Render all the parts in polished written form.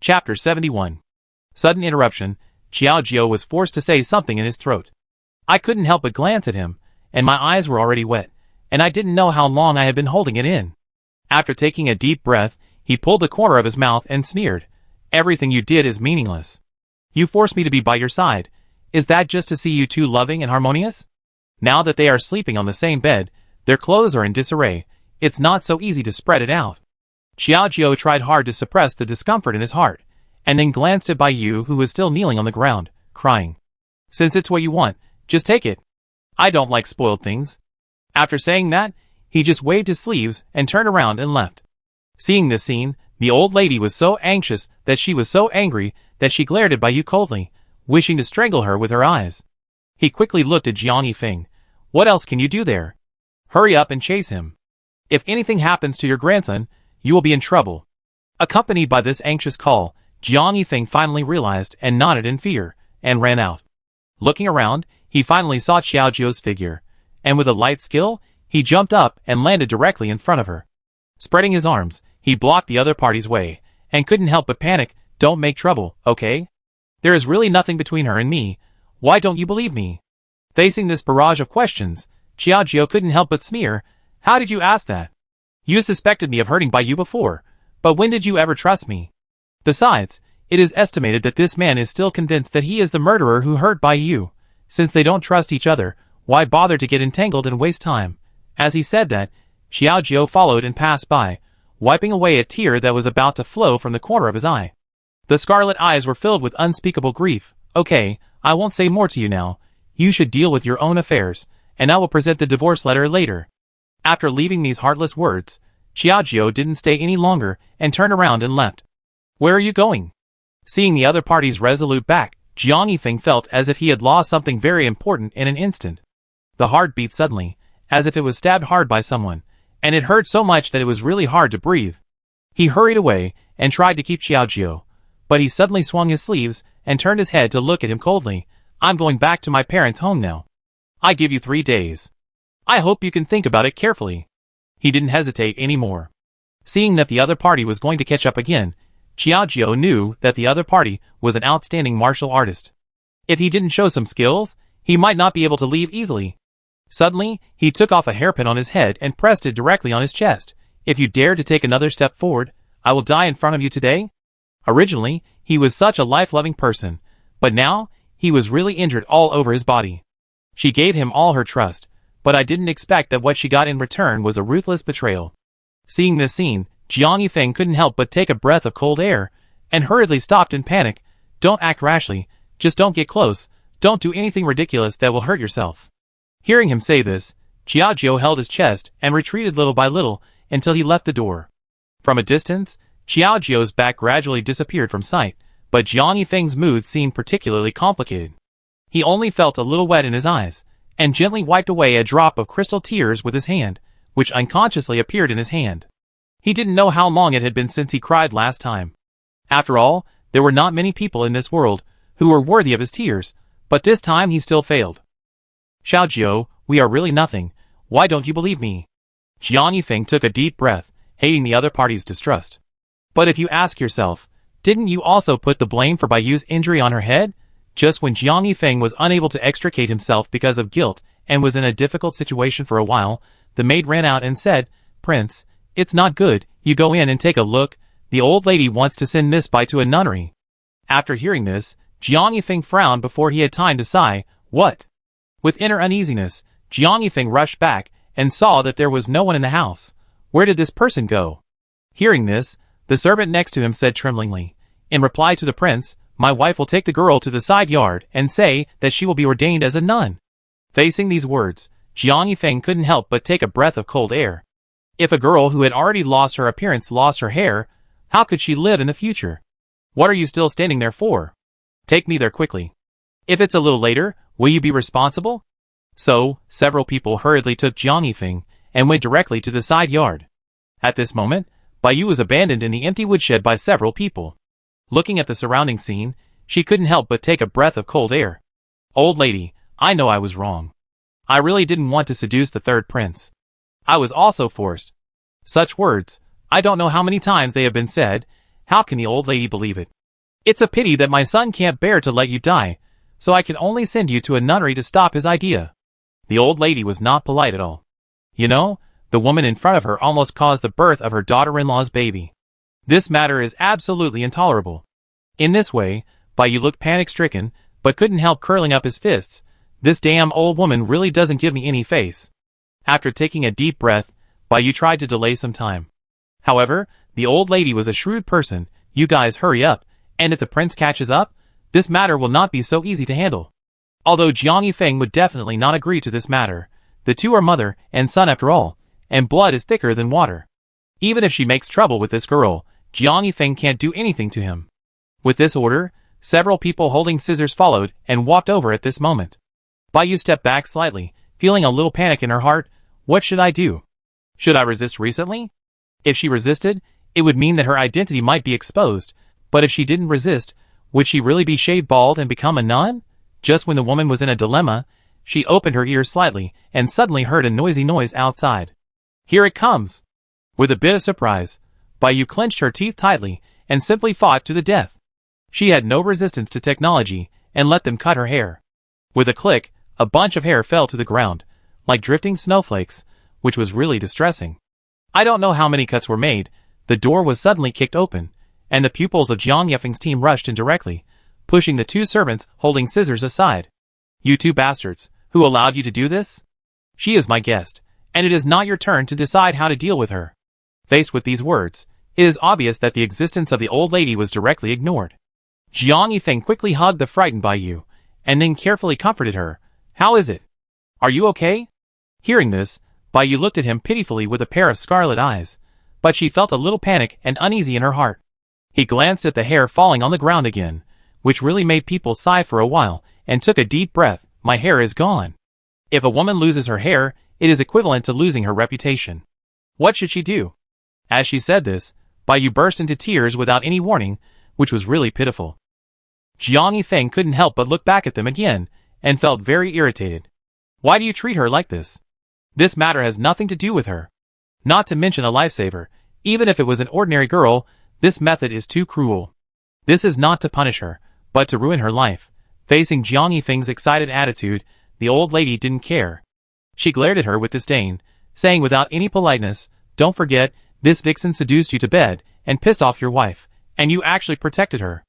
Chapter 71. Sudden interruption. Xiaojiu was forced to say something in his throat. I couldn't help but glance at him, and my eyes were already wet, and I didn't know how long I had been holding it in. After taking a deep breath, he pulled the corner of his mouth and sneered. Everything you did is meaningless. You forced me to be by your side. Is that just to see you two loving and harmonious? Now that they are sleeping on the same bed, their clothes are in disarray, it's not so easy to spread it out. Xiaojiu tried hard to suppress the discomfort in his heart, and then glanced at Bai Yu, who was still kneeling on the ground, crying. Since it's what you want, just take it. I don't like spoiled things. After saying that, he just waved his sleeves and turned around and left. Seeing this scene, the old lady was so anxious that she was so angry that she glared at Bai Yu coldly, wishing to strangle her with her eyes. He quickly looked at Jiang Yifeng. What else can you do there? Hurry up and chase him. If anything happens to your grandson, you will be in trouble. Accompanied by this anxious call, Jiang Yifeng finally realized and nodded in fear, and ran out. Looking around, he finally saw Xiaojiu's figure, and with a light skill, he jumped up and landed directly in front of her. Spreading his arms, he blocked the other party's way, and couldn't help but panic. Don't make trouble, okay? There is really nothing between her and me. Why don't you believe me? Facing this barrage of questions, Xiaojiu couldn't help but sneer. How did you ask that? You suspected me of hurting Bai Yu before, but when did you ever trust me? Besides, it is estimated that this man is still convinced that he is the murderer who hurt Bai Yu. Since they don't trust each other, why bother to get entangled and waste time? As he said that, Xiaojiu followed and passed by, wiping away a tear that was about to flow from the corner of his eye. The scarlet eyes were filled with unspeakable grief. Okay, I won't say more to you now. You should deal with your own affairs, and I will present the divorce letter later. After leaving these heartless words, Xiaojiu didn't stay any longer and turned around and left. Where are you going? Seeing the other party's resolute back, Jiang Yifeng felt as if he had lost something very important in an instant. The heart beat suddenly, as if it was stabbed hard by someone, and it hurt so much that it was really hard to breathe. He hurried away and tried to keep Xiaojiu, but he suddenly swung his sleeves and turned his head to look at him coldly. I'm going back to my parents' home now. I give you 3 days. I hope you can think about it carefully. He didn't hesitate anymore. Seeing that the other party was going to catch up again, Xiaojiu knew that the other party was an outstanding martial artist. If he didn't show some skills, he might not be able to leave easily. Suddenly, he took off a hairpin on his head and pressed it directly on his chest. If you dare to take another step forward, I will die in front of you today. Originally, he was such a life-loving person, but now, he was really injured all over his body. She gave him all her trust, but I didn't expect that what she got in return was a ruthless betrayal. Seeing this scene, Jiang Yifeng couldn't help but take a breath of cold air, and hurriedly stopped in panic. Don't act rashly, just don't get close, don't do anything ridiculous that will hurt yourself. Hearing him say this, Xiaojiu held his chest and retreated little by little until he left the door. From a distance, Xiaojiu's back gradually disappeared from sight, but Jiang Yifeng's mood seemed particularly complicated. He only felt a little wet in his eyes, and gently wiped away a drop of crystal tears with his hand, which unconsciously appeared in his hand. He didn't know how long it had been since he cried last time. After all, there were not many people in this world who were worthy of his tears, but this time he still failed. Xiaojiu, we are really nothing. Why don't you believe me? Jiang Yifeng took a deep breath, hating the other party's distrust. But if you ask yourself, didn't you also put the blame for Bai Yu's injury on her head? Just when Jiang Yifeng was unable to extricate himself because of guilt and was in a difficult situation for a while, the maid ran out and said, Prince, it's not good, you go in and take a look, the old lady wants to send Miss Bai to a nunnery. After hearing this, Jiang Yifeng frowned before he had time to sigh. What? With inner uneasiness, Jiang Yifeng rushed back and saw that there was no one in the house. Where did this person go? Hearing this, the servant next to him said tremblingly, in reply to the prince, my wife will take the girl to the side yard and say that she will be ordained as a nun. Facing these words, Jiang Yifeng couldn't help but take a breath of cold air. If a girl who had already lost her appearance lost her hair, how could she live in the future? What are you still standing there for? Take me there quickly. If it's a little later, will you be responsible? So, several people hurriedly took Jiang Yifeng and went directly to the side yard. At this moment, Bai Yu was abandoned in the empty woodshed by several people. Looking at the surrounding scene, she couldn't help but take a breath of cold air. Old lady, I know I was wrong. I really didn't want to seduce the third prince. I was also forced. Such words, I don't know how many times they have been said, How can the old lady believe it? It's a pity that my son can't bear to let you die, so I can only send you to a nunnery to stop his idea. The old lady was not polite at all. You know, the woman in front of her almost caused the birth of her daughter-in-law's baby. This matter is absolutely intolerable. In this way, Bai looked panic-stricken, but couldn't help curling up his fists. This damn old woman really doesn't give me any face. After taking a deep breath, Bai tried to delay some time. However, the old lady was a shrewd person. You guys hurry up, and if the prince catches up, this matter will not be so easy to handle. Although Jiang Yifeng would definitely not agree to this matter, the two are mother and son after all, and blood is thicker than water. Even if she makes trouble with this girl, Jiang Yifeng can't do anything to him. With this order, several people holding scissors followed and walked over at this moment. Bai stepped back slightly, feeling a little panic in her heart. What should I do? Should I resist recently? If she resisted, it would mean that her identity might be exposed, but if she didn't resist, would she really be shaved bald and become a nun? Just when the woman was in a dilemma, she opened her ears slightly and suddenly heard a noisy noise outside. Here it comes! With a bit of surprise, Bai clenched her teeth tightly and simply fought to the death. She had no resistance to technology and let them cut her hair. With a click, a bunch of hair fell to the ground, like drifting snowflakes, which was really distressing. I don't know how many cuts were made. The door was suddenly kicked open, and the pupils of Jiang Yifeng's team rushed in directly, pushing the two servants holding scissors aside. You two bastards, who allowed you to do this? She is my guest, and it is not your turn to decide how to deal with her. Faced with these words, it is obvious that the existence of the old lady was directly ignored. Jiang Yifeng quickly hugged the frightened Bai, and then carefully comforted her. How is it? Are you okay? Hearing this, Bai looked at him pitifully with a pair of scarlet eyes, but she felt a little panic and uneasy in her heart. He glanced at the hair falling on the ground again, which really made people sigh for a while, and took a deep breath. My hair is gone. If a woman loses her hair, it is equivalent to losing her reputation. What should she do? As she said this, Bai burst into tears without any warning, which was really pitiful. Jiang Yifeng couldn't help but look back at them again, and felt very irritated. Why do you treat her like this? This matter has nothing to do with her. Not to mention a lifesaver, even if it was an ordinary girl, this method is too cruel. This is not to punish her, but to ruin her life. Facing Jiang Yifeng's excited attitude, the old lady didn't care. She glared at her with disdain, saying without any politeness, don't forget, this vixen seduced you to bed, and pissed off your wife, and you actually protected her.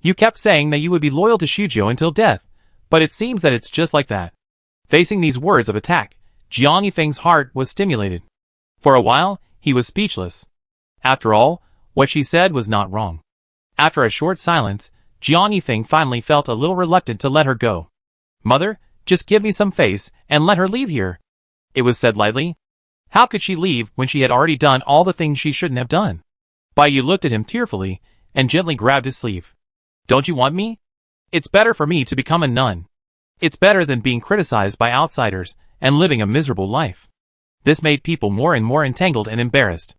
You kept saying that you would be loyal to Shuzhou until death, but it seems that it's just like that. Facing these words of attack, Jiang Yifeng's heart was stimulated. For a while, he was speechless. After all, what she said was not wrong. After a short silence, Jiang Yifeng finally felt a little reluctant to let her go. Mother, just give me some face and let her leave here. It was said lightly. How could she leave when she had already done all the things she shouldn't have done? Bai looked at him tearfully and gently grabbed his sleeve. Don't you want me? It's better for me to become a nun. It's better than being criticized by outsiders and living a miserable life. This made people more and more entangled and embarrassed.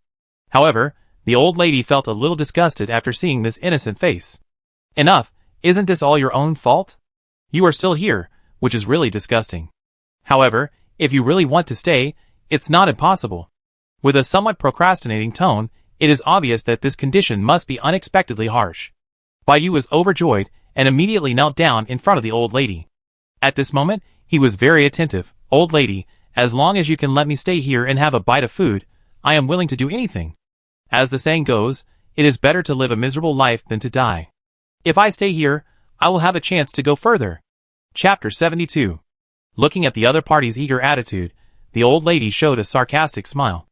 However, the old lady felt a little disgusted after seeing this innocent face. Enough, isn't this all your own fault? You are still here, which is really disgusting. However, if you really want to stay, it's not impossible. With a somewhat procrastinating tone, it is obvious that this condition must be unexpectedly harsh. Bai was overjoyed and immediately knelt down in front of the old lady. At this moment, he was very attentive. Old lady, as long as you can let me stay here and have a bite of food, I am willing to do anything. As the saying goes, it is better to live a miserable life than to die. If I stay here, I will have a chance to go further. Chapter 72. Looking at the other party's eager attitude, the old lady showed a sarcastic smile.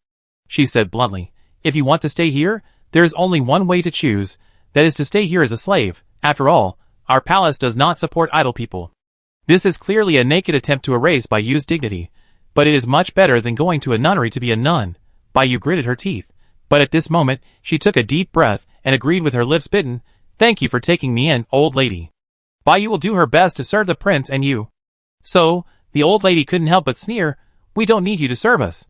She said bluntly, if you want to stay here, there is only one way to choose, that is to stay here as a slave. After all, our palace does not support idle people. This is clearly a naked attempt to erase Bai's dignity, but it is much better than going to a nunnery to be a nun. Bai gritted her teeth, but at this moment, she took a deep breath and agreed with her lips bitten. Thank you for taking me in, old lady. Bai will do her best to serve the prince and you. So, the old lady couldn't help but sneer, we don't need you to serve us.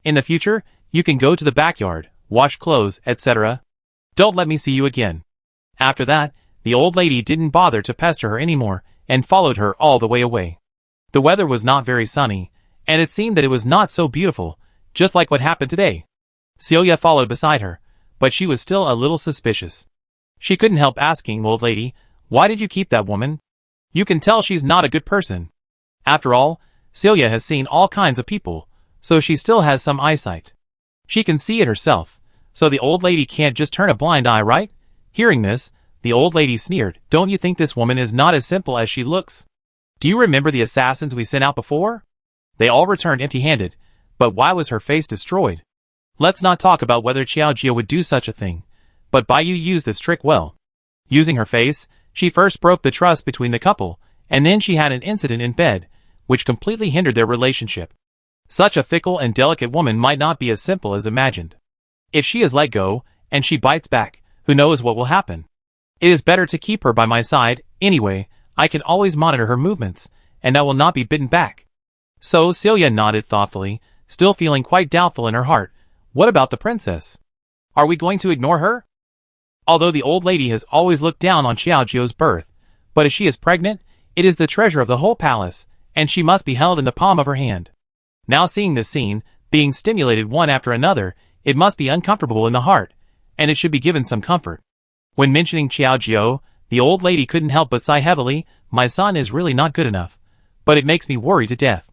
In the future, you can go to the backyard, wash clothes, etc. Don't let me see you again. After that, the old lady didn't bother to pester her anymore, and followed her all the way away. The weather was not very sunny, and it seemed that it was not so beautiful, just like what happened today. Celia followed beside her, but she was still a little suspicious. She couldn't help asking, "Old lady, why did you keep that woman? You can tell she's not a good person." After all, Celia has seen all kinds of people, so she still has some eyesight. She can see it herself, so the old lady can't just turn a blind eye, right? Hearing this, the old lady sneered. "Don't you think this woman is not as simple as she looks? Do you remember the assassins we sent out before? They all returned empty-handed, but why was her face destroyed? Let's not talk about whether Xiaojia would do such a thing, but Baiyu used this trick well. Using her face, she first broke the trust between the couple, and then she had an incident in bed, which completely hindered their relationship. Such a fickle and delicate woman might not be as simple as imagined. If she is let go, and she bites back, who knows what will happen? It is better to keep her by my side. Anyway, I can always monitor her movements, and I will not be bitten back." So Celia nodded thoughtfully, still feeling quite doubtful in her heart. What about the princess? Are we going to ignore her? Although the old lady has always looked down on Xiaojio's birth, but if she is pregnant, it is the treasure of the whole palace, and she must be held in the palm of her hand. Now seeing this scene, being stimulated one after another, it must be uncomfortable in the heart, and it should be given some comfort. When mentioning Xiaojio, the old lady couldn't help but sigh heavily. "My son is really not good enough, but it makes me worry to death.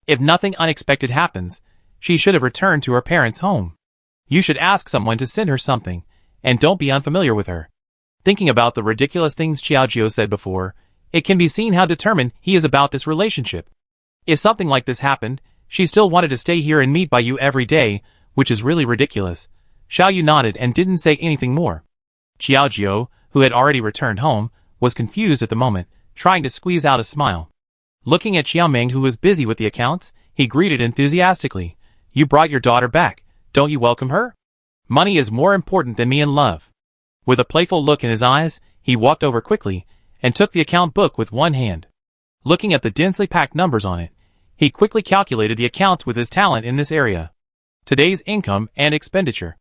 If nothing unexpected happens, she should have returned to her parents' home. You should ask someone to send her something, and don't be unfamiliar with her." Thinking about the ridiculous things Xiaojio said before, it can be seen how determined he is about this relationship. If something like this happened, she still wanted to stay here and meet Baiyu every day, which is really ridiculous. Xiaoyu nodded and didn't say anything more. Xiaojio, who had already returned home, was confused at the moment, trying to squeeze out a smile. Looking at Xiaoming, who was busy with the accounts, he greeted enthusiastically. "You brought your daughter back. Don't you welcome her? Money is more important than me and love." With a playful look in his eyes, he walked over quickly and took the account book with one hand. Looking at the densely packed numbers on it, he quickly calculated the accounts with his talent in this area. Today's income and expenditure.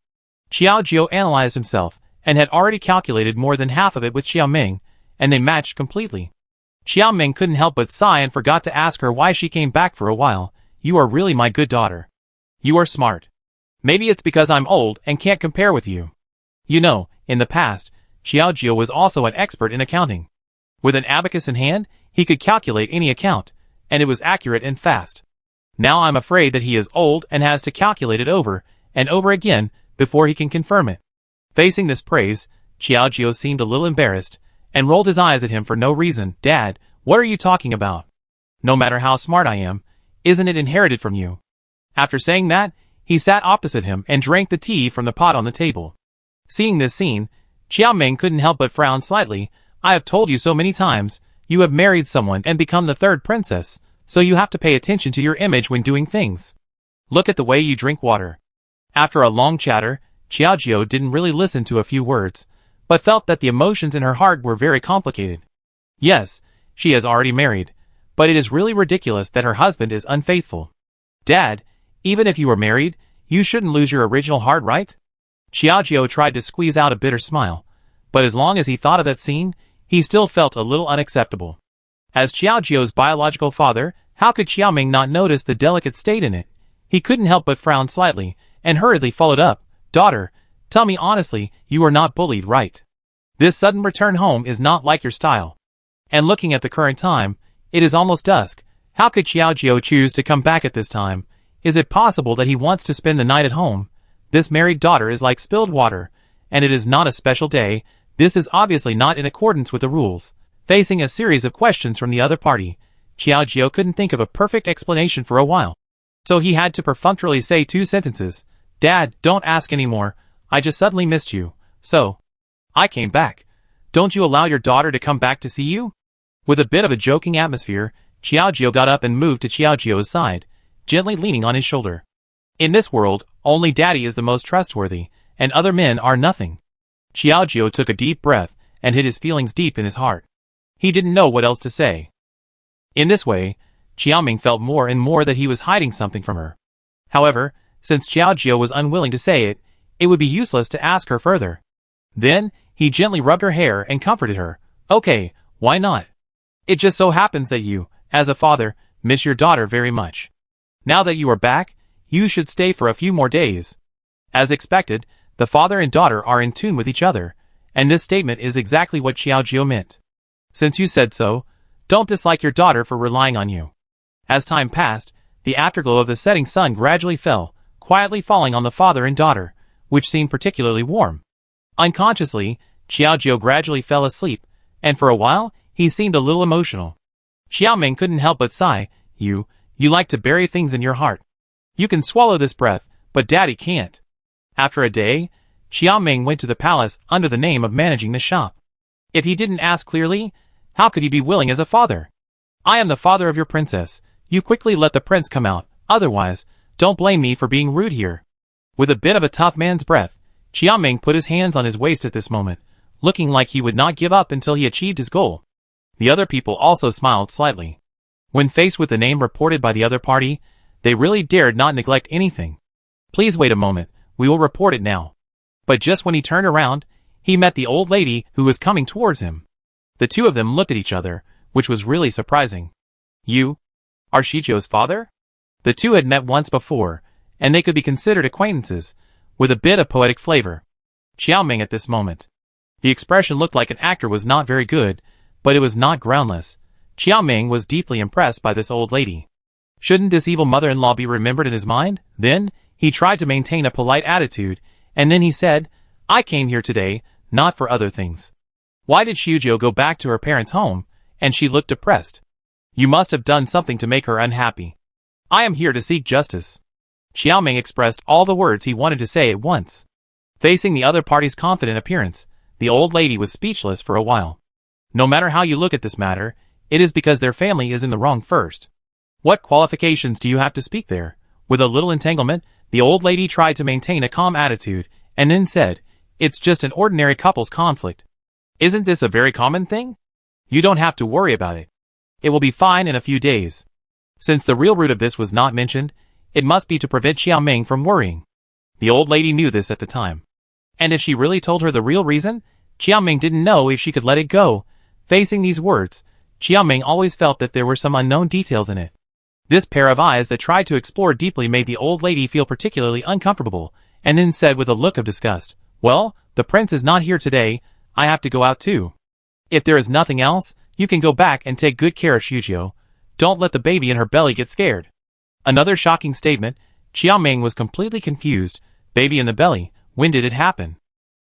Xiaojio analyzed himself and had already calculated more than half of it with Xiaoming, and they matched completely. Xiaoming couldn't help but sigh and forgot to ask her why she came back for a while. "You are really my good daughter. You are smart. Maybe it's because I'm old and can't compare with you." You know, in the past, Xiaojio was also an expert in accounting. With an abacus in hand, he could calculate any account, and it was accurate and fast. Now I'm afraid that he is old and has to calculate it over and over again before he can confirm it. Facing this praise, Xiaojio seemed a little embarrassed and rolled his eyes at him for no reason. "Dad, what are you talking about? No matter how smart I am, isn't it inherited from you?" After saying that, he sat opposite him and drank the tea from the pot on the table. Seeing this scene, Xiaoming couldn't help but frown slightly. "I have told you so many times, you have married someone and become the third princess, so you have to pay attention to your image when doing things. Look at the way you drink water." After a long chatter, Xiaojio didn't really listen to a few words, but felt that the emotions in her heart were very complicated. Yes, she is already married, but it is really ridiculous that her husband is unfaithful. "Dad, even if you were married, you shouldn't lose your original heart, right?" Xiaojio tried to squeeze out a bitter smile, but as long as he thought of that scene, he still felt a little unacceptable. As Xiaojio's biological father, how could Xiaoming not notice the delicate state in it? He couldn't help but frown slightly, and hurriedly followed up. "Daughter, tell me honestly, you are not bullied, right? This sudden return home is not like your style. And looking at the current time, it is almost dusk. How could Xiaojio choose to come back at this time? Is it possible that he wants to spend the night at home? This married daughter is like spilled water, and it is not a special day. This is obviously not in accordance with the rules." Facing a series of questions from the other party, Xiaojio couldn't think of a perfect explanation for a while. So he had to perfunctorily say two sentences. "Dad, don't ask anymore. I just suddenly missed you, so I came back. Don't you allow your daughter to come back to see you?" With a bit of a joking atmosphere, Xiaojio got up and moved to Xiaojio's side, gently leaning on his shoulder. In this world, only Daddy is the most trustworthy, and other men are nothing. Xiaojio took a deep breath and hid his feelings deep in his heart. He didn't know what else to say. In this way, Xiaoming felt more and more that he was hiding something from her. However, since Xiaojio was unwilling to say it, it would be useless to ask her further. Then, he gently rubbed her hair and comforted her. "Okay, why not? It just so happens that you, as a father, miss your daughter very much. Now that you are back, you should stay for a few more days." As expected, the father and daughter are in tune with each other, And this statement is exactly what Xiaojiu meant. Since you said so, don't dislike your daughter for relying on you. As time passed, the afterglow of the setting sun gradually fell, quietly falling on the father and daughter, which seemed particularly warm. Unconsciously, Xiaojiu gradually fell asleep, and for a while, he seemed a little emotional. Xiaoming couldn't help but sigh. You like to bury things in your heart. You can swallow this breath, but Daddy can't. After a day, Xiaoming went to the palace under the name of managing the shop. If he didn't ask clearly, how could he be willing as a father? I am the father of your princess. You quickly let the prince come out, otherwise, don't blame me for being rude here. With a bit of a tough man's breath, Xiaoming put his hands on his waist at this moment, looking like he would not give up until he achieved his goal. The other people also smiled slightly. When faced with the name reported by the other party, they really dared not neglect anything. Please wait a moment, we will report it now. But just when he turned around, he met the old lady who was coming towards him. The two of them looked at each other, which was really surprising. You are Shijiu's father? The two had met once before, and they could be considered acquaintances, with a bit of poetic flavor. Xiaoming at this moment. The expression looked like an actor was not very good, but it was not groundless. Xiaoming was deeply impressed by this old lady. Shouldn't this evil mother-in-law be remembered in his mind? Then, he tried to maintain a polite attitude, and then he said, I came here today, not for other things. Why did Xiaojiu go back to her parents' home? And she looked depressed. You must have done something to make her unhappy. I am here to seek justice. Xiaoming expressed all the words he wanted to say at once. Facing the other party's confident appearance, the old lady was speechless for a while. No matter how you look at this matter, it is because their family is in the wrong first. What qualifications do you have to speak there? With a little entanglement, the old lady tried to maintain a calm attitude, and then said, It's just an ordinary couple's conflict. Isn't this a very common thing? You don't have to worry about it. It will be fine in a few days. Since the real root of this was not mentioned, it must be to prevent Xiaoming from worrying. The old lady knew this at the time. And if she really told her the real reason, Xiaoming didn't know if she could let it go. Facing these words, Xiaoming always felt that there were some unknown details in it. This pair of eyes that tried to explore deeply made the old lady feel particularly uncomfortable, and then said with a look of disgust, Well, the prince is not here today, I have to go out too. If there is nothing else, you can go back and take good care of Xiaojiu. Don't let the baby in her belly get scared. Another shocking statement. Xiaoming was completely confused. Baby in the belly, when did it happen?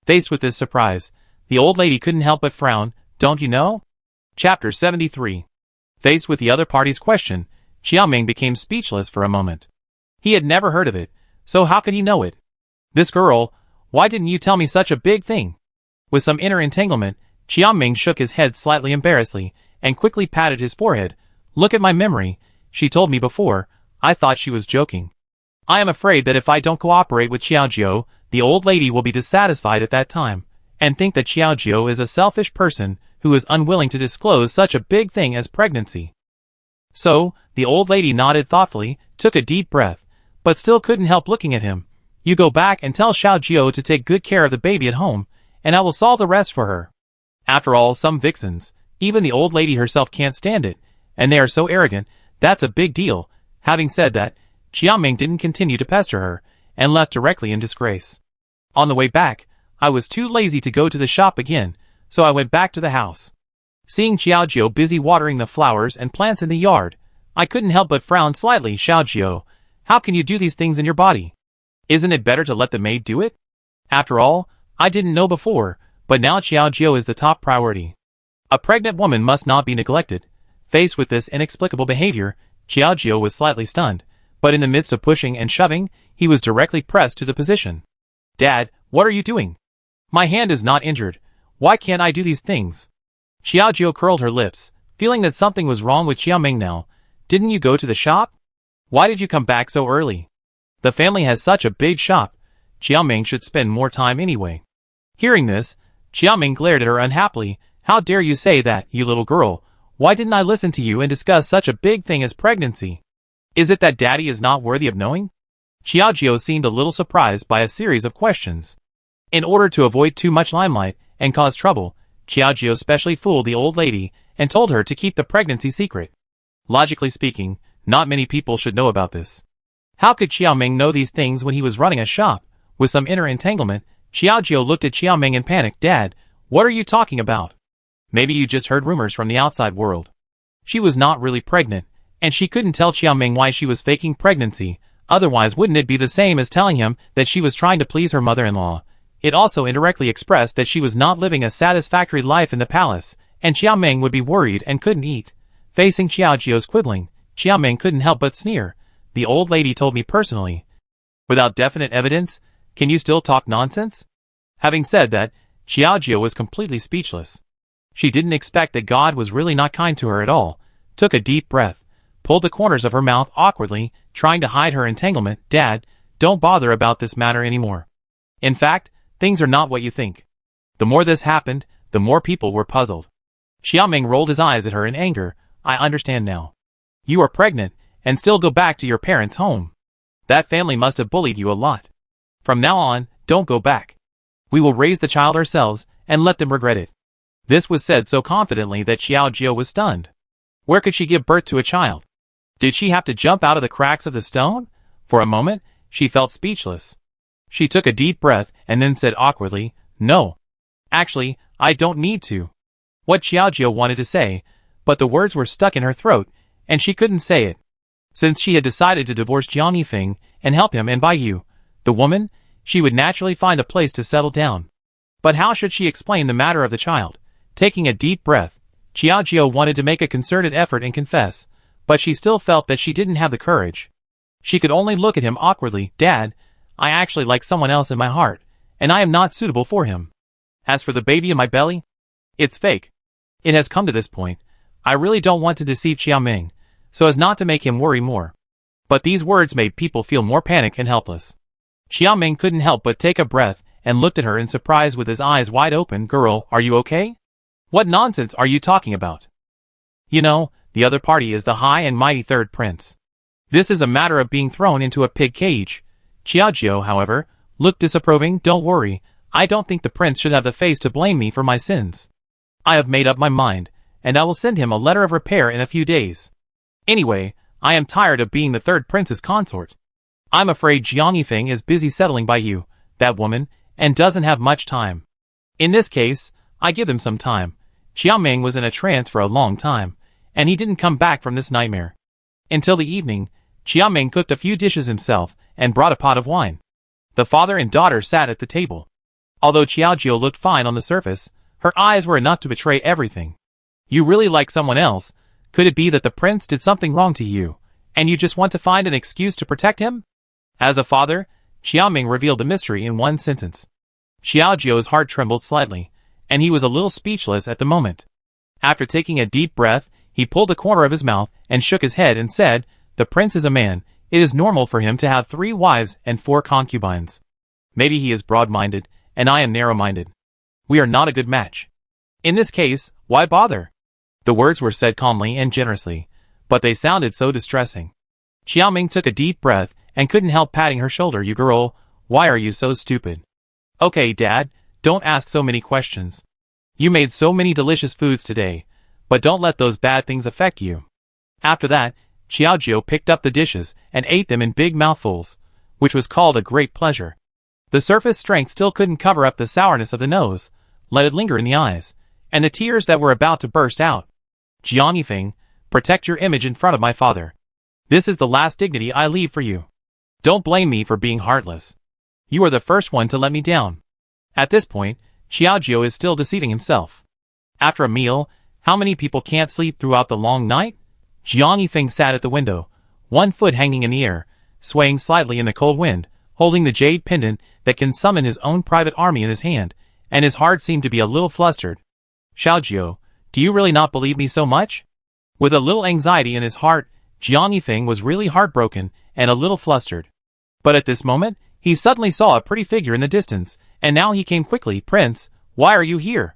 Faced with this surprise, the old lady couldn't help but frown. Don't you know? Chapter 73. Faced with the other party's question, Xiaoming became speechless for a moment. He had never heard of it, so how could he know it? This girl, why didn't you tell me such a big thing? With some inner entanglement, Xiaoming shook his head slightly embarrassedly, and quickly patted his forehead. Look at my memory, she told me before, I thought she was joking. I am afraid that if I don't cooperate with Xiaojiu, the old lady will be dissatisfied at that time, and think that Xiaojiu is a selfish person who is unwilling to disclose such a big thing as pregnancy. So, the old lady nodded thoughtfully, took a deep breath, but still couldn't help looking at him. You go back and tell Xiaojiu to take good care of the baby at home, and I will solve the rest for her. After all, some vixens, even the old lady herself can't stand it, and they are so arrogant, that's a big deal. Having said that, Xiaoming didn't continue to pester her, and left directly in disgrace. On the way back, I was too lazy to go to the shop again, so I went back to the house. Seeing Xiaojiu busy watering the flowers and plants in the yard, I couldn't help but frown slightly. Xiaojiu, how can you do these things in your body? Isn't it better to let the maid do it? After all, I didn't know before, but now Xiaojiu is the top priority. A pregnant woman must not be neglected. Faced with this inexplicable behavior, Xiaojiu was slightly stunned, but in the midst of pushing and shoving, he was directly pressed to the position. Dad, what are you doing? My hand is not injured. Why can't I do these things? Xiaojiu curled her lips, feeling that something was wrong with Xiaoming now. Didn't you go to the shop? Why did you come back so early? The family has such a big shop. Xiaoming should spend more time anyway. Hearing this, Xiaoming glared at her unhappily. How dare you say that, you little girl? Why didn't I listen to you and discuss such a big thing as pregnancy? Is it that Daddy is not worthy of knowing? Xiaojiu seemed a little surprised by a series of questions. In order to avoid too much limelight and cause trouble, Xiaojiu specially fooled the old lady and told her to keep the pregnancy secret. Logically speaking, not many people should know about this. How could Xiaoming know these things when he was running a shop? With some inner entanglement, Xiaojiu looked at Xiaoming in panic. Dad, What are you talking about? Maybe you just heard rumors from the outside world. She was not really pregnant, and she couldn't tell Xiaoming why she was faking pregnancy, otherwise wouldn't it be the same as telling him that she was trying to please her mother-in-law? It also indirectly expressed that she was not living a satisfactory life in the palace, and Xiaoming would be worried and couldn't eat. Facing Xiaojiu's quibbling, Xiaoming couldn't help but sneer. The old lady told me personally. Without definite evidence, can you still talk nonsense? Having said that, Xiaojiu was completely speechless. She didn't expect that God was really not kind to her at all, took a deep breath, pulled the corners of her mouth awkwardly, trying to hide her entanglement. Dad, don't bother about this matter anymore. In fact, things are not what you think. The more this happened, the more people were puzzled. Xiaoming rolled his eyes at her in anger. I understand now. You are pregnant, and still go back to your parents' home. That family must have bullied you a lot. From now on, don't go back. We will raise the child ourselves, and let them regret it. This was said so confidently that Xiaojiu was stunned. Where could she give birth to a child? Did she have to jump out of the cracks of the stone? For a moment, she felt speechless. She took a deep breath and then said awkwardly, No. Actually, I don't need to. What Xiaojiu wanted to say, but the words were stuck in her throat, and she couldn't say it. Since she had decided to divorce Jiang Yifeng and help him and Bai Yu, the woman, she would naturally find a place to settle down. But how should she explain the matter of the child? Taking a deep breath, Xiaojiu wanted to make a concerted effort and confess, but she still felt that she didn't have the courage. She could only look at him awkwardly. Dad, I actually like someone else in my heart, and I am not suitable for him. As for the baby in my belly, it's fake. It has come to this point. I really don't want to deceive Xiaoming, so as not to make him worry more. But these words made people feel more panicked and helpless. Xiaoming couldn't help but take a breath and looked at her in surprise with his eyes wide open. Girl, are you okay? What nonsense are you talking about? You know, the other party is the high and mighty third prince. This is a matter of being thrown into a pig cage. Xiaojiu, however, looked disapproving. Don't worry, I don't think the prince should have the face to blame me for my sins. I have made up my mind, and I will send him a letter of repair in a few days. Anyway, I am tired of being the third prince's consort. I'm afraid Jiang Yifeng is busy settling Bai Yu, that woman, and doesn't have much time. In this case, I give him some time. Xiaoming was in a trance for a long time, and he didn't come back from this nightmare. Until the evening, Xiaoming cooked a few dishes himself and brought a pot of wine. The father and daughter sat at the table. Although Xiaojiu looked fine on the surface, her eyes were enough to betray everything. You really like someone else? Could it be that the prince did something wrong to you, and you just want to find an excuse to protect him? As a father, Xiaoming revealed the mystery in one sentence. Xiaojiu's heart trembled slightly, and he was a little speechless at the moment. After taking a deep breath, he pulled the corner of his mouth and shook his head and said, The prince is a man. It is normal for him to have 3 wives and 4 concubines. Maybe he is broad-minded, and I am narrow-minded. We are not a good match. In this case, why bother? The words were said calmly and generously, but they sounded so distressing. Xiaoming took a deep breath and couldn't help patting her shoulder. You girl, why are you so stupid? Okay, Dad, don't ask so many questions. You made so many delicious foods today, but don't let those bad things affect you. After that, Xiaojiu picked up the dishes and ate them in big mouthfuls, which was called a great pleasure. The surface strength still couldn't cover up the sourness of the nose, let it linger in the eyes, and the tears that were about to burst out. Jiang Yifeng, protect your image in front of my father. This is the last dignity I leave for you. Don't blame me for being heartless. You are the first one to let me down. At this point, Xiaojiu is still deceiving himself. After a meal, how many people can't sleep throughout the long night? Jiang Yifeng sat at the window, one foot hanging in the air, swaying slightly in the cold wind, holding the jade pendant that can summon his own private army in his hand, and his heart seemed to be a little flustered. Xiaojiu, do you really not believe me so much? With a little anxiety in his heart, Jiang Yifeng was really heartbroken and a little flustered. But at this moment, he suddenly saw a pretty figure in the distance, and now he came quickly. Prince, why are you here?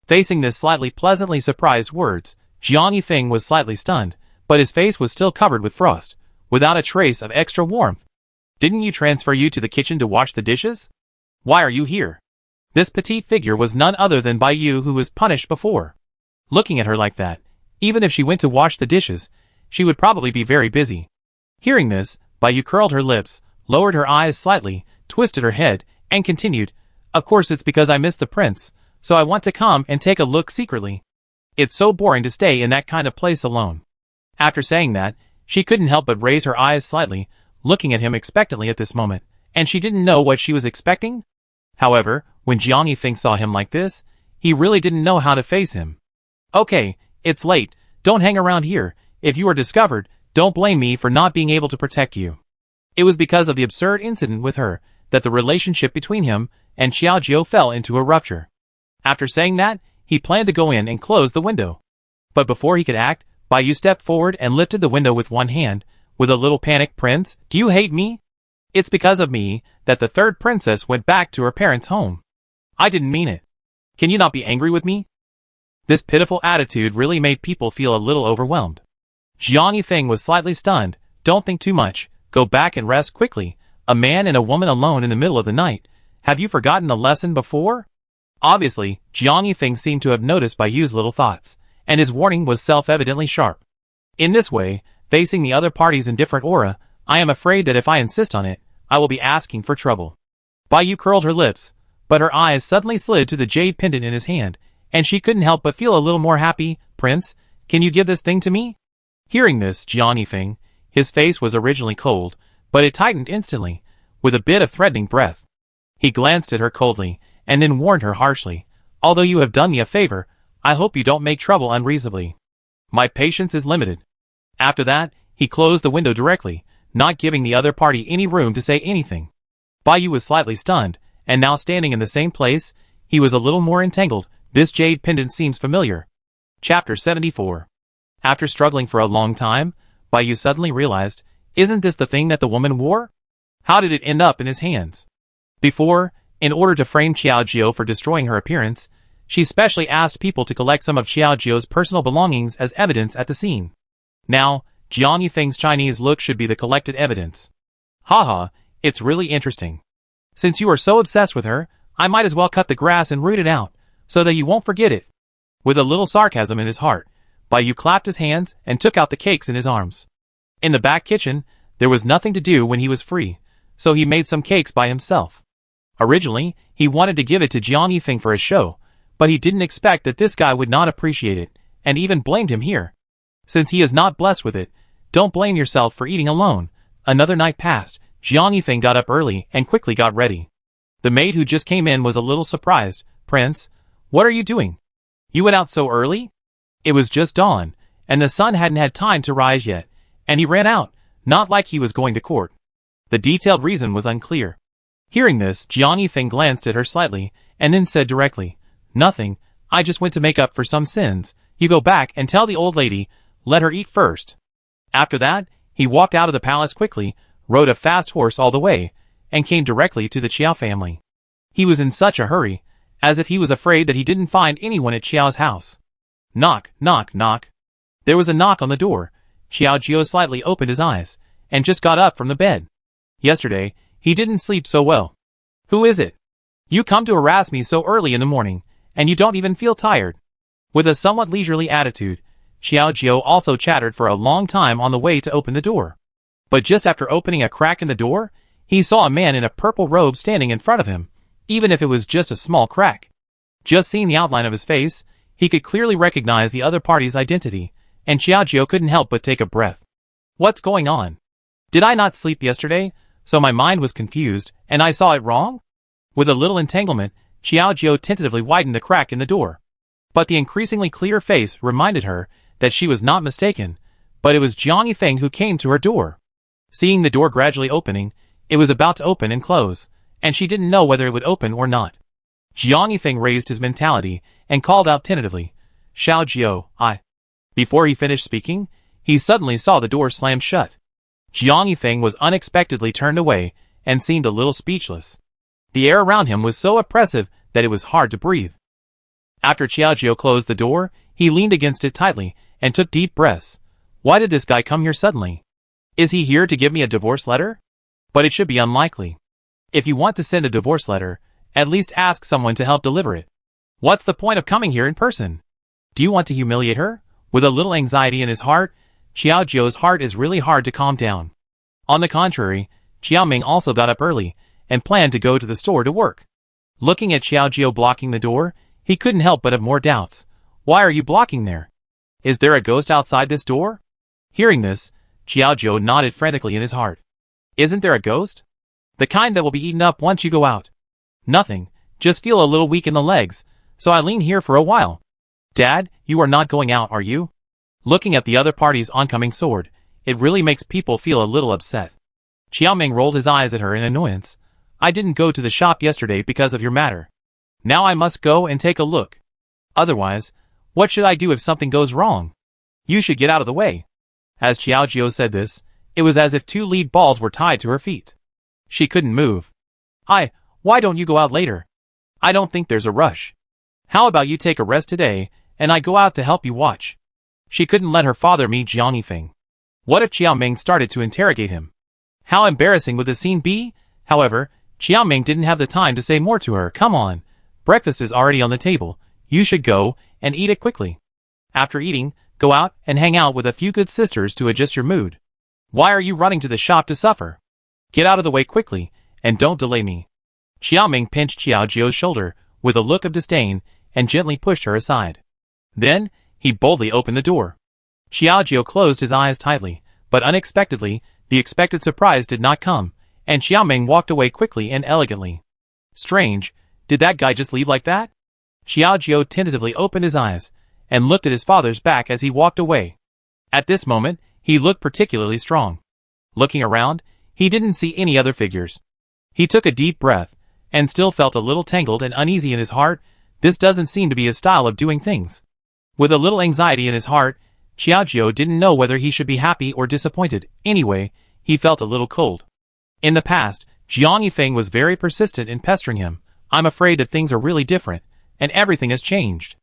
Facing this slightly pleasantly surprised words, Jiang Yifeng was slightly stunned, but his face was still covered with frost, without a trace of extra warmth. Didn't you transfer you to the kitchen to wash the dishes? Why are you here? This petite figure was none other than Bai Yu, who was punished before. Looking at her like that, even if she went to wash the dishes, she would probably be very busy. Hearing this, Bai Yu curled her lips, lowered her eyes slightly, twisted her head, and continued, Of course it's because I missed the prince, so I want to come and take a look secretly. It's so boring to stay in that kind of place alone. After saying that, she couldn't help but raise her eyes slightly, looking at him expectantly at this moment, and she didn't know what she was expecting. However, when Jiang Yifeng saw him like this, he really didn't know how to face him. Okay, it's late, don't hang around here. If you are discovered, don't blame me for not being able to protect you. It was because of the absurd incident with her that the relationship between him and Xiao Jiao fell into a rupture. After saying that, he planned to go in and close the window. But before he could act, Bai Yu stepped forward and lifted the window with one hand, with a little panic. Prince, do you hate me? It's because of me that the third princess went back to her parents' home. I didn't mean it. Can you not be angry with me? This pitiful attitude really made people feel a little overwhelmed. Jiang Yifeng was slightly stunned. Don't think too much. Go back and rest quickly. A man and a woman alone in the middle of the night. Have you forgotten the lesson before? Obviously, Jiang Yifeng seemed to have noticed Bai Yu's little thoughts, and his warning was self-evidently sharp. In this way, facing the other party's indifferent aura, I am afraid that if I insist on it, I will be asking for trouble. Bai Yu curled her lips, but her eyes suddenly slid to the jade pendant in his hand, and she couldn't help but feel a little more happy. Prince, can you give this thing to me? Hearing this, Jiang Yifeng, his face was originally cold, but it tightened instantly, with a bit of threatening breath. He glanced at her coldly, and then warned her harshly, although you have done me a favor, I hope you don't make trouble unreasonably. My patience is limited. After that, he closed the window directly, not giving the other party any room to say anything. Bai Yu was slightly stunned, and now standing in the same place, he was a little more entangled. This jade pendant seems familiar. Chapter 74. After struggling for a long time, Bai Yu suddenly realized, isn't this the thing that the woman wore? How did it end up in his hands? Before, in order to frame Xiao Jiao for destroying her appearance, she specially asked people to collect some of Xiao Jiao's personal belongings as evidence at the scene. Now, Jiang Yifeng's Chinese look should be the collected evidence. Haha, it's really interesting. Since you are so obsessed with her, I might as well cut the grass and root it out, so that you won't forget it. With a little sarcasm in his heart, Bai Yu clapped his hands and took out the cakes in his arms. In the back kitchen, there was nothing to do when he was free, so he made some cakes by himself. Originally, he wanted to give it to Jiang Yifeng for a show, but he didn't expect that this guy would not appreciate it, and even blamed him here. Since he is not blessed with it, don't blame yourself for eating alone. Another night passed. Jiang Yifeng got up early and quickly got ready. The maid who just came in was a little surprised. Prince, what are you doing? You went out so early? It was just dawn, and the sun hadn't had time to rise yet, and he ran out, not like he was going to court. The detailed reason was unclear. Hearing this, Jiang Yifeng glanced at her slightly, and then said directly, Nothing, I just went to make up for some sins. You go back and tell the old lady, let her eat first. After that, he walked out of the palace quickly, rode a fast horse all the way, and came directly to the Qiao family. He was in such a hurry, as if he was afraid that he didn't find anyone at Qiao's house. Knock, knock, knock. There was a knock on the door. Xiao Jiao slightly opened his eyes, and just got up from the bed. Yesterday, he didn't sleep so well. Who is it? You come to harass me so early in the morning, and you don't even feel tired. With a somewhat leisurely attitude, Xiao Jiao also chattered for a long time on the way to open the door. But just after opening a crack in the door, he saw a man in a purple robe standing in front of him, even if it was just a small crack. Just seeing the outline of his face, he could clearly recognize the other party's identity, and Xiao Jiao couldn't help but take a breath. What's going on? Did I not sleep yesterday, so my mind was confused, and I saw it wrong? With a little entanglement, Xiao Jiao tentatively widened the crack in the door. But the increasingly clear face reminded her that she was not mistaken, but it was Jiang Yifeng who came to her door. Seeing the door gradually opening, it was about to open and close, and she didn't know whether it would open or not. Jiang Yifeng raised his mentality and called out tentatively, Xiao Jiao, I. Before he finished speaking, he suddenly saw the door slam shut. Jiang Yifeng was unexpectedly turned away and seemed a little speechless. The air around him was so oppressive that it was hard to breathe. After Xiao Jiao closed the door, he leaned against it tightly and took deep breaths. Why did this guy come here suddenly? Is he here to give me a divorce letter? But it should be unlikely. If you want to send a divorce letter, at least ask someone to help deliver it. What's the point of coming here in person? Do you want to humiliate her? With a little anxiety in his heart, Xiao Jiao's heart is really hard to calm down. On the contrary, Qiao Ming also got up early and planned to go to the store to work. Looking at Xiao Jiao blocking the door, He couldn't help but have more doubts. Why are you blocking there? Is there a ghost outside this door? Hearing this, Xiaojiu nodded frantically in his heart. Isn't there a ghost? The kind that will be eaten up once you go out. Nothing, just feel a little weak in the legs, so I lean here for a while. Dad, you are not going out, are you? Looking at the other party's oncoming sword, it really makes people feel a little upset. Xiaoming rolled his eyes at her in annoyance. I didn't go to the shop yesterday because of your matter. Now I must go and take a look. Otherwise, what should I do if something goes wrong? You should get out of the way. As Xiaojiu said this, it was as if two lead balls were tied to her feet. She couldn't move. Why don't you go out later? I don't think there's a rush. How about you take a rest today, and I go out to help you watch? She couldn't let her father meet Jiang Yifeng. What if Xiaoming started to interrogate him? How embarrassing would the scene be? However, Xiaoming didn't have the time to say more to her. Come on. Breakfast is already on the table. You should go and eat it quickly. After eating, go out and hang out with a few good sisters to adjust your mood. Why are you running to the shop to suffer? Get out of the way quickly, and don't delay me. Xiaoming pinched Xiaojiu's shoulder with a look of disdain and gently pushed her aside. Then, he boldly opened the door. Xiaojiu closed his eyes tightly, but unexpectedly, the expected surprise did not come, and Xiaoming walked away quickly and elegantly. Strange, did that guy just leave like that? Xiaojiu tentatively opened his eyes and looked at his father's back as he walked away. At this moment, he looked particularly strong. Looking around, he didn't see any other figures. He took a deep breath and still felt a little tangled and uneasy in his heart. This doesn't seem to be his style of doing things. With a little anxiety in his heart, Xiaojiu didn't know whether he should be happy or disappointed. Anyway, he felt a little cold. In the past, Jiang Yifeng was very persistent in pestering him. I'm afraid that things are really different, and everything has changed.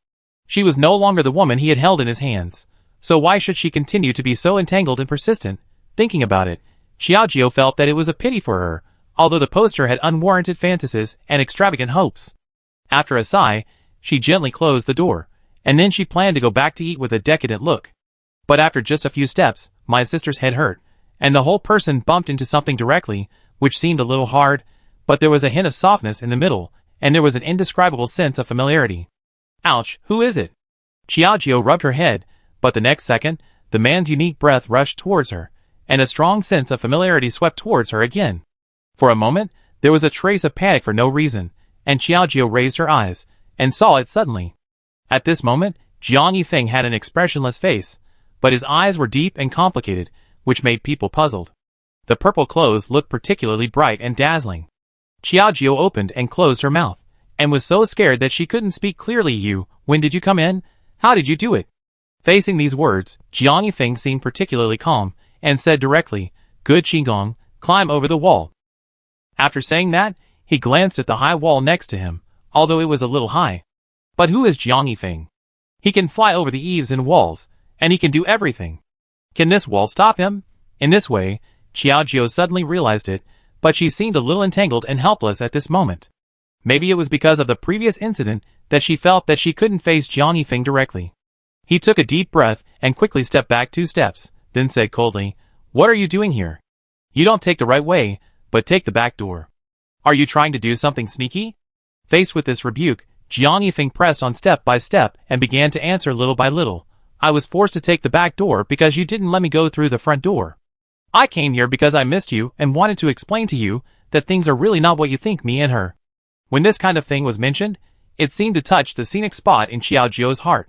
She was no longer the woman he had held in his hands. So why should she continue to be so entangled and persistent? Thinking about it, Xiaojiu felt that it was a pity for her, although the poster had unwarranted fantasies and extravagant hopes. After a sigh, she gently closed the door, and then she planned to go back to eat with a decadent look. But after just a few steps, my sister's head hurt, and the whole person bumped into something directly, which seemed a little hard, but there was a hint of softness in the middle, and there was an indescribable sense of familiarity. Ouch, who is it? Xiaojiu rubbed her head, but the next second, the man's unique breath rushed towards her, and a strong sense of familiarity swept towards her again. For a moment, there was a trace of panic for no reason, and Xiaojiu raised her eyes, and saw it suddenly. At this moment, Jiang Yifeng had an expressionless face, but his eyes were deep and complicated, which made people puzzled. The purple clothes looked particularly bright and dazzling. Xiaojiu opened and closed her mouth, and was so scared that she couldn't speak clearly. When did you come in? How did you do it? Facing these words, Jiang Yifeng seemed particularly calm, and said directly, Good Qigong, climb over the wall. After saying that, he glanced at the high wall next to him, although it was a little high. But who is Jiang Yifeng? He can fly over the eaves and walls, and he can do everything. Can this wall stop him? In this way, Xiaojiu suddenly realized it, but she seemed a little entangled and helpless at this moment. Maybe it was because of the previous incident that she felt that she couldn't face Jiang Yifeng directly. He took a deep breath and quickly stepped back 2 steps, then said coldly, What are you doing here? You don't take the right way, but take the back door. Are you trying to do something sneaky? Faced with this rebuke, Jiang Yifeng pressed on step by step and began to answer little by little. I was forced to take the back door because you didn't let me go through the front door. I came here because I missed you and wanted to explain to you that things are really not what you think, me and her. When this kind of thing was mentioned, it seemed to touch the scenic spot in Xiaojiu's heart.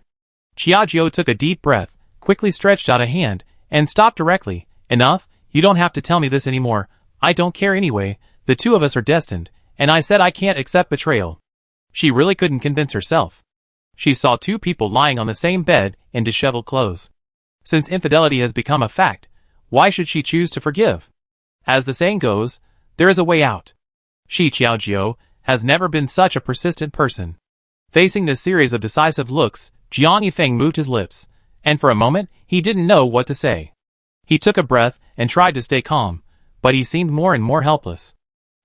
Xiaojiu took a deep breath, quickly stretched out a hand, and stopped directly. Enough, you don't have to tell me this anymore. I don't care anyway, the two of us are destined, and I said I can't accept betrayal. She really couldn't convince herself. She saw 2 people lying on the same bed in disheveled clothes. Since infidelity has become a fact, why should she choose to forgive? As the saying goes, there is a way out. She, Xiaojiu, has never been such a persistent person. Facing this series of decisive looks, Jiang Yifeng moved his lips, and for a moment, he didn't know what to say. He took a breath and tried to stay calm, but he seemed more and more helpless.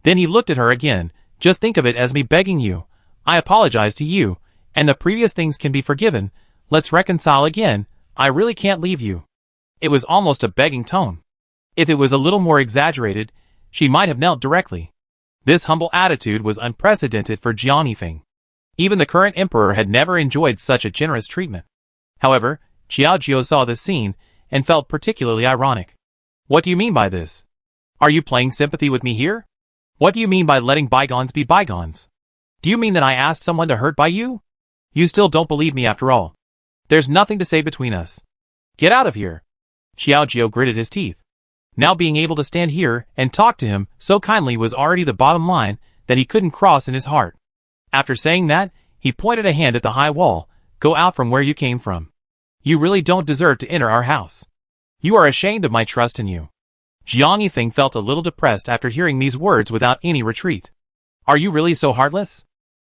Then he looked at her again. Just think of it as me begging you. I apologize to you, and the previous things can be forgiven. Let's reconcile again. I really can't leave you. It was almost a begging tone. If it was a little more exaggerated, she might have knelt directly. This humble attitude was unprecedented for Jiang Yifeng. Even the current emperor had never enjoyed such a generous treatment. However, Xiaojiu saw this scene and felt particularly ironic. What do you mean by this? Are you playing sympathy with me here? What do you mean by letting bygones be bygones? Do you mean that I asked someone to hurt by you? You still don't believe me after all. There's nothing to say between us. Get out of here. Xiaojiu gritted his teeth. Now being able to stand here and talk to him so kindly was already the bottom line that he couldn't cross in his heart. After saying that, he pointed a hand at the high wall. Go out from where you came from. You really don't deserve to enter our house. You are ashamed of my trust in you. Jiang Yifeng felt a little depressed after hearing these words without any retreat. Are you really so heartless?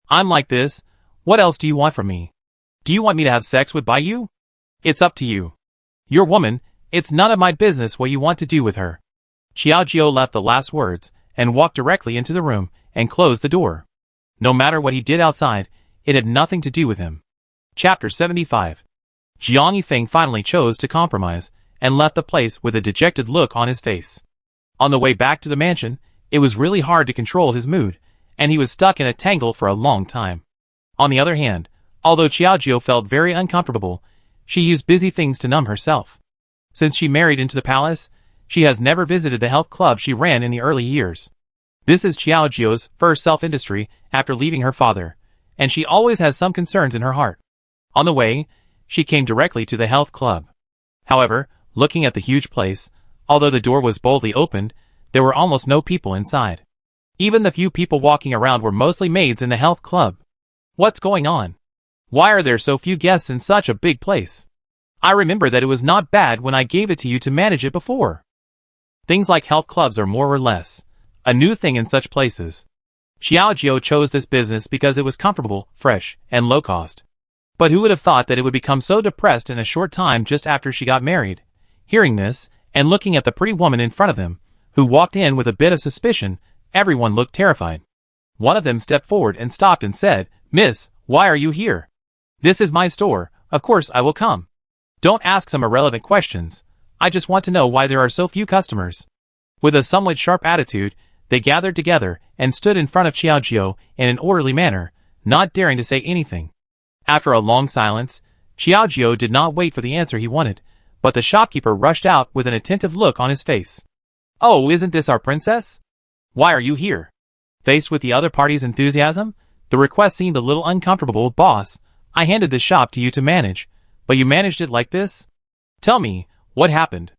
I'm like this. What else do you want from me? Do you want me to have sex with Baiyu? It's up to you. Your woman, it's none of my business what you want to do with her. Xiaojiu left the last words and walked directly into the room and closed the door. No matter what he did outside, it had nothing to do with him. Chapter 75. Jiang Yifeng finally chose to compromise and left the place with a dejected look on his face. On the way back to the mansion, it was really hard to control his mood, and he was stuck in a tangle for a long time. On the other hand, although Xiaojiu felt very uncomfortable, she used busy things to numb herself. Since she married into the palace, she has never visited the health club she ran in the early years. This is Xiaojiu's first self-industry after leaving her father, and she always has some concerns in her heart. On the way, she came directly to the health club. However, looking at the huge place, although the door was boldly opened, there were almost no people inside. Even the few people walking around were mostly maids in the health club. What's going on? Why are there so few guests in such a big place? I remember that it was not bad when I gave it to you to manage it before. Things like health clubs are more or less a new thing in such places. Xiaojiu chose this business because it was comfortable, fresh, and low cost. But who would have thought that it would become so depressed in a short time just after she got married? Hearing this, and looking at the pretty woman in front of him, who walked in with a bit of suspicion, everyone looked terrified. One of them stepped forward and stopped and said, "Miss, why are you here? This is my store, of course I will come. Don't ask some irrelevant questions. I just want to know why there are so few customers." With a somewhat sharp attitude, they gathered together and stood in front of Xiaojiu in an orderly manner, not daring to say anything. After a long silence, Xiaojiu did not wait for the answer he wanted, but the shopkeeper rushed out with an attentive look on his face. "Oh, isn't this our princess? Why are you here?" Faced with the other party's enthusiasm, the request seemed a little uncomfortable. "Boss, I handed this shop to you to manage, but you managed it like this? Tell me, what happened?"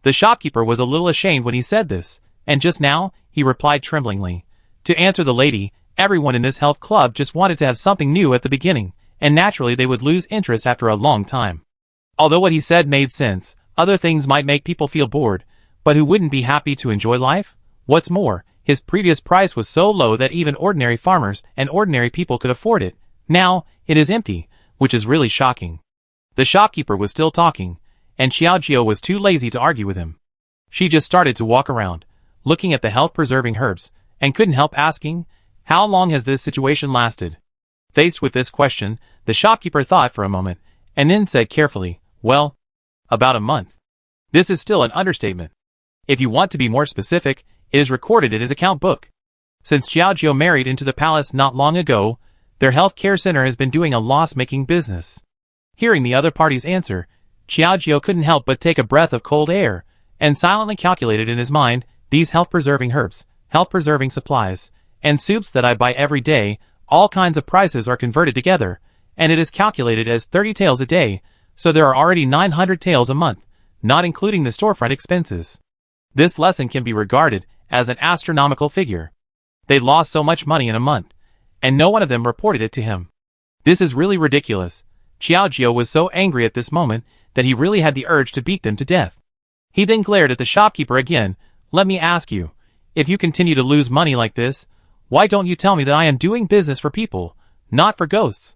The shopkeeper was a little ashamed when he said this, and just now, he replied tremblingly. To answer the lady, everyone in this health club just wanted to have something new at the beginning, and naturally they would lose interest after a long time. Although what he said made sense, other things might make people feel bored, but who wouldn't be happy to enjoy life? What's more, his previous price was so low that even ordinary farmers and ordinary people could afford it. Now, it is empty, which is really shocking. The shopkeeper was still talking, and Xiaojiu was too lazy to argue with him. She just started to walk around, looking at the health-preserving herbs, and couldn't help asking, "How long has this situation lasted?" Faced with this question, the shopkeeper thought for a moment, and then said carefully, "Well, about a month." This is still an understatement. If you want to be more specific, it is recorded in his account book. Since Xiaojiu married into the palace not long ago, their health care center has been doing a loss-making business. Hearing the other party's answer, Xiaojiu couldn't help but take a breath of cold air, and silently calculated in his mind, these health-preserving herbs, health-preserving supplies, and soups that I buy every day, all kinds of prices are converted together, and it is calculated as 30 taels a day, so there are already 900 taels a month, not including the storefront expenses. This lesson can be regarded as an astronomical figure. They lost so much money in a month, and no one of them reported it to him. This is really ridiculous. Xiaojiu was so angry at this moment that he really had the urge to beat them to death. He then glared at the shopkeeper again. "Let me ask you, if you continue to lose money like this, why don't you tell me that I am doing business for people, not for ghosts?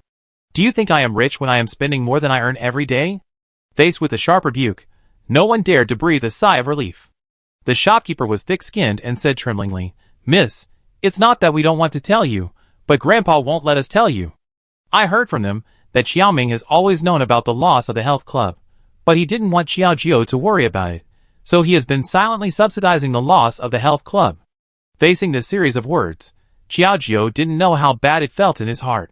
Do you think I am rich when I am spending more than I earn every day?" Faced with a sharp rebuke, no one dared to breathe a sigh of relief. The shopkeeper was thick-skinned and said tremblingly, "Miss, it's not that we don't want to tell you, but Grandpa won't let us tell you. I heard from them that Xiaoming has always known about the loss of the health club, but he didn't want Xiaojiu to worry about it, so he has been silently subsidizing the loss of the health club." Facing this series of words, Xiaojiu didn't know how bad it felt in his heart.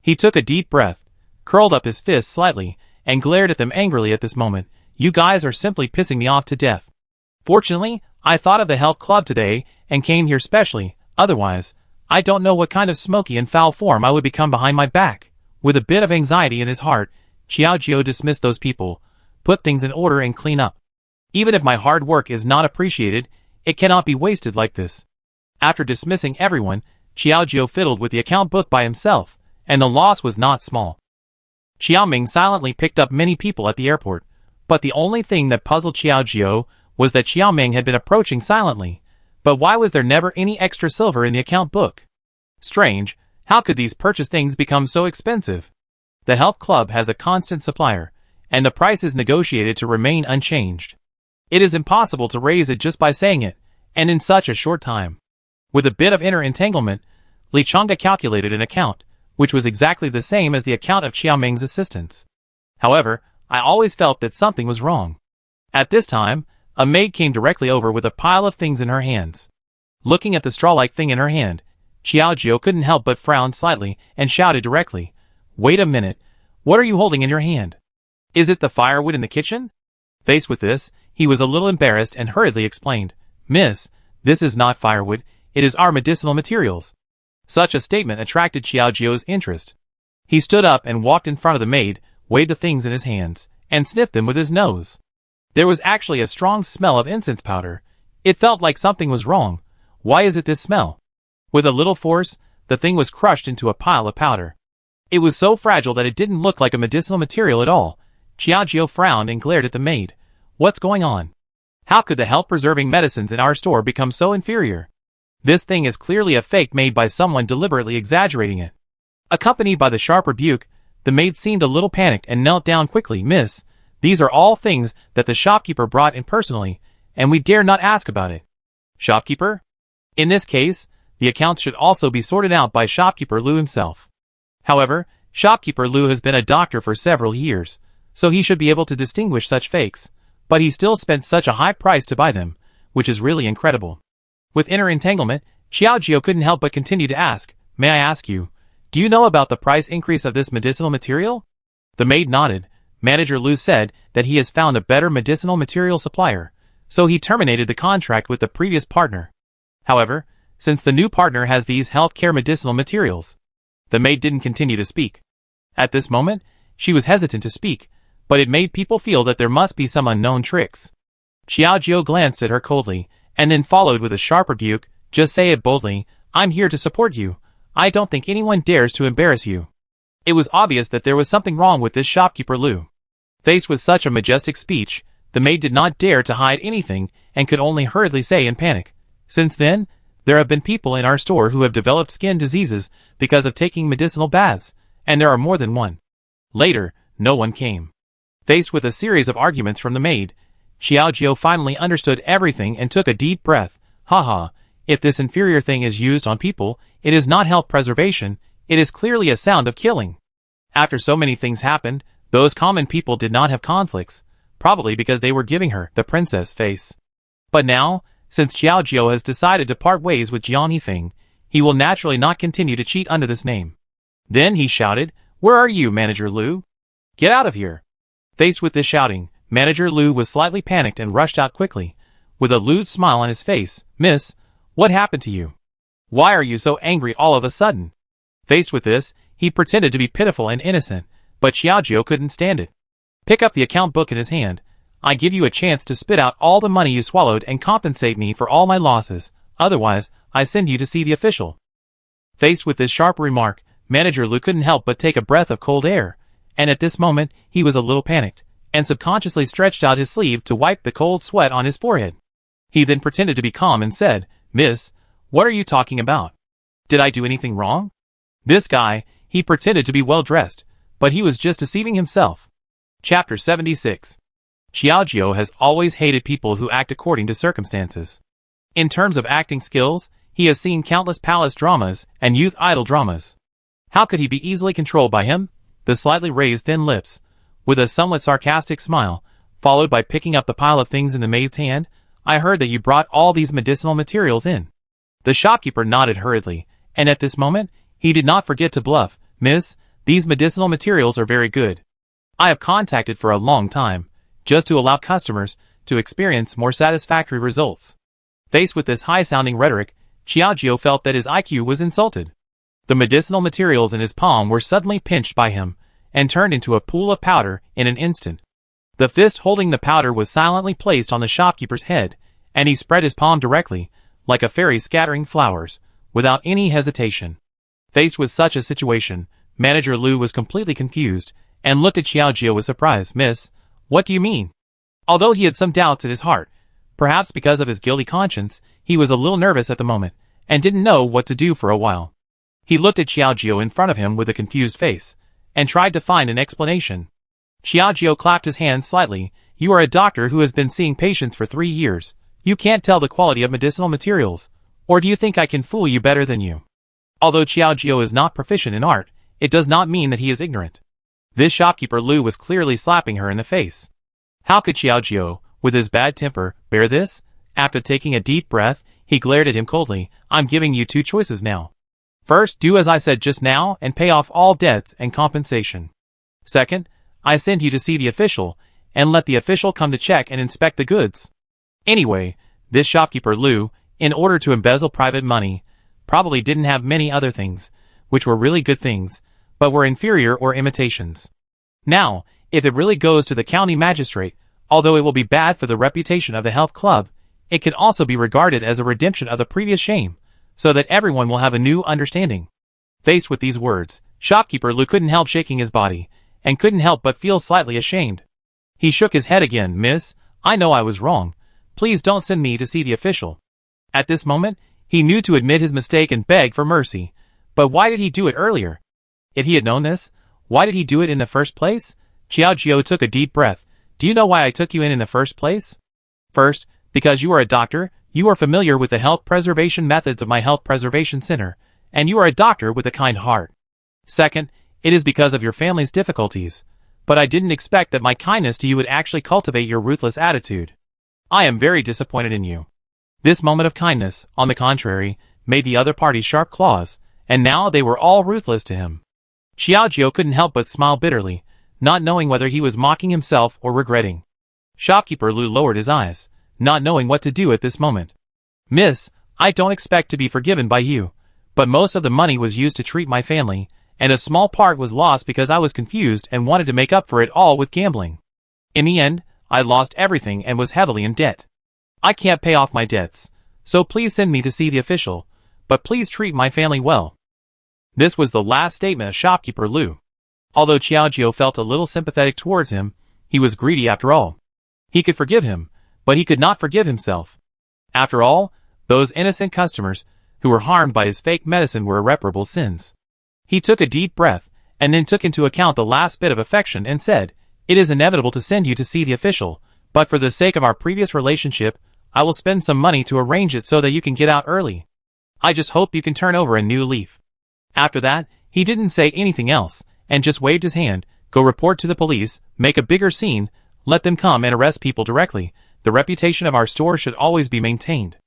He took a deep breath, curled up his fists slightly, and glared at them angrily at this moment. You guys are simply pissing me off to death. Fortunately, I thought of the health club today and came here specially, otherwise, I don't know what kind of smoky and foul form I would become behind my back. With a bit of anxiety in his heart, Xiaojiu dismissed those people, put things in order and clean up. Even if my hard work is not appreciated, it cannot be wasted like this. After dismissing everyone, Xiaojiu fiddled with the account book by himself, and the loss was not small. Xiaoming silently picked up many people at the airport, but the only thing that puzzled Xiaojiu was that Xiaoming had been approaching silently. But why was there never any extra silver in the account book? Strange, how could these purchased things become so expensive? The health club has a constant supplier, and the price is negotiated to remain unchanged. It is impossible to raise it just by saying it, and in such a short time. With a bit of inner entanglement, Li Chang'e calculated an account, which was exactly the same as the account of Xiaoming's assistants. However, I always felt that something was wrong. At this time, a maid came directly over with a pile of things in her hands. Looking at the straw-like thing in her hand, Xiaojiu couldn't help but frown slightly and shouted directly, "Wait a minute, what are you holding in your hand? Is it the firewood in the kitchen?" Faced with this, he was a little embarrassed and hurriedly explained, "Miss, this is not firewood, it is our medicinal materials." Such a statement attracted Xiaojiu's interest. He stood up and walked in front of the maid, weighed the things in his hands, and sniffed them with his nose. There was actually a strong smell of incense powder. It felt like something was wrong. Why is it this smell? With a little force, the thing was crushed into a pile of powder. It was so fragile that it didn't look like a medicinal material at all. Xiaojiu frowned and glared at the maid. What's going on? How could the health-preserving medicines in our store become so inferior? This thing is clearly a fake made by someone deliberately exaggerating it. Accompanied by the sharp rebuke, the maid seemed a little panicked and knelt down quickly. "Miss, these are all things that the shopkeeper brought in personally, and we dare not ask about it." Shopkeeper? In this case, the accounts should also be sorted out by Shopkeeper Liu himself. However, Shopkeeper Liu has been a doctor for several years, so he should be able to distinguish such fakes, but he still spent such a high price to buy them, which is really incredible. With inner entanglement, Xiaojiu couldn't help but continue to ask, "May I ask you, do you know about the price increase of this medicinal material?" The maid nodded. Manager Liu said that he has found a better medicinal material supplier, so he terminated the contract with the previous partner. However, since the new partner has these healthcare medicinal materials, the maid didn't continue to speak. At this moment, she was hesitant to speak, but it made people feel that there must be some unknown tricks. Xiaojiu glanced at her coldly, and then followed with a sharp rebuke, "Just say it boldly, I'm here to support you. I don't think anyone dares to embarrass you." It was obvious that there was something wrong with this shopkeeper Liu. Faced with such a majestic speech, the maid did not dare to hide anything and could only hurriedly say in panic, "Since then, there have been people in our store who have developed skin diseases because of taking medicinal baths, and there are more than one." Later, no one came. Faced with a series of arguments from the maid, Xiaojiu finally understood everything and took a deep breath. Haha, if this inferior thing is used on people, it is not health preservation, it is clearly a sound of killing. After so many things happened, those common people did not have conflicts, probably because they were giving her the princess face. But now, since Xiaojiu has decided to part ways with Jiang Yifeng, he will naturally not continue to cheat under this name. Then he shouted, "Where are you, Manager Liu? Get out of here!" Faced with this shouting, Manager Liu was slightly panicked and rushed out quickly, with a lewd smile on his face. "Miss, what happened to you? Why are you so angry all of a sudden?" Faced with this, he pretended to be pitiful and innocent, but Xiaojiu couldn't stand it. "Pick up the account book in his hand. I give you a chance to spit out all the money you swallowed and compensate me for all my losses, otherwise, I send you to see the official." Faced with this sharp remark, Manager Liu couldn't help but take a breath of cold air, and at this moment, he was a little panicked, and subconsciously stretched out his sleeve to wipe the cold sweat on his forehead. He then pretended to be calm and said, "Miss, what are you talking about? Did I do anything wrong?" This guy, he pretended to be well dressed, but he was just deceiving himself. Chapter 76. Xiaojiu has always hated people who act according to circumstances. In terms of acting skills, he has seen countless palace dramas and youth idol dramas. How could he be easily controlled by him? The slightly raised thin lips, with a somewhat sarcastic smile, followed by picking up the pile of things in the maid's hand. "I heard that you brought all these medicinal materials in." The shopkeeper nodded hurriedly, and at this moment, he did not forget to bluff. "Miss, These medicinal materials are very good. I have contacted for a long time, just to allow customers to experience more satisfactory results. Faced with this high-sounding rhetoric, Xiaojiu felt that his IQ was insulted. The medicinal materials in his palm were suddenly pinched by him, and turned into a pool of powder in an instant. The fist holding the powder was silently placed on the shopkeeper's head, and he spread his palm directly, like a fairy scattering flowers, without any hesitation. Faced with such a situation, Manager Lu was completely confused, and looked at Xiaojiu with surprise. "Miss, what do you mean?" Although he had some doubts in his heart, perhaps because of his guilty conscience, he was a little nervous at the moment, and didn't know what to do for a while. He looked at Xiaojiu in front of him with a confused face, and tried to find an explanation. Xiaojiu clapped his hands slightly. "You are a doctor who has been seeing patients for 3 years. You can't tell the quality of medicinal materials, or do you think I can fool you better than you?" Although Xiaojiu is not proficient in art, it does not mean that he is ignorant. This shopkeeper Lu was clearly slapping her in the face. How could Xiaojiu, with his bad temper, bear this? After taking a deep breath, he glared at him coldly. "I'm giving you 2 choices now. First, do as I said just now and pay off all debts and compensation. Second, I send you to see the official, and let the official come to check and inspect the goods." Anyway, this shopkeeper Lu, in order to embezzle private money, probably didn't have many other things, which were really good things, but were inferior or imitations. Now, if it really goes to the county magistrate, although it will be bad for the reputation of the health club, it can also be regarded as a redemption of the previous shame, so that everyone will have a new understanding. Faced with these words, shopkeeper Lu couldn't help shaking his body, and couldn't help but feel slightly ashamed. He shook his head again. "Miss, I know I was wrong. Please don't send me to see the official." At this moment, he knew to admit his mistake and beg for mercy. But why did he do it earlier? If he had known this, why did he do it in the first place? Xiaojiu took a deep breath. "Do you know why I took you in the first place? First, because you are a doctor, you are familiar with the health preservation methods of my health preservation center, and you are a doctor with a kind heart. Second, it is because of your family's difficulties, but I didn't expect that my kindness to you would actually cultivate your ruthless attitude. I am very disappointed in you." This moment of kindness, on the contrary, made the other party sharp claws, and now they were all ruthless to him. Xiaojiu couldn't help but smile bitterly, not knowing whether he was mocking himself or regretting. Shopkeeper Lu lowered his eyes, not knowing what to do at this moment. "Miss, I don't expect to be forgiven by you, but most of the money was used to treat my family, and a small part was lost because I was confused and wanted to make up for it all with gambling. In the end, I lost everything and was heavily in debt. I can't pay off my debts, so please send me to see the official, but please treat my family well." This was the last statement of shopkeeper Lu. Although Xiaojiu felt a little sympathetic towards him, he was greedy after all. He could forgive him, but he could not forgive himself. After all, those innocent customers who were harmed by his fake medicine were irreparable sins. He took a deep breath, and then took into account the last bit of affection and said, "It is inevitable to send you to see the official, but for the sake of our previous relationship, I will spend some money to arrange it so that you can get out early. I just hope you can turn over a new leaf." After that, he didn't say anything else, and just waved his hand. "Go report to the police, make a bigger scene, let them come and arrest people directly. The reputation of our store should always be maintained.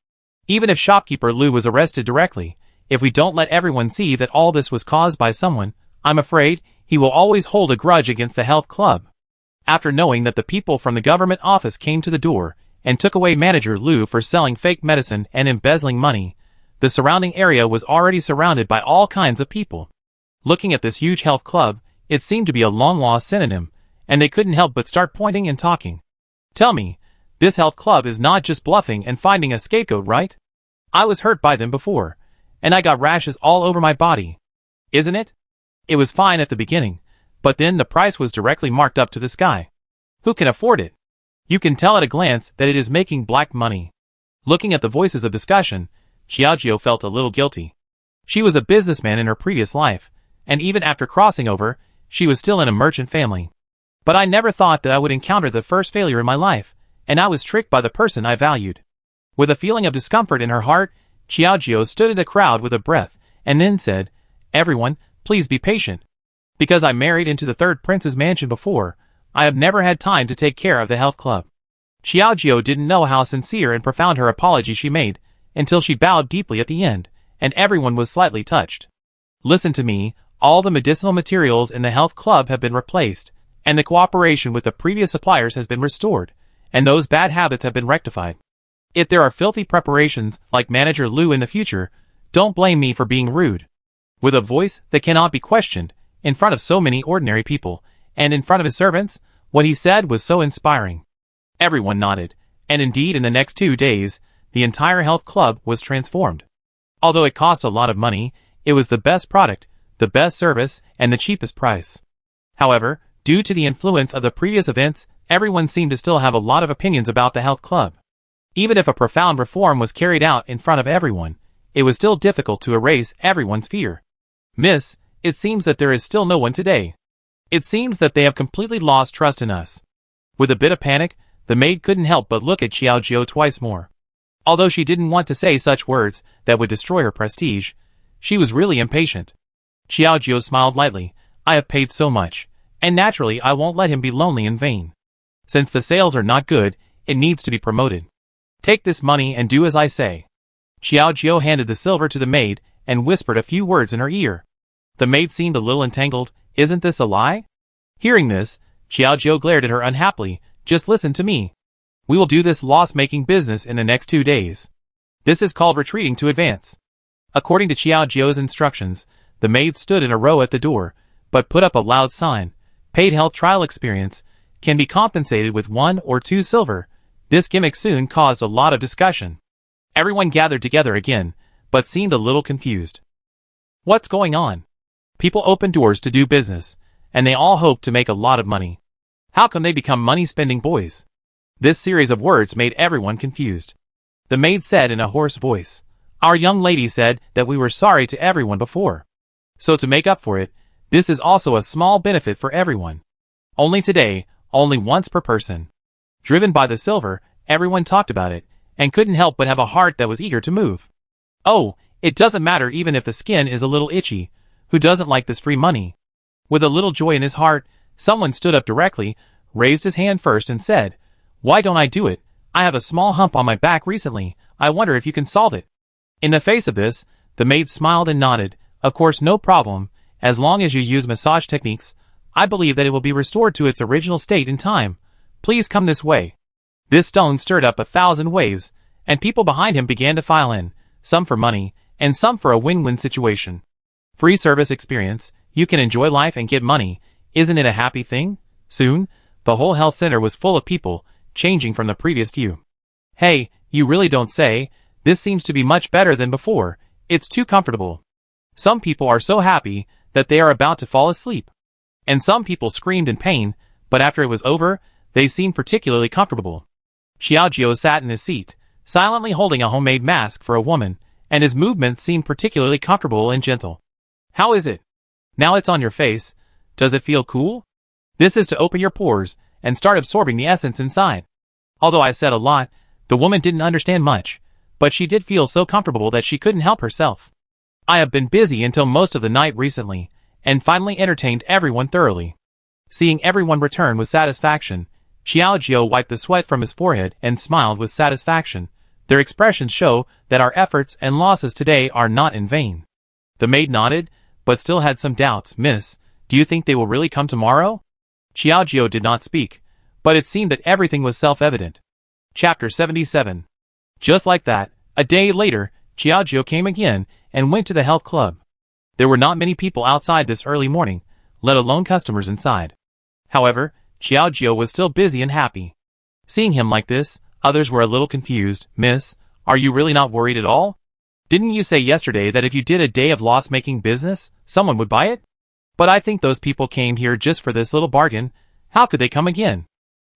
Even if shopkeeper Lu was arrested directly, if we don't let everyone see that all this was caused by someone, I'm afraid he will always hold a grudge against the health club." After knowing that the people from the government office came to the door and took away manager Lu for selling fake medicine and embezzling money, the surrounding area was already surrounded by all kinds of people. Looking at this huge health club, it seemed to be a long-lost synonym, and they couldn't help but start pointing and talking. "Tell me, this health club is not just bluffing and finding a scapegoat, right? I was hurt by them before, and I got rashes all over my body. Isn't it? It was fine at the beginning, but then the price was directly marked up to the sky. Who can afford it? You can tell at a glance that it is making black money." Looking at the voices of discussion, Xiaojiu felt a little guilty. She was a businessman in her previous life, and even after crossing over, she was still in a merchant family. "But I never thought that I would encounter the first failure in my life, and I was tricked by the person I valued." With a feeling of discomfort in her heart, Xiaojiu stood in the crowd with a breath, and then said, "Everyone, please be patient. Because I married into the third prince's mansion before, I have never had time to take care of the health club." Xiaojiu didn't know how sincere and profound her apology she made, until she bowed deeply at the end, and everyone was slightly touched. "Listen to me, All the medicinal materials in the health club have been replaced, and the cooperation with the previous suppliers has been restored, and those bad habits have been rectified. If there are filthy preparations like Manager Lou in the future, don't blame me for being rude. With a voice that cannot be questioned, in front of so many ordinary people, and in front of his servants, what he said was so inspiring. Everyone nodded, and indeed in the next 2 days, the entire health club was transformed. Although it cost a lot of money, it was the best product, the best service, and the cheapest price. However, due to the influence of the previous events, everyone seemed to still have a lot of opinions about the health club. Even if a profound reform was carried out in front of everyone, it was still difficult to erase everyone's fear. Miss, it seems that there is still no one today. It seems that they have completely lost trust in us. With a bit of panic, the maid couldn't help but look at Xiaojiu twice more. Although she didn't want to say such words that would destroy her prestige, she was really impatient. Xiaojiu smiled lightly. I have paid so much, and naturally I won't let him be lonely in vain. Since the sales are not good, it needs to be promoted. Take this money and do as I say. Xiaojiu handed the silver to the maid and whispered a few words in her ear. The maid seemed a little entangled. Isn't this a lie? Hearing this, Xiaojiu glared at her unhappily. Just listen to me. We will do this loss-making business in the next 2 days. This is called retreating to advance. According to Xiaojiu's instructions, the maid stood in a row at the door, but put up a loud sign. Paid health trial experience can be compensated with 1 or 2 silver. This gimmick soon caused a lot of discussion. Everyone gathered together again, but seemed a little confused. What's going on? People open doors to do business, and they all hope to make a lot of money. How come they become money-spending boys? This series of words made everyone confused. The maid said in a hoarse voice, Our young lady said that we were sorry to everyone before. So to make up for it, this is also a small benefit for everyone. Only today, only once per person. Driven by the silver, everyone talked about it, and couldn't help but have a heart that was eager to move. Oh, it doesn't matter even if the skin is a little itchy. Who doesn't like this free money? With a little joy in his heart, someone stood up directly, raised his hand first and said, Why don't I do it? I have a small hump on my back recently. I wonder if you can solve it. In the face of this, the maid smiled and nodded. Of course, no problem. As long as you use massage techniques, I believe that it will be restored to its original state in time. Please come this way. This stone stirred up 1,000 waves, and people behind him began to file in, some for money, and some for a win-win situation. Free service experience, you can enjoy life and get money. Isn't it a happy thing? Soon, the whole health center was full of people, changing from the previous view. Hey, you really don't say. This seems to be much better than before. It's too comfortable. Some people are so happy that they are about to fall asleep. And some people screamed in pain, but after it was over, they seemed particularly comfortable. Xiaojiu sat in his seat, silently holding a homemade mask for a woman, and his movements seemed particularly comfortable and gentle. How is it? Now it's on your face. Does it feel cool? This is to open your pores and start absorbing the essence inside. Although I said a lot, the woman didn't understand much, but she did feel so comfortable that she couldn't help herself. I have been busy until most of the night recently, and finally entertained everyone thoroughly. Seeing everyone return with satisfaction, Xiaojiu wiped the sweat from his forehead and smiled with satisfaction. Their expressions show that our efforts and losses today are not in vain. The maid nodded, but still had some doubts. Miss, do you think they will really come tomorrow? Xiaojiu did not speak, but it seemed that everything was self-evident. Chapter 77. Just like that, a day later, Xiaojiu came again and went to the health club. There were not many people outside this early morning, let alone customers inside. However, Xiaojiu was still busy and happy. Seeing him like this, others were a little confused. Miss, are you really not worried at all? Didn't you say yesterday that if you did a day of loss-making business, someone would buy it? But I think those people came here just for this little bargain. How could they come again?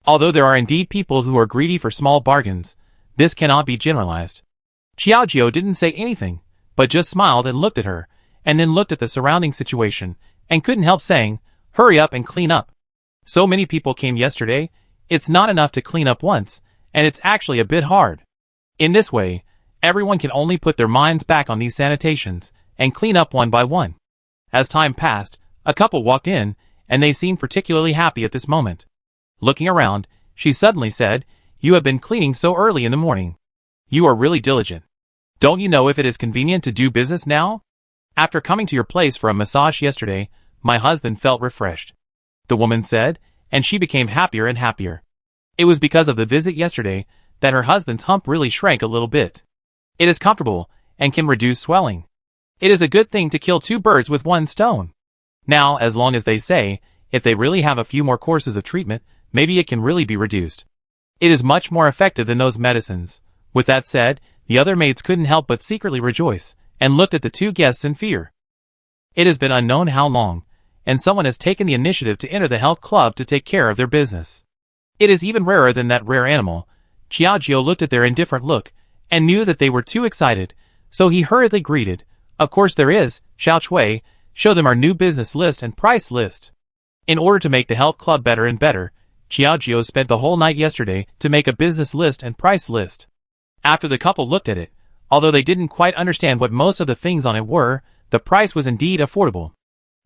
Although there are indeed people who are greedy for small bargains, this cannot be generalized. Xiaojiu didn't say anything, but just smiled and looked at her, and then looked at the surrounding situation, and couldn't help saying, Hurry up and clean up. So many people came yesterday, it's not enough to clean up once, and it's actually a bit hard. In this way, everyone can only put their minds back on these sanitations, and clean up one by one. As time passed, a couple walked in, and they seemed particularly happy at this moment. Looking around, she suddenly said, You have been cleaning so early in the morning. You are really diligent. Don't you know if it is convenient to do business now? After coming to your place for a massage yesterday, my husband felt refreshed, the woman said, and she became happier and happier. It was because of the visit yesterday that her husband's hump really shrank a little bit. It is comfortable and can reduce swelling. It is a good thing to kill two birds with one stone. Now, as long as they say, if they really have a few more courses of treatment, maybe it can really be reduced. It is much more effective than those medicines. With that said, the other maids couldn't help but secretly rejoice, and looked at the two guests in fear. It has been unknown how long, and someone has taken the initiative to enter the health club to take care of their business. It is even rarer than that rare animal. Qiaojiu looked at their indifferent look, and knew that they were too excited, so he hurriedly greeted, "Of course there is, Xiao Chui, show them our new business list and price list." In order to make the health club better and better, Qiaojiu spent the whole night yesterday to make a business list and price list. After the couple looked at it, although they didn't quite understand what most of the things on it were, the price was indeed affordable.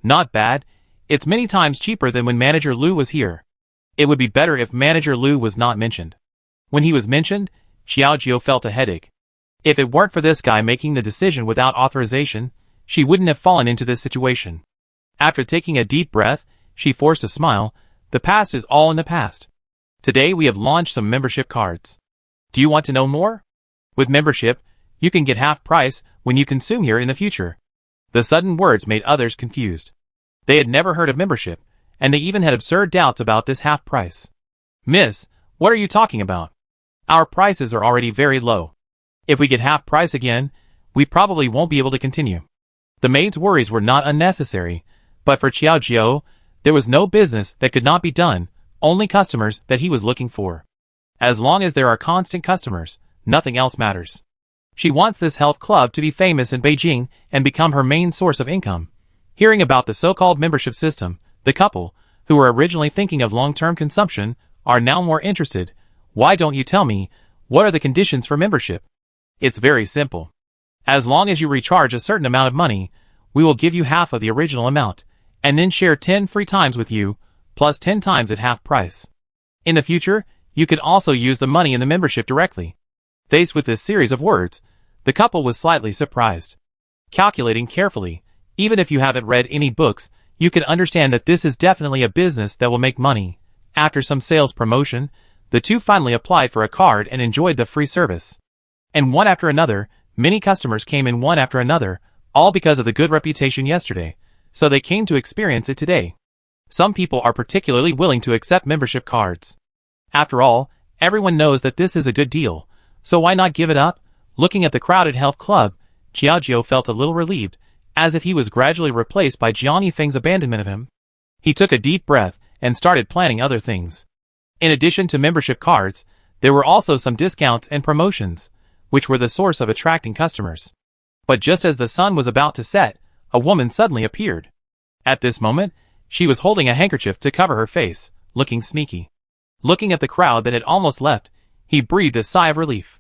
Not bad. It's many times cheaper than when Manager Lu was here. It would be better if Manager Lu was not mentioned. When he was mentioned, Qiaojiu felt a headache. If it weren't for this guy making the decision without authorization, she wouldn't have fallen into this situation. After taking a deep breath, she forced a smile. The past is all in the past. Today we have launched some membership cards. Do you want to know more? With membership, you can get half price when you consume here in the future. The sudden words made others confused. They had never heard of membership, and they even had absurd doubts about this half price. "Miss, what are you talking about? Our prices are already very low. If we get half price again, we probably won't be able to continue." The maid's worries were not unnecessary, but for Qiaojiu, there was no business that could not be done, only customers that he was looking for. As long as there are constant customers, nothing else matters. She wants this health club to be famous in Beijing and become her main source of income. Hearing about the so-called membership system, the couple, who were originally thinking of long-term consumption, are now more interested. "Why don't you tell me, what are the conditions for membership?" "It's very simple. As long as you recharge a certain amount of money, we will give you half of the original amount, and then share 10 free times with you, plus 10 times at half price. In the future, you could also use the money in the membership directly." Faced with this series of words, the couple was slightly surprised. Calculating carefully, even if you haven't read any books, you can understand that this is definitely a business that will make money. After some sales promotion, the two finally applied for a card and enjoyed the free service. And one after another, many customers came in one after another, all because of the good reputation yesterday, so they came to experience it today. Some people are particularly willing to accept membership cards. After all, everyone knows that this is a good deal, so why not give it up? Looking at the crowded health club, Qiaojiu felt a little relieved, as if he was gradually replaced by Jiang Yifeng's abandonment of him. He took a deep breath and started planning other things. In addition to membership cards, there were also some discounts and promotions, which were the source of attracting customers. But just as the sun was about to set, a woman suddenly appeared. At this moment, she was holding a handkerchief to cover her face, looking sneaky. Looking at the crowd that had almost left, he breathed a sigh of relief.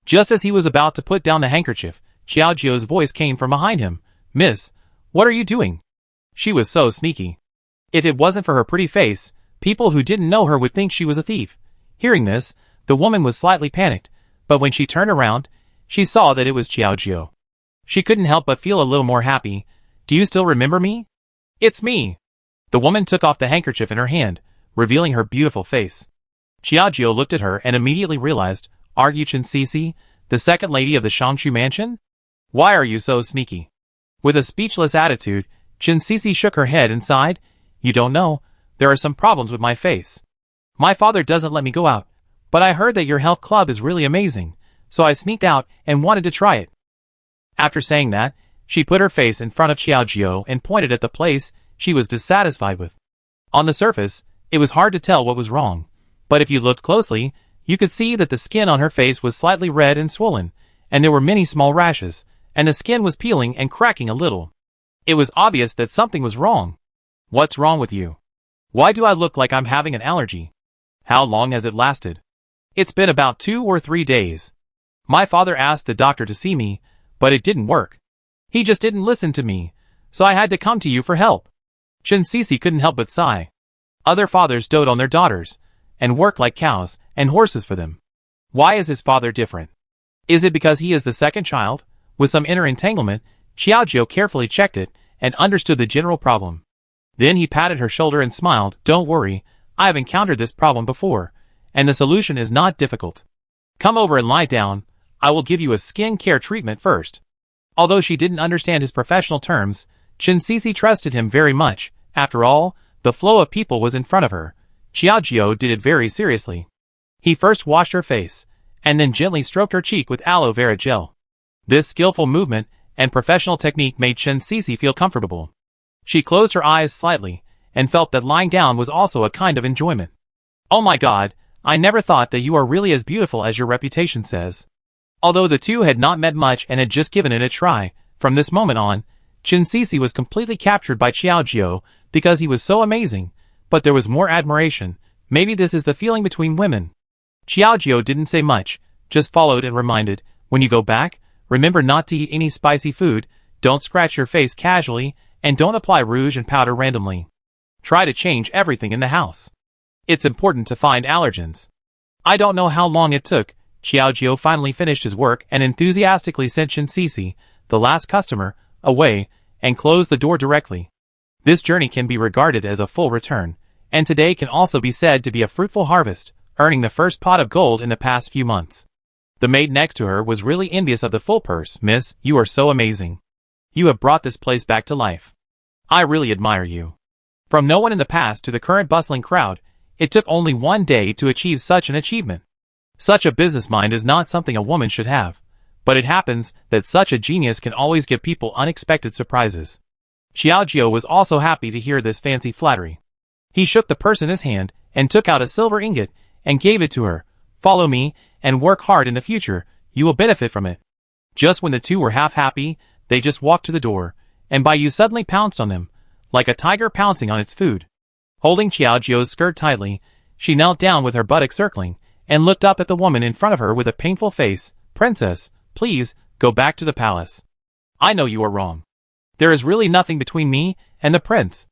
Just as he was about to put down the handkerchief, Qiaojiu's voice came from behind him. "Miss, what are you doing?" She was so sneaky. If it wasn't for her pretty face, people who didn't know her would think she was a thief. Hearing this, the woman was slightly panicked, but when she turned around, she saw that it was Qiaojiu. She couldn't help but feel a little more happy. "Do you still remember me?" "It's me." The woman took off the handkerchief in her hand, revealing her beautiful face. Qiaojiu looked at her and immediately realized, "Are you Chen Cici, the second lady of the Shangshu mansion? Why are you so sneaky?" With a speechless attitude, Chen Cici shook her head and sighed. "You don't know, there are some problems with my face. My father doesn't let me go out, but I heard that your health club is really amazing, so I sneaked out and wanted to try it." After saying that, she put her face in front of Qiaojiu and pointed at the place she was dissatisfied with. On the surface, it was hard to tell what was wrong, but if you looked closely, you could see that the skin on her face was slightly red and swollen, and there were many small rashes, and the skin was peeling and cracking a little. It was obvious that something was wrong. "What's wrong with you? Why do I look like I'm having an allergy? How long has it lasted?" "It's been about 2 or 3 days. My father asked the doctor to see me, but it didn't work. He just didn't listen to me, so I had to come to you for help." Chen Cici couldn't help but sigh. Other fathers dote on their daughters, and work like cows and horses for them. Why is his father different? Is it because he is the second child? With some inner entanglement, Xiaojiu carefully checked it and understood the general problem. Then he patted her shoulder and smiled. Don't worry, I have encountered this problem before, and the solution is not difficult. Come over and lie down, I will give you a skin care treatment first. Although she didn't understand his professional terms, Chen Sisi trusted him very much. After all, the flow of people was in front of her. Xiaojiu did it very seriously. He first washed her face, and then gently stroked her cheek with aloe vera gel. This skillful movement and professional technique made Chen Sisi feel comfortable. She closed her eyes slightly, and felt that lying down was also a kind of enjoyment. Oh my god, I never thought that you are really as beautiful as your reputation says. Although the two had not met much and had just given it a try, from this moment on, Chen Sisi was completely captured by Xiaojiu because he was so amazing, but there was more admiration. Maybe this is the feeling between women. Xiaojiu didn't say much, just followed and reminded, when you go back, remember not to eat any spicy food, don't scratch your face casually, and don't apply rouge and powder randomly. Try to change everything in the house. It's important to find allergens. I don't know how long it took. Xiaojiu finally finished his work and enthusiastically sent Chen Sisi, the last customer, away, and closed the door directly. This journey can be regarded as a full return, and today can also be said to be a fruitful harvest, earning the first pot of gold in the past few months. The maid next to her was really envious of the full purse. Miss, you are so amazing. You have brought this place back to life. I really admire you. From no one in the past to the current bustling crowd, it took only one day to achieve such an achievement. Such a business mind is not something a woman should have, but it happens that such a genius can always give people unexpected surprises. Xiaojiu was also happy to hear this fancy flattery. He shook the purse in his hand and took out a silver ingot and gave it to her. Follow me and work hard in the future, you will benefit from it. Just when the two were half happy, they just walked to the door, and Bai Yu suddenly pounced on them, like a tiger pouncing on its food. Holding Xiaojiu's skirt tightly, she knelt down with her buttocks circling, and looked up at the woman in front of her with a painful face. Princess, please, go back to the palace. I know you are wrong. There is really nothing between me and the prince.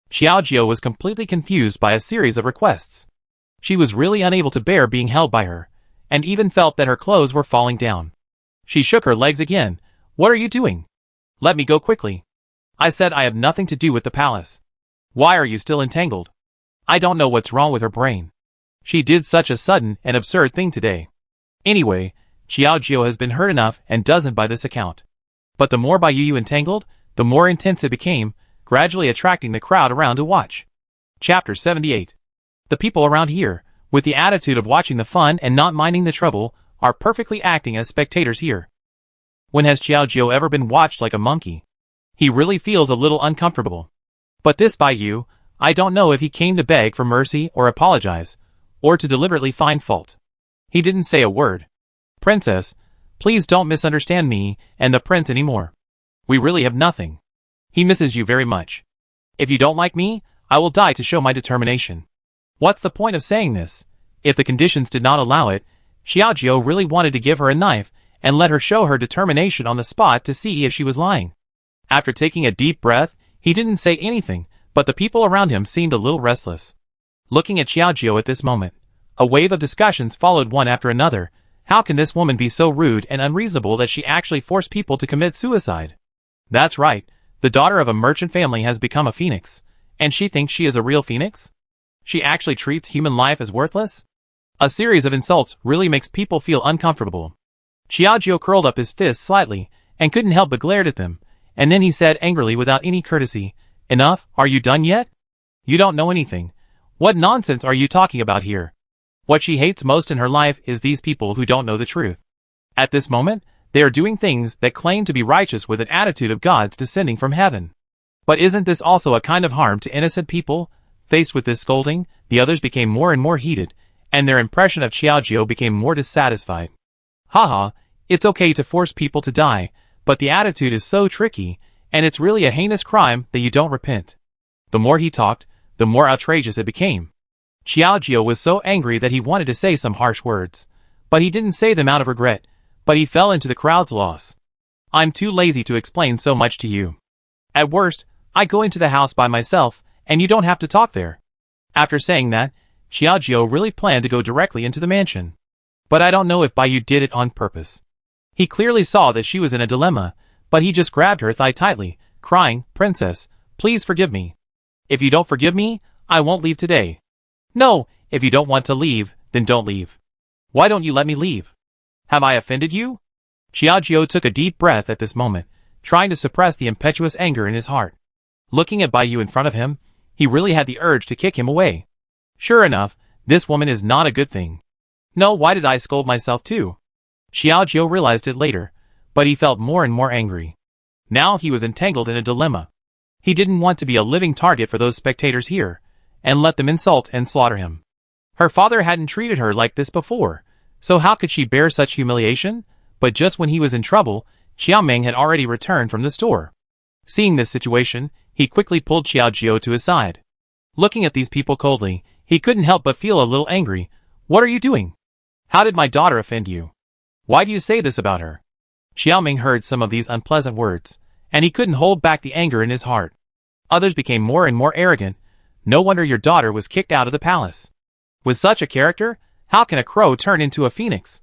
Xiaojiu was completely confused by a series of requests. She was really unable to bear being held by her, and even felt that her clothes were falling down. She shook her legs again. What are you doing? Let me go quickly. I said I have nothing to do with the palace. Why are you still entangled? I don't know what's wrong with her brain. She did such a sudden and absurd thing today. Anyway, Xiaojiu has been hurt enough and doesn't by this account. But the more Bai Yu entangled, the more intense it became, gradually attracting the crowd around to watch. Chapter 78. The people around here, with the attitude of watching the fun and not minding the trouble, are perfectly acting as spectators here. When has Xiaojiu ever been watched like a monkey? He really feels a little uncomfortable. But this Bai Yu, I don't know if he came to beg for mercy or apologize, or to deliberately find fault. He didn't say a word. Princess, please don't misunderstand me and the prince anymore. We really have nothing. He misses you very much. If you don't like me, I will die to show my determination. What's the point of saying this? If the conditions did not allow it, Xiaojiu really wanted to give her a knife and let her show her determination on the spot to see if she was lying. After taking a deep breath, he didn't say anything, but the people around him seemed a little restless. Looking at Xiaojiu at this moment, a wave of discussions followed one after another. How can this woman be so rude and unreasonable that she actually forced people to commit suicide? That's right, the daughter of a merchant family has become a phoenix, and she thinks she is a real phoenix? She actually treats human life as worthless? A series of insults really makes people feel uncomfortable. Xiaojiu curled up his fists slightly, and couldn't help but glared at them, and then he said angrily without any courtesy, Enough, are you done yet? You don't know anything. What nonsense are you talking about here? What she hates most in her life is these people who don't know the truth. At this moment, they are doing things that claim to be righteous with an attitude of gods descending from heaven. But isn't this also a kind of harm to innocent people? Faced with this scolding, the others became more and more heated, and their impression of Xiaojiu became more dissatisfied. Haha, it's okay to force people to die, but the attitude is so tricky, and it's really a heinous crime that you don't repent. The more he talked, the more outrageous it became. Xiaojiu was so angry that he wanted to say some harsh words, but he didn't say them out of regret, but he fell into the crowd's loss. I'm too lazy to explain so much to you. At worst, I go into the house by myself, and you don't have to talk there. After saying that, Xiaojiu really planned to go directly into the mansion. But I don't know if Bai Yu did it on purpose. He clearly saw that she was in a dilemma, but he just grabbed her thigh tightly, crying, "Princess, please forgive me. If you don't forgive me, I won't leave today." "No, if you don't want to leave, then don't leave. Why don't you let me leave? Have I offended you?" Xiaojiu took a deep breath at this moment, trying to suppress the impetuous anger in his heart. Looking at Baiyu in front of him, he really had the urge to kick him away. Sure enough, this woman is not a good thing. No, why did I scold myself too? Xiaojiu realized it later, but he felt more and more angry. Now he was entangled in a dilemma. He didn't want to be a living target for those spectators here, and let them insult and slaughter him. Her father hadn't treated her like this before, so how could she bear such humiliation? But just when he was in trouble, Xiaoming had already returned from the store. Seeing this situation, he quickly pulled Xiaojiu to his side. Looking at these people coldly, he couldn't help but feel a little angry. "What are you doing? How did my daughter offend you? Why do you say this about her?" Xiaoming heard some of these unpleasant words, and he couldn't hold back the anger in his heart. Others became more and more arrogant. "No wonder your daughter was kicked out of the palace. With such a character, how can a crow turn into a phoenix?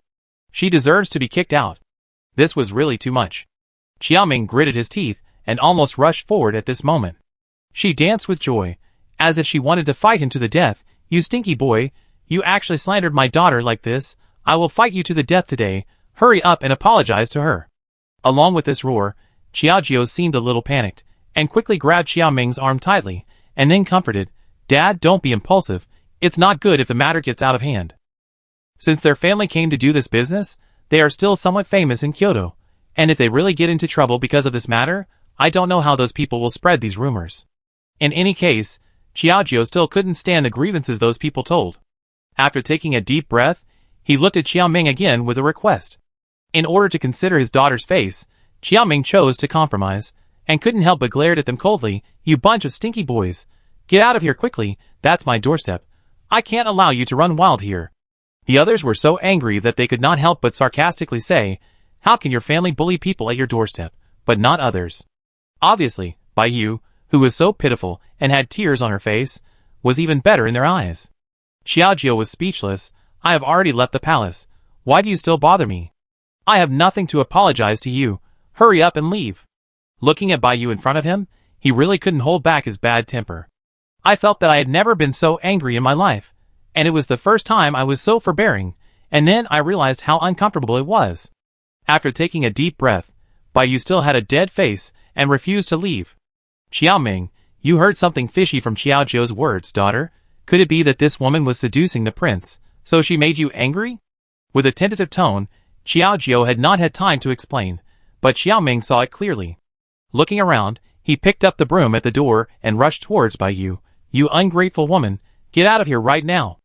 She deserves to be kicked out." This was really too much. Xiaoming gritted his teeth and almost rushed forward at this moment. She danced with joy, as if she wanted to fight him to the death. "You stinky boy, you actually slandered my daughter like this. I will fight you to the death today. Hurry up and apologize to her." Along with this roar, Xiaojiu seemed a little panicked, and quickly grabbed Xiaoming's arm tightly, and then comforted, "Dad, don't be impulsive. It's not good if the matter gets out of hand." Since their family came to do this business, they are still somewhat famous in Kyoto, and if they really get into trouble because of this matter, I don't know how those people will spread these rumors. In any case, Xiaojiu still couldn't stand the grievances those people told. After taking a deep breath, he looked at Xiaoming again with a request. In order to consider his daughter's face, Xiaoming chose to compromise, and couldn't help but glared at them coldly. "You bunch of stinky boys. Get out of here quickly, that's my doorstep. I can't allow you to run wild here." The others were so angry that they could not help but sarcastically say, "How can your family bully people at your doorstep, but not others?" Obviously, Baiyu, who was so pitiful and had tears on her face, was even better in their eyes. Xiaojiu was speechless. "I have already left the palace. Why do you still bother me? I have nothing to apologize to you. Hurry up and leave." Looking at Baiyu in front of him, he really couldn't hold back his bad temper. "I felt that I had never been so angry in my life, and it was the first time I was so forbearing, and then I realized how uncomfortable it was." After taking a deep breath, Baiyu still had a dead face and refused to leave. "Xiaoming, you heard something fishy from Xiaojiu's words, daughter. Could it be that this woman was seducing the prince, so she made you angry?" With a tentative tone, Xiaojiu had not had time to explain, but Xiaoming saw it clearly. Looking around, he picked up the broom at the door and rushed towards Baiyu. "You ungrateful woman, get out of here right now.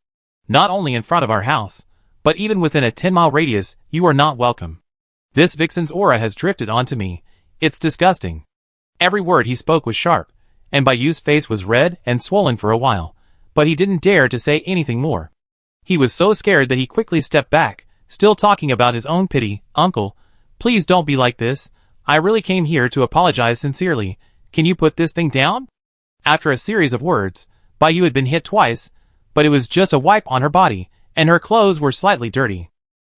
Not only in front of our house, but even within a 10-mile radius, you are not welcome. This vixen's aura has drifted onto me. It's disgusting." Every word he spoke was sharp, and Baiyu's face was red and swollen for a while, but he didn't dare to say anything more. He was so scared that he quickly stepped back, still talking about his own pity. "Uncle, please don't be like this. I really came here to apologize sincerely. Can you put this thing down?" After a series of words, Baiyu had been hit twice, but it was just a wipe on her body, and her clothes were slightly dirty.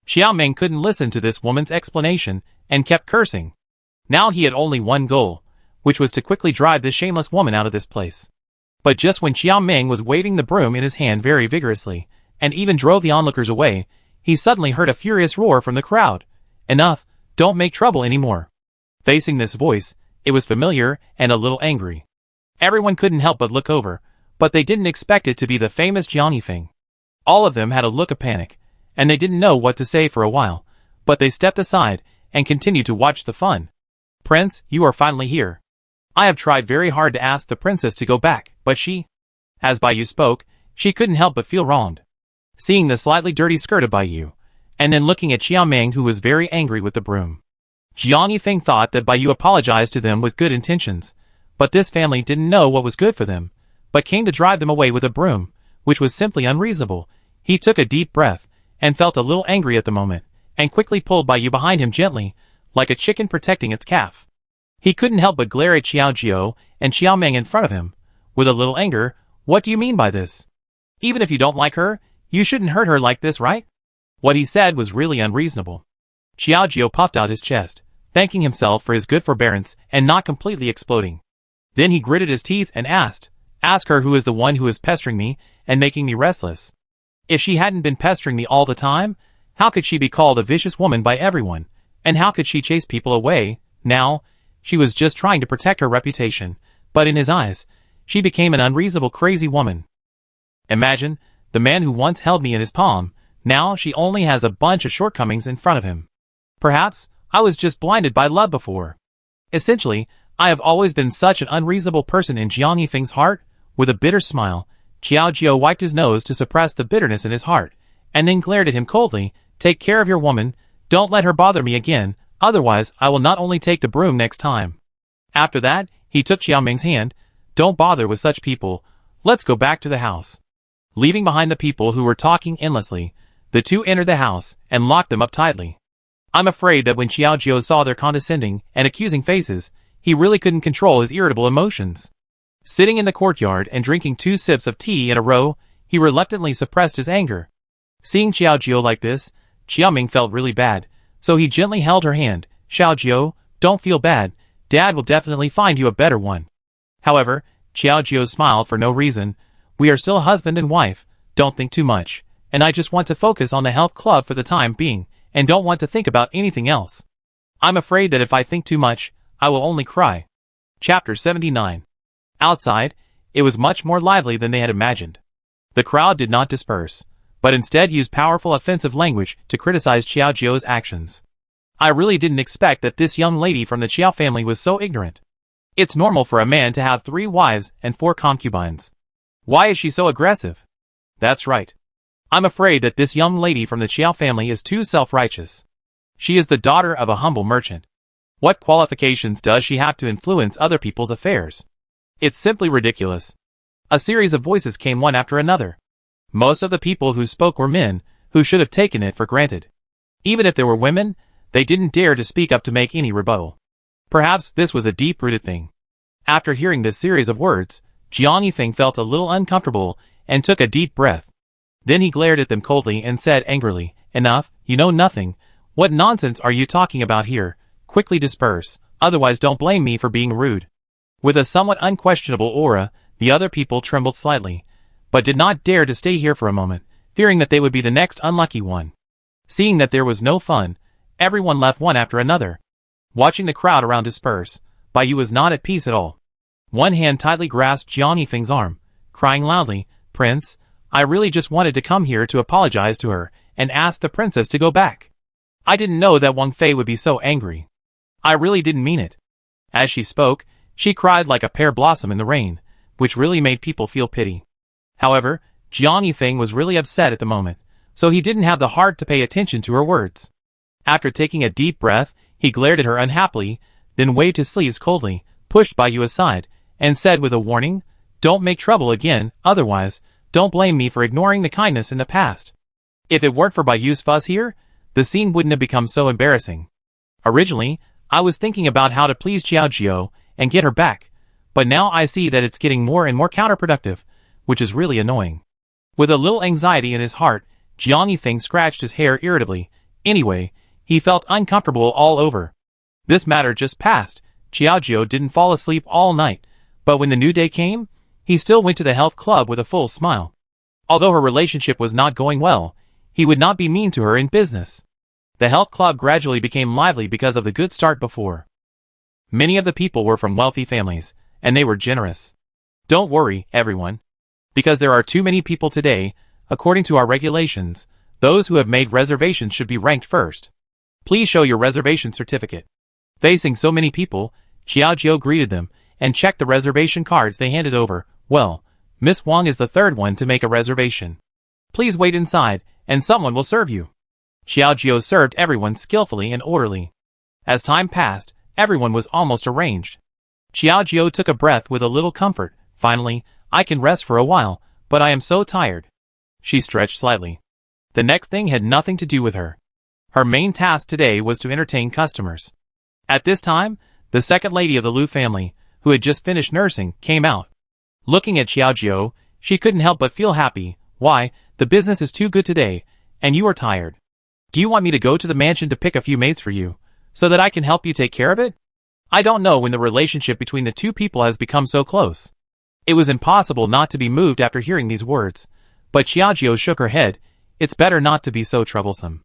Xiaoming couldn't listen to this woman's explanation, and kept cursing. Now he had only one goal, which was to quickly drive this shameless woman out of this place. But just when Xiaoming was waving the broom in his hand very vigorously, and even drove the onlookers away, he suddenly heard a furious roar from the crowd. "Enough, don't make trouble anymore." Facing this voice, it was familiar and a little angry. Everyone couldn't help but look over, but they didn't expect it to be the famous Jiang Yifeng. All of them had a look of panic, and they didn't know what to say for a while, but they stepped aside and continued to watch the fun. "Prince, you are finally here. I have tried very hard to ask the princess to go back, but she..." As Baiyu spoke, she couldn't help but feel wronged. Seeing the slightly dirty skirt of Baiyu, and then looking at Xiaoming, who was very angry with the broom. Jiang Yifeng thought that Baiyu apologized to them with good intentions, but this family didn't know what was good for them, but came to drive them away with a broom, which was simply unreasonable. He took a deep breath, and felt a little angry at the moment, and quickly pulled Baiyu behind him gently, like a chicken protecting its calf. He couldn't help but glare at Xiaojiu and Xiaoming in front of him, with a little anger. "What do you mean by this? Even if you don't like her, you shouldn't hurt her like this, right?" What he said was really unreasonable. Xiaojiu puffed out his chest, thanking himself for his good forbearance and not completely exploding. Then he gritted his teeth and asked, "Ask her who is the one who is pestering me and making me restless. If she hadn't been pestering me all the time, how could she be called a vicious woman by everyone, and how could she chase people away? Now, she was just trying to protect her reputation, but in his eyes, she became an unreasonable crazy woman. Imagine, the man who once held me in his palm, now she only has a bunch of shortcomings in front of him. Perhaps, I was just blinded by love before. Essentially, I have always been such an unreasonable person." In Jiang Yifeng's heart. With a bitter smile, Qiao Jiao wiped his nose to suppress the bitterness in his heart, and then glared at him coldly. "Take care of your woman, don't let her bother me again, otherwise I will not only take the broom next time." After that, he took Xiaoming's hand. "Don't bother with such people, let's go back to the house." Leaving behind the people who were talking endlessly, the two entered the house and locked them up tightly. I'm afraid that when Qiao Jiao saw their condescending and accusing faces, he really couldn't control his irritable emotions. Sitting in the courtyard and drinking 2 sips of tea in a row, he reluctantly suppressed his anger. Seeing Qiao Jiao like this, Xiaoming felt really bad, so he gently held her hand. "Xiao Jiao, don't feel bad, Dad will definitely find you a better one." However, Qiao Jiao smiled for no reason. "We are still husband and wife, don't think too much, and I just want to focus on the health club for the time being, and don't want to think about anything else. I'm afraid that if I think too much, I will only cry." Chapter 79. Outside, it was much more lively than they had imagined. The crowd did not disperse, but instead used powerful offensive language to criticize Qiao Jiao's actions. "I really didn't expect that this young lady from the Qiao family was so ignorant. It's normal for a man to have 3 wives and 4 concubines. Why is she so aggressive? That's right. I'm afraid that this young lady from the Qiao family is too self-righteous. She is the daughter of a humble merchant. What qualifications does she have to influence other people's affairs? It's simply ridiculous." A series of voices came one after another. Most of the people who spoke were men, who should have taken it for granted. Even if there were women, they didn't dare to speak up to make any rebuttal. Perhaps this was a deep-rooted thing. After hearing this series of words, Jiang Yifeng felt a little uncomfortable and took a deep breath. Then he glared at them coldly and said angrily, "Enough, you know nothing. What nonsense are you talking about here? Quickly disperse, otherwise don't blame me for being rude." With a somewhat unquestionable aura, the other people trembled slightly, but did not dare to stay here for a moment, fearing that they would be the next unlucky one. Seeing that there was no fun, everyone left one after another. Watching the crowd around disperse, Bai Yu was not at peace at all. One hand tightly grasped Jiang Yifeng's arm, crying loudly, "Prince, I really just wanted to come here to apologize to her and ask the princess to go back. I didn't know that Wang Fei would be so angry. I really didn't mean it." As she spoke, she cried like a pear blossom in the rain, which really made people feel pity. However, Jiang Yifeng was really upset at the moment, so he didn't have the heart to pay attention to her words. After taking a deep breath, he glared at her unhappily, then waved his sleeves coldly, pushed Bai Yu aside, and said with a warning, "Don't make trouble again, otherwise, don't blame me for ignoring the kindness in the past." If it weren't for Bai Yu's fuss here, the scene wouldn't have become so embarrassing. Originally, I was thinking about how to please Qiao Jiao and get her back, but now I see that it's getting more and more counterproductive, which is really annoying. With a little anxiety in his heart, Jiang Yifeng scratched his hair irritably. Anyway, he felt uncomfortable all over. This matter just passed. Qiao Jiao didn't fall asleep all night, but when the new day came, he still went to the health club with a full smile. Although her relationship was not going well, he would not be mean to her in business. The health club gradually became lively because of the good start before. Many of the people were from wealthy families, and they were generous. Don't worry, everyone. Because there are too many people today, according to our regulations, those who have made reservations should be ranked first. Please show your reservation certificate. Facing so many people, Qiao Jiao greeted them, and checked the reservation cards they handed over. "Well, Miss Wang is the 3rd one to make a reservation. Please wait inside, and someone will serve you." Qiao Jiao served everyone skillfully and orderly. As time passed, everyone was almost arranged. Qiao Jiao took a breath with a little comfort. Finally, "I can rest for a while, but I am so tired." She stretched slightly. The next thing had nothing to do with her. Her main task today was to entertain customers. At this time, the second lady of the Lu family, who had just finished nursing, came out. Looking at Qiao Jiao, she couldn't help but feel happy. "Why, the business is too good today, and you are tired. Do you want me to go to the mansion to pick a few maids for you, So that I can help you take care of it? I don't know when the relationship between the two people has become so close. It was impossible not to be moved after hearing these words, but Xiaojio shook her head. It's better not to be so troublesome.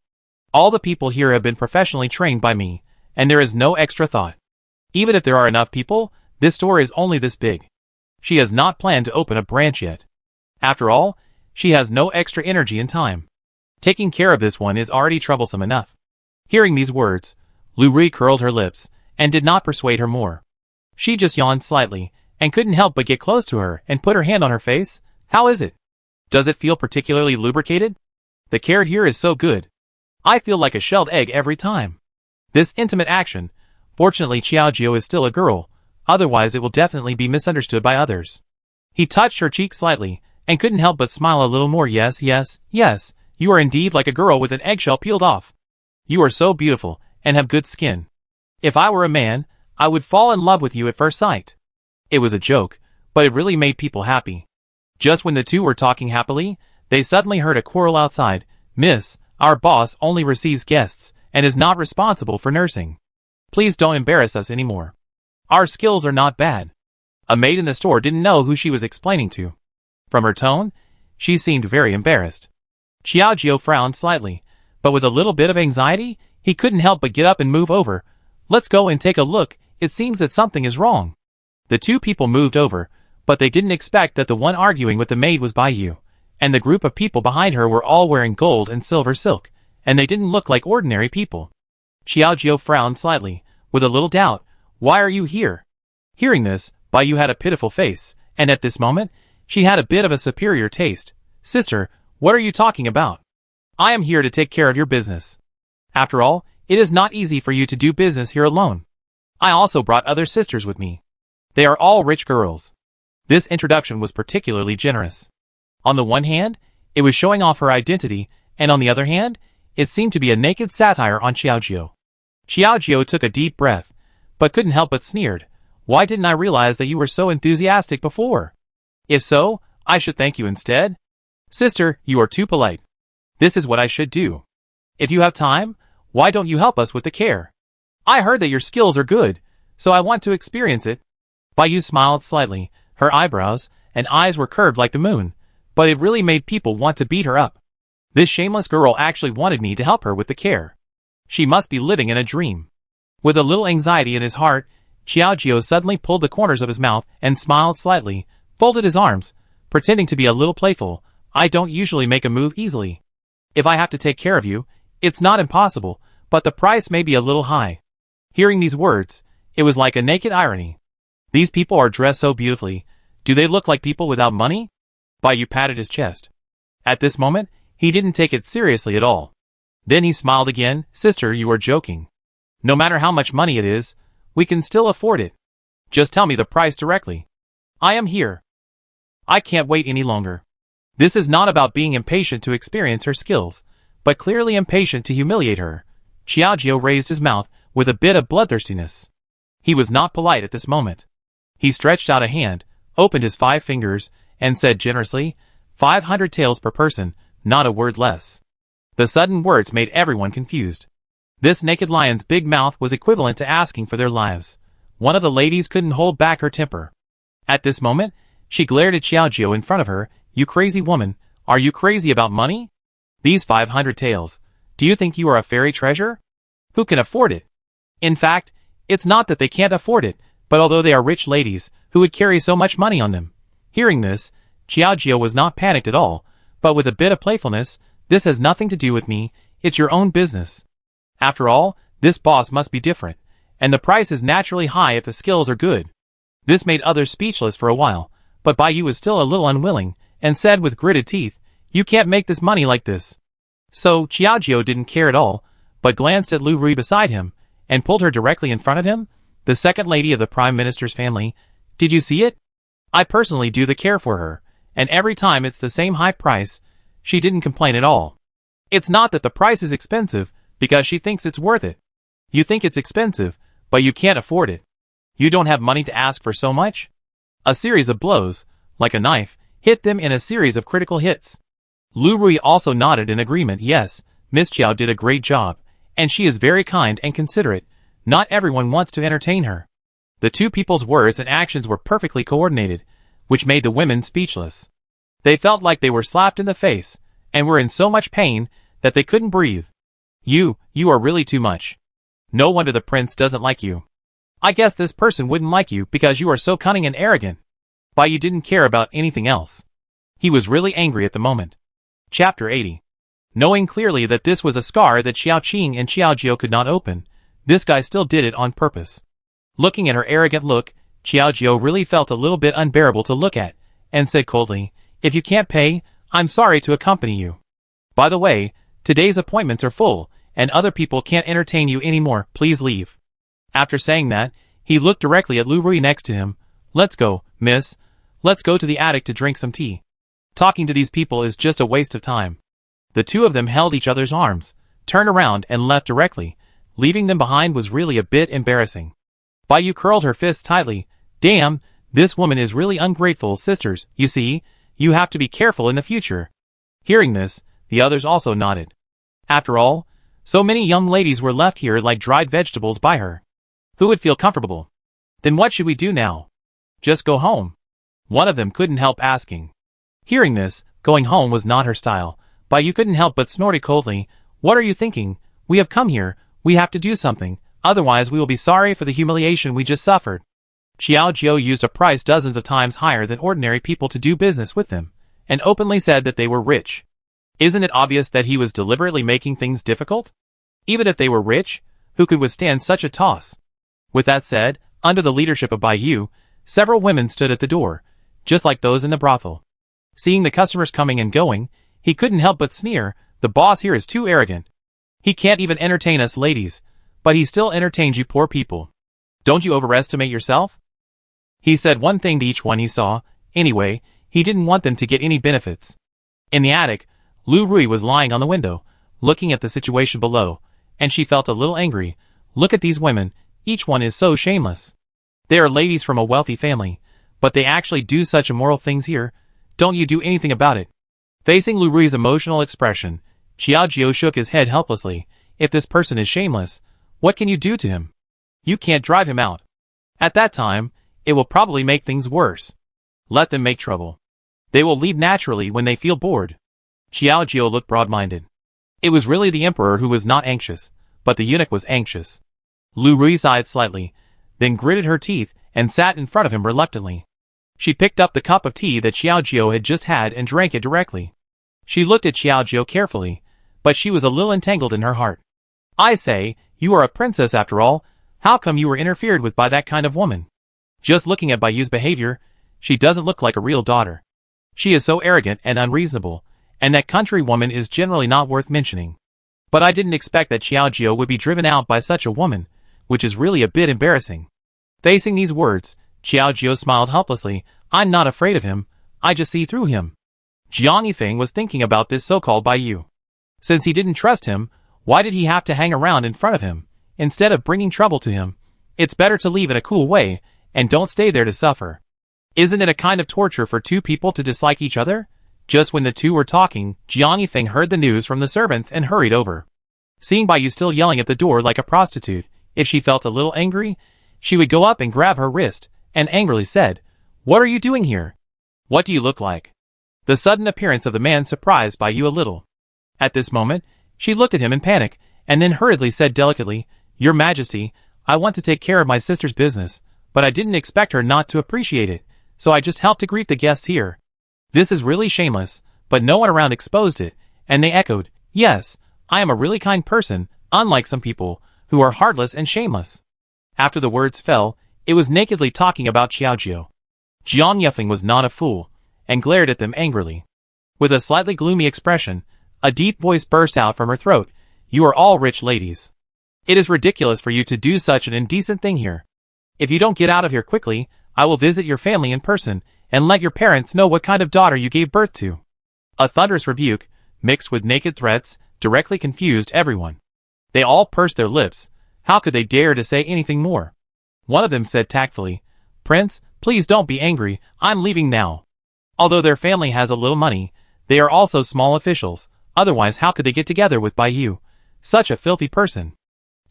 All the people here have been professionally trained by me, and there is no extra thought. Even if there are enough people, this store is only this big. She has not planned to open a branch yet. After all, she has no extra energy and time. Taking care of this one is already troublesome enough. Hearing these words, Lu Rui curled her lips, and did not persuade her more. She just yawned slightly, and couldn't help but get close to her and put her hand on her face. How is it? Does it feel particularly lubricated? The carrot here is so good. I feel like a shelled egg every time. This intimate action. Fortunately, Xiaojio is still a girl, otherwise it will definitely be misunderstood by others. He touched her cheek slightly, and couldn't help but smile a little more. Yes, yes, yes, you are indeed like a girl with an eggshell peeled off. You are so beautiful, and have good skin. If I were a man, I would fall in love with you at first sight. It was a joke, but it really made people happy. Just when the two were talking happily, they suddenly heard a quarrel outside. Miss, our boss only receives guests, and is not responsible for nursing. Please don't embarrass us anymore. Our skills are not bad. A maid in the store didn't know who she was explaining to. From her tone, she seemed very embarrassed. Xiaojio frowned slightly, but with a little bit of anxiety, he couldn't help but get up and move over. Let's go and take a look. It seems that something is wrong. The two people moved over, but they didn't expect that the one arguing with the maid was Bai Yu, and the group of people behind her were all wearing gold and silver silk, and they didn't look like ordinary people. Xiaojio frowned slightly, with a little doubt. Why are you here? Hearing this, Bai Yu had a pitiful face, and at this moment, she had a bit of a superior taste. Sister, what are you talking about? I am here to take care of your business. After all, it is not easy for you to do business here alone. I also brought other sisters with me. They are all rich girls. This introduction was particularly generous. On the one hand, it was showing off her identity, and on the other hand, it seemed to be a naked satire on Xiaojio. Xiaojio took a deep breath, but couldn't help but sneered. Why didn't I realize that you were so enthusiastic before? If so, I should thank you instead. Sister, you are too polite. This is what I should do. If you have time, why don't you help us with the care? I heard that your skills are good, so I want to experience it. Bai Yu smiled slightly. Her eyebrows and eyes were curved like the moon, but it really made people want to beat her up. This shameless girl actually wanted me to help her with the care. She must be living in a dream. With a little anxiety in his heart, Xiaojio suddenly pulled the corners of his mouth and smiled slightly, folded his arms, pretending to be a little playful. I don't usually make a move easily. If I have to take care of you, it's not impossible, but the price may be a little high. Hearing these words, it was like a naked irony. These people are dressed so beautifully. Do they look like people without money? Bai Yu patted his chest. At this moment, he didn't take it seriously at all. Then he smiled again. Sister, you are joking. No matter how much money it is, we can still afford it. Just tell me the price directly. I am here. I can't wait any longer. This is not about being impatient to experience her skills, but clearly impatient to humiliate her. Xiaojio raised his mouth with a bit of bloodthirstiness. He was not polite at this moment. He stretched out a hand, opened his 5 fingers, and said generously, 500 taels per person, not a word less. The sudden words made everyone confused. This naked lion's big mouth was equivalent to asking for their lives. One of the ladies couldn't hold back her temper. At this moment, she glared at Xiaojio in front of her. You crazy woman, are you crazy about money? These 500 taels. Do you think you are a fairy treasure? Who can afford it? In fact, it's not that they can't afford it, but although they are rich ladies, who would carry so much money on them? Hearing this, Xiaojio was not panicked at all, but with a bit of playfulness. This has nothing to do with me, it's your own business. After all, this boss must be different, and the price is naturally high if the skills are good. This made others speechless for a while, but Bai Yu was still a little unwilling, and said with gritted teeth, you can't make this money like this. So, Xiaojio didn't care at all, but glanced at Lu Rui beside him, and pulled her directly in front of him, the second lady of the Prime Minister's family. Did you see it? I personally do the care for her, and every time it's the same high price. She didn't complain at all. It's not that the price is expensive, because she thinks it's worth it. You think it's expensive, but you can't afford it. You don't have money to ask for so much? A series of blows, like a knife, hit them in a series of critical hits. Lu Rui also nodded in agreement. Yes, Miss Chiao did a great job, and she is very kind and considerate, Not everyone wants to entertain her. The two people's words and actions were perfectly coordinated, which made the women speechless. They felt like they were slapped in the face, and were in so much pain that they couldn't breathe. You are really too much. No wonder the prince doesn't like you. I guess this person wouldn't like you because you are so cunning and arrogant. But you didn't care about anything else. He was really angry at the moment. Chapter 80. Knowing clearly that this was a scar that Xiao Qing and Xiao Jiao could not open, this guy still did it on purpose. Looking at her arrogant look, Xiao Jiao really felt a little bit unbearable to look at, and said coldly, "If you can't pay, I'm sorry to accompany you. By the way, today's appointments are full, and other people can't entertain you anymore, please leave." After saying that, he looked directly at Lu Rui next to him. "Let's go, miss. Let's go to the attic to drink some tea. Talking to these people is just a waste of time." The two of them held each other's arms, turned around and left directly. Leaving them behind was really a bit embarrassing. Bai Yu curled her fists tightly. "Damn, this woman is really ungrateful, sisters. You see, you have to be careful in the future." Hearing this, the others also nodded. After all, so many young ladies were left here like dried vegetables by her. Who would feel comfortable? Then what should we do now? Just go home? One of them couldn't help asking. Hearing this, going home was not her style. Bai Yu couldn't help but snorted coldly. "What are you thinking? We have come here, we have to do something, otherwise we will be sorry for the humiliation we just suffered." Xiao Jiao used a price dozens of times higher than ordinary people to do business with them, and openly said that they were rich. Isn't it obvious that he was deliberately making things difficult? Even if they were rich, who could withstand such a toss? With that said, under the leadership of Bai Yu, several women stood at the door, just like those in the brothel. Seeing the customers coming and going, he couldn't help but sneer. "The boss here is too arrogant. He can't even entertain us ladies, but he still entertains you poor people. Don't you overestimate yourself?" He said one thing to each one he saw. Anyway, he didn't want them to get any benefits. In the attic, Lu Rui was lying on the window, looking at the situation below, and she felt a little angry. Look at these women, each one is so shameless. They are ladies from a wealthy family, but they actually do such immoral things here. Don't you do anything about it? Facing Lu Rui's emotional expression, Xiao Jiao shook his head helplessly. If this person is shameless, what can you do to him? You can't drive him out. At that time, it will probably make things worse. Let them make trouble. They will leave naturally when they feel bored. Xiao Jiao looked broad-minded. It was really the emperor who was not anxious, but the eunuch was anxious. Lu Rui sighed slightly, then gritted her teeth and sat in front of him reluctantly. She picked up the cup of tea that Xiao Jiao had just had and drank it directly. She looked at Xiao Jiao carefully, but she was a little entangled in her heart. "I say, you are a princess after all. How come you were interfered with by that kind of woman? Just looking at Bai Yu's behavior, she doesn't look like a real daughter. She is so arrogant and unreasonable, and that country woman is generally not worth mentioning. But I didn't expect that Xiao Jiao would be driven out by such a woman, which is really a bit embarrassing." Facing these words, Xiao Jiao smiled helplessly. "I'm not afraid of him, I just see through him." Jiang Yifeng was thinking about this so-called Bai Yu. Since he didn't trust him, why did he have to hang around in front of him, instead of bringing trouble to him? It's better to leave in a cool way, and don't stay there to suffer. Isn't it a kind of torture for two people to dislike each other? Just when the two were talking, Jiang Yifeng heard the news from the servants and hurried over. Seeing Bai Yu still yelling at the door like a prostitute, if she felt a little angry, she would go up and grab her wrist, and angrily said, "What are you doing here? What do you look like?" The sudden appearance of the man surprised Bai Yu a little. At this moment, she looked at him in panic, and then hurriedly said delicately, "Your Majesty, I want to take care of my sister's business, but I didn't expect her not to appreciate it, so I just helped to greet the guests here." This is really shameless, but no one around exposed it, and they echoed, "Yes, I am a really kind person, unlike some people, who are heartless and shameless." After the words fell, it was nakedly talking about Xiao Jiao. Jiang Yifeng was not a fool, and glared at them angrily. With a slightly gloomy expression, a deep voice burst out from her throat. "You are all rich ladies. It is ridiculous for you to do such an indecent thing here. If you don't get out of here quickly, I will visit your family in person, and let your parents know what kind of daughter you gave birth to." A thunderous rebuke, mixed with naked threats, directly confused everyone. They all pursed their lips. How could they dare to say anything more? One of them said tactfully, "Prince, please don't be angry, I'm leaving now." Although their family has a little money, they are also small officials, otherwise how could they get together with Bai Yu? Such a filthy person.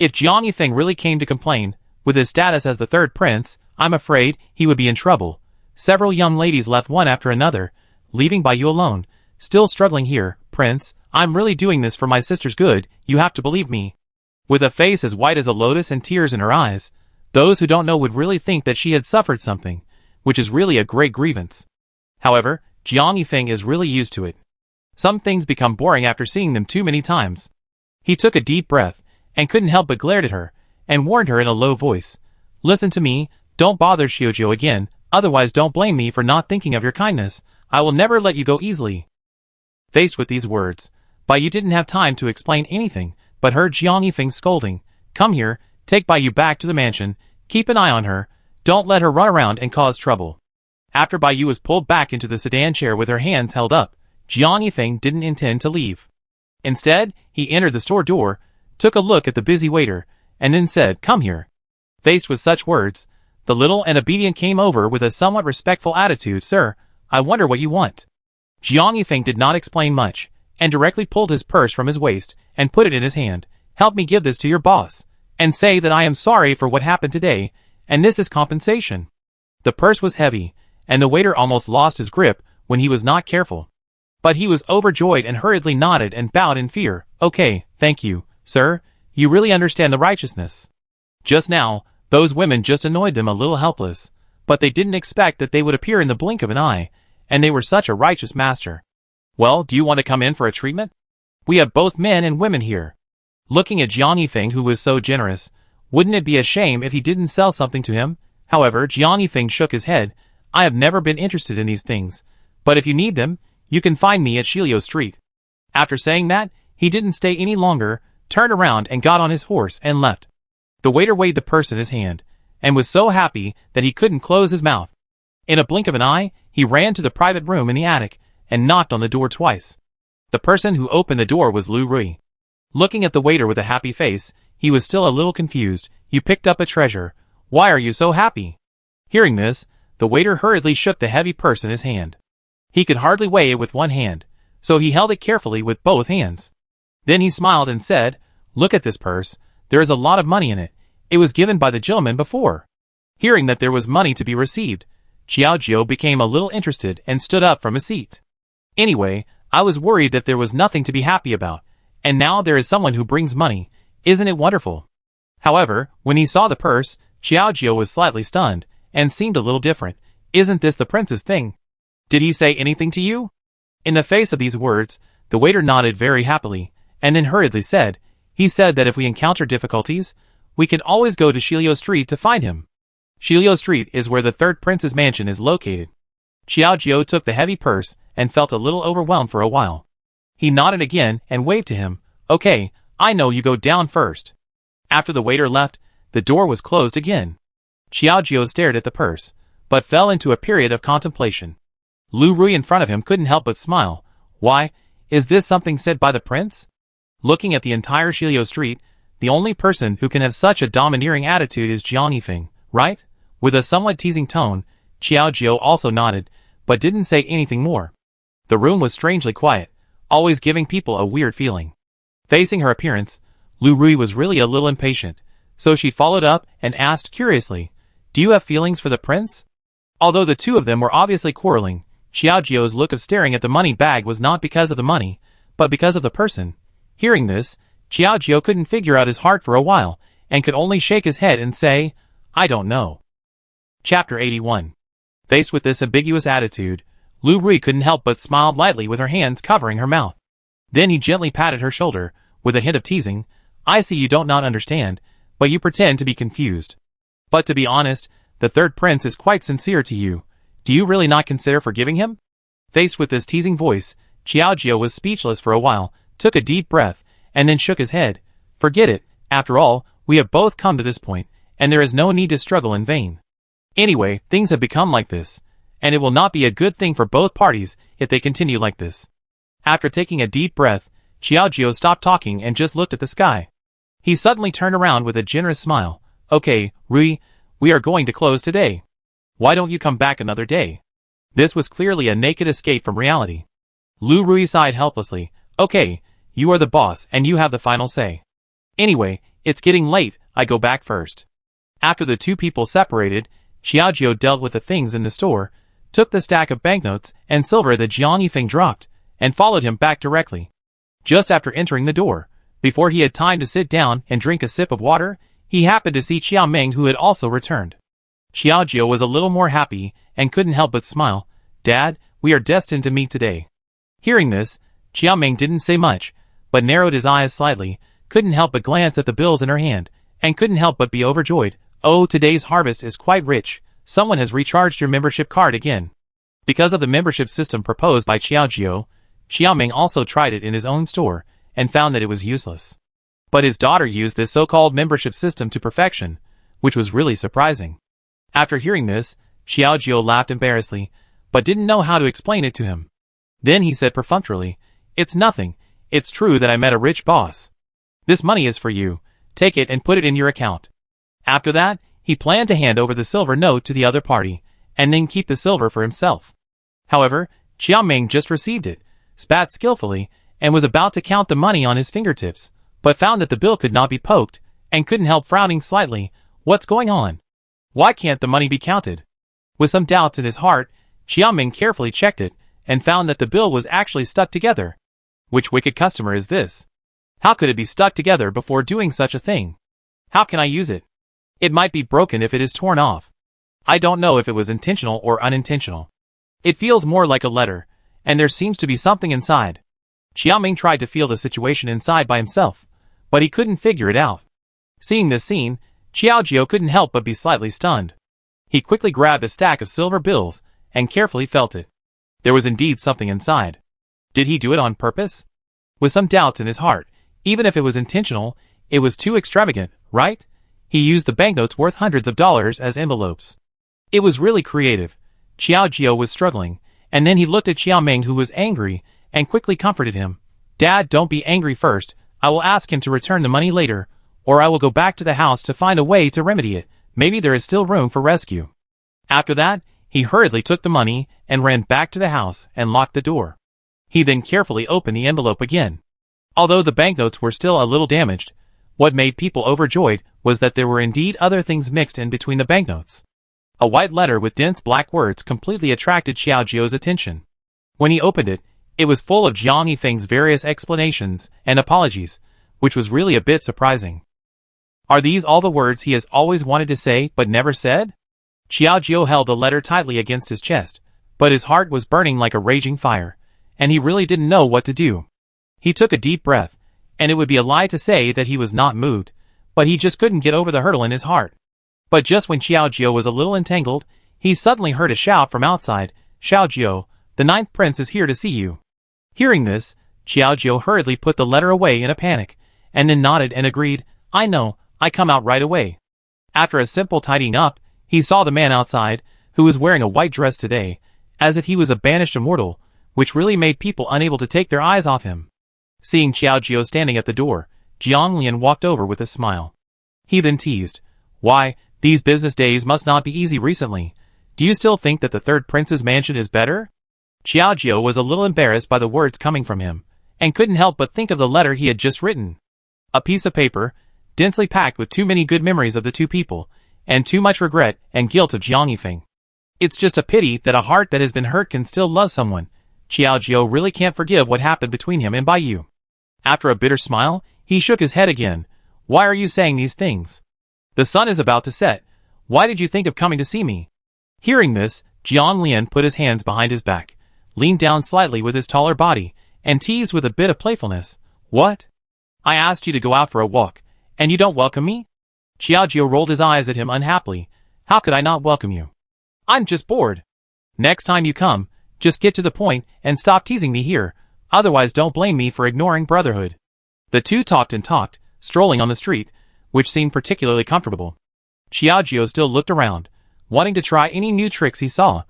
If Jiang Yifeng really came to complain, with his status as the third prince, I'm afraid he would be in trouble. Several young ladies left one after another, leaving Bai Yu alone, still struggling here. Prince, I'm really doing this for my sister's good, you have to believe me. With a face as white as a lotus and tears in her eyes, those who don't know would really think that she had suffered something, which is really a great grievance. However, Jiang Yifeng is really used to it. Some things become boring after seeing them too many times. He took a deep breath, and couldn't help but glared at her, and warned her in a low voice. Listen to me, don't bother Xiaojiu again, otherwise don't blame me for not thinking of your kindness. I will never let you go easily. Faced with these words, Bai Yu didn't have time to explain anything, but heard Jiang Yifeng scolding. Come here, take Bai Yu back to the mansion, keep an eye on her, don't let her run around and cause trouble. After Bai Yu was pulled back into the sedan chair with her hands held up, Jiang Yifeng didn't intend to leave. Instead, he entered the store door, took a look at the busy waiter, and then said, Come here. Faced with such words, the little and obedient came over with a somewhat respectful attitude. Sir, I wonder what you want. Jiang Yifeng did not explain much, and directly pulled his purse from his waist and put it in his hand. Help me give this to your boss, and say that I am sorry for what happened today, and this is compensation. The purse was heavy, and the waiter almost lost his grip when he was not careful. But he was overjoyed and hurriedly nodded and bowed in fear. Okay, thank you, sir, you really understand the righteousness. Just now, those women just annoyed them a little helpless, but they didn't expect that they would appear in the blink of an eye, and they were such a righteous master. Well, do you want to come in for a treatment? We have both men and women here. Looking at Jiang Yifeng, who was so generous, wouldn't it be a shame if he didn't sell something to him? However, Jiang Yifeng shook his head. I have never been interested in these things, but if you need them, you can find me at Shilio Street. After saying that, he didn't stay any longer, turned around and got on his horse and left. The waiter weighed the purse in his hand, and was so happy that he couldn't close his mouth. In a blink of an eye, he ran to the private room in the attic, and knocked on the door twice. The person who opened the door was Lu Rui. Looking at the waiter with a happy face, he was still a little confused. You picked up a treasure. Why are you so happy? Hearing this, the waiter hurriedly shook the heavy purse in his hand. He could hardly weigh it with one hand, so he held it carefully with both hands. Then he smiled and said, Look at this purse, there is a lot of money in it. It was given by the gentleman before. Hearing that there was money to be received, Xiaojiu became a little interested and stood up from his seat. Anyway, I was worried that there was nothing to be happy about, and now there is someone who brings money. Isn't it wonderful? However, when he saw the purse, Xiaojiu was slightly stunned, and seemed a little different. Isn't this the prince's thing? Did he say anything to you? In the face of these words, the waiter nodded very happily, and then hurriedly said, He said that if we encounter difficulties, we can always go to Shilio Street to find him. Shilio Street is where the third prince's mansion is located. Xiaojiu took the heavy purse and felt a little overwhelmed for a while. He nodded again and waved to him. Okay, I know, you go down first. After the waiter left, the door was closed again. Xiaojiu stared at the purse, but fell into a period of contemplation. Lu Rui in front of him couldn't help but smile. Why, is this something said by the prince? Looking at the entire Shilio Street, the only person who can have such a domineering attitude is Jiang Yifeng, right? With a somewhat teasing tone, Xiaojiu also nodded, but didn't say anything more. The room was strangely quiet, always giving people a weird feeling. Facing her appearance, Lu Rui was really a little impatient, so she followed up and asked curiously, Do you have feelings for the prince? Although the two of them were obviously quarreling, Xiaojiu's look of staring at the money bag was not because of the money, but because of the person. Hearing this, Xiaojiu couldn't figure out his heart for a while, and could only shake his head and say, I don't know. Chapter 81. Faced with this ambiguous attitude, Lu Rui couldn't help but smiled lightly with her hands covering her mouth. Then he gently patted her shoulder, with a hint of teasing. I see you don't not understand, but you pretend to be confused. But to be honest, the third prince is quite sincere to you. Do you really not consider forgiving him? Faced with this teasing voice, Xiaojiu was speechless for a while, took a deep breath, and then shook his head. Forget it, after all, we have both come to this point, and there is no need to struggle in vain. Anyway, things have become like this, and it will not be a good thing for both parties if they continue like this. After taking a deep breath, Xiaojiu stopped talking and just looked at the sky. He suddenly turned around with a generous smile. Okay, Rui, we are going to close today. Why don't you come back another day? This was clearly a naked escape from reality. Lu Rui sighed helplessly. Okay, you are the boss and you have the final say. Anyway, It's getting late, I go back first. After the two people separated, Xiaojiu dealt with the things in the store, took the stack of banknotes and silver that Jiang Yifeng dropped, and followed him back directly. Just after entering the door, before he had time to sit down and drink a sip of water, he happened to see Qiao Ming, who had also returned. Xiaojiu was a little more happy and couldn't help but smile. Dad, we are destined to meet today. Hearing this, Qiao Ming didn't say much, but narrowed his eyes slightly, couldn't help but glance at the bills in her hand, and couldn't help but be overjoyed. Oh, today's harvest is quite rich. Someone has recharged your membership card again. Because of the membership system proposed by Xiaojiu, Qiao Ming also tried it in his own store, and found that it was useless. But his daughter used this so-called membership system to perfection, which was really surprising. After hearing this, Xiaojiu laughed embarrassedly, but didn't know how to explain it to him. Then he said perfunctorily, It's nothing. It's true that I met a rich boss. This money is for you. Take it and put it in your account. After that, he planned to hand over the silver note to the other party, and then keep the silver for himself. However, Qiao Ming just received it, spat skillfully, and was about to count the money on his fingertips, but found that the bill could not be poked, and couldn't help frowning slightly. What's going on? Why can't the money be counted? With some doubts in his heart, Qiao Ming carefully checked it, and found that the bill was actually stuck together. Which wicked customer is this? How could it be stuck together before doing such a thing? How can I use it? It might be broken if it is torn off. I don't know if it was intentional or unintentional. It feels more like a letter, and there seems to be something inside. Qiao Ming tried to feel the situation inside by himself, but he couldn't figure it out. Seeing this scene, Xiaojiu couldn't help but be slightly stunned. He quickly grabbed a stack of silver bills, and carefully felt it. There was indeed something inside. Did he do it on purpose? With some doubts in his heart, even if it was intentional, it was too extravagant, right? He used the banknotes worth hundreds of dollars as envelopes. It was really creative. Xiaojiu was struggling, and then he looked at Qiao Ming, who was angry, and quickly comforted him. Dad, don't be angry first. I will ask him to return the money later, or I will go back to the house to find a way to remedy it. Maybe there is still room for rescue. After that, he hurriedly took the money and ran back to the house and locked the door. He then carefully opened the envelope again. Although the banknotes were still a little damaged, what made people overjoyed was that there were indeed other things mixed in between the banknotes. A white letter with dense black words completely attracted Xiaojiu's attention. When he opened it, it was full of Jiang Yifeng's various explanations and apologies, which was really a bit surprising. Are these all the words he has always wanted to say but never said? Xiaojiu held the letter tightly against his chest, but his heart was burning like a raging fire, and he really didn't know what to do. He took a deep breath, and it would be a lie to say that he was not moved, but he just couldn't get over the hurdle in his heart. But just when Xiaojiu was a little entangled, he suddenly heard a shout from outside. Xiaojiu, the ninth prince is here to see you. Hearing this, Xiaojiu hurriedly put the letter away in a panic, and then nodded and agreed, I know, I come out right away. After a simple tidying up, he saw the man outside, who was wearing a white dress today, as if he was a banished immortal, which really made people unable to take their eyes off him. Seeing Xiaojiu standing at the door, Jiang Lian walked over with a smile. He then teased, Why, these business days must not be easy recently. Do you still think that the third prince's mansion is better? Xiaojiu was a little embarrassed by the words coming from him, and couldn't help but think of the letter he had just written. A piece of paper, densely packed with too many good memories of the two people, and too much regret and guilt of Jiang Yifeng. It's just a pity that a heart that has been hurt can still love someone. Xiaojiu really can't forgive what happened between him and Bai Yu. After a bitter smile, he shook his head again. Why are you saying these things? The sun is about to set. Why did you think of coming to see me? Hearing this, Jiang Lian put his hands behind his back, leaned down slightly with his taller body, and teased with a bit of playfulness. What? I asked you to go out for a walk, and you don't welcome me? Xiaojiu rolled his eyes at him unhappily. How could I not welcome you? I'm just bored. Next time you come, just get to the point and stop teasing me here, otherwise don't blame me for ignoring brotherhood. The two talked and talked, strolling on the street, which seemed particularly comfortable. Xiaojiu still looked around, wanting to try any new tricks he saw,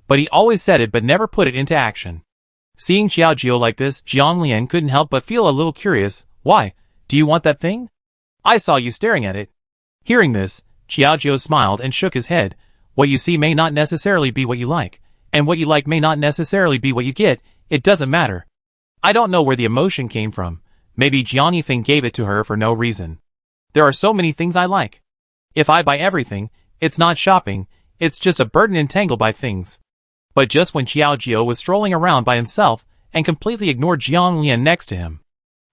but he always said it but never put it into action. Seeing Xiaojiu like this, Jiang Lian couldn't help but feel a little curious. Why? Do you want that thing? I saw you staring at it. Hearing this, Xiaojiu smiled and shook his head. What you see may not necessarily be what you like, and what you like may not necessarily be what you get. It doesn't matter. I don't know where the emotion came from. Maybe Jiang Yifeng gave it to her for no reason. There are so many things I like. If I buy everything, it's not shopping, it's just a burden entangled by things. But just when Xiao Jiao was strolling around by himself and completely ignored Jiang Lian next to him,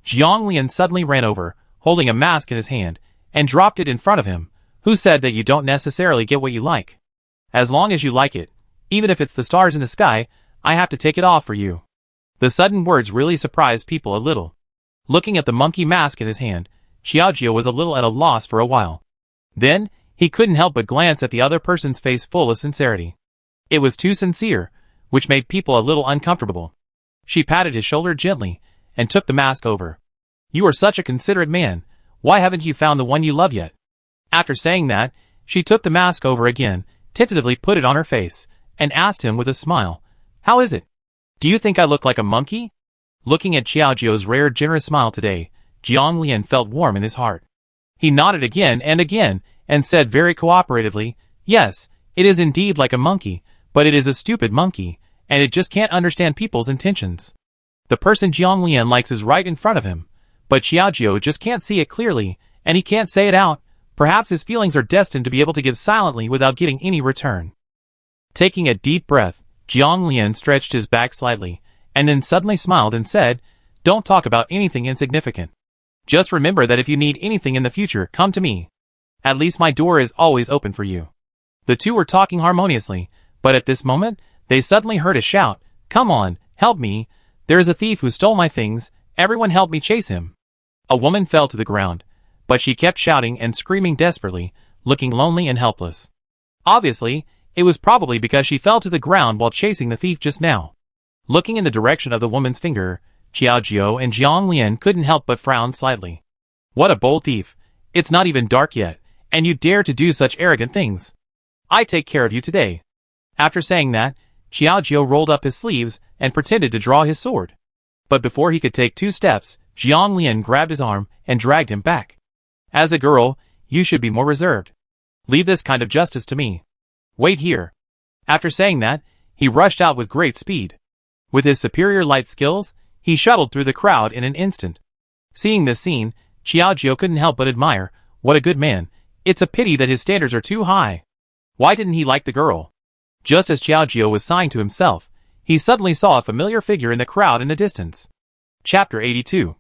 Jiang Lian suddenly ran over, holding a mask in his hand, and dropped it in front of him. Who said that you don't necessarily get what you like? As long as you like it, even if it's the stars in the sky, I have to take it off for you. The sudden words really surprised people a little. Looking at the monkey mask in his hand, Xiao Jiao was a little at a loss for a while. Then, he couldn't help but glance at the other person's face full of sincerity. It was too sincere, which made people a little uncomfortable. She patted his shoulder gently, and took the mask over. You are such a considerate man, why haven't you found the one you love yet? After saying that, she took the mask over again, tentatively put it on her face, and asked him with a smile, How is it? Do you think I look like a monkey? Looking at Xiao Jiao's rare generous smile today, Jiang Lian felt warm in his heart. He nodded again, and said very cooperatively, Yes, it is indeed like a monkey, but it is a stupid monkey, and it just can't understand people's intentions. The person Jiang Lian likes is right in front of him, but Xiao Jiao just can't see it clearly, and he can't say it out. Perhaps his feelings are destined to be able to give silently without getting any return. Taking a deep breath, Jiang Lian stretched his back slightly, and then suddenly smiled and said, Don't talk about anything insignificant. Just remember that if you need anything in the future, come to me. At least my door is always open for you. The two were talking harmoniously, but at this moment, they suddenly heard a shout, Come on, help me. There is a thief who stole my things, everyone help me chase him. A woman fell to the ground, but she kept shouting and screaming desperately, looking lonely and helpless. Obviously, it was probably because she fell to the ground while chasing the thief just now. Looking in the direction of the woman's finger, Xiao Jiao and Jiang Lian couldn't help but frown slightly. What a bold thief. It's not even dark yet, and you dare to do such arrogant things. I take care of you today. After saying that, Xiao Jiao rolled up his sleeves and pretended to draw his sword. But before he could take 2 steps, Jiang Lian grabbed his arm and dragged him back. As a girl, you should be more reserved. Leave this kind of justice to me. Wait here. After saying that, he rushed out with great speed. With his superior light skills, he shuttled through the crowd in an instant. Seeing this scene, Xiao Jiao couldn't help but admire, what a good man. It's a pity that his standards are too high. Why didn't he like the girl? Just as Xiao Jiao was sighing to himself, he suddenly saw a familiar figure in the crowd in the distance. Chapter 82.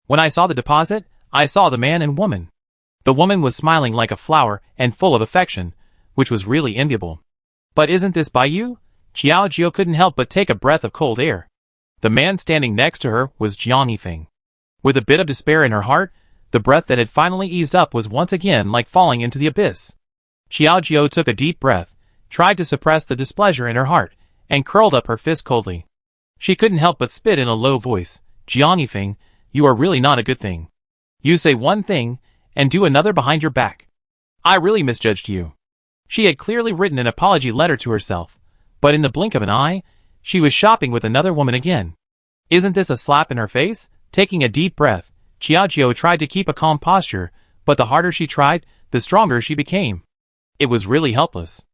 When I saw the deposit, I saw the man and woman. The woman was smiling like a flower and full of affection, which was really enviable. But isn't this by you? Xiao Jiao couldn't help but take a breath of cold air. The man standing next to her was Jiang Yifeng. With a bit of despair in her heart, the breath that had finally eased up was once again like falling into the abyss. Xiao Jiao took a deep breath, tried to suppress the displeasure in her heart, and curled up her fist coldly. She couldn't help but spit in a low voice, Jiang Yifeng, you are really not a good thing. You say one thing, and do another behind your back. I really misjudged you. She had clearly written an apology letter to herself, but in the blink of an eye, she was shopping with another woman again. Isn't this a slap in her face? Taking a deep breath, Xiao Jiao tried to keep a calm posture, but the harder she tried, the stronger she became. It was really helpless.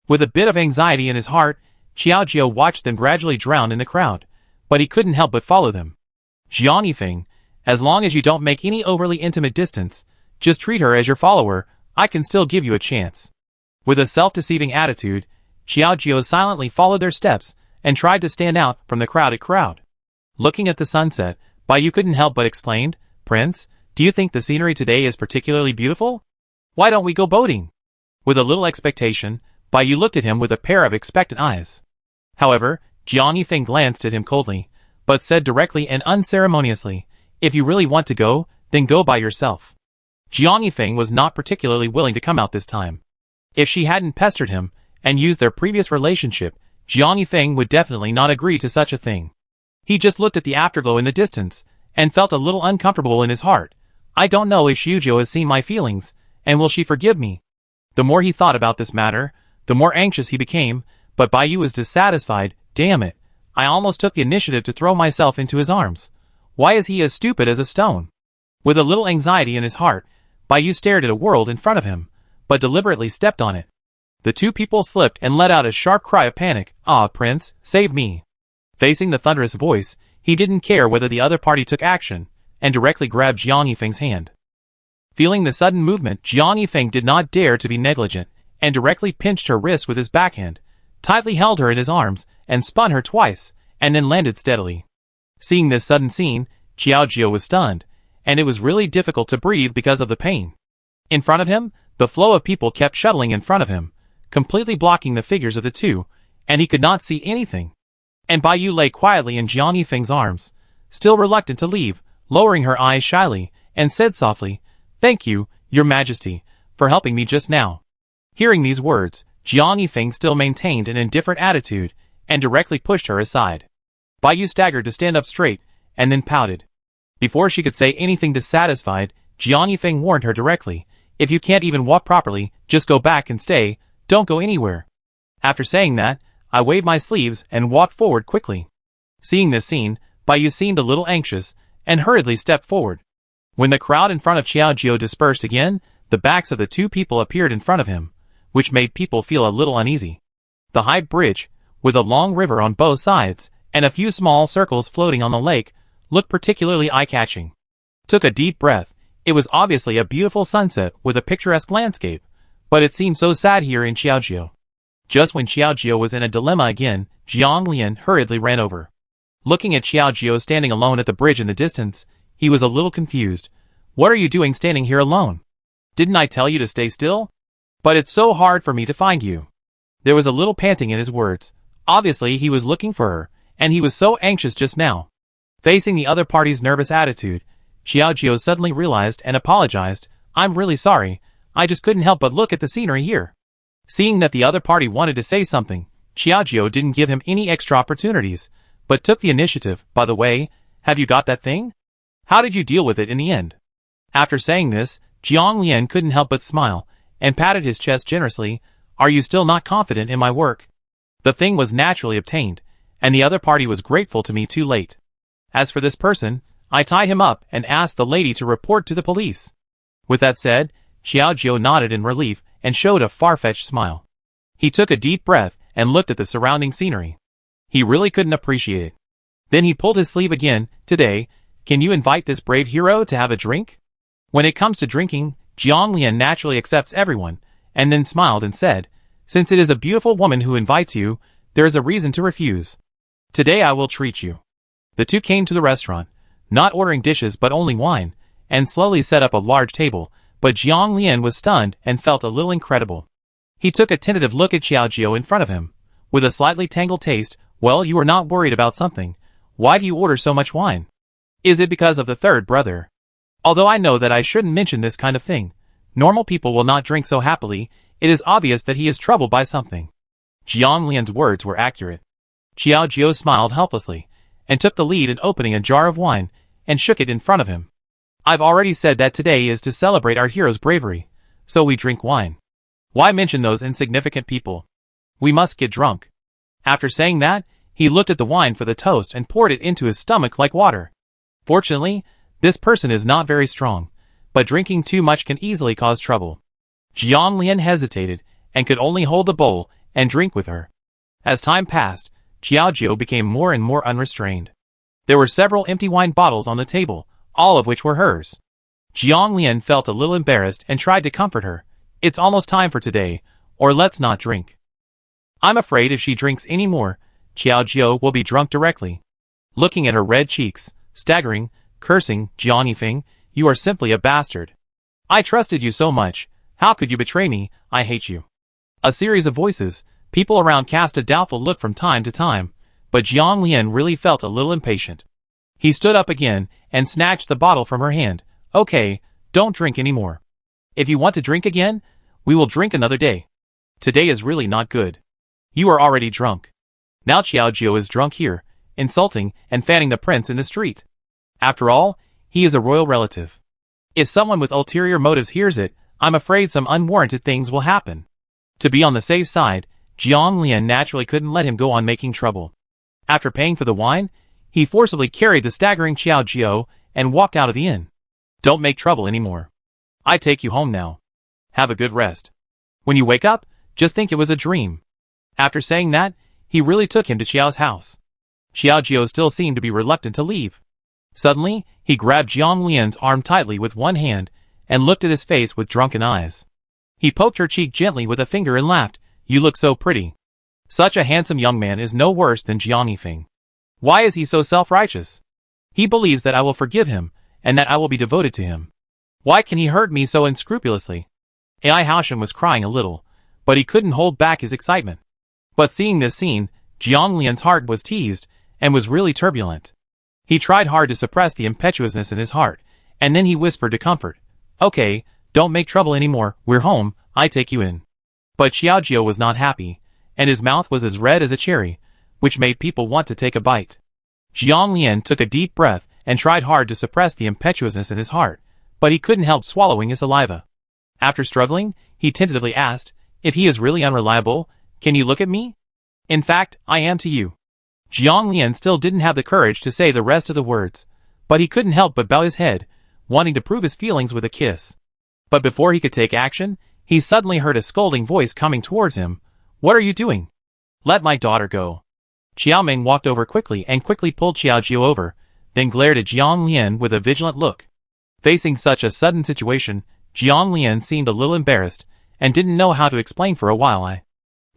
With a bit of anxiety in his heart, Xiao Jiao watched them gradually drown in the crowd, but he couldn't help but follow them. Jiang Yifeng, as long as you don't make any overly intimate distance, just treat her as your follower, I can still give you a chance. With a self-deceiving attitude, Xiao Jiao silently followed their steps and tried to stand out from the crowded crowd. Looking at the sunset, Baiyu couldn't help but exclaimed, Prince, do you think the scenery today is particularly beautiful? Why don't we go boating? With a little expectation, Baiyu looked at him with a pair of expectant eyes. However, Jiang Yifeng glanced at him coldly, but said directly and unceremoniously, If you really want to go, then go by yourself. Jiang Yifeng was not particularly willing to come out this time. If she hadn't pestered him and used their previous relationship, Jiang Yifeng would definitely not agree to such a thing. He just looked at the afterglow in the distance and felt a little uncomfortable in his heart. I don't know if Xiuzhou has seen my feelings, and will she forgive me? The more he thought about this matter, the more anxious he became, but Baiyu was dissatisfied. Damn it, I almost took the initiative to throw myself into his arms. Why is he as stupid as a stone? With a little anxiety in his heart, Baiyu stared at a world in front of him, but deliberately stepped on it. The two people slipped and let out a sharp cry of panic. Ah, Prince, save me. Facing the thunderous voice, he didn't care whether the other party took action, and directly grabbed Jiang Yifeng's hand. Feeling the sudden movement, Jiang Yifeng did not dare to be negligent, and directly pinched her wrist with his backhand, tightly held her in his arms, and spun her twice, and then landed steadily. Seeing this sudden scene, Xiao Jiao was stunned, and it was really difficult to breathe because of the pain. In front of him, the flow of people kept shuttling in front of him, completely blocking the figures of the two, and he could not see anything. And Bai Yu lay quietly in Jiang Yifeng's arms, still reluctant to leave, lowering her eyes shyly, and said softly, "Thank you, Your Majesty, for helping me just now." Hearing these words, Jiang Yifeng still maintained an indifferent attitude, and directly pushed her aside. Bai Yu staggered to stand up straight, and then pouted. Before she could say anything dissatisfied, Jiang Yifeng warned her directly, "If you can't even walk properly, just go back and stay, don't go anywhere." After saying that, I waved my sleeves and walked forward quickly. Seeing this scene, Bai Yu seemed a little anxious, and hurriedly stepped forward. When the crowd in front of Xiao Jiao dispersed again, the backs of the two people appeared in front of him, which made people feel a little uneasy. The high bridge, with a long river on both sides, and a few small circles floating on the lake, looked particularly eye-catching. Took a deep breath. It was obviously a beautiful sunset with a picturesque landscape, but it seemed so sad here in Xiaojiao. Just when Xiaojiao was in a dilemma again, Jiang Lian hurriedly ran over. Looking at Xiaojiao standing alone at the bridge in the distance, he was a little confused. "What are you doing standing here alone? Didn't I tell you to stay still? But it's so hard for me to find you." There was a little panting in his words. Obviously he was looking for her, and he was so anxious just now. Facing the other party's nervous attitude, Xiaojiao suddenly realized and apologized, "I'm really sorry, I just couldn't help but look at the scenery here." Seeing that the other party wanted to say something, Xiaojiao didn't give him any extra opportunities, but took the initiative. "By the way, have you got that thing? How did you deal with it in the end?" After saying this, Jiang Lian couldn't help but smile, and patted his chest generously. "Are you still not confident in my work?" The thing was naturally obtained, and the other party was grateful to me too late. As for this person, I tied him up and asked the lady to report to the police. With that said, Xiaojiao nodded in relief and showed a far-fetched smile. He took a deep breath and looked at the surrounding scenery. He really couldn't appreciate it. Then he pulled his sleeve again. "Today, can you invite this brave hero to have a drink?" When it comes to drinking, Jiang Lian naturally accepts everyone, and then smiled and said, "Since it is a beautiful woman who invites you, there is a reason to refuse. Today I will treat you." The two came to the restaurant, not ordering dishes but only wine, and slowly set up a large table, but Jiang Lian was stunned and felt a little incredible. He took a tentative look at Xiaojiao in front of him, with a slightly tangled taste. "Well, you are not worried about something. Why do you order so much wine? Is it because of the third brother? Although I know that I shouldn't mention this kind of thing. Normal people will not drink so happily. It is obvious that he is troubled by something." Jiang Lian's words were accurate. Xiaojiao smiled helplessly, and took the lead in opening a jar of wine, and shook it in front of him. "I've already said that today is to celebrate our hero's bravery, so we drink wine. Why mention those insignificant people? We must get drunk." After saying that, he looked at the wine for the toast and poured it into his stomach like water. Fortunately, this person is not very strong, but drinking too much can easily cause trouble. Jiang Lian hesitated, and could only hold the bowl and drink with her. As time passed, Xiaojiao became more and more unrestrained. There were several empty wine bottles on the table, all of which were hers. Jiang Lian felt a little embarrassed and tried to comfort her. "It's almost time for today, or let's not drink. I'm afraid if she drinks any more, Xiaojiao will be drunk directly." Looking at her red cheeks, staggering, cursing, "Jiang Yifeng, you are simply a bastard. I trusted you so much. How could you betray me? I hate you." A series of voices, people around cast a doubtful look from time to time, but Jiang Lian really felt a little impatient. He stood up again and snatched the bottle from her hand. "Okay, don't drink anymore. If you want to drink again, we will drink another day. Today is really not good. You are already drunk. Now Xiaojiao is drunk here, insulting and fanning the prince in the street. After all, he is a royal relative. If someone with ulterior motives hears it, I'm afraid some unwarranted things will happen." To be on the safe side, Jiang Lian naturally couldn't let him go on making trouble. After paying for the wine, he forcibly carried the staggering Xiaojiao and walked out of the inn. "Don't make trouble anymore. I take you home now. Have a good rest. When you wake up, just think it was a dream." After saying that, he really took him to Xiao's house. Xiaojiao still seemed to be reluctant to leave. Suddenly, he grabbed Jiang Lian's arm tightly with one hand, and looked at his face with drunken eyes. He poked her cheek gently with a finger and laughed. You look so pretty. Such a handsome young man is no worse than Jiang Yifeng. Why is he so self-righteous? He believes that I will forgive him, and that I will be devoted to him. Why can he hurt me so unscrupulously? Ai Haoshen was crying a little, but he couldn't hold back his excitement. But seeing this scene, Jiang Lian's heart was teased, and was really turbulent. He tried hard to suppress the impetuousness in his heart, and then he whispered to comfort. Okay, don't make trouble anymore, we're home, I take you in. But Xiaojiu was not happy, and his mouth was as red as a cherry, which made people want to take a bite. Jiang Lian took a deep breath and tried hard to suppress the impetuousness in his heart, but he couldn't help swallowing his saliva. After struggling, he tentatively asked, if he is really unreliable, can you look at me? In fact, I am to you. Jiang Lian still didn't have the courage to say the rest of the words, but he couldn't help but bow his head, wanting to prove his feelings with a kiss. But before he could take action, he suddenly heard a scolding voice coming towards him. What are you doing? Let my daughter go. Xiaoming walked over quickly and quickly pulled Xiaojiu over, then glared at Jiang Lian with a vigilant look. Facing such a sudden situation, Jiang Lian seemed a little embarrassed, and didn't know how to explain for a while.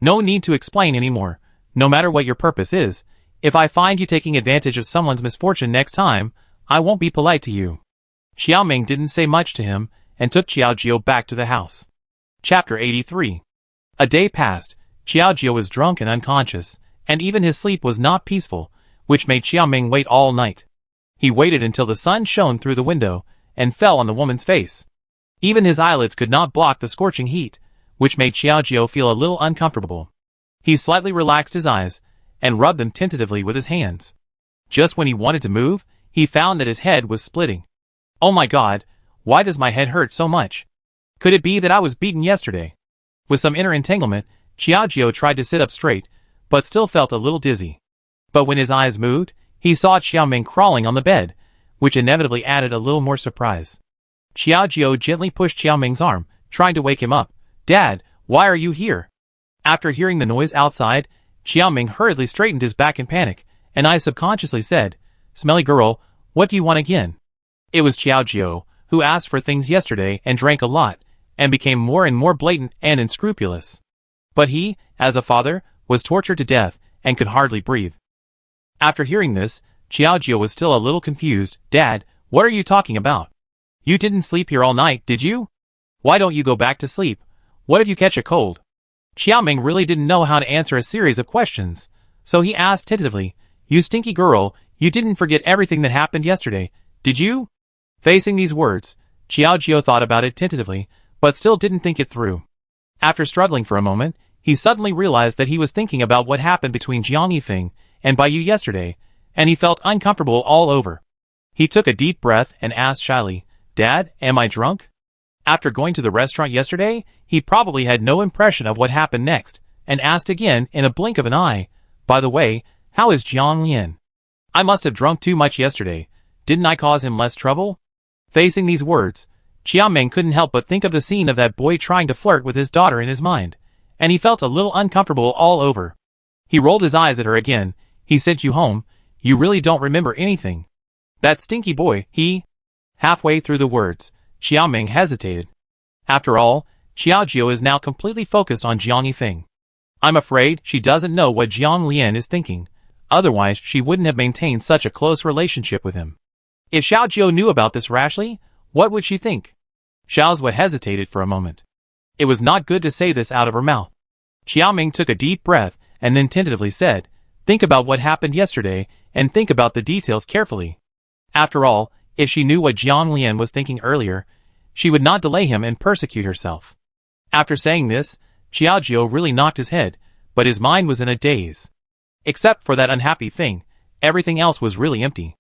No need to explain anymore. No matter what your purpose is, if I find you taking advantage of someone's misfortune next time, I won't be polite to you. Xiaoming didn't say much to him, and took Xiaojiu back to the house. Chapter 83. A day passed. Xiaojiu was drunk and unconscious, and even his sleep was not peaceful, which made Xiaoming wait all night. He waited until the sun shone through the window, and fell on the woman's face. Even his eyelids could not block the scorching heat, which made Xiaojiu feel a little uncomfortable. He slightly relaxed his eyes, and rubbed them tentatively with his hands. Just when he wanted to move, he found that his head was splitting. Oh my god, why does my head hurt so much? Could it be that I was beaten yesterday? With some inner entanglement, Xiaojiu tried to sit up straight, but still felt a little dizzy. But when his eyes moved, he saw Xiaoming crawling on the bed, which inevitably added a little more surprise. Xiaojiu gently pushed Xiaoming's arm, trying to wake him up. Dad, why are you here? After hearing the noise outside, Xiaoming hurriedly straightened his back in panic, and I subconsciously said, Smelly girl, what do you want again? It was Xiaojiu, who asked for things yesterday and drank a lot, and became more and more blatant and unscrupulous. But he, as a father, was tortured to death, and could hardly breathe. After hearing this, Xiaojiu was still a little confused. Dad, what are you talking about? You didn't sleep here all night, did you? Why don't you go back to sleep? What if you catch a cold? Xiaoming really didn't know how to answer a series of questions, so he asked tentatively, You stinky girl, you didn't forget everything that happened yesterday, did you? Facing these words, Xiaojiu thought about it tentatively, but still didn't think it through. After struggling for a moment, he suddenly realized that he was thinking about what happened between Jiang Yifeng and Baiyu yesterday, and he felt uncomfortable all over. He took a deep breath and asked shyly, Dad, am I drunk? After going to the restaurant yesterday, he probably had no impression of what happened next, and asked again in a blink of an eye, By the way, how is Jiang Lian? I must have drunk too much yesterday. Didn't I cause him less trouble? Facing these words, Xiaoming couldn't help but think of the scene of that boy trying to flirt with his daughter in his mind, and he felt a little uncomfortable all over. He rolled his eyes at her again. He sent you home. You really don't remember anything. That stinky boy, he... Halfway through the words, Xiaoming hesitated. After all, Xiaojiu is now completely focused on Jiang Yifeng. I'm afraid she doesn't know what Jiang Lian is thinking, otherwise she wouldn't have maintained such a close relationship with him. If Xiaojiu knew about this rashly, what would she think? Xiaozhua hesitated for a moment. It was not good to say this out of her mouth. Xiaoming took a deep breath and then tentatively said, Think about what happened yesterday and think about the details carefully. After all, if she knew what Jiang Lian was thinking earlier, she would not delay him and persecute herself. After saying this, Xiaojiu really knocked his head, but his mind was in a daze. Except for that unhappy thing, everything else was really empty.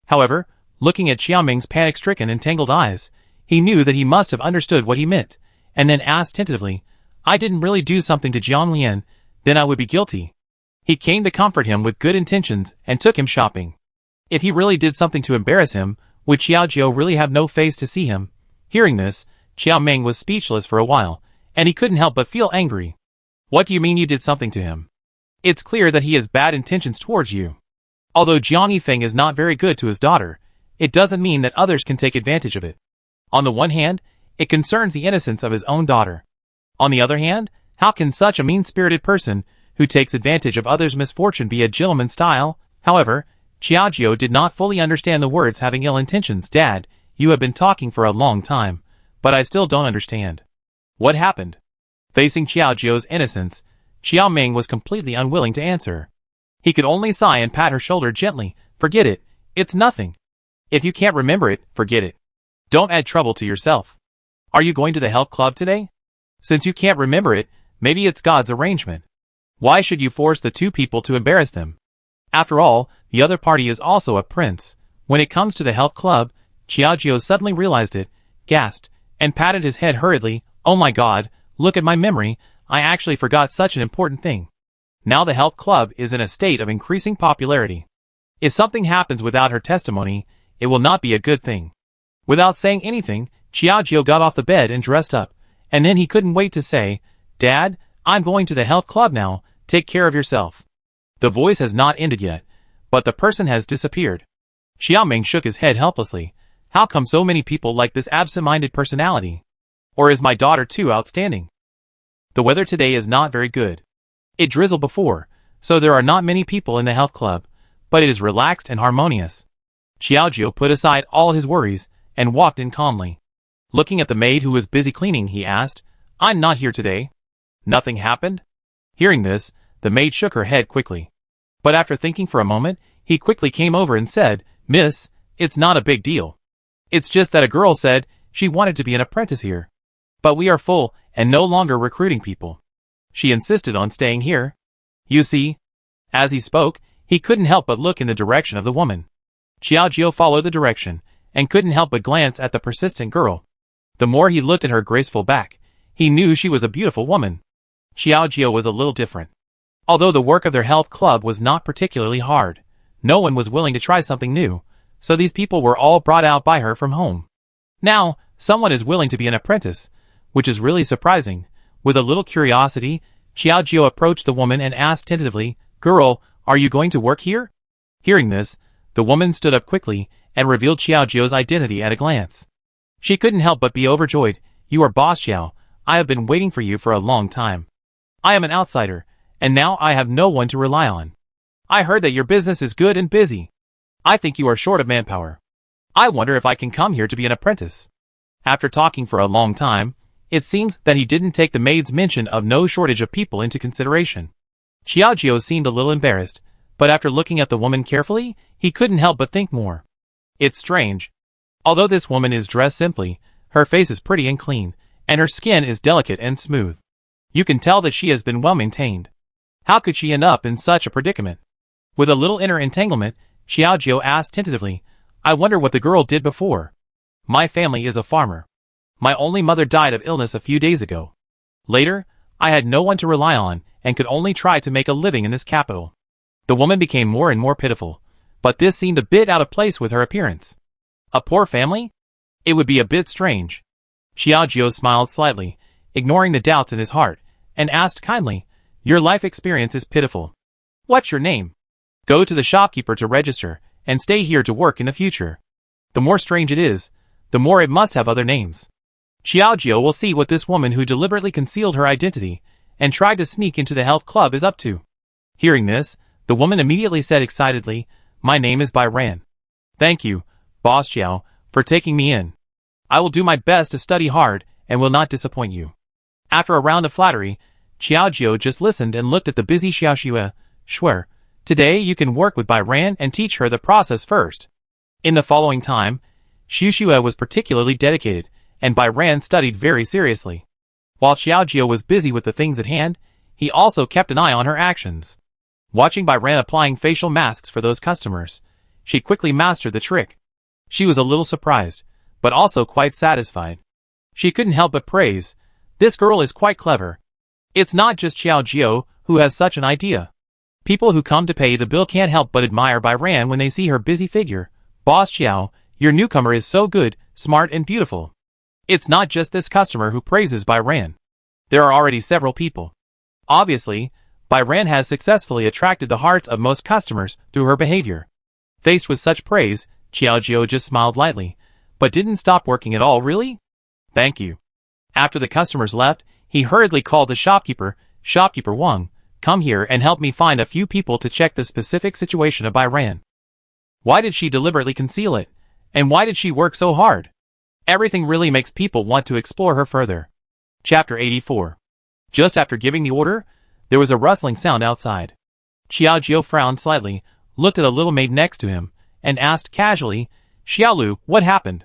However, looking at Xiaoming's panic-stricken and tangled eyes, he knew that he must have understood what he meant, and then asked tentatively, I didn't really do something to Jiang Lian, then I would be guilty. He came to comfort him with good intentions and took him shopping. If he really did something to embarrass him, would Xiaojiu really have no face to see him? Hearing this, Xiaoming was speechless for a while, and he couldn't help but feel angry. What do you mean you did something to him? It's clear that he has bad intentions towards you. Although Jiang Yifeng is not very good to his daughter, it doesn't mean that others can take advantage of it. On the one hand, It concerns the innocence of his own daughter. On the other hand, how can such a mean-spirited person, who takes advantage of others' misfortune, be a gentleman style? However, Xiaojio did not fully understand the words having ill intentions. Dad, you have been talking for a long time, but I still don't understand. What happened? Facing Xiaojio's innocence, Xiaoming was completely unwilling to answer. He could only sigh and pat her shoulder gently. Forget it, it's nothing. If you can't remember it, forget it. Don't add trouble to yourself. Are you going to the health club today? Since you can't remember it, maybe it's God's arrangement. Why should you force the two people to embarrass them? After all, the other party is also a prince. When it comes to the health club, Xiaojio suddenly realized it, gasped, and patted his head hurriedly. Oh my God, look at my memory, I actually forgot such an important thing. Now the health club is in a state of increasing popularity. If something happens without her testimony, it will not be a good thing. Without saying anything, Xiaojio got off the bed and dressed up, and then he couldn't wait to say, Dad, I'm going to the health club now, take care of yourself. The voice has not ended yet, but the person has disappeared. Xiaoming shook his head helplessly. How come so many people like this absent-minded personality? Or is my daughter too outstanding? The weather today is not very good. It drizzled before, so there are not many people in the health club, but it is relaxed and harmonious. Xiaojio put aside all his worries and walked in calmly. Looking at the maid who was busy cleaning, he asked, I'm not here today. Nothing happened? Hearing this, the maid shook her head quickly. But after thinking for a moment, he quickly came over and said, Miss, it's not a big deal. It's just that a girl said she wanted to be an apprentice here. But we are full and no longer recruiting people. She insisted on staying here. You see? As he spoke, he couldn't help but look in the direction of the woman. Xiaojio followed the direction, and couldn't help but glance at the persistent girl. The more he looked at her graceful back, he knew she was a beautiful woman. Xiaojio was a little different. Although the work of their health club was not particularly hard, no one was willing to try something new, so these people were all brought out by her from home. Now, someone is willing to be an apprentice, which is really surprising. With a little curiosity, Xiaojio approached the woman and asked tentatively, Girl, are you going to work here? Hearing this, the woman stood up quickly and revealed Xiaojio's identity at a glance. She couldn't help but be overjoyed. You are Boss Xiao. I have been waiting for you for a long time. I am an outsider, and now I have no one to rely on. I heard that your business is good and busy. I think you are short of manpower. I wonder if I can come here to be an apprentice. After talking for a long time, it seems that he didn't take the maid's mention of no shortage of people into consideration. Xiaojio seemed a little embarrassed, but after looking at the woman carefully, he couldn't help but think more. It's strange. Although this woman is dressed simply, her face is pretty and clean, and her skin is delicate and smooth. You can tell that she has been well maintained. How could she end up in such a predicament? With a little inner entanglement, Xiaojio asked tentatively, I wonder what the girl did before. My family is a farmer. My only mother died of illness a few days ago. Later, I had no one to rely on and could only try to make a living in this capital. The woman became more and more pitiful, but this seemed a bit out of place with her appearance. A poor family? It would be a bit strange. Xiaojio smiled slightly, ignoring the doubts in his heart, and asked kindly, Your life experience is pitiful. What's your name? Go to the shopkeeper to register, and stay here to work in the future. The more strange it is, the more it must have other names. Xiaojio will see what this woman who deliberately concealed her identity and tried to sneak into the health club is up to. Hearing this, the woman immediately said excitedly, My name is Bai Ran. Thank you, Boss Xiao, for taking me in. I will do my best to study hard and will not disappoint you. After a round of flattery, Xiaojio just listened and looked at the busy Xiaoxue. Swear, today you can work with Bai Ran and teach her the process first. In the following time, Xiaoxue was particularly dedicated, and Bai Ran studied very seriously. While Xiaojio was busy with the things at hand, he also kept an eye on her actions. Watching Bai Ran applying facial masks for those customers, she quickly mastered the trick. She was a little surprised, but also quite satisfied. She couldn't help but praise, This girl is quite clever. It's not just Xiaojio who has such an idea. People who come to pay the bill can't help but admire Bai Ran when they see her busy figure. Boss Xiao, your newcomer is so good, smart and beautiful. It's not just this customer who praises Bai Ran. There are already several people. Obviously, Bai Ran has successfully attracted the hearts of most customers through her behavior. Faced with such praise, Xiaojio just smiled lightly, but didn't stop working at all. Really? Thank you. After the customers left, he hurriedly called the shopkeeper. Shopkeeper Wang, come here and help me find a few people to check the specific situation of Byran. Why did she deliberately conceal it? And why did she work so hard? Everything really makes people want to explore her further. Chapter 84. Just after giving the order, there was a rustling sound outside. Xiaojiu frowned slightly, looked at a little maid next to him, and asked casually, Xiaolu, what happened?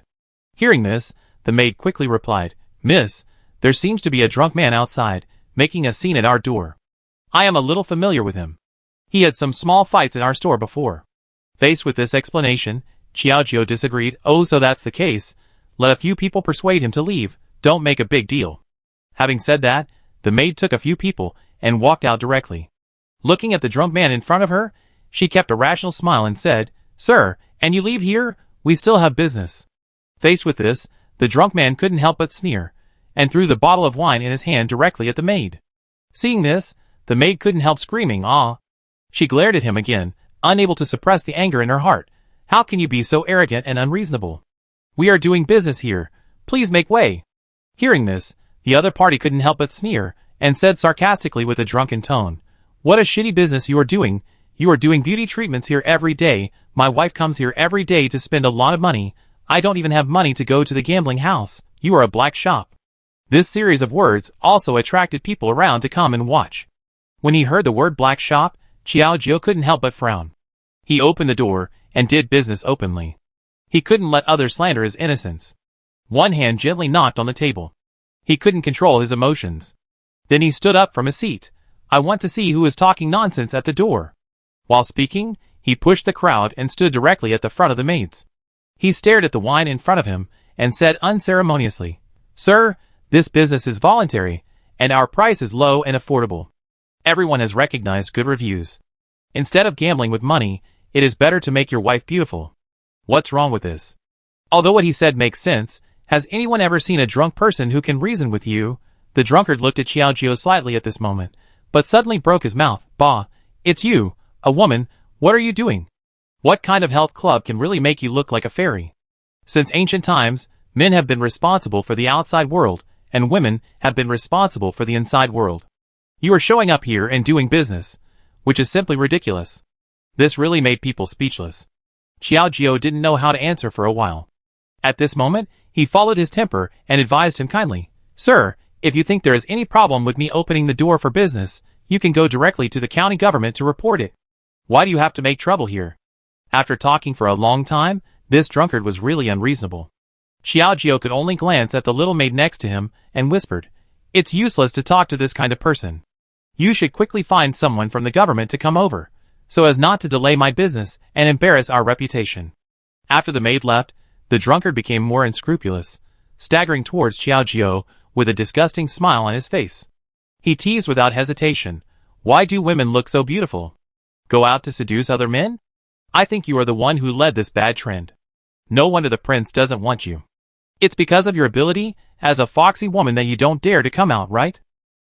Hearing this, the maid quickly replied, Miss, there seems to be a drunk man outside, making a scene at our door. I am a little familiar with him. He had some small fights in our store before. Faced with this explanation, Xiaojiu disagreed. Oh, so that's the case. Let a few people persuade him to leave, don't make a big deal. Having said that, the maid took a few people and walked out directly. Looking at the drunk man in front of her, she kept a rational smile and said, Sir, and you leave here? We still have business. Faced with this, the drunk man couldn't help but sneer, and threw the bottle of wine in his hand directly at the maid. Seeing this, the maid couldn't help screaming, ah. She glared at him again, unable to suppress the anger in her heart. How can you be so arrogant and unreasonable? We are doing business here. Please make way. Hearing this, the other party couldn't help but sneer, and said sarcastically with a drunken tone, What a shitty business you are doing. You are doing beauty treatments here every day. My wife comes here every day to spend a lot of money. I don't even have money to go to the gambling house. You are a black shop. This series of words also attracted people around to come and watch. When he heard the word black shop, Xiaojiu couldn't help but frown. He opened the door and did business openly. He couldn't let others slander his innocence. One hand gently knocked on the table. He couldn't control his emotions. Then he stood up from his seat. I want to see who is talking nonsense at the door. While speaking, he pushed the crowd and stood directly at the front of the maids. He stared at the wine in front of him and said unceremoniously, Sir, this business is voluntary, and our price is low and affordable. Everyone has recognized good reviews. Instead of gambling with money, it is better to make your wife beautiful. What's wrong with this? Although what he said makes sense, has anyone ever seen a drunk person who can reason with you? The drunkard looked at Xiaojiu slightly at this moment, but suddenly broke his mouth. Bah, it's you, a woman, what are you doing? What kind of health club can really make you look like a fairy? Since ancient times, men have been responsible for the outside world, and women have been responsible for the inside world. You are showing up here and doing business, which is simply ridiculous. This really made people speechless. Xiaojiu didn't know how to answer for a while. At this moment, he followed his temper and advised him kindly, Sir, if you think there is any problem with me opening the door for business, you can go directly to the county government to report it. Why do you have to make trouble here? After talking for a long time, this drunkard was really unreasonable. Xiaojiu could only glance at the little maid next to him and whispered, It's useless to talk to this kind of person. You should quickly find someone from the government to come over, so as not to delay my business and embarrass our reputation. After the maid left, the drunkard became more unscrupulous, staggering towards Xiaojiu with a disgusting smile on his face. He teased without hesitation, Why do women look so beautiful? Go out to seduce other men? I think you are the one who led this bad trend. No wonder the prince doesn't want you. It's because of your ability as a foxy woman that you don't dare to come out, right?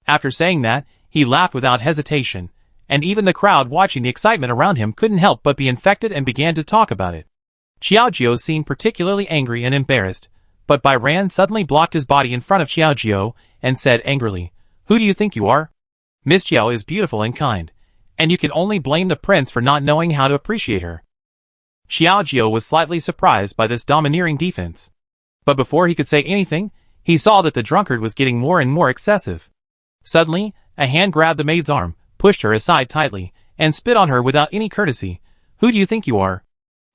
After saying that, he laughed without hesitation, and even the crowd watching the excitement around him couldn't help but be infected and began to talk about it. Xiaojiu seemed particularly angry and embarrassed, but Byran suddenly blocked his body in front of Xiaojiu and said angrily, Who do you think you are? Miss Xiao is beautiful and kind, and you can only blame the prince for not knowing how to appreciate her. Xiaojiu was slightly surprised by this domineering defense. But before he could say anything, he saw that the drunkard was getting more and more excessive. Suddenly, a hand grabbed the maid's arm, pushed her aside tightly, and spit on her without any courtesy. Who do you think you are?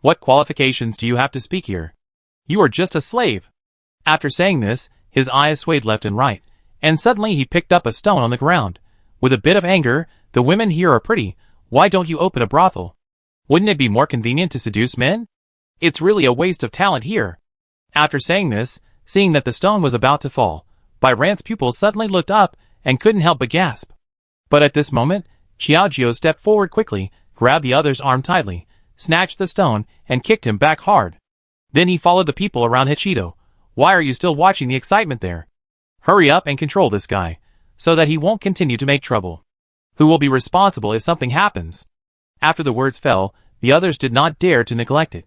What qualifications do you have to speak here? You are just a slave. After saying this, his eyes swayed left and right, and suddenly he picked up a stone on the ground. With a bit of anger, The women here are pretty, why don't you open a brothel? Wouldn't it be more convenient to seduce men? It's really a waste of talent here. After saying this, seeing that the stone was about to fall, Byran's pupils suddenly looked up and couldn't help but gasp. But at this moment, Xiaojiu stepped forward quickly, grabbed the other's arm tightly, snatched the stone, and kicked him back hard. Then he followed the people around Hichido. Why are you still watching the excitement there? Hurry up and control this guy, so that he won't continue to make trouble. Who will be responsible if something happens? After the words fell, the others did not dare to neglect it.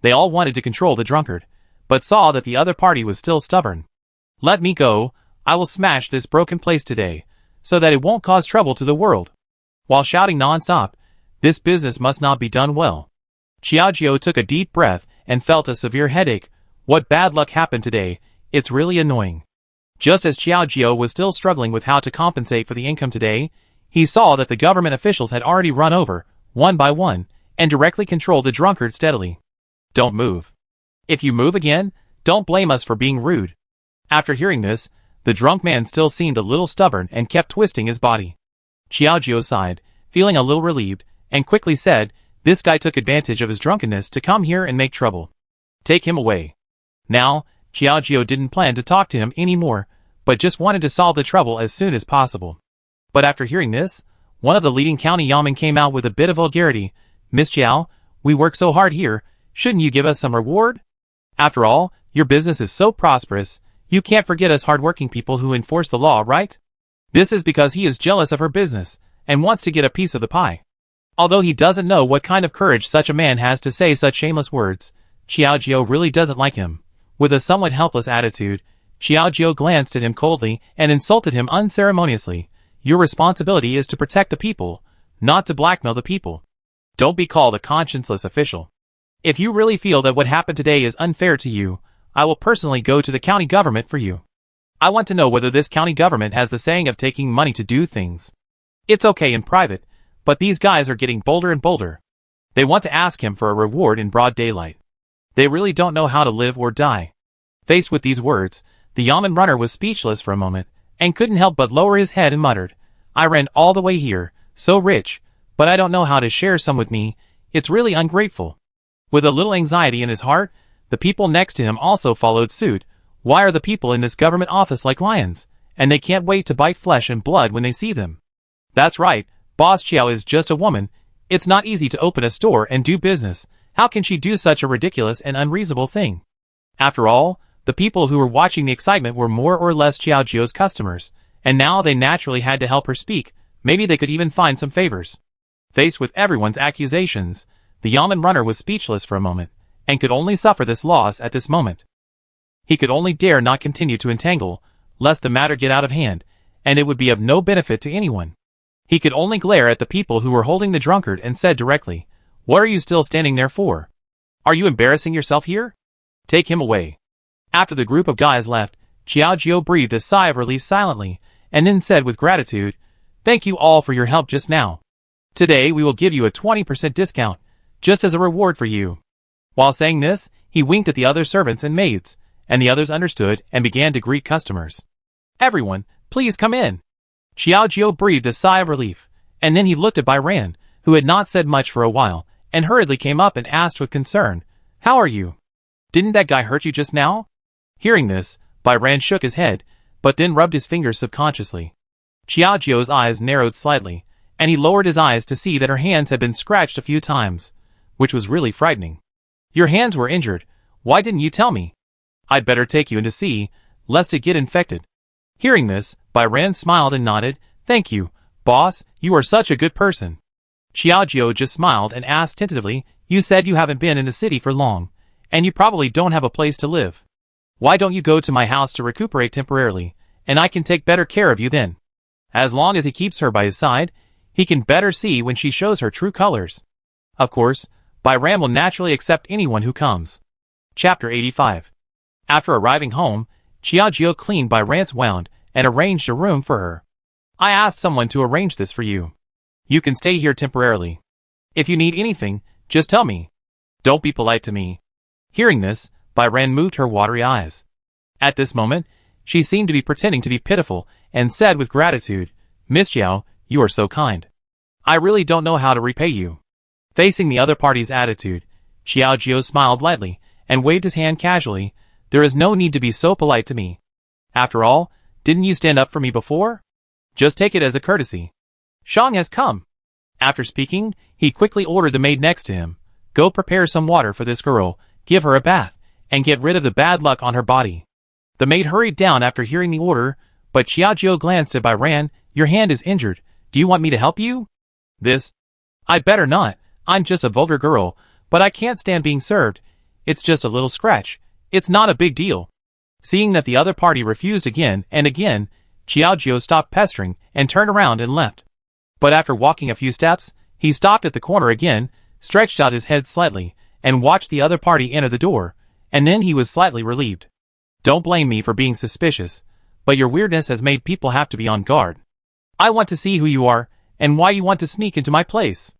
They all wanted to control the drunkard, but saw that the other party was still stubborn. Let me go, I will smash this broken place today, so that it won't cause trouble to the world. While shouting non-stop, this business must not be done well. Xiaojiu took a deep breath and felt a severe headache. What bad luck happened today? It's really annoying. Just as Xiaojiu was still struggling with how to compensate for the income today, he saw that the government officials had already run over, one by one, and directly controlled the drunkard steadily. Don't move. If you move again, don't blame us for being rude. After hearing this, the drunk man still seemed a little stubborn and kept twisting his body. Xiaojiu sighed, feeling a little relieved, and quickly said, "This guy took advantage of his drunkenness to come here and make trouble. Take him away." Now, Xiaojiu didn't plan to talk to him anymore, but just wanted to solve the trouble as soon as possible. But after hearing this, one of the leading county yamen came out with a bit of vulgarity. "Miss Xiao, we work so hard here, shouldn't you give us some reward? After all, your business is so prosperous, you can't forget us hardworking people who enforce the law, right?" This is because he is jealous of her business, and wants to get a piece of the pie. Although he doesn't know what kind of courage such a man has to say such shameless words, Xiaojiu really doesn't like him. With a somewhat helpless attitude, Xiaojiu glanced at him coldly and insulted him unceremoniously. "Your responsibility is to protect the people, not to blackmail the people. Don't be called a conscienceless official. If you really feel that what happened today is unfair to you, I will personally go to the county government for you. I want to know whether this county government has the saying of taking money to do things. It's okay in private, but these guys are getting bolder and bolder. They want to ask him for a reward in broad daylight. They really don't know how to live or die." Faced with these words, the yamen runner was speechless for a moment, and couldn't help but lower his head and muttered, "I ran all the way here, so rich, but I don't know how to share some with me. It's really ungrateful." With a little anxiety in his heart, the people next to him also followed suit. Why are the people in this government office like lions, and they can't wait to bite flesh and blood when they see them? That's right, Boss Xiao is just a woman. It's not easy to open a store and do business. How can she do such a ridiculous and unreasonable thing? After all, the people who were watching the excitement were more or less Xiaojiu's customers, and now they naturally had to help her speak. Maybe they could even find some favors. Faced with everyone's accusations, the yamen runner was speechless for a moment, and could only suffer this loss at this moment. He could only dare not continue to entangle, lest the matter get out of hand, and it would be of no benefit to anyone. He could only glare at the people who were holding the drunkard and said directly, "What are you still standing there for? Are you embarrassing yourself here? Take him away." After the group of guys left, Xiaojiu breathed a sigh of relief silently, and then said with gratitude, "Thank you all for your help just now. Today we will give you a 20% discount, just as a reward for you." While saying this, he winked at the other servants and maids, and the others understood and began to greet customers. "Everyone, please come in." Xiaojiu breathed a sigh of relief, and then he looked at Bairan, who had not said much for a while, and hurriedly came up and asked with concern, "How are you? Didn't that guy hurt you just now?" Hearing this, Bairan shook his head, but then rubbed his fingers subconsciously. Xiaojiu's eyes narrowed slightly, and he lowered his eyes to see that her hands had been scratched a few times, which was really frightening. "Your hands were injured. Why didn't you tell me? I'd better take you in to see, lest it get infected." Hearing this, Bairan smiled and nodded. "Thank you, boss, you are such a good person." Xiaojiu just smiled and asked tentatively, "You said you haven't been in the city for long, and you probably don't have a place to live. Why don't you go to my house to recuperate temporarily, and I can take better care of you then?" As long as he keeps her by his side, he can better see when she shows her true colors. Of course, Bairan will naturally accept anyone who comes. Chapter 85. After arriving home, Xiaojiu cleaned Bairan's wound and arranged a room for her. "I asked someone to arrange this for you. You can stay here temporarily. If you need anything, just tell me. Don't be polite to me." Hearing this, Bairan moved her watery eyes. At this moment, she seemed to be pretending to be pitiful, and said with gratitude, "Miss Xiao, you are so kind. I really don't know how to repay you." Facing the other party's attitude, Xiaojiu smiled lightly, and waved his hand casually. "There is no need to be so polite to me. After all, didn't you stand up for me before? Just take it as a courtesy. Shang has come." After speaking, he quickly ordered the maid next to him, "Go prepare some water for this girl, give her a bath, and get rid of the bad luck on her body." The maid hurried down after hearing the order, but Xiaojiu glanced at Bairan. "Your hand is injured. Do you want me to help you?" "This? I'd better not. I'm just a vulgar girl, but I can't stand being served. It's just a little scratch. It's not a big deal." Seeing that the other party refused again and again, Xiaojiu stopped pestering and turned around and left. But after walking a few steps, he stopped at the corner again, stretched out his head slightly, and watched the other party enter the door, and then he was slightly relieved. Don't blame me for being suspicious, but your weirdness has made people have to be on guard. I want to see who you are, and why you want to sneak into my place.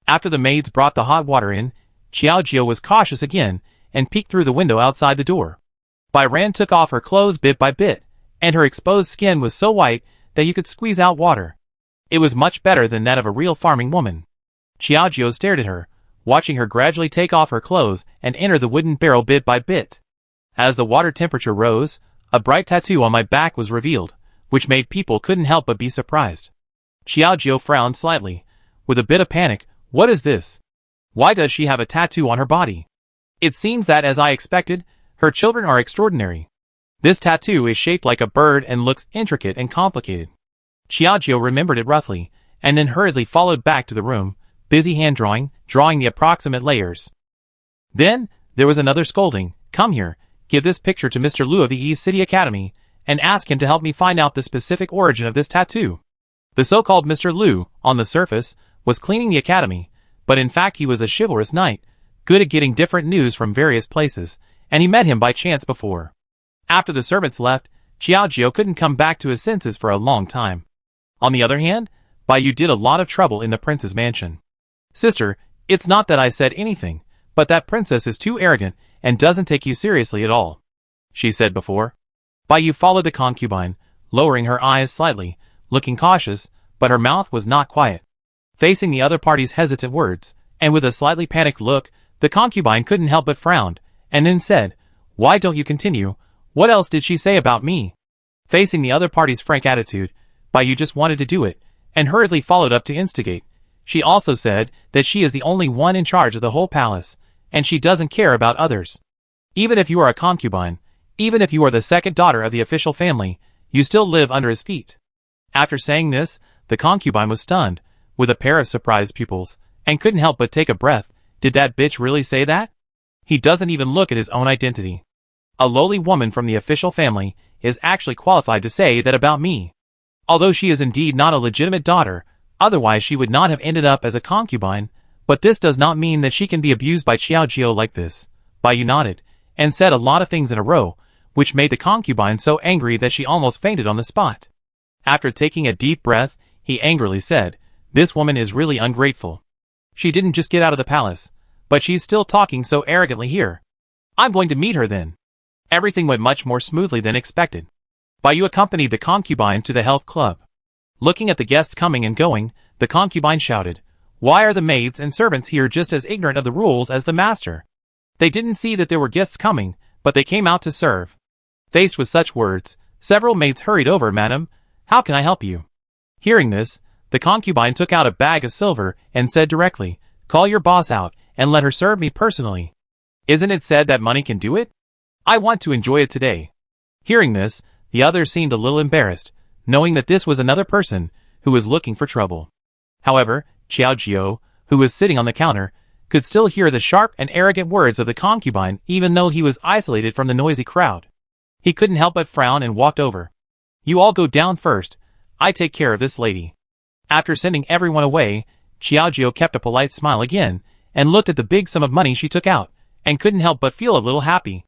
After the maids brought the hot water in, Xiaojiu was cautious again, and peeked through the window outside the door. Bai Ran took off her clothes bit by bit, and her exposed skin was so white that you could squeeze out water. It was much better than that of a real farming woman. Xiaojiu stared at her, watching her gradually take off her clothes and enter the wooden barrel bit by bit. As the water temperature rose, a bright tattoo on my back was revealed, which made people couldn't help but be surprised. Xiaojiu frowned slightly, with a bit of panic. What is this? Why does she have a tattoo on her body? It seems that, as I expected, her children are extraordinary. This tattoo is shaped like a bird and looks intricate and complicated. Xiaojiu remembered it roughly, and then hurriedly followed back to the room, busy hand-drawing the approximate layers. Then, there was another scolding. Come here, give this picture to Mr. Liu of the East City Academy, and ask him to help me find out the specific origin of this tattoo. The so-called Mr. Liu, on the surface, was cleaning the academy, but in fact he was a chivalrous knight, good at getting different news from various places, and he met him by chance before. After the servants left, Xiaojiu couldn't come back to his senses for a long time. On the other hand, Bai Yu did a lot of trouble in the prince's mansion. Sister, it's not that I said anything, but that princess is too arrogant and doesn't take you seriously at all, she said before. Bai Yu followed the concubine, lowering her eyes slightly, looking cautious, but her mouth was not quiet. Facing the other party's hesitant words, and with a slightly panicked look, the concubine couldn't help but frown, and then said, Why don't you continue? What else did she say about me? Facing the other party's frank attitude, Bai Yu just wanted to do it, and hurriedly followed up to instigate. She also said that she is the only one in charge of the whole palace, and she doesn't care about others. Even if you are a concubine, even if you are the second daughter of the official family, you still live under his feet. After saying this, the concubine was stunned, with a pair of surprised pupils, and couldn't help but take a breath. Did that bitch really say that? He doesn't even look at his own identity. A lowly woman from the official family is actually qualified to say that about me. Although she is indeed not a legitimate daughter, otherwise she would not have ended up as a concubine, but this does not mean that she can be abused by Xiaojiu like this. Bai Yu nodded, and said a lot of things in a row, which made the concubine so angry that she almost fainted on the spot. After taking a deep breath, he angrily said, This woman is really ungrateful. She didn't just get out of the palace, but she's still talking so arrogantly here. I'm going to meet her then. Everything went much more smoothly than expected. Bai Yu accompanied the concubine to the health club. Looking at the guests coming and going, the concubine shouted, Why are the maids and servants here just as ignorant of the rules as the master? They didn't see that there were guests coming, but they came out to serve. Faced with such words, several maids hurried over. Madam, how can I help you? Hearing this, the concubine took out a bag of silver and said directly, Call your boss out and let her serve me personally. Isn't it said that money can do it? I want to enjoy it today. Hearing this, the others seemed a little embarrassed, knowing that this was another person who was looking for trouble. However, Xiaojiu, who was sitting on the counter, could still hear the sharp and arrogant words of the concubine even though he was isolated from the noisy crowd. He couldn't help but frown and walked over. You all go down first. I take care of this lady. After sending everyone away, Xiaojiu kept a polite smile again, and looked at the big sum of money she took out, and couldn't help but feel a little happy.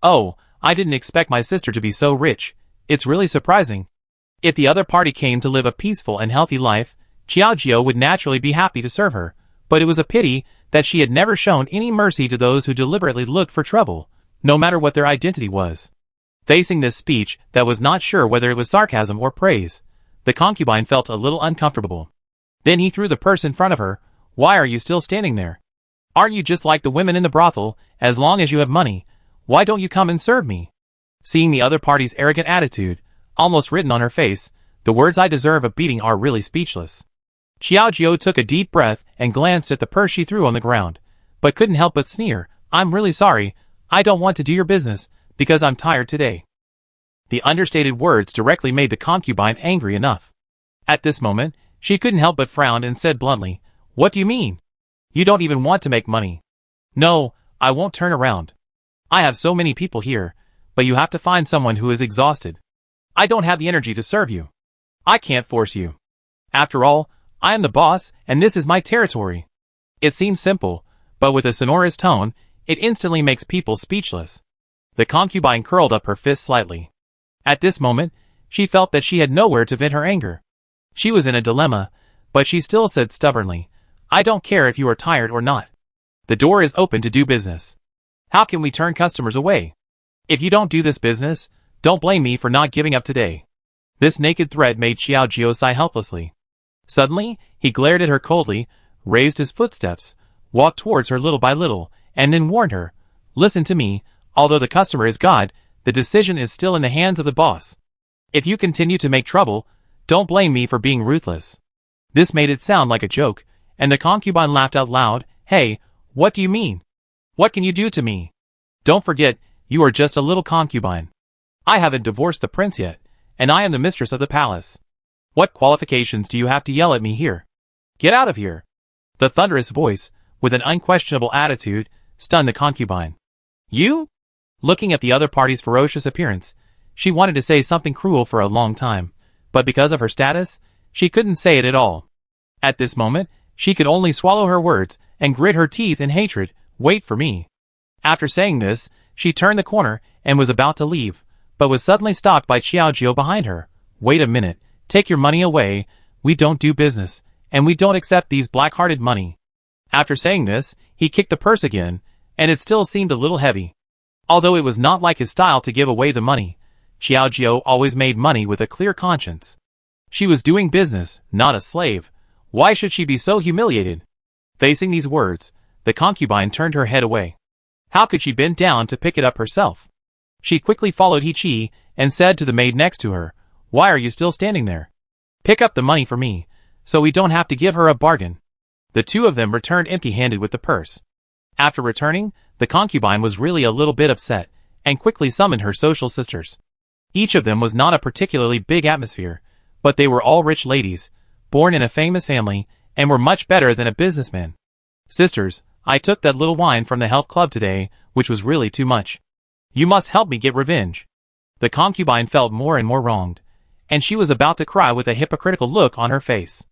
Oh, I didn't expect my sister to be so rich. It's really surprising. If the other party came to live a peaceful and healthy life, Xiaojiu would naturally be happy to serve her, but it was a pity that she had never shown any mercy to those who deliberately looked for trouble, no matter what their identity was. Facing this speech that was not sure whether it was sarcasm or praise, the concubine felt a little uncomfortable. Then he threw the purse in front of her. Why are you still standing there? Aren't you just like the women in the brothel? As long as you have money, why don't you come and serve me? Seeing the other party's arrogant attitude, almost written on her face, the words I deserve a beating are really speechless. Xiaojiu took a deep breath and glanced at the purse she threw on the ground, but couldn't help but sneer. I'm really sorry. I don't want to do your business, because I'm tired today. The understated words directly made the concubine angry enough. At this moment, she couldn't help but frown and said bluntly, What do you mean? You don't even want to make money. No, I won't turn around. I have so many people here. but you have to find someone who is exhausted. I don't have the energy to serve you. I can't force you. After all, I am the boss, and this is my territory. It seems simple, but with a sonorous tone, it instantly makes people speechless. The concubine curled up her fist slightly. At this moment, she felt that she had nowhere to vent her anger. She was in a dilemma, but she still said stubbornly, I don't care if you are tired or not. The door is open to do business. How can we turn customers away? If you don't do this business, don't blame me for not giving up today. This naked threat made Xiao Jiao sigh helplessly. Suddenly, he glared at her coldly, raised his footsteps, walked towards her little by little, and then warned her, listen to me, although the customer is God, the decision is still in the hands of the boss. If you continue to make trouble, don't blame me for being ruthless. This made it sound like a joke, and the concubine laughed out loud, Hey, what do you mean? What can you do to me? Don't forget, you are just a little concubine. I haven't divorced the prince yet, and I am the mistress of the palace. What qualifications do you have to yell at me here? Get out of here. The thunderous voice, with an unquestionable attitude, stunned the concubine. You? Looking at the other party's ferocious appearance, she wanted to say something cruel for a long time, but because of her status, she couldn't say it at all. At this moment, she could only swallow her words and grit her teeth in hatred. Wait for me. After saying this, she turned the corner and was about to leave, but was suddenly stopped by Xiao Jiao behind her. Wait a minute, take your money away, we don't do business, and we don't accept these black-hearted money. After saying this, he kicked the purse again, and it still seemed a little heavy. Although it was not like his style to give away the money, Xiao Jiao always made money with a clear conscience. She was doing business, not a slave. Why should she be so humiliated? Facing these words, the concubine turned her head away. How could she bend down to pick it up herself? She quickly followed He and said to the maid next to her, Why are you still standing there? Pick up the money for me, so we don't have to give her a bargain. The two of them returned empty-handed with the purse. After returning, the concubine was really a little bit upset, and quickly summoned her social sisters. Each of them was not a particularly big atmosphere, but they were all rich ladies, born in a famous family, and were much better than a businessman. Sisters, I took that little wine from the health club today, which was really too much. You must help me get revenge. The concubine felt more and more wronged, and she was about to cry with a hypocritical look on her face.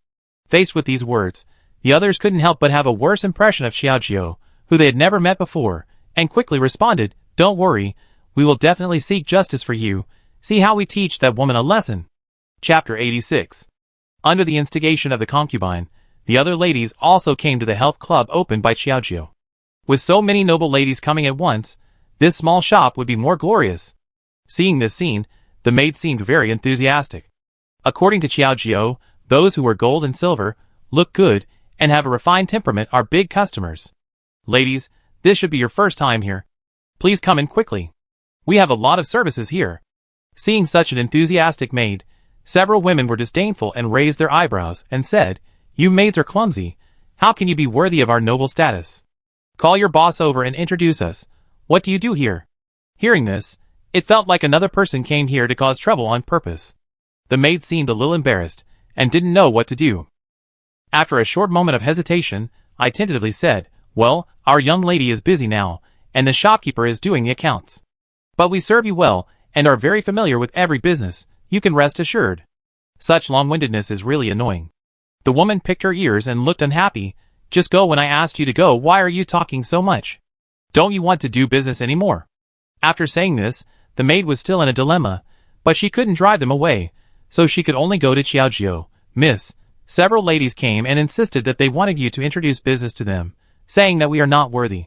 Faced with these words, the others couldn't help but have a worse impression of Xiao Jiao, who they had never met before, and quickly responded, Don't worry, we will definitely seek justice for you. See how we teach that woman a lesson. Chapter 86. Under the instigation of the concubine, the other ladies also came to the health club opened by Xiao Jiao. With so many noble ladies coming at once, this small shop would be more glorious. Seeing this scene, the maid seemed very enthusiastic. According to Xiao Jiao, those who wear gold and silver, look good, and have a refined temperament are big customers. Ladies, this should be your first time here. Please come in quickly. We have a lot of services here. Seeing such an enthusiastic maid, several women were disdainful and raised their eyebrows and said, You maids are clumsy. How can you be worthy of our noble status? Call your boss over and introduce us. What do you do here? Hearing this, it felt like another person came here to cause trouble on purpose. The maid seemed a little embarrassed and didn't know what to do. After a short moment of hesitation, I tentatively said, Well, our young lady is busy now, and the shopkeeper is doing the accounts. But we serve you well, and are very familiar with every business, you can rest assured. Such long-windedness is really annoying. The woman picked her ears and looked unhappy. Just go when I asked you to go. Why are you talking so much? Don't you want to do business anymore? After saying this, the maid was still in a dilemma, but she couldn't drive them away, so she could only go to Xiao Jiao. Miss, several ladies came and insisted that they wanted you to introduce business to them, saying that we are not worthy.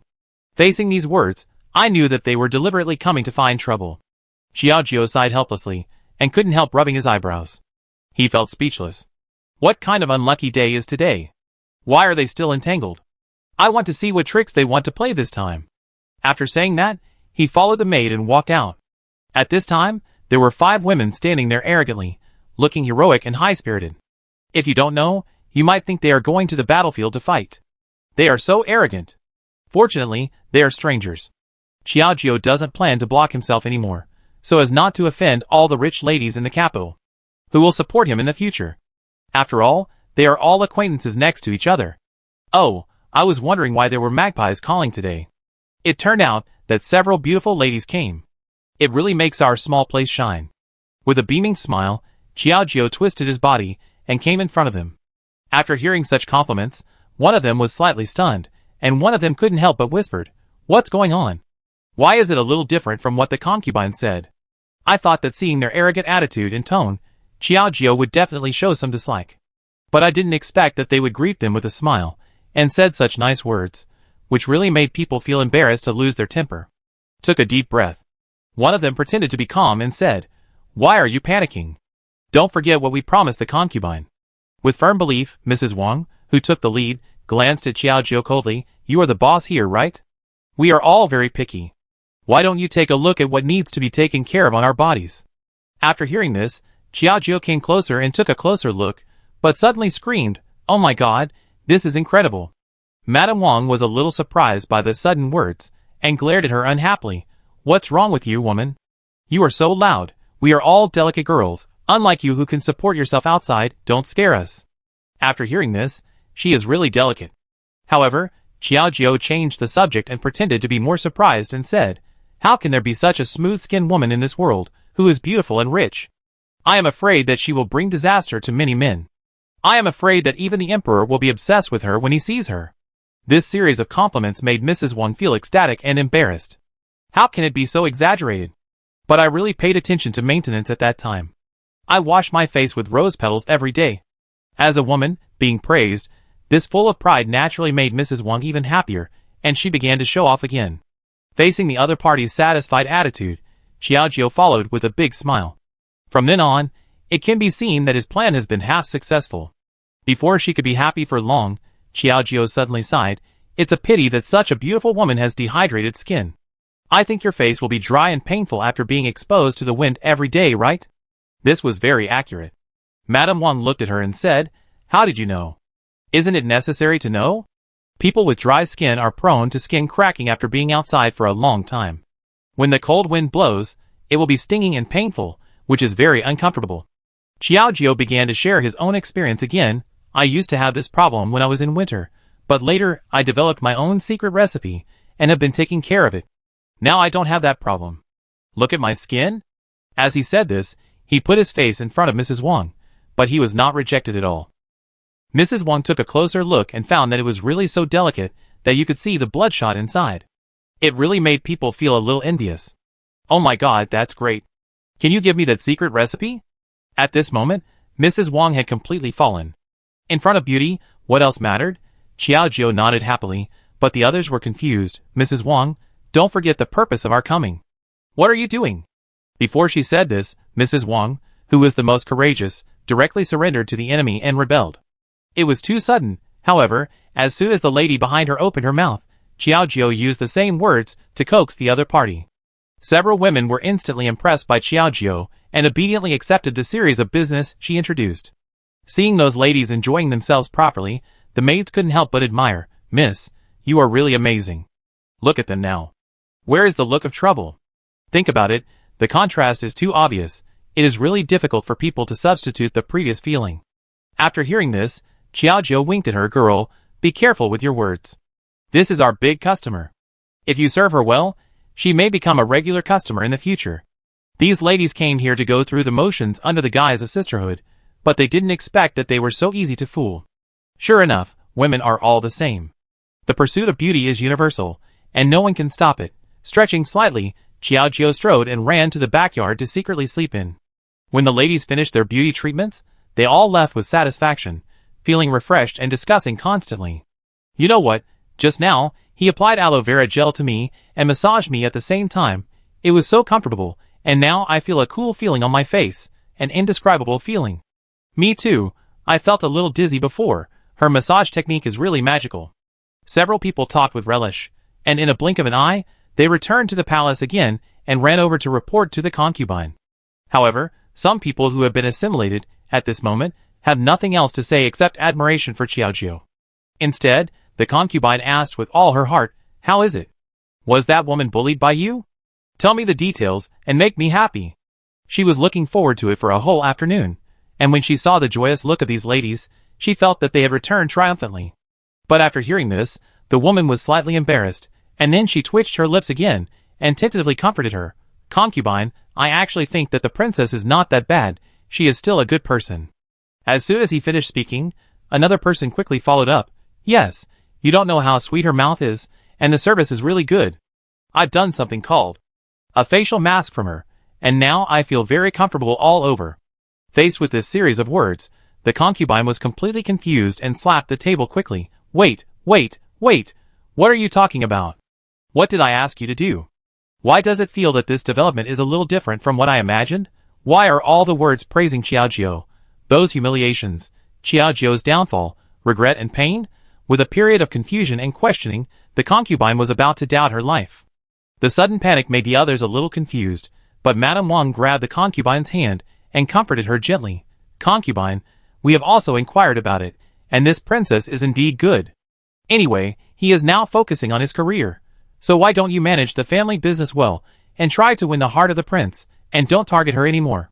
Facing these words, I knew that they were deliberately coming to find trouble. Xiao Jiao sighed helplessly, and couldn't help rubbing his eyebrows. He felt speechless. What kind of unlucky day is today? Why are they still entangled? I want to see what tricks they want to play this time. After saying that, he followed the maid and walked out. At this time, there were 5 women standing there arrogantly, looking heroic and high-spirited. If you don't know, you might think they are going to the battlefield to fight. They are so arrogant. Fortunately, they are strangers. Xiao Jiao doesn't plan to block himself anymore, so as not to offend all the rich ladies in the capital, who will support him in the future. After all, they are all acquaintances next to each other. Oh, I was wondering why there were magpies calling today. It turned out that several beautiful ladies came. It really makes our small place shine." With a beaming smile, Qiaojiu twisted his body and came in front of him. After hearing such compliments, one of them was slightly stunned, and one of them couldn't help but whispered, "What's going on? Why is it a little different from what the concubine said?" I thought that seeing their arrogant attitude and tone, Qiaojiu would definitely show some dislike. But I didn't expect that they would greet them with a smile, and said such nice words, which really made people feel embarrassed to lose their temper. Took a deep breath. One of them pretended to be calm and said, "Why are you panicking? Don't forget what we promised the concubine." With firm belief, Mrs. Wang, who took the lead, glanced at Qiaojiu coldly. "You are the boss here, right? We are all very picky. Why don't you take a look at what needs to be taken care of on our bodies?" After hearing this, Qiaojiu came closer and took a closer look, but suddenly screamed, "Oh my god, this is incredible." Madame Wang was a little surprised by the sudden words, and glared at her unhappily. "What's wrong with you, woman? You are so loud. We are all delicate girls, unlike you who can support yourself outside. Don't scare us." After hearing this, she is really delicate. However, Qiaojiu changed the subject and pretended to be more surprised and said, "How can there be such a smooth-skinned woman in this world, who is beautiful and rich? I am afraid that she will bring disaster to many men. I am afraid that even the emperor will be obsessed with her when he sees her." This series of compliments made Mrs. Wang feel ecstatic and embarrassed. How can it be so exaggerated? But I really paid attention to maintenance at that time. I wash my face with rose petals every day. As a woman, being praised, this full of pride naturally made Mrs. Wang even happier, and she began to show off again. Facing the other party's satisfied attitude, Qiaojiu followed with a big smile. From then on, it can be seen that his plan has been half successful. Before she could be happy for long, Qiaojiu suddenly sighed, "It's a pity that such a beautiful woman has dehydrated skin. I think your face will be dry and painful after being exposed to the wind every day, right?" This was very accurate. Madame Wang looked at her and said, "How did you know? Isn't it necessary to know? People with dry skin are prone to skin cracking after being outside for a long time. When the cold wind blows, it will be stinging and painful, which is very uncomfortable." Qiaojiu began to share his own experience again. "I used to have this problem when I was in winter, but later I developed my own secret recipe and have been taking care of it. Now I don't have that problem. Look at my skin." As he said this, he put his face in front of Mrs. Wang, but he was not rejected at all. Mrs. Wang took a closer look and found that it was really so delicate that you could see the bloodshot inside. It really made people feel a little envious. "Oh my god, that's great. Can you give me that secret recipe?" At this moment, Mrs. Wang had completely fallen. In front of beauty, what else mattered? Qiaojiu nodded happily, but the others were confused. "Mrs. Wang, don't forget the purpose of our coming. What are you doing?" Before she said this, Mrs. Wang, who was the most courageous, directly surrendered to the enemy and rebelled. It was too sudden. However, as soon as the lady behind her opened her mouth, Qiaojiu used the same words to coax the other party. Several women were instantly impressed by Qiaojiu and obediently accepted the series of business she introduced. Seeing those ladies enjoying themselves properly, the maids couldn't help but admire. "Miss, you are really amazing. Look at them now. Where is the look of trouble?" Think about it, the contrast is too obvious. It is really difficult for people to substitute the previous feeling. After hearing this, Qiaojiu winked at her. "Girl, be careful with your words. This is our big customer. If you serve her well, she may become a regular customer in the future. These ladies came here to go through the motions under the guise of sisterhood, but they didn't expect that they were so easy to fool. Sure enough, women are all the same. The pursuit of beauty is universal, and no one can stop it." Stretching slightly, Qiaojiu strode and ran to the backyard to secretly sleep in. When the ladies finished their beauty treatments, they all left with satisfaction, feeling refreshed and discussing constantly. "You know what? Just now, he applied aloe vera gel to me and massaged me at the same time. It was so comfortable, and now I feel a cool feeling on my face, an indescribable feeling." "Me too. I felt a little dizzy before. Her massage technique is really magical." Several people talked with relish, and in a blink of an eye, they returned to the palace again and ran over to report to the concubine. However, some people who have been assimilated, at this moment, have nothing else to say except admiration for Qiaojiu. Instead, the concubine asked with all her heart, "How is it? Was that woman bullied by you? Tell me the details and make me happy." She was looking forward to it for a whole afternoon, and when she saw the joyous look of these ladies, she felt that they had returned triumphantly. But after hearing this, the woman was slightly embarrassed, and then she twitched her lips again, and tentatively comforted her. Concubine, I actually think that the princess is not that bad, she is still a good person. As soon as he finished speaking, another person quickly followed up. Yes, you don't know how sweet her mouth is, and the service is really good. I've done something called a facial mask from her, and now I feel very comfortable all over. Faced with this series of words, the concubine was completely confused and slapped the table quickly. Wait, wait, wait, what are you talking about? What did I ask you to do? Why does it feel that this development is a little different from what I imagined? Why are all the words praising Qiaojiu? Those humiliations, Qiaojiu's downfall, regret and pain? With a period of confusion and questioning, the concubine was about to doubt her life. The sudden panic made the others a little confused, but Madame Wang grabbed the concubine's hand and comforted her gently. Concubine, we have also inquired about it, and this princess is indeed good. Anyway, he is now focusing on his career. So why don't you manage the family business well, and try to win the heart of the prince, and don't target her anymore?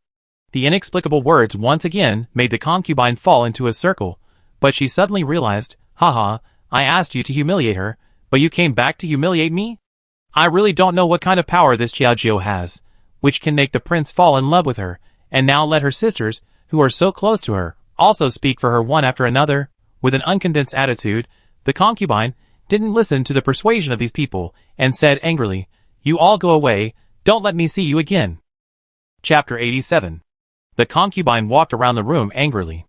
The inexplicable words once again made the concubine fall into a circle, but she suddenly realized, haha, I asked you to humiliate her, but you came back to humiliate me? I really don't know what kind of power this Qiaojiu has, which can make the prince fall in love with her, and now let her sisters, who are so close to her, also speak for her one after another. With an unconvinced attitude, the concubine didn't listen to the persuasion of these people, and said angrily, you all go away, don't let me see you again. Chapter 87. The concubine walked around the room angrily.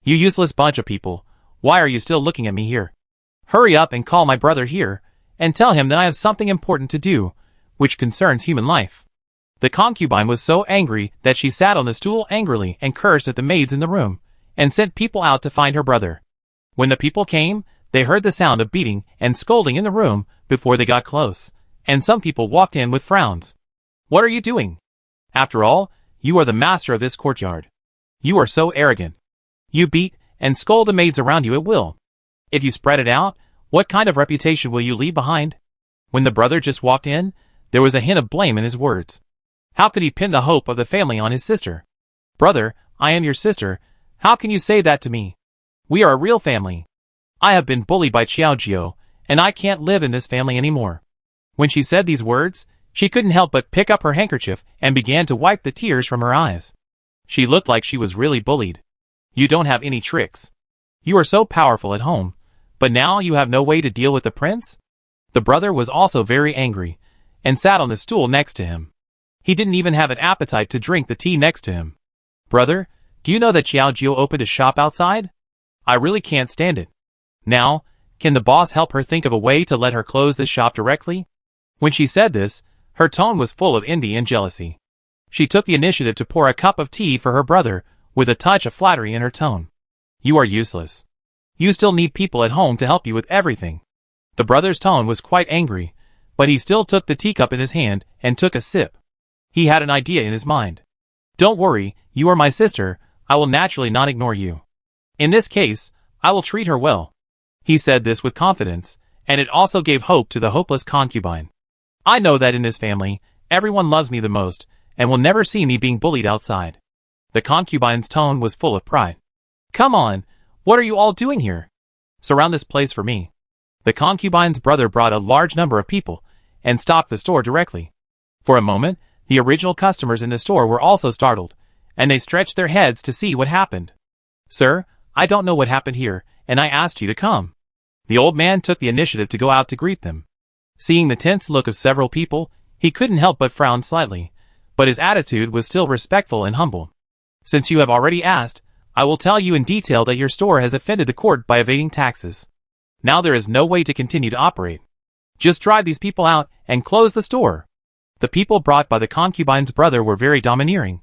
You useless bunch of people, why are you still looking at me here? Hurry up and call my brother here, and tell him that I have something important to do, which concerns human life. The concubine was so angry that she sat on the stool angrily and cursed at the maids in the room, and sent people out to find her brother. When the people came, they heard the sound of beating and scolding in the room before they got close, and some people walked in with frowns. What are you doing? After all, you are the master of this courtyard. You are so arrogant. You beat and scold the maids around you at will. If you spread it out, what kind of reputation will you leave behind? When the brother just walked in, there was a hint of blame in his words. How could he pin the hope of the family on his sister? Brother, I am your sister. How can you say that to me? We are a real family. I have been bullied by Qiaojiu, and I can't live in this family anymore. When she said these words, she couldn't help but pick up her handkerchief and began to wipe the tears from her eyes. She looked like she was really bullied. You don't have any tricks. You are so powerful at home, but now you have no way to deal with the prince? The brother was also very angry, and sat on the stool next to him. He didn't even have an appetite to drink the tea next to him. Brother, do you know that Qiaojiu opened a shop outside? I really can't stand it. Now, can the boss help her think of a way to let her close this shop directly? When she said this, her tone was full of envy and jealousy. She took the initiative to pour a cup of tea for her brother, with a touch of flattery in her tone. You are useless. You still need people at home to help you with everything. The brother's tone was quite angry, but he still took the teacup in his hand and took a sip. He had an idea in his mind. Don't worry, you are my sister, I will naturally not ignore you. In this case, I will treat her well. He said this with confidence, and it also gave hope to the hopeless concubine. I know that in this family, everyone loves me the most, and will never see me being bullied outside. The concubine's tone was full of pride. Come on, what are you all doing here? Surround this place for me. The concubine's brother brought a large number of people, and stocked the store directly. For a moment, the original customers in the store were also startled, and they stretched their heads to see what happened. Sir, I don't know what happened here, and I asked you to come. The old man took the initiative to go out to greet them. Seeing the tense look of several people, he couldn't help but frown slightly, but his attitude was still respectful and humble. Since you have already asked, I will tell you in detail that your store has offended the court by evading taxes. Now there is no way to continue to operate. Just drive these people out and close the store. The people brought by the concubine's brother were very domineering,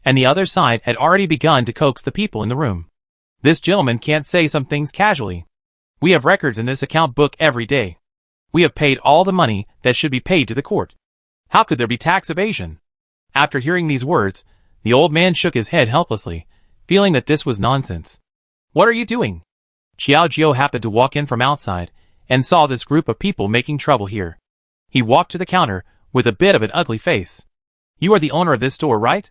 and the other side had already begun to coax the people in the room. This gentleman can't say some things casually. We have records in this account book every day. We have paid all the money that should be paid to the court. How could there be tax evasion? After hearing these words, the old man shook his head helplessly, feeling that this was nonsense. What are you doing? Qiaojiu happened to walk in from outside, and saw this group of people making trouble here. He walked to the counter, with a bit of an ugly face. You are the owner of this store, right?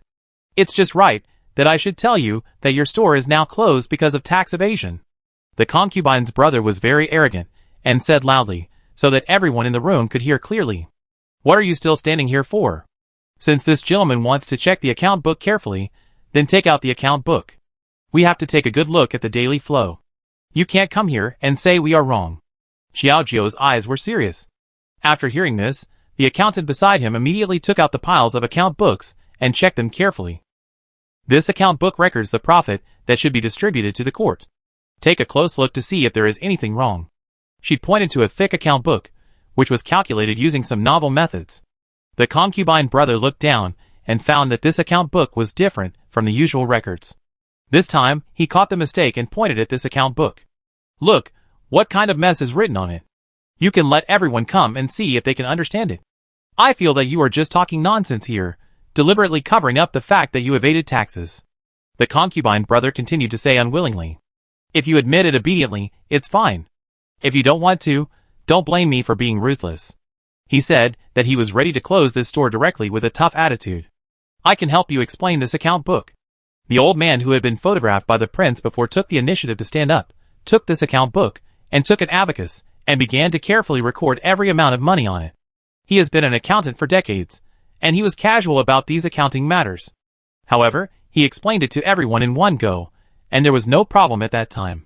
It's just right that I should tell you that your store is now closed because of tax evasion. The concubine's brother was very arrogant, and said loudly, so that everyone in the room could hear clearly. What are you still standing here for? Since this gentleman wants to check the account book carefully, then take out the account book. We have to take a good look at the daily flow. You can't come here and say we are wrong." Xiaojiu's eyes were serious. After hearing this, the accountant beside him immediately took out the piles of account books and checked them carefully. This account book records the profit that should be distributed to the court. Take a close look to see if there is anything wrong. She pointed to a thick account book, which was calculated using some novel methods. The concubine brother looked down and found that this account book was different from the usual records. This time, he caught the mistake and pointed at this account book. "Look, what kind of mess is written on it? You can let everyone come and see if they can understand it. I feel that you are just talking nonsense here, deliberately covering up the fact that you evaded taxes." The concubine brother continued to say unwillingly, "If you admit it obediently, it's fine. If you don't want to, don't blame me for being ruthless." He said that he was ready to close this store directly with a tough attitude. "I can help you explain this account book." The old man who had been photographed by the prince before took the initiative to stand up, took this account book, and took an abacus, and began to carefully record every amount of money on it. He has been an accountant for decades, and he was casual about these accounting matters. However, he explained it to everyone in one go, and there was no problem at that time.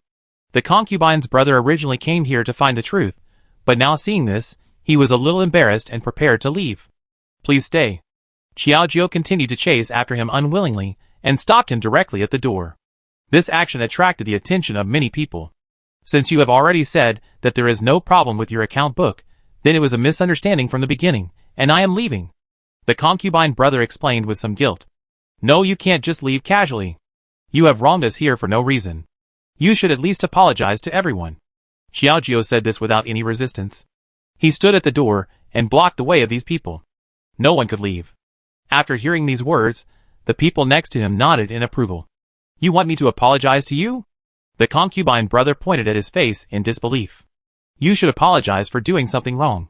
The concubine's brother originally came here to find the truth, but now seeing this, he was a little embarrassed and prepared to leave. "Please stay." Xiaojiu continued to chase after him unwillingly, and stopped him directly at the door. This action attracted the attention of many people. "Since you have already said that there is no problem with your account book, then it was a misunderstanding from the beginning, and I am leaving," the concubine brother explained with some guilt. "No, you can't just leave casually. You have wronged us here for no reason. You should at least apologize to everyone." Xiaojiu said this without any resistance. He stood at the door and blocked the way of these people. No one could leave. After hearing these words, the people next to him nodded in approval. "You want me to apologize to you?" The concubine brother pointed at his face in disbelief. "You should apologize for doing something wrong.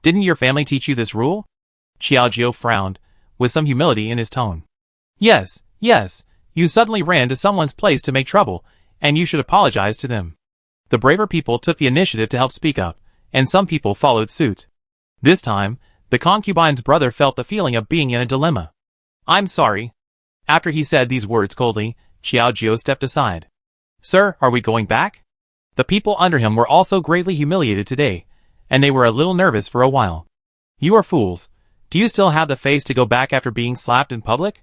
Didn't your family teach you this rule?" Xiaojiu frowned, with some humility in his tone. Yes, you suddenly ran to someone's place to make trouble, and you should apologize to them." The braver people took the initiative to help speak up, and some people followed suit. This time, the concubine's brother felt the feeling of being in a dilemma. "I'm sorry." After he said these words coldly, Xiaojiu stepped aside. "Sir, are we going back?" The people under him were also greatly humiliated today, and they were a little nervous for a while. "You are fools. Do you still have the face to go back after being slapped in public?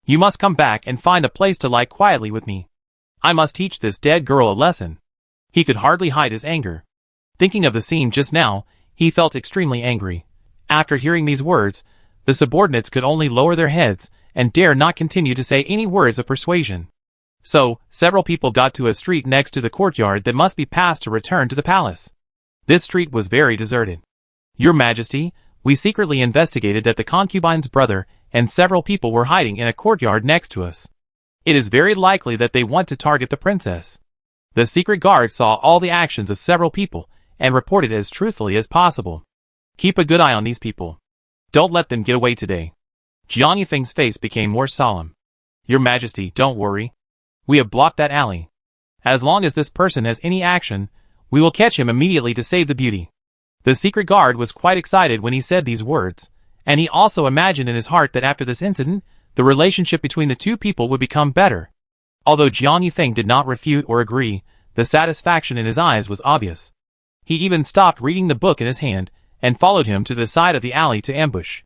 You must come back and find a place to lie quietly with me. I must teach this dead girl a lesson." He could hardly hide his anger. Thinking of the scene just now, he felt extremely angry. After hearing these words, the subordinates could only lower their heads and dare not continue to say any words of persuasion. So, several people got to a street next to the courtyard that must be passed to return to the palace. This street was very deserted. "Your Majesty, we secretly investigated that the concubine's brother and several people were hiding in a courtyard next to us. It is very likely that they want to target the princess." The secret guard saw all the actions of several people and reported as truthfully as possible. "Keep a good eye on these people. Don't let them get away today." Jiang Yifeng's face became more solemn. "Your Majesty, don't worry. We have blocked that alley. As long as this person has any action, we will catch him immediately to save the beauty." The secret guard was quite excited when he said these words, and he also imagined in his heart that after this incident, the relationship between the two people would become better. Although Jiang Yifeng did not refute or agree, the satisfaction in his eyes was obvious. He even stopped reading the book in his hand and followed him to the side of the alley to ambush.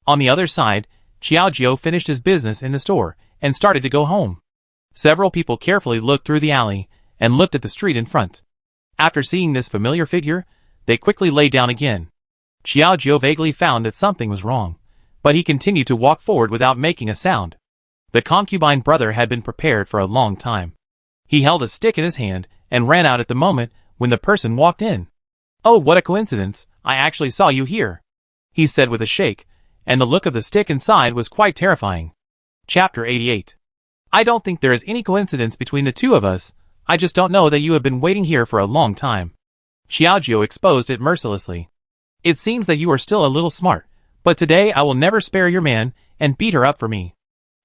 On the other side, Xiaojiu finished his business in the store and started to go home. Several people carefully looked through the alley and looked at the street in front. After seeing this familiar figure, they quickly lay down again. Xiaojiu vaguely found that something was wrong, but he continued to walk forward without making a sound. The concubine brother had been prepared for a long time. He held a stick in his hand and ran out at the moment when the person walked in. "Oh, what a coincidence, I actually saw you here," he said with a shake, and the look of the stick inside was quite terrifying. Chapter 88. "I don't think there is any coincidence between the two of us, I just don't know that you have been waiting here for a long time." Xiaojiu exposed it mercilessly. "It seems that you are still a little smart, but today I will never spare your man and beat her up for me,"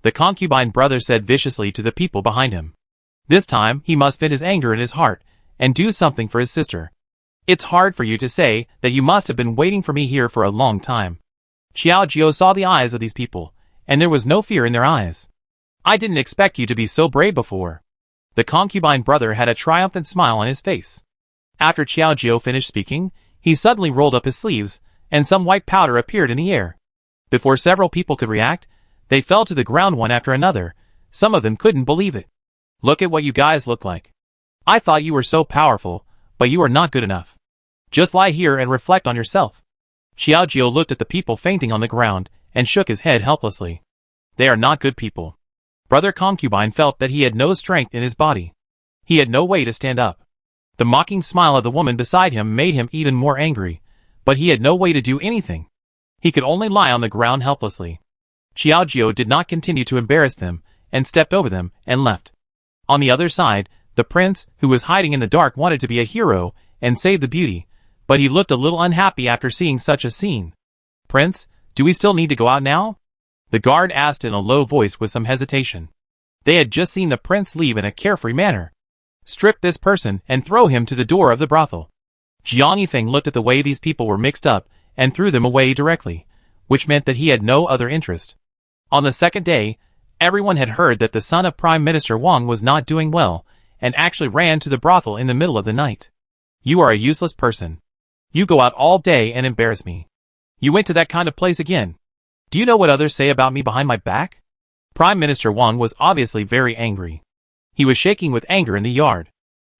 the concubine brother said viciously to the people behind him. This time he must vent his anger in his heart and do something for his sister. "It's hard for you to say that you must have been waiting for me here for a long time. Xiao Jiao saw the eyes of these people, and there was no fear in their eyes. I didn't expect you to be so brave before. The concubine brother had a triumphant smile on his face. After Xiao Jiao finished speaking, he suddenly rolled up his sleeves, and some white powder appeared in the air. Before several people could react, they fell to the ground one after another. Some of them couldn't believe it. Look at what you guys look like. I thought you were so powerful, but you are not good enough. Just lie here and reflect on yourself. Xiao Jiao looked at the people fainting on the ground and shook his head helplessly. They are not good people. Brother Concubine felt that he had no strength in his body. He had no way to stand up. The mocking smile of the woman beside him made him even more angry, but he had no way to do anything. He could only lie on the ground helplessly. Xiao Jiao did not continue to embarrass them, and stepped over them and left. On the other side, the prince, who was hiding in the dark, wanted to be a hero and save the beauty, but he looked a little unhappy after seeing such a scene. Prince, do we still need to go out now? The guard asked in a low voice with some hesitation. They had just seen the prince leave in a carefree manner. Strip this person and throw him to the door of the brothel. Jiang Yifeng looked at the way these people were mixed up and threw them away directly, which meant that he had no other interest. On the second day, everyone had heard that the son of Prime Minister Wang was not doing well, and actually ran to the brothel in the middle of the night. You are a useless person. You go out all day and embarrass me. You went to that kind of place again. Do you know what others say about me behind my back? Prime Minister Wang was obviously very angry. He was shaking with anger in the yard.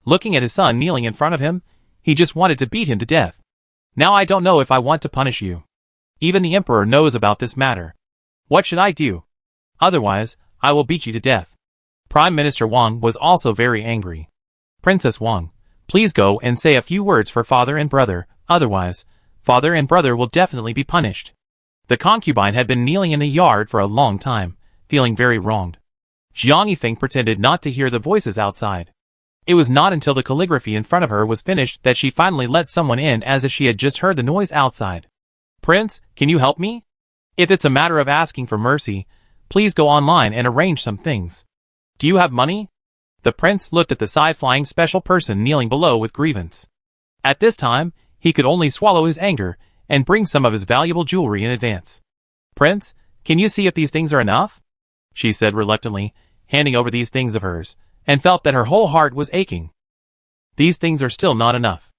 Looking at his son kneeling in front of him, he just wanted to beat him to death. Now I don't know if I want to punish you. Even the emperor knows about this matter. What should I do? Otherwise, I will beat you to death. Prime Minister Wang was also very angry. Princess Wang, please go and say a few words for father and brother, otherwise, father and brother will definitely be punished. The concubine had been kneeling in the yard for a long time, feeling very wronged. Jiang Yifeng pretended not to hear the voices outside. It was not until the calligraphy in front of her was finished that she finally let someone in, as if she had just heard the noise outside. Prince, can you help me? If it's a matter of asking for mercy, please go online and arrange some things. Do you have money? The prince looked at the side-flying special person kneeling below with grievance. At this time, he could only swallow his anger and bring some of his valuable jewelry in advance. Prince, can you see if these things are enough? She said reluctantly, handing over these things of hers, and felt that her whole heart was aching. These things are still not enough.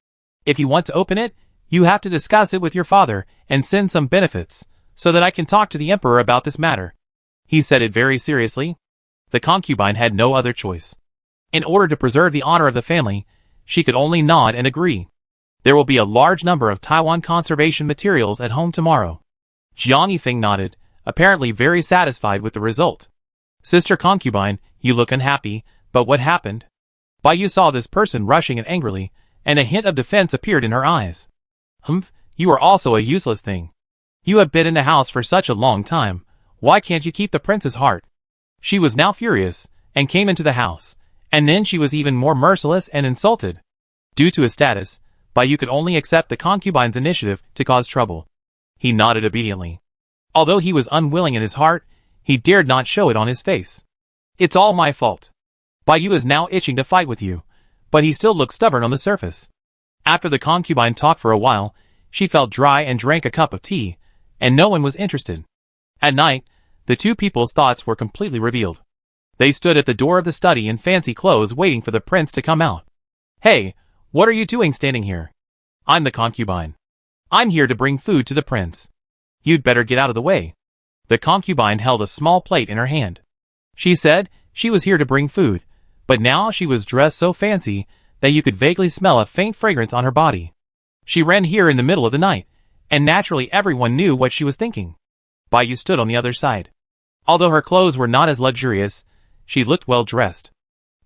If you want to open it, you have to discuss it with your father and send some benefits, so that I can talk to the emperor about this matter. He said it very seriously. The concubine had no other choice. In order to preserve the honor of the family, she could only nod and agree. There will be a large number of Taiwan conservation materials at home tomorrow. Jiang Yifeng nodded, apparently very satisfied with the result. Sister concubine, you look unhappy, but what happened? Baiyu saw this person rushing in angrily, and a hint of defense appeared in her eyes. Humph, you are also a useless thing. You have been in the house for such a long time, why can't you keep the prince's heart? She was now furious, and came into the house, and then she was even more merciless and insulted. Due to his status, Baiyu could only accept the concubine's initiative to cause trouble. He nodded obediently. Although he was unwilling in his heart, he dared not show it on his face. It's all my fault. Baiyu is now itching to fight with you, but he still looked stubborn on the surface. After the concubine talked for a while, she felt dry and drank a cup of tea, and no one was interested. At night, the two people's thoughts were completely revealed. They stood at the door of the study in fancy clothes waiting for the prince to come out. Hey, what are you doing standing here? I'm the concubine. I'm here to bring food to the prince. You'd better get out of the way. The concubine held a small plate in her hand. She said she was here to bring food, but now she was dressed so fancy that you could vaguely smell a faint fragrance on her body. She ran here in the middle of the night, and naturally everyone knew what she was thinking. Baiyu stood on the other side. Although her clothes were not as luxurious, she looked well dressed.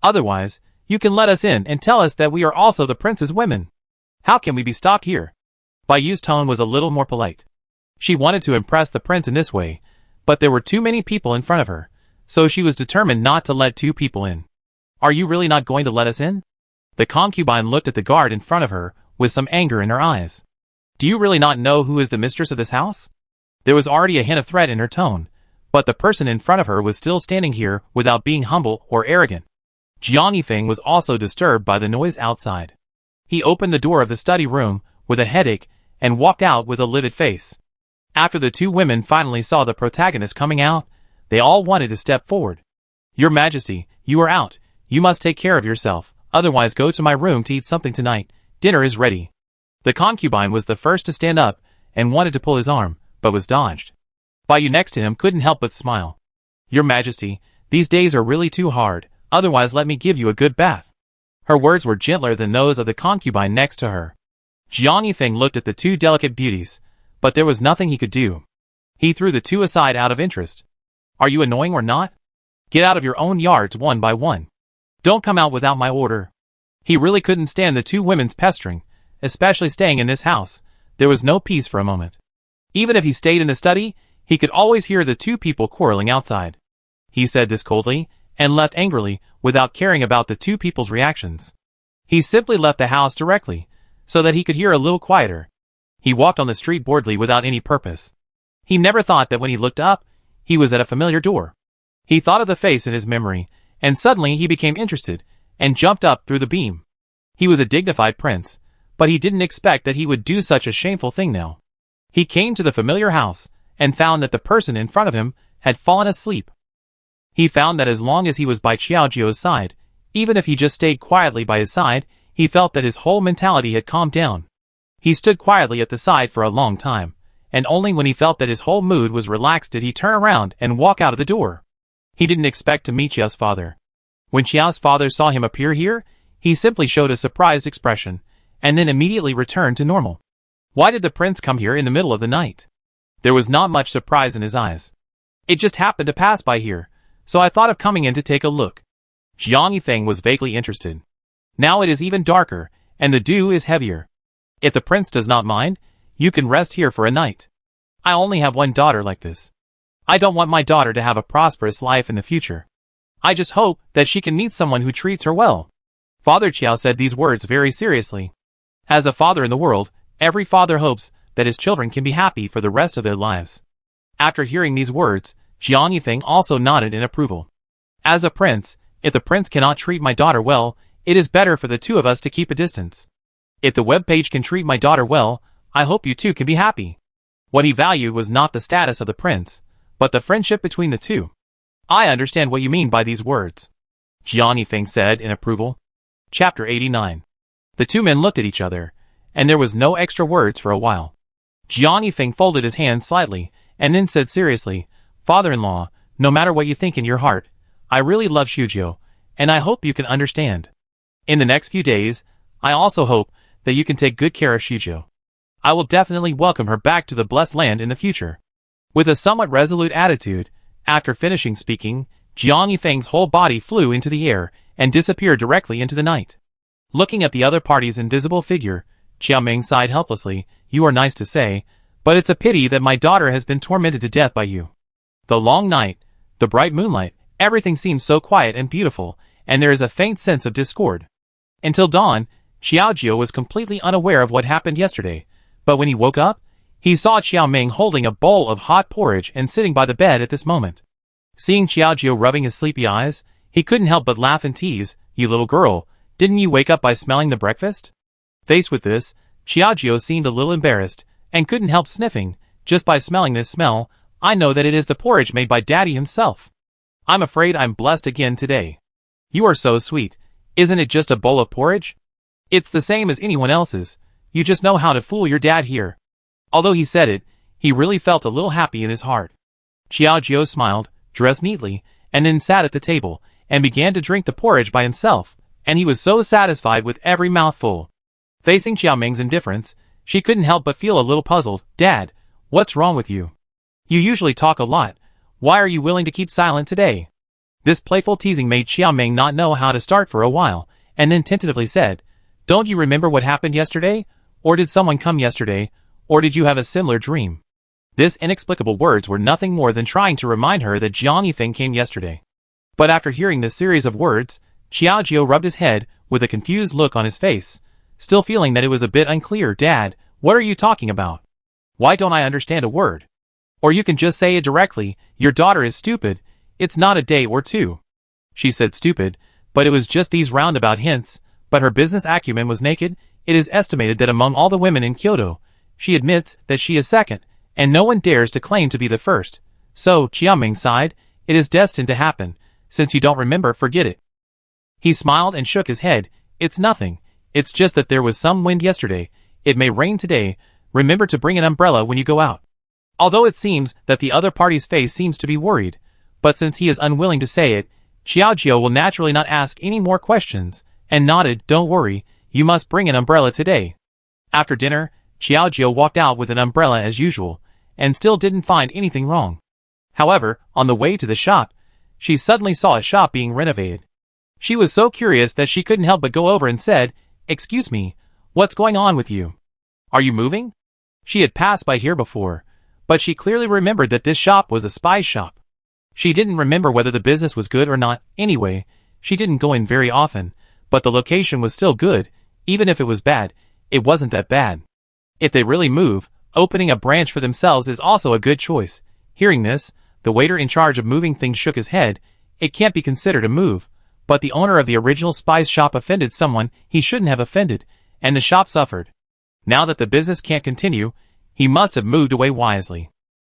Otherwise, you can let us in and tell us that we are also the prince's women. How can we be stopped here? Baiyu's tone was a little more polite. She wanted to impress the prince in this way, but there were too many people in front of her, so she was determined not to let two people in. Are you really not going to let us in? The concubine looked at the guard in front of her with some anger in her eyes. Do you really not know who is the mistress of this house? There was already a hint of threat in her tone, but the person in front of her was still standing here without being humble or arrogant. Jiang Yifeng was also disturbed by the noise outside. He opened the door of the study room with a headache and walked out with a livid face. After the two women finally saw the protagonist coming out, they all wanted to step forward. "Your Majesty, you are out. You must take care of yourself, otherwise go to my room to eat something tonight. Dinner is ready." The concubine was the first to stand up and wanted to pull his arm, but was dodged. Bai next to him couldn't help but smile. "Your Majesty, these days are really too hard, otherwise let me give you a good bath." Her words were gentler than those of the concubine next to her. Jiang Yifeng looked at the two delicate beauties, but there was nothing he could do. He threw the two aside out of interest. "Are you annoying or not? Get out of your own yards one by one. Don't come out without my order." He really couldn't stand the two women's pestering, especially staying in this house. There was no peace for a moment. Even if he stayed in the study, he could always hear the two people quarreling outside. He said this coldly, and left angrily, without caring about the two people's reactions. He simply left the house directly, so that he could hear a little quieter. He walked on the street boredly without any purpose. He never thought that when he looked up, he was at a familiar door. He thought of the face in his memory, and suddenly he became interested, and jumped up through the beam. He was a dignified prince, but he didn't expect that he would do such a shameful thing now. He came to the familiar house, and found that the person in front of him had fallen asleep. He found that as long as he was by Xiaojio's side, even if he just stayed quietly by his side, he felt that his whole mentality had calmed down. He stood quietly at the side for a long time, and only when he felt that his whole mood was relaxed did he turn around and walk out of the door. He didn't expect to meet Xiao's father. When Xiao's father saw him appear here, he simply showed a surprised expression, and then immediately returned to normal. Why did the prince come here in the middle of the night? There was not much surprise in his eyes. "It just happened to pass by here, so I thought of coming in to take a look." Jiang Yifeng was vaguely interested. "Now it is even darker, and the dew is heavier. If the prince does not mind, you can rest here for a night. I only have one daughter like this. I don't want my daughter to have a prosperous life in the future. I just hope that she can meet someone who treats her well." Father Qiao said these words very seriously. As a father in the world, every father hopes that his children can be happy for the rest of their lives. After hearing these words, Jiang Yifeng also nodded in approval. "As a prince, if the prince cannot treat my daughter well, it is better for the two of us to keep a distance. If the webpage can treat my daughter well, I hope you two can be happy." What he valued was not the status of the prince, but the friendship between the two. "I understand what you mean by these words," Jiang Yifeng said in approval. Chapter 89. The two men looked at each other, and there was no extra words for a while. Jiang Yifeng folded his hands slightly, and then said seriously, "Father-in-law, no matter what you think in your heart, I really love Xiujio, and I hope you can understand. In the next few days, I also hope that you can take good care of Xiujio. I will definitely welcome her back to the blessed land in the future." With a somewhat resolute attitude, after finishing speaking, Jiang Yifeng's whole body flew into the air and disappeared directly into the night. Looking at the other party's invisible figure, Xiaoming sighed helplessly. "You are nice to say, but it's a pity that my daughter has been tormented to death by you. The long night, the bright moonlight, everything seems so quiet and beautiful, and there is a faint sense of discord." Until dawn, Xiaojio was completely unaware of what happened yesterday, but when he woke up, he saw Xiaoming holding a bowl of hot porridge and sitting by the bed at this moment. Seeing Xiaojio rubbing his sleepy eyes, he couldn't help but laugh and tease, "You little girl, didn't you wake up by smelling the breakfast?" Faced with this, Xiaojio seemed a little embarrassed, and couldn't help sniffing. "Just by smelling this smell, I know that it is the porridge made by Daddy himself. I'm afraid I'm blessed again today." "You are so sweet. Isn't it just a bowl of porridge? It's the same as anyone else's. You just know how to fool your dad here." Although he said it, he really felt a little happy in his heart. Xiaojio smiled, dressed neatly, and then sat at the table, and began to drink the porridge by himself, and he was so satisfied with every mouthful. Facing Xiaoming's indifference, she couldn't help but feel a little puzzled. "Dad, what's wrong with you? You usually talk a lot. Why are you willing to keep silent today?" This playful teasing made Xiaoming not know how to start for a while, and then tentatively said, "Don't you remember what happened yesterday? Or did someone come yesterday? Or did you have a similar dream?" This inexplicable words were nothing more than trying to remind her that Jiang Yifeng came yesterday. But after hearing this series of words, Xiaojio rubbed his head with a confused look on his face, still feeling that it was a bit unclear. "Dad, what are you talking about? Why don't I understand a word? Or you can just say it directly, your daughter is stupid, it's not a day or two." She said stupid, but it was just these roundabout hints, but her business acumen was naked. It is estimated that among all the women in Kyoto, she admits that she is second, and no one dares to claim to be the first. So, Jiaming sighed, it is destined to happen. Since you don't remember, forget it. He smiled and shook his head. It's nothing. It's just that there was some wind yesterday. It may rain today. Remember to bring an umbrella when you go out. Although it seems that the other party's face seems to be worried, but since he is unwilling to say it, Xiaojio will naturally not ask any more questions, and nodded, don't worry, you must bring an umbrella today. After dinner, Xiaojio walked out with an umbrella as usual, and still didn't find anything wrong. However, on the way to the shop, she suddenly saw a shop being renovated. She was so curious that she couldn't help but go over and said, excuse me, what's going on with you? Are you moving? She had passed by here before, but she clearly remembered that this shop was a spy shop. She didn't remember whether the business was good or not. Anyway, she didn't go in very often, but the location was still good. Even if it was bad, it wasn't that bad. If they really move, opening a branch for themselves is also a good choice. Hearing this, the waiter in charge of moving things shook his head. It can't be considered a move, but the owner of the original spy's shop offended someone he shouldn't have offended, and the shop suffered. Now that the business can't continue, he must have moved away wisely.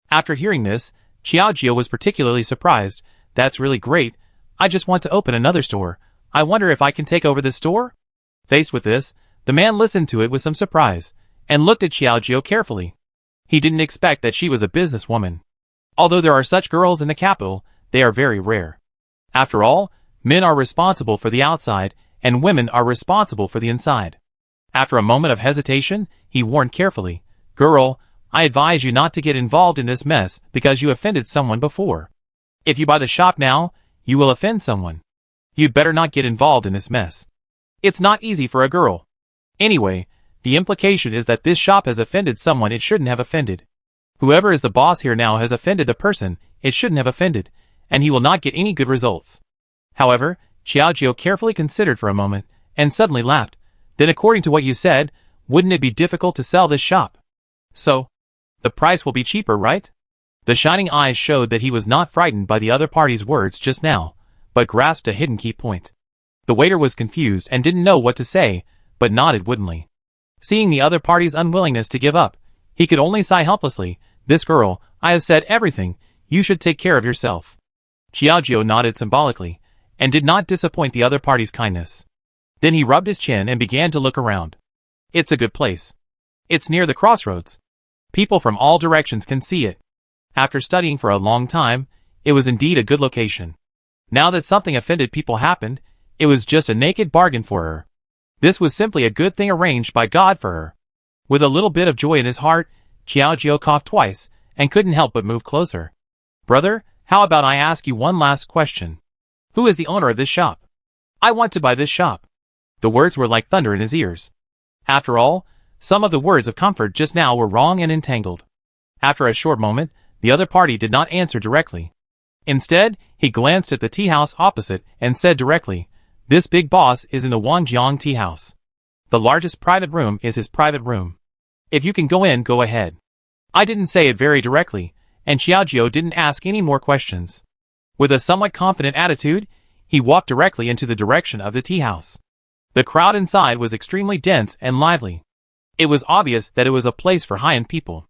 After hearing this, Xiaojio was particularly surprised. That's really great. I just want to open another store. I wonder if I can take over this store? Faced with this, the man listened to it with some surprise, and looked at Xiaojio carefully. He didn't expect that she was a businesswoman. Although there are such girls in the capital, they are very rare. After all, men are responsible for the outside, and women are responsible for the inside. After a moment of hesitation, he warned carefully, girl, I advise you not to get involved in this mess because you offended someone before. If you buy the shop now, you will offend someone. You'd better not get involved in this mess. It's not easy for a girl. Anyway, the implication is that this shop has offended someone it shouldn't have offended. Whoever is the boss here now has offended the person it shouldn't have offended, and he will not get any good results. However, Xiaojio carefully considered for a moment, and suddenly laughed. Then according to what you said, wouldn't it be difficult to sell this shop? So, the price will be cheaper, right? The shining eyes showed that he was not frightened by the other party's words just now, but grasped a hidden key point. The waiter was confused and didn't know what to say, but nodded woodenly. Seeing the other party's unwillingness to give up, he could only sigh helplessly. This girl, I have said everything, you should take care of yourself. Xiaojio nodded symbolically, and did not disappoint the other party's kindness. Then he rubbed his chin and began to look around. It's a good place. It's near the crossroads. People from all directions can see it. After studying for a long time, it was indeed a good location. Now that something offended people happened, it was just a naked bargain for her. This was simply a good thing arranged by God for her. With a little bit of joy in his heart, Xiaojio coughed twice, and couldn't help but move closer. Brother, how about I ask you one last question? Who is the owner of this shop? I want to buy this shop. The words were like thunder in his ears. After all, some of the words of comfort just now were wrong and entangled. After a short moment, the other party did not answer directly. Instead, he glanced at the tea house opposite and said directly, this big boss is in the Wangjiang tea house. The largest private room is his private room. If you can go in, go ahead. I didn't say it very directly, and Xiaojio didn't ask any more questions. With a somewhat confident attitude, he walked directly into the direction of the tea house. The crowd inside was extremely dense and lively. It was obvious that it was a place for high-end people.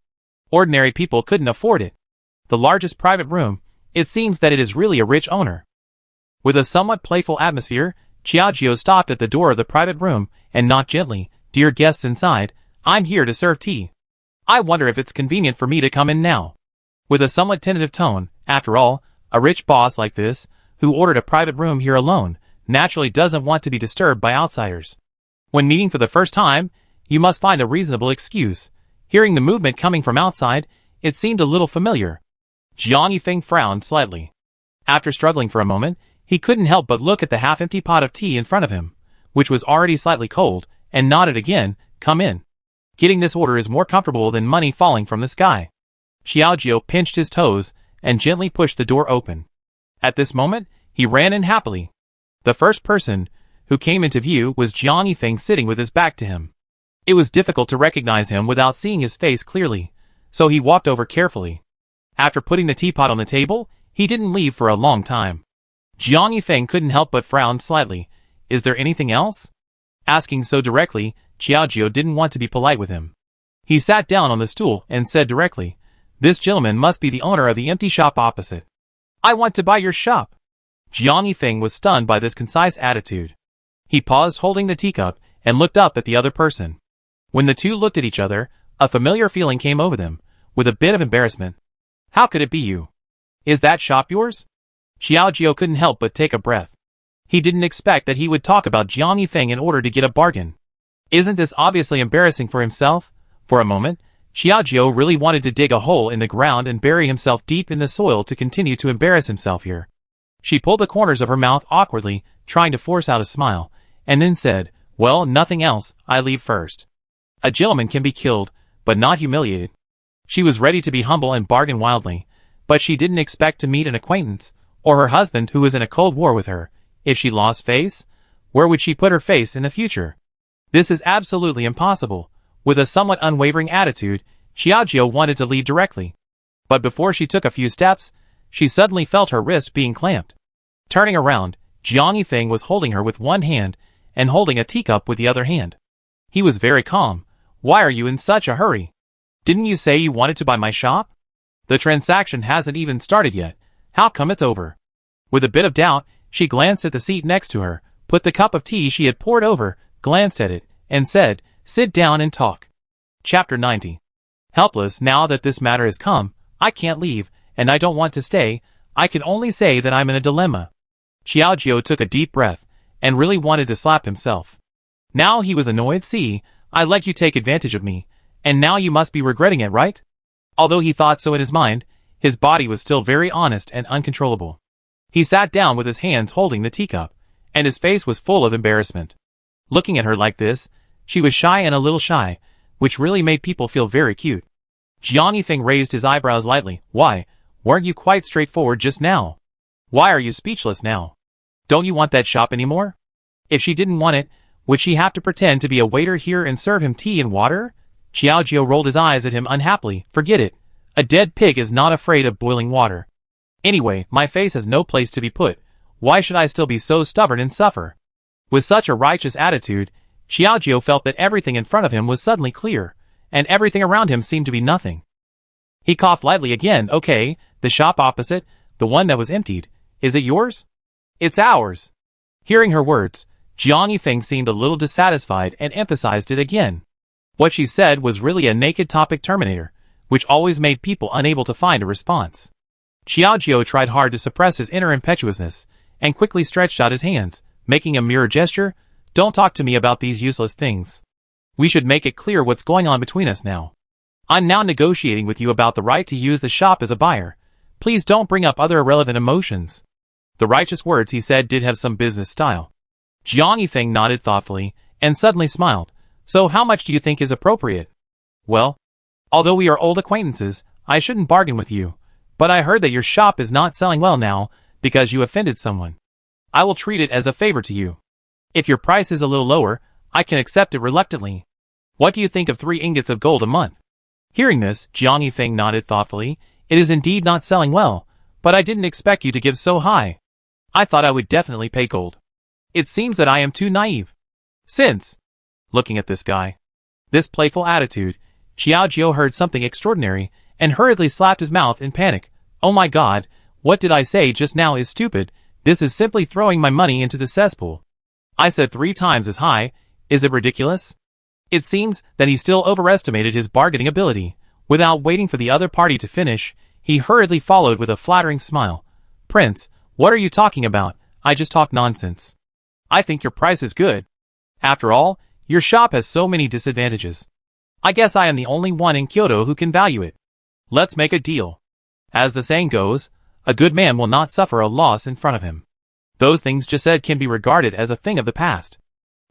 Ordinary people couldn't afford it. The largest private room, it seems that it is really a rich owner. With a somewhat playful atmosphere, Xiaojio stopped at the door of the private room and knocked gently, dear guests inside, I'm here to serve tea. I wonder if it's convenient for me to come in now. With a somewhat tentative tone, after all, a rich boss like this, who ordered a private room here alone, naturally doesn't want to be disturbed by outsiders. When meeting for the first time, you must find a reasonable excuse. Hearing the movement coming from outside, it seemed a little familiar. Jiang Yifeng frowned slightly. After struggling for a moment, he couldn't help but look at the half-empty pot of tea in front of him, which was already slightly cold, and nodded again, come in. Getting this order is more comfortable than money falling from the sky. Xiaojio pinched his toes, and gently pushed the door open. At this moment, he ran in happily. The first person who came into view was Jiang Yifeng sitting with his back to him. It was difficult to recognize him without seeing his face clearly, so he walked over carefully. After putting the teapot on the table, he didn't leave for a long time. Jiang Yifeng couldn't help but frown slightly. Is there anything else? Asking so directly, Xiaojio didn't want to be polite with him. He sat down on the stool and said directly, This gentleman must be the owner of the empty shop opposite. I want to buy your shop. Jiang Yifeng was stunned by this concise attitude. He paused holding the teacup and looked up at the other person. When the two looked at each other, a familiar feeling came over them, with a bit of embarrassment. How could it be you? Is that shop yours? Xiaojiao couldn't help but take a breath. He didn't expect that he would talk about Jiang Yifeng in order to get a bargain. Isn't this obviously embarrassing for himself? For a moment, Xiaojiao really wanted to dig a hole in the ground and bury himself deep in the soil to continue to embarrass himself here. She pulled the corners of her mouth awkwardly, trying to force out a smile, and then said, well, nothing else, I leave first. A gentleman can be killed, but not humiliated. She was ready to be humble and bargain wildly, but she didn't expect to meet an acquaintance, or her husband who was in a cold war with her. If she lost face, where would she put her face in the future? This is absolutely impossible. With a somewhat unwavering attitude, Xiaojiao wanted to leave directly. But before she took a few steps, she suddenly felt her wrist being clamped. Turning around, Jiang Yifeng was holding her with one hand and holding a teacup with the other hand. He was very calm. Why are you in such a hurry? Didn't you say you wanted to buy my shop? The transaction hasn't even started yet. How come it's over? With a bit of doubt, she glanced at the seat next to her, put the cup of tea she had poured over, glanced at it, and said, sit down and talk. Chapter 90. Helpless now that this matter has come, I can't leave, and I don't want to stay. I can only say that I'm in a dilemma. Xiaojiao took a deep breath, and really wanted to slap himself. Now he was annoyed. See, I let you take advantage of me, and now you must be regretting it, right? Although he thought so in his mind, his body was still very honest and uncontrollable. He sat down with his hands holding the teacup, and his face was full of embarrassment. Looking at her like this, she was shy and a little shy, which really made people feel very cute. Jiang Yifeng raised his eyebrows lightly. Why, weren't you quite straightforward just now? Why are you speechless now? Don't you want that shop anymore? If she didn't want it, would she have to pretend to be a waiter here and serve him tea and water? Xiaojiao rolled his eyes at him unhappily. Forget it. A dead pig is not afraid of boiling water. Anyway, my face has no place to be put. Why should I still be so stubborn and suffer? With such a righteous attitude, Xiaojiao felt that everything in front of him was suddenly clear, and everything around him seemed to be nothing. He coughed lightly again. Okay, the shop opposite, the one that was emptied. Is it yours? It's ours. Hearing her words, Jiang Yifeng seemed a little dissatisfied and emphasized it again. What she said was really a naked topic terminator, which always made people unable to find a response. Xiaojiao tried hard to suppress his inner impetuousness, and quickly stretched out his hands, making a mirror gesture. Don't talk to me about these useless things. We should make it clear what's going on between us now. I'm now negotiating with you about the right to use the shop as a buyer. Please don't bring up other irrelevant emotions. The righteous words he said did have some business style. Jiang Yifeng nodded thoughtfully, and suddenly smiled. So how much do you think is appropriate? Well, although we are old acquaintances, I shouldn't bargain with you, but I heard that your shop is not selling well now, because you offended someone. I will treat it as a favor to you. If your price is a little lower, I can accept it reluctantly. What do you think of 3 ingots of gold a month? Hearing this, Jiang Yifeng nodded thoughtfully. It is indeed not selling well, but I didn't expect you to give so high. I thought I would definitely pay gold. It seems that I am too naive. Since, looking at this guy, this playful attitude, Xiaojiao heard something extraordinary, and hurriedly slapped his mouth in panic. Oh my god, what did I say just now is stupid. This is simply throwing my money into the cesspool. I said 3 times as high. Is it ridiculous? It seems that he still overestimated his bargaining ability. Without waiting for the other party to finish, he hurriedly followed with a flattering smile. Prince, what are you talking about? I just talk nonsense. I think your price is good. After all, your shop has so many disadvantages. I guess I am the only one in Kyoto who can value it. Let's make a deal. As the saying goes, a good man will not suffer a loss in front of him. Those things just said can be regarded as a thing of the past.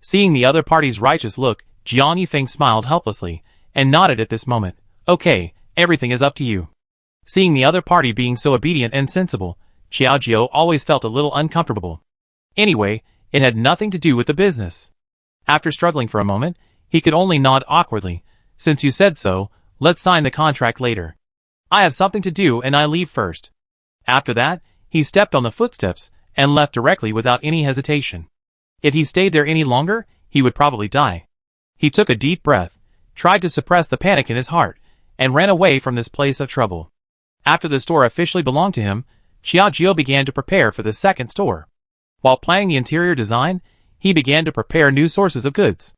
Seeing the other party's righteous look, Jiang Yifeng smiled helplessly, and nodded at this moment. Okay, everything is up to you. Seeing the other party being so obedient and sensible, Xiaojiao always felt a little uncomfortable. Anyway, it had nothing to do with the business. After struggling for a moment, he could only nod awkwardly. Since you said so, let's sign the contract later. I have something to do and I leave first. After that, he stepped on the footsteps and left directly without any hesitation. If he stayed there any longer, he would probably die. He took a deep breath, tried to suppress the panic in his heart, and ran away from this place of trouble. After the store officially belonged to him, Xiaojio began to prepare for the second store. While planning the interior design, he began to prepare new sources of goods.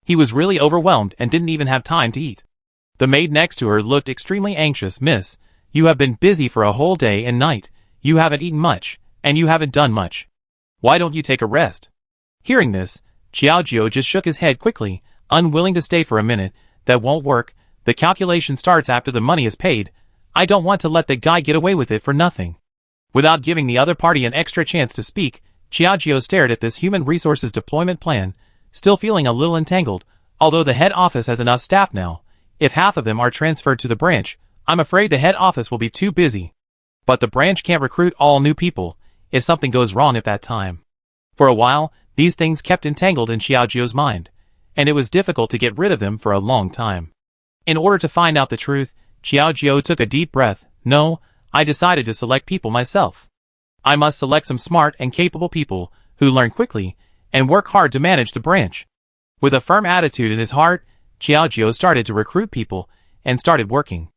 He was really overwhelmed and didn't even have time to eat. The maid next to her looked extremely anxious. "Miss, you have been busy for a whole day and night. You haven't eaten much, and you haven't done much. Why don't you take a rest?" Hearing this, Xiaojio just shook his head quickly, unwilling to stay for a minute. "That won't work. The calculation starts after the money is paid. I don't want to let the guy get away with it for nothing." Without giving the other party an extra chance to speak, Xiaojio stared at this human resources deployment plan, still feeling a little entangled. Although the head office has enough staff now, if half of them are transferred to the branch, I'm afraid the head office will be too busy. But the branch can't recruit all new people if something goes wrong at that time. For a while, these things kept entangled in Xiaojio's mind, and it was difficult to get rid of them for a long time. In order to find out the truth, Xiaojio took a deep breath. "No, I decided to select people myself. I must select some smart and capable people who learn quickly and work hard to manage the branch." With a firm attitude in his heart, Xiaojio started to recruit people and started working.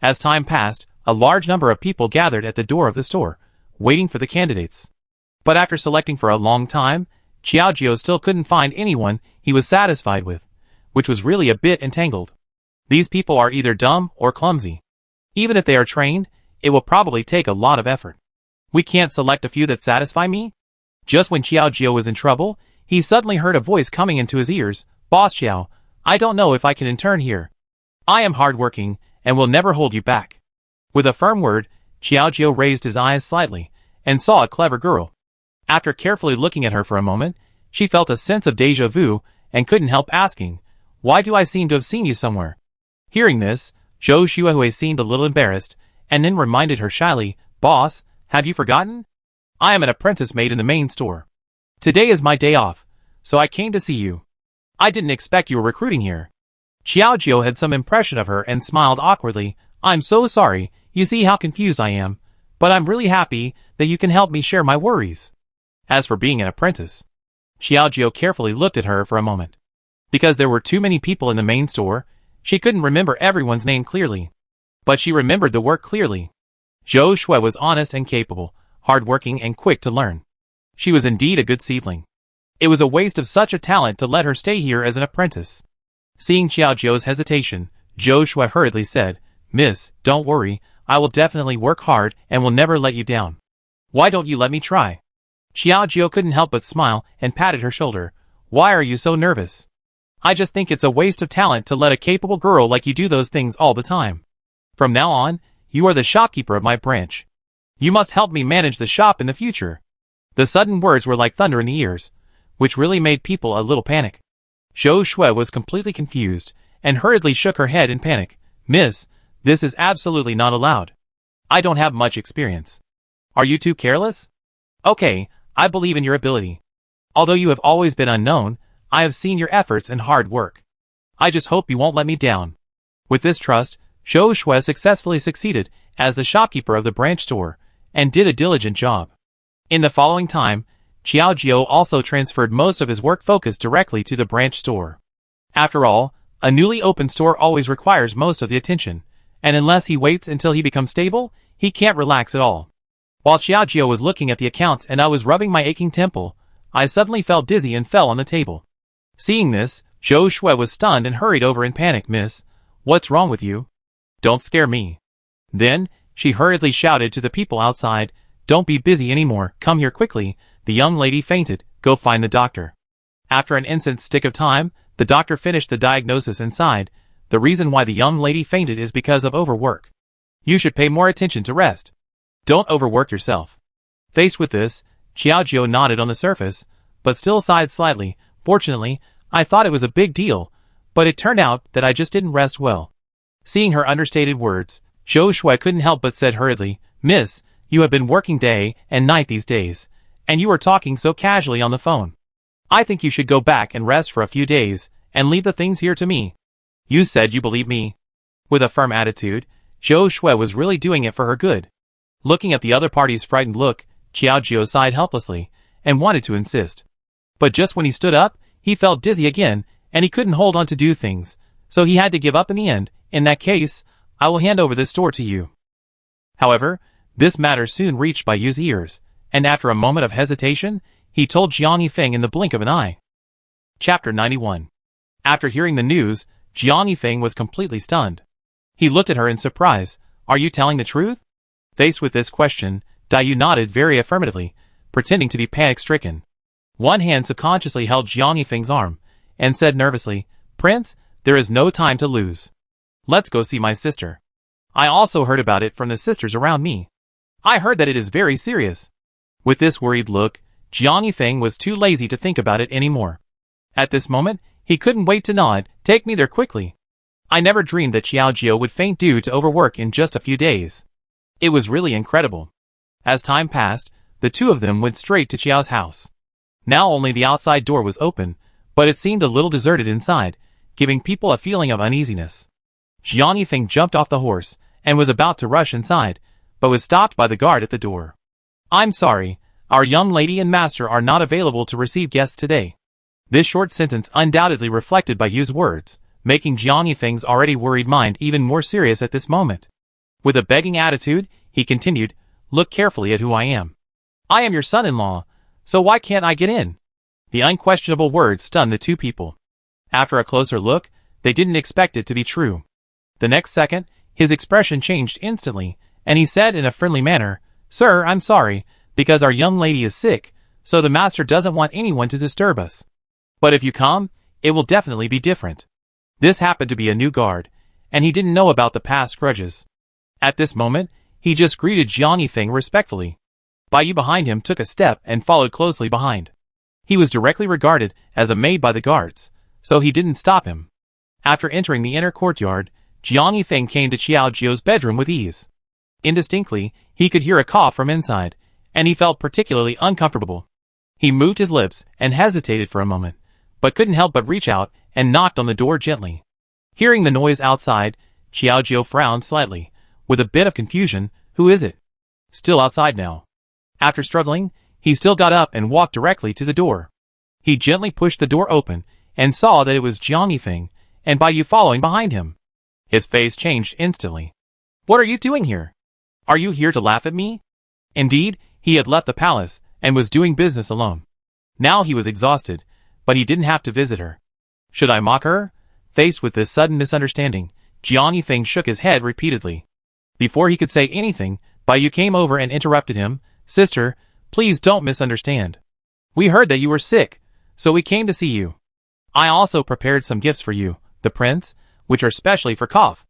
As time passed, a large number of people gathered at the door of the store, waiting for the candidates. But after selecting for a long time, Xiaojio still couldn't find anyone he was satisfied with, which was really a bit entangled. These people are either dumb or clumsy. Even if they are trained, it will probably take a lot of effort. We can't select a few that satisfy me? Just when Xiaojio was in trouble, he suddenly heard a voice coming into his ears. "Boss Xiao, I don't know if I can intern here. I am hardworking and will never hold you back." With a firm word, Xiaojio raised his eyes slightly and saw a clever girl. After carefully looking at her for a moment, she felt a sense of déjà vu and couldn't help asking, "Why do I seem to have seen you somewhere?" Hearing this, Zhou Xuehui seemed a little embarrassed and then reminded her shyly, "Boss, have you forgotten? I am an apprentice maid in the main store. Today is my day off, so I came to see you. I didn't expect you were recruiting here." Xiaojio had some impression of her and smiled awkwardly. "I'm so sorry, you see how confused I am, but I'm really happy that you can help me share my worries." As for being an apprentice, Xiaojio carefully looked at her for a moment. Because there were too many people in the main store, she couldn't remember everyone's name clearly. But she remembered the work clearly. Zhou Shui was honest and capable, hardworking and quick to learn. She was indeed a good seedling. It was a waste of such a talent to let her stay here as an apprentice. Seeing Xiaojio's hesitation, Zhou Shui hurriedly said, "Miss, don't worry, I will definitely work hard and will never let you down. Why don't you let me try?" Xiaojio couldn't help but smile and patted her shoulder. "Why are you so nervous? I just think it's a waste of talent to let a capable girl like you do those things all the time. From now on, you are the shopkeeper of my branch. You must help me manage the shop in the future." The sudden words were like thunder in the ears, which really made people a little panic. Zhou Shui was completely confused and hurriedly shook her head in panic. "Miss, this is absolutely not allowed. I don't have much experience. Are you too careless? Okay, I believe in your ability. Although you have always been unknown, I have seen your efforts and hard work. I just hope you won't let me down." With this trust, Zhou Shui successfully succeeded as the shopkeeper of the branch store and did a diligent job. In the following time, Xiaojio also transferred most of his work focus directly to the branch store. After all, a newly opened store always requires most of the attention, and unless he waits until he becomes stable, he can't relax at all. While Xiaojio was looking at the accounts and I was rubbing my aching temple, I suddenly felt dizzy and fell on the table. Seeing this, Zhou Shui was stunned and hurried over in panic. "Miss, what's wrong with you? Don't scare me." Then, she hurriedly shouted to the people outside, "Don't be busy anymore, come here quickly, the young lady fainted, go find the doctor." After an instant's stick of time, the doctor finished the diagnosis and sighed. "The reason why the young lady fainted is because of overwork. You should pay more attention to rest. Don't overwork yourself." Faced with this, Xiaojio nodded on the surface, but still sighed slightly. "Fortunately, I thought it was a big deal, but it turned out that I just didn't rest well." Seeing her understated words, Zhou Shui couldn't help but said hurriedly, "Miss, you have been working day and night these days, and you are talking so casually on the phone. I think you should go back and rest for a few days, and leave the things here to me." "You said you believe me." With a firm attitude, Zhou Shui was really doing it for her good. Looking at the other party's frightened look, Xiaojio sighed helplessly, and wanted to insist. But just when he stood up, he felt dizzy again, and he couldn't hold on to do things, so he had to give up in the end, In that case, I will hand over this store to you. However, this matter soon reached Bai Yu's ears, and after a moment of hesitation, he told Jiang Yifeng in the blink of an eye. Chapter 91. After hearing the news, Jiang Yifeng was completely stunned. He looked at her in surprise. Are you telling the truth? Faced with this question, Bai Yu nodded very affirmatively, pretending to be panic-stricken. One hand subconsciously held Jiang Yifeng's arm, and said nervously, Prince, there is no time to lose. Let's go see my sister. I also heard about it from the sisters around me. I heard that it is very serious. With this worried look, Jiang Yifeng was too lazy to think about it anymore. At this moment, he couldn't wait to nod, take me there quickly. I never dreamed that Xiao Jiao would faint due to overwork in just a few days. It was really incredible. As time passed, the two of them went straight to Qiao's house. Now only the outside door was open, but it seemed a little deserted inside, giving people a feeling of uneasiness. Jiang Yifeng jumped off the horse, and was about to rush inside, but was stopped by the guard at the door. I'm sorry, our young lady and master are not available to receive guests today. This short sentence undoubtedly reflected Bai Yu's words, making Jiang Yifeng's already worried mind even more serious at this moment. With a begging attitude, he continued, Look carefully at who I am. I am your son-in-law, so why can't I get in? The unquestionable words stunned the two people. After a closer look, they didn't expect it to be true. The next second, his expression changed instantly, and he said in a friendly manner, Sir, I'm sorry, because our young lady is sick, so the master doesn't want anyone to disturb us. But if you come, it will definitely be different. This happened to be a new guard, and he didn't know about the past grudges. At this moment, he just greeted Jiang Yifeng respectfully. Bai Yu behind him took a step and followed closely behind. He was directly regarded as a maid by the guards, so he didn't stop him. After entering the inner courtyard, Jiang Yifeng came to Xiao Jiao's bedroom with ease. Indistinctly, he could hear a cough from inside, and he felt particularly uncomfortable. He moved his lips and hesitated for a moment, but couldn't help but reach out and knocked on the door gently. Hearing the noise outside, Xiao Jia frowned slightly, with a bit of confusion. Who is it? Still outside now. After struggling, he still got up and walked directly to the door. He gently pushed the door open and saw that it was Jiang Yifeng, and Bai Yu following behind him. His face changed instantly. What are you doing here? Are you here to laugh at me? Indeed, he had left the palace and was doing business alone. Now he was exhausted, but he didn't have to visit her. Should I mock her? Faced with this sudden misunderstanding, Jiang Yifeng shook his head repeatedly. Before he could say anything, Bai Yu came over and interrupted him. Sister, please don't misunderstand. We heard that you were sick, so we came to see you. I also prepared some gifts for you, the prince, which are specially for cough.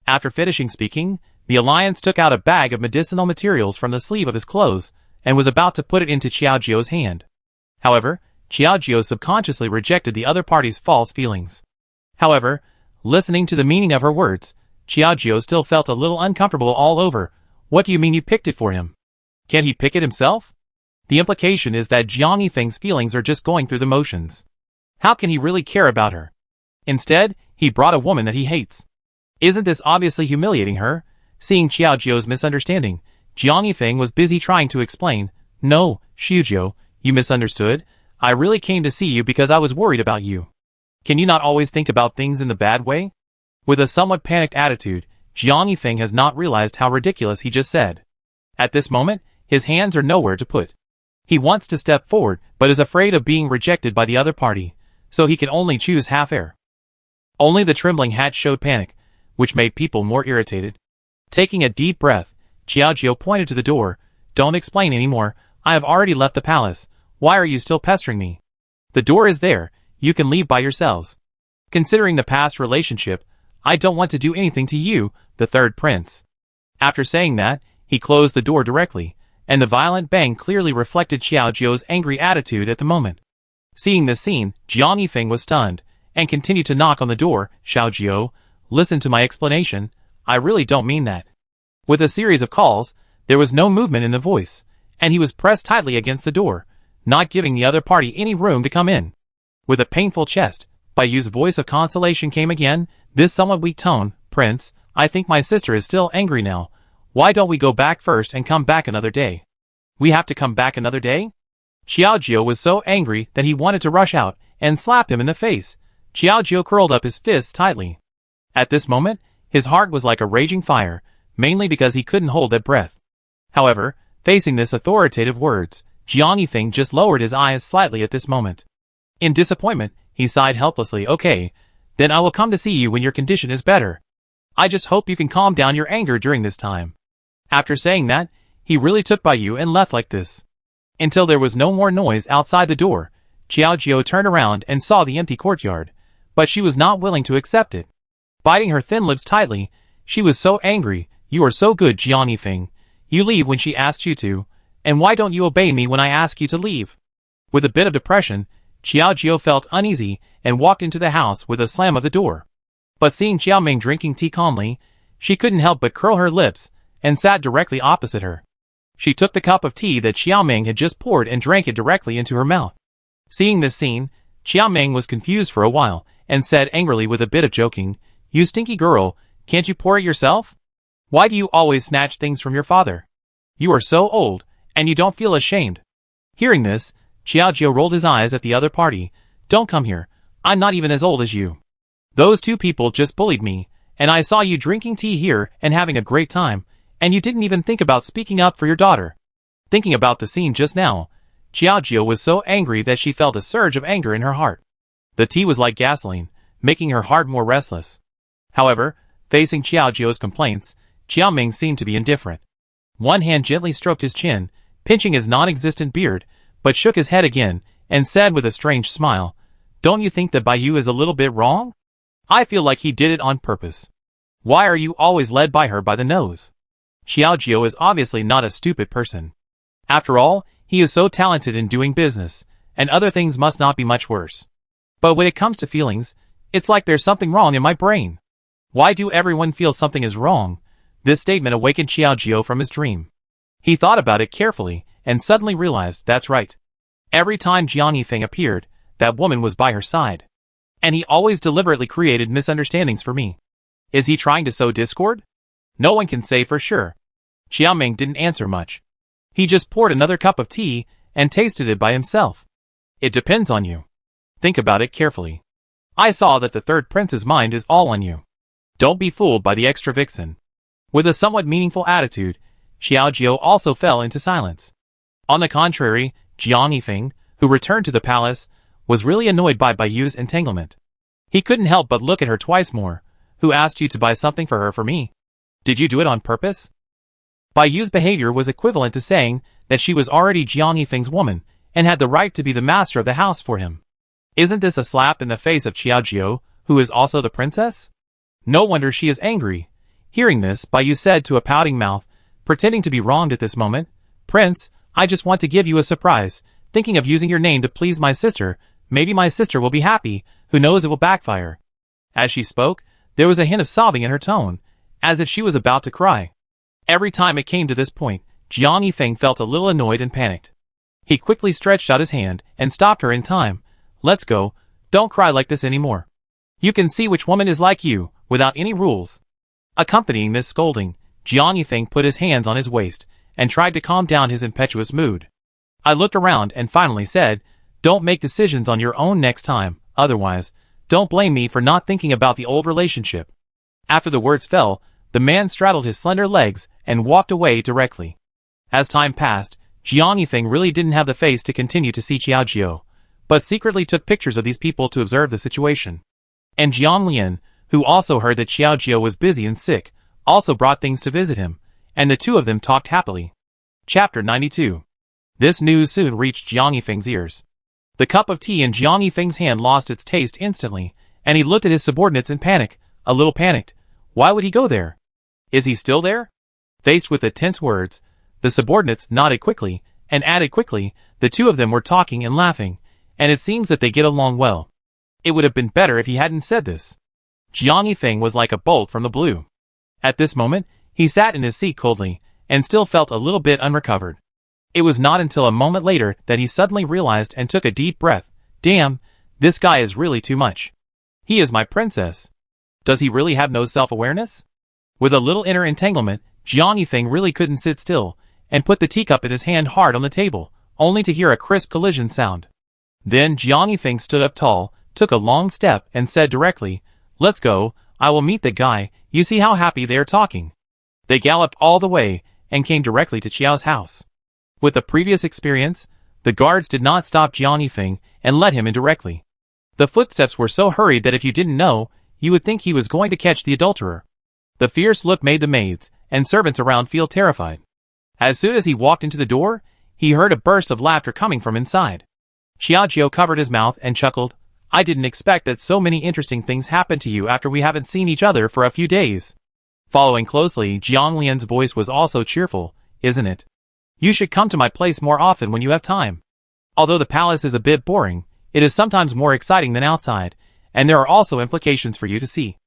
After finishing speaking, the alliance took out a bag of medicinal materials from the sleeve of his clothes, and was about to put it into Xiao Jiao's hand. However, Xiao Jiao subconsciously rejected the other party's false feelings. However, listening to the meaning of her words, Xiao Jiao still felt a little uncomfortable all over. What do you mean you picked it for him? Can't he pick it himself? The implication is that Jiang Yifeng's feelings are just going through the motions. How can he really care about her? Instead, he brought a woman that he hates. Isn't this obviously humiliating her? Seeing Xiao Jiao's misunderstanding, Jiang Yifeng was busy trying to explain. No, Xiao, you misunderstood. I really came to see you because I was worried about you. Can you not always think about things in the bad way? With a somewhat panicked attitude, Jiang Yifeng has not realized how ridiculous he just said. At this moment, his hands are nowhere to put. He wants to step forward, but is afraid of being rejected by the other party, so he can only choose half air. Only the trembling hat showed panic, which made people more irritated. Taking a deep breath, Xiao Jiao pointed to the door. Don't explain anymore, I have already left the palace. Why are you still pestering me? The door is there, you can leave by yourselves. Considering the past relationship, I don't want to do anything to you, the third prince. After saying that, he closed the door directly, and the violent bang clearly reflected Xiao Jiao's angry attitude at the moment. Seeing this scene, Jiang Yifeng was stunned, and continued to knock on the door. Xiao Jiao, listen to my explanation, I really don't mean that. With a series of calls, there was no movement in the voice, and he was pressed tightly against the door, not giving the other party any room to come in. With a painful chest, Bai Yu's voice of consolation came again, this somewhat weak tone. Prince, I think my sister is still angry now. Why don't we go back first and come back another day? We have to come back another day? Xiao Jiao was so angry that he wanted to rush out and slap him in the face. Xiao Jiao curled up his fists tightly. At this moment, His heart was like a raging fire, mainly because he couldn't hold that breath. However, facing this authoritative words, Jiang Yifeng just lowered his eyes slightly at this moment. In disappointment, he sighed helplessly. Okay, then I will come to see you when your condition is better. I just hope you can calm down your anger during this time. After saying that, he really took by you and left like this. Until there was no more noise outside the door, Xiao Jiao turned around and saw the empty courtyard, but she was not willing to accept it. Biting her thin lips tightly, she was so angry. You are so good, Jiang Yifeng. You leave when she asks you to, and why don't you obey me when I ask you to leave? With a bit of depression, Xiao Jiao felt uneasy and walked into the house with a slam of the door. But seeing Xiaoming drinking tea calmly, she couldn't help but curl her lips and sat directly opposite her. She took the cup of tea that Xiaoming had just poured and drank it directly into her mouth. Seeing this scene, Xiaoming was confused for a while and said angrily with a bit of joking, "You stinky girl, can't you pour it yourself? Why do you always snatch things from your father? You are so old, and you don't feel ashamed." Hearing this, Xiao Jiao rolled his eyes at the other party. "Don't come here, I'm not even as old as you. Those two people just bullied me, and I saw you drinking tea here and having a great time, and you didn't even think about speaking up for your daughter." Thinking about the scene just now, Xiao Jiao was so angry that she felt a surge of anger in her heart. The tea was like gasoline, making her heart more restless. However, facing Xiao Jiao's complaints, Xiaoming seemed to be indifferent. One hand gently stroked his chin, pinching his non-existent beard, but shook his head again, and said with a strange smile, "Don't you think that Baiyu is a little bit wrong? I feel like he did it on purpose. Why are you always led by her by the nose?" Xiao Jiao is obviously not a stupid person. After all, he is so talented in doing business, and other things must not be much worse. But when it comes to feelings, it's like there's something wrong in my brain. Why do everyone feel something is wrong? This statement awakened Xiao Jiao from his dream. He thought about it carefully, and suddenly realized that's right. Every time Jiang Yifeng appeared, that woman was by her side. And he always deliberately created misunderstandings for me. Is he trying to sow discord? No one can say for sure. Xiaoming didn't answer much. He just poured another cup of tea and tasted it by himself. It depends on you. Think about it carefully. I saw that the third prince's mind is all on you. Don't be fooled by the extra vixen. With a somewhat meaningful attitude, Xiao Jiao also fell into silence. On the contrary, Jiang Yifeng, who returned to the palace, was really annoyed by Baiyu's entanglement. He couldn't help but look at her twice more. "Who asked you to buy something for her for me? Did you do it on purpose?" Baiyu's behavior was equivalent to saying that she was already Jiang Yifeng's woman and had the right to be the master of the house for him. Isn't this a slap in the face of Xiao Jiao, who is also the princess? No wonder she is angry. Hearing this, Baiyu said to a pouting mouth, pretending to be wronged at this moment, "Prince, I just want to give you a surprise, thinking of using your name to please my sister. Maybe my sister will be happy, who knows, it will backfire." As she spoke, there was a hint of sobbing in her tone, as if she was about to cry. Every time it came to this point, Jiang Yifeng felt a little annoyed and panicked. He quickly stretched out his hand and stopped her in time. "Let's go, don't cry like this anymore. You can see which woman is like you, without any rules." Accompanying this scolding, Jiang Yifeng put his hands on his waist and tried to calm down his impetuous mood. I looked around and finally said, "Don't make decisions on your own next time, otherwise, don't blame me for not thinking about the old relationship." After the words fell, the man straddled his slender legs and walked away directly. As time passed, Jiang Yifeng really didn't have the face to continue to see Xiao Jiao, but secretly took pictures of these people to observe the situation. And Jiang Lian, who also heard that Xiao Jiao was busy and sick, also brought things to visit him, and the two of them talked happily. Chapter 92. This news soon reached Jiang Yifeng's ears. The cup of tea in Jiang Yifeng's hand lost its taste instantly, and he looked at his subordinates in panic, a little panicked. Why would he go there? Is he still there? Faced with the tense words, the subordinates nodded quickly, and added quickly, the two of them were talking and laughing, and it seems that they get along well. It would have been better if he hadn't said this. Jiang Yifeng was like a bolt from the blue. At this moment, he sat in his seat coldly, and still felt a little bit unrecovered. It was not until a moment later that he suddenly realized and took a deep breath. Damn, this guy is really too much. He is my princess. Does he really have no self-awareness? With a little inner entanglement, Jiang Yifeng really couldn't sit still, and put the teacup in his hand hard on the table, only to hear a crisp collision sound. Then Jiang Yifeng stood up tall, took a long step, and said directly, "Let's go, I will meet the guy, You see how happy they are talking. They galloped all the way and came directly to Qiao's house. With the previous experience, the guards did not stop Jiang Yifeng and let him in directly. The footsteps were so hurried that if you didn't know, you would think he was going to catch the adulterer. The fierce look made the maids and servants around feel terrified. As soon as he walked into the door, he heard a burst of laughter coming from inside. Xiaojio covered his mouth and chuckled. I didn't expect that so many interesting things happened to you after we haven't seen each other for a few days. Following closely, Jiang Lian's voice was also cheerful, isn't it? You should come to my place more often when you have time. Although the palace is a bit boring, it is sometimes more exciting than outside, and there are also implications for you to see.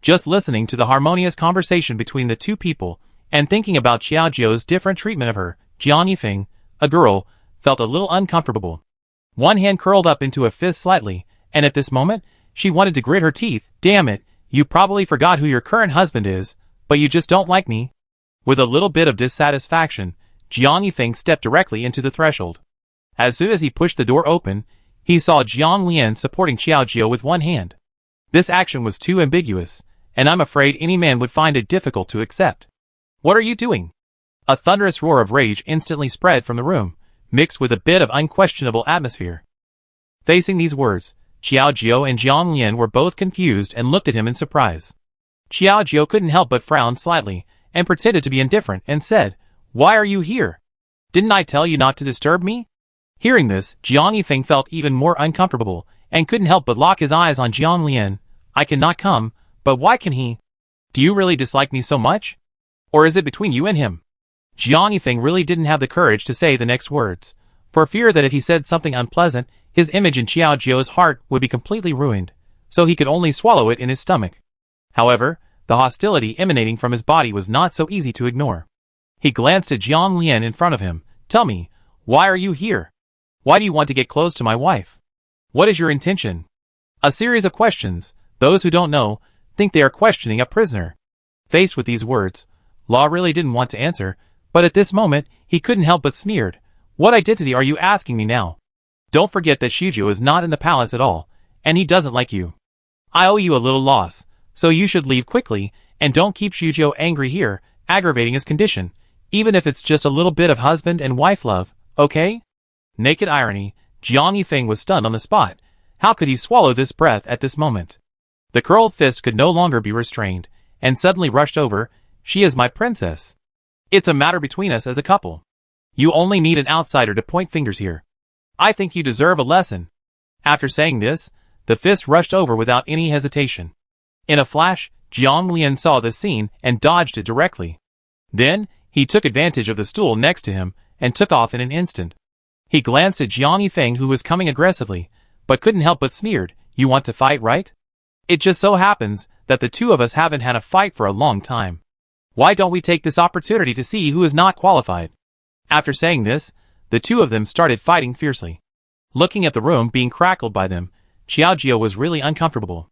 Just listening to the harmonious conversation between the two people and thinking about Xiaojio's different treatment of her, Jiang Yifeng, a girl, felt a little uncomfortable. One hand curled up into a fist slightly, and at this moment, she wanted to grit her teeth. Damn it, you probably forgot who your current husband is, but you just don't like me. With a little bit of dissatisfaction, Jiang Yifeng stepped directly into the threshold. As soon as he pushed the door open, he saw Jiang Lian supporting Xiaojio with one hand. This action was too ambiguous, and I'm afraid any man would find it difficult to accept. What are you doing? A thunderous roar of rage instantly spread from the room, mixed with a bit of unquestionable atmosphere. Facing these words, Xiaojio and Jiang Lian were both confused and looked at him in surprise. Xiaojio couldn't help but frown slightly, and pretended to be indifferent, and said, Why are you here? Didn't I tell you not to disturb me? Hearing this, Jiang Yifeng felt even more uncomfortable, and couldn't help but lock his eyes on Jiang Lian. I cannot come, but why can he? Do you really dislike me so much? Or is it between you and him? Jiang Yifeng really didn't have the courage to say the next words, for fear that if he said something unpleasant, his image in Xiaojio's heart would be completely ruined, so he could only swallow it in his stomach. However, the hostility emanating from his body was not so easy to ignore. He glanced at Jiang Lian in front of him. Tell me, why are you here? Why do you want to get close to my wife? What is your intention? A series of questions. Those who don't know, think they are questioning a prisoner. Faced with these words, Law really didn't want to answer, but at this moment, he couldn't help but sneered. What identity are you asking me now? Don't forget that Shizhu is not in the palace at all, and he doesn't like you. I owe you a little loss, so you should leave quickly, and don't keep Shizhu angry here, aggravating his condition, even if it's just a little bit of husband and wife love, okay? Naked irony, Jiang Yifeng was stunned on the spot. How could he swallow this breath at this moment? The curled fist could no longer be restrained, and suddenly rushed over. She is my princess. It's a matter between us as a couple. You only need an outsider to point fingers here. I think you deserve a lesson. After saying this, the fist rushed over without any hesitation. In a flash, Jiang Lian saw this scene and dodged it directly. Then, he took advantage of the stool next to him and took off in an instant. He glanced at Jiang Yifeng, who was coming aggressively, but couldn't help but sneered. You want to fight, right? It just so happens that the two of us haven't had a fight for a long time. Why don't we take this opportunity to see who is not qualified? After saying this, the two of them started fighting fiercely. Looking at the room being crackled by them, Xiaojio was really uncomfortable.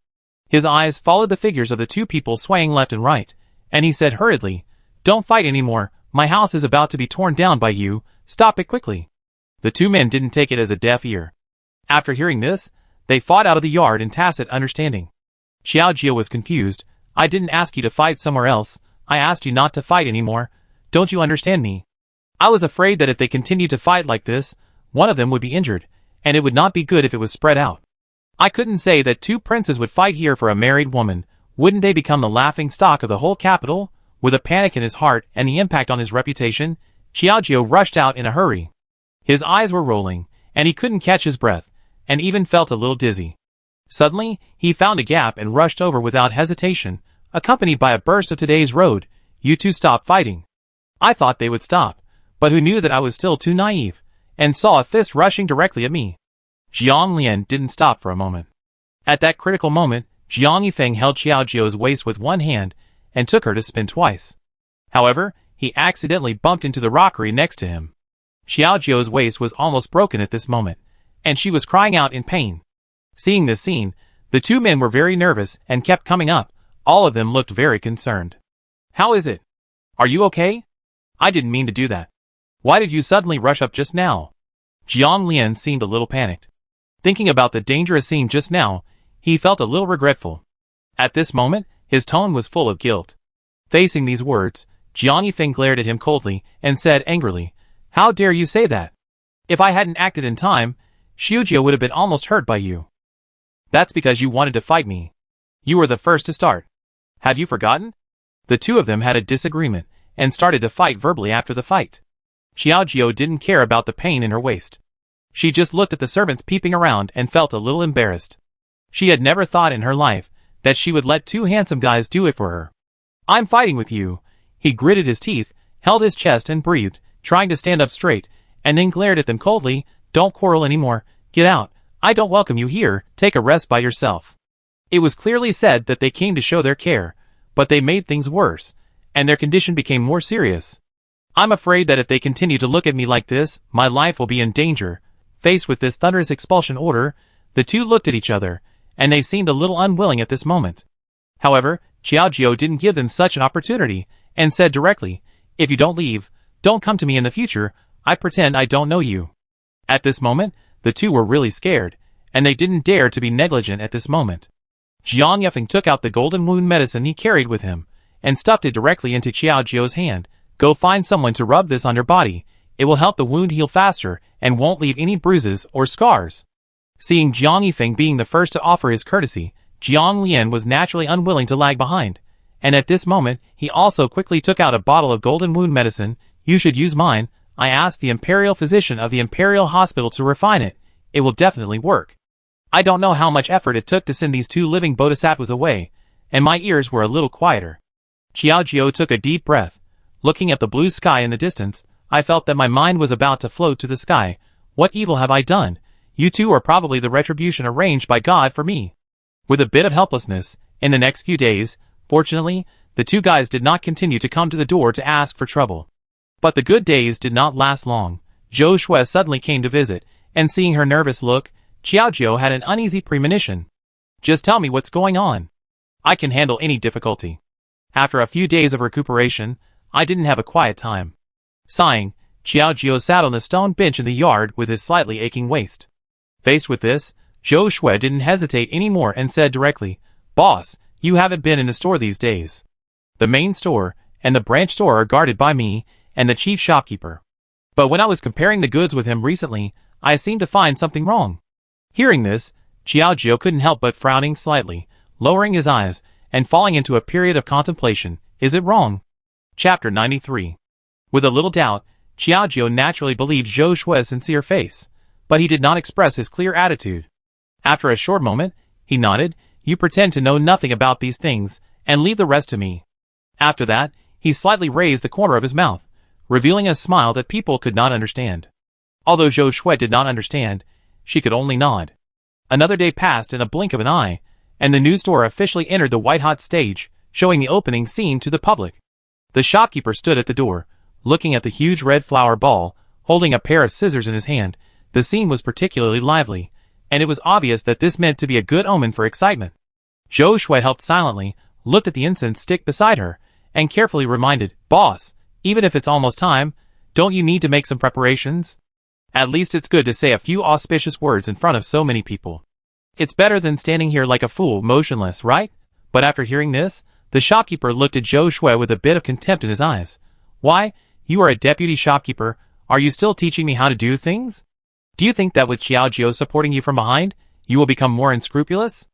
His eyes followed the figures of the two people swaying left and right, and he said hurriedly, Don't fight anymore, my house is about to be torn down by you, stop it quickly. The two men didn't take it as a deaf ear. After hearing this, they fought out of the yard in tacit understanding. Xiaojio was confused. I didn't ask you to fight somewhere else, I asked you not to fight anymore. Don't you understand me? I was afraid that if they continued to fight like this, one of them would be injured, and it would not be good if it was spread out. I couldn't say that two princes would fight here for a married woman. Wouldn't they become the laughing stock of the whole capital? With a panic in his heart and the impact on his reputation, Xiaojio rushed out in a hurry. His eyes were rolling, and he couldn't catch his breath, and even felt a little dizzy. Suddenly, he found a gap and rushed over without hesitation, accompanied by a burst of today's road. You two stop fighting. I thought they would stop, but who knew that I was still too naive, and saw a fist rushing directly at me. Jiang Lian didn't stop for a moment. At that critical moment, Jiang Yifeng held Xiaojio's waist with one hand, and took her to spin twice. However, he accidentally bumped into the rockery next to him. Xiaojio's waist was almost broken at this moment, and she was crying out in pain. Seeing this scene, the two men were very nervous and kept coming up. All of them looked very concerned. How is it? Are you okay? I didn't mean to do that. Why did you suddenly rush up just now? Jiang Lian seemed a little panicked. Thinking about the dangerous scene just now, he felt a little regretful. At this moment, His tone was full of guilt. Facing these words, Jiang Yifeng glared at him coldly and said angrily, "How dare you say that? If I hadn't acted in time, Xiujia would have been almost hurt by you. That's because you wanted to fight me. You were the first to start. Have you forgotten?" The two of them had a disagreement and started to fight verbally after the fight. Xiaojio didn't care about the pain in her waist. She just looked at the servants peeping around and felt a little embarrassed. She had never thought in her life that she would let two handsome guys do it for her. "I'm fighting with you." He gritted his teeth, held his chest and breathed, trying to stand up straight, and then glared at them coldly. "Don't quarrel anymore. Get out. I don't welcome you here. Take a rest by yourself." It was clearly said that they came to show their care, but they made things worse, and their condition became more serious. "I'm afraid that if they continue to look at me like this, my life will be in danger." Faced with this thunderous expulsion order, the two looked at each other, and they seemed a little unwilling at this moment. However, Xiaojio didn't give them such an opportunity, and said directly, "If you don't leave, don't come to me in the future. I pretend I don't know you." At this moment, the two were really scared, and they didn't dare to be negligent at this moment. Jiang Yifeng took out the golden wound medicine he carried with him, and stuffed it directly into Xiaojio's hand. "Go find someone to rub this on your body. It will help the wound heal faster, and won't leave any bruises or scars." Seeing Jiang Yifeng being the first to offer his courtesy, Jiang Lian was naturally unwilling to lag behind, and at this moment, he also quickly took out a bottle of golden wound medicine. "You should use mine. I asked the imperial physician of the imperial hospital to refine it. It will definitely work." I don't know how much effort it took to send these two living bodhisattvas away, and my ears were a little quieter. Xiaojio took a deep breath. Looking at the blue sky in the distance, I felt that my mind was about to float to the sky. What evil have I done? You two are probably the retribution arranged by God for me. With a bit of helplessness, in the next few days, fortunately, the two guys did not continue to come to the door to ask for trouble. But the good days did not last long. Zhou Shui suddenly came to visit, and seeing her nervous look, Xiaojio had an uneasy premonition. "Just tell me what's going on. I can handle any difficulty." After a few days of recuperation, I didn't have a quiet time. Sighing, Xiaojio sat on the stone bench in the yard with his slightly aching waist. Faced with this, Zhou Shui didn't hesitate anymore and said directly, "Boss, you haven't been in the store these days. The main store and the branch store are guarded by me and the chief shopkeeper. But when I was comparing the goods with him recently, I seemed to find something wrong." Hearing this, Xiaojio couldn't help but frowning slightly, lowering his eyes, and falling into a period of contemplation. Is it wrong? Chapter 93. With a little doubt, Xiaojio naturally believed Zhou Shui's sincere face, but he did not express his clear attitude. After a short moment, he nodded. "You pretend to know nothing about these things, and leave the rest to me." After that, he slightly raised the corner of his mouth, revealing a smile that people could not understand. Although Zhou Shui did not understand, she could only nod. Another day passed in a blink of an eye, and the new store officially entered the white-hot stage, showing the opening scene to the public. The shopkeeper stood at the door, looking at the huge red flower ball, holding a pair of scissors in his hand. The scene was particularly lively, and it was obvious that this meant to be a good omen for excitement. Zhou Shui helped silently, looked at the incense stick beside her, and carefully reminded, "Boss, even if it's almost time, don't you need to make some preparations? At least it's good to say a few auspicious words in front of so many people. It's better than standing here like a fool, motionless, right?" But after hearing this, the shopkeeper looked at Zhou Shui with a bit of contempt in his eyes. "Why, you are a deputy shopkeeper. Are you still teaching me how to do things? Do you think that with Xiaojio supporting you from behind, you will become more unscrupulous?"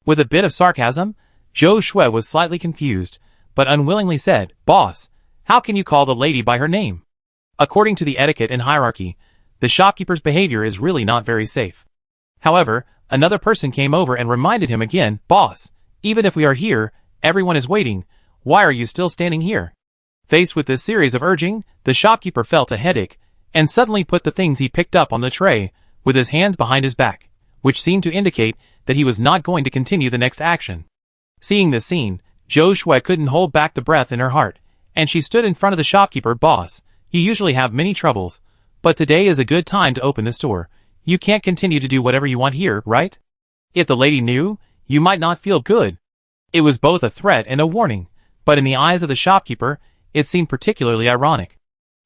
With a bit of sarcasm, Zhou Shui was slightly confused, but unwillingly said, "Boss, how can you call the lady by her name? According to the etiquette and hierarchy, the shopkeeper's behavior is really not very safe." However, another person came over and reminded him again, "Boss, even if we are here, everyone is waiting. Why are you still standing here?" Faced with this series of urging, the shopkeeper felt a headache, and suddenly put the things he picked up on the tray, with his hands behind his back, which seemed to indicate that he was not going to continue the next action. Seeing this scene, Zhou Shui couldn't hold back the breath in her heart, and she stood in front of the shopkeeper. "Boss, you usually have many troubles, but today is a good time to open the store. You can't continue to do whatever you want here, right? If the lady knew, you might not feel good." It was both a threat and a warning, but in the eyes of the shopkeeper, it seemed particularly ironic.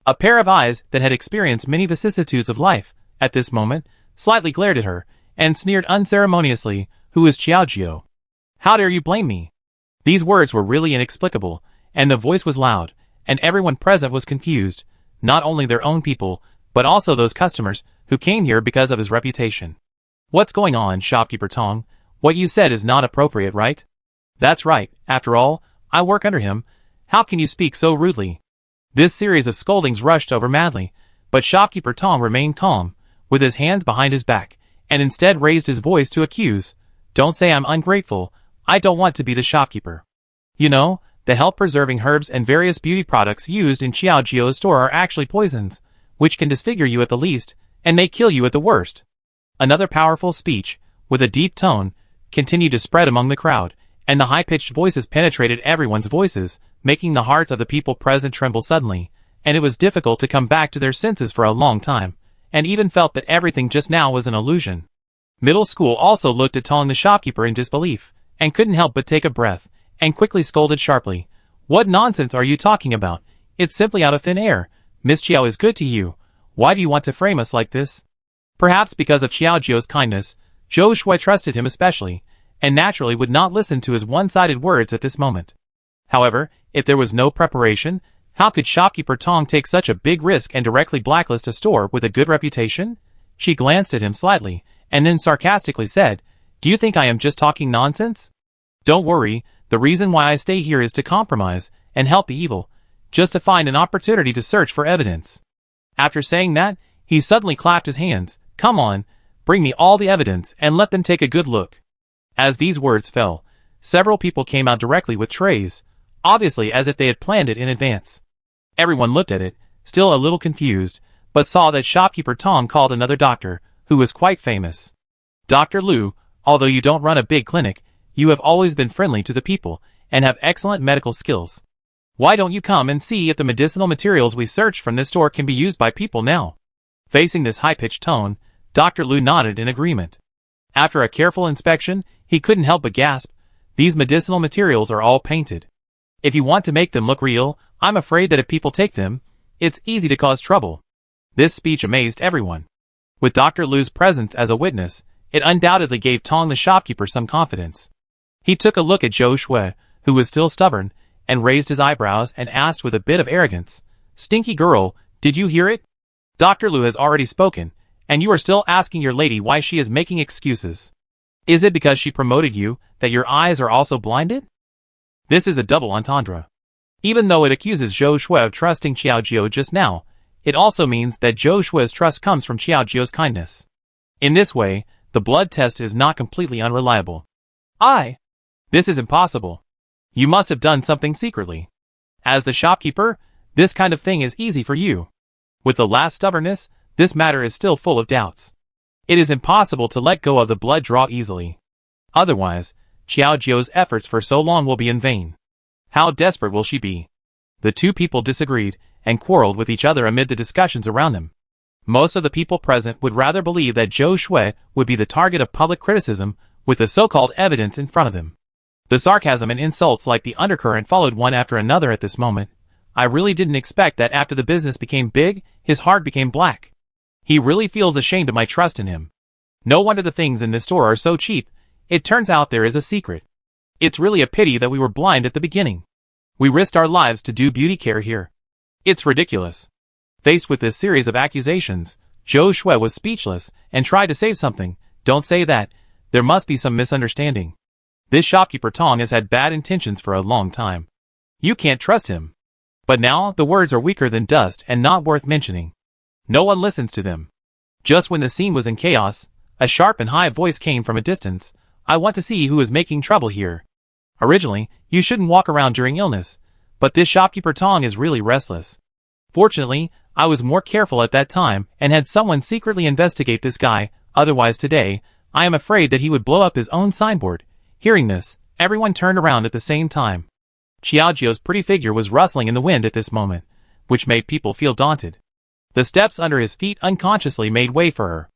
A pair of eyes that had experienced many vicissitudes of life, at this moment, slightly glared at her, and sneered unceremoniously, "Who is Xiaojio? How dare you blame me? These words were really inexplicable, and the voice was loud, and everyone present was confused, not only their own people, but also those customers who came here because of his reputation. What's going on, shopkeeper Tong? What you said is not appropriate, right? That's right, after all, I work under him. How can you speak so rudely? This series of scoldings rushed over madly, but shopkeeper Tong remained calm, with his hands behind his back, and instead raised his voice to accuse. Don't say I'm ungrateful. I don't want to be the shopkeeper. You know, the health-preserving herbs and various beauty products used in Xiao Jio's store are actually poisons, which can disfigure you at the least, and may kill you at the worst. Another powerful speech, with a deep tone, continued to spread among the crowd, and the high-pitched voices penetrated everyone's voices, making the hearts of the people present tremble suddenly, and it was difficult to come back to their senses for a long time, and even felt that everything just now was an illusion. Middle School also looked at Tong the shopkeeper in disbelief, and couldn't help but take a breath, and quickly scolded sharply. What nonsense are you talking about? It's simply out of thin air. Miss Chiao is good to you. Why do you want to frame us like this? Perhaps because of Xiao Jio's kindness, Zhou Shui trusted him especially, and naturally would not listen to his one-sided words at this moment. However, if there was no preparation, how could shopkeeper Tong take such a big risk and directly blacklist a store with a good reputation? She glanced at him slightly, and then sarcastically said, Do you think I am just talking nonsense? Don't worry, the reason why I stay here is to compromise and help the evil, just to find an opportunity to search for evidence. After saying that, he suddenly clapped his hands. Come on, bring me all the evidence and let them take a good look. As these words fell, several people came out directly with trays, obviously as if they had planned it in advance. Everyone looked at it, still a little confused, but saw that shopkeeper Tong called another doctor, who was quite famous. Dr. Liu, although you don't run a big clinic, you have always been friendly to the people, and have excellent medical skills. Why don't you come and see if the medicinal materials we searched from this store can be used by people now? Facing this high-pitched tone, Dr. Liu nodded in agreement. After a careful inspection, he couldn't help but gasp. These medicinal materials are all painted. If you want to make them look real, I'm afraid that if people take them, it's easy to cause trouble. This speech amazed everyone. With Dr. Liu's presence as a witness, it undoubtedly gave Tong the shopkeeper some confidence. He took a look at Zhou Shui, who was still stubborn, and raised his eyebrows and asked with a bit of arrogance, Stinky girl, did you hear it? Dr. Liu has already spoken, and you are still asking your lady why she is making excuses. Is it because she promoted you that your eyes are also blinded? This is a double entendre. Even though it accuses Zhou Shui of trusting Xiao Jio just now, it also means that Zhou Shui's trust comes from Xiao Jio's kindness. In this way, the blood test is not completely unreliable. This is impossible. You must have done something secretly. As the shopkeeper, this kind of thing is easy for you. With the last stubbornness, this matter is still full of doubts. It is impossible to let go of the blood draw easily. Otherwise, Xiao Jio's efforts for so long will be in vain. How desperate will she be? The two people disagreed and quarreled with each other amid the discussions around them. Most of the people present would rather believe that Zhou Shui would be the target of public criticism with the so-called evidence in front of him. The sarcasm and insults like the undercurrent followed one after another at this moment. I really didn't expect that after the business became big, his heart became black. He really feels ashamed of my trust in him. No wonder the things in this store are so cheap. It turns out there is a secret. It's really a pity that we were blind at the beginning. We risked our lives to do beauty care here. It's ridiculous. Faced with this series of accusations, Zhou Shui was speechless and tried to say something. Don't say that. There must be some misunderstanding. This shopkeeper Tong has had bad intentions for a long time. You can't trust him. But now, the words are weaker than dust and not worth mentioning. No one listens to them. Just when the scene was in chaos, a sharp and high voice came from a distance. I want to see who is making trouble here. Originally, you shouldn't walk around during illness, but this shopkeeper Tong is really restless. Fortunately, I was more careful at that time and had someone secretly investigate this guy, otherwise today, I am afraid that he would blow up his own signboard. Hearing this, everyone turned around at the same time. Xiao Jio's pretty figure was rustling in the wind at this moment, which made people feel daunted. The steps under his feet unconsciously made way for her.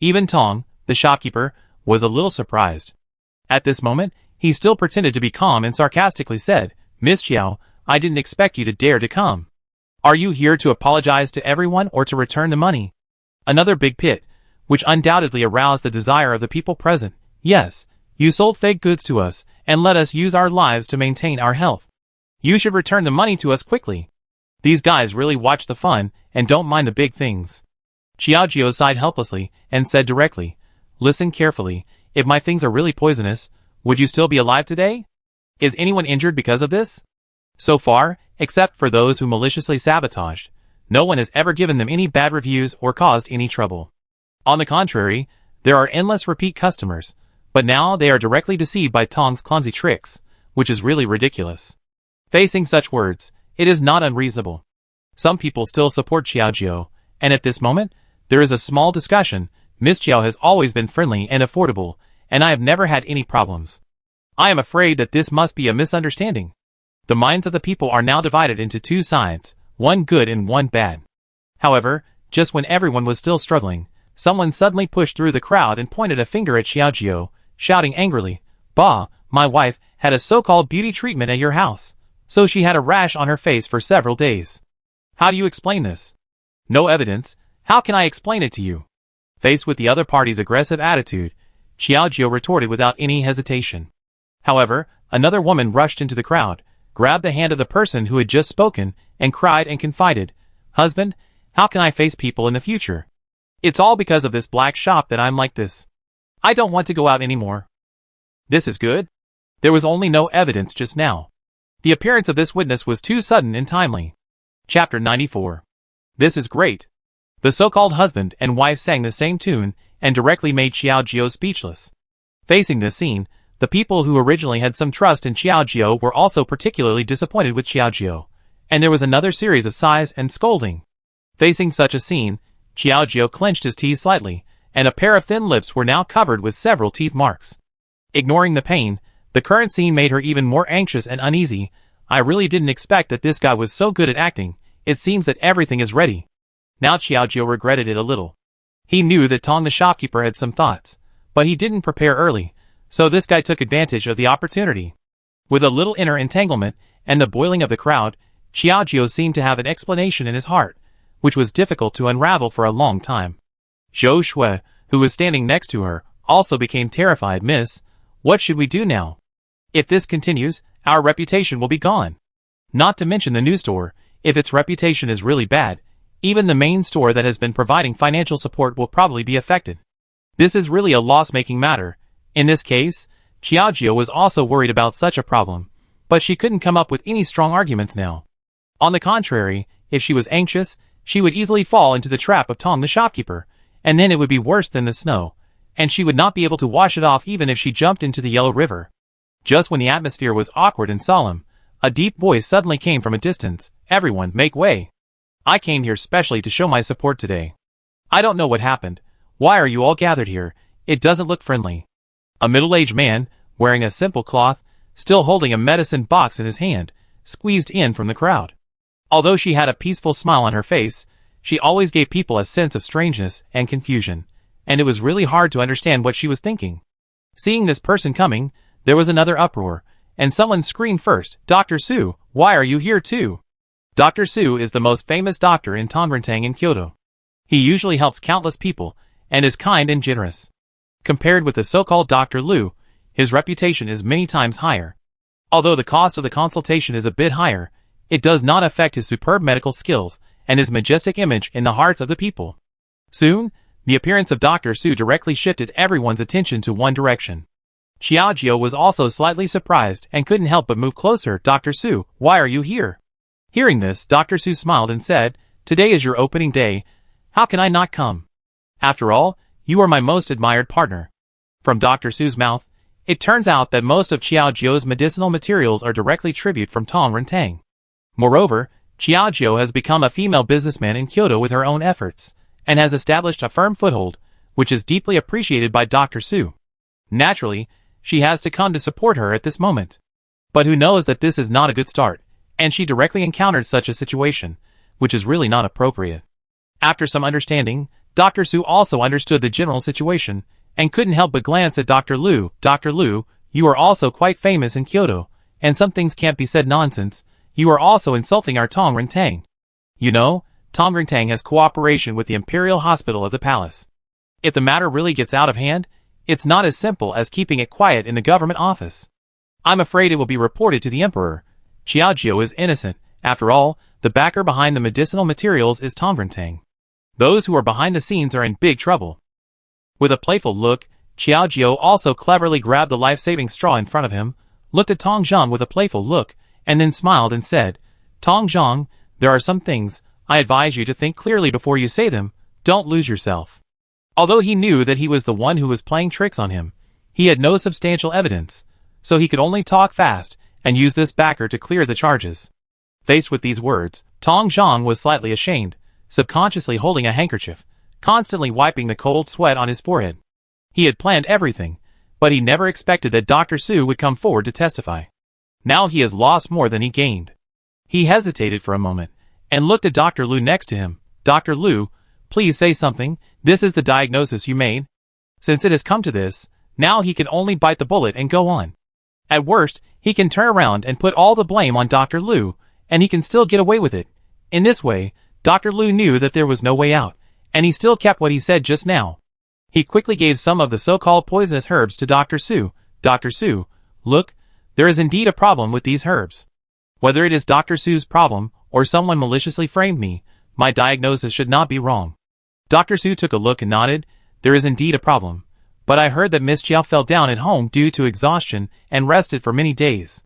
Even Tong, the shopkeeper, was a little surprised. At this moment, he still pretended to be calm and sarcastically said, Miss Xiao, I didn't expect you to dare to come. Are you here to apologize to everyone or to return the money? Another big pit, which undoubtedly aroused the desire of the people present. Yes, you sold fake goods to us, and let us use our lives to maintain our health. You should return the money to us quickly. These guys really watch the fun and don't mind the big things. Xiaojio sighed helplessly and said directly, listen carefully, if my things are really poisonous, would you still be alive today? Is anyone injured because of this? So far, except for those who maliciously sabotaged, no one has ever given them any bad reviews or caused any trouble. On the contrary, there are endless repeat customers, but now they are directly deceived by Tong's clumsy tricks, which is really ridiculous. Facing such words, it is not unreasonable. Some people still support Xiaojio, and at this moment, there is a small discussion. Miss Xiao has always been friendly and affordable, and I have never had any problems. I am afraid that this must be a misunderstanding. The minds of the people are now divided into two sides, one good and one bad. However, just when everyone was still struggling, someone suddenly pushed through the crowd and pointed a finger at Xiaojio, shouting angrily, Bah, my wife had a so-called beauty treatment at your house, so she had a rash on her face for several days. How do you explain this? No evidence, how can I explain it to you? Faced with the other party's aggressive attitude, Xiaojio retorted without any hesitation. However, another woman rushed into the crowd, grabbed the hand of the person who had just spoken, and cried and confided, Husband, how can I face people in the future? It's all because of this black shop that I'm like this. I don't want to go out anymore. This is good? There was only no evidence just now. The appearance of this witness was too sudden and timely. Chapter 94. This is great. The so-called husband and wife sang the same tune and directly made Xiaojio speechless. Facing this scene, the people who originally had some trust in Xiaojio were also particularly disappointed with Xiaojio, and there was another series of sighs and scolding. Facing such a scene, Xiaojio clenched his teeth slightly, and a pair of thin lips were now covered with several teeth marks. Ignoring the pain, the current scene made her even more anxious and uneasy. I really didn't expect that this guy was so good at acting. It seems that everything is ready. Now Xiaojio regretted it a little. He knew that Tong the shopkeeper had some thoughts, but he didn't prepare early, so this guy took advantage of the opportunity. With a little inner entanglement and the boiling of the crowd, Xiaojio seemed to have an explanation in his heart, which was difficult to unravel for a long time. Zhou Shui, who was standing next to her, also became terrified. Miss, what should we do now? If this continues, our reputation will be gone. Not to mention the new store, if its reputation is really bad, even the main store that has been providing financial support will probably be affected. This is really a loss-making matter. In this case, Xiaojio was also worried about such a problem, but she couldn't come up with any strong arguments now. On the contrary, if she was anxious, she would easily fall into the trap of Tong the shopkeeper, and then it would be worse than the snow, and she would not be able to wash it off even if she jumped into the Yellow River. Just when the atmosphere was awkward and solemn, a deep voice suddenly came from a distance. Everyone, make way. I came here specially to show my support today. I don't know what happened. Why are you all gathered here? It doesn't look friendly. A middle-aged man, wearing a simple cloth, still holding a medicine box in his hand, squeezed in from the crowd. Although she had a peaceful smile on her face, she always gave people a sense of strangeness and confusion, and it was really hard to understand what she was thinking. Seeing this person coming, there was another uproar, and someone screamed first, Dr. Su, why are you here too? Dr. Su is the most famous doctor in Tongrentang in Kyoto. He usually helps countless people, and is kind and generous. Compared with the so-called Dr. Lu, his reputation is many times higher. Although the cost of the consultation is a bit higher, it does not affect his superb medical skills and his majestic image in the hearts of the people. Soon, the appearance of Dr. Su directly shifted everyone's attention to one direction. Xiaojio was also slightly surprised and couldn't help but move closer. Dr. Su, why are you here? Hearing this, Dr. Su smiled and said, Today is your opening day. How can I not come? After all, you are my most admired partner. From Dr. Su's mouth, it turns out that most of Xiaojio's medicinal materials are directly tribute from Tongrentang. Moreover, Xiaojio has become a female businessman in Kyoto with her own efforts, and has established a firm foothold, which is deeply appreciated by Dr. Su. Naturally, she has to come to support her at this moment. But who knows that this is not a good start, and she directly encountered such a situation, which is really not appropriate. After some understanding, Dr. Su also understood the general situation, and couldn't help but glance at Dr. Lu. Dr. Lu, you are also quite famous in Kyoto, and some things can't be said nonsense. You are also insulting our Tongrentang. You know, Tongrentang has cooperation with the Imperial Hospital of the Palace. If the matter really gets out of hand, it's not as simple as keeping it quiet in the government office. I'm afraid it will be reported to the emperor. Xiaojiu is innocent. After all, the backer behind the medicinal materials is Tongvrentang. Those who are behind the scenes are in big trouble. With a playful look, Xiaojiu also cleverly grabbed the life-saving straw in front of him, looked at Tong Zhang with a playful look, and then smiled and said, Tong Zhang, there are some things, I advise you to think clearly before you say them, don't lose yourself. Although he knew that he was the one who was playing tricks on him, he had no substantial evidence, so he could only talk fast and use this backer to clear the charges. Faced with these words, Tong Zhang was slightly ashamed, subconsciously holding a handkerchief, constantly wiping the cold sweat on his forehead. He had planned everything, but he never expected that Dr. Su would come forward to testify. Now he has lost more than he gained. He hesitated for a moment, and looked at Dr. Lu next to him. Dr. Lu, please say something, this is the diagnosis you made? Since it has come to this, now he can only bite the bullet and go on. At worst, he can turn around and put all the blame on Dr. Lu, and he can still get away with it. In this way, Dr. Lu knew that there was no way out, and he still kept what he said just now. He quickly gave some of the so-called poisonous herbs to Dr. Su. Dr. Su, look, there is indeed a problem with these herbs. Whether it is Dr. Su's problem, or someone maliciously framed me, my diagnosis should not be wrong. Dr. Su took a look and nodded, there is indeed a problem. But I heard that Miss Chiao fell down at home due to exhaustion and rested for many days.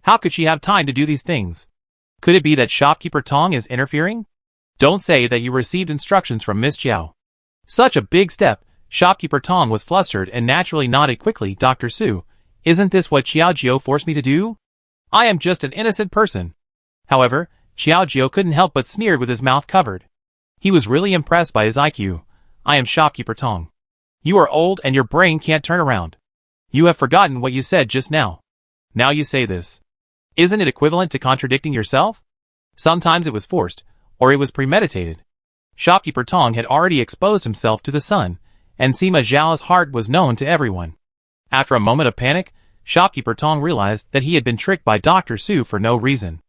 How could she have time to do these things? Could it be that shopkeeper Tong is interfering? Don't say that you received instructions from Miss Chiao. Such a big step. Shopkeeper Tong was flustered and naturally nodded quickly. Dr. Su, isn't this what Xiaojiu forced me to do? I am just an innocent person. However, Xiaojiu couldn't help but sneered with his mouth covered. He was really impressed by his IQ. I am shopkeeper Tong. You are old and your brain can't turn around. You have forgotten what you said just now. Now you say this. Isn't it equivalent to contradicting yourself? Sometimes it was forced, or it was premeditated. Shopkeeper Tong had already exposed himself to the sun, and Sima Zhao's heart was known to everyone. After a moment of panic, Shopkeeper Tong realized that he had been tricked by Dr. Su for no reason.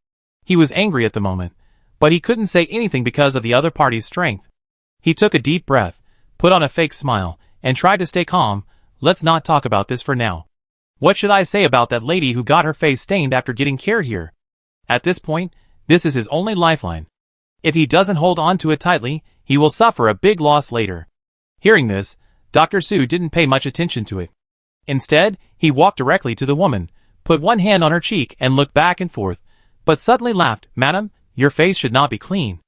He was angry at the moment, but he couldn't say anything because of the other party's strength. He took a deep breath, put on a fake smile, and tried to stay calm. Let's not talk about this for now. What should I say about that lady who got her face stained after getting care here? At this point, this is his only lifeline. If he doesn't hold on to it tightly, he will suffer a big loss later. Hearing this, Dr. Su didn't pay much attention to it. Instead, he walked directly to the woman, put one hand on her cheek and looked back and forth, but suddenly laughed. Madam, your face should not be clean.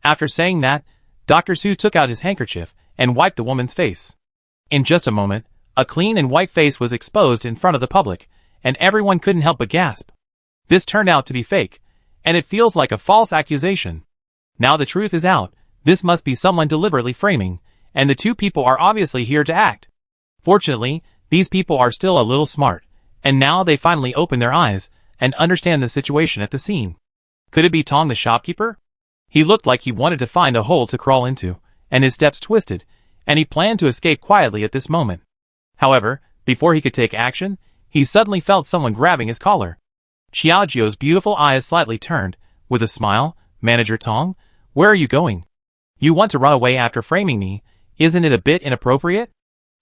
After saying that, Dr. Su took out his handkerchief and wiped the woman's face. In just a moment, a clean and white face was exposed in front of the public, and everyone couldn't help but gasp. This turned out to be fake, and it feels like a false accusation. Now the truth is out, this must be someone deliberately framing, and the two people are obviously here to act. Fortunately, these people are still a little smart, and now they finally open their eyes and understand the situation at the scene. Could it be Tong the shopkeeper? He looked like he wanted to find a hole to crawl into, and his steps twisted, and he planned to escape quietly at this moment. However, before he could take action, he suddenly felt someone grabbing his collar. Xiaojiu's beautiful eyes slightly turned, with a smile. Manager Tong, where are you going? You want to run away after framing me, isn't it a bit inappropriate?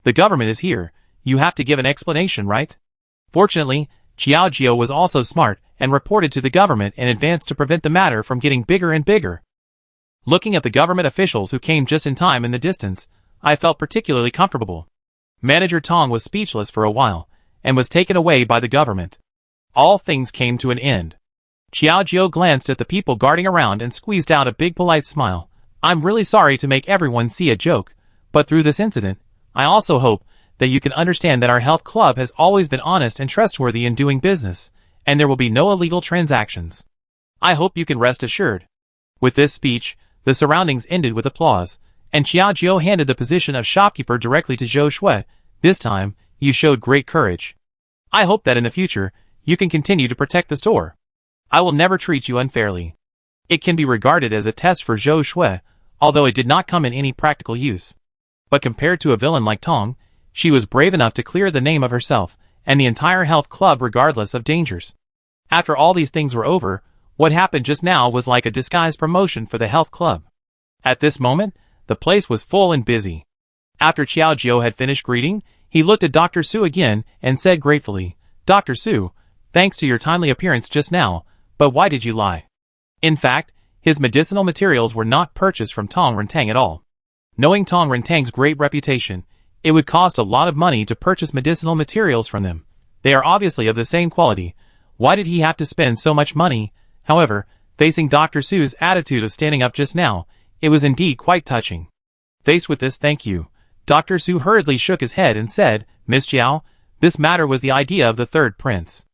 The government is here, you have to give an explanation, right? Fortunately, Xiaojiu was also smart and reported to the government in advance to prevent the matter from getting bigger and bigger. Looking at the government officials who came just in time in the distance, I felt particularly comfortable. Manager Tong was speechless for a while, and was taken away by the government. All things came to an end. Xiaojiu glanced at the people guarding around and squeezed out a big polite smile. I'm really sorry to make everyone see a joke, but through this incident, I also hope that you can understand that our health club has always been honest and trustworthy in doing business, and there will be no illegal transactions. I hope you can rest assured. With this speech, the surroundings ended with applause, and Xiaojiu handed the position of shopkeeper directly to Zhou Shui. This time, you showed great courage. I hope that in the future, you can continue to protect the store. I will never treat you unfairly. It can be regarded as a test for Zhou Shui, although it did not come in any practical use. But compared to a villain like Tong, she was brave enough to clear the name of herself and the entire health club regardless of dangers. After all these things were over, what happened just now was like a disguised promotion for the health club. At this moment, the place was full and busy. After Xiaojiu had finished greeting, he looked at Dr. Su again and said gratefully, Dr. Su, thanks to your timely appearance just now, but why did you lie? In fact, his medicinal materials were not purchased from Tong Rentang at all. Knowing Tong Rentang's great reputation, it would cost a lot of money to purchase medicinal materials from them. They are obviously of the same quality. Why did he have to spend so much money? However, facing Dr. Su's attitude of standing up just now, it was indeed quite touching. Faced with this thank you, Dr. Su hurriedly shook his head and said, Miss Jiao, this matter was the idea of the third prince.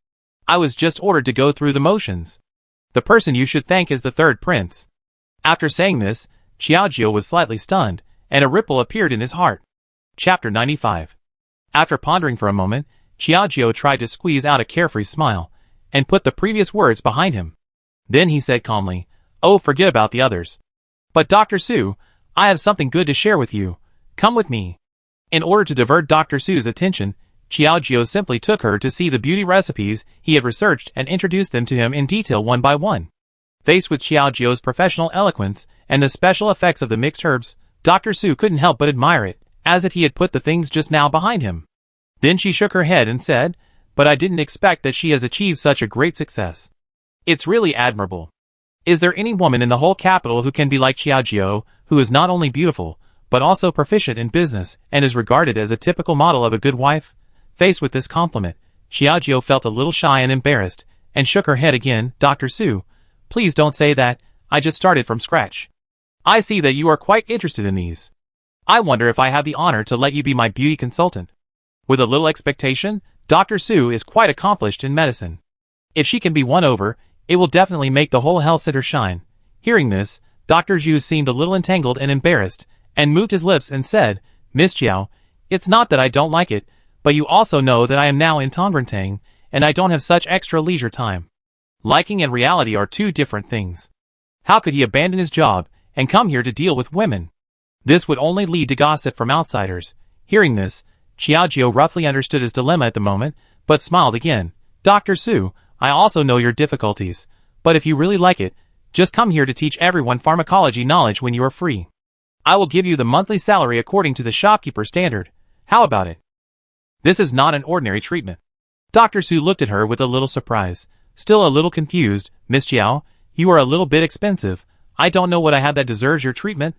I was just ordered to go through the motions. The person you should thank is the third prince. After saying this, Xiaojio was slightly stunned, and a ripple appeared in his heart. Chapter 95. After pondering for a moment, Xiaojio tried to squeeze out a carefree smile, and put the previous words behind him. Then he said calmly, Oh, forget about the others. But Dr. Su, I have something good to share with you. Come with me. In order to divert Dr. Su's attention, Xiaojio simply took her to see the beauty recipes he had researched and introduced them to him in detail one by one. Faced with Xiaojio's professional eloquence and the special effects of the mixed herbs, Dr. Su couldn't help but admire it, as if he had put the things just now behind him. Then she shook her head and said, But I didn't expect that she has achieved such a great success. It's really admirable. Is there any woman in the whole capital who can be like Xiaojio, who is not only beautiful, but also proficient in business and is regarded as a typical model of a good wife? Faced with this compliment, Xiaojio felt a little shy and embarrassed, and shook her head again. Dr. Su, please don't say that, I just started from scratch. I see that you are quite interested in these. I wonder if I have the honor to let you be my beauty consultant. With a little expectation, Dr. Su is quite accomplished in medicine. If she can be won over, it will definitely make the whole health center shine. Hearing this, Dr. Zhu seemed a little entangled and embarrassed, and moved his lips and said, Miss Jiao, it's not that I don't like it, but you also know that I am now in Tongrentang, and I don't have such extra leisure time. Liking and reality are two different things. How could he abandon his job, and come here to deal with women? This would only lead to gossip from outsiders. Hearing this, Xiaojio roughly understood his dilemma at the moment, but smiled again. Dr. Su, I also know your difficulties, but if you really like it, just come here to teach everyone pharmacology knowledge when you are free. I will give you the monthly salary according to the shopkeeper standard. How about it? This is not an ordinary treatment. Dr. Su looked at her with a little surprise, still a little confused. Miss Jiao, you are a little bit expensive. I don't know what I have that deserves your treatment.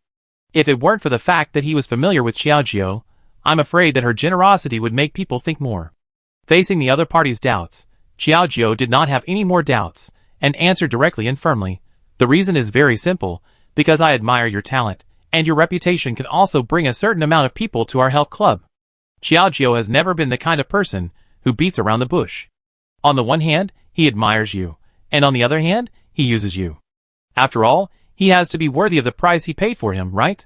If it weren't for the fact that he was familiar with Xiaojio, I'm afraid that her generosity would make people think more. Facing the other party's doubts, Xiaojio did not have any more doubts, and answered directly and firmly. The reason is very simple, because I admire your talent, and your reputation can also bring a certain amount of people to our health club. Xiaojio has never been the kind of person who beats around the bush. On the one hand, he admires you, and on the other hand, he uses you. After all, he has to be worthy of the price he paid for him, right?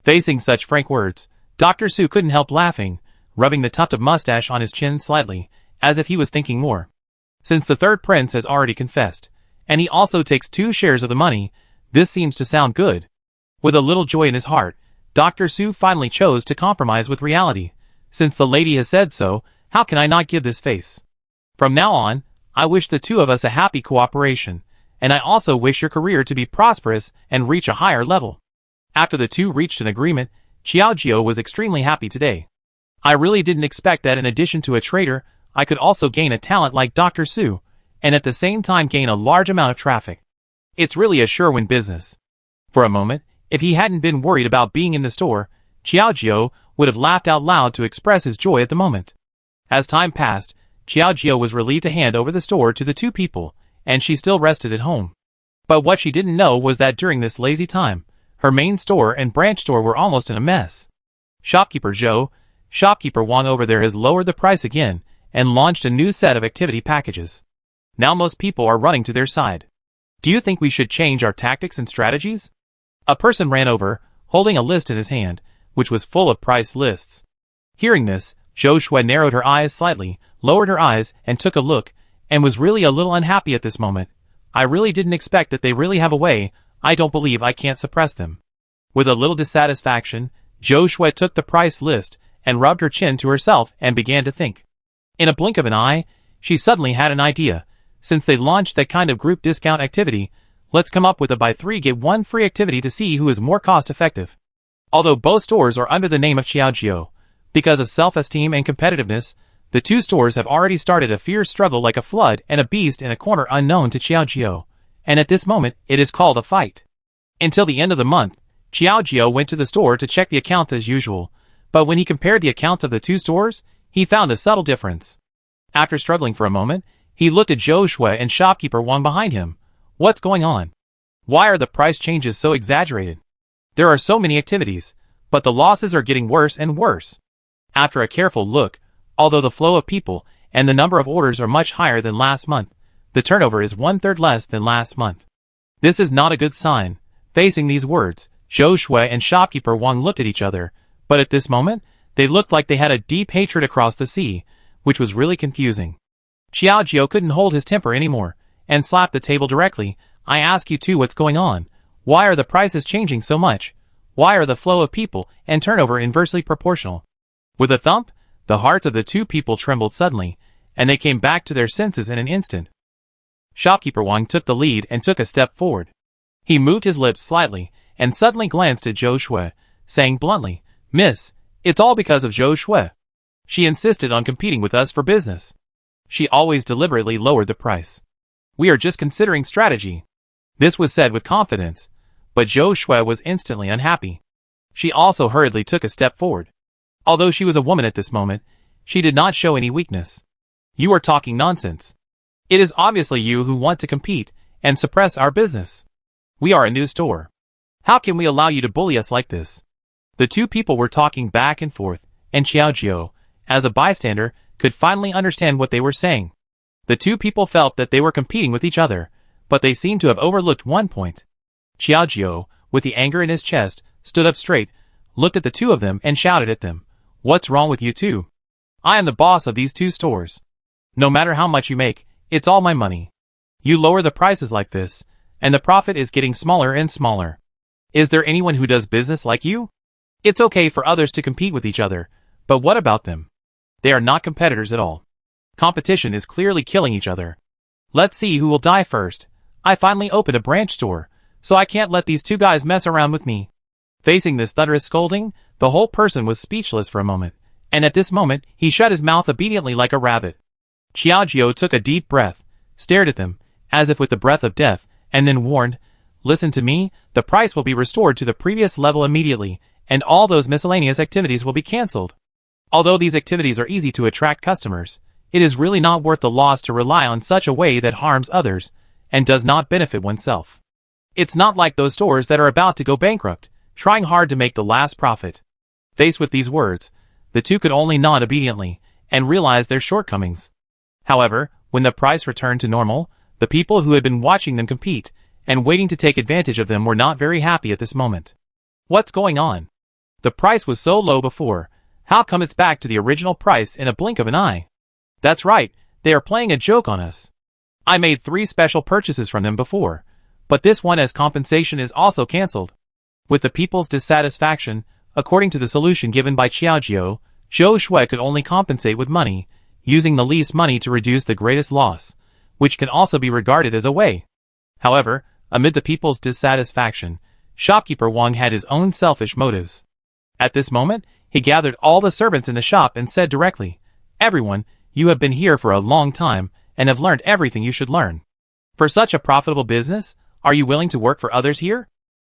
Facing such frank words, Dr. Su couldn't help laughing, rubbing the tuft of mustache on his chin slightly, as if he was thinking more. Since the third prince has already confessed, and he also takes 2 shares of the money, this seems to sound good. With a little joy in his heart, Dr. Su finally chose to compromise with reality. Since the lady has said so, how can I not give this face? From now on, I wish the two of us a happy cooperation, and I also wish your career to be prosperous and reach a higher level. After the two reached an agreement, Xiaojio was extremely happy today. I really didn't expect that in addition to a trader, I could also gain a talent like Dr. Su, and at the same time gain a large amount of traffic. It's really a sure-win business. For a moment, if he hadn't been worried about being in the store, Xiaojio would have laughed out loud to express his joy at the moment. As time passed, Xiaojio was relieved to hand over the store to the 2 people, and she still rested at home. But what she didn't know was that during this lazy time, her main store and branch store were almost in a mess. Shopkeeper Wang over there has lowered the price again, and launched a new set of activity packages. Now most people are running to their side. Do you think we should change our tactics and strategies? A person ran over, holding a list in his hand, which was full of price lists. Hearing this, Zhou Shui narrowed her eyes slightly, lowered her eyes, and took a look, and was really a little unhappy at this moment. I really didn't expect that they really have a way. I don't believe I can't suppress them. With a little dissatisfaction, Zhou Shui took the price list, and rubbed her chin to herself and began to think. In a blink of an eye, she suddenly had an idea. Since they launched that kind of group discount activity, let's come up with a buy 3 get 1 free activity to see who is more cost-effective. Although both stores are under the name of Xiaojio, because of self-esteem and competitiveness, the two stores have already started a fierce struggle like a flood and a beast in a corner unknown to Xiaojiao, and at this moment it is called a fight. Until the end of the month, Xiaojiao went to the store to check the accounts as usual, but when he compared the accounts of the two stores, he found a subtle difference. After struggling for a moment, he looked at Zhou Shui and shopkeeper Wang behind him. What's going on? Why are the price changes so exaggerated? There are so many activities, but the losses are getting worse and worse. After a careful look, although the flow of people and the number of orders are much higher than last month, the turnover is 1/3 less than last month. This is not a good sign. Facing these words, Zhou Shui and shopkeeper Wang looked at each other, but at this moment, they looked like they had a deep hatred across the sea, which was really confusing. Xiaojiao couldn't hold his temper anymore, and slapped the table directly. I ask you too, what's going on? Why are the prices changing so much? Why are the flow of people and turnover inversely proportional? With a thump, the hearts of the two people trembled suddenly, and they came back to their senses in an instant. Shopkeeper Wang took the lead and took a step forward. He moved his lips slightly, and suddenly glanced at Zhou Shui, saying bluntly, "Miss, it's all because of Zhou Shui. She insisted on competing with us for business. She always deliberately lowered the price. We are just considering strategy." This was said with confidence, but Zhou Shui was instantly unhappy. She also hurriedly took a step forward. Although she was a woman at this moment, she did not show any weakness. "You are talking nonsense. It is obviously you who want to compete and suppress our business. We are a new store. How can we allow you to bully us like this?" The two people were talking back and forth, and Xiaojiao, as a bystander, could finally understand what they were saying. The two people felt that they were competing with each other, but they seemed to have overlooked one point. Xiaojiao, with the anger in his chest, stood up straight, looked at the two of them and shouted at them, "What's wrong with you two? I am the boss of these two stores. No matter how much you make, it's all my money. You lower the prices like this, and the profit is getting smaller and smaller. Is there anyone who does business like you? It's okay for others to compete with each other, but what about them? They are not competitors at all. Competition is clearly killing each other. Let's see who will die first. I finally opened a branch store, so I can't let these two guys mess around with me." Facing this thunderous scolding, the whole person was speechless for a moment, and at this moment he shut his mouth obediently like a rabbit. Xiaojiao took a deep breath, stared at them, as if with the breath of death, and then warned, "Listen to me, the price will be restored to the previous level immediately, and all those miscellaneous activities will be cancelled. Although these activities are easy to attract customers, it is really not worth the loss to rely on such a way that harms others, and does not benefit oneself. It's not like those stores that are about to go bankrupt, trying hard to make the last profit." Faced with these words, the two could only nod obediently, and realize their shortcomings. However, when the price returned to normal, the people who had been watching them compete, and waiting to take advantage of them were not very happy at this moment. What's going on? The price was so low before, how come it's back to the original price in a blink of an eye? That's right, they are playing a joke on us. I made 3 special purchases from them before, but this one as compensation is also cancelled. With the people's dissatisfaction, according to the solution given by Xiaojiao, Zhou Shui could only compensate with money, using the least money to reduce the greatest loss, which can also be regarded as a way. However, amid the people's dissatisfaction, shopkeeper Wang had his own selfish motives. At this moment, he gathered all the servants in the shop and said directly, "Everyone, you have been here for a long time, and have learned everything you should learn. For such a profitable business, are you willing to work for others here?"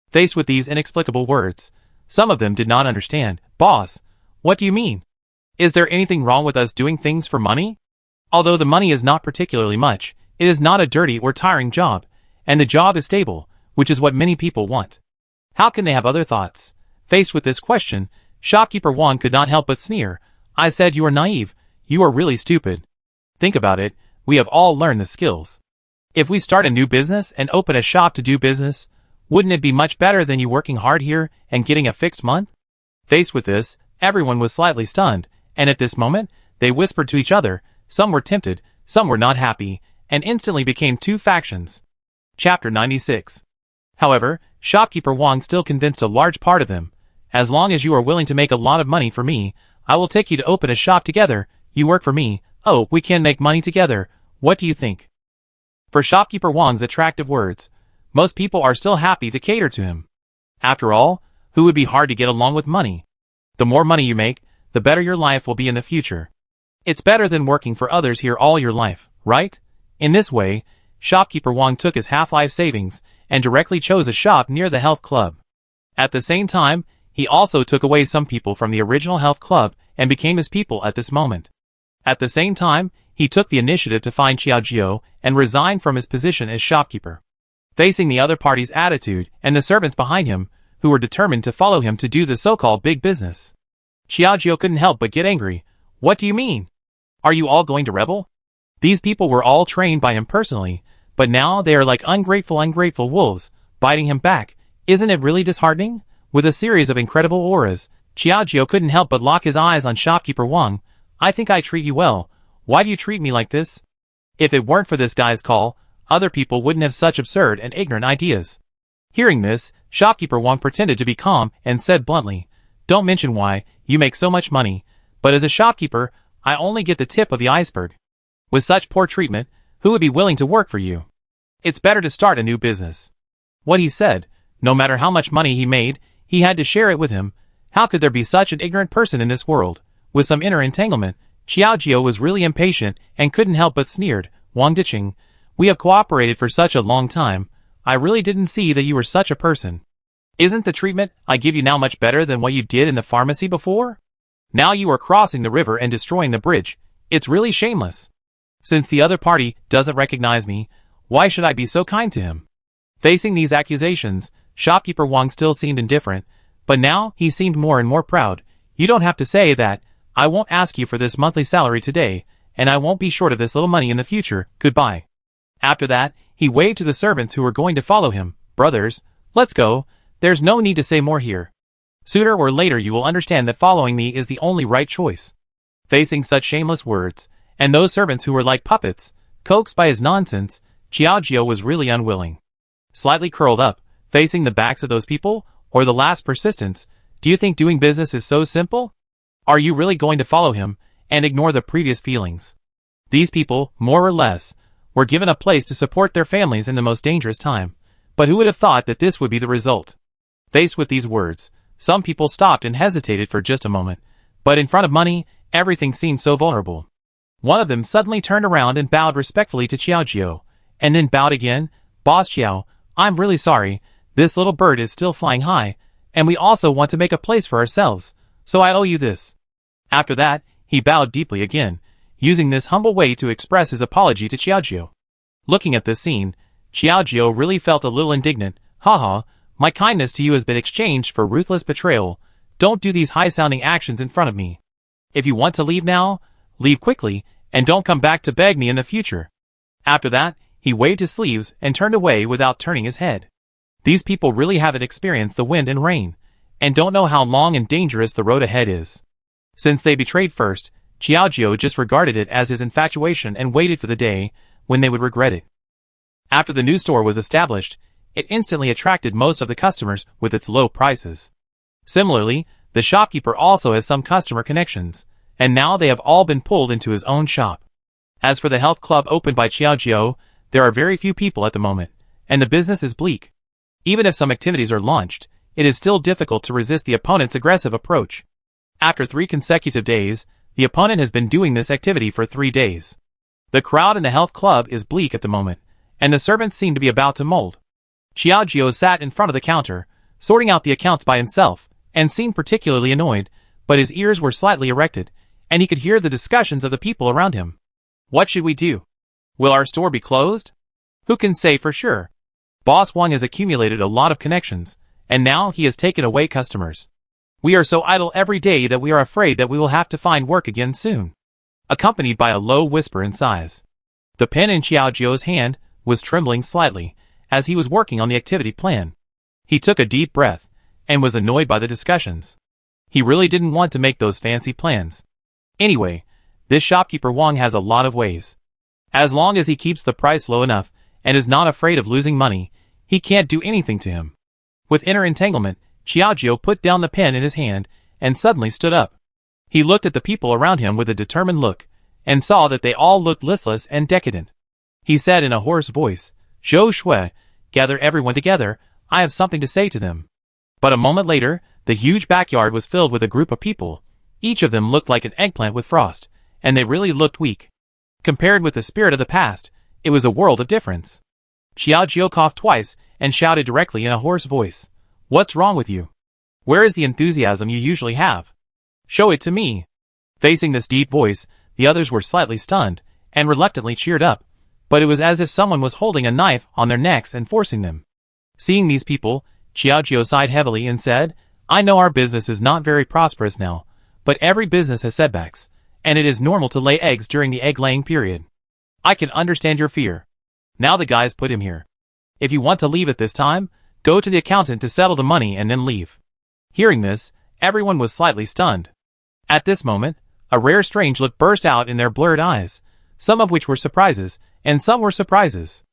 Faced with these inexplicable words, some of them did not understand. "Boss, what do you mean? Is there anything wrong with us doing things for money? Although the money is not particularly much, it is not a dirty or tiring job, and the job is stable, which is what many people want. How can they have other thoughts?" Faced with this question, shopkeeper Wang could not help but sneer. "I said you are naive. You are really stupid. Think about it, we have all learned the skills. If we start a new business and open a shop to do business, wouldn't it be much better than you working hard here and getting a fixed month?" Faced with this, everyone was slightly stunned, and at this moment, they whispered to each other. Some were tempted, some were not happy, and instantly became 2 factions. Chapter 96. However, shopkeeper Wang still convinced a large part of them. "As long as you are willing to make a lot of money for me, I will take you to open a shop together. You work for me. Oh, we can make money together. What do you think?" For shopkeeper Wang's attractive words, most people are still happy to cater to him. After all, who would be hard to get along with money? The more money you make, the better your life will be in the future. It's better than working for others here all your life, right? In this way, shopkeeper Wang took his half-life savings and directly chose a shop near the health club. At the same time, he also took away some people from the original health club and became his people at this moment. At the same time, he took the initiative to find Qiaojiu and resigned from his position as shopkeeper. Facing the other party's attitude and the servants behind him, who were determined to follow him to do the so-called big business, Qiaojiu couldn't help but get angry. What do you mean? Are you all going to rebel? These people were all trained by him personally, but now they are like ungrateful wolves, biting him back. Isn't it really disheartening? With a series of incredible auras, Qiaojiu couldn't help but lock his eyes on shopkeeper Wang. I think I treat you well. Why do you treat me like this? If it weren't for this guy's call, other people wouldn't have such absurd and ignorant ideas. Hearing this, shopkeeper Wang pretended to be calm and said bluntly, Don't mention why, you make so much money, but as a shopkeeper, I only get the tip of the iceberg. With such poor treatment, who would be willing to work for you? It's better to start a new business. What he said, no matter how much money he made, he had to share it with him. How could there be such an ignorant person in this world? With some inner entanglement, Qiaojiu was really impatient and couldn't help but sneered. Wang Diqing, we have cooperated for such a long time. I really didn't see that you were such a person. Isn't the treatment I give you now much better than what you did in the pharmacy before? Now you are crossing the river and destroying the bridge. It's really shameless. Since the other party doesn't recognize me, why should I be so kind to him? Facing these accusations, shopkeeper Wang still seemed indifferent, but now he seemed more and more proud. You don't have to say that. I won't ask you for this monthly salary today, and I won't be short of this little money in the future. Goodbye. After that, he waved to the servants who were going to follow him. Brothers, let's go. There's no need to say more here. Sooner or later you will understand that following me is the only right choice. Facing such shameless words, and those servants who were like puppets, coaxed by his nonsense, Qiaojiu was really unwilling. Slightly curled up, facing the backs of those people, or the last persistence, do you think doing business is so simple? Are you really going to follow him, and ignore the previous feelings? These people, more or less, were given a place to support their families in the most dangerous time, but who would have thought that this would be the result? Faced with these words, some people stopped and hesitated for just a moment, but in front of money, everything seemed so vulnerable. One of them suddenly turned around and bowed respectfully to Qiaojiu, and then bowed again. Boss Qiao, I'm really sorry, this little bird is still flying high, and we also want to make a place for ourselves, so I owe you this. After that, he bowed deeply again, using this humble way to express his apology to Qiaojiu. Looking at this scene, Qiaojiu really felt a little indignant. Haha, my kindness to you has been exchanged for ruthless betrayal. Don't do these high-sounding actions in front of me. If you want to leave now, leave quickly, and don't come back to beg me in the future. After that, he waved his sleeves and turned away without turning his head. These people really haven't experienced the wind and rain, and don't know how long and dangerous the road ahead is. Since they betrayed first, Qiaojiu just regarded it as his infatuation and waited for the day when they would regret it. After the new store was established, it instantly attracted most of the customers with its low prices. Similarly, the shopkeeper also has some customer connections, and now they have all been pulled into his own shop. As for the health club opened by Qiaojiu, there are very few people at the moment, and the business is bleak. Even if some activities are launched, it is still difficult to resist the opponent's aggressive approach. After 3 consecutive days, the opponent has been doing this activity for 3 days. The crowd in the health club is bleak at the moment, and the servants seem to be about to mold. Qiaojiu sat in front of the counter, sorting out the accounts by himself, and seemed particularly annoyed, but his ears were slightly erected, and he could hear the discussions of the people around him. What should we do? Will our store be closed? Who can say for sure? Boss Wang has accumulated a lot of connections, and now he has taken away customers. We are so idle every day that we are afraid that we will have to find work again soon. Accompanied by a low whisper in sighs. The pen in Qiaojiu's hand was trembling slightly as he was working on the activity plan. He took a deep breath and was annoyed by the discussions. He really didn't want to make those fancy plans. Anyway, this shopkeeper Wang has a lot of ways. As long as he keeps the price low enough and is not afraid of losing money, he can't do anything to him. With inner entanglement, Qiaojiu put down the pen in his hand and suddenly stood up. He looked at the people around him with a determined look and saw that they all looked listless and decadent. He said in a hoarse voice, Zhou Shui, gather everyone together, I have something to say to them. But a moment later, the huge backyard was filled with a group of people. Each of them looked like an eggplant with frost, and they really looked weak. Compared with the spirit of the past, it was a world of difference. Xiaojiu coughed twice and shouted directly in a hoarse voice. What's wrong with you? Where is the enthusiasm you usually have? Show it to me. Facing this deep voice, the others were slightly stunned and reluctantly cheered up, but it was as if someone was holding a knife on their necks and forcing them. Seeing these people, Xiaojiu sighed heavily and said, I know our business is not very prosperous now, but every business has setbacks, and it is normal to lay eggs during the egg-laying period. I can understand your fear. Now the guys put him here. If you want to leave at this time, go to the accountant to settle the money and then leave. Hearing this, everyone was slightly stunned. At this moment, a rare strange look burst out in their blurred eyes, some of which were surprises, and some were surprises.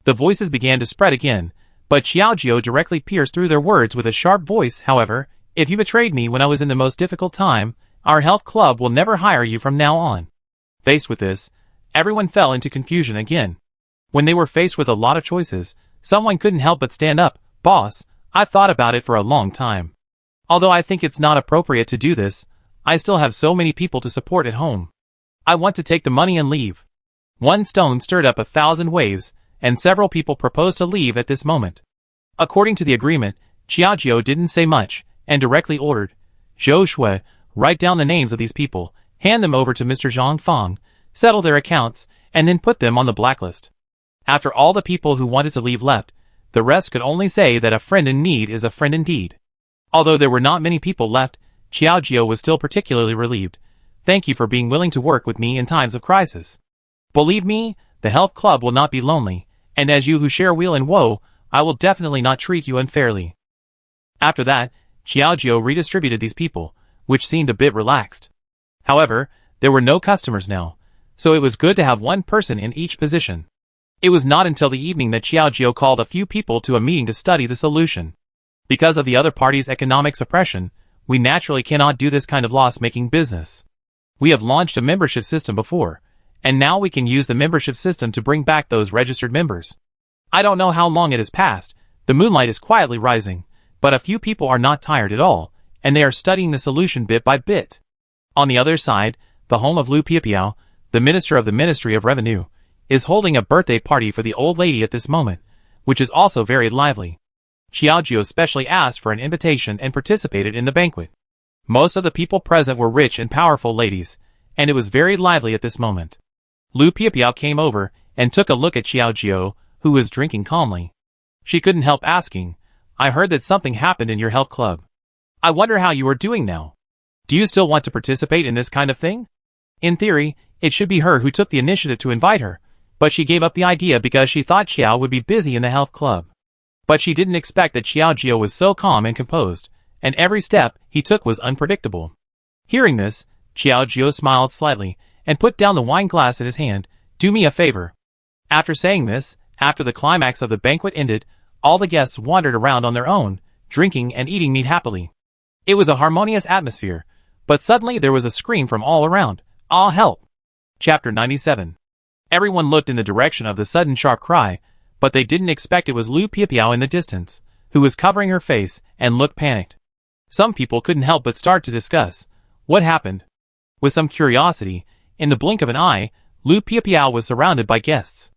The voices began to spread again, but Xiaojiu directly pierced through their words with a sharp voice. However, if you betrayed me when I was in the most difficult time, our health club will never hire you from now on. Faced with this, everyone fell into confusion again. When they were faced with a lot of choices, someone couldn't help but stand up. Boss, I've thought about it for a long time. Although I think it's not appropriate to do this, I still have so many people to support at home. I want to take the money and leave. One stone stirred up 1,000 waves, and several people proposed to leave at this moment. According to the agreement, Xiaojiu didn't say much, and directly ordered, Zhou Shui, write down the names of these people, hand them over to Mr. Zhang Fang, settle their accounts, and then put them on the blacklist. After all the people who wanted to leave left, the rest could only say that a friend in need is a friend indeed. Although there were not many people left, Xiaojiu was still particularly relieved. Thank you for being willing to work with me in times of crisis. Believe me, the health club will not be lonely, and as you who share weal and woe, I will definitely not treat you unfairly. After that, Xiaojiu redistributed these people, which seemed a bit relaxed. However, there were no customers now, so it was good to have one person in each position. It was not until the evening that Xiaojiu called a few people to a meeting to study the solution. Because of the other party's economic suppression, we naturally cannot do this kind of loss-making business. We have launched a membership system before, and now we can use the membership system to bring back those registered members. I don't know how long it has passed, the moonlight is quietly rising, but a few people are not tired at all, and they are studying the solution bit by bit. On the other side, the home of Lu Piapiao, the minister of the Ministry of Revenue, is holding a birthday party for the old lady at this moment, which is also very lively. Xiaojiu especially asked for an invitation and participated in the banquet. Most of the people present were rich and powerful ladies, and it was very lively at this moment. Lu Piapiao came over and took a look at Xiaojiu, who was drinking calmly. She couldn't help asking, I heard that something happened in your health club. I wonder how you are doing now. Do you still want to participate in this kind of thing? In theory, it should be her who took the initiative to invite her, but she gave up the idea because she thought Xiao would be busy in the health club. But she didn't expect that Xiaojiu was so calm and composed, and every step he took was unpredictable. Hearing this, Xiaojiu smiled slightly and put down the wine glass in his hand. Do me a favor. After saying this, after the climax of the banquet ended, all the guests wandered around on their own, drinking and eating meat happily. It was a harmonious atmosphere, but suddenly there was a scream from all around. Ah, help! Chapter 97. Everyone looked in the direction of the sudden sharp cry, but they didn't expect it was Lu Piapiao in the distance, who was covering her face and looked panicked. Some people couldn't help but start to discuss what happened. With some curiosity, in the blink of an eye, Lu Piapiao was surrounded by guests.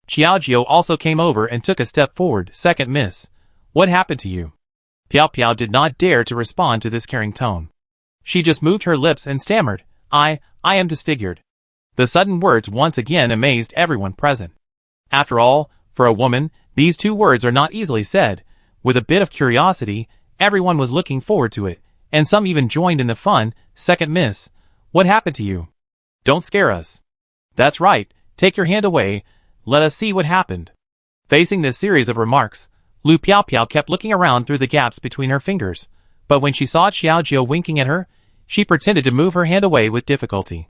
Xiaojiu also came over and took a step forward. Second miss, what happened to you? Piao Piao did not dare to respond to this caring tone. She just moved her lips and stammered, I am disfigured. The sudden words once again amazed everyone present. After all, for a woman, these two words are not easily said. With a bit of curiosity, everyone was looking forward to it, and some even joined in the fun. Second miss, what happened to you? Don't scare us. That's right, take your hand away, let us see what happened. Facing this series of remarks, Lu Piapiao kept looking around through the gaps between her fingers, but when she saw Xiaojiu winking at her, she pretended to move her hand away with difficulty.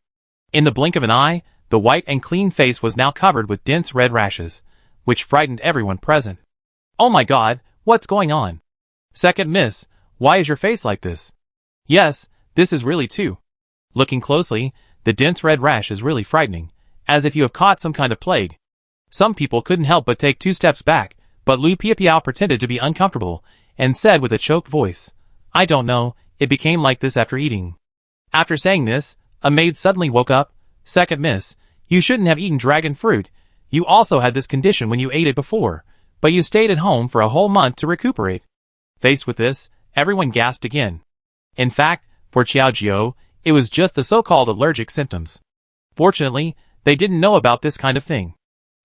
In the blink of an eye, the white and clean face was now covered with dense red rashes, which frightened everyone present. Oh my god, what's going on? Second miss, why is your face like this? Yes, this is really too. Looking closely, the dense red rash is really frightening, as if you have caught some kind of plague. Some people couldn't help but take 2 steps back, but Lu Piapiao pretended to be uncomfortable, and said with a choked voice, I don't know, it became like this after eating. After saying this, a maid suddenly woke up, Second miss, you shouldn't have eaten dragon fruit. You also had this condition when you ate it before, but you stayed at home for a whole month to recuperate. Faced with this, everyone gasped again. In fact, for Xiaojiao, it was just the so-called allergic symptoms. Fortunately, they didn't know about this kind of thing.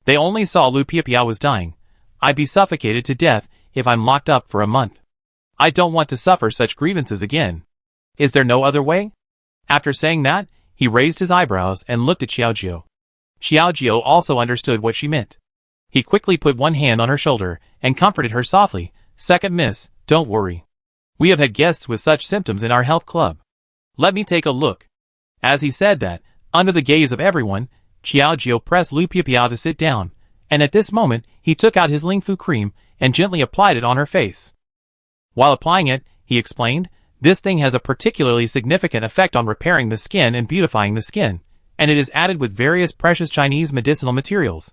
They only saw Lu Piapiao was dying. I'd be suffocated to death if I'm locked up for a month. I don't want to suffer such grievances again. Is there no other way? After saying that, he raised his eyebrows and looked at Xiaojiao. Xiaojiao also understood what she meant. He quickly put one hand on her shoulder and comforted her softly. Second miss, don't worry. We have had guests with such symptoms in our health club. Let me take a look. As he said that, under the gaze of everyone, Xiaojiao pressed Lu Piapiao to sit down, and at this moment, he took out his Lingfu cream and gently applied it on her face. While applying it, he explained, this thing has a particularly significant effect on repairing the skin and beautifying the skin, and it is added with various precious Chinese medicinal materials.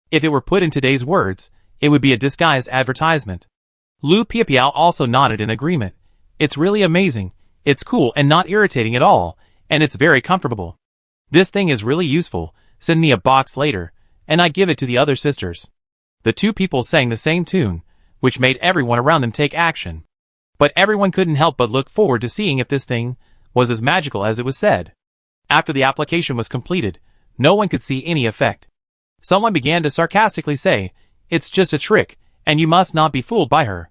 If it were put in today's words, it would be a disguised advertisement. Lu Piapiao also nodded in agreement. It's really amazing, it's cool and not irritating at all, and it's very comfortable. This thing is really useful, send me a box later, and I give it to the other sisters. The two people sang the same tune, which made everyone around them take action. But everyone couldn't help but look forward to seeing if this thing was as magical as it was said. After the application was completed, no one could see any effect. Someone began to sarcastically say, it's just a trick, and you must not be fooled by her.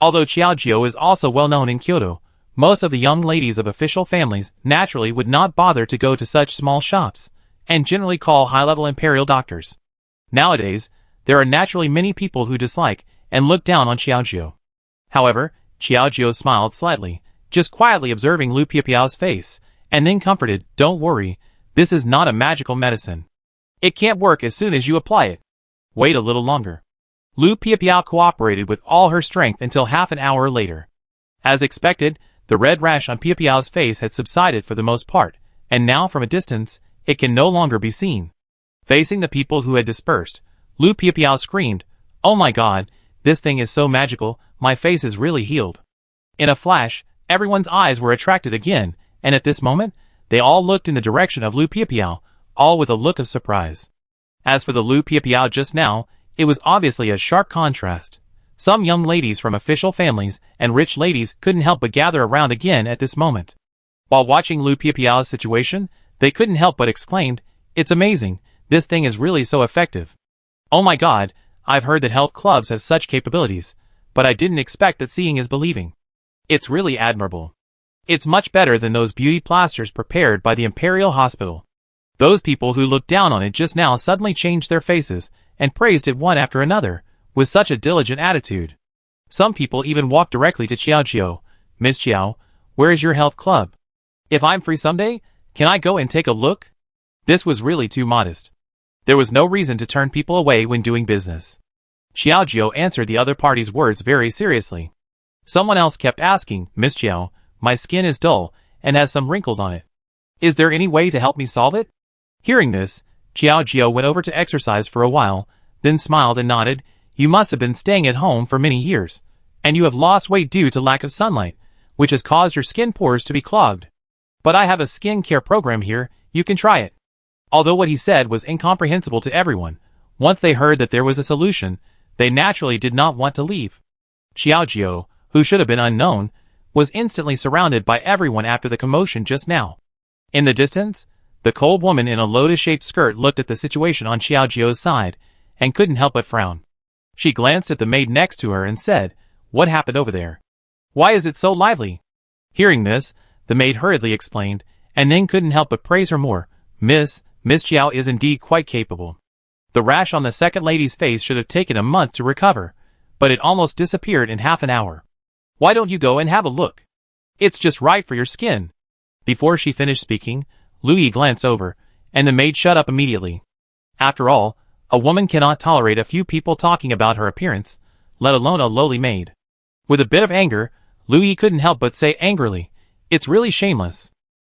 Although Xiaojiao is also well known in Kyoto, most of the young ladies of official families naturally would not bother to go to such small shops, and generally call high-level imperial doctors. Nowadays, there are naturally many people who dislike and look down on Xiaojiao. However, Xiaojiao smiled slightly, just quietly observing Lu Piapiao's face, and then comforted, don't worry, this is not a magical medicine. It can't work as soon as you apply it. Wait a little longer. Lu Piapiao cooperated with all her strength until half an hour later. As expected, the red rash on Piapiao's face had subsided for the most part, and now from a distance, it can no longer be seen. Facing the people who had dispersed, Lu Piapiao screamed, oh my god, this thing is so magical, my face is really healed. In a flash, everyone's eyes were attracted again, and at this moment, they all looked in the direction of Lu Piapiao, all with a look of surprise. As for the Lu Piapiao just now, it was obviously a sharp contrast. Some young ladies from official families and rich ladies couldn't help but gather around again at this moment. While watching Lu Piapiao's situation, they couldn't help but exclaimed, it's amazing, this thing is really so effective. Oh my god, I've heard that health clubs have such capabilities, but I didn't expect that seeing is believing. It's really admirable. It's much better than those beauty plasters prepared by the Imperial Hospital. Those people who looked down on it just now suddenly changed their faces and praised it one after another, with such a diligent attitude. Some people even walked directly to Xiaojiao. Miss Xiao, where is your health club? If I'm free someday, can I go and take a look? This was really too modest. There was no reason to turn people away when doing business. Xiaojiao answered the other party's words very seriously. Someone else kept asking, Miss Xiao, my skin is dull and has some wrinkles on it. Is there any way to help me solve it? Hearing this, Xiaojiao went over to exercise for a while, then smiled and nodded. You must have been staying at home for many years, and you have lost weight due to lack of sunlight, which has caused your skin pores to be clogged. But I have a skin care program here, you can try it. Although what he said was incomprehensible to everyone, once they heard that there was a solution, they naturally did not want to leave. Xiaojiao, who should have been unknown, was instantly surrounded by everyone after the commotion just now. In the distance, the cold woman in a lotus-shaped skirt looked at the situation on Xiaojiao's side, and couldn't help but frown. She glanced at the maid next to her and said, what happened over there? Why is it so lively? Hearing this, the maid hurriedly explained, and then couldn't help but praise her more. Miss Xiao is indeed quite capable. The rash on the second lady's face should have taken a month to recover, but it almost disappeared in half an hour. Why don't you go and have a look? It's just right for your skin. Before she finished speaking, Louis glanced over, and the maid shut up immediately. After all, a woman cannot tolerate a few people talking about her appearance, let alone a lowly maid. With a bit of anger, Louis couldn't help but say angrily, it's really shameless.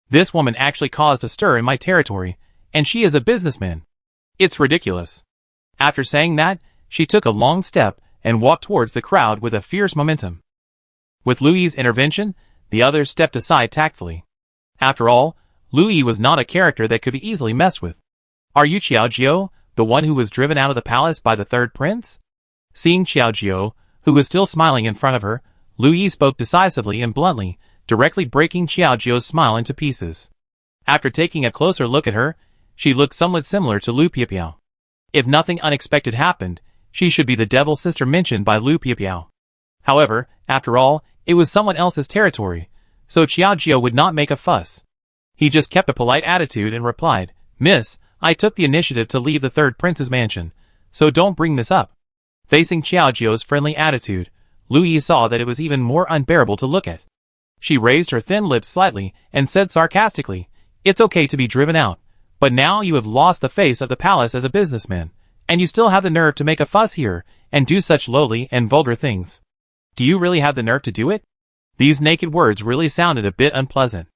This woman actually caused a stir in my territory, and she is a businessman. It's ridiculous. After saying that, she took a long step and walked towards the crowd with a fierce momentum. With Louis's intervention, the others stepped aside tactfully. After all, Lu Yi was not a character that could be easily messed with. Are you Qiao Jiao, the one who was driven out of the palace by the third prince? Seeing Qiao Jiao, who was still smiling in front of her, Lu Yi spoke decisively and bluntly, directly breaking Qiao Jiao's smile into pieces. After taking a closer look at her, she looked somewhat similar to Lu Piapiao. If nothing unexpected happened, she should be the devil sister mentioned by Lu Piapiao. However, after all, it was someone else's territory, so Qiao Jiao would not make a fuss. He just kept a polite attitude and replied, "Miss, I took the initiative to leave the third prince's mansion, so don't bring this up." Facing Qiao Jiao's friendly attitude, Lu Yi saw that it was even more unbearable to look at. She raised her thin lips slightly and said sarcastically, "It's okay to be driven out, but now you have lost the face of the palace as a businessman, and you still have the nerve to make a fuss here and do such lowly and vulgar things. Do you really have the nerve to do it?" These naked words really sounded a bit unpleasant.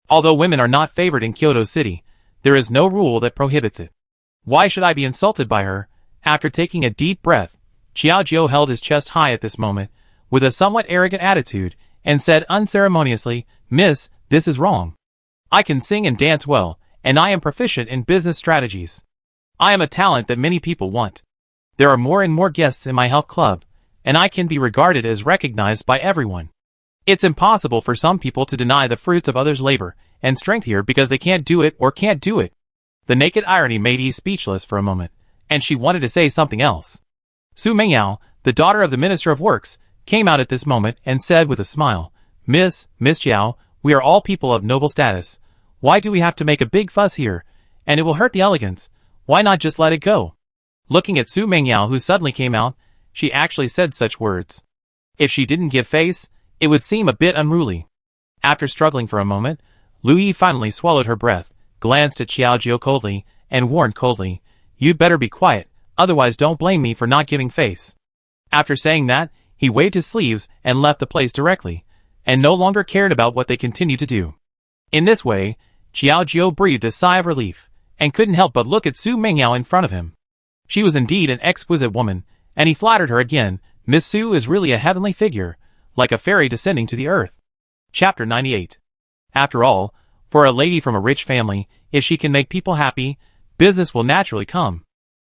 Although women are not favored in Kyoto City, there is no rule that prohibits it. Why should I be insulted by her? After taking a deep breath, Qiao Jiao held his chest high at this moment, with a somewhat arrogant attitude, and said unceremoniously, "Miss, this is wrong. I can sing and dance well, and I am proficient in business strategies. I am a talent that many people want. There are more and more guests in my health club, and I can be regarded as recognized by everyone. It's impossible for some people to deny the fruits of others' labor and strength here because they can't do it or can't do it." The naked irony made Yi speechless for a moment, and she wanted to say something else. Su Mengyao, the daughter of the Minister of Works, came out at this moment and said with a smile, Miss Jiao, we are all people of noble status. Why do we have to make a big fuss here? And it will hurt the elegance. Why not just let it go?" Looking at Su Mengyao, who suddenly came out, she actually said such words. If she didn't give face, it would seem a bit unruly. After struggling for a moment, Lu Yi finally swallowed her breath, glanced at Qiao Jiao coldly, and warned coldly, "You'd better be quiet, otherwise don't blame me for not giving face." After saying that, he waved his sleeves and left the place directly, and no longer cared about what they continued to do. In this way, Qiao Jiao breathed a sigh of relief, and couldn't help but look at Su Mengyao in front of him. She was indeed an exquisite woman, and he flattered her again. Miss Su is really a heavenly figure, like a fairy descending to the earth. Chapter 98. After all, for a lady from a rich family, if she can make people happy, business will naturally come.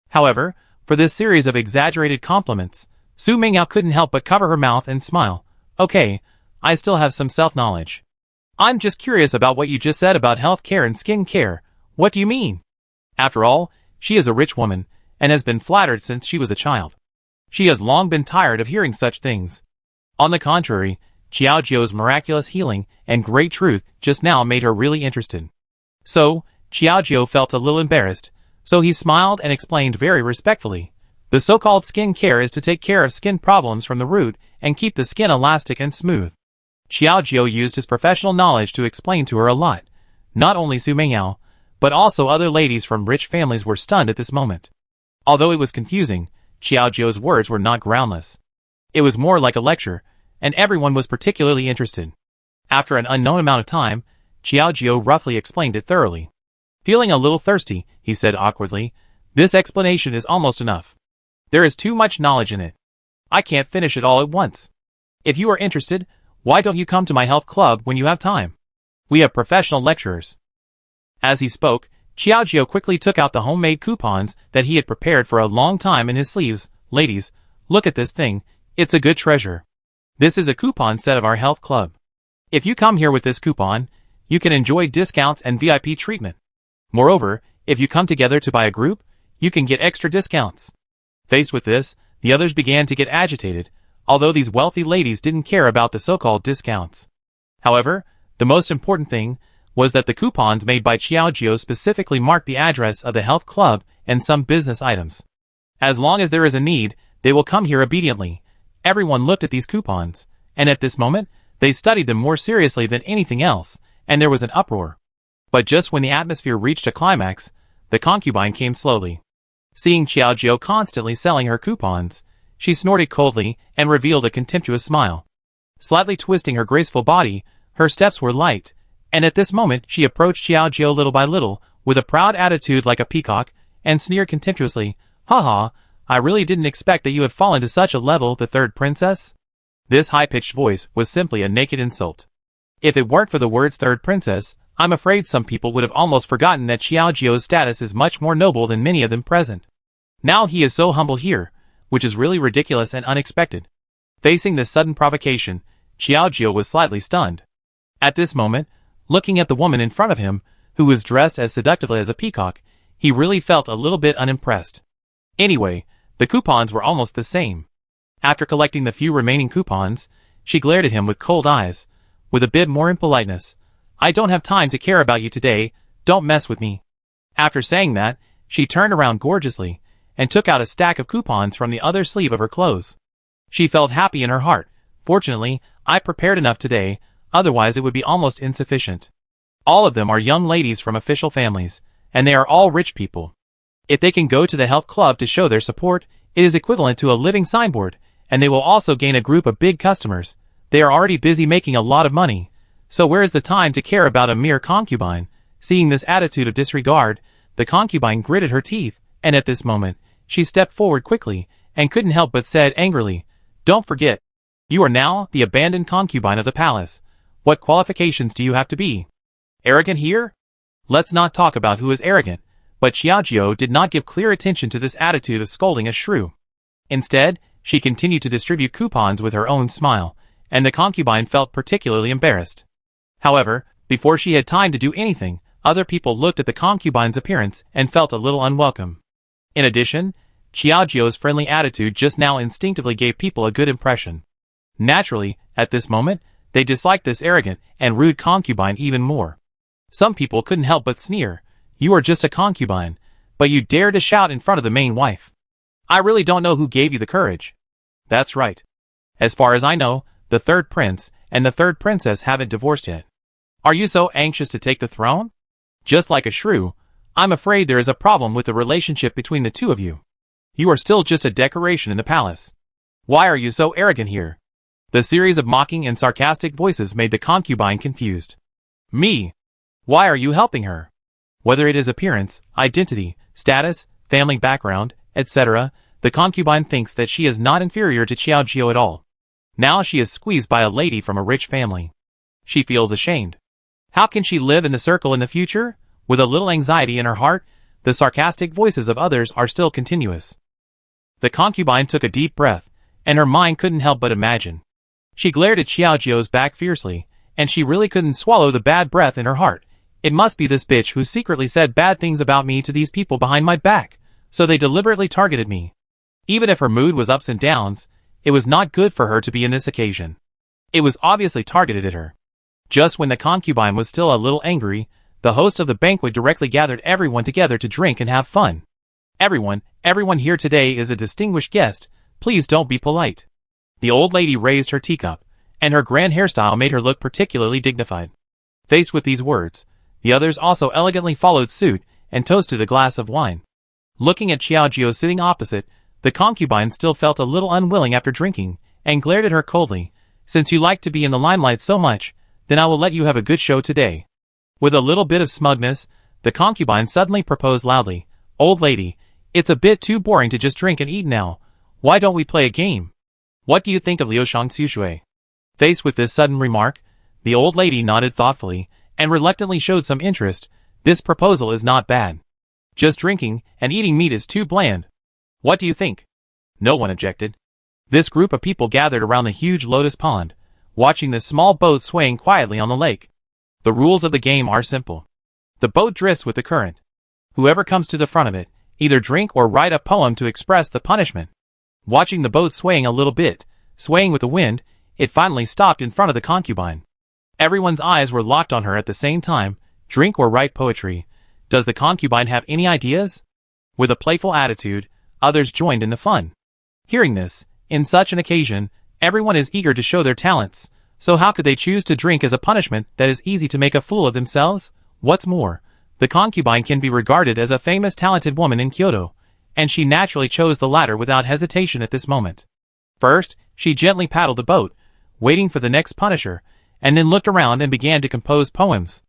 However, for this series of exaggerated compliments, Su Mengyao couldn't help but cover her mouth and smile. "Okay, I still have some self-knowledge. I'm just curious about what you just said about health care and skin care. What do you mean?" After all, she is a rich woman, and has been flattered since she was a child. She has long been tired of hearing such things. On the contrary, Qiao Jiao's miraculous healing and great truth just now made her really interested. So, Qiao Jiao felt a little embarrassed, so he smiled and explained very respectfully. The so-called skin care is to take care of skin problems from the root and keep the skin elastic and smooth. Qiao Jiao used his professional knowledge to explain to her a lot. Not only Su Mengyao, but also other ladies from rich families were stunned at this moment. Although it was confusing, Qiao Jiao's words were not groundless. It was more like a lecture, and everyone was particularly interested. After an unknown amount of time, Qiao Jiao roughly explained it thoroughly. Feeling a little thirsty, he said awkwardly, "This explanation is almost enough. There is too much knowledge in it. I can't finish it all at once. If you are interested, why don't you come to my health club when you have time? We have professional lecturers." As he spoke, Qiao Jiao quickly took out the homemade coupons that he had prepared for a long time in his sleeves. "Ladies, look at this thing, it's a good treasure. This is a coupon set of our health club. If you come here with this coupon, you can enjoy discounts and VIP treatment. Moreover, if you come together to buy a group, you can get extra discounts." Faced with this, the others began to get agitated, although these wealthy ladies didn't care about the so-called discounts. However, the most important thing was that the coupons made by Qiao Jiao specifically marked the address of the health club and some business items. As long as there is a need, they will come here obediently. Everyone looked at these coupons, and at this moment, they studied them more seriously than anything else, and there was an uproar. But just when the atmosphere reached a climax, the concubine came slowly. Seeing Qiao Jiao constantly selling her coupons, she snorted coldly and revealed a contemptuous smile. Slightly twisting her graceful body, her steps were light, and at this moment she approached Qiao Jiao little by little, with a proud attitude like a peacock, and sneered contemptuously, "Ha, I really didn't expect that you had fallen to such a level, the third princess." This high-pitched voice was simply a naked insult. If it weren't for the words third princess, I'm afraid some people would have almost forgotten that Xiaojio's status is much more noble than many of them present. Now he is so humble here, which is really ridiculous and unexpected. Facing this sudden provocation, Xiaojio was slightly stunned. At this moment, looking at the woman in front of him, who was dressed as seductively as a peacock, he really felt a little bit unimpressed. Anyway, the coupons were almost the same. After collecting the few remaining coupons, she glared at him with cold eyes, with a bit more impoliteness. I don't have time to care about you today, don't mess with me. After saying that, she turned around gorgeously, and took out a stack of coupons from the other sleeve of her clothes. She felt happy in her heart. Fortunately, I prepared enough today, otherwise it would be almost insufficient. All of them are young ladies from official families, and they are all rich people. If they can go to the health club to show their support, it is equivalent to a living signboard, and they will also gain a group of big customers. They are already busy making a lot of money, so where is the time to care about a mere concubine? Seeing this attitude of disregard, the concubine gritted her teeth, and at this moment, she stepped forward quickly, and couldn't help but said angrily, "Don't forget, you are now the abandoned concubine of the palace. What qualifications do you have to be? Arrogant here? Let's not talk about who is arrogant." But Xiaojio did not give clear attention to this attitude of scolding a shrew. Instead, she continued to distribute coupons with her own smile, and the concubine felt particularly embarrassed. However, before she had time to do anything, other people looked at the concubine's appearance and felt a little unwelcome. In addition, Xiaojio's friendly attitude just now instinctively gave people a good impression. Naturally, at this moment, they disliked this arrogant and rude concubine even more. Some people couldn't help but sneer, "You are just a concubine, but you dare to shout in front of the main wife. I really don't know who gave you the courage." That's right. As far as I know, the third prince and the third princess haven't divorced yet. Are you so anxious to take the throne? Just like a shrew, I'm afraid there is a problem with the relationship between the two of you. You are still just a decoration in the palace. Why are you so arrogant here? The series of mocking and sarcastic voices made the concubine confused. Me? Why are you helping her? Whether it is appearance, identity, status, family background, etc., the concubine thinks that she is not inferior to Xiaojio at all. Now she is squeezed by a lady from a rich family. She feels ashamed. How can she live in the circle in the future? With a little anxiety in her heart, the sarcastic voices of others are still continuous. The concubine took a deep breath, and her mind couldn't help but imagine. She glared at Xiaojio's back fiercely, and she really couldn't swallow the bad breath in her heart. It must be this bitch who secretly said bad things about me to these people behind my back, so they deliberately targeted me. Even if her mood was ups and downs, it was not good for her to be in this occasion. It was obviously targeted at her. Just when the concubine was still a little angry, the host of the banquet directly gathered everyone together to drink and have fun. Everyone here today is a distinguished guest, please don't be polite. The old lady raised her teacup, and her grand hairstyle made her look particularly dignified. Faced with these words, the others also elegantly followed suit and toasted a glass of wine. Looking at Xiaojio sitting opposite, the concubine still felt a little unwilling after drinking, and glared at her coldly. "Since you like to be in the limelight so much, then I will let you have a good show today." With a little bit of smugness, the concubine suddenly proposed loudly, "Old lady, it's a bit too boring to just drink and eat now. Why don't we play a game? What do you think of Liushang Xushui?" Faced with this sudden remark, the old lady nodded thoughtfully, and reluctantly showed some interest. This proposal is not bad. Just drinking and eating meat is too bland. What do you think? No one objected. This group of people gathered around the huge lotus pond, watching the small boat swaying quietly on the lake. The rules of the game are simple. The boat drifts with the current. Whoever comes to the front of it, either drink or write a poem to express the punishment. Watching the boat swaying a little bit, swaying with the wind, it finally stopped in front of the concubine. Everyone's eyes were locked on her at the same time. Drink or write poetry. Does the concubine have any ideas? With a playful attitude, others joined in the fun. Hearing this, in such an occasion, everyone is eager to show their talents, so how could they choose to drink as a punishment that is easy to make a fool of themselves? What's more, the concubine can be regarded as a famous talented woman in Kyoto, and she naturally chose the latter without hesitation at this moment. First, she gently paddled the boat, waiting for the next punisher, and then looked around and began to compose poems.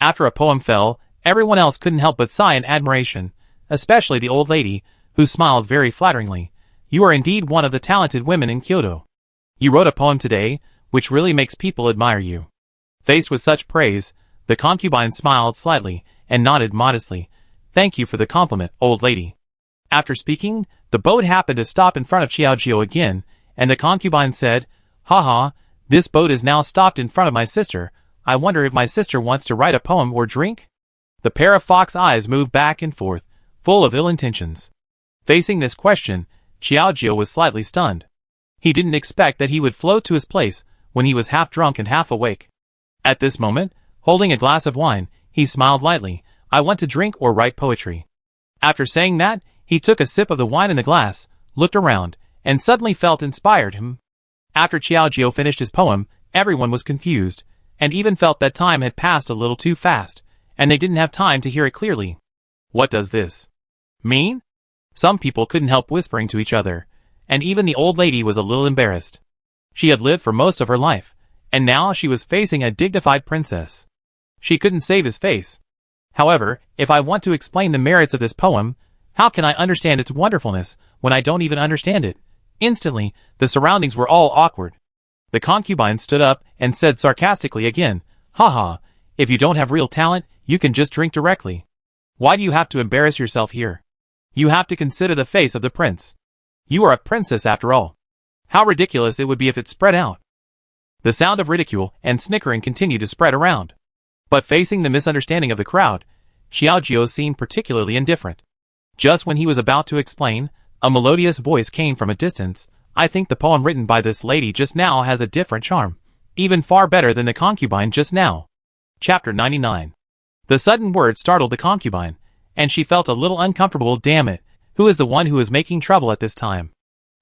After a poem fell, everyone else couldn't help but sigh in admiration, especially the old lady, who smiled very flatteringly. "You are indeed one of the talented women in Kyoto. You wrote a poem today, which really makes people admire you." Faced with such praise, the concubine smiled slightly and nodded modestly. Thank you for the compliment, old lady. After speaking, the boat happened to stop in front of Xiaojiu again, and the concubine said, Haha, this boat is now stopped in front of my sister. I wonder if my sister wants to write a poem or drink? The pair of fox eyes moved back and forth, full of ill intentions. Facing this question, Xiaojiu was slightly stunned. He didn't expect that he would float to his place when he was half drunk and half awake. At this moment, holding a glass of wine, he smiled lightly. I want to drink or write poetry. After saying that, he took a sip of the wine in the glass, looked around, and suddenly felt inspired. After Xiaojiu finished his poem, everyone was confused, and even felt that time had passed a little too fast, and they didn't have time to hear it clearly. What does this mean? Some people couldn't help whispering to each other, and even the old lady was a little embarrassed. She had lived for most of her life, and now she was facing a dignified princess. She couldn't save his face. However, if I want to explain the merits of this poem, how can I understand its wonderfulness when I don't even understand it? Instantly, the surroundings were all awkward. The concubine stood up and said sarcastically again, Haha, if you don't have real talent, you can just drink directly. Why do you have to embarrass yourself here? You have to consider the face of the prince. You are a princess after all. How ridiculous it would be if it spread out. The sound of ridicule and snickering continued to spread around. But facing the misunderstanding of the crowd, Xiaojiu seemed particularly indifferent. Just when he was about to explain, a melodious voice came from a distance. I think the poem written by this lady just now has a different charm, even far better than the concubine just now. Chapter 99. The sudden word startled the concubine, and she felt a little uncomfortable. Damn it, who is the one who is making trouble at this time?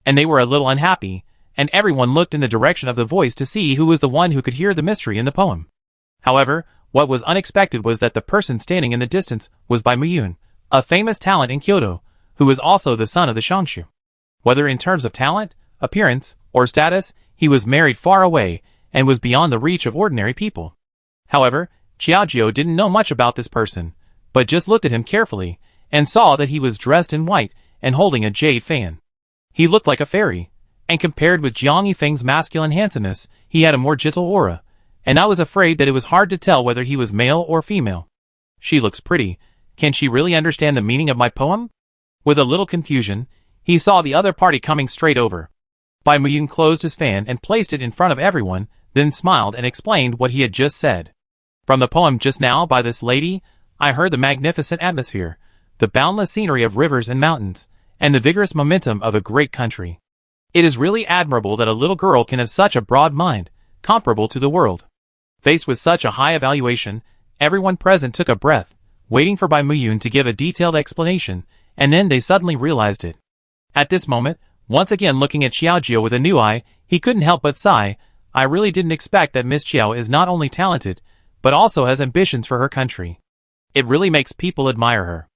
And they were a little unhappy, and everyone looked in the direction of the voice to see who was the one who could hear the mystery in the poem. However, what was unexpected was that the person standing in the distance was Bai Muyun, a famous talent in Kyoto, who was also the son of the Shangshu. Whether in terms of talent, appearance, or status, he was married far away, and was beyond the reach of ordinary people. However, Xiaojiu didn't know much about this person, but just looked at him carefully, and saw that he was dressed in white, and holding a jade fan. He looked like a fairy, and compared with Jiang Yifeng's masculine handsomeness, he had a more gentle aura, and I was afraid that it was hard to tell whether he was male or female. She looks pretty. Can she really understand the meaning of my poem? With a little confusion, he saw the other party coming straight over. Bai Muyun closed his fan and placed it in front of everyone, then smiled and explained what he had just said. From the poem just now by this lady, I heard the magnificent atmosphere, the boundless scenery of rivers and mountains, and the vigorous momentum of a great country. It is really admirable that a little girl can have such a broad mind, comparable to the world. Faced with such a high evaluation, everyone present took a breath, waiting for Bai Muyun to give a detailed explanation, and then they suddenly realized it. At this moment, once again looking at Xiaojiu with a new eye, he couldn't help but sigh. I really didn't expect that Miss Xiao is not only talented, but also has ambitions for her country. It really makes people admire her.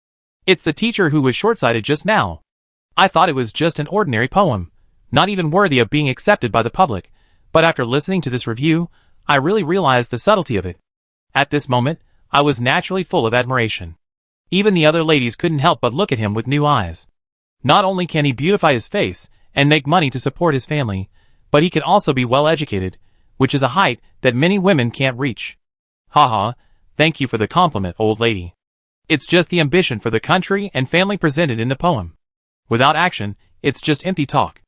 It's the teacher who was short-sighted just now. I thought it was just an ordinary poem, not even worthy of being accepted by the public, but after listening to this review, I really realized the subtlety of it. At this moment, I was naturally full of admiration. Even the other ladies couldn't help but look at him with new eyes. Not only can he beautify his face and make money to support his family, but he can also be well educated, which is a height that many women can't reach. Haha, thank you for the compliment, old lady. It's just the ambition for the country and family presented in the poem. Without action, it's just empty talk.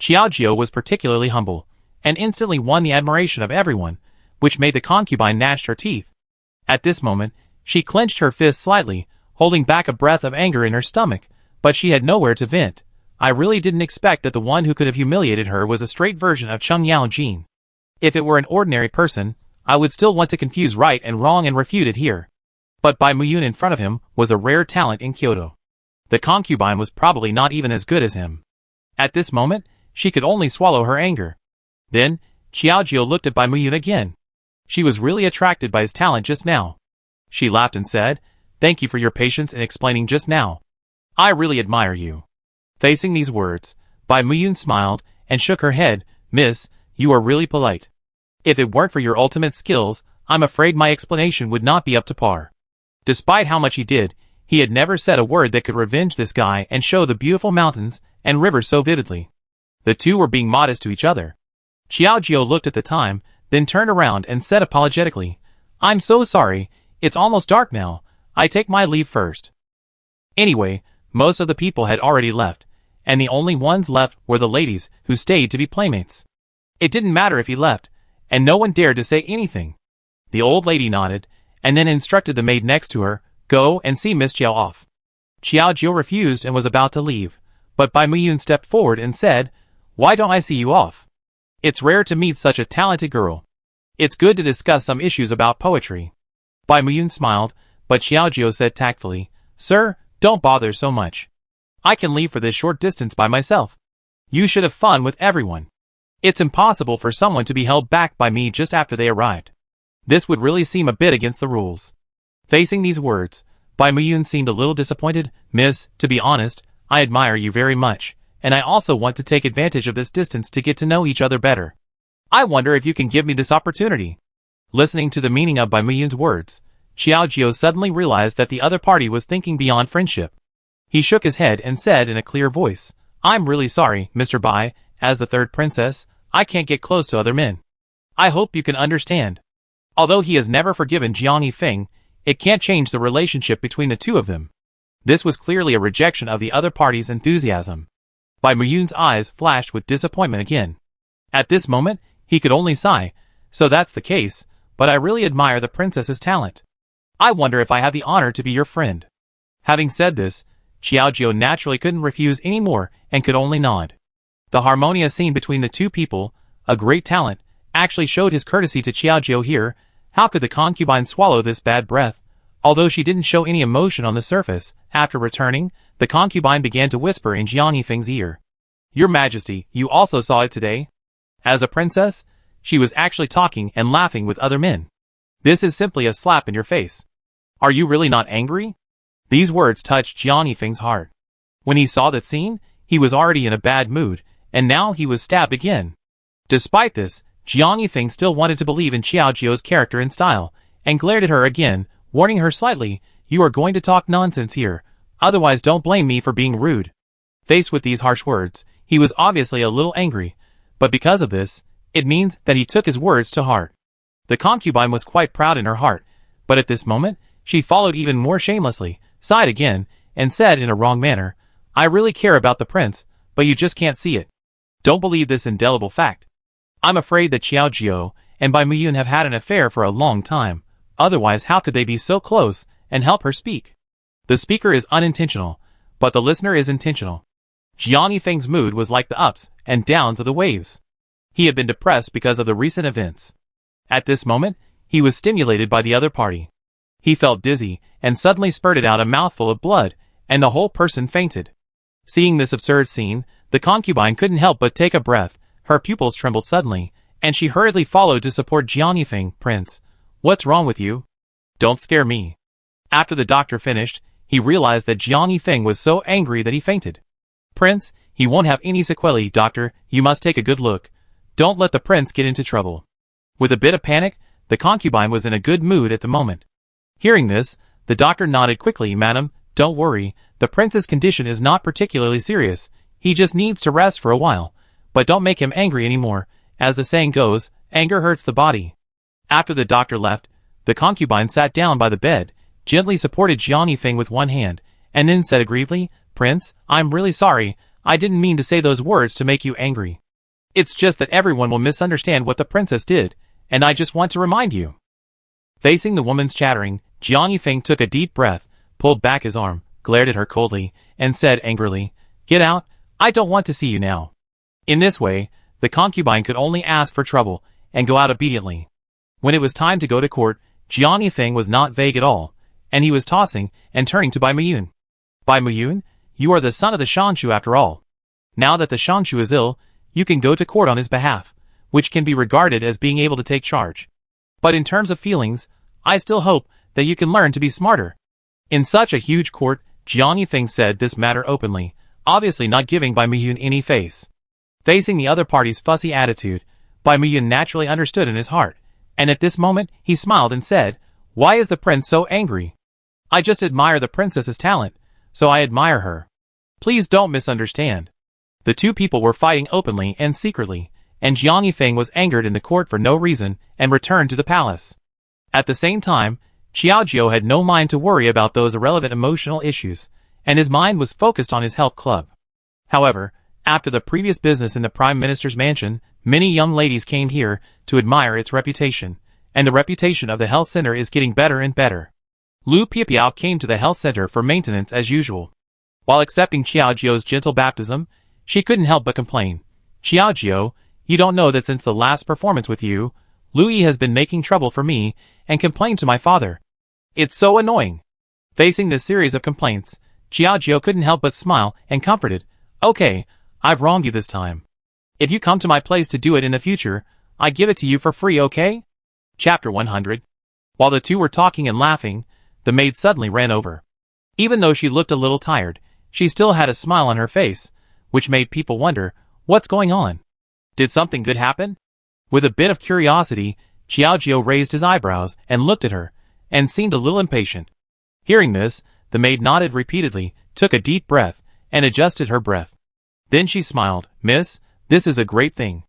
Xiaojiu was particularly humble, and instantly won the admiration of everyone, which made the concubine gnash her teeth. At this moment, she clenched her fist slightly, holding back a breath of anger in her stomach, but she had nowhere to vent. I really didn't expect that the one who could have humiliated her was a straight version of Cheng Yao Jin. If it were an ordinary person, I would still want to confuse right and wrong and refute it here. But Bai Muyun in front of him was a rare talent in Kyoto. The concubine was probably not even as good as him. At this moment, she could only swallow her anger. Then, Xiaojiu looked at Bai Muyun again. She was really attracted by his talent just now. She laughed and said, "Thank you for your patience in explaining just now. I really admire you." Facing these words, Bai Muyun smiled and shook her head. "Miss, you are really polite. If it weren't for your ultimate skills, I'm afraid my explanation would not be up to par." Despite how much he did, he had never said a word that could revenge this guy and show the beautiful mountains and rivers so vividly. The two were being modest to each other. Xiaojiu looked at the time, then turned around and said apologetically, "I'm so sorry, it's almost dark now, I take my leave first." Anyway, most of the people had already left, and the only ones left were the ladies who stayed to be playmates. It didn't matter if he left, and no one dared to say anything. The old lady nodded, and then instructed the maid next to her, "Go and see Miss Chiao off." Chiao Jiu refused and was about to leave, but Bai Muyun stepped forward and said, "Why don't I see you off? It's rare to meet such a talented girl. It's good to discuss some issues about poetry." Bai Muyun smiled, but Chiao Jiu said tactfully, "Sir, don't bother so much. I can leave for this short distance by myself. You should have fun with everyone. It's impossible for someone to be held back by me just after they arrived. This would really seem a bit against the rules." Facing these words, Bai Muyun seemed a little disappointed. "Miss, to be honest, I admire you very much, and I also want to take advantage of this distance to get to know each other better. I wonder if you can give me this opportunity." Listening to the meaning of Bai Muyun's words, Xiao Jiu suddenly realized that the other party was thinking beyond friendship. He shook his head and said in a clear voice, "I'm really sorry, Mr. Bai, as the third princess, I can't get close to other men. I hope you can understand." Although he has never forgiven Jiang Yifeng, it can't change the relationship between the two of them. This was clearly a rejection of the other party's enthusiasm. Bai Muyun's eyes flashed with disappointment again. At this moment, he could only sigh, "So that's the case, but I really admire the princess's talent. I wonder if I have the honor to be your friend." Having said this, Xiao Jiu naturally couldn't refuse any more and could only nod. The harmonious scene between the two people, a great talent, actually showed his courtesy to Xiao Jiu here. How could the concubine swallow this bad breath? Although she didn't show any emotion on the surface, after returning, the concubine began to whisper in Jiang Yifeng's ear, "Your Majesty, you also saw it today? As a princess, she was actually talking and laughing with other men. This is simply a slap in your face. Are you really not angry?" These words touched Jiang Yifeng's heart. When he saw that scene, he was already in a bad mood, and now he was stabbed again. Despite this, Jiang Yifeng still wanted to believe in Xiao Jiu's character and style, and glared at her again, warning her slightly, "You are going to talk nonsense here, otherwise don't blame me for being rude." Faced with these harsh words, he was obviously a little angry, but because of this, it means that he took his words to heart. The concubine was quite proud in her heart, but at this moment, she followed even more shamelessly, sighed again, and said in a wrong manner, "I really care about the prince, but you just can't see it. Don't believe this indelible fact. I'm afraid that Xiao Jiu and Bai Muyun have had an affair for a long time, otherwise how could they be so close and help her speak?" The speaker is unintentional, but the listener is intentional. Jiang Yifeng's mood was like the ups and downs of the waves. He had been depressed because of the recent events. At this moment, he was stimulated by the other party. He felt dizzy and suddenly spurted out a mouthful of blood, and the whole person fainted. Seeing this absurd scene, the concubine couldn't help but take a breath. Her pupils trembled suddenly, and she hurriedly followed to support Jiang Yifeng. "Prince, what's wrong with you? Don't scare me." After the doctor finished, he realized that Jiang Yifeng was so angry that he fainted. "Prince, he won't have any sequelae, doctor, you must take a good look. Don't let the prince get into trouble." With a bit of panic, the concubine was in a good mood at the moment. Hearing this, the doctor nodded quickly. "Madam, don't worry, the prince's condition is not particularly serious, he just needs to rest for a while, but don't make him angry anymore. As the saying goes, anger hurts the body." After the doctor left, the concubine sat down by the bed, gently supported Jiang Yifeng with one hand, and then said aggrievedly, "Prince, I'm really sorry, I didn't mean to say those words to make you angry. It's just that everyone will misunderstand what the princess did, and I just want to remind you." Facing the woman's chattering, Jiang Yifeng took a deep breath, pulled back his arm, glared at her coldly, and said angrily, "Get out, I don't want to see you now." In this way, the concubine could only ask for trouble, and go out obediently. When it was time to go to court, Jiang Yifeng was not vague at all, and he was tossing and turning to Bai Muyun. "Bai Muyun, you are the son of the Shanshu after all. Now that the Shanshu is ill, you can go to court on his behalf, which can be regarded as being able to take charge. But in terms of feelings, I still hope that you can learn to be smarter." In such a huge court, Jiang Yifeng said this matter openly, obviously not giving Bai Muyun any face. Facing the other party's fussy attitude, Bai Muyun naturally understood in his heart, and at this moment he smiled and said, "Why is the prince so angry? I just admire the princess's talent, so I admire her. Please don't misunderstand." The two people were fighting openly and secretly, and Jiang Yifeng was angered in the court for no reason and returned to the palace. At the same time, Xiaojiu had no mind to worry about those irrelevant emotional issues, and his mind was focused on his health club. However, after the previous business in the Prime Minister's mansion, many young ladies came here to admire its reputation, and the reputation of the health center is getting better and better. Lu Piapiao came to the health center for maintenance as usual. While accepting Xiaojiu's gentle baptism, she couldn't help but complain. Xiaojiu, you don't know that since the last performance with you, Louis has been making trouble for me and complained to my father. It's so annoying. Facing this series of complaints, Xiaojiu couldn't help but smile and comforted. Okay, I've wronged you this time. If you come to my place to do it in the future, I give it to you for free, okay? Chapter 100. While the two were talking and laughing, the maid suddenly ran over. Even though she looked a little tired, she still had a smile on her face, which made people wonder, what's going on? Did something good happen? With a bit of curiosity, Xiaojiu raised his eyebrows and looked at her, and seemed a little impatient. Hearing this, the maid nodded repeatedly, took a deep breath, and adjusted her breath. Then she smiled. Miss, this is a great thing.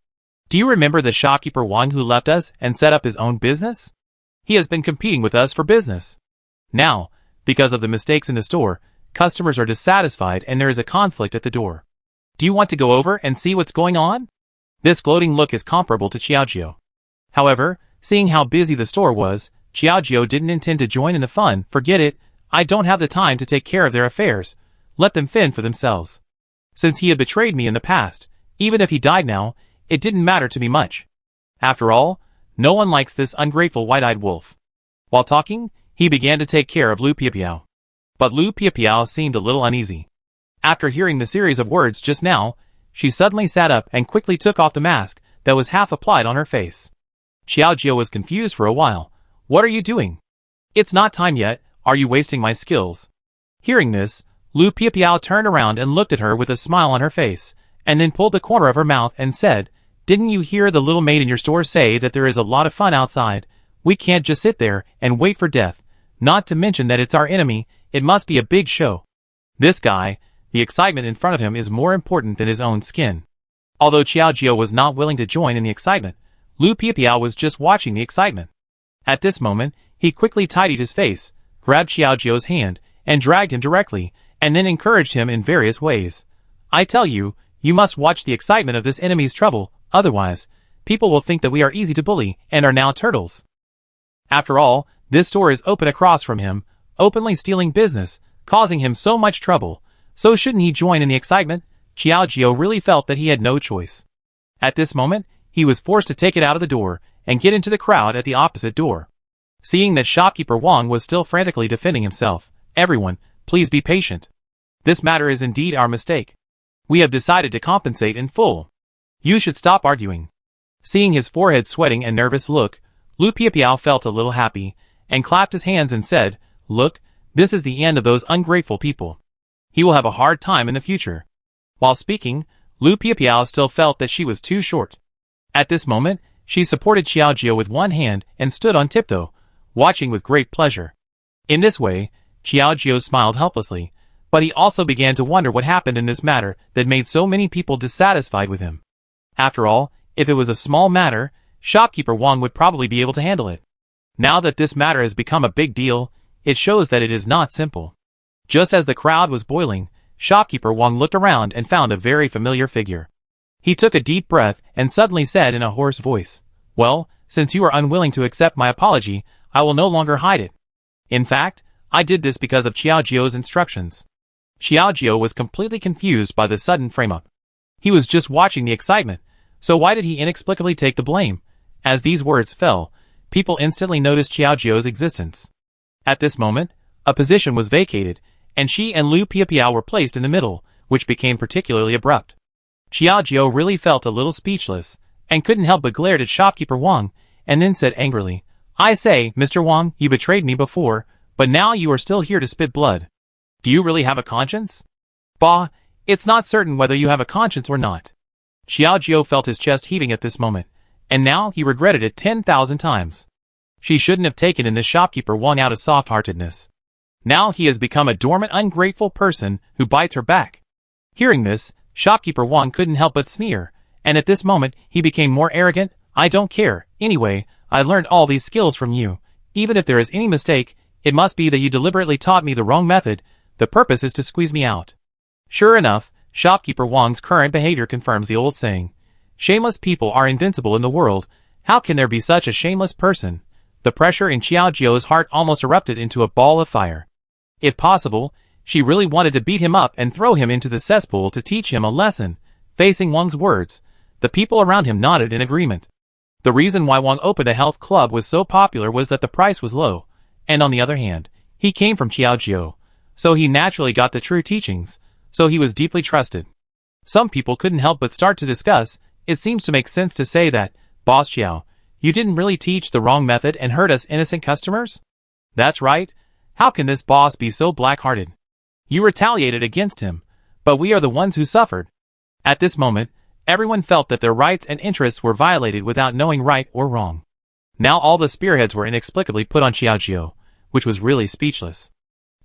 Do you remember the shopkeeper Wang who left us and set up his own business? He has been competing with us for business. Now, because of the mistakes in the store, customers are dissatisfied and there is a conflict at the door. Do you want to go over and see what's going on? This gloating look is comparable to Xiaojiu. However, seeing how busy the store was, Xiaojiu didn't intend to join in the fun. Forget it, I don't have the time to take care of their affairs. Let them fend for themselves. Since he had betrayed me in the past, even if he died now, it didn't matter to me much. After all, no one likes this ungrateful white-eyed wolf. While talking, he began to take care of Lu Piapiao. But Lu Piapiao seemed a little uneasy. After hearing the series of words just now, she suddenly sat up and quickly took off the mask that was half applied on her face. Xiaojiu was confused for a while. What are you doing? It's not time yet, are you wasting my skills? Hearing this, Lu Piapiao turned around and looked at her with a smile on her face, and then pulled the corner of her mouth and said, Didn't you hear the little maid in your store say that there is a lot of fun outside? We can't just sit there and wait for death, not to mention that it's our enemy, it must be a big show. This guy, the excitement in front of him is more important than his own skin. Although Xiaojiu was not willing to join in the excitement, Lu Piapiao was just watching the excitement. At this moment, he quickly tidied his face, grabbed Xiaojiu's hand, and dragged him directly, and then encouraged him in various ways. I tell you, you must watch the excitement of this enemy's trouble, otherwise, people will think that we are easy to bully and are now turtles. After all, this store is open across from him, openly stealing business, causing him so much trouble, so shouldn't he join in the excitement? Xiaojiu really felt that he had no choice. At this moment, he was forced to take it out of the door and get into the crowd at the opposite door. Seeing that shopkeeper Wang was still frantically defending himself, everyone, please be patient. This matter is indeed our mistake. We have decided to compensate in full. You should stop arguing. Seeing his forehead sweating and nervous look, Lu Piapiao felt a little happy, and clapped his hands and said, Look, this is the end of those ungrateful people. He will have a hard time in the future. While speaking, Lu Piapiao still felt that she was too short. At this moment, she supported Xiaojiu with one hand and stood on tiptoe, watching with great pleasure. In this way, Xiaojiu smiled helplessly, but he also began to wonder what happened in this matter that made so many people dissatisfied with him. After all, if it was a small matter, shopkeeper Wang would probably be able to handle it. Now that this matter has become a big deal, it shows that it is not simple. Just as the crowd was boiling, shopkeeper Wang looked around and found a very familiar figure. He took a deep breath and suddenly said in a hoarse voice, Well, since you are unwilling to accept my apology, I will no longer hide it. In fact, I did this because of Xiaojiu's instructions. Xiaojiu was completely confused by the sudden frame-up. He was just watching the excitement, so why did he inexplicably take the blame? As these words fell, people instantly noticed Xiaojiu's existence. At this moment, a position was vacated, and she and Lu Piapiao were placed in the middle, which became particularly abrupt. Xiaojiu really felt a little speechless, and couldn't help but glared at shopkeeper Wang, and then said angrily, I say, Mr. Wang, you betrayed me before, but now you are still here to spit blood. Do you really have a conscience? Bah, it's not certain whether you have a conscience or not. Xiaojiu felt his chest heaving at this moment, and now he regretted it 10,000 times. She shouldn't have taken in this shopkeeper Wang out of soft-heartedness. Now he has become a dormant, ungrateful person who bites her back. Hearing this, shopkeeper Wang couldn't help but sneer, And at this moment, he became more arrogant. I don't care. Anyway, I learned all these skills from you. Even if there is any mistake, it must be that you deliberately taught me the wrong method. The purpose is to squeeze me out. Sure enough, shopkeeper Wang's current behavior confirms the old saying. Shameless people are invincible in the world. How can there be such a shameless person? The pressure in Xiao Jiao's heart almost erupted into a ball of fire. If possible, she really wanted to beat him up and throw him into the cesspool to teach him a lesson. Facing Wang's words, the people around him nodded in agreement. The reason why Wang opened a health club was so popular was that the price was low, and on the other hand, he came from Xiao Jiao, so he naturally got the true teachings, so he was deeply trusted. Some people couldn't help but start to discuss. It seems to make sense to say that, Boss Xiao, you didn't really teach the wrong method and hurt us innocent customers? That's right. How can this boss be so black-hearted? You retaliated against him, but we are the ones who suffered. At this moment, everyone felt that their rights and interests were violated without knowing right or wrong. Now all the spearheads were inexplicably put on Xiao Jiao, which was really speechless.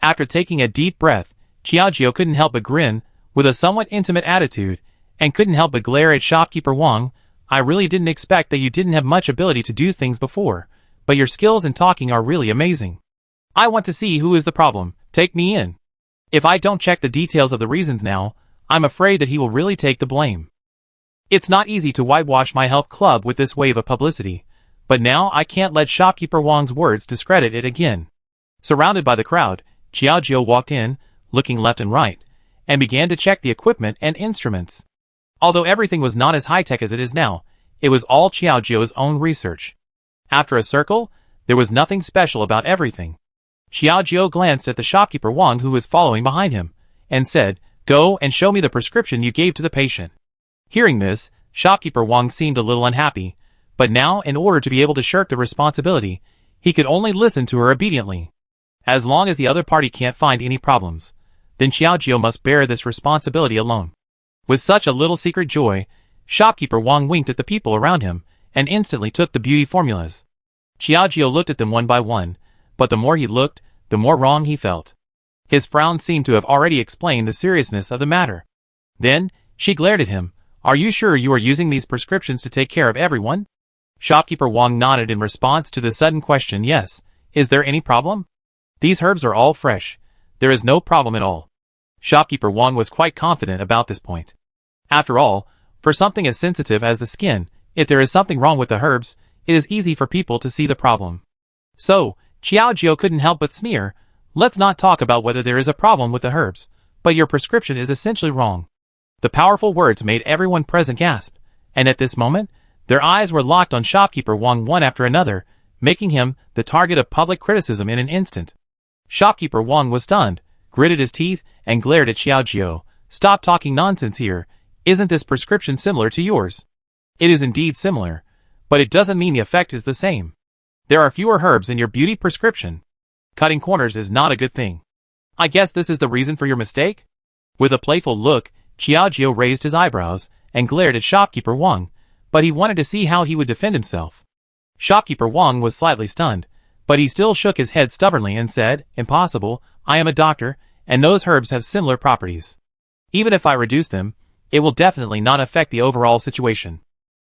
After taking a deep breath, Xiao Jiao couldn't help but grin, with a somewhat intimate attitude, and couldn't help but glare at shopkeeper Wang. I really didn't expect that you didn't have much ability to do things before, but your skills in talking are really amazing. I want to see who is the problem. Take me in. If I don't check the details of the reasons now, I'm afraid that he will really take the blame. It's not easy to whitewash my health club with this wave of publicity, but now I can't let shopkeeper Wang's words discredit it again. Surrounded by the crowd, Xiao Jiao walked in, looking left and right, and began to check the equipment and instruments. Although everything was not as high-tech as it is now, it was all Xiao Jiao's own research. After a circle, there was nothing special about everything. Xiao Jiao glanced at the shopkeeper Wang who was following behind him, and said, Go and show me the prescription you gave to the patient. Hearing this, shopkeeper Wang seemed a little unhappy, but now in order to be able to shirk the responsibility, he could only listen to her obediently. As long as the other party can't find any problems, then Xiao Jiao must bear this responsibility alone. With such a little secret joy, shopkeeper Wang winked at the people around him, and instantly took the beauty formulas. Xiao Jiao looked at them one by one, but the more he looked, the more wrong he felt. His frown seemed to have already explained the seriousness of the matter. Then, she glared at him. Are you sure you are using these prescriptions to take care of everyone? Shopkeeper Wang nodded in response to the sudden question. Yes. Is there any problem? These herbs are all fresh. There is no problem at all. Shopkeeper Wang was quite confident about this point. After all, for something as sensitive as the skin, if there is something wrong with the herbs, it is easy for people to see the problem. So, Xiao Jiao couldn't help but sneer. Let's not talk about whether there is a problem with the herbs, but your prescription is essentially wrong. The powerful words made everyone present gasp, and at this moment, their eyes were locked on shopkeeper Wang one after another, making him the target of public criticism in an instant. Shopkeeper Wang was stunned, gritted his teeth, and glared at Xiao Jiao. Stop talking nonsense here. Isn't this prescription similar to yours? It is indeed similar, but it doesn't mean the effect is the same. There are fewer herbs in your beauty prescription. Cutting corners is not a good thing. I guess this is the reason for your mistake? With a playful look, Xiao Jiao raised his eyebrows and glared at shopkeeper Wang, but he wanted to see how he would defend himself. Shopkeeper Wang was slightly stunned, but he still shook his head stubbornly and said, Impossible, I am a doctor, and those herbs have similar properties. Even if I reduce them, it will definitely not affect the overall situation.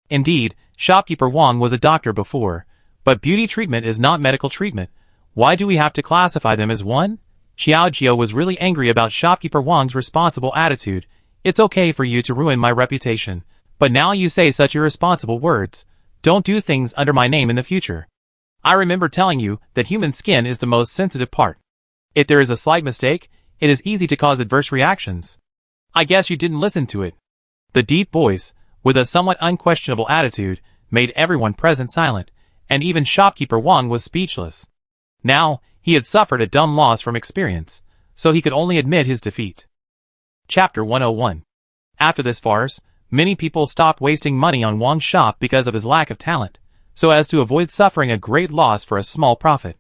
Indeed, shopkeeper Wang was a doctor before, but beauty treatment is not medical treatment. Why do we have to classify them as one? Xiao Jiao was really angry about shopkeeper Wang's responsible attitude. It's okay for you to ruin my reputation, but now you say such irresponsible words. Don't do things under my name in the future. I remember telling you that human skin is the most sensitive part. If there is a slight mistake, it is easy to cause adverse reactions. I guess you didn't listen to it. The deep voice, with a somewhat unquestionable attitude, made everyone present silent, and even shopkeeper Wang was speechless. Now, he had suffered a dumb loss from experience, so he could only admit his defeat. Chapter 101. After this farce, many people stopped wasting money on Wang's shop because of his lack of talent, so as to avoid suffering a great loss for a small profit.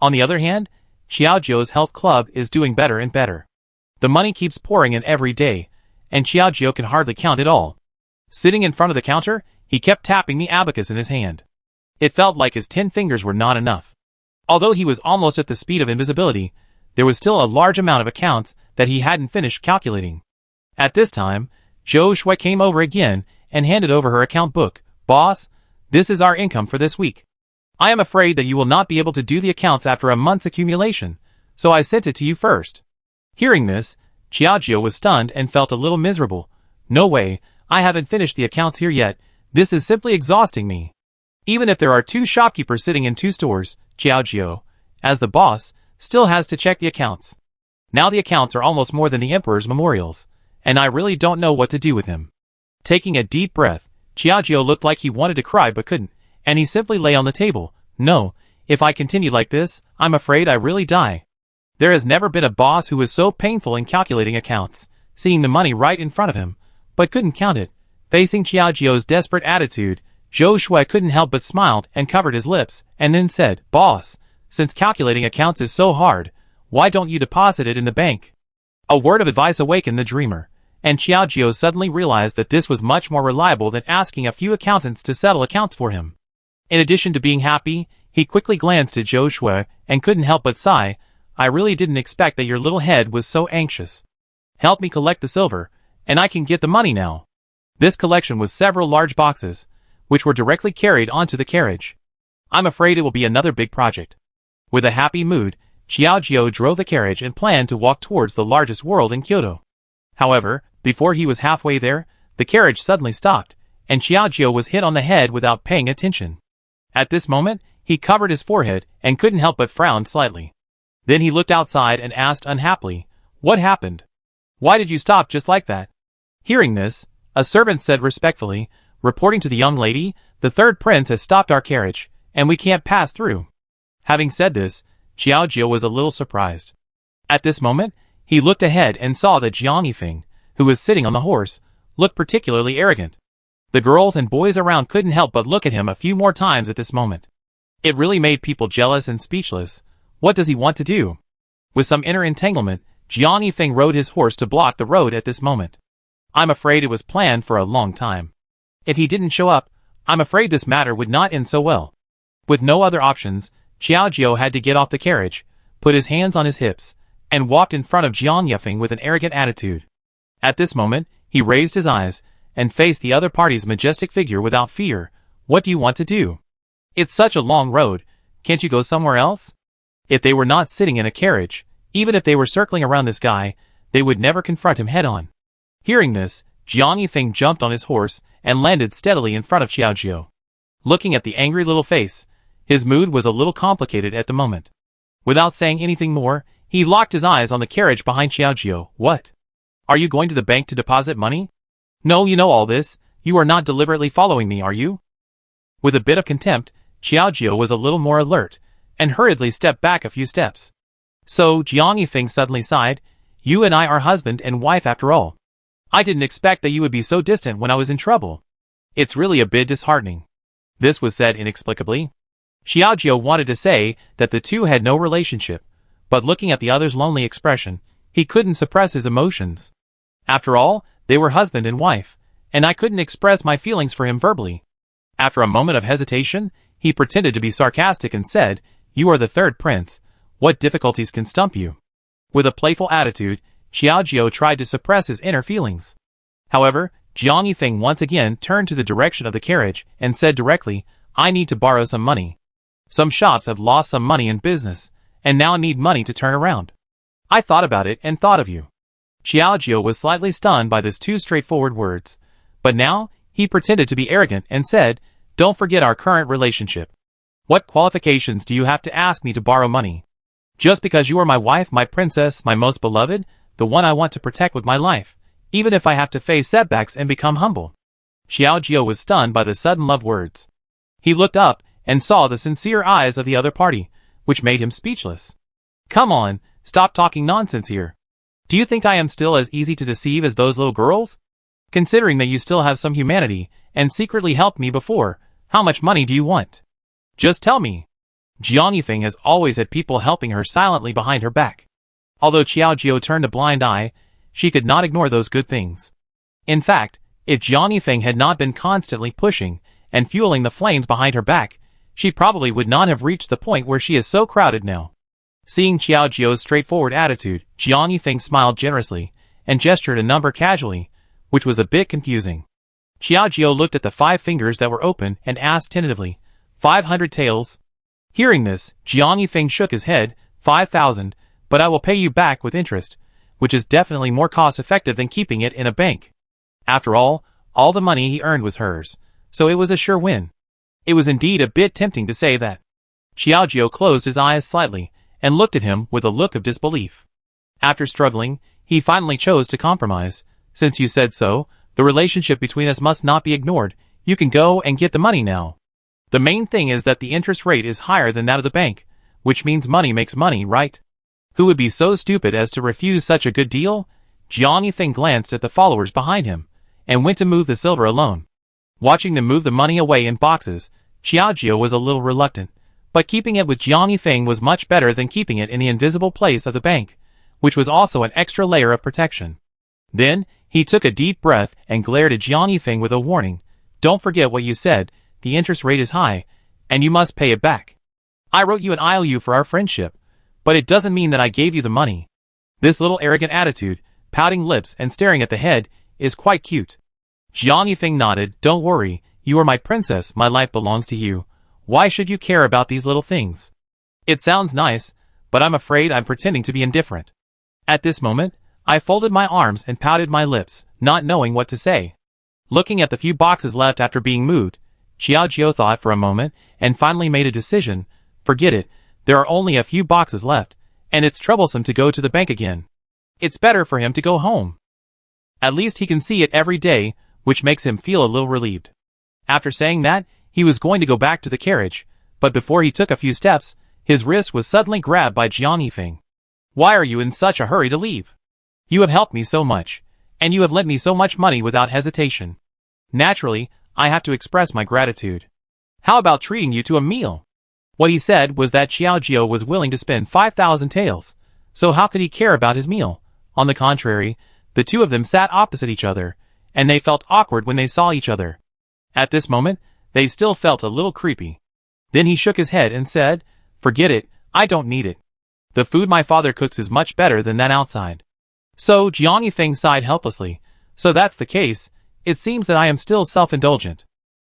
On the other hand, Xiao Jiao's health club is doing better and better. The money keeps pouring in every day, and Xiao Jiao can hardly count it all. Sitting in front of the counter, he kept tapping the abacus in his hand. It felt like his 10 fingers were not enough. Although he was almost at the speed of invisibility, there was still a large amount of accounts that he hadn't finished calculating. At this time, Zhou Shui came over again and handed over her account book. "Boss, this is our income for this week. I am afraid that you will not be able to do the accounts after a month's accumulation, so I sent it to you first." Hearing this, Xiaojio was stunned and felt a little miserable. "No way, I haven't finished the accounts here yet. This is simply exhausting me." Even if there are 2 shopkeepers sitting in 2 stores, Xiaojio, as the boss, still has to check the accounts. Now the accounts are almost more than the emperor's memorials, and I really don't know what to do with him. Taking a deep breath, Xiaojio looked like he wanted to cry but couldn't, and he simply lay on the table. "No, if I continue like this, I'm afraid I really die." There has never been a boss who was so painful in calculating accounts, seeing the money right in front of him, but couldn't count it. Facing Xiaojio's desperate attitude, Zhou Shui couldn't help but smiled and covered his lips, and then said, "Boss, since calculating accounts is so hard, why don't you deposit it in the bank?" A word of advice awakened the dreamer, and Xiaojio suddenly realized that this was much more reliable than asking a few accountants to settle accounts for him. In addition to being happy, he quickly glanced at Zhou Shui and couldn't help but sigh. "I really didn't expect that your little head was so anxious. Help me collect the silver, and I can get the money now." This collection was several large boxes, which were directly carried onto the carriage. "I'm afraid it will be another big project." With a happy mood, Xiaojio drove the carriage and planned to walk towards the largest world in Kyoto. However, before he was halfway there, the carriage suddenly stopped, and Xiaojio was hit on the head without paying attention. At this moment, he covered his forehead and couldn't help but frown slightly. Then he looked outside and asked unhappily, "What happened? Why did you stop just like that?" Hearing this, a servant said respectfully, reporting to the young lady, "The 3rd prince has stopped our carriage, and we can't pass through." Having said this, Xiaojio was a little surprised. At this moment, he looked ahead and saw that Jiang Yifeng, who was sitting on the horse, looked particularly arrogant. The girls and boys around couldn't help but look at him a few more times at this moment. It really made people jealous and speechless. What does he want to do? With some inner entanglement, Jiang Yifeng rode his horse to block the road at this moment. I'm afraid it was planned for a long time. If he didn't show up, I'm afraid this matter would not end so well. With no other options, Xiaojio had to get off the carriage, put his hands on his hips, and walked in front of Jiang Yifeng with an arrogant attitude. At this moment, he raised his eyes and faced the other party's majestic figure without fear. "What do you want to do? It's such a long road, can't you go somewhere else?" If they were not sitting in a carriage, even if they were circling around this guy, they would never confront him head-on. Hearing this, Jiang Yifeng jumped on his horse and landed steadily in front of Xiaojio. Looking at the angry little face, his mood was a little complicated at the moment. Without saying anything more, he locked his eyes on the carriage behind Xiaojio. "What? Are you going to the bank to deposit money? No, you know all this. You are not deliberately following me, are you?" With a bit of contempt, Xiaojio was a little more alert, and hurriedly stepped back a few steps. So, Jiang Yifeng suddenly sighed, "You and I are husband and wife after all. I didn't expect that you would be so distant when I was in trouble. It's really a bit disheartening." This was said inexplicably. Xiaojio wanted to say that the two had no relationship, but looking at the other's lonely expression, he couldn't suppress his emotions. After all, they were husband and wife, and I couldn't express my feelings for him verbally. After a moment of hesitation, he pretended to be sarcastic and said, "You are the 3rd prince. What difficulties can stump you?" With a playful attitude, Xiaojio tried to suppress his inner feelings. However, Jiang Yifeng once again turned to the direction of the carriage and said directly, "I need to borrow some money. Some shops have lost some money in business, and now need money to turn around. I thought about it and thought of you." Xiaojio was slightly stunned by these two straightforward words, but now, he pretended to be arrogant and said, "Don't forget our current relationship. What qualifications do you have to ask me to borrow money? Just because you are my wife, my princess, my most beloved, the one I want to protect with my life, even if I have to face setbacks and become humble." Xiaojio was stunned by the sudden love words. He looked up and saw the sincere eyes of the other party, which made him speechless. "Come on, stop talking nonsense here. Do you think I am still as easy to deceive as those little girls? Considering that you still have some humanity, and secretly helped me before, how much money do you want? Just tell me." Jiang Yifeng has always had people helping her silently behind her back. Although Xiaojio turned a blind eye, she could not ignore those good things. In fact, if Jiang Yifeng had not been constantly pushing and fueling the flames behind her back, she probably would not have reached the point where she is so crowded now. Seeing Xiaojio's straightforward attitude, Jiang Yifeng smiled generously and gestured a number casually, which was a bit confusing. Xiaojio looked at the 5 fingers that were open and asked tentatively, 500 taels? Hearing this, Jiang Yifeng shook his head, 5,000, but I will pay you back with interest, which is definitely more cost-effective than keeping it in a bank. After all the money he earned was hers, so it was a sure win. It was indeed a bit tempting to say that. Xiaojio closed his eyes slightly and looked at him with a look of disbelief. After struggling, he finally chose to compromise. Since you said so, the relationship between us must not be ignored. You can go and get the money now. The main thing is that the interest rate is higher than that of the bank, which means money makes money, right? Who would be so stupid as to refuse such a good deal? Jiang Yifeng glanced at the followers behind him and went to move the silver alone. Watching them move the money away in boxes, Xiaojio was a little reluctant, but keeping it with Jiang Yifeng was much better than keeping it in the invisible place of the bank, which was also an extra layer of protection. Then, he took a deep breath and glared at Jiang Yifeng with a warning. Don't forget what you said, the interest rate is high, and you must pay it back. I wrote you an IOU for our friendship, but it doesn't mean that I gave you the money. This little arrogant attitude, pouting lips and staring at the head, is quite cute. Jiang Yifeng nodded. Don't worry, you are my princess, my life belongs to you. Why should you care about these little things? It sounds nice, but I'm afraid I'm pretending to be indifferent. At this moment, I folded my arms and pouted my lips, not knowing what to say. Looking at the few boxes left after being moved, Xiaojio thought for a moment and finally made a decision. Forget it, there are only a few boxes left, and it's troublesome to go to the bank again. It's better for him to go home. At least he can see it every day, which makes him feel a little relieved. After saying that, he was going to go back to the carriage, but before he took a few steps, his wrist was suddenly grabbed by Jiang Yifeng. Why are you in such a hurry to leave? You have helped me so much, and you have lent me so much money without hesitation. Naturally, I have to express my gratitude. How about treating you to a meal? What he said was that Xiaojio was willing to spend 5,000 taels, so how could he care about his meal? On the contrary, the two of them sat opposite each other, and they felt awkward when they saw each other. At this moment, they still felt a little creepy. Then he shook his head and said, Forget it, I don't need it. The food my father cooks is much better than that outside. So Jiang Yifeng sighed helplessly. So that's the case, it seems that I am still self-indulgent.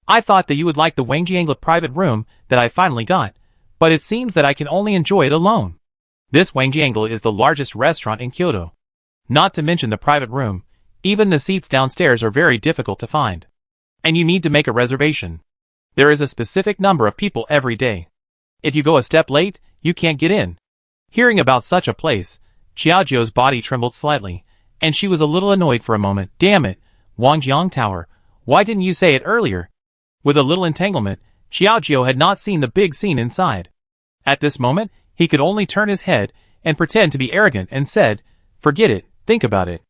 I thought that you would like the Wangjiangla private room that I finally got, but it seems that I can only enjoy it alone. This Wangjiangla is the largest restaurant in Kyoto. Not to mention the private room, even the seats downstairs are very difficult to find. And you need to make a reservation. There is a specific number of people every day. If you go a step late, you can't get in. Hearing about such a place, Xiaojio's body trembled slightly, and she was a little annoyed for a moment. Damn it, Wangjiang Tower, why didn't you say it earlier? With a little entanglement, Xiaojio had not seen the big scene inside. At this moment, he could only turn his head and pretend to be arrogant and said, Forget it, think about it.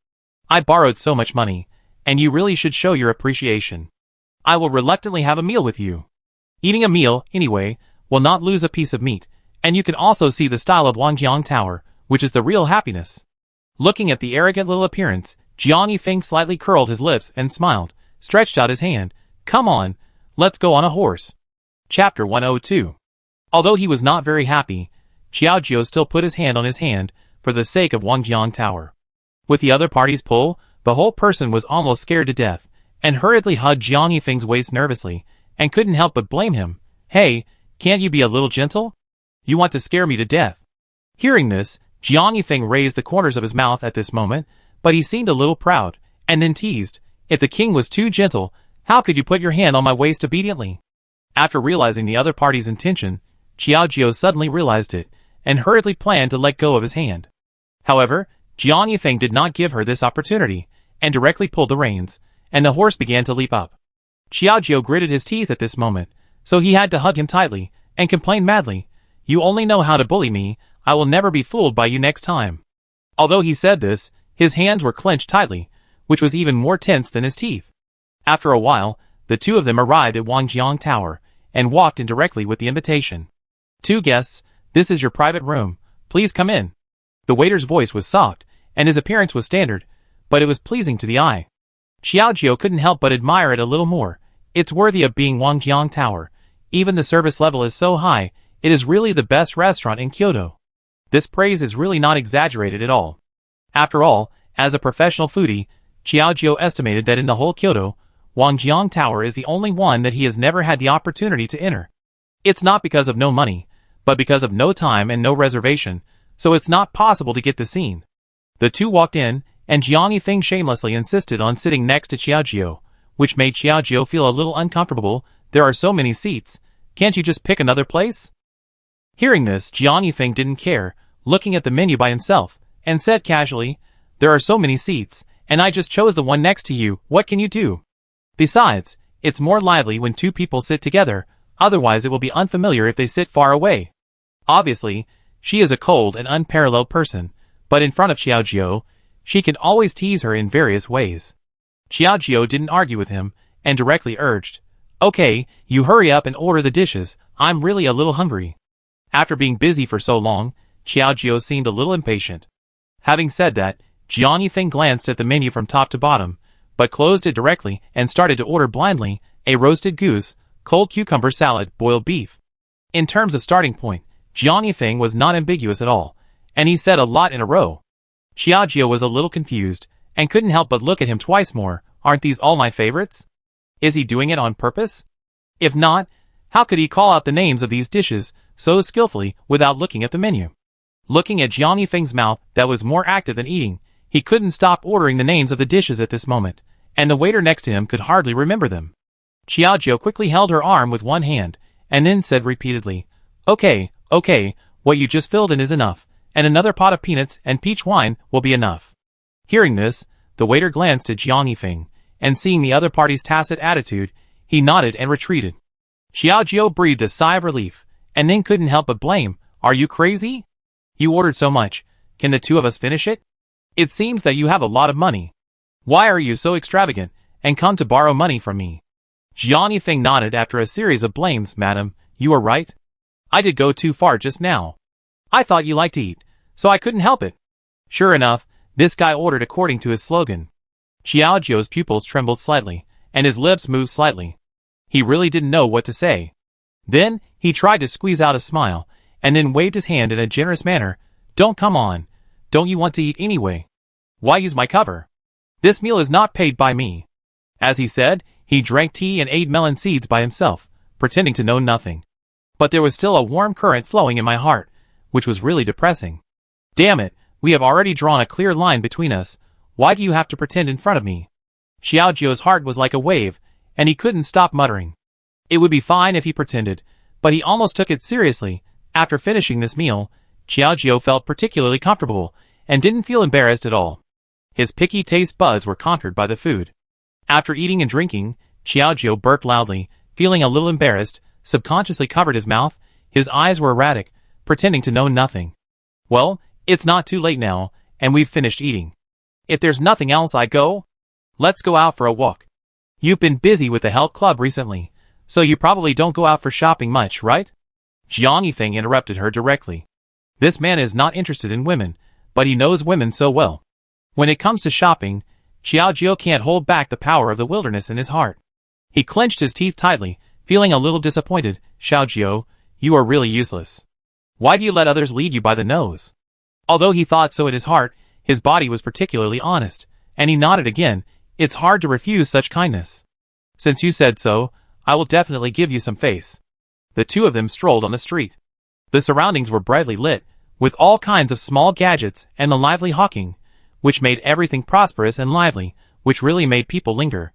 I borrowed so much money, and you really should show your appreciation. I will reluctantly have a meal with you. Eating a meal, anyway, will not lose a piece of meat, and you can also see the style of Wangjiang Tower, which is the real happiness. Looking at the arrogant little appearance, Jiang Yifeng slightly curled his lips and smiled, stretched out his hand. Come on, let's go on a horse. Chapter 102. Although he was not very happy, Xiaojio still put his hand on his hand for the sake of Wangjiang Tower. With the other party's pull, the whole person was almost scared to death, and hurriedly hugged Jiang Yifeng's waist nervously, and couldn't help but blame him. Hey, can't you be a little gentle? You want to scare me to death. Hearing this, Jiang Yifeng raised the corners of his mouth at this moment, but he seemed a little proud, and then teased, If the king was too gentle, how could you put your hand on my waist obediently? After realizing the other party's intention, Xiaojio suddenly realized it, and hurriedly planned to let go of his hand. However, Jiang Yifeng did not give her this opportunity, and directly pulled the reins, and the horse began to leap up. Xiaojio gritted his teeth at this moment, so he had to hug him tightly, and complain madly, You only know how to bully me, I will never be fooled by you next time. Although he said this, his hands were clenched tightly, which was even more tense than his teeth. After a while, the two of them arrived at Wangjiang Tower, and walked in directly with the invitation. Two guests, this is your private room, please come in. The waiter's voice was soft, and his appearance was standard, but it was pleasing to the eye. Xiaojio couldn't help but admire it a little more. It's worthy of being Wangjiang Tower. Even the service level is so high, it is really the best restaurant in Kyoto. This praise is really not exaggerated at all. After all, as a professional foodie, Xiaojio estimated that in the whole Kyoto, Wangjiang Tower is the only one that he has never had the opportunity to enter. It's not because of no money, but because of no time and no reservation, so it's not possible to get the scene. The two walked in, and Jiang Yifeng shamelessly insisted on sitting next to Xiaojiu, which made Xiaojiu feel a little uncomfortable. There are so many seats, can't you just pick another place? Hearing this, Jiang Yifeng didn't care, looking at the menu by himself, and said casually, there are so many seats, and I just chose the one next to you, what can you do? Besides, it's more lively when two people sit together, otherwise it will be unfamiliar if they sit far away. Obviously, she is a cold and unparalleled person, but in front of Xiaojiu, she can always tease her in various ways. Xiaojiu didn't argue with him, and directly urged, okay, you hurry up and order the dishes, I'm really a little hungry. After being busy for so long, Xiaojiu seemed a little impatient. Having said that, Jiang Yifeng glanced at the menu from top to bottom, but closed it directly and started to order blindly, a roasted goose, cold cucumber salad, boiled beef. In terms of starting point, Jiang Yifeng was not ambiguous at all, and he said a lot in a row. Xiaojiu was a little confused, and couldn't help but look at him twice more. Aren't these all my favorites? Is he doing it on purpose? If not, how could he call out the names of these dishes so skillfully without looking at the menu? Looking at Jiang Yifeng's mouth that was more active than eating, he couldn't stop ordering the names of the dishes at this moment, and the waiter next to him could hardly remember them. Xiaojiu quickly held her arm with one hand, and then said repeatedly, okay, what you just filled in is enough, and another pot of peanuts and peach wine will be enough. Hearing this, the waiter glanced at Jiang Yifeng, and seeing the other party's tacit attitude, he nodded and retreated. Xiaojiu breathed a sigh of relief, and then couldn't help but blame, are you crazy? You ordered so much, can the two of us finish it? It seems that you have a lot of money. Why are you so extravagant, and come to borrow money from me? Jiang Yifeng nodded after a series of blames. Madam, you are right. I did go too far just now. I thought you liked to eat, so I couldn't help it. Sure enough, this guy ordered according to his slogan. Xiaojiu's pupils trembled slightly, and his lips moved slightly. He really didn't know what to say. Then, he tried to squeeze out a smile, and then waved his hand in a generous manner. Come on. Don't you want to eat anyway? Why use my cover? This meal is not paid by me. As he said, he drank tea and ate melon seeds by himself, pretending to know nothing. But there was still a warm current flowing in my heart, which was really depressing. Damn it, we have already drawn a clear line between us. Why do you have to pretend in front of me? Xiaojiu's heart was like a wave, and he couldn't stop muttering. It would be fine if he pretended, but he almost took it seriously. After finishing this meal, Xiaojiu felt particularly comfortable, and didn't feel embarrassed at all. His picky taste buds were conquered by the food. After eating and drinking, Xiaojiu burped loudly, feeling a little embarrassed, subconsciously covered his mouth, his eyes were erratic, pretending to know nothing. Well, it's not too late now, and we've finished eating. If there's nothing else I go, let's go out for a walk. You've been busy with the health club recently, so you probably don't go out for shopping much, right? Jiang Yifeng interrupted her directly. This man is not interested in women, but he knows women so well. When it comes to shopping, Xiaojiu can't hold back the power of the wilderness in his heart. He clenched his teeth tightly, feeling a little disappointed. Xiaojiu, you are really useless. Why do you let others lead you by the nose? Although he thought so in his heart, his body was particularly honest, and he nodded again. It's hard to refuse such kindness. Since you said so, I will definitely give you some face. The two of them strolled on the street. The surroundings were brightly lit, with all kinds of small gadgets and the lively hawking, which made everything prosperous and lively, which really made people linger.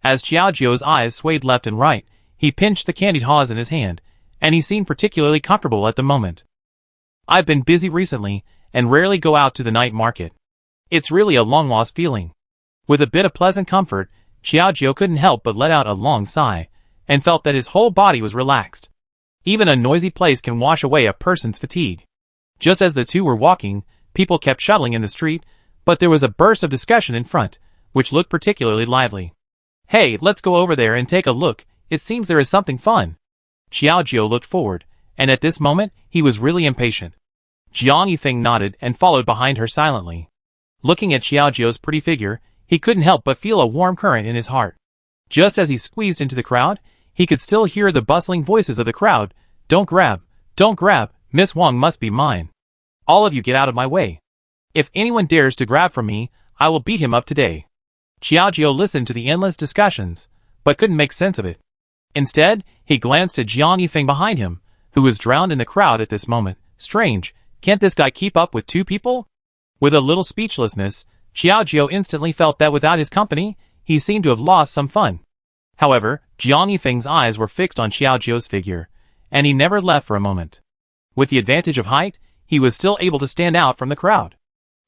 As Xiaojiu's eyes swayed left and right, he pinched the candied haws in his hand, and he seemed particularly comfortable at the moment. I've been busy recently, and rarely go out to the night market. It's really a long-lost feeling. With a bit of pleasant comfort, Xiaojiu couldn't help but let out a long sigh, and felt that his whole body was relaxed. Even a noisy place can wash away a person's fatigue. Just as the two were walking, people kept shuttling in the street, but there was a burst of discussion in front, which looked particularly lively. Hey, let's go over there and take a look, it seems there is something fun. Xiaojiu looked forward, and at this moment, he was really impatient. Jiang Yifeng nodded and followed behind her silently. Looking at Xiaojiu's pretty figure, he couldn't help but feel a warm current in his heart. Just as he squeezed into the crowd, he could still hear the bustling voices of the crowd. Don't grab, Miss Wang must be mine. All of you get out of my way. If anyone dares to grab from me, I will beat him up today. Xiaojiu listened to the endless discussions, but couldn't make sense of it. Instead, he glanced at Jiang Yifeng behind him, who was drowned in the crowd at this moment. Strange, can't this guy keep up with two people? With a little speechlessness, Xiaojiao instantly felt that without his company, he seemed to have lost some fun. However, Jiang Yifeng's eyes were fixed on Xiaojiao's figure, and he never left for a moment. With the advantage of height, he was still able to stand out from the crowd.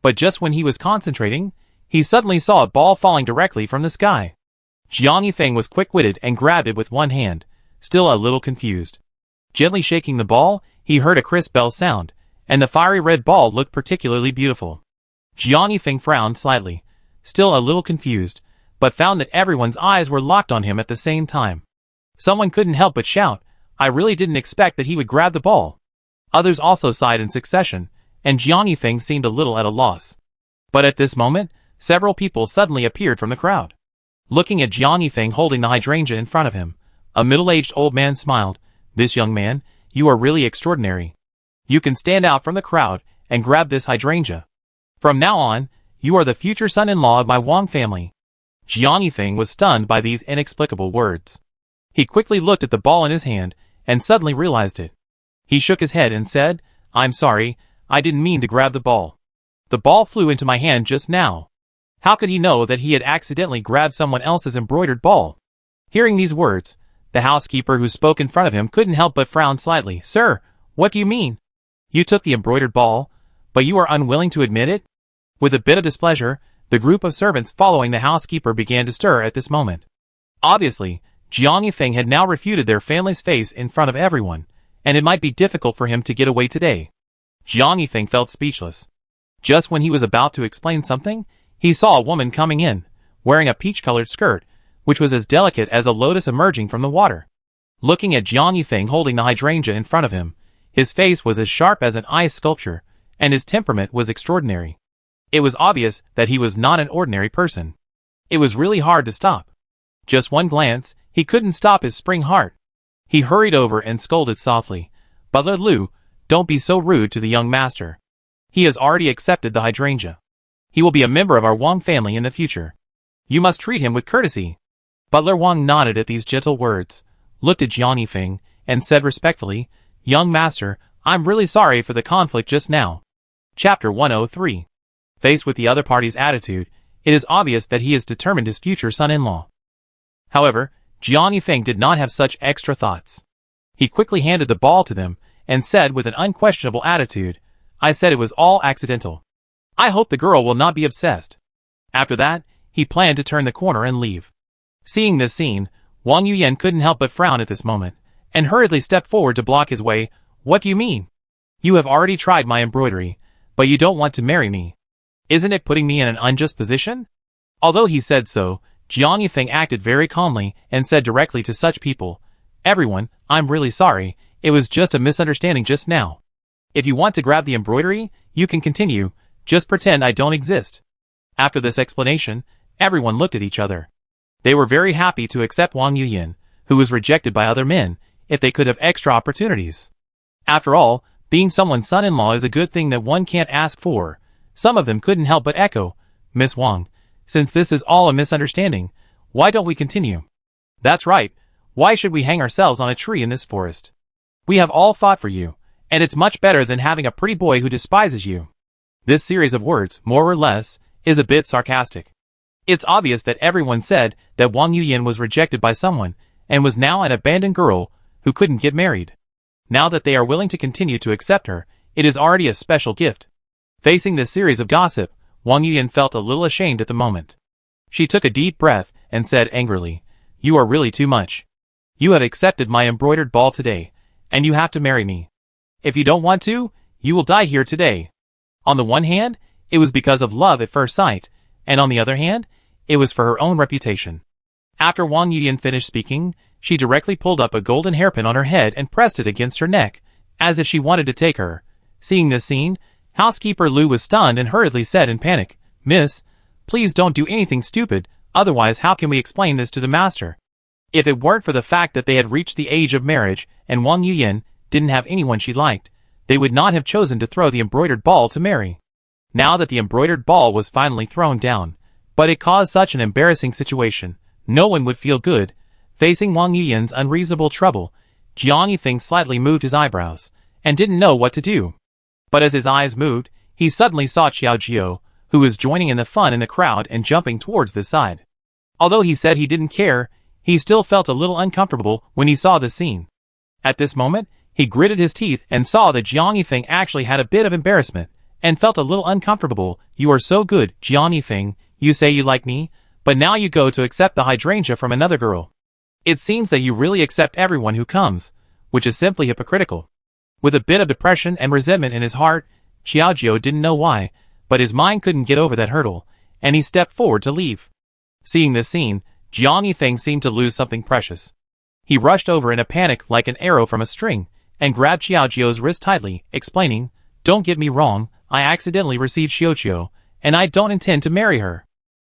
But just when he was concentrating, he suddenly saw a ball falling directly from the sky. Jiang Yifeng was quick-witted and grabbed it with one hand, still a little confused. Gently shaking the ball, he heard a crisp bell sound, and the fiery red ball looked particularly beautiful. Jiang Yifeng frowned slightly, still a little confused, but found that everyone's eyes were locked on him at the same time. Someone couldn't help but shout, "I really didn't expect that he would grab the ball." Others also sighed in succession, and Jiang Yifeng seemed a little at a loss. But at this moment, several people suddenly appeared from the crowd. Looking at Jiang Yifeng holding the hydrangea in front of him, a middle-aged old man smiled. "This young man, you are really extraordinary. You can stand out from the crowd and grab this hydrangea. From now on, you are the future son-in-law of my Wang family." Jiang Yifeng was stunned by these inexplicable words. He quickly looked at the ball in his hand and suddenly realized it. He shook his head and said, "I'm sorry, I didn't mean to grab the ball. The ball flew into my hand just now." How could he know that he had accidentally grabbed someone else's embroidered ball? Hearing these words, the housekeeper who spoke in front of him couldn't help but frown slightly. "Sir, what do you mean? You took the embroidered ball, but you are unwilling to admit it?" With a bit of displeasure, the group of servants following the housekeeper began to stir at this moment. Obviously, Jiang Yifeng had now refuted their family's face in front of everyone, and it might be difficult for him to get away today. Jiang Yifeng felt speechless. Just when he was about to explain something, he saw a woman coming in, wearing a peach-colored skirt, which was as delicate as a lotus emerging from the water. Looking at Jiang Yifeng holding the hydrangea in front of him, his face was as sharp as an ice sculpture, and his temperament was extraordinary. It was obvious that he was not an ordinary person. It was really hard to stop. Just one glance, he couldn't stop his spring heart. He hurried over and scolded softly, "Butler Liu, don't be so rude to the young master. He has already accepted the hydrangea. He will be a member of our Wang family in the future. You must treat him with courtesy." Butler Wang nodded at these gentle words, looked at Jiang Yifeng, and said respectfully, "Young master, I'm really sorry for the conflict just now." Chapter 103. Faced with the other party's attitude, it is obvious that he is determined his future son-in-law. However, Jiang Yifeng did not have such extra thoughts. He quickly handed the ball to them, and said with an unquestionable attitude, "I said it was all accidental. I hope the girl will not be obsessed." After that, he planned to turn the corner and leave. Seeing this scene, Wang Yuyan couldn't help but frown at this moment, and hurriedly stepped forward to block his way. "What do you mean? You have already tried my embroidery, but you don't want to marry me. Isn't it putting me in an unjust position?" Although he said so, Jiang Yifeng acted very calmly and said directly to such people, "Everyone, I'm really sorry, it was just a misunderstanding just now. If you want to grab the embroidery, you can continue, just pretend I don't exist." After this explanation, everyone looked at each other. They were very happy to accept Wang Yuyan, who was rejected by other men, if they could have extra opportunities. After all, being someone's son-in-law is a good thing that one can't ask for. Some of them couldn't help but echo, "Miss Wang, since this is all a misunderstanding, why don't we continue?" "That's right, why should we hang ourselves on a tree in this forest? We have all fought for you, and it's much better than having a pretty boy who despises you." This series of words, more or less, is a bit sarcastic. It's obvious that everyone said that Wang Yuyan was rejected by someone, and was now an abandoned girl who couldn't get married. Now that they are willing to continue to accept her, it is already a special gift. Facing this series of gossip, Wang Yuyan felt a little ashamed at the moment. She took a deep breath and said angrily, "You are really too much. You have accepted my embroidered ball today, and you have to marry me. If you don't want to, you will die here today." On the one hand, it was because of love at first sight, and on the other hand, it was for her own reputation. After Wang Yuyan finished speaking, she directly pulled up a golden hairpin on her head and pressed it against her neck, as if she wanted to take her. Seeing this scene, Housekeeper Liu was stunned and hurriedly said in panic, "Miss, please don't do anything stupid, otherwise how can we explain this to the master?" If it weren't for the fact that they had reached the age of marriage and Wang Yuyan didn't have anyone she liked, they would not have chosen to throw the embroidered ball to marry. Now that the embroidered ball was finally thrown down, but it caused such an embarrassing situation, no one would feel good, Facing Wang Yuyan's unreasonable trouble, Jiang Yifeng slightly moved his eyebrows, and didn't know what to do. But as his eyes moved, he suddenly saw Xiaojiao, who was joining in the fun in the crowd and jumping towards the side. Although he said he didn't care, he still felt a little uncomfortable when he saw this scene. At this moment, he gritted his teeth and saw that Jiang Yifeng actually had a bit of embarrassment, and felt a little uncomfortable. "You are so good, Jiang Yifeng, you say you like me, but now you go to accept the hydrangea from another girl. It seems that you really accept everyone who comes, which is simply hypocritical." With a bit of depression and resentment in his heart, Xiaojiao didn't know why, but his mind couldn't get over that hurdle, and he stepped forward to leave. Seeing this scene, Jiang Yifeng seemed to lose something precious. He rushed over in a panic like an arrow from a string, and grabbed Xiaojiao's wrist tightly, explaining, "Don't get me wrong, I accidentally received Xiaojiao, and I don't intend to marry her."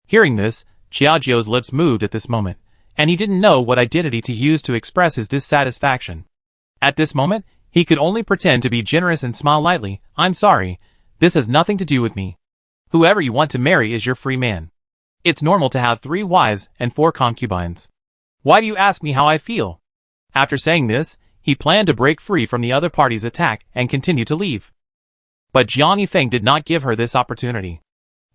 Hearing this, Xiaojiao's lips moved at this moment, and he didn't know what identity to use to express his dissatisfaction. At this moment, he could only pretend to be generous and smile lightly. "I'm sorry, this has nothing to do with me. Whoever you want to marry is your free man. It's normal to have 3 wives and 4 concubines. Why do you ask me how I feel?" After saying this, he planned to break free from the other party's attack and continue to leave. But Jiang Yifeng did not give her this opportunity.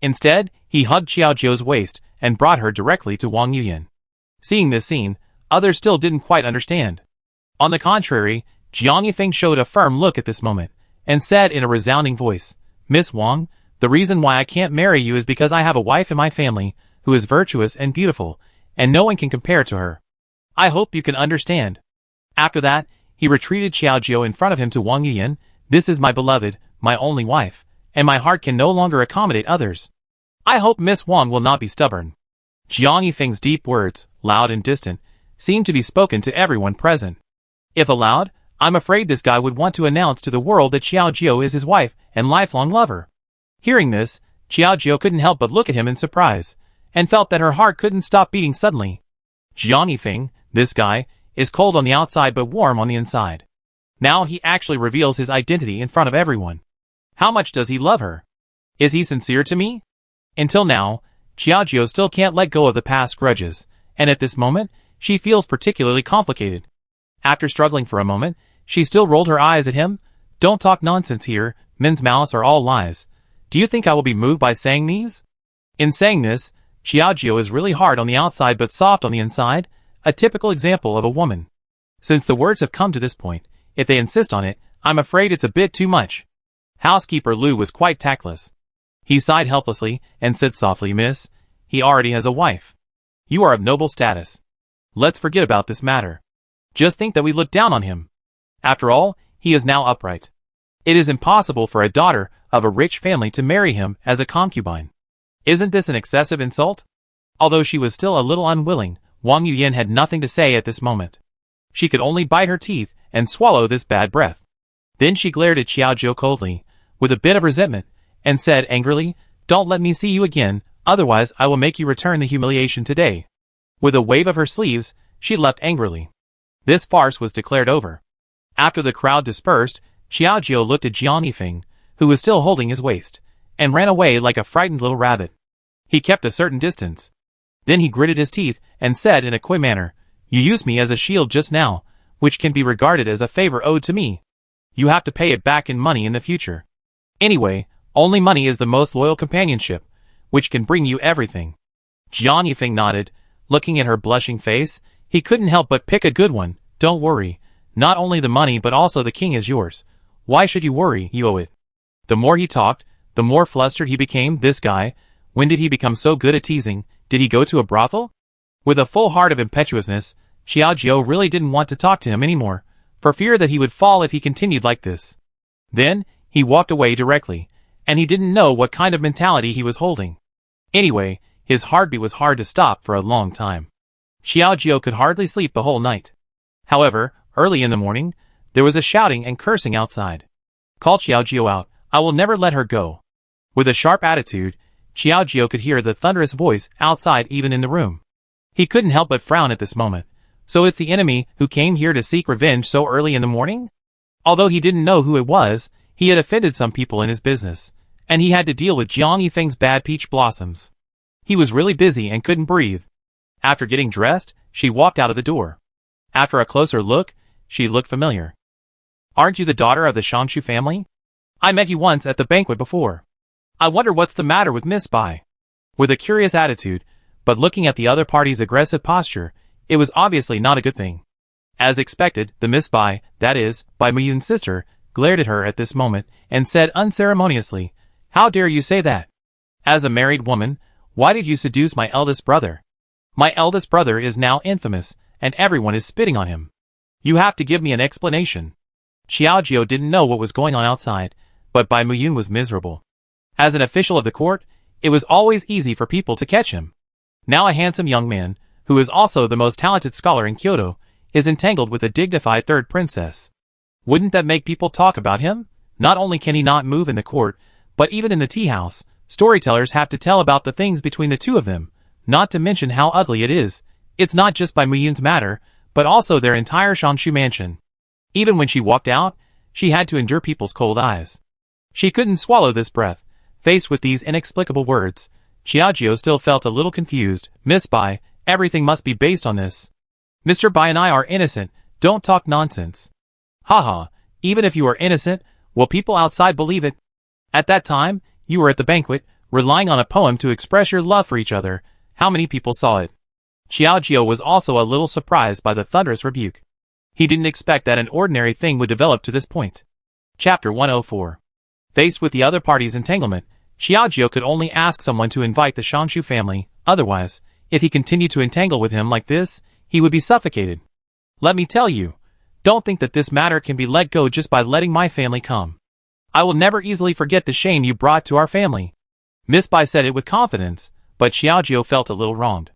Instead, he hugged Xiaojiao's waist and brought her directly to Wang Yuyan. Seeing this scene, others still didn't quite understand. On the contrary, Jiang Yifeng showed a firm look at this moment, and said in a resounding voice, "Miss Wang, the reason why I can't marry you is because I have a wife in my family who is virtuous and beautiful, and no one can compare to her. I hope you can understand." After that, he retreated Xiaojiao in front of him to Wang Yuyan. "This is my beloved, my only wife, and my heart can no longer accommodate others. I hope Miss Wang will not be stubborn." Jiang Yifeng's deep words, loud and distant, seemed to be spoken to everyone present. If allowed, I'm afraid this guy would want to announce to the world that Xiaojiao is his wife and lifelong lover. Hearing this, Xiaojiao couldn't help but look at him in surprise, and felt that her heart couldn't stop beating suddenly. Jiang Yifeng, this guy, is cold on the outside but warm on the inside. Now he actually reveals his identity in front of everyone. How much does he love her? Is he sincere to me? Until now, Xiaojiao still can't let go of the past grudges, and at this moment, she feels particularly complicated. After struggling for a moment, she still rolled her eyes at him. "Don't talk nonsense here, men's mouths are all lies. Do you think I will be moved by saying these?" In saying this, Xiaojiao is really hard on the outside but soft on the inside, a typical example of a woman. Since the words have come to this point, if they insist on it, I'm afraid it's a bit too much. Housekeeper Lu was quite tactless. He sighed helplessly and said softly, "Miss, he already has a wife. You are of noble status. Let's forget about this matter. Just think that we look down on him. After all, he is now upright. It is impossible for a daughter of a rich family to marry him as a concubine. Isn't this an excessive insult?" Although she was still a little unwilling, Wang Yuyan had nothing to say at this moment. She could only bite her teeth and swallow this bad breath. Then she glared at Xiaojiao coldly, with a bit of resentment, and said angrily, "Don't let me see you again, otherwise I will make you return the humiliation today." With a wave of her sleeves, she left angrily. This farce was declared over. After the crowd dispersed, Xiaojiao looked at Jiang Yifeng, who was still holding his waist, and ran away like a frightened little rabbit. He kept a certain distance. Then he gritted his teeth and said in a coy manner, "You used me as a shield just now, which can be regarded as a favor owed to me. You have to pay it back in money in the future. Anyway, only money is the most loyal companionship, which can bring you everything." Jiang Yifeng nodded, looking at her blushing face. He couldn't help but pick a good one. "Don't worry, not only the money but also the king is yours. Why should you worry, you owe it." The more he talked, the more flustered he became. This guy, when did he become so good at teasing? Did he go to a brothel? With a full heart of impetuousness, Xiaojiao really didn't want to talk to him anymore, for fear that he would fall if he continued like this. Then, he walked away directly, and he didn't know what kind of mentality he was holding. Anyway, his heartbeat was hard to stop for a long time. Xiaojiao could hardly sleep the whole night. However, early in the morning, there was a shouting and cursing outside. "Call Xiaojiao out, I will never let her go." With a sharp attitude, Xiaojiao could hear the thunderous voice outside even in the room. He couldn't help but frown at this moment. So it's the enemy who came here to seek revenge so early in the morning? Although he didn't know who it was, he had offended some people in his business, and he had to deal with Jiang Yifeng's bad peach blossoms. He was really busy and couldn't breathe. After getting dressed, she walked out of the door. After a closer look, she looked familiar. Aren't you the daughter of the Shanshu family? I met you once at the banquet before. I wonder what's the matter with Miss Bai. With a curious attitude, but looking at the other party's aggressive posture, it was obviously not a good thing. As expected, the Miss Bai, that is, Bai Muyun's sister, glared at her at this moment and said unceremoniously, "How dare you say that? As a married woman, why did you seduce my eldest brother? My eldest brother is now infamous, and everyone is spitting on him. You have to give me an explanation." Xiaojio didn't know what was going on outside, but Bai Muyun was miserable. As an official of the court, it was always easy for people to catch him. Now a handsome young man, who is also the most talented scholar in Kyoto, is entangled with a dignified third princess. Wouldn't that make people talk about him? Not only can he not move in the court, but even in the tea house, storytellers have to tell about the things between the two of them, not to mention how ugly it is. It's not just Bai Muyun's matter, but also their entire Shanshu mansion. Even when she walked out, she had to endure people's cold eyes. She couldn't swallow this breath. Faced with these inexplicable words, Xiaojio still felt a little confused. "Miss Bai, everything must be based on this. Mr. Bai and I are innocent, don't talk nonsense." "Haha, even if you are innocent, will people outside believe it? At that time, you were at the banquet, relying on a poem to express your love for each other. How many people saw it?" Xiaojio was also a little surprised by the thunderous rebuke. He didn't expect that an ordinary thing would develop to this point. Chapter 104. Faced with the other party's entanglement, Xiaojio could only ask someone to invite the Shanshu family, otherwise, if he continued to entangle with him like this, he would be suffocated. "Let me tell you, don't think that this matter can be let go just by letting my family come. I will never easily forget the shame you brought to our family." Miss Bai said it with confidence, but Xiaojio felt a little wronged.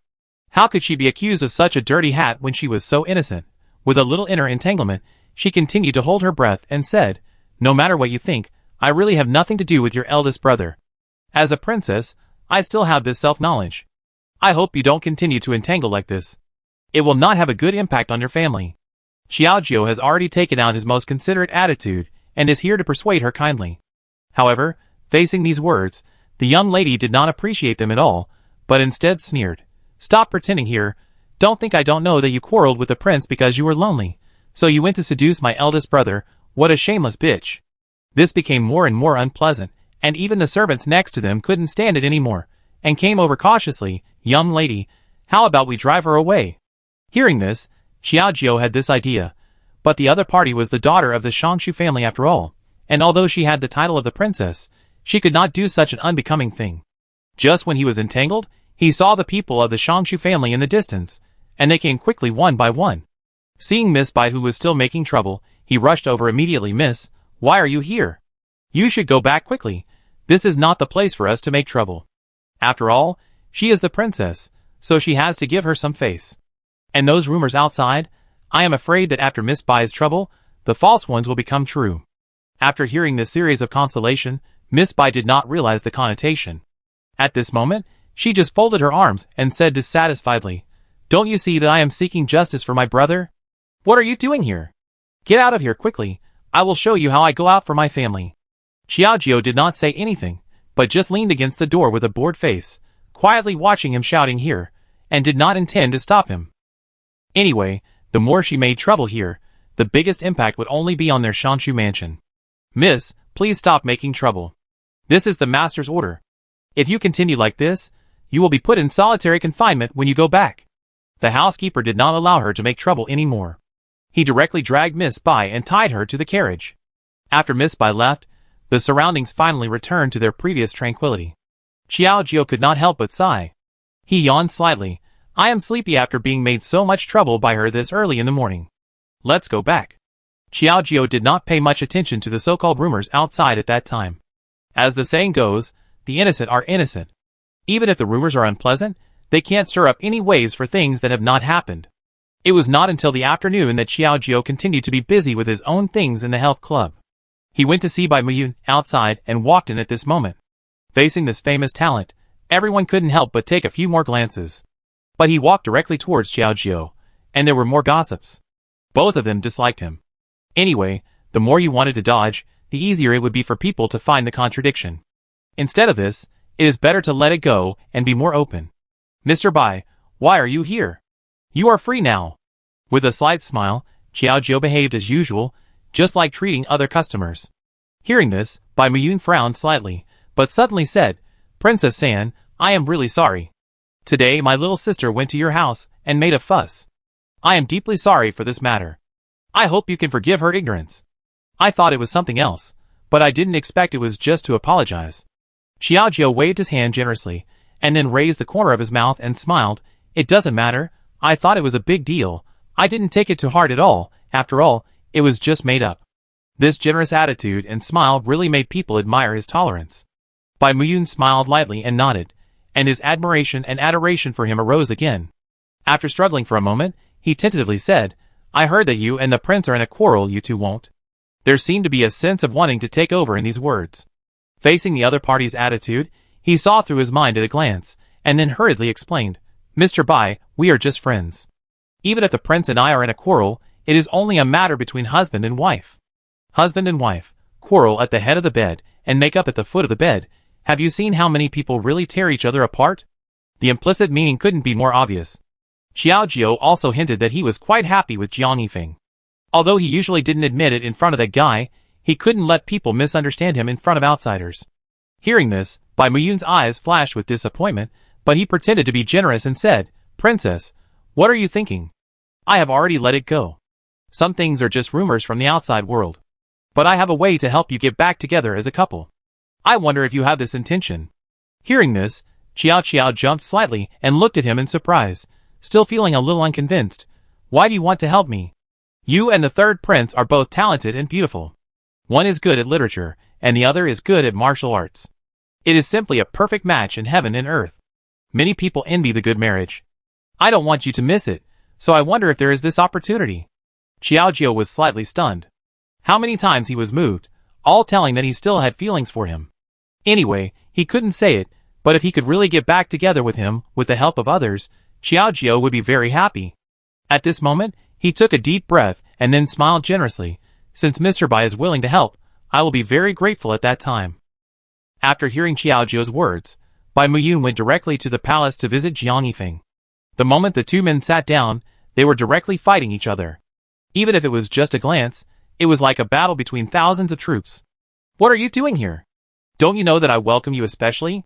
How could she be accused of such a dirty hat when she was so innocent? With a little inner entanglement, she continued to hold her breath and said, "No matter what you think, I really have nothing to do with your eldest brother. As a princess, I still have this self-knowledge. I hope you don't continue to entangle like this. It will not have a good impact on your family." Xiaojio has already taken out his most considerate attitude and is here to persuade her kindly. However, facing these words, the young lady did not appreciate them at all, but instead sneered. "Stop pretending here. Don't think I don't know that you quarreled with the prince because you were lonely. So you went to seduce my eldest brother. What a shameless bitch." This became more and more unpleasant, and even the servants next to them couldn't stand it anymore, and came over cautiously. "Young lady, how about we drive her away?" Hearing this, Xiaojio had this idea, but the other party was the daughter of the Shanshu family after all, and although she had the title of the princess, she could not do such an unbecoming thing. Just when he was entangled, he saw the people of the Shanshu family in the distance, and they came quickly one by one. Seeing Miss Bai, who was still making trouble, he rushed over immediately. "Miss, why are you here? You should go back quickly. This is not the place for us to make trouble. After all, she is the princess, so she has to give her some face. And those rumors outside, I am afraid that after Miss Bai's trouble, the false ones will become true." After hearing this series of consolation, Miss Bai did not realize the connotation. At this moment, she just folded her arms and said dissatisfiedly, "Don't you see that I am seeking justice for my brother? What are you doing here? Get out of here quickly. I will show you how I go out for my family." Xiaojio did not say anything, but just leaned against the door with a bored face, quietly watching him shouting here, and did not intend to stop him. Anyway, the more she made trouble here, the biggest impact would only be on their Shanshu mansion. "Miss, please stop making trouble. This is the master's order. If you continue like this, you will be put in solitary confinement when you go back." The housekeeper did not allow her to make trouble anymore. He directly dragged Miss Bai and tied her to the carriage. After Miss Bai left, the surroundings finally returned to their previous tranquility. Xiaojio could not help but sigh. He yawned slightly. "I am sleepy after being made so much trouble by her this early in the morning. Let's go back." Xiaojio did not pay much attention to the so-called rumors outside at that time. As the saying goes, the innocent are innocent. Even if the rumors are unpleasant, they can't stir up any waves for things that have not happened. It was not until the afternoon that Xiaojio continued to be busy with his own things in the health club. He went to see Bai Muyun outside and walked in at this moment. Facing this famous talent, everyone couldn't help but take a few more glances. But he walked directly towards Xiaojio, and there were more gossips. Both of them disliked him. Anyway, the more you wanted to dodge, the easier it would be for people to find the contradiction. Instead of this, it is better to let it go and be more open. "Mr. Bai, why are you here? You are free now. With a slight smile, Xiaojiu behaved as usual, just like treating other customers. Hearing this, Bai Muyun frowned slightly, but suddenly said, Princess San, I am really sorry. Today my little sister went to your house and made a fuss. I am deeply sorry for this matter. I hope you can forgive her ignorance. I thought it was something else, but I didn't expect it was just to apologize. Xiaojiu waved his hand generously, and then raised the corner of his mouth and smiled. It doesn't matter, I thought it was a big deal. I didn't take it to heart at all, after all, it was just made up. This generous attitude and smile really made people admire his tolerance. Bai Muyun smiled lightly and nodded, and his admiration and adoration for him arose again. After struggling for a moment, he tentatively said, I heard that you and the prince are in a quarrel, you two won't. There seemed to be a sense of wanting to take over in these words. Facing the other party's attitude, he saw through his mind at a glance, and then hurriedly explained, Mr. Bai, we are just friends. Even if the prince and I are in a quarrel, it is only a matter between husband and wife. Husband and wife, quarrel at the head of the bed, and make up at the foot of the bed. Have you seen how many people really tear each other apart? The implicit meaning couldn't be more obvious. Xiaojiu also hinted that he was quite happy with Jiang Yifeng. Although he usually didn't admit it in front of that guy, he couldn't let people misunderstand him in front of outsiders. Hearing this, Bai Muyun's eyes flashed with disappointment, but he pretended to be generous and said, Princess, what are you thinking? I have already let it go. Some things are just rumors from the outside world. But I have a way to help you get back together as a couple. I wonder if you have this intention. Hearing this, Xiao jumped slightly and looked at him in surprise, still feeling a little unconvinced. Why do you want to help me? You and the third prince are both talented and beautiful. One is good at literature, and the other is good at martial arts. It is simply a perfect match in heaven and earth. Many people envy the good marriage. I don't want you to miss it, so I wonder if there is this opportunity. Xiaojiu was slightly stunned. How many times he was moved, all telling that he still had feelings for him. Anyway, he couldn't say it, but if he could really get back together with him with the help of others, Xiaojiu would be very happy. At this moment, he took a deep breath and then smiled generously. Since Mr. Bai is willing to help, I will be very grateful at that time. After hearing Xiaojiu's words, Bai Muyun went directly to the palace to visit Jiang Yifeng. The moment the two men sat down, they were directly fighting each other. Even if it was just a glance, it was like a battle between thousands of troops. What are you doing here? Don't you know that I welcome you especially?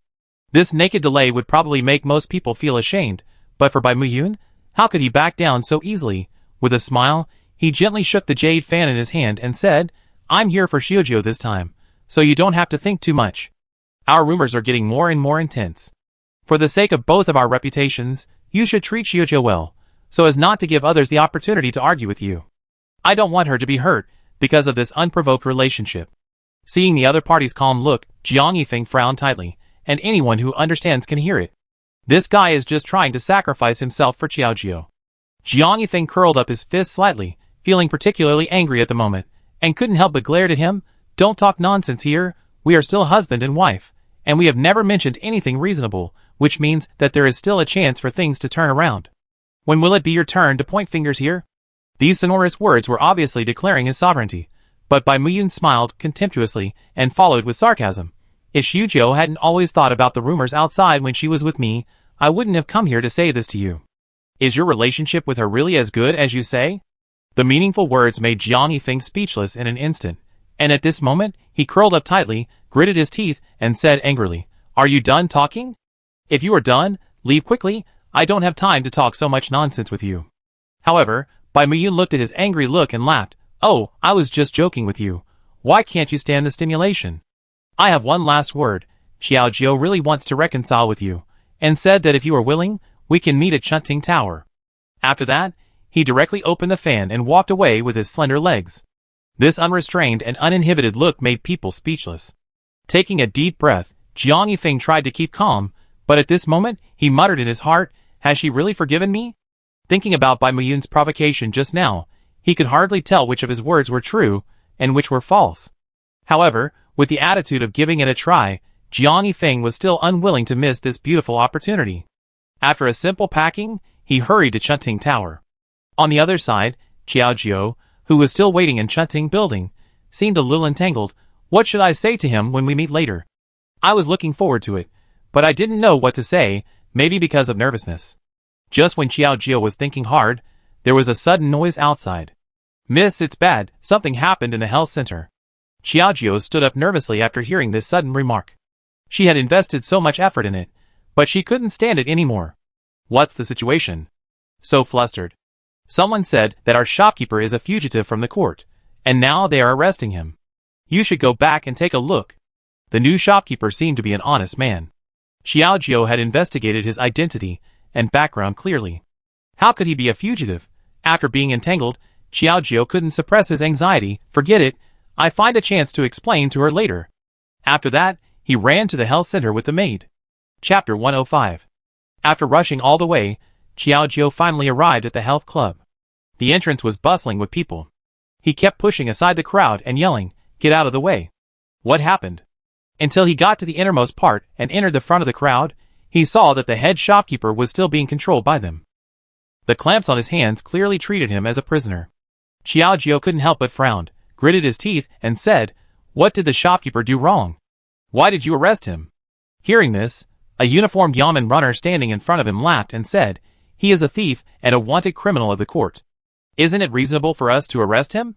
This naked delay would probably make most people feel ashamed, but for Bai Muyun, how could he back down so easily? With a smile, he gently shook the jade fan in his hand and said, I'm here for Xiaojiu this time, so you don't have to think too much. Our rumors are getting more and more intense. For the sake of both of our reputations, you should treat Xiaojiu well, so as not to give others the opportunity to argue with you. I don't want her to be hurt because of this unprovoked relationship. Seeing the other party's calm look, Jiang Yifeng frowned tightly, and anyone who understands can hear it. This guy is just trying to sacrifice himself for Xiaojiu. Jiang Yifeng curled up his fist slightly, feeling particularly angry at the moment, and couldn't help but glared at him. Don't talk nonsense here, we are still husband and wife, and we have never mentioned anything reasonable, which means that there is still a chance for things to turn around. When will it be your turn to point fingers here? These sonorous words were obviously declaring his sovereignty, but Bai Muyun smiled contemptuously and followed with sarcasm. If Xiaojiu hadn't always thought about the rumors outside when she was with me, I wouldn't have come here to say this to you. Is your relationship with her really as good as you say? The meaningful words made Jiang Yifeng speechless in an instant, and at this moment, he curled up tightly, gritted his teeth, and said angrily, Are you done talking? If you are done, leave quickly, I don't have time to talk so much nonsense with you. However, Bai Muyun looked at his angry look and laughed. Oh, I was just joking with you. Why can't you stand the stimulation? I have one last word. Xiaojiu really wants to reconcile with you, and said that if you are willing, we can meet at Chunting Tower. After that, he directly opened the fan and walked away with his slender legs. This unrestrained and uninhibited look made people speechless. Taking a deep breath, Jiang Yifeng tried to keep calm, but at this moment, he muttered in his heart, Has she really forgiven me? Thinking about Bai Muyun's provocation just now, he could hardly tell which of his words were true and which were false. However, with the attitude of giving it a try, Jiang Yifeng was still unwilling to miss this beautiful opportunity. After a simple packing, he hurried to Chunting Tower. On the other side, Xiaojiu, who was still waiting in Chunting Building, seemed a little entangled. What should I say to him when we meet later? I was looking forward to it, but I didn't know what to say, maybe because of nervousness. Just when Xiao Jio was thinking hard, there was a sudden noise outside. "Miss, it's bad, something happened in the health center." Xiao Jio stood up nervously after hearing this sudden remark. She had invested so much effort in it, but she couldn't stand it anymore. "What's the situation?" So flustered. "Someone said that our shopkeeper is a fugitive from the court, and now they are arresting him. You should go back and take a look." The new shopkeeper seemed to be an honest man. Xiao Jio had investigated his identity and background clearly. How could he be a fugitive? After being entangled, Xiao Jio couldn't suppress his anxiety. "Forget it, I find a chance to explain to her later." After that, he ran to the health center with the maid. Chapter 105. After rushing all the way, Xiao Jio finally arrived at the health club. The entrance was bustling with people. He kept pushing aside the crowd and yelling, "Get out of the way." What happened? Until he got to the innermost part and entered the front of the crowd, he saw that the head shopkeeper was still being controlled by them. The clamps on his hands clearly treated him as a prisoner. Xiao Jio couldn't help but frown, gritted his teeth, and said, "What did the shopkeeper do wrong? Why did you arrest him?" Hearing this, a uniformed yamen runner standing in front of him laughed and said, "He is a thief and a wanted criminal of the court. Isn't it reasonable for us to arrest him?"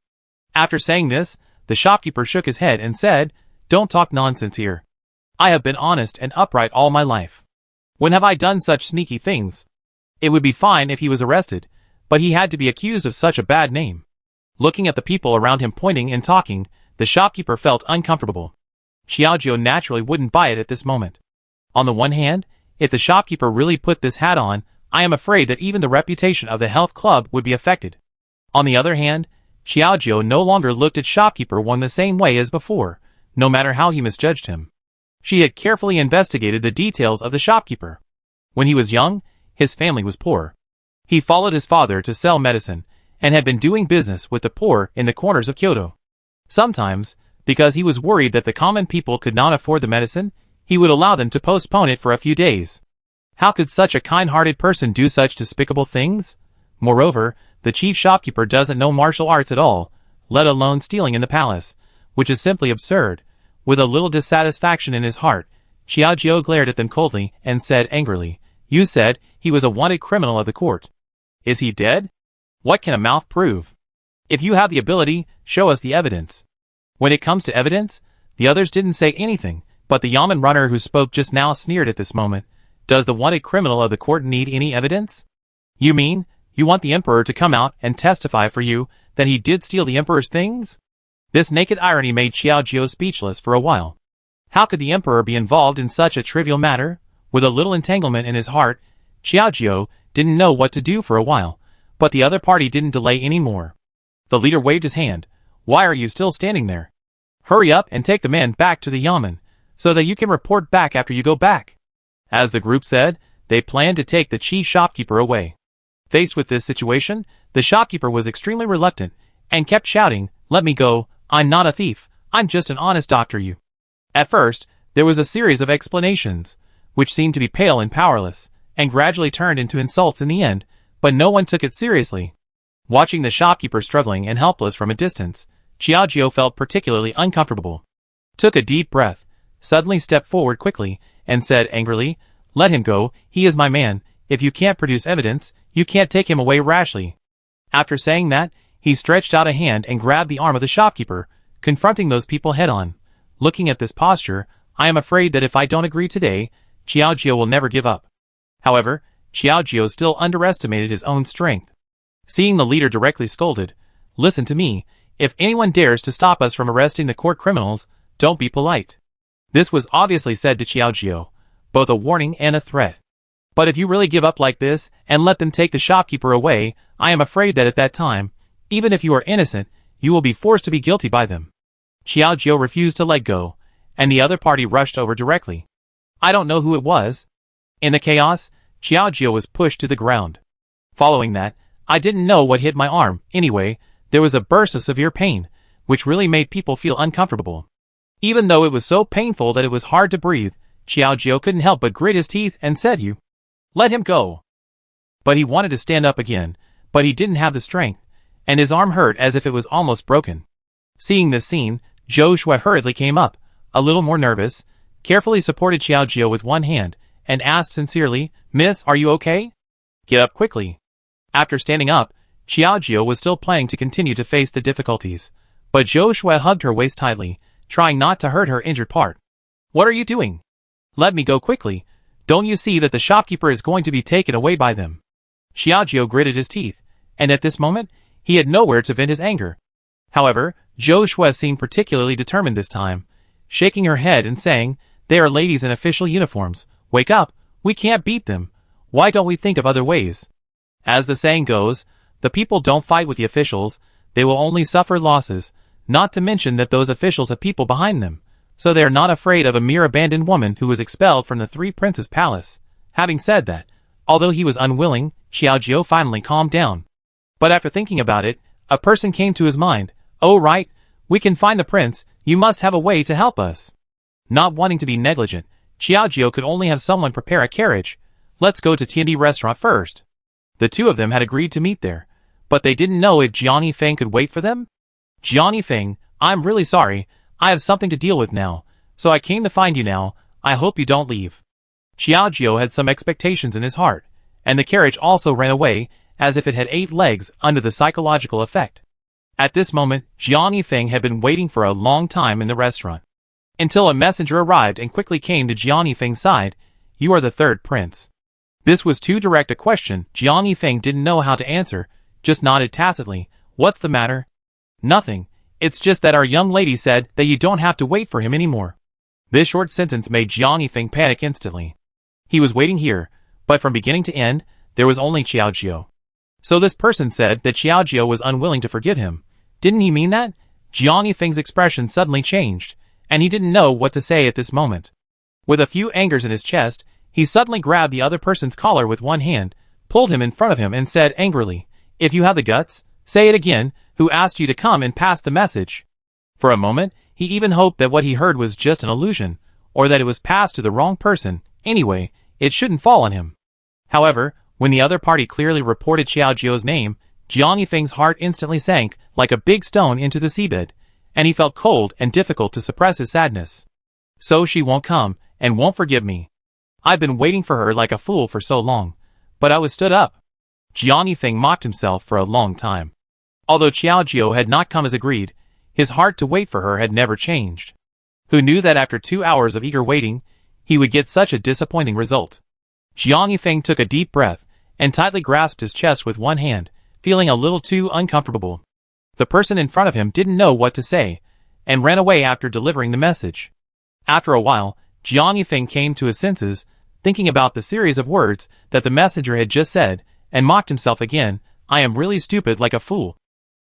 After saying this, the shopkeeper shook his head and said, "Don't talk nonsense here. I have been honest and upright all my life. When have I done such sneaky things? It would be fine if he was arrested, but he had to be accused of such a bad name." Looking at the people around him pointing and talking, the shopkeeper felt uncomfortable. Xiao Jio naturally wouldn't buy it at this moment. On the one hand, if the shopkeeper really put this hat on, I am afraid that even the reputation of the health club would be affected. On the other hand, Xiao Jio no longer looked at shopkeeper one the same way as before, no matter how he misjudged him. She had carefully investigated the details of the shopkeeper. When he was young, his family was poor. He followed his father to sell medicine, and had been doing business with the poor in the corners of Kyoto. Sometimes, because he was worried that the common people could not afford the medicine, he would allow them to postpone it for a few days. How could such a kind-hearted person do such despicable things? Moreover, the chief shopkeeper doesn't know martial arts at all, let alone stealing in the palace, which is simply absurd. With a little dissatisfaction in his heart, Xiao Jio glared at them coldly and said angrily, "You said he was a wanted criminal of the court. Is he dead? What can a mouth prove? If you have the ability, show us the evidence." When it comes to evidence, the others didn't say anything, but the yamen runner who spoke just now sneered at this moment. "Does the wanted criminal of the court need any evidence? You mean, you want the emperor to come out and testify for you that he did steal the emperor's things?" This naked irony made Xiao Jio speechless for a while. How could the emperor be involved in such a trivial matter? With a little entanglement in his heart, Xiao Jio didn't know what to do for a while, but the other party didn't delay any more. The leader waved his hand. "Why are you still standing there? Hurry up and take the man back to the yamen, so that you can report back after you go back." As the group said, they planned to take the chief shopkeeper away. Faced with this situation, the shopkeeper was extremely reluctant, and kept shouting, "Let me go, I'm not a thief, I'm just an honest doctor you." At first, there was a series of explanations, which seemed to be pale and powerless, and gradually turned into insults in the end, but no one took it seriously. Watching the shopkeeper struggling and helpless from a distance, Xiao Jio felt particularly uncomfortable. Took a deep breath, suddenly stepped forward quickly, and said angrily, "Let him go, he is my man, if you can't produce evidence, you can't take him away rashly." After saying that, he stretched out a hand and grabbed the arm of the shopkeeper, confronting those people head-on. Looking at this posture, I am afraid that if I don't agree today, Xiao Jio will never give up. However, Xiao Jio still underestimated his own strength. Seeing the leader directly scolded, "Listen to me, if anyone dares to stop us from arresting the court criminals, don't be polite." This was obviously said to Xiao Jio, both a warning and a threat. "But if you really give up like this and let them take the shopkeeper away, I am afraid that at that time, even if you are innocent, you will be forced to be guilty by them." Xiao Jio refused to let go, and the other party rushed over directly. I don't know who it was. In the chaos, Xiao Jio was pushed to the ground. Following that, I didn't know what hit my arm. Anyway, there was a burst of severe pain, which really made people feel uncomfortable. Even though it was so painful that it was hard to breathe, Xiao Jio couldn't help but grit his teeth and said, "You let him go." But he wanted to stand up again, but he didn't have the strength, and his arm hurt as if it was almost broken. Seeing this scene, Zhou Shui hurriedly came up, a little more nervous, carefully supported Xiao Jio with one hand, and asked sincerely, "Miss, are you okay?" Get up quickly. After standing up, Xiaojiu was still planning to continue to face the difficulties, but Zhou Shui hugged her waist tightly, trying not to hurt her injured part. What are you doing? Let me go quickly. Don't you see that the shopkeeper is going to be taken away by them? Xiaojiu gritted his teeth, and at this moment, he had nowhere to vent his anger. However, Zhou Shui seemed particularly determined this time, shaking her head and saying, "They are ladies in official uniforms. Wake up, we can't beat them. Why don't we think of other ways?" As the saying goes, the people don't fight with the officials, they will only suffer losses, not to mention that those officials have people behind them, so they are not afraid of a mere abandoned woman who was expelled from the Three Princes' palace. Having said that, although he was unwilling, Xiaojiu finally calmed down. But after thinking about it, a person came to his mind. "Oh right, we can find the prince, you must have a way to help us." Not wanting to be negligent, Xiaojiu could only have someone prepare a carriage. "Let's go to Tiandi restaurant first." The two of them had agreed to meet there, but they didn't know if Jiang Feng could wait for them. "Jiang Feng, I'm really sorry, I have something to deal with now, so I came to find you now, I hope you don't leave." Xiaojiu had some expectations in his heart, and the carriage also ran away, as if it had 8 legs under the psychological effect. At this moment, Jiang Feng had been waiting for a long time in the restaurant, until a messenger arrived and quickly came to Jiang Feng's side. "You are the third prince." This was too direct a question. Jiang Feng didn't know how to answer, just nodded tacitly. "What's the matter?" "Nothing. It's just that our young lady said that you don't have to wait for him anymore." This short sentence made Jiang Feng panic instantly. He was waiting here, but from beginning to end, there was only Xiaojiu. So this person said that Xiaojiu was unwilling to forgive him. Didn't he mean that? Jiang Feng's expression suddenly changed, and he didn't know what to say at this moment. With a few angers in his chest, he suddenly grabbed the other person's collar with one hand, pulled him in front of him and said angrily, "If you have the guts, say it again, who asked you to come and pass the message?" For a moment, he even hoped that what he heard was just an illusion, or that it was passed to the wrong person. Anyway, it shouldn't fall on him. However, when the other party clearly reported Xiaojiu's name, Jiang Feng's heart instantly sank like a big stone into the seabed, and he felt cold and difficult to suppress his sadness. So she won't come, and won't forgive me. I've been waiting for her like a fool for so long, but I was stood up. Jiang Feng mocked himself for a long time. Although Xiaojiu had not come as agreed, his heart to wait for her had never changed. Who knew that after 2 hours of eager waiting, he would get such a disappointing result? Jiang Feng took a deep breath, and tightly grasped his chest with one hand, feeling a little too uncomfortable. The person in front of him didn't know what to say, and ran away after delivering the message. After a while, Jiang Feng came to his senses, thinking about the series of words that the messenger had just said, and mocked himself again. "I am really stupid like a fool."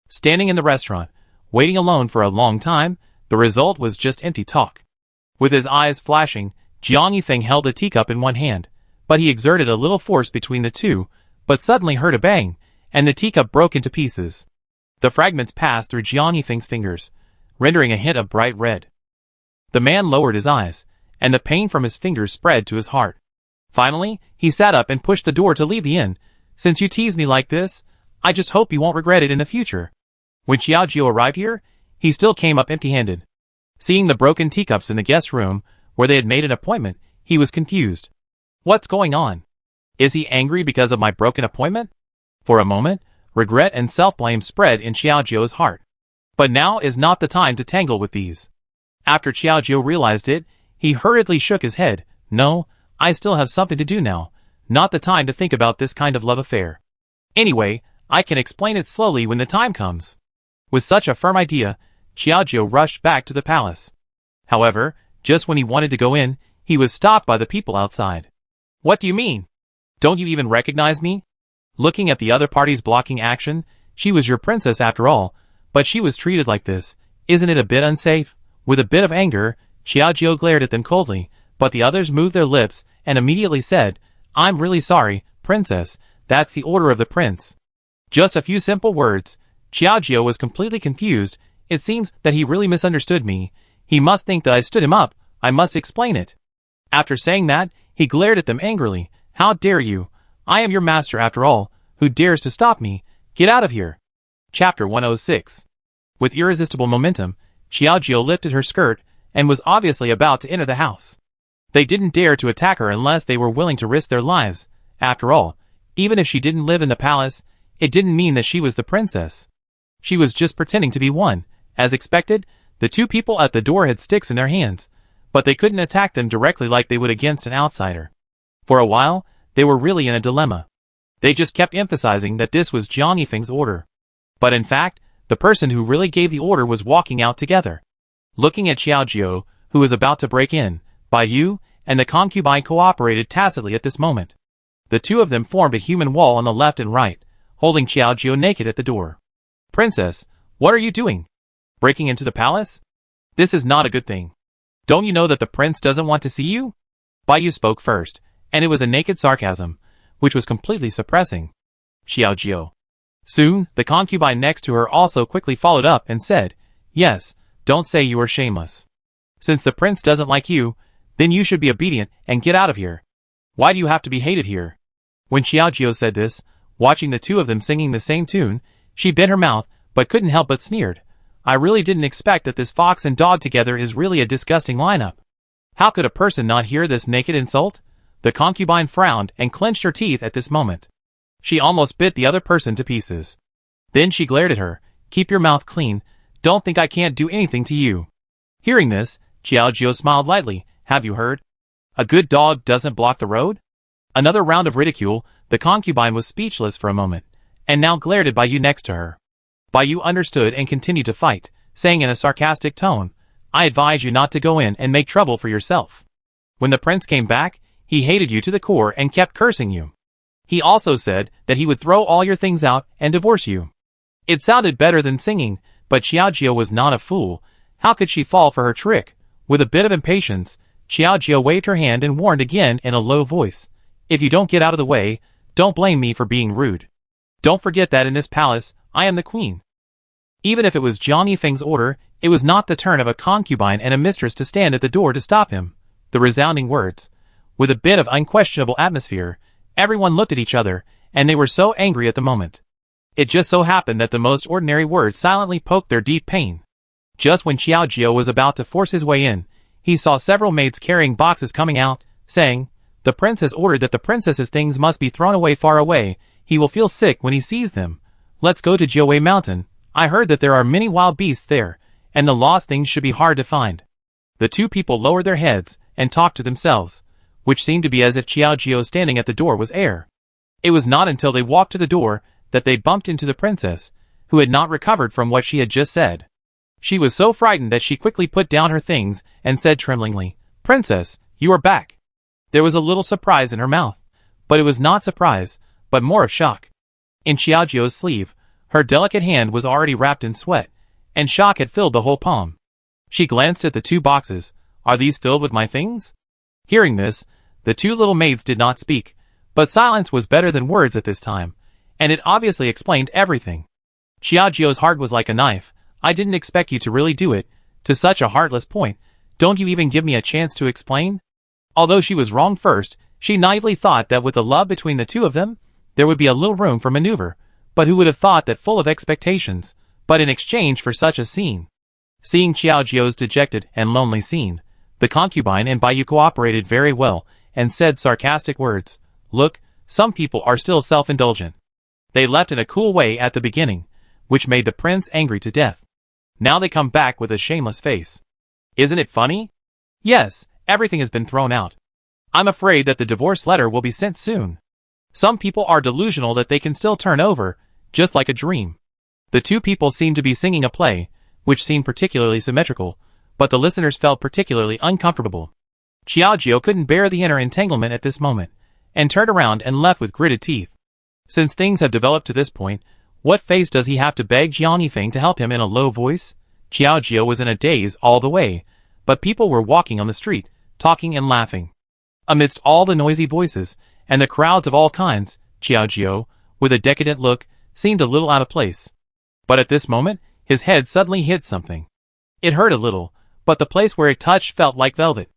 Standing in the restaurant, waiting alone for a long time, the result was just empty talk. With his eyes flashing, Jiang Feng held a teacup in one hand, but he exerted a little force between the two, but suddenly heard a bang, and the teacup broke into pieces. The fragments passed through Jiang Feng's fingers, rendering a hint of bright red. The man lowered his eyes, and the pain from his fingers spread to his heart. Finally, he sat up and pushed the door to leave the inn. "Since you tease me like this, I just hope you won't regret it in the future." When Xiaojiu arrived here, he still came up empty-handed. Seeing the broken teacups in the guest room, where they had made an appointment, he was confused. What's going on? Is he angry because of my broken appointment? For a moment, regret and self-blame spread in Xiaojiu's heart. But now is not the time to tangle with these. After Xiaojiu realized it, he hurriedly shook his head. "No, I still have something to do now. Not the time to think about this kind of love affair. Anyway, I can explain it slowly when the time comes." With such a firm idea, Xiaojiu rushed back to the palace. However, just when he wanted to go in, he was stopped by the people outside. "What do you mean? Don't you even recognize me?" Looking at the other party's blocking action, she was your princess after all, but she was treated like this. Isn't it a bit unsafe? With a bit of anger, Xiaojiu glared at them coldly, but the others moved their lips and immediately said, "I'm really sorry, princess, that's the order of the prince." Just a few simple words. Xiaojiu was completely confused. It seems that he really misunderstood me. He must think that I stood him up. I must explain it. After saying that, he glared at them angrily. "How dare you? I am your master after all. Who dares to stop me? Get out of here." Chapter 106. With irresistible momentum, Xiaojiu lifted her skirt and was obviously about to enter the house. They didn't dare to attack her unless they were willing to risk their lives. After all, Even if she didn't live in the palace, it didn't mean that she was the princess. She was just pretending to be one. As expected, the two people at the door had sticks in their hands, but they couldn't attack them directly like they would against an outsider. For a while, they were really in a dilemma. They just kept emphasizing that this was Jiang Yifeng's order. But in fact, the person who really gave the order was walking out together. Looking at Xiaojiu, who was about to break in, Bai Yu and the concubine cooperated tacitly at this moment. The two of them formed a human wall on the left and right, holding Xiaojiu naked at the door. Princess, what are you doing? Breaking into the palace? This is not a good thing. Don't you know that the prince doesn't want to see you? Bai Yu spoke first, and it was a naked sarcasm, which was completely suppressing Xiaojiu. Soon, the concubine next to her also quickly followed up and said, Yes, don't say you are shameless. Since the prince doesn't like you, then you should be obedient and get out of here. Why do you have to be hated here? When Xiaojiu said this, watching the two of them singing the same tune, she bit her mouth, but couldn't help but sneered. I really didn't expect that this fox and dog together is really a disgusting lineup. How could a person not hear this naked insult? The concubine frowned and clenched her teeth at this moment. She almost bit the other person to pieces. Then she glared at her. Keep your mouth clean. Don't think I can't do anything to you. Hearing this, Xiaojiu smiled lightly. Have you heard? A good dog doesn't block the road? Another round of ridicule. The concubine was speechless for a moment, and now glared at Bai Yu next to her. Bai Yu understood and continued to fight, saying in a sarcastic tone, I advise you not to go in and make trouble for yourself. When the prince came back, he hated you to the core and kept cursing you. He also said that he would throw all your things out and divorce you. It sounded better than singing, but Xiaojiu was not a fool. How could she fall for her trick? With a bit of impatience, Xiaojiu waved her hand and warned again in a low voice. If you don't get out of the way, don't blame me for being rude. Don't forget that in this palace, I am the queen. Even if it was Jiang Yifeng's order, it was not the turn of a concubine and a mistress to stand at the door to stop him. The resounding words. With a bit of unquestionable atmosphere, everyone looked at each other, and they were so angry at the moment. It just so happened that the most ordinary words silently poked their deep pain. Just when Xiaojiu was about to force his way in, he saw several maids carrying boxes coming out, saying, The prince has ordered that the princess's things must be thrown away far away. He will feel sick when he sees them. Let's go to Jiuwei Mountain. I heard that there are many wild beasts there, and the lost things should be hard to find. The two people lowered their heads and talked to themselves, which seemed to be as if Xiaojiu standing at the door was air. It was not until they walked to the door that they bumped into the princess, who had not recovered from what she had just said. She was so frightened that she quickly put down her things and said tremblingly, Princess, you are back. There was a little surprise in her mouth, but it was not surprise, but more of shock. In Xiaojiu's sleeve, her delicate hand was already wrapped in sweat, and shock had filled the whole palm. She glanced at the two boxes. Are these filled with my things? Hearing this, the two little maids did not speak, but silence was better than words at this time, and it obviously explained everything. Xiaojiu's heart was like a knife. I didn't expect you to really do it, to such a heartless point. Don't you even give me a chance to explain? Although she was wrong first, she naively thought that with the love between the two of them, there would be a little room for maneuver, but who would have thought that full of expectations, but in exchange for such a scene? Seeing Xiaojiu's dejected and lonely scene, the concubine and Bai Yu cooperated very well, and said sarcastic words. Look, some people are still self-indulgent. They left in a cool way at the beginning, which made the prince angry to death. Now they come back with a shameless face. Isn't it funny? Yes, everything has been thrown out. I'm afraid that the divorce letter will be sent soon. Some people are delusional that they can still turn over, just like a dream. The two people seemed to be singing a play, which seemed particularly symmetrical, but the listeners felt particularly uncomfortable. Xiaojiu couldn't bear the inner entanglement at this moment, and turned around and left with gritted teeth. Since things have developed to this point, what face does he have to beg Jiang Yifeng to help him in a low voice? Xiaojiu was in a daze all the way, but people were walking on the street, talking and laughing. Amidst all the noisy voices, and the crowds of all kinds, Xiaojiu, with a decadent look, seemed a little out of place. But at this moment, his head suddenly hit something. It hurt a little, but the place where it touched felt like velvet.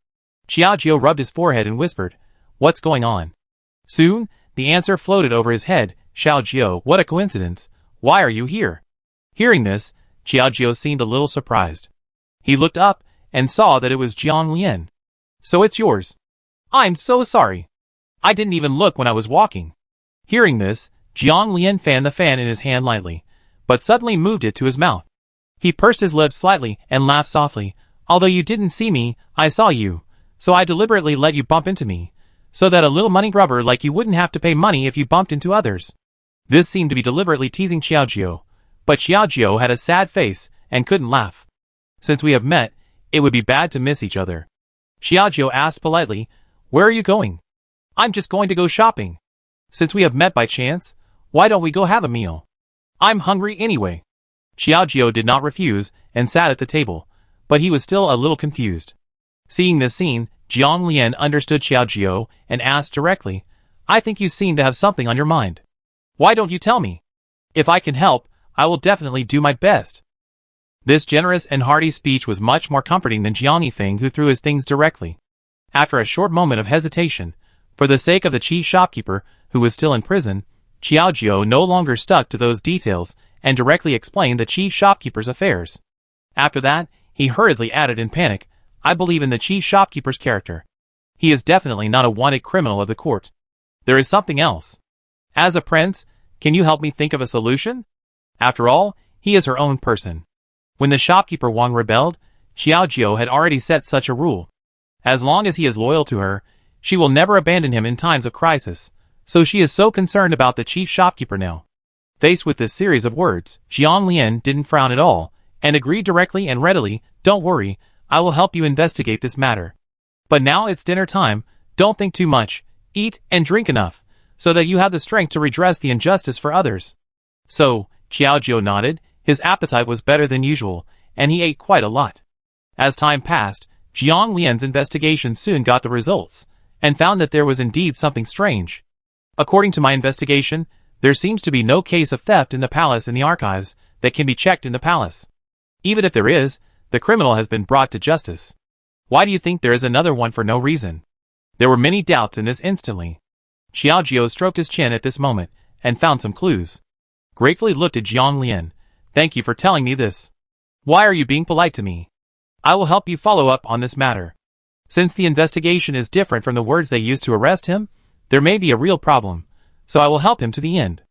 Xiaojiu rubbed his forehead and whispered, What's going on? Soon, the answer floated over his head, Xiaojiu, what a coincidence. Why are you here? Hearing this, Xiaojiu seemed a little surprised. He looked up, and saw that it was Jiang Lian. So it's yours. I'm so sorry. I didn't even look when I was walking. Hearing this, Jiang Lian fanned the fan in his hand lightly, but suddenly moved it to his mouth. He pursed his lips slightly and laughed softly. Although you didn't see me, I saw you, so I deliberately let you bump into me, so that a little money grubber like you wouldn't have to pay money if you bumped into others. This seemed to be deliberately teasing Xiaojiu, but Xiaojiu had a sad face and couldn't laugh. Since we have met, it would be bad to miss each other. Xiaojiu asked politely, where are you going? I'm just going to go shopping. Since we have met by chance, why don't we go have a meal? I'm hungry anyway. Xiaojiu did not refuse and sat at the table, but he was still a little confused. Seeing this scene, Jiang Lian understood Xiaojiu and asked directly, I think you seem to have something on your mind. Why don't you tell me? If I can help, I will definitely do my best. This generous and hearty speech was much more comforting than Jiang Yifeng, who threw his things directly. After a short moment of hesitation, for the sake of the chief shopkeeper, who was still in prison, Xiaojiu no longer stuck to those details and directly explained the chief shopkeeper's affairs. After that, he hurriedly added in panic, I believe in the chief shopkeeper's character. He is definitely not a wanted criminal of the court. There is something else. As a prince, can you help me think of a solution? After all, he is her own person. When the shopkeeper Wang rebelled, Xiaojiu had already set such a rule. As long as he is loyal to her, she will never abandon him in times of crisis, so she is so concerned about the chief shopkeeper now. Faced with this series of words, Jiang Lian didn't frown at all, and agreed directly and readily, don't worry, I will help you investigate this matter. But now it's dinner time, don't think too much, eat and drink enough, so that you have the strength to redress the injustice for others. So, Xiaojiu nodded, his appetite was better than usual, and he ate quite a lot. As time passed, Jiang Lian's investigation soon got the results, and found that there was indeed something strange. According to my investigation, there seems to be no case of theft in the palace in the archives that can be checked in the palace. Even if there is, the criminal has been brought to justice. Why do you think there is another one for no reason? There were many doubts in this instantly. Xiaojiu stroked his chin at this moment, and found some clues. Gratefully looked at Jiang Lian. Thank you for telling me this. Why are you being polite to me? I will help you follow up on this matter. Since the investigation is different from the words they used to arrest him, there may be a real problem, so I will help him to the end.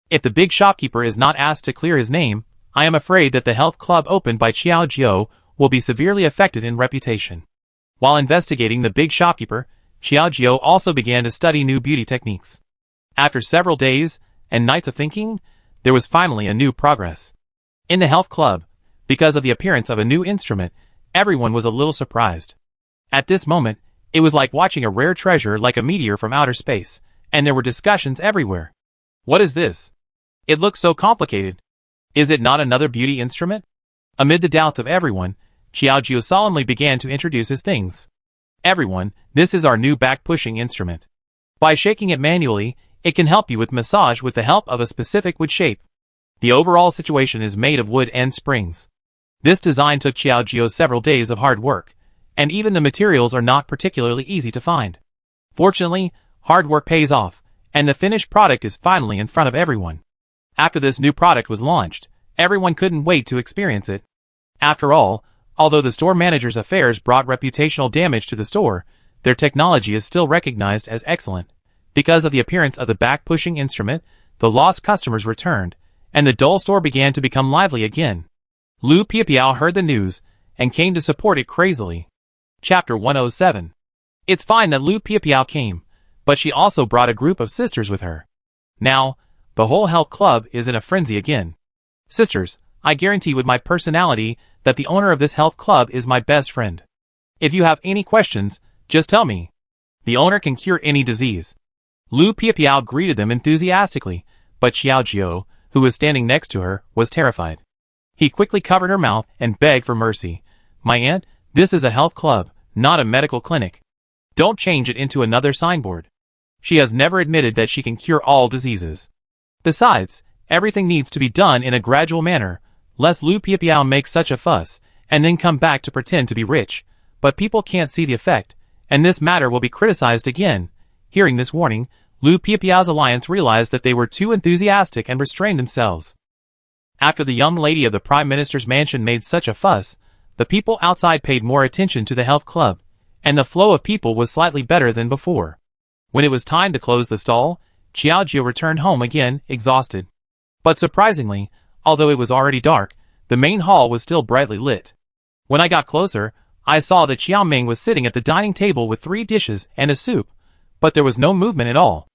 If the big shopkeeper is not asked to clear his name, I am afraid that the health club opened by Xiaojiu will be severely affected in reputation. While investigating the big shopkeeper, Xiaojiu also began to study new beauty techniques. After several days and nights of thinking, there was finally a new progress. In the health club, because of the appearance of a new instrument, everyone was a little surprised. At this moment, it was like watching a rare treasure like a meteor from outer space, and there were discussions everywhere. What is this? It looks so complicated. Is it not another beauty instrument? Amid the doubts of everyone, Xiaojiu solemnly began to introduce his things. Everyone, this is our new back-pushing instrument. By shaking it manually, it can help you with massage with the help of a specific wood shape. The overall situation is made of wood and springs. This design took Xiaojiu several days of hard work, and even the materials are not particularly easy to find. Fortunately, hard work pays off, and the finished product is finally in front of everyone. After this new product was launched, everyone couldn't wait to experience it. After all, although the store manager's affairs brought reputational damage to the store, their technology is still recognized as excellent. Because of the appearance of the back-pushing instrument, the lost customers returned, and the dull store began to become lively again. Lu Piapiao heard the news, and came to support it crazily. Chapter 107. It's fine that Lu Piapiao came, but she also brought a group of sisters with her. Now, the whole health club is in a frenzy again. Sisters, I guarantee with my personality that the owner of this health club is my best friend. If you have any questions, just tell me. The owner can cure any disease. Lu Piapiao greeted them enthusiastically, but Xiaojiu, who was standing next to her, was terrified. He quickly covered her mouth and begged for mercy. My aunt, this is a health club, not a medical clinic. Don't change it into another signboard. She has never admitted that she can cure all diseases. Besides, everything needs to be done in a gradual manner, lest Lu Piapiao make such a fuss, and then come back to pretend to be rich. But people can't see the effect, and this matter will be criticized again. Hearing this warning, Lu Piapiao's alliance realized that they were too enthusiastic and restrained themselves. After the young lady of the Prime Minister's mansion made such a fuss, the people outside paid more attention to the health club, and the flow of people was slightly better than before. When it was time to close the stall, Xiaojiu returned home again, exhausted. But surprisingly, although it was already dark, the main hall was still brightly lit. When I got closer, I saw that Xiaoming was sitting at the dining table with 3 dishes and a soup, but there was no movement at all.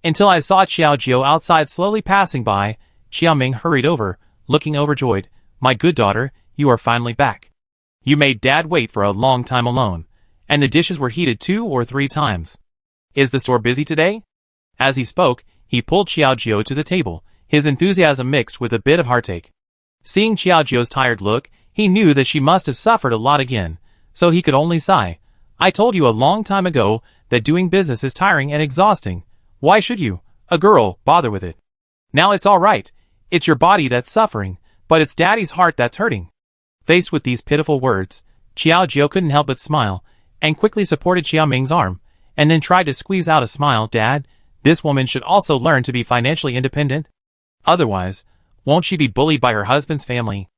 Until I saw Xiaojiu outside slowly passing by, Xiaoming hurried over, looking overjoyed. "My good daughter, you are finally back. You made Dad wait for a long time alone, and the dishes were heated 2 or 3 times. Is the store busy today?" As he spoke, he pulled Xiaojiu to the table, his enthusiasm mixed with a bit of heartache. Seeing Xiaojiu's tired look, he knew that she must have suffered a lot again, so he could only sigh. "I told you a long time ago that doing business is tiring and exhausting. Why should you, a girl, bother with it? Now it's all right. It's your body that's suffering, but it's Daddy's heart that's hurting." Faced with these pitiful words, Xiaojiu couldn't help but smile, and quickly supported Xiaoming's arm, and then tried to squeeze out a smile. "Dad, this woman should also learn to be financially independent. Otherwise, won't she be bullied by her husband's family?"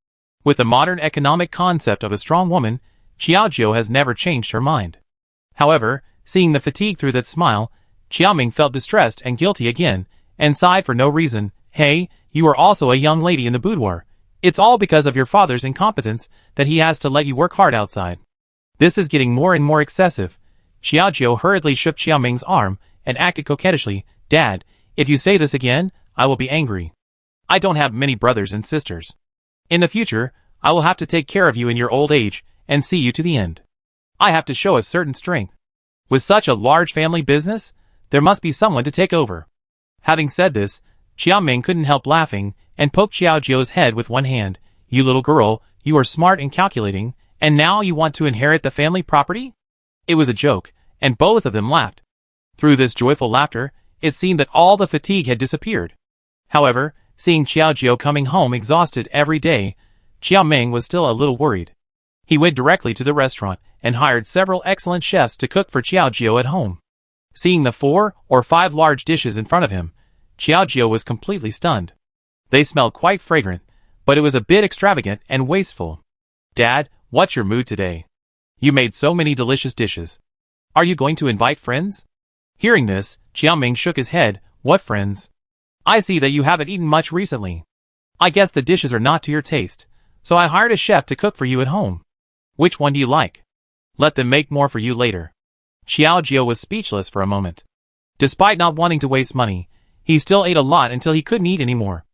With the modern economic concept of a strong woman, Xiaojiu has never changed her mind. However, seeing the fatigue through that smile, Xiaoming felt distressed and guilty again, and sighed for no reason. "Hey, you are also a young lady in the boudoir. It's all because of your father's incompetence that he has to let you work hard outside. This is getting more and more excessive." Xiaojiu hurriedly shook Xiaoming's arm and acted coquettishly. "Dad, if you say this again, I will be angry. I don't have many brothers and sisters. In the future, I will have to take care of you in your old age and see you to the end. I have to show a certain strength. With such a large family business, there must be someone to take over." Having said this, Xiaoming couldn't help laughing and poked Xiaojiu's head with one hand. "You little girl, you are smart and calculating, and now you want to inherit the family property?" It was a joke, and both of them laughed. Through this joyful laughter, it seemed that all the fatigue had disappeared. However, seeing Xiaojiu coming home exhausted every day, Xiaoming was still a little worried. He went directly to the restaurant and hired several excellent chefs to cook for Xiaojiu at home. Seeing the 4 or 5 large dishes in front of him, Xiaojiu was completely stunned. They smelled quite fragrant, but it was a bit extravagant and wasteful. "Dad, what's your mood today? You made so many delicious dishes. Are you going to invite friends?" Hearing this, Xiaoming shook his head. "What friends? I see that you haven't eaten much recently. I guess the dishes are not to your taste, so I hired a chef to cook for you at home. Which one do you like? Let them make more for you later." Xiaojiu was speechless for a moment. Despite not wanting to waste money, he still ate a lot until he couldn't eat anymore.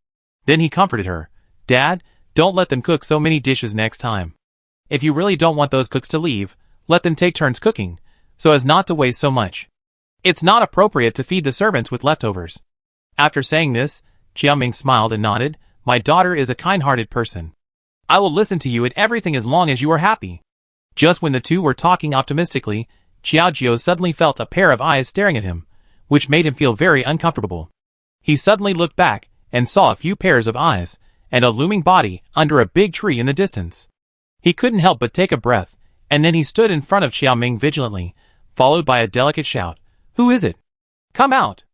Then he comforted her. "Dad, don't let them cook so many dishes next time. If you really don't want those cooks to leave, let them take turns cooking, so as not to waste so much. It's not appropriate to feed the servants with leftovers." After saying this, Xiaoming smiled and nodded. "My daughter is a kind-hearted person. I will listen to you in everything as long as you are happy." Just when the two were talking optimistically, Xiaojiu suddenly felt a pair of eyes staring at him, which made him feel very uncomfortable. He suddenly looked back and saw a few pairs of eyes and a looming body under a big tree in the distance. He couldn't help but take a breath, and then he stood in front of Xiaoming vigilantly, followed by a delicate shout. "Who is it? Come out!"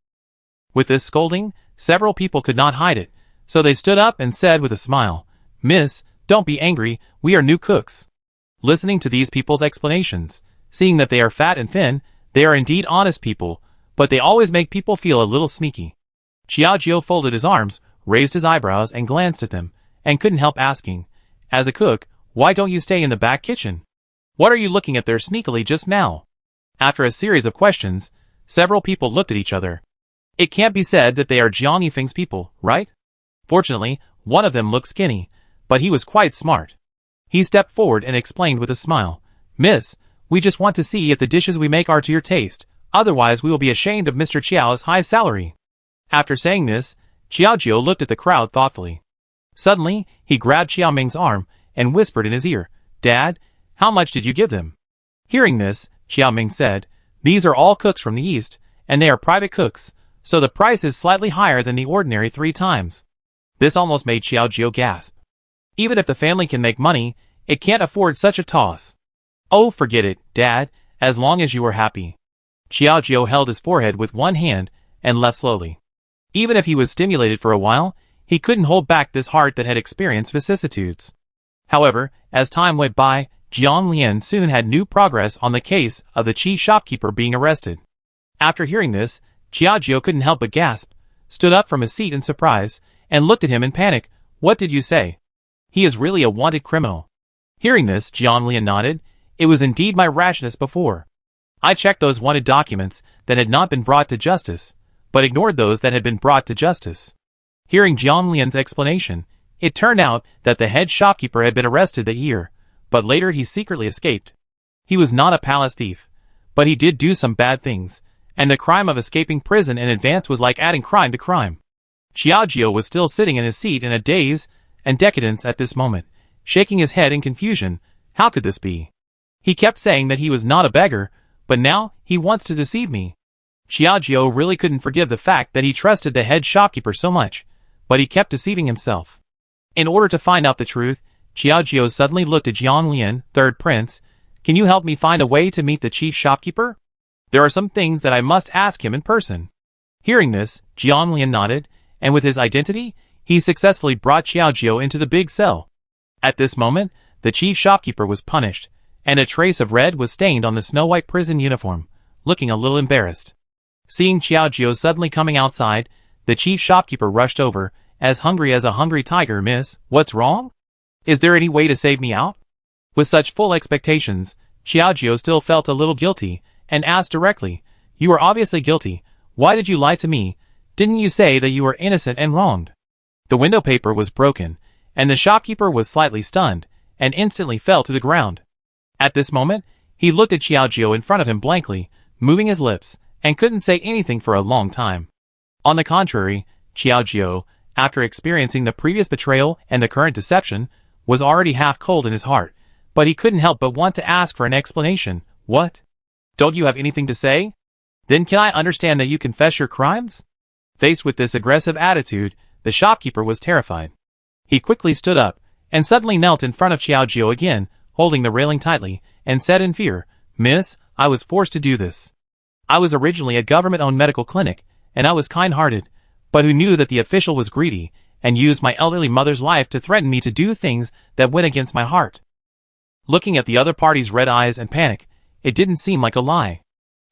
With this scolding, several people could not hide it, so they stood up and said with a smile, "Miss, don't be angry, we are new cooks." Listening to these people's explanations, seeing that they are fat and thin, they are indeed honest people, but they always make people feel a little sneaky. Xiaojiu folded his arms, raised his eyebrows and glanced at them, and couldn't help asking, "As a cook, why don't you stay in the back kitchen? What are you looking at there sneakily just now?" After a series of questions, several people looked at each other. It can't be said that they are Jiang Yifeng's people, right? Fortunately, one of them looked skinny, but he was quite smart. He stepped forward and explained with a smile, "Miss, we just want to see if the dishes we make are to your taste, otherwise we will be ashamed of Mr. Qiao's high salary." After saying this, Xiaojiu looked at the crowd thoughtfully. Suddenly, he grabbed Xiaoming's arm and whispered in his ear, "Dad, how much did you give them?" Hearing this, Xiaoming said, "These are all cooks from the East, and they are private cooks, so the price is slightly higher than the ordinary 3 times. This almost made Xiaojiu gasp. Even if the family can make money, it can't afford such a toss. "Oh, forget it, Dad, as long as you are happy." Xiaojiu held his forehead with one hand and left slowly. Even if he was stimulated for a while, he couldn't hold back this heart that had experienced vicissitudes. However, as time went by, Jiang Lian soon had new progress on the case of the chief shopkeeper being arrested. After hearing this, Xiaojiu couldn't help but gasp, stood up from his seat in surprise, and looked at him in panic. What did you say? He is really a wanted criminal. Hearing this, Jiang Lian nodded. It was indeed my rashness before. I checked those wanted documents that had not been brought to justice, but ignored those that had been brought to justice. Hearing Jiang Lian's explanation, it turned out that the head shopkeeper had been arrested that year, but later he secretly escaped. He was not a palace thief, but he did do some bad things, and the crime of escaping prison in advance was like adding crime to crime. Xiaojiu was still sitting in his seat in a daze and decadence at this moment, shaking his head in confusion. How could this be? He kept saying that he was not a beggar, but now he wants to deceive me. Xiaojiu really couldn't forgive the fact that he trusted the head shopkeeper so much, but he kept deceiving himself. In order to find out the truth, Xiaojiu suddenly looked at Jiang Lian, third prince. Can you help me find a way to meet the chief shopkeeper? There are some things that I must ask him in person. Hearing this, Jiang Lian nodded, and with his identity, he successfully brought Xiaojiu into the big cell. At this moment, the chief shopkeeper was punished, and a trace of red was stained on the snow-white prison uniform, looking a little embarrassed. Seeing Xiaojiu suddenly coming outside, the chief shopkeeper rushed over, as hungry as a hungry tiger. Miss, what's wrong? Is there any way to save me out? With such full expectations, Xiaojiu still felt a little guilty, and asked directly, You are obviously guilty. Why did you lie to me? Didn't you say that you were innocent and wronged? The window paper was broken, and the shopkeeper was slightly stunned, and instantly fell to the ground. At this moment, he looked at Xiaojiu in front of him blankly, moving his lips, and couldn't say anything for a long time. On the contrary, Xiaojiu, after experiencing the previous betrayal and the current deception, was already half cold in his heart, but he couldn't help but want to ask for an explanation. What? Don't you have anything to say? Then can I understand that you confess your crimes? Faced with this aggressive attitude, the shopkeeper was terrified. He quickly stood up, and suddenly knelt in front of Xiaojiu again, holding the railing tightly, and said in fear, Miss, I was forced to do this. I was originally a government-owned medical clinic, and I was kind-hearted, but who knew that the official was greedy, and used my elderly mother's life to threaten me to do things that went against my heart. Looking at the other party's red eyes and panic, it didn't seem like a lie.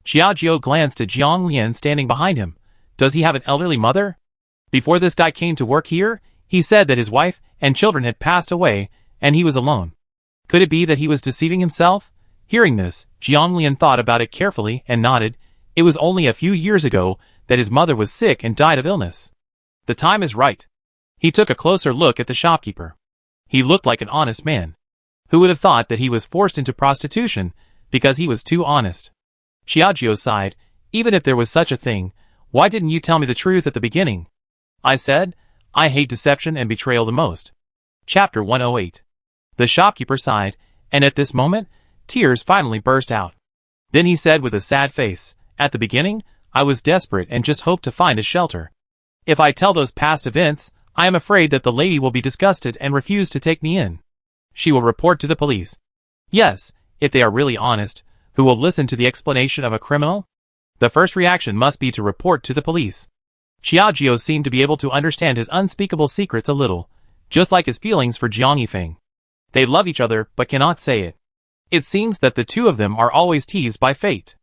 Xiaojiu glanced at Jiang Lian standing behind him. Does he have an elderly mother? Before this guy came to work here, he said that his wife and children had passed away, and he was alone. Could it be that he was deceiving himself? Hearing this, Jiang Lian thought about it carefully and nodded. It was only a few years ago that his mother was sick and died of illness. The time is right. He took a closer look at the shopkeeper. He looked like an honest man. Who would have thought that he was forced into prostitution because he was too honest? Xiaojiu sighed. Even if there was such a thing, why didn't you tell me the truth at the beginning? I said, I hate deception and betrayal the most. Chapter 108. The shopkeeper sighed, and at this moment, tears finally burst out. Then he said with a sad face, At the beginning, I was desperate and just hoped to find a shelter. If I tell those past events, I am afraid that the lady will be disgusted and refuse to take me in. She will report to the police. Yes, if they are really honest, who will listen to the explanation of a criminal? The first reaction must be to report to the police. Xiaojiu seemed to be able to understand his unspeakable secrets a little, just like his feelings for Jiang Yifeng. They love each other but cannot say it. It seems that the two of them are always teased by fate.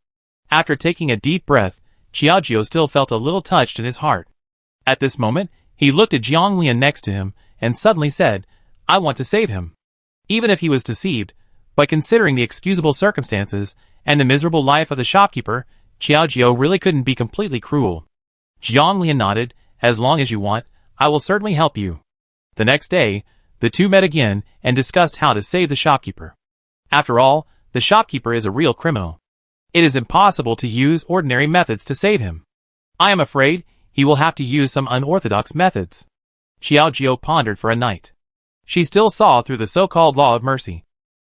After taking a deep breath, Xiaojiu still felt a little touched in his heart. At this moment, he looked at Jiang Lian next to him, and suddenly said, I want to save him. Even if he was deceived, but considering the excusable circumstances and the miserable life of the shopkeeper, Xiaojiu really couldn't be completely cruel. Jiang Lian nodded. As long as you want, I will certainly help you. The next day, the two met again and discussed how to save the shopkeeper. After all, the shopkeeper is a real criminal. It is impossible to use ordinary methods to save him. I am afraid he will have to use some unorthodox methods. Xiaojiu pondered for a night. She still saw through the so-called law of mercy.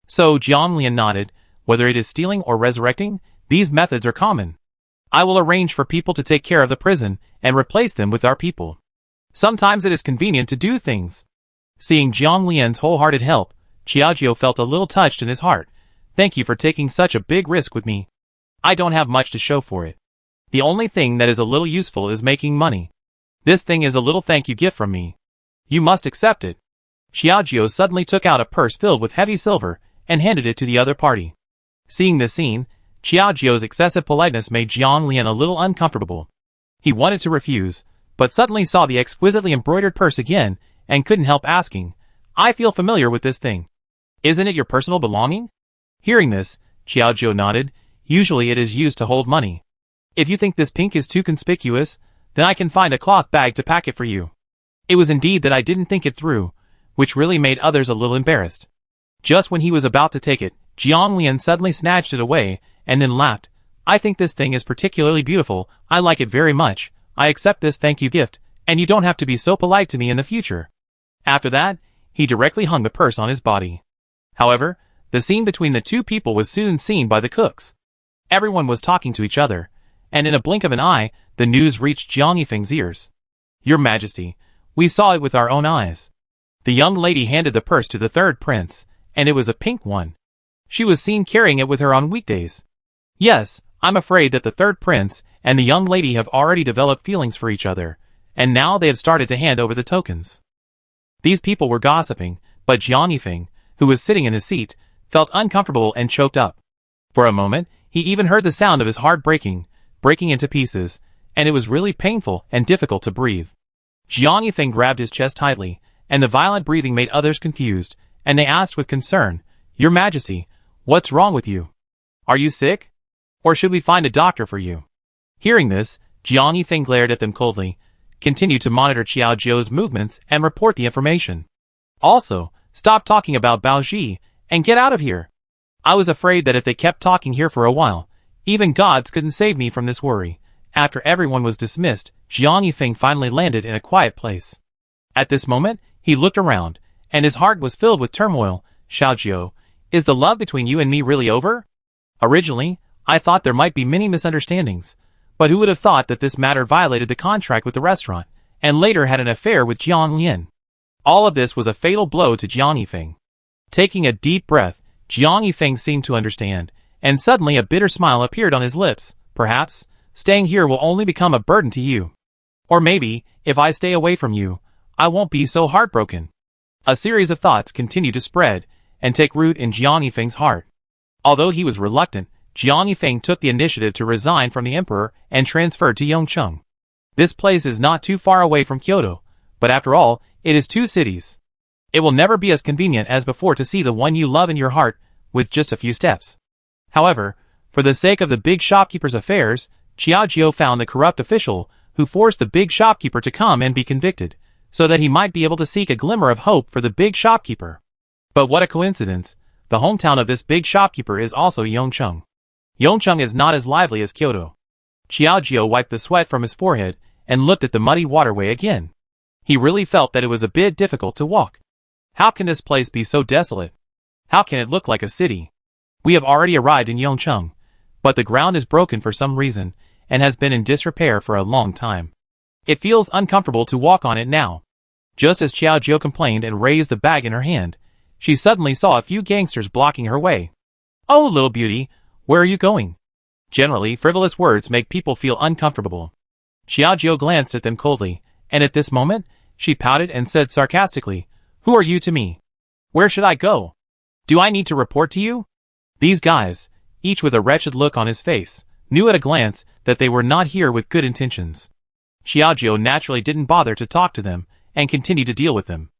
So Jiang Lian nodded. Whether it is stealing or resurrecting, these methods are common. I will arrange for people to take care of the prison and replace them with our people. Sometimes it is convenient to do things. Seeing Jiang Lian's wholehearted help, Xiaojiu felt a little touched in his heart. Thank you for taking such a big risk with me. I don't have much to show for it. The only thing that is a little useful is making money. This thing is a little thank you gift from me. You must accept it. Xiaojiu suddenly took out a purse filled with heavy silver and handed it to the other party. Seeing this scene, Xiaojiu's excessive politeness made Jiang Lian a little uncomfortable. He wanted to refuse, but suddenly saw the exquisitely embroidered purse again, and couldn't help asking, "I feel familiar with this thing. Isn't it your personal belonging?" Hearing this, Xiaojiu nodded. "Usually it is used to hold money. If you think this pink is too conspicuous, then I can find a cloth bag to pack it for you." It was indeed that I didn't think it through, which really made others a little embarrassed. Just when he was about to take it, Jiang Lian suddenly snatched it away, and then laughed. "I think this thing is particularly beautiful, I like it very much, I accept this thank you gift, and you don't have to be so polite to me in the future." After that, he directly hung the purse on his body. However, the scene between the two people was soon seen by the cooks. Everyone was talking to each other, and in a blink of an eye, the news reached Jiang Yifeng's ears. "Your Majesty, we saw it with our own eyes." The young lady handed the purse to the third prince, and it was a pink one. She was seen carrying it with her on weekdays. Yes, I'm afraid that the third prince and the young lady have already developed feelings for each other, and now they have started to hand over the tokens. These people were gossiping, but Jiang Yifeng, who was sitting in his seat, felt uncomfortable and choked up. For a moment, he even heard the sound of his heart breaking into pieces, and it was really painful and difficult to breathe. Jiang Yifeng grabbed his chest tightly, and the violent breathing made others confused, and they asked with concern, "Your Majesty, what's wrong with you? Are you sick? Or should we find a doctor for you?" Hearing this, Jiang Yifeng glared at them coldly, continued to monitor Xiaojiu's movements and report the information. "Also, stop talking about Baoji, and get out of here. I was afraid that if they kept talking here for a while, even gods couldn't save me from this worry." After everyone was dismissed, Jiang Yifeng finally landed in a quiet place. At this moment, he looked around, and his heart was filled with turmoil. "Xiaojiu, is the love between you and me really over? Originally, I thought there might be many misunderstandings, but who would have thought that this matter violated the contract with the restaurant, and later had an affair with Jiang Lian?" All of this was a fatal blow to Jiang Yifeng. Taking a deep breath, Jiang Yifeng seemed to understand, and suddenly a bitter smile appeared on his lips. "Perhaps, staying here will only become a burden to you. Or maybe, if I stay away from you, I won't be so heartbroken." A series of thoughts continued to spread and take root in Jiang Yifeng's heart. Although he was reluctant, Jiang Yifeng took the initiative to resign from the emperor and transferred to Yongcheng. This place is not too far away from Kyoto, but after all, it is two cities. It will never be as convenient as before to see the one you love in your heart with just a few steps. However, for the sake of the big shopkeeper's affairs, Xiaojiu found the corrupt official who forced the big shopkeeper to come and be convicted, so that he might be able to seek a glimmer of hope for the big shopkeeper. But what a coincidence, the hometown of this big shopkeeper is also Yongcheng. Yongcheng is not as lively as Kyoto. Xiaojiu wiped the sweat from his forehead and looked at the muddy waterway again. He really felt that it was a bit difficult to walk. How can this place be so desolate? How can it look like a city? We have already arrived in Yongcheng, but the ground is broken for some reason and has been in disrepair for a long time. It feels uncomfortable to walk on it now. Just as Xiaojiu complained and raised the bag in her hand, she suddenly saw a few gangsters blocking her way. "Oh, little beauty, where are you going?" Generally, frivolous words make people feel uncomfortable. Xiaojiu glanced at them coldly, and at this moment, she pouted and said sarcastically, "Who are you to me? Where should I go? Do I need to report to you?" These guys, each with a wretched look on his face, knew at a glance that they were not here with good intentions. Xiaojiu naturally didn't bother to talk to them and continued to deal with them.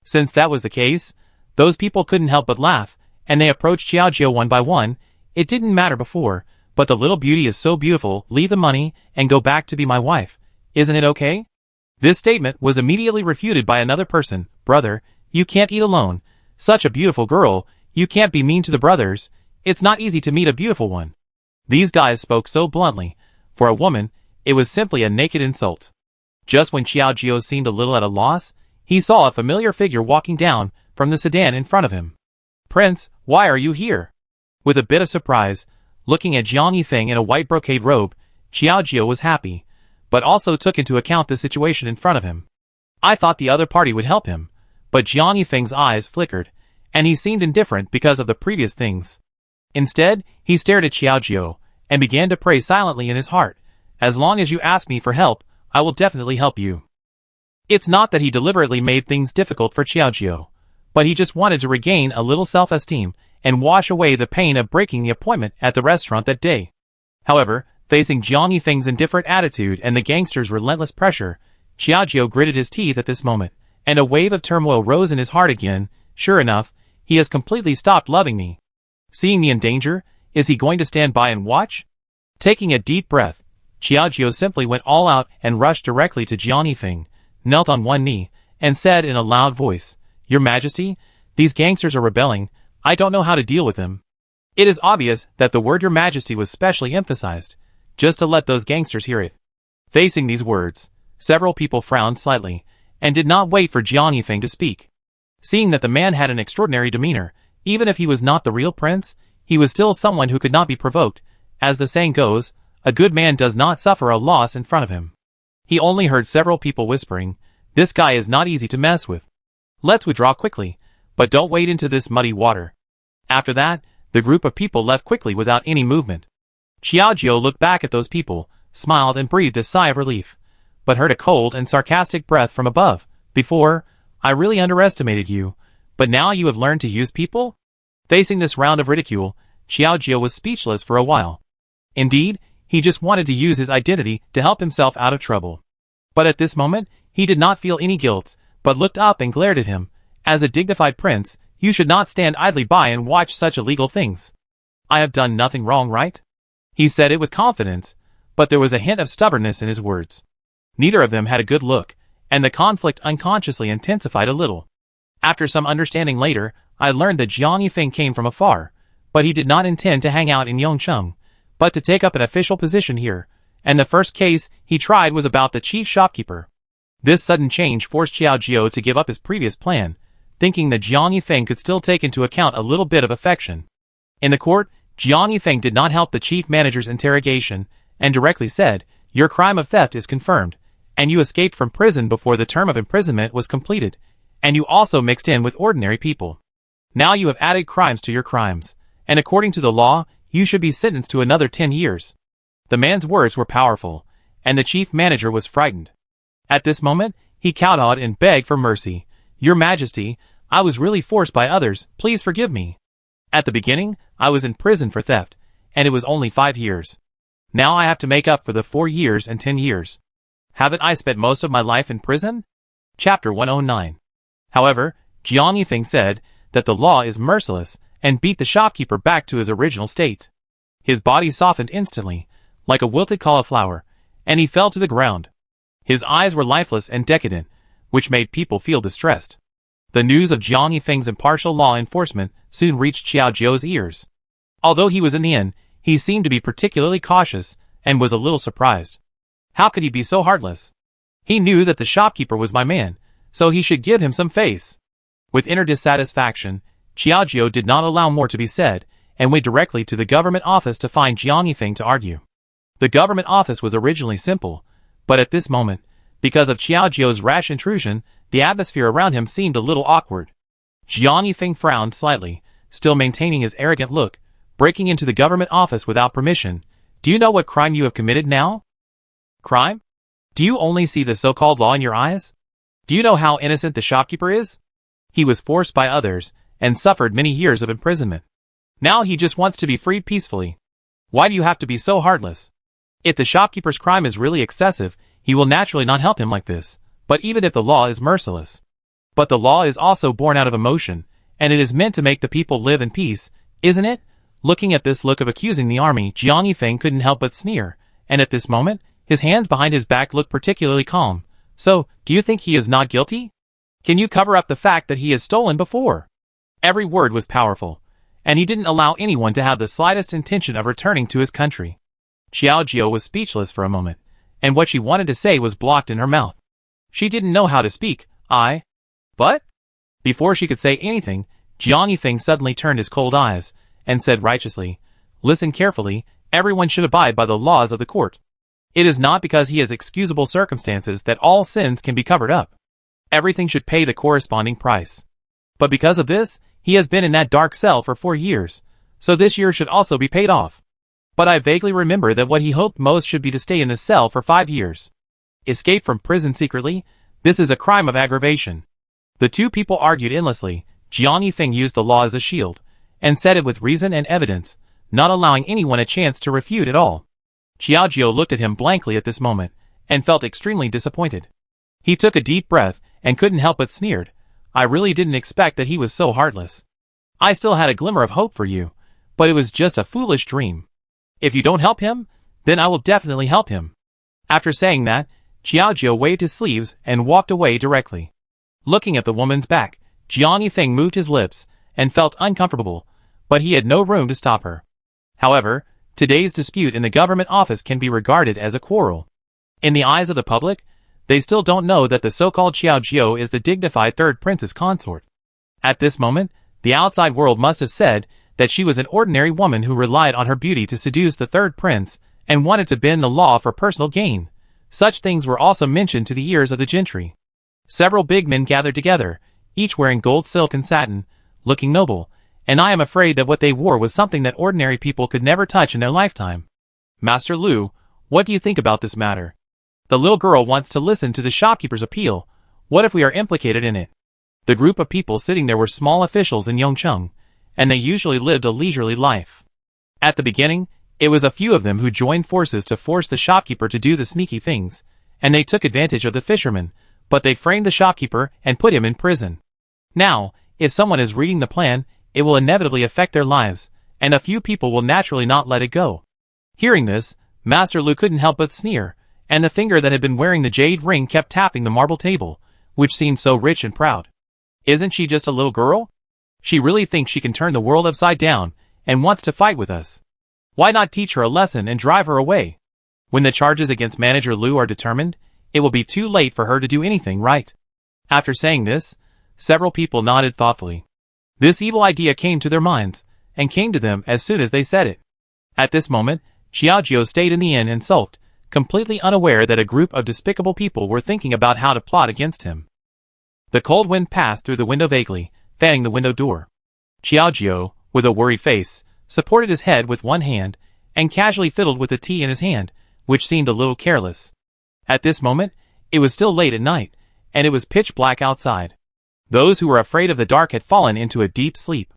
Since that was the case, those people couldn't help but laugh, and they approached Xiaojiu one by one. "It didn't matter before, but the little beauty is so beautiful, leave the money and go back to be my wife. Isn't it okay?" This statement was immediately refuted by another person. "Brother, you can't eat alone. Such a beautiful girl, you can't be mean to the brothers. It's not easy to meet a beautiful one." These guys spoke so bluntly. For a woman, it was simply a naked insult. Just when Xiaojiu seemed a little at a loss, he saw a familiar figure walking down from the sedan in front of him. "Prince, why are you here?" With a bit of surprise, looking at Jiang Yifeng in a white brocade robe, Xiaojiu was happy, but also took into account the situation in front of him. "I thought the other party would help him," but Jiang Yifeng's eyes flickered, and he seemed indifferent because of the previous things. Instead, he stared at Xiaojiu and began to pray silently in his heart, "As long as you ask me for help, I will definitely help you." It's not that he deliberately made things difficult for Xiaojiu, but he just wanted to regain a little self-esteem and wash away the pain of breaking the appointment at the restaurant that day. However, Facing Jiang Yifeng's indifferent attitude and the gangster's relentless pressure, Xiaojiu gritted his teeth at this moment, and a wave of turmoil rose in his heart again. Sure enough, he has completely stopped loving me. Seeing me in danger, is he going to stand by and watch? Taking a deep breath, Xiaojiu simply went all out and rushed directly to Jiang Yifeng, knelt on one knee, and said in a loud voice, "Your Majesty, these gangsters are rebelling. I don't know how to deal with them." It is obvious that the word Your Majesty was specially emphasized, just to let those gangsters hear it. Facing these words, several people frowned slightly, and did not wait for Jiang Yifeng to speak. Seeing that the man had an extraordinary demeanor, even if he was not the real prince, he was still someone who could not be provoked. As the saying goes, a good man does not suffer a loss in front of him. He only heard several people whispering, "This guy is not easy to mess with. Let's withdraw quickly, but don't wade into this muddy water." After that, the group of people left quickly without any movement. Xiaojiu looked back at those people, smiled and breathed a sigh of relief, but heard a cold and sarcastic breath from above. "Before, I really underestimated you, but now you have learned to use people?" Facing this round of ridicule, Xiaojiu was speechless for a while. Indeed, he just wanted to use his identity to help himself out of trouble. But at this moment, he did not feel any guilt, but looked up and glared at him. "As a dignified prince, you should not stand idly by and watch such illegal things. I have done nothing wrong, right?" He said it with confidence, but there was a hint of stubbornness in his words. Neither of them had a good look, and the conflict unconsciously intensified a little. After some understanding later, I learned that Jiang Yifeng came from afar, but he did not intend to hang out in Yongcheng, but to take up an official position here, and the first case he tried was about the chief shopkeeper. This sudden change forced Xiaojiu to give up his previous plan, thinking that Jiang Yifeng could still take into account a little bit of affection. In the court, Jiang Yifeng did not help the chief manager's interrogation, and directly said, "Your crime of theft is confirmed, and you escaped from prison before the term of imprisonment was completed, and you also mixed in with ordinary people. Now you have added crimes to your crimes, and according to the law, you should be sentenced to another 10 years. The man's words were powerful, and the chief manager was frightened. At this moment, he kowtowed and begged for mercy. "Your Majesty, I was really forced by others, please forgive me. At the beginning, I was in prison for theft, and it was only 5 years. Now I have to make up for the 4 years and 10 years. Haven't I spent most of my life in prison?" Chapter 109. However, Jiang Yifeng said that the law is merciless and beat the shopkeeper back to his original state. His body softened instantly, like a wilted cauliflower, and he fell to the ground. His eyes were lifeless and decadent, which made people feel distressed. The news of Jiang Yifeng's impartial law enforcement soon reached Xiaojiu's ears. Although he was in the inn, he seemed to be particularly cautious and was a little surprised. How could he be so heartless? He knew that the shopkeeper was my man, so he should give him some face. With inner dissatisfaction, Xiaojiu did not allow more to be said, and went directly to the government office to find Jiang Yifeng to argue. The government office was originally simple, but at this moment, because of Xiaojiu's rash intrusion, the atmosphere around him seemed a little awkward. Jiang Yifeng frowned slightly, still maintaining his arrogant look, breaking into the government office without permission. "Do you know what crime you have committed now?" "Crime? Do you only see the so-called law in your eyes? Do you know how innocent the shopkeeper is? He was forced by others, and suffered many years of imprisonment. Now he just wants to be freed peacefully. Why do you have to be so heartless? If the shopkeeper's crime is really excessive, he will naturally not help him like this, but even if the law is merciless. But the law is also born out of emotion, and it is meant to make the people live in peace, isn't it?" Looking at this look of accusing the army, Jiang Yifeng couldn't help but sneer, and at this moment, his hands behind his back looked particularly calm. "So, do you think he is not guilty? Can you cover up the fact that he has stolen before?" Every word was powerful, and he didn't allow anyone to have the slightest intention of returning to his country. Xiaojiu was speechless for a moment, and what she wanted to say was blocked in her mouth. She didn't know how to speak. But? Before she could say anything, Jiang Yifeng suddenly turned his cold eyes, and said righteously, "Listen carefully, everyone should abide by the laws of the court. It is not because he has excusable circumstances that all sins can be covered up. Everything should pay the corresponding price. But because of this, he has been in that dark cell for 4 years, so this year should also be paid off. But I vaguely remember that what he hoped most should be to stay in the cell for 5 years. Escape from prison secretly? This is a crime of aggravation." The two people argued endlessly. Jiang Yifeng used the law as a shield, and said it with reason and evidence, not allowing anyone a chance to refute at all. Xiaojiu looked at him blankly at this moment, and felt extremely disappointed. He took a deep breath, and couldn't help but sneered. I really didn't expect that he was so heartless. I still had a glimmer of hope for you, but it was just a foolish dream. If you don't help him, then I will definitely help him. After saying that, Xiaojiu waved his sleeves and walked away directly. Looking at the woman's back, Jiang Yifeng moved his lips and felt uncomfortable, but he had no room to stop her. However, today's dispute in the government office can be regarded as a quarrel. In the eyes of the public, they still don't know that the so-called Xiaojiu is the dignified third prince's consort. At this moment, the outside world must have said that she was an ordinary woman who relied on her beauty to seduce the third prince and wanted to bend the law for personal gain. Such things were also mentioned to the ears of the gentry. Several big men gathered together, each wearing gold silk and satin, looking noble, and I am afraid that what they wore was something that ordinary people could never touch in their lifetime. Master Lu, what do you think about this matter? The little girl wants to listen to the shopkeeper's appeal. What if we are implicated in it? The group of people sitting there were small officials in Yongcheng, and they usually lived a leisurely life. At the beginning, it was a few of them who joined forces to force the shopkeeper to do the sneaky things, and they took advantage of the fisherman, but they framed the shopkeeper and put him in prison. Now, if someone is reading the plan, it will inevitably affect their lives, and a few people will naturally not let it go. Hearing this, Master Lu couldn't help but sneer, and the finger that had been wearing the jade ring kept tapping the marble table, which seemed so rich and proud. Isn't she just a little girl? She really thinks she can turn the world upside down, and wants to fight with us. Why not teach her a lesson and drive her away? When the charges against Manager Lu are determined, it will be too late for her to do anything right. After saying this, several people nodded thoughtfully. This evil idea came to their minds, and came to them as soon as they said it. At this moment, Xiaojiu stayed in the inn and sulked, completely unaware that a group of despicable people were thinking about how to plot against him. The cold wind passed through the window vaguely, fanning the window door. Xiaojiu, with a worried face, supported his head with one hand, and casually fiddled with the tea in his hand, which seemed a little careless. At this moment, it was still late at night, and it was pitch black outside. Those who were afraid of the dark had fallen into a deep sleep.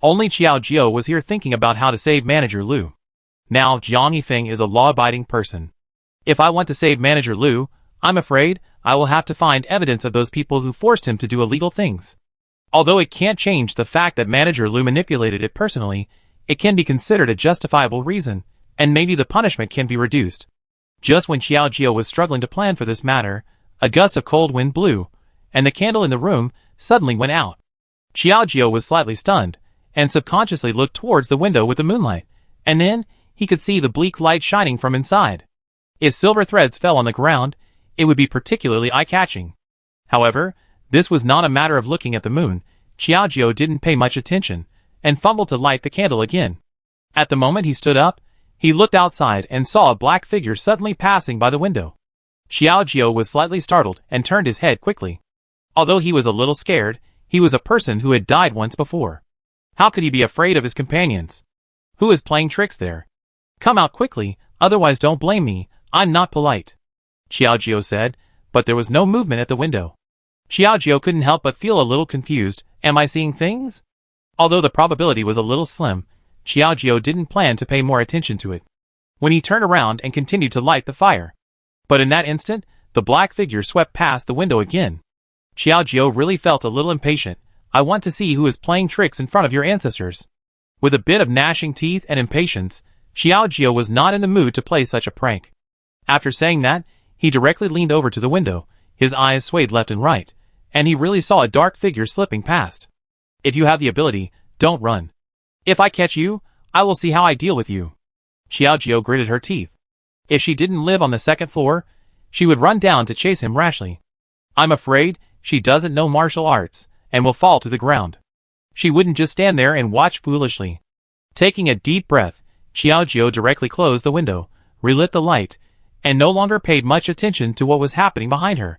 Only Xiaojiu was here thinking about how to save Manager Lu. Now Jiang Yifeng is a law-abiding person. If I want to save Manager Lu, I'm afraid I will have to find evidence of those people who forced him to do illegal things. Although it can't change the fact that Manager Lu manipulated it personally, it can be considered a justifiable reason, and maybe the punishment can be reduced. Just when Xiaojiu was struggling to plan for this matter, a gust of cold wind blew, and the candle in the room suddenly went out. Xiaojiu was slightly stunned, and subconsciously looked towards the window with the moonlight, and then he could see the bleak light shining from inside. If silver threads fell on the ground, it would be particularly eye-catching. However, this was not a matter of looking at the moon. Xiaojiu didn't pay much attention, and fumbled to light the candle again. At the moment he stood up, he looked outside and saw a black figure suddenly passing by the window. Xiaojiu was slightly startled and turned his head quickly. Although he was a little scared, he was a person who had died once before. How could he be afraid of his companions? Who is playing tricks there? Come out quickly, otherwise don't blame me, I'm not polite. Xiaojiu said, but there was no movement at the window. Xiaojiu couldn't help but feel a little confused. Am I seeing things? Although the probability was a little slim, Xiaojiu didn't plan to pay more attention to it. When he turned around and continued to light the fire. But in that instant, the black figure swept past the window again. Xiaojiu really felt a little impatient. I want to see who is playing tricks in front of your ancestors. With a bit of gnashing teeth and impatience, Xiaojiu was not in the mood to play such a prank. After saying that, he directly leaned over to the window, his eyes swayed left and right, and he really saw a dark figure slipping past. If you have the ability, don't run. If I catch you, I will see how I deal with you. Xiaojiu gritted her teeth. If she didn't live on the second floor, she would run down to chase him rashly. I'm afraid she doesn't know martial arts, and will fall to the ground. She wouldn't just stand there and watch foolishly. Taking a deep breath, Xiaojiu directly closed the window, relit the light, and no longer paid much attention to what was happening behind her.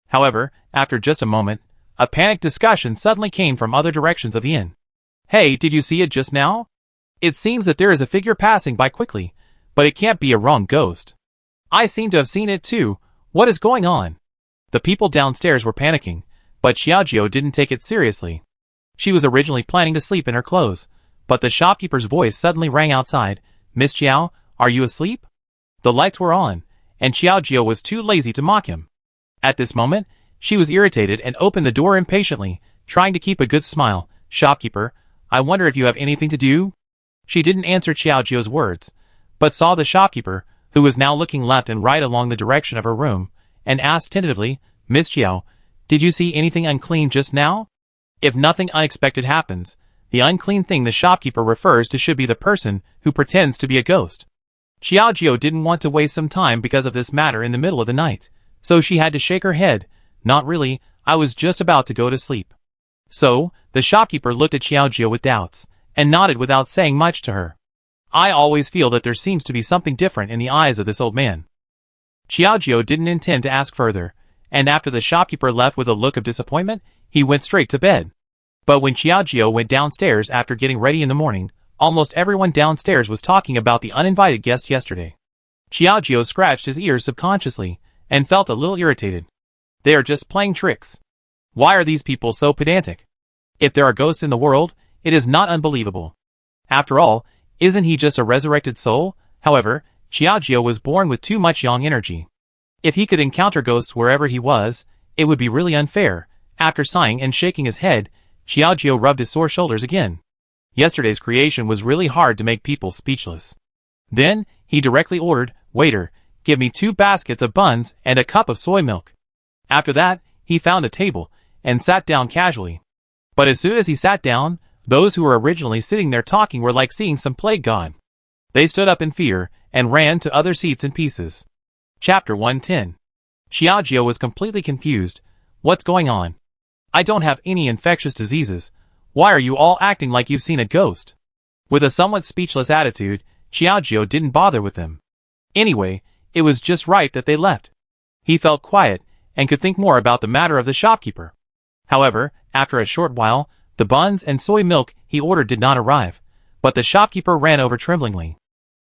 However, after just a moment, a panicked discussion suddenly came from other directions of the inn. Hey, did you see it just now? It seems that there is a figure passing by quickly, but it can't be a wrong ghost. I seem to have seen it too. What is going on? The people downstairs were panicking, but Xiaojiu didn't take it seriously. She was originally planning to sleep in her clothes, but the shopkeeper's voice suddenly rang outside. Miss Chiao, are you asleep? The lights were on, and Xiaojia was too lazy to mock him. At this moment, she was irritated and opened the door impatiently, trying to keep a good smile. "Shopkeeper, I wonder if you have anything to do?" She didn't answer Xiaojia's words, but saw the shopkeeper, who was now looking left and right along the direction of her room, and asked tentatively, "Miss Xiao, did you see anything unclean just now?" If nothing unexpected happens, the unclean thing the shopkeeper refers to should be the person who pretends to be a ghost. Xiaojia didn't want to waste some time because of this matter in the middle of the night, so she had to shake her head. "Not really, I was just about to go to sleep." So, the shopkeeper looked at Xiaojia with doubts, and nodded without saying much to her. "I always feel that there seems to be something different in the eyes of this old man." Xiaojia didn't intend to ask further, and after the shopkeeper left with a look of disappointment, he went straight to bed. But when Xiaojia went downstairs after getting ready in the morning, almost everyone downstairs was talking about the uninvited guest yesterday. Xiaojia scratched his ears subconsciously, and felt a little irritated. They are just playing tricks. Why are these people so pedantic? If there are ghosts in the world, it is not unbelievable. After all, isn't he just a resurrected soul? However, Xiaojia was born with too much yang energy. If he could encounter ghosts wherever he was, it would be really unfair. After sighing and shaking his head, Xiaojia rubbed his sore shoulders again. Yesterday's creation was really hard to make people speechless. Then, he directly ordered, "Waiter, give me 2 baskets of buns and a cup of soy milk." After that, he found a table, and sat down casually. But as soon as he sat down, those who were originally sitting there talking were like seeing some plague god. They stood up in fear, and ran to other seats in pieces. Chapter 110. Xiaojia was completely confused. "What's going on? I don't have any infectious diseases. Why are you all acting like you've seen a ghost?" With a somewhat speechless attitude, Xiaojia didn't bother with them. Anyway, it was just right that they left. He felt quiet, and could think more about the matter of the shopkeeper. However, after a short while, the buns and soy milk he ordered did not arrive, but the shopkeeper ran over tremblingly.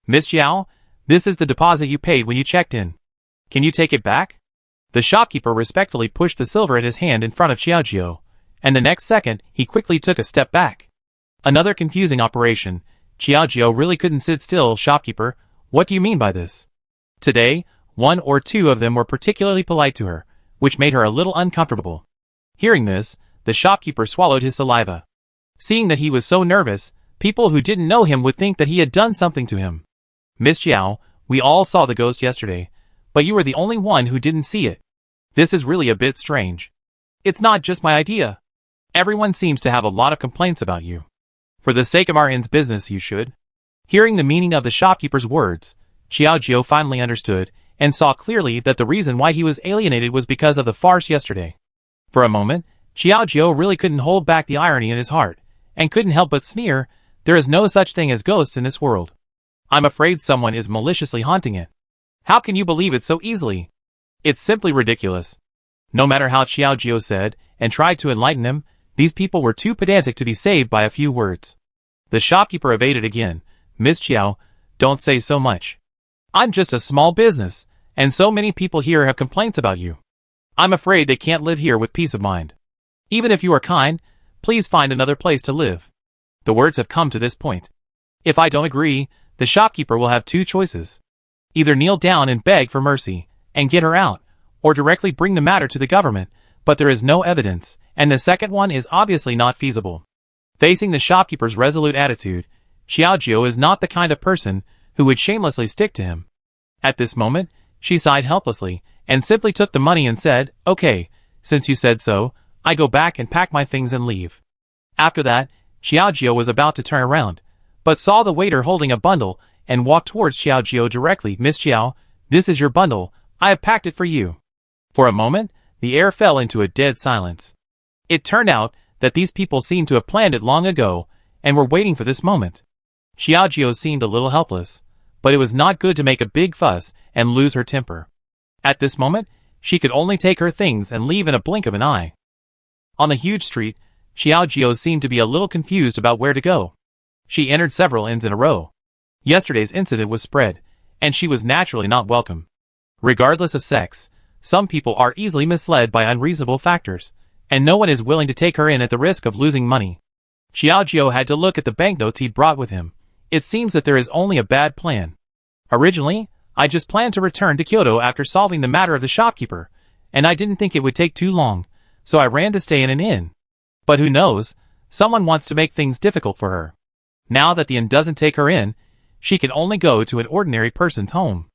"Miss Xiao, this is the deposit you paid when you checked in. Can you take it back?" The shopkeeper respectfully pushed the silver in his hand in front of Xiaojia, and the next second he quickly took a step back. Another confusing operation. Xiaojia really couldn't sit still. "Shopkeeper, what do you mean by this?" Today, 1 or 2 of them were particularly polite to her, which made her a little uncomfortable. Hearing this, the shopkeeper swallowed his saliva. Seeing that he was so nervous, people who didn't know him would think that he had done something to him. "Miss Xiao, we all saw the ghost yesterday, but you were the only one who didn't see it. This is really a bit strange. It's not just my idea. Everyone seems to have a lot of complaints about you. For the sake of our inn's business, you should." Hearing the meaning of the shopkeeper's words, Xiaojia finally understood, and saw clearly that the reason why he was alienated was because of the farce yesterday. For a moment, Xiaojia really couldn't hold back the irony in his heart, and couldn't help but sneer. "There is no such thing as ghosts in this world. I'm afraid someone is maliciously haunting it. How can you believe it so easily? It's simply ridiculous." No matter how Xiaojia said, and tried to enlighten him, these people were too pedantic to be saved by a few words. The shopkeeper evaded again. "Miss Xiao, don't say so much. I'm just a small business, and so many people here have complaints about you. I'm afraid they can't live here with peace of mind. Even if you are kind, please find another place to live." The words have come to this point. If I don't agree, the shopkeeper will have 2 choices. Either kneel down and beg for mercy, and get her out, or directly bring the matter to the government, but there is no evidence, and the second one is obviously not feasible. Facing the shopkeeper's resolute attitude, Xiaojia is not the kind of person who would shamelessly stick to him. At this moment, she sighed helplessly, and simply took the money and said, "Okay, since you said so, I go back and pack my things and leave." After that, Xiaojia was about to turn around, but saw the waiter holding a bundle, and walked towards Xiaojia directly. "Miss Xiao, this is your bundle. I have packed it for you." For a moment, the air fell into a dead silence. It turned out that these people seemed to have planned it long ago, and were waiting for this moment. Xiaojia seemed a little helpless, but it was not good to make a big fuss and lose her temper. At this moment, she could only take her things and leave in a blink of an eye. On the huge street, Xiaojia seemed to be a little confused about where to go. She entered several inns in a row. Yesterday's incident was spread, and she was naturally not welcome. Regardless of sex, some people are easily misled by unreasonable factors, and no one is willing to take her in at the risk of losing money. Xiaojia had to look at the banknotes he brought with him. It seems that there is only a bad plan. Originally, I just planned to return to Kyoto after solving the matter of the shopkeeper, and I didn't think it would take too long, so I ran to stay in an inn. But who knows, someone wants to make things difficult for her. Now that the inn doesn't take her in, she can only go to an ordinary person's home.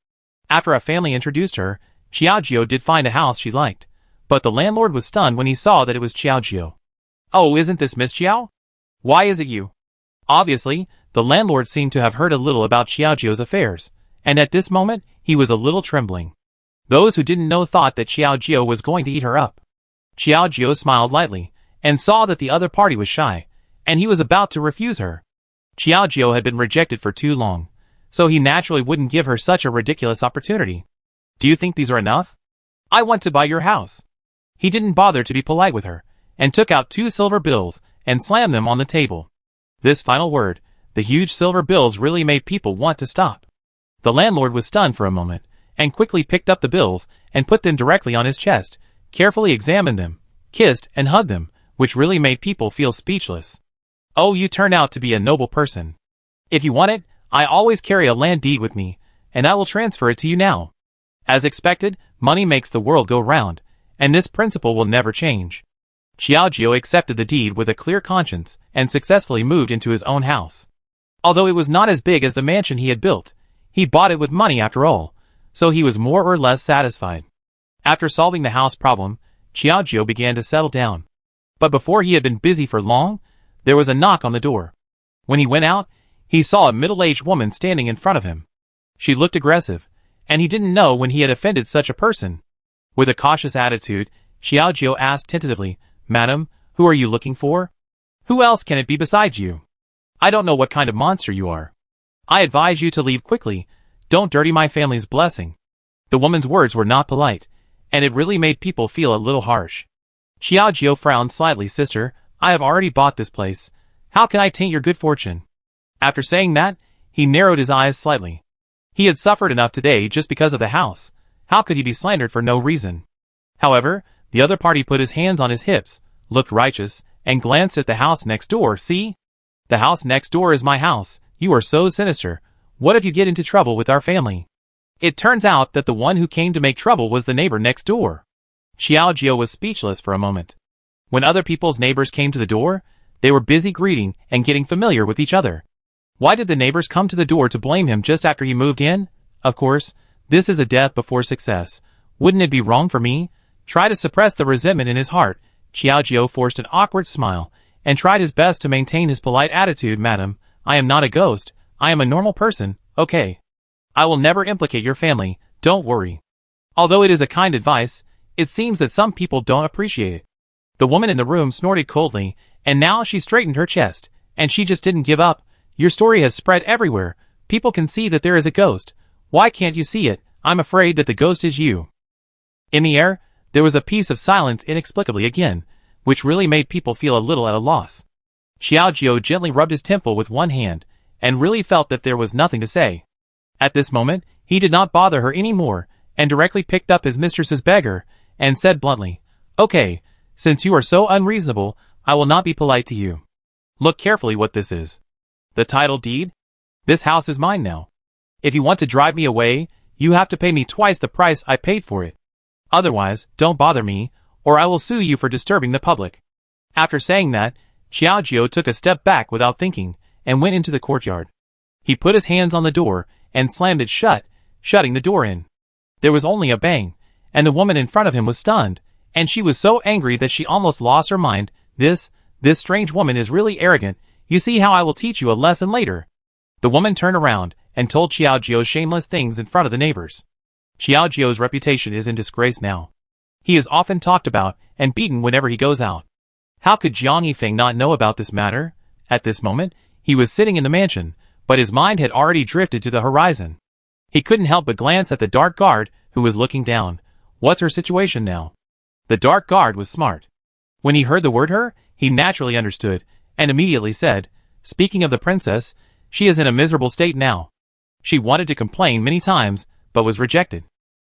After a family introduced her, Xiaojio did find a house she liked, but the landlord was stunned when he saw that it was Xiaojio. "Oh, isn't this Miss Xiao? Why is it you?" Obviously, the landlord seemed to have heard a little about Xiaojio's affairs, and at this moment, he was a little trembling. Those who didn't know thought that Xiaojio was going to eat her up. Xiaojio smiled lightly, and saw that the other party was shy, and he was about to refuse her. Xiaojio had been rejected for too long, so he naturally wouldn't give her such a ridiculous opportunity. "Do you think these are enough? I want to buy your house." He didn't bother to be polite with her, and took out 2 silver bills, and slammed them on the table. This final word, the huge silver bills, really made people want to stop. The landlord was stunned for a moment, and quickly picked up the bills, and put them directly on his chest, carefully examined them, kissed and hugged them, which really made people feel speechless. "Oh, you turn out to be a noble person. If you want it, I always carry a land deed with me, and I will transfer it to you now." As expected, money makes the world go round, and this principle will never change. Xiaojio accepted the deed with a clear conscience, and successfully moved into his own house. Although it was not as big as the mansion he had built, he bought it with money after all, so he was more or less satisfied. After solving the house problem, Xiaojio began to settle down. But before he had been busy for long, there was a knock on the door. When he went out, he saw a middle-aged woman standing in front of him. She looked aggressive, and he didn't know when he had offended such a person. With a cautious attitude, Xiaojio asked tentatively, "Madam, who are you looking for? Who else can it be besides you? I don't know what kind of monster you are. I advise you to leave quickly. Don't dirty my family's blessing." The woman's words were not polite, and it really made people feel a little harsh. Xiaojio frowned slightly. "Sister, I have already bought this place. How can I taint your good fortune?" After saying that, he narrowed his eyes slightly. He had suffered enough today just because of the house. How could he be slandered for no reason? However, the other party put his hands on his hips, looked righteous, and glanced at the house next door. "See? The house next door is my house. You are so sinister. What if you get into trouble with our family?" It turns out that the one who came to make trouble was the neighbor next door. Xiaojio was speechless for a moment. When other people's neighbors came to the door, they were busy greeting and getting familiar with each other. Why did the neighbors come to the door to blame him just after he moved in? Of course, this is a death before success. Wouldn't it be wrong for me? Try to suppress the resentment in his heart. Xiaojio forced an awkward smile, and tried his best to maintain his polite attitude. "Madam, I am not a ghost. I am a normal person, okay? I will never implicate your family, don't worry." Although it is a kind advice, it seems that some people don't appreciate it. The woman in the room snorted coldly, and now she straightened her chest, and she just didn't give up. "Your story has spread everywhere. People can see that there is a ghost. Why can't you see it? I'm afraid that the ghost is you." In the air, there was a piece of silence inexplicably again, which really made people feel a little at a loss. Xiaojio gently rubbed his temple with one hand, and really felt that there was nothing to say. At this moment, he did not bother her any more, and directly picked up his mistress's beggar, and said bluntly, "Okay, since you are so unreasonable, I will not be polite to you. Look carefully what this is. The title deed? This house is mine now. If you want to drive me away, you have to pay me twice the price I paid for it. Otherwise, don't bother me, or I will sue you for disturbing the public." After saying that, Xiaojio took a step back without thinking, and went into the courtyard. He put his hands on the door, and slammed it shut, shutting the door in. There was only a bang, and the woman in front of him was stunned, and she was so angry that she almost lost her mind. This strange woman is really arrogant. You see how I will teach you a lesson later." The woman turned around, and told Xiaojio shameless things in front of the neighbors. Xiaojio's reputation is in disgrace now. He is often talked about, and beaten whenever he goes out. How could Jiang Yifeng not know about this matter? At this moment, he was sitting in the mansion, but his mind had already drifted to the horizon. He couldn't help but glance at the dark guard, who was looking down. What's her situation now? The dark guard was smart. When he heard the word her, he naturally understood, and immediately said, "Speaking of the princess, she is in a miserable state now. She wanted to complain many times, but was rejected.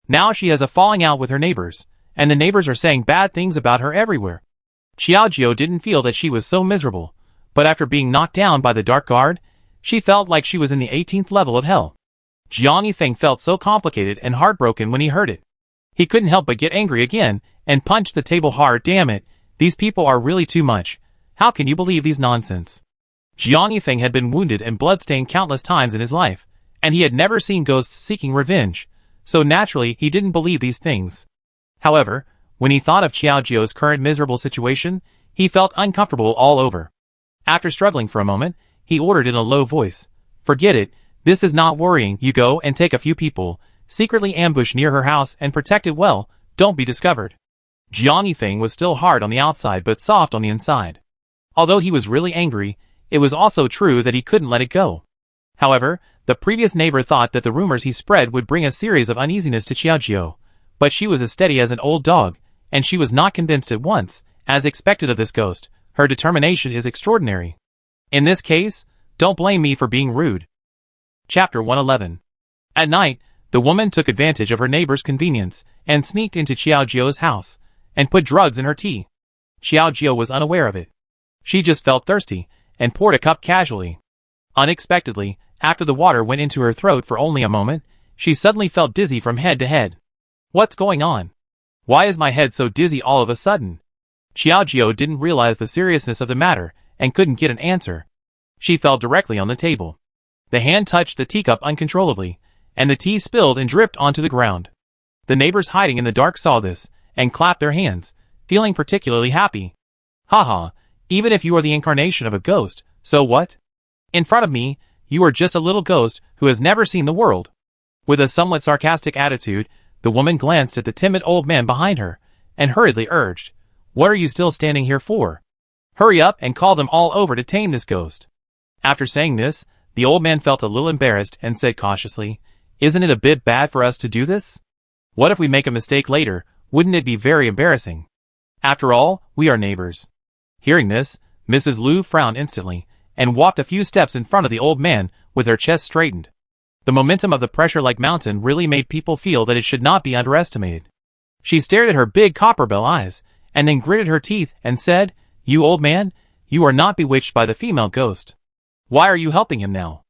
Now she has a falling out with her neighbors, and the neighbors are saying bad things about her everywhere." Xiaojio didn't feel that she was so miserable, but after being knocked down by the dark guard, she felt like she was in the 18th level of hell. Jiang Yifeng felt so complicated and heartbroken when he heard it. He couldn't help but get angry again, and punched the table hard. Damn it, these people are really too much. How can you believe these nonsense? Jiang Yifeng had been wounded and bloodstained countless times in his life, and he had never seen ghosts seeking revenge, so naturally he didn't believe these things. However, when he thought of Qiao Jiu's current miserable situation, he felt uncomfortable all over. After struggling for a moment, he ordered in a low voice, "Forget it, this is not worrying. You go and take a few people, secretly ambush near her house and protect it well, don't be discovered." Jiang Yifeng was still hard on the outside but soft on the inside. Although he was really angry, it was also true that he couldn't let it go. However, the previous neighbor thought that the rumors he spread would bring a series of uneasiness to Qiao Jiu, but she was as steady as an old dog, and she was not convinced at once, as expected of this ghost. Her determination is extraordinary. In this case, don't blame me for being rude. Chapter 111. At night, the woman took advantage of her neighbor's convenience and sneaked into Qiao Jiu's house and put drugs in her tea. Qiao Jiu was unaware of it. She just felt thirsty and poured a cup casually. Unexpectedly, after the water went into her throat for only a moment, she suddenly felt dizzy from head to head. What's going on? Why is my head so dizzy all of a sudden? Qiao Jiu didn't realize the seriousness of the matter and couldn't get an answer. She fell directly on the table. The hand touched the teacup uncontrollably, and the tea spilled and dripped onto the ground. The neighbors hiding in the dark saw this and clapped their hands, feeling particularly happy. Haha, even if you are the incarnation of a ghost, so what? In front of me, you are just a little ghost who has never seen the world. With a somewhat sarcastic attitude, the woman glanced at the timid old man behind her and hurriedly urged, "What are you still standing here for? Hurry up and call them all over to tame this ghost." After saying this, the old man felt a little embarrassed and said cautiously, "Isn't it a bit bad for us to do this? What if we make a mistake later? Wouldn't it be very embarrassing? After all, we are neighbors." Hearing this, Mrs. Liu frowned instantly and walked a few steps in front of the old man with her chest straightened. The momentum of the pressure-like mountain really made people feel that it should not be underestimated. She stared at her big copper-bell eyes and then gritted her teeth and said, "You old man, you are not bewitched by the female ghost. Why are you helping him now?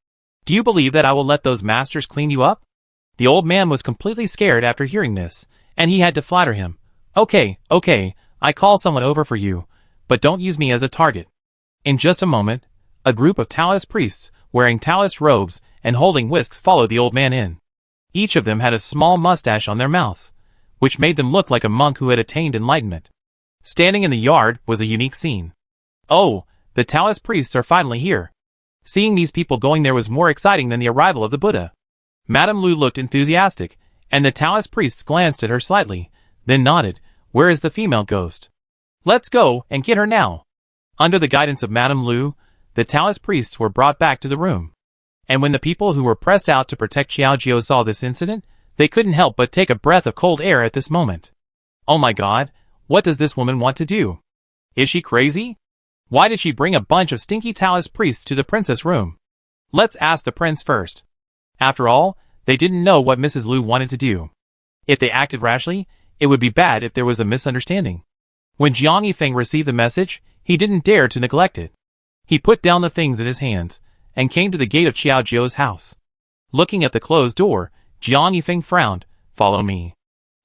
Do you believe that I will let those masters clean you up?" The old man was completely scared after hearing this, and he had to flatter him. Okay, I call someone over for you, but don't use me as a target." In just a moment, a group of Taoist priests, wearing Taoist robes and holding whisks, followed the old man in. Each of them had a small mustache on their mouths, which made them look like a monk who had attained enlightenment. Standing in the yard was a unique scene. Oh, the Taoist priests are finally here. Seeing these people going there was more exciting than the arrival of the Buddha. Madame Lu looked enthusiastic, and the Taoist priests glanced at her slightly, then nodded. "Where is the female ghost? Let's go and get her now." Under the guidance of Madame Lu, the Taoist priests were brought back to the room. And when the people who were pressed out to protect Qiao Jiu saw this incident, they couldn't help but take a breath of cold air at this moment. Oh my god, what does this woman want to do? Is she crazy? Why did she bring a bunch of stinky Taoist priests to the princess room? Let's ask the prince first. After all, they didn't know what Mrs. Liu wanted to do. If they acted rashly, it would be bad if there was a misunderstanding. When Jiang Yifeng received the message, he didn't dare to neglect it. He put down the things in his hands and came to the gate of Qiao Jiu's house. Looking at the closed door, Jiang Yifeng frowned. "Follow me."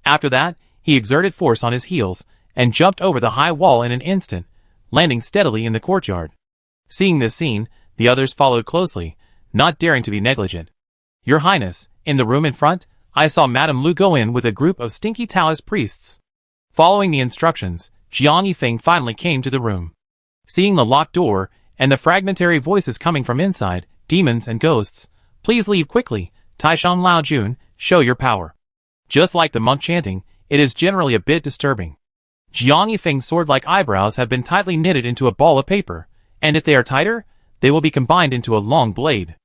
After that, he exerted force on his heels and jumped over the high wall in an instant, landing steadily in the courtyard. Seeing this scene, the others followed closely, not daring to be negligent. "Your Highness, in the room in front, I saw Madame Lu go in with a group of stinky Taoist priests." Following the instructions, Jiang Yifeng finally came to the room. Seeing the locked door and the fragmentary voices coming from inside, demons and ghosts, "Please leave quickly, Taishan Lao Jun, show your power." Just like the monk chanting, it is generally a bit disturbing. Jiang Yifeng's sword-like eyebrows have been tightly knitted into a ball of paper, and if they are tighter, they will be combined into a long blade.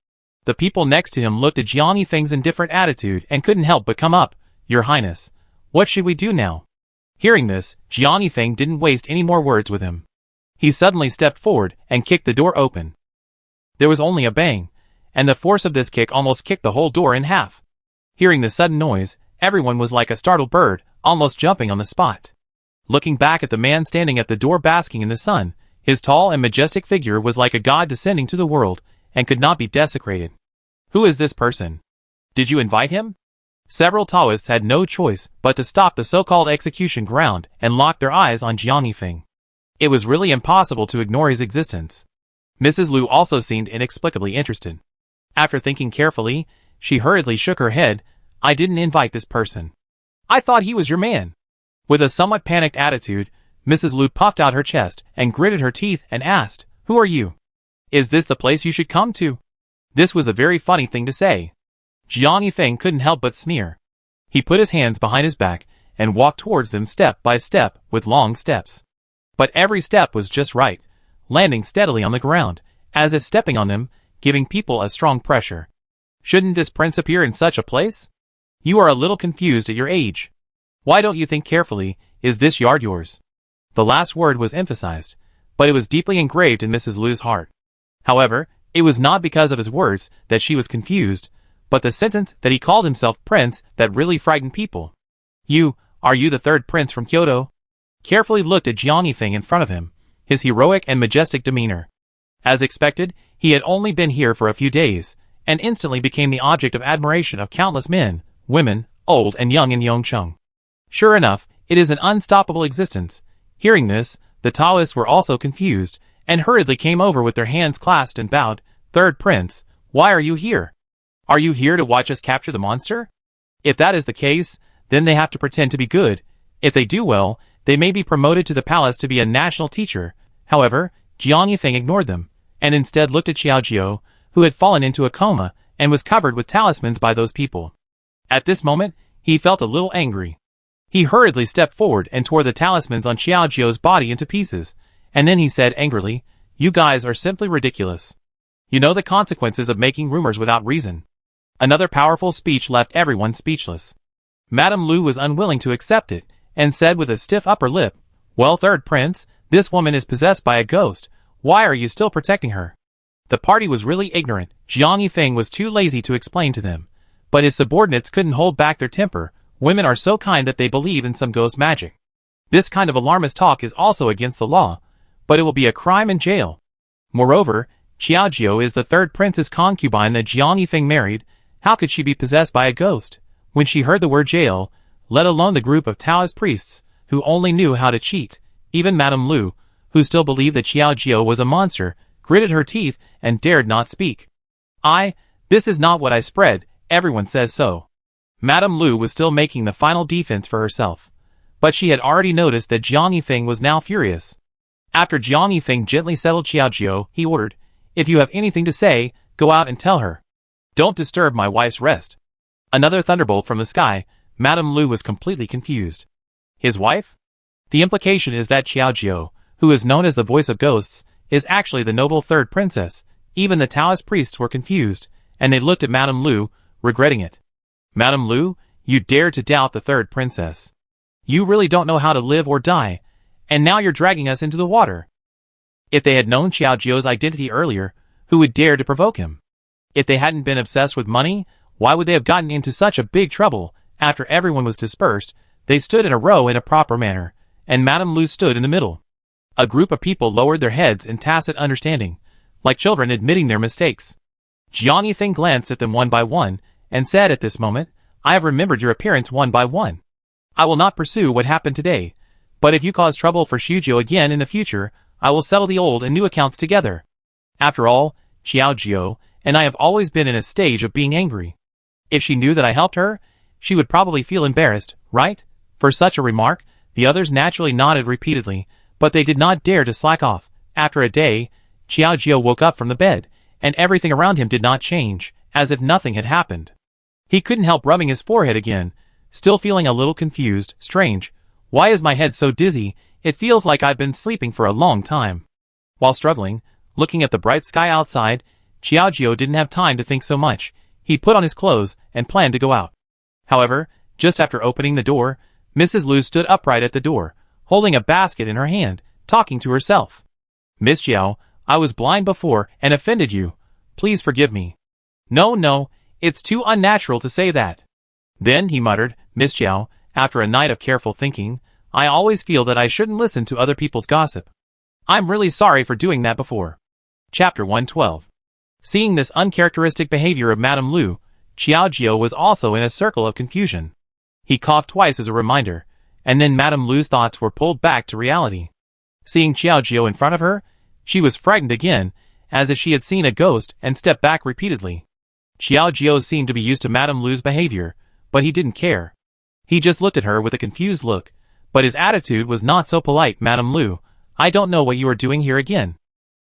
The people next to him looked at Jiang Yifeng's indifferent attitude and couldn't help but come up. "Your Highness, what should we do now?" Hearing this, Jiang Yifeng didn't waste any more words with him. He suddenly stepped forward and kicked the door open. There was only a bang, and the force of this kick almost kicked the whole door in half. Hearing the sudden noise, everyone was like a startled bird, almost jumping on the spot. Looking back at the man standing at the door basking in the sun, his tall and majestic figure was like a god descending to the world, and could not be desecrated. Who is this person? Did you invite him? Several Taoists had no choice but to stop the so-called execution ground and lock their eyes on Jiang Yifeng. It was really impossible to ignore his existence. Mrs. Lu also seemed inexplicably interested. After thinking carefully, she hurriedly shook her head. I didn't invite this person. I thought he was your man. With a somewhat panicked attitude, Mrs. Lu puffed out her chest and gritted her teeth and asked, Who are you? Is this the place you should come to? This was a very funny thing to say. Jiang Yifeng couldn't help but sneer. He put his hands behind his back and walked towards them step by step with long steps. But every step was just right, landing steadily on the ground, as if stepping on them, giving people a strong pressure. Shouldn't this prince appear in such a place? You are a little confused at your age. Why don't you think carefully? Is this yard yours? The last word was emphasized, but it was deeply engraved in Mrs. Lu's heart. However, it was not because of his words that she was confused, but the sentence that he called himself prince that really frightened people. Are you the third prince from Kyoto? Carefully looked at Jiang Yifeng in front of him, his heroic and majestic demeanor. As expected, he had only been here for a few days, and instantly became the object of admiration of countless men, women, old and young in Yongcheng. Sure enough, it is an unstoppable existence. Hearing this, the Taoists were also confused, and hurriedly came over with their hands clasped and bowed. Third prince, why are you here? Are you here to watch us capture the monster? If that is the case, then they have to pretend to be good. If they do well, they may be promoted to the palace to be a national teacher. However, Jiang Yifeng ignored them, and instead looked at Xiaojiu, who had fallen into a coma, and was covered with talismans by those people. At this moment, he felt a little angry. He hurriedly stepped forward and tore the talismans on Xiaojiu's body into pieces, and then he said angrily, You guys are simply ridiculous. You know the consequences of making rumors without reason. Another powerful speech left everyone speechless. Madame Lu was unwilling to accept it, and said with a stiff upper lip, Well, third prince, this woman is possessed by a ghost. Why are you still protecting her? The party was really ignorant. Jiang Yifeng was too lazy to explain to them. But his subordinates couldn't hold back their temper. Women are so kind that they believe in some ghost magic. This kind of alarmist talk is also against the law, but it will be a crime in jail. Moreover, Xiaojiu is the third prince's concubine that Jiang Yifeng married. How could she be possessed by a ghost? When she heard the word jail, let alone the group of Taoist priests, who only knew how to cheat, even Madame Lu, who still believed that Xiaojiu was a monster, gritted her teeth and dared not speak. This is not what I spread, everyone says so. Madame Lu was still making the final defense for herself, but she had already noticed that Jiang Yifeng was now furious. After Jiang Yifeng gently settled Xiaojiu, he ordered, If you have anything to say, go out and tell her. Don't disturb my wife's rest. Another thunderbolt from the sky. Madame Lu was completely confused. His wife? The implication is that Xiaojiu, who is known as the voice of ghosts, is actually the noble third princess. Even the Taoist priests were confused, and they looked at Madame Lu, regretting it. Madame Lu, you dared to doubt the third princess. You really don't know how to live or die, and now you're dragging us into the water. If they had known Xiaojiu's identity earlier, who would dare to provoke him? If they hadn't been obsessed with money, why would they have gotten into such a big trouble? After everyone was dispersed, they stood in a row in a proper manner, and Madame Lu stood in the middle. A group of people lowered their heads in tacit understanding, like children admitting their mistakes. Jiang Yifeng glanced at them one by one, and said at this moment, I have remembered your appearance one by one. I will not pursue what happened today, but if you cause trouble for Xiaojiu again in the future, I will settle the old and new accounts together. After all, Xiaojiu and I have always been in a stage of being angry. If she knew that I helped her, she would probably feel embarrassed, right? For such a remark, the others naturally nodded repeatedly, but they did not dare to slack off. After a day, Xiaojiu woke up from the bed, and everything around him did not change, as if nothing had happened. He couldn't help rubbing his forehead again, still feeling a little confused. Strange. Why is my head so dizzy? It feels like I've been sleeping for a long time. While struggling, looking at the bright sky outside, Xiaojiu didn't have time to think so much. He put on his clothes and planned to go out. However, just after opening the door, Mrs. Lu stood upright at the door, holding a basket in her hand, talking to herself. Miss Xiao, I was blind before and offended you. Please forgive me. No, it's too unnatural to say that. Then, he muttered, Miss Xiao, after a night of careful thinking, I always feel that I shouldn't listen to other people's gossip. I'm really sorry for doing that before. Chapter 112. Seeing this uncharacteristic behavior of Madame Lu, Xiaojio was also in a circle of confusion. He coughed twice as a reminder, and then Madame Lu's thoughts were pulled back to reality. Seeing Xiaojio in front of her, she was frightened again, as if she had seen a ghost, and stepped back repeatedly. Xiaojio seemed to be used to Madame Lu's behavior, but he didn't care. He just looked at her with a confused look, but his attitude was not so polite. Madame Lu, I don't know what you are doing here again.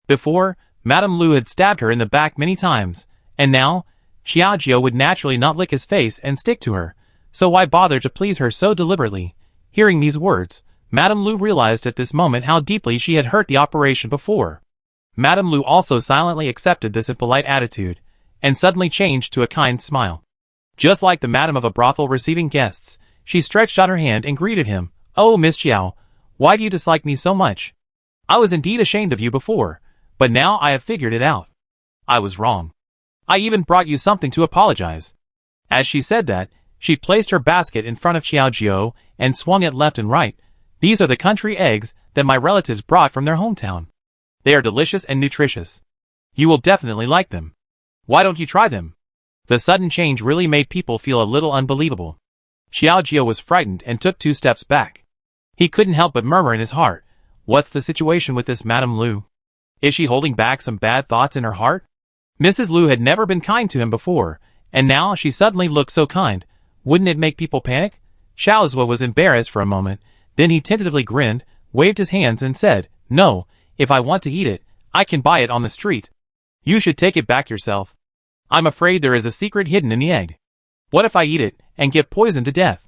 Before, Madame Lu had stabbed her in the back many times, and now, Xiaojio would naturally not lick his face and stick to her, so why bother to please her so deliberately? Hearing these words, Madame Lu realized at this moment how deeply she had hurt the operation before. Madame Lu also silently accepted this impolite attitude, and suddenly changed to a kind smile. Just like the madam of a brothel receiving guests, she stretched out her hand and greeted him. Oh, Miss Xiao, why do you dislike me so much? I was indeed ashamed of you before, but now I have figured it out. I was wrong. I even brought you something to apologize. As she said that, she placed her basket in front of Xiaojio and swung it left and right. These are the country eggs that my relatives brought from their hometown. They are delicious and nutritious. You will definitely like them. Why don't you try them? The sudden change really made people feel a little unbelievable. Xiaojio was frightened and took 2 steps back. He couldn't help but murmur in his heart, what's the situation with this Madame Lu? Is she holding back some bad thoughts in her heart? Mrs. Lu had never been kind to him before, and now she suddenly looked so kind. Wouldn't it make people panic? Xiaozhua was embarrassed for a moment, then he tentatively grinned, waved his hands and said, no, if I want to eat it, I can buy it on the street. You should take it back yourself. I'm afraid there is a secret hidden in the egg. What if I eat it and get poisoned to death?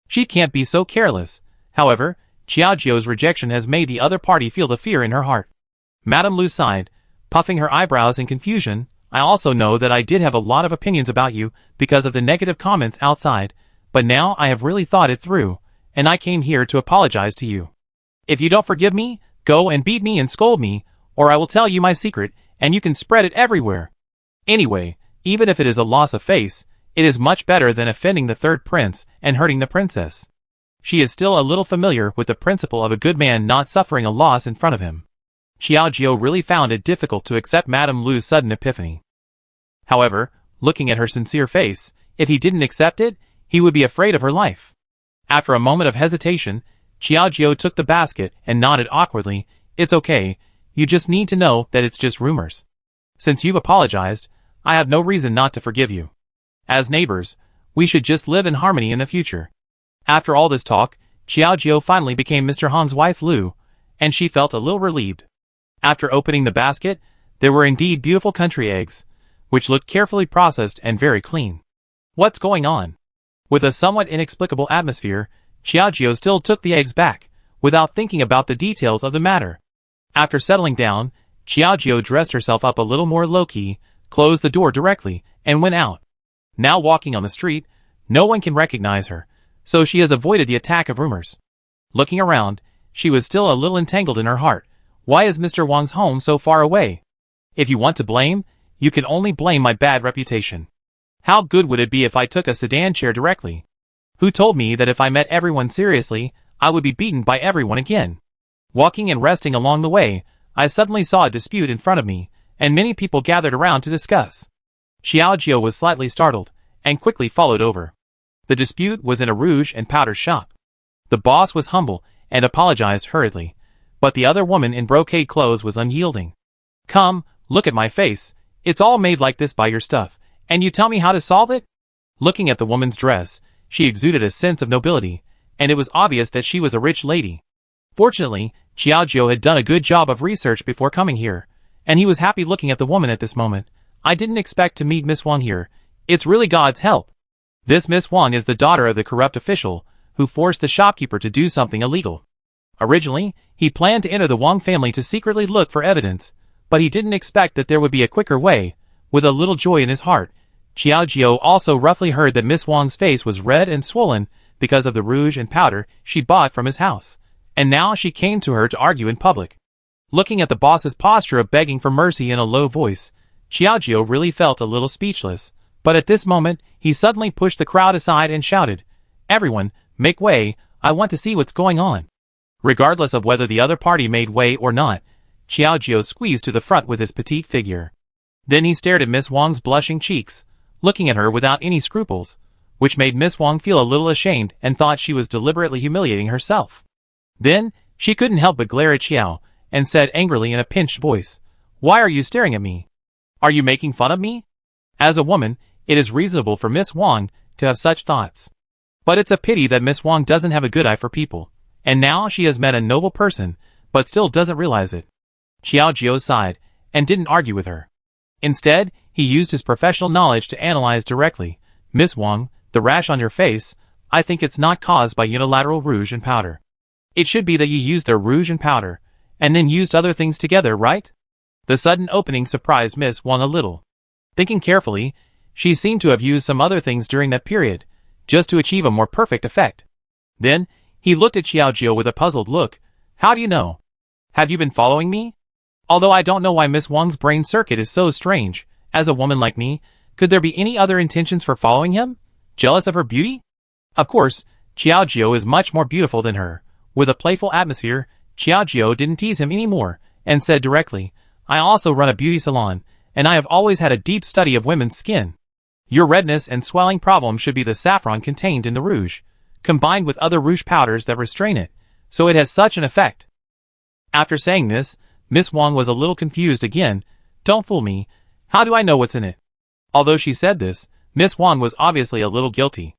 She can't be so careless. However, Xiaojio's rejection has made the other party feel the fear in her heart. Madame Lu sighed, puffing her eyebrows in confusion. I also know that I did have a lot of opinions about you because of the negative comments outside, but now I have really thought it through, and I came here to apologize to you. If you don't forgive me, go and beat me and scold me, or I will tell you my secret, and you can spread it everywhere. Anyway, even if it is a loss of face, it is much better than offending the third prince and hurting the princess. She is still a little familiar with the principle of a good man not suffering a loss in front of him. Xiaojio really found it difficult to accept Madame Lu's sudden epiphany. However, looking at her sincere face, if he didn't accept it, he would be afraid of her life. After a moment of hesitation, Xiaojio took the basket and nodded awkwardly. It's okay, you just need to know that it's just rumors. Since you've apologized, I have no reason not to forgive you. As neighbors, we should just live in harmony in the future. After all this talk, Xiaojio finally became Mr. Hong's wife Lu, and she felt a little relieved. After opening the basket, there were indeed beautiful country eggs, which looked carefully processed and very clean. What's going on? With a somewhat inexplicable atmosphere, Xiaojio still took the eggs back, without thinking about the details of the matter. After settling down, Xiaojio dressed herself up a little more low-key, closed the door directly, and went out. Now walking on the street, no one can recognize her, so she has avoided the attack of rumors. Looking around, she was still a little entangled in her heart. Why is Mr. Wang's home so far away? If you want to blame, you can only blame my bad reputation. How good would it be if I took a sedan chair directly? Who told me that if I met everyone seriously, I would be beaten by everyone again? Walking and resting along the way, I suddenly saw a dispute in front of me, and many people gathered around to discuss. Xiaojio was slightly startled, and quickly followed over. The dispute was in a rouge and powder shop. The boss was humble, and apologized hurriedly, but the other woman in brocade clothes was unyielding. Come, look at my face, it's all made like this by your stuff, and you tell me how to solve it? Looking at the woman's dress, she exuded a sense of nobility, and it was obvious that she was a rich lady. Fortunately, Xiaojio had done a good job of research before coming here, and he was happy looking at the woman at this moment. I didn't expect to meet Miss Wang here. It's really God's help. This Miss Wang is the daughter of the corrupt official, who forced the shopkeeper to do something illegal. Originally, he planned to enter the Wang family to secretly look for evidence, but he didn't expect that there would be a quicker way. With a little joy in his heart, Xiaojio also roughly heard that Miss Wang's face was red and swollen because of the rouge and powder she bought from his house, and now she came to her to argue in public. Looking at the boss's posture of begging for mercy in a low voice, Xiaojio really felt a little speechless, but at this moment, he suddenly pushed the crowd aside and shouted, "Everyone, make way, I want to see what's going on." Regardless of whether the other party made way or not, Xiaojio squeezed to the front with his petite figure. Then he stared at Miss Wang's blushing cheeks, looking at her without any scruples, which made Miss Wang feel a little ashamed and thought she was deliberately humiliating herself. Then, she couldn't help but glare at Xiao, and said angrily in a pinched voice, "Why are you staring at me? Are you making fun of me?" As a woman, it is reasonable for Miss Wang to have such thoughts. But it's a pity that Miss Wang doesn't have a good eye for people, and now she has met a noble person, but still doesn't realize it. Xiao Jiao sighed, and didn't argue with her. Instead, he used his professional knowledge to analyze directly. "Miss Wang, the rash on your face, I think it's not caused by unilateral rouge and powder. It should be that you used their rouge and powder, and then used other things together, right?" The sudden opening surprised Miss Wang a little. Thinking carefully, she seemed to have used some other things during that period, just to achieve a more perfect effect. Then, he looked at Xiao Jiao with a puzzled look. "How do you know? Have you been following me?" Although I don't know why Miss Wang's brain circuit is so strange, as a woman like me, could there be any other intentions for following him? Jealous of her beauty? Of course, Xiao Jiao is much more beautiful than her. With a playful atmosphere, Xiao Jiao didn't tease him anymore, and said directly, "I also run a beauty salon, and I have always had a deep study of women's skin. Your redness and swelling problem should be the saffron contained in the rouge, combined with other rouge powders that restrain it, so it has such an effect." After saying this, Miss Wang was a little confused again. "Don't fool me. How do I know what's in it?" Although she said this, Miss Wang was obviously a little guilty.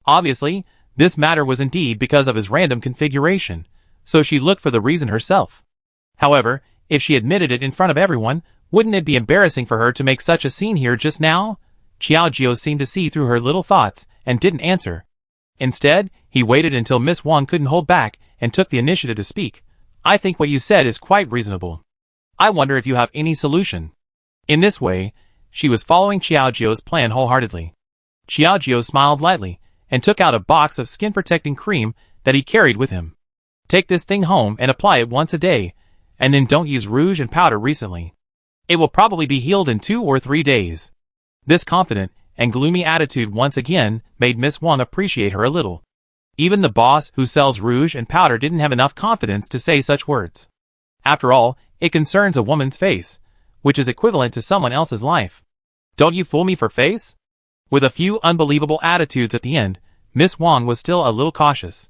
Obviously, this matter was indeed because of his random configuration, so she looked for the reason herself. However, if she admitted it in front of everyone, wouldn't it be embarrassing for her to make such a scene here just now? Xiao Jiao seemed to see through her little thoughts, and didn't answer. Instead, he waited until Miss Wang couldn't hold back, and took the initiative to speak. "I think what you said is quite reasonable. I wonder if you have any solution." In this way, she was following Xiao Jiao's plan wholeheartedly. Xiao Jiao smiled lightly, and took out a box of skin-protecting cream that he carried with him. "Take this thing home and apply it once a day, and then don't use rouge and powder recently. It will probably be healed in 2 or 3 days. This confident and gloomy attitude once again made Miss Wang appreciate her a little. Even the boss who sells rouge and powder didn't have enough confidence to say such words. After all, it concerns a woman's face, which is equivalent to someone else's life. Don't you fool me for face? With a few unbelievable attitudes at the end, Miss Wang was still a little cautious.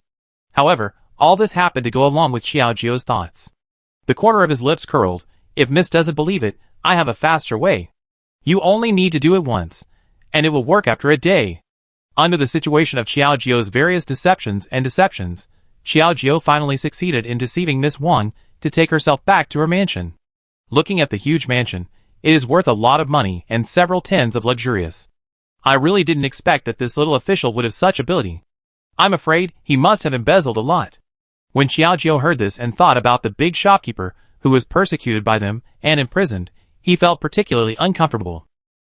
However, all this happened to go along with Xiao Jiao's thoughts. The corner of his lips curled. "If Miss doesn't believe it, I have a faster way. You only need to do it once, and it will work after a day." Under the situation of Xiao Jiao's various deceptions, Xiao Jiao finally succeeded in deceiving Miss Wang to take herself back to her mansion. Looking at the huge mansion, it is worth a lot of money and several tens of luxurious. I really didn't expect that this little official would have such ability. I'm afraid he must have embezzled a lot. When Xiao Jiao heard this and thought about the big shopkeeper who was persecuted by them and imprisoned, he felt particularly uncomfortable.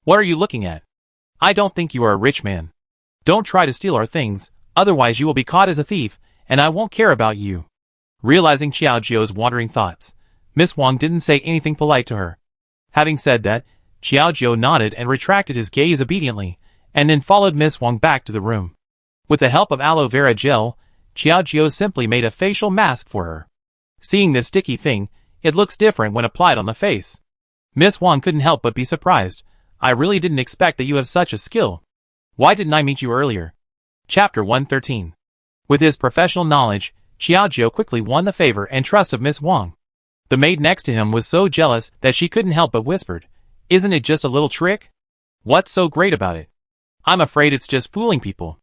"What are you looking at? I don't think you are a rich man. Don't try to steal our things, otherwise you will be caught as a thief, and I won't care about you." Realizing Xiao Jiao's wandering thoughts, Miss Wang didn't say anything polite to her. Having said that, Xiao Jiao nodded and retracted his gaze obediently, and then followed Miss Wang back to the room. With the help of aloe vera gel, Xiao Jiao simply made a facial mask for her. Seeing this sticky thing, it looks different when applied on the face. Miss Wang couldn't help but be surprised. "I really didn't expect that you have such a skill. Why didn't I meet you earlier?" Chapter 113. With his professional knowledge, Xiao Jiao quickly won the favor and trust of Miss Wang. The maid next to him was so jealous that she couldn't help but whispered, "Isn't it just a little trick? What's so great about it? I'm afraid it's just fooling people."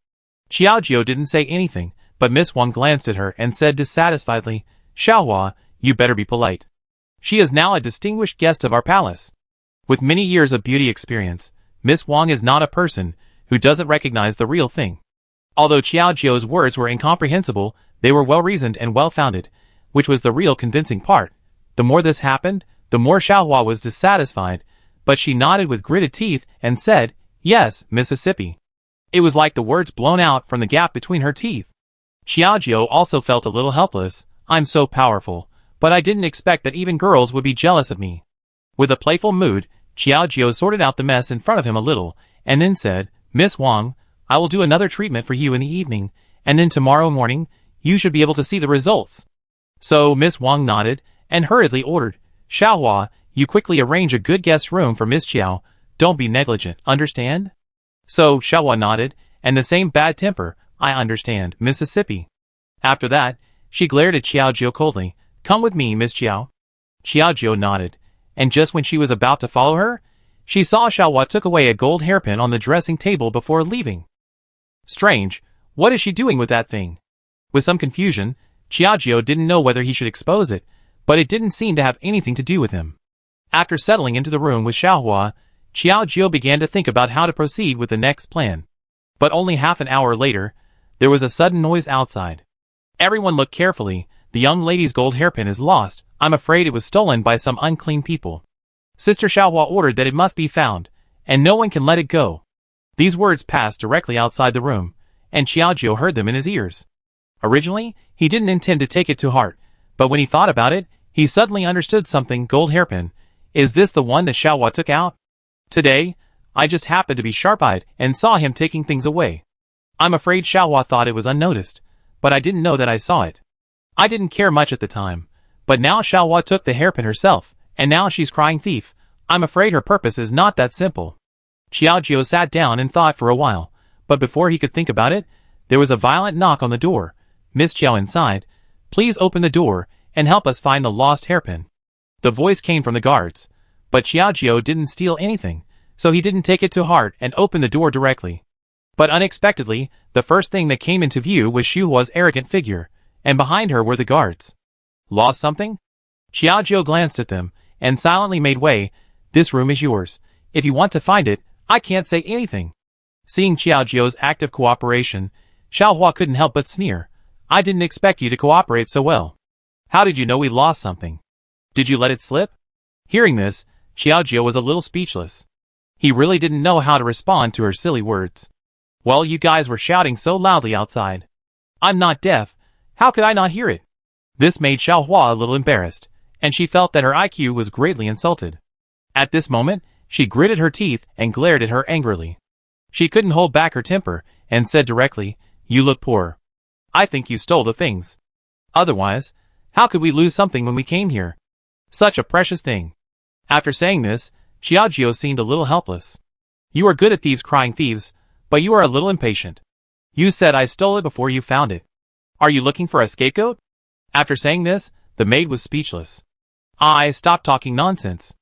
Xiao Jiao didn't say anything, but Miss Wang glanced at her and said dissatisfiedly, "Xiaohua, you better be polite. She is now a distinguished guest of our palace." With many years of beauty experience, Miss Wang is not a person who doesn't recognize the real thing. Although Xiao Jiao's words were incomprehensible, they were well-reasoned and well-founded, which was the real convincing part. The more this happened, the more Xiaohua was dissatisfied, but she nodded with gritted teeth and said, "Yes, Mississippi." It was like the words blown out from the gap between her teeth. Xiao Jiao also felt a little helpless. "I'm so powerful, but I didn't expect that even girls would be jealous of me." With a playful mood, Xiao Jiao sorted out the mess in front of him a little, and then said, "Miss Wang, I will do another treatment for you in the evening, and then tomorrow morning, you should be able to see the results." So Miss Wang nodded, and hurriedly ordered, "Xiaohua, you quickly arrange a good guest room for Miss Qiao. Don't be negligent, understand?" So Xiaohua nodded, and the same bad temper, I understand, Mississippi. After that, she glared at Xiaojiu coldly. Come with me, Miss Xiao. Xiaojiu nodded, and just when she was about to follow her, she saw Xiaohua took away a gold hairpin on the dressing table before leaving. Strange, what is she doing with that thing? With some confusion, Xiaojiu didn't know whether he should expose it, but it didn't seem to have anything to do with him. After settling into the room with Xiaohua, Xiaojiu began to think about how to proceed with the next plan. But only half an hour later, there was a sudden noise outside. Everyone looked carefully. The young lady's gold hairpin is lost. I'm afraid it was stolen by some unclean people. Sister Xiaohua ordered that it must be found, and no one can let it go. These words passed directly outside the room, and Xiaojiu heard them in his ears. Originally, he didn't intend to take it to heart, but when he thought about it, he suddenly understood something. Gold hairpin. Is this the one that Xiaohua took out? Today, I just happened to be sharp-eyed and saw him taking things away. I'm afraid Xiaohua thought it was unnoticed, but I didn't know that I saw it. I didn't care much at the time, but now Xiaohua took the hairpin herself, and now she's crying thief. I'm afraid her purpose is not that simple. Xiaojiu sat down and thought for a while, but before he could think about it, there was a violent knock on the door. Miss Xiao inside, please open the door and help us find the lost hairpin. The voice came from the guards, but Xiaojiu didn't steal anything, so he didn't take it to heart and opened the door directly. But unexpectedly, the first thing that came into view was Xiaohua's arrogant figure, and behind her were the guards. Lost something? Xiaojiu glanced at them, and silently made way. This room is yours. If you want to find it, I can't say anything. Seeing Xiaojiu's active cooperation, Xiaohua couldn't help but sneer. I didn't expect you to cooperate so well. How did you know we lost something? Did you let it slip? Hearing this, Xiaojiu was a little speechless. He really didn't know how to respond to her silly words. Well, you guys were shouting so loudly outside. I'm not deaf. How could I not hear it? This made Xiaohua a little embarrassed, and she felt that her IQ was greatly insulted. At this moment, she gritted her teeth and glared at her angrily. She couldn't hold back her temper, and said directly, You look poor. I think you stole the things. Otherwise, how could we lose something when we came here? Such a precious thing. After saying this, Xiaojiu seemed a little helpless. You are good at thieves crying thieves, but you are a little impatient. You said I stole it before you found it. Are you looking for a scapegoat? After saying this, the maid was speechless. Stop talking nonsense.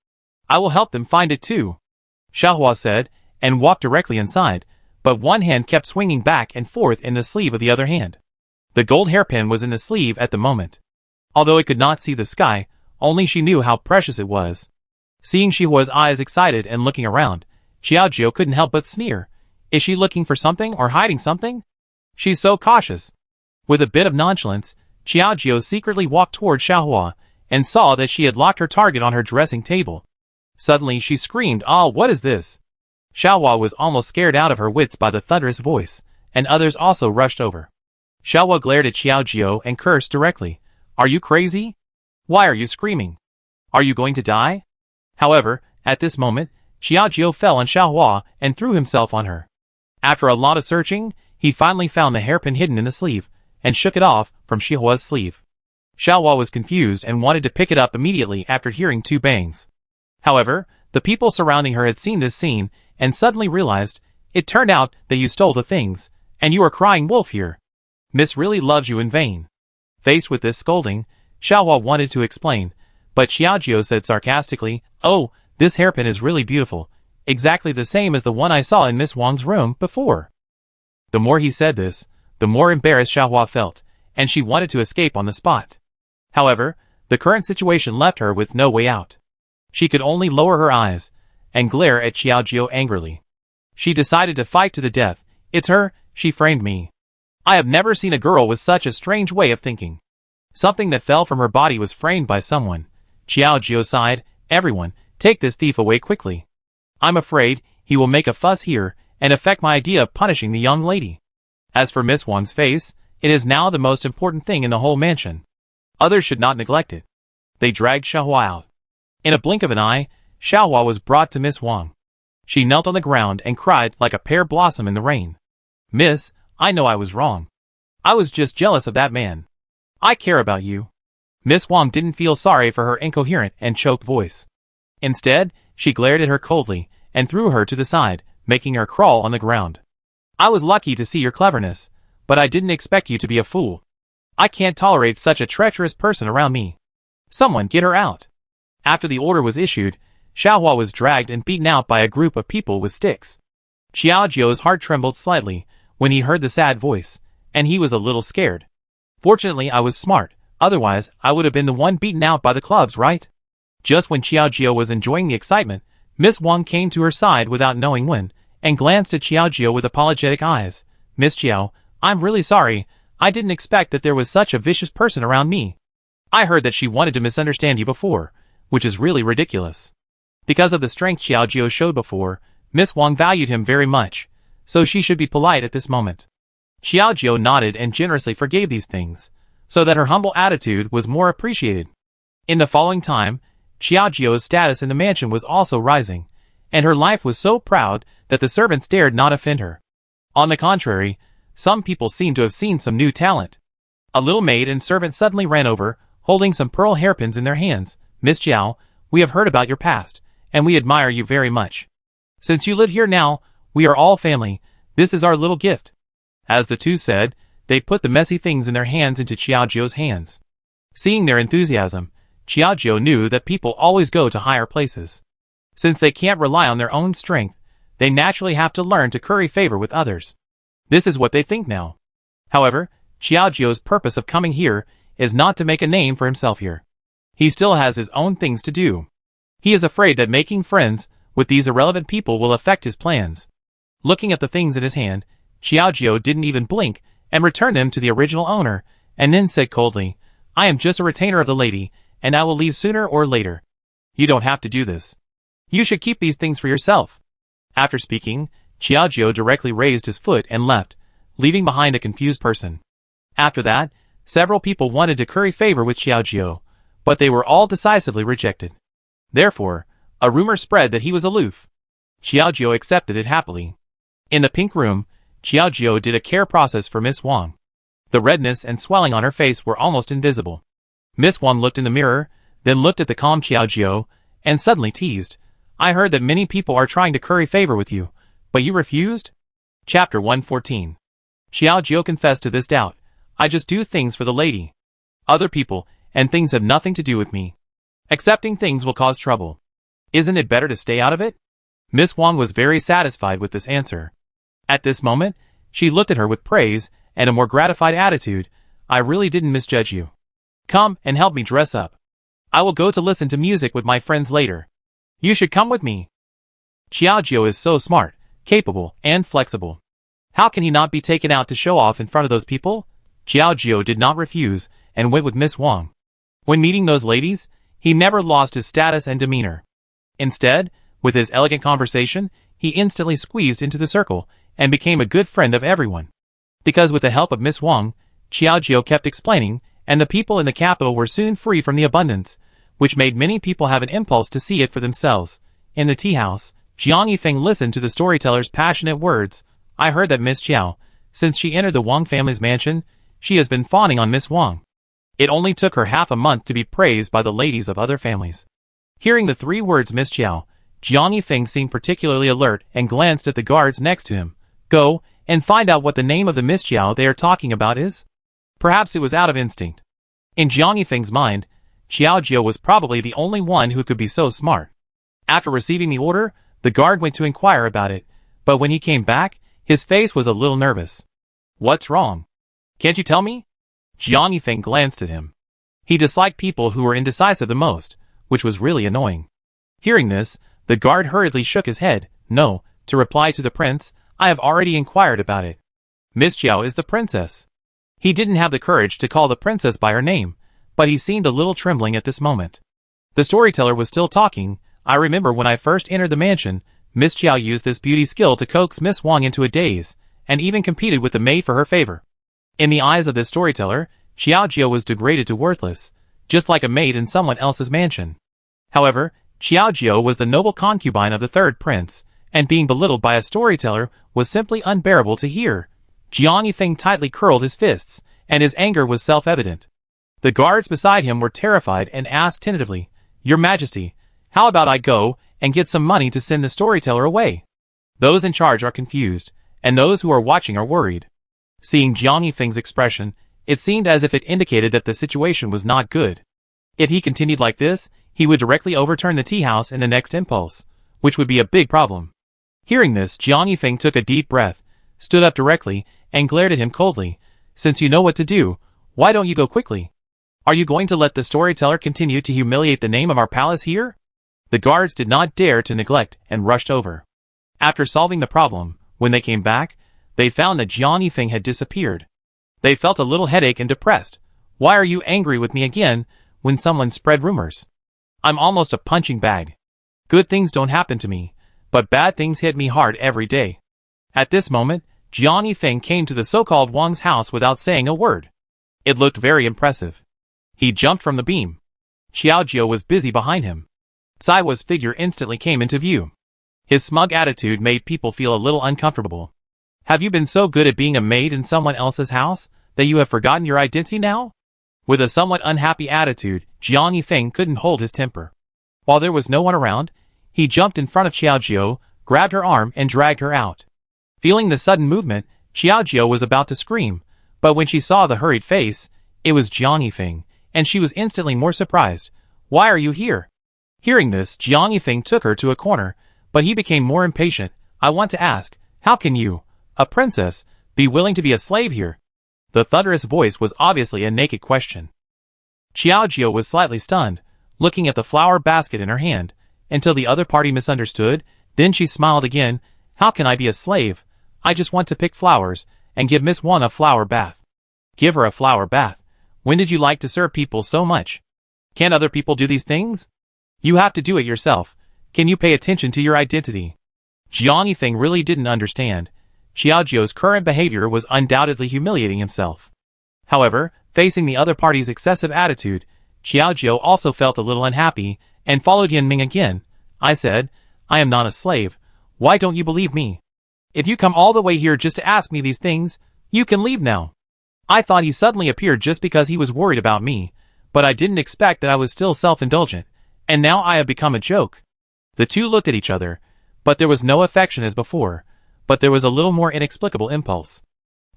I will help them find it too, Xiaohua said, and walked directly inside, but one hand kept swinging back and forth in the sleeve of the other hand. The gold hairpin was in the sleeve at the moment. Although it could not see the sky, only she knew how precious it was. Seeing Xiaohua's eyes excited and looking around, Xiaojiu couldn't help but sneer. Is she looking for something or hiding something? She's so cautious. With a bit of nonchalance, Xiaojiu secretly walked toward Xiaohua, and saw that she had locked her target on her dressing table. Suddenly she screamed, what is this? Xiaohua was almost scared out of her wits by the thunderous voice, and others also rushed over. Xiaohua glared at Xiaojiu and cursed directly. Are you crazy? Why are you screaming? Are you going to die? However, at this moment, Xiaojiu fell on Xiaohua and threw himself on her. After a lot of searching, he finally found the hairpin hidden in the sleeve, and shook it off from Xiaohua's sleeve. Xiaohua was confused and wanted to pick it up immediately after hearing two bangs. However, the people surrounding her had seen this scene, and suddenly realized, it turned out that you stole the things, and you are crying wolf here. Miss really loves you in vain. Faced with this scolding, Xiaohua wanted to explain, but Xiaojiu said sarcastically, this hairpin is really beautiful, exactly the same as the one I saw in Miss Wang's room before. The more he said this, the more embarrassed Xiaohua felt, and she wanted to escape on the spot. However, the current situation left her with no way out. She could only lower her eyes, and glare at Xiaojiu angrily. She decided to fight to the death. It's her, she framed me. I have never seen a girl with such a strange way of thinking. Something that fell from her body was framed by someone. Xiaojiu sighed, everyone, take this thief away quickly. I'm afraid he will make a fuss here, and affect my idea of punishing the young lady. As for Miss Wang's face, it is now the most important thing in the whole mansion. Others should not neglect it. They dragged Xiaohua out. In a blink of an eye, Xiaohua was brought to Miss Wang. She knelt on the ground and cried like a pear blossom in the rain. Miss, I know I was wrong. I was just jealous of that man. I care about you. Miss Wang didn't feel sorry for her incoherent and choked voice. Instead, she glared at her coldly, and threw her to the side. making her crawl on the ground. I was lucky to see your cleverness, but I didn't expect you to be a fool. I can't tolerate such a treacherous person around me. Someone get her out. After the order was issued, Xiaohua was dragged and beaten out by a group of people with sticks. Xiaojiu's heart trembled slightly when he heard the sad voice, and he was a little scared. Fortunately, I was smart, otherwise I would have been the one beaten out by the clubs, right? Just when Xiaojio was enjoying the excitement, Miss Wang came to her side without knowing when, and glanced at Xiaojio with apologetic eyes. Miss Xiao, I'm really sorry, I didn't expect that there was such a vicious person around me. I heard that she wanted to misunderstand you before, which is really ridiculous. Because of the strength Xiaojio showed before, Miss Wang valued him very much, so she should be polite at this moment. Xiaojio nodded and generously forgave these things, so that her humble attitude was more appreciated. In the following time, Xiaojio's status in the mansion was also rising, and her life was so proud that the servants dared not offend her. On the contrary, some people seemed to have seen some new talent. A little maid and servant suddenly ran over, holding some pearl hairpins in their hands. Miss Xiao, we have heard about your past, and we admire you very much. Since you live here now, we are all family. This is our little gift. As the two said, they put the messy things in their hands into Xiaojio's hands. Seeing their enthusiasm, Xiaojio knew that people always go to higher places. Since they can't rely on their own strength, they naturally have to learn to curry favor with others. This is what they think now. However, Xiaojio's purpose of coming here is not to make a name for himself here. He still has his own things to do. He is afraid that making friends with these irrelevant people will affect his plans. Looking at the things in his hand, Xiaojio didn't even blink and returned them to the original owner, and then said coldly, I am just a retainer of the lady, and I will leave sooner or later. You don't have to do this. You should keep these things for yourself. After speaking, Xiaojio directly raised his foot and left, leaving behind a confused person. After that, several people wanted to curry favor with Xiaojio, but they were all decisively rejected. Therefore, a rumor spread that he was aloof. Xiaojio accepted it happily. In the pink room, Xiaojio did a care process for Miss Wang. The redness and swelling on her face were almost invisible. Miss Wang looked in the mirror, then looked at the calm Xiaojio, and suddenly teased, I heard that many people are trying to curry favor with you, but you refused? Chapter 114. Xiaojio confessed to this doubt. I just do things for the lady. Other people and things have nothing to do with me. Accepting things will cause trouble. Isn't it better to stay out of it? Miss Wang was very satisfied with this answer. At this moment, she looked at her with praise and a more gratified attitude. I really didn't misjudge you. Come and help me dress up. I will go to listen to music with my friends later. You should come with me. Xiaojio is so smart, capable, and flexible. How can he not be taken out to show off in front of those people? Xiaojio did not refuse and went with Miss Wang. When meeting those ladies, he never lost his status and demeanor. Instead, with his elegant conversation, he instantly squeezed into the circle and became a good friend of everyone. Because with the help of Miss Wang, Xiaojio kept explaining, and the people in the capital were soon free from the abundance, which made many people have an impulse to see it for themselves. In the tea house, Jiang Yifeng listened to the storyteller's passionate words. I heard that Miss Qiao, since she entered the Wang family's mansion, she has been fawning on Miss Wang. It only took her half a month to be praised by the ladies of other families. Hearing the 3 words Miss Qiao, Jiang Yifeng seemed particularly alert and glanced at the guards next to him. Go and find out what the name of the Miss Qiao they are talking about is. Perhaps it was out of instinct. In Jiang Yifeng's mind, Xiaojio was probably the only one who could be so smart. After receiving the order, the guard went to inquire about it, but when he came back, his face was a little nervous. What's wrong? Can't you tell me? Jiang Yifeng glanced at him. He disliked people who were indecisive the most, which was really annoying. Hearing this, the guard hurriedly shook his head. No, to reply to the prince, I have already inquired about it. Miss Qiao is the princess. He didn't have the courage to call the princess by her name, but he seemed a little trembling at this moment. The storyteller was still talking. I remember when I first entered the mansion, Miss Qiao used this beauty skill to coax Miss Wang into a daze, and even competed with the maid for her favor. In the eyes of this storyteller, Xiaojio was degraded to worthless, just like a maid in someone else's mansion. However, Xiaojio was the noble concubine of the third prince, and being belittled by a storyteller was simply unbearable to hear. Jiang Yifeng tightly curled his fists, and his anger was self-evident. The guards beside him were terrified and asked tentatively, Your Majesty, how about I go and get some money to send the storyteller away? Those in charge are confused, and those who are watching are worried. Seeing Jiang Yifeng's expression, it seemed as if it indicated that the situation was not good. If he continued like this, he would directly overturn the tea house in the next impulse, which would be a big problem. Hearing this, Jiang Yifeng took a deep breath, stood up directly, and glared at him coldly. Since you know what to do, why don't you go quickly? Are you going to let the storyteller continue to humiliate the name of our palace here? The guards did not dare to neglect and rushed over. After solving the problem, when they came back, they found that Jiang Yifeng had disappeared. They felt a little headache and depressed. Why are you angry with me again when someone spread rumors? I'm almost a punching bag. Good things don't happen to me, but bad things hit me hard every day. At this moment, Jiang Yifeng came to the so-called Wang's house without saying a word. It looked very impressive. He jumped from the beam. Xiao Jiao was busy behind him. Saiwa's figure instantly came into view. His smug attitude made people feel a little uncomfortable. Have you been so good at being a maid in someone else's house that you have forgotten your identity now? With a somewhat unhappy attitude, Jiang Yifeng couldn't hold his temper. While there was no one around, he jumped in front of Xiao Jiao, grabbed her arm and dragged her out. Feeling the sudden movement, Xiao Jiao was about to scream, but when she saw the hurried face, it was Jiang Yifeng, and she was instantly more surprised. Why are you here? Hearing this, Jiang Yifeng took her to a corner, but he became more impatient. I want to ask, how can you, a princess, be willing to be a slave here? The thunderous voice was obviously a naked question. Xiao Jiao was slightly stunned, looking at the flower basket in her hand, until the other party misunderstood. Then she smiled again. How can I be a slave? I just want to pick flowers, and give Miss Wang a flower bath. Give her a flower bath? When did you like to serve people so much? Can't other people do these things? You have to do it yourself. Can you pay attention to your identity? Jiang Yifeng really didn't understand. Xiao Jiao's current behavior was undoubtedly humiliating himself. However, facing the other party's excessive attitude, Xiao Jiao also felt a little unhappy, and followed Yan Ming again. I said, I am not a slave. Why don't you believe me? If you come all the way here just to ask me these things, you can leave now. I thought he suddenly appeared just because he was worried about me, but I didn't expect that I was still self-indulgent, and now I have become a joke. The two looked at each other, but there was no affection as before, but there was a little more inexplicable impulse.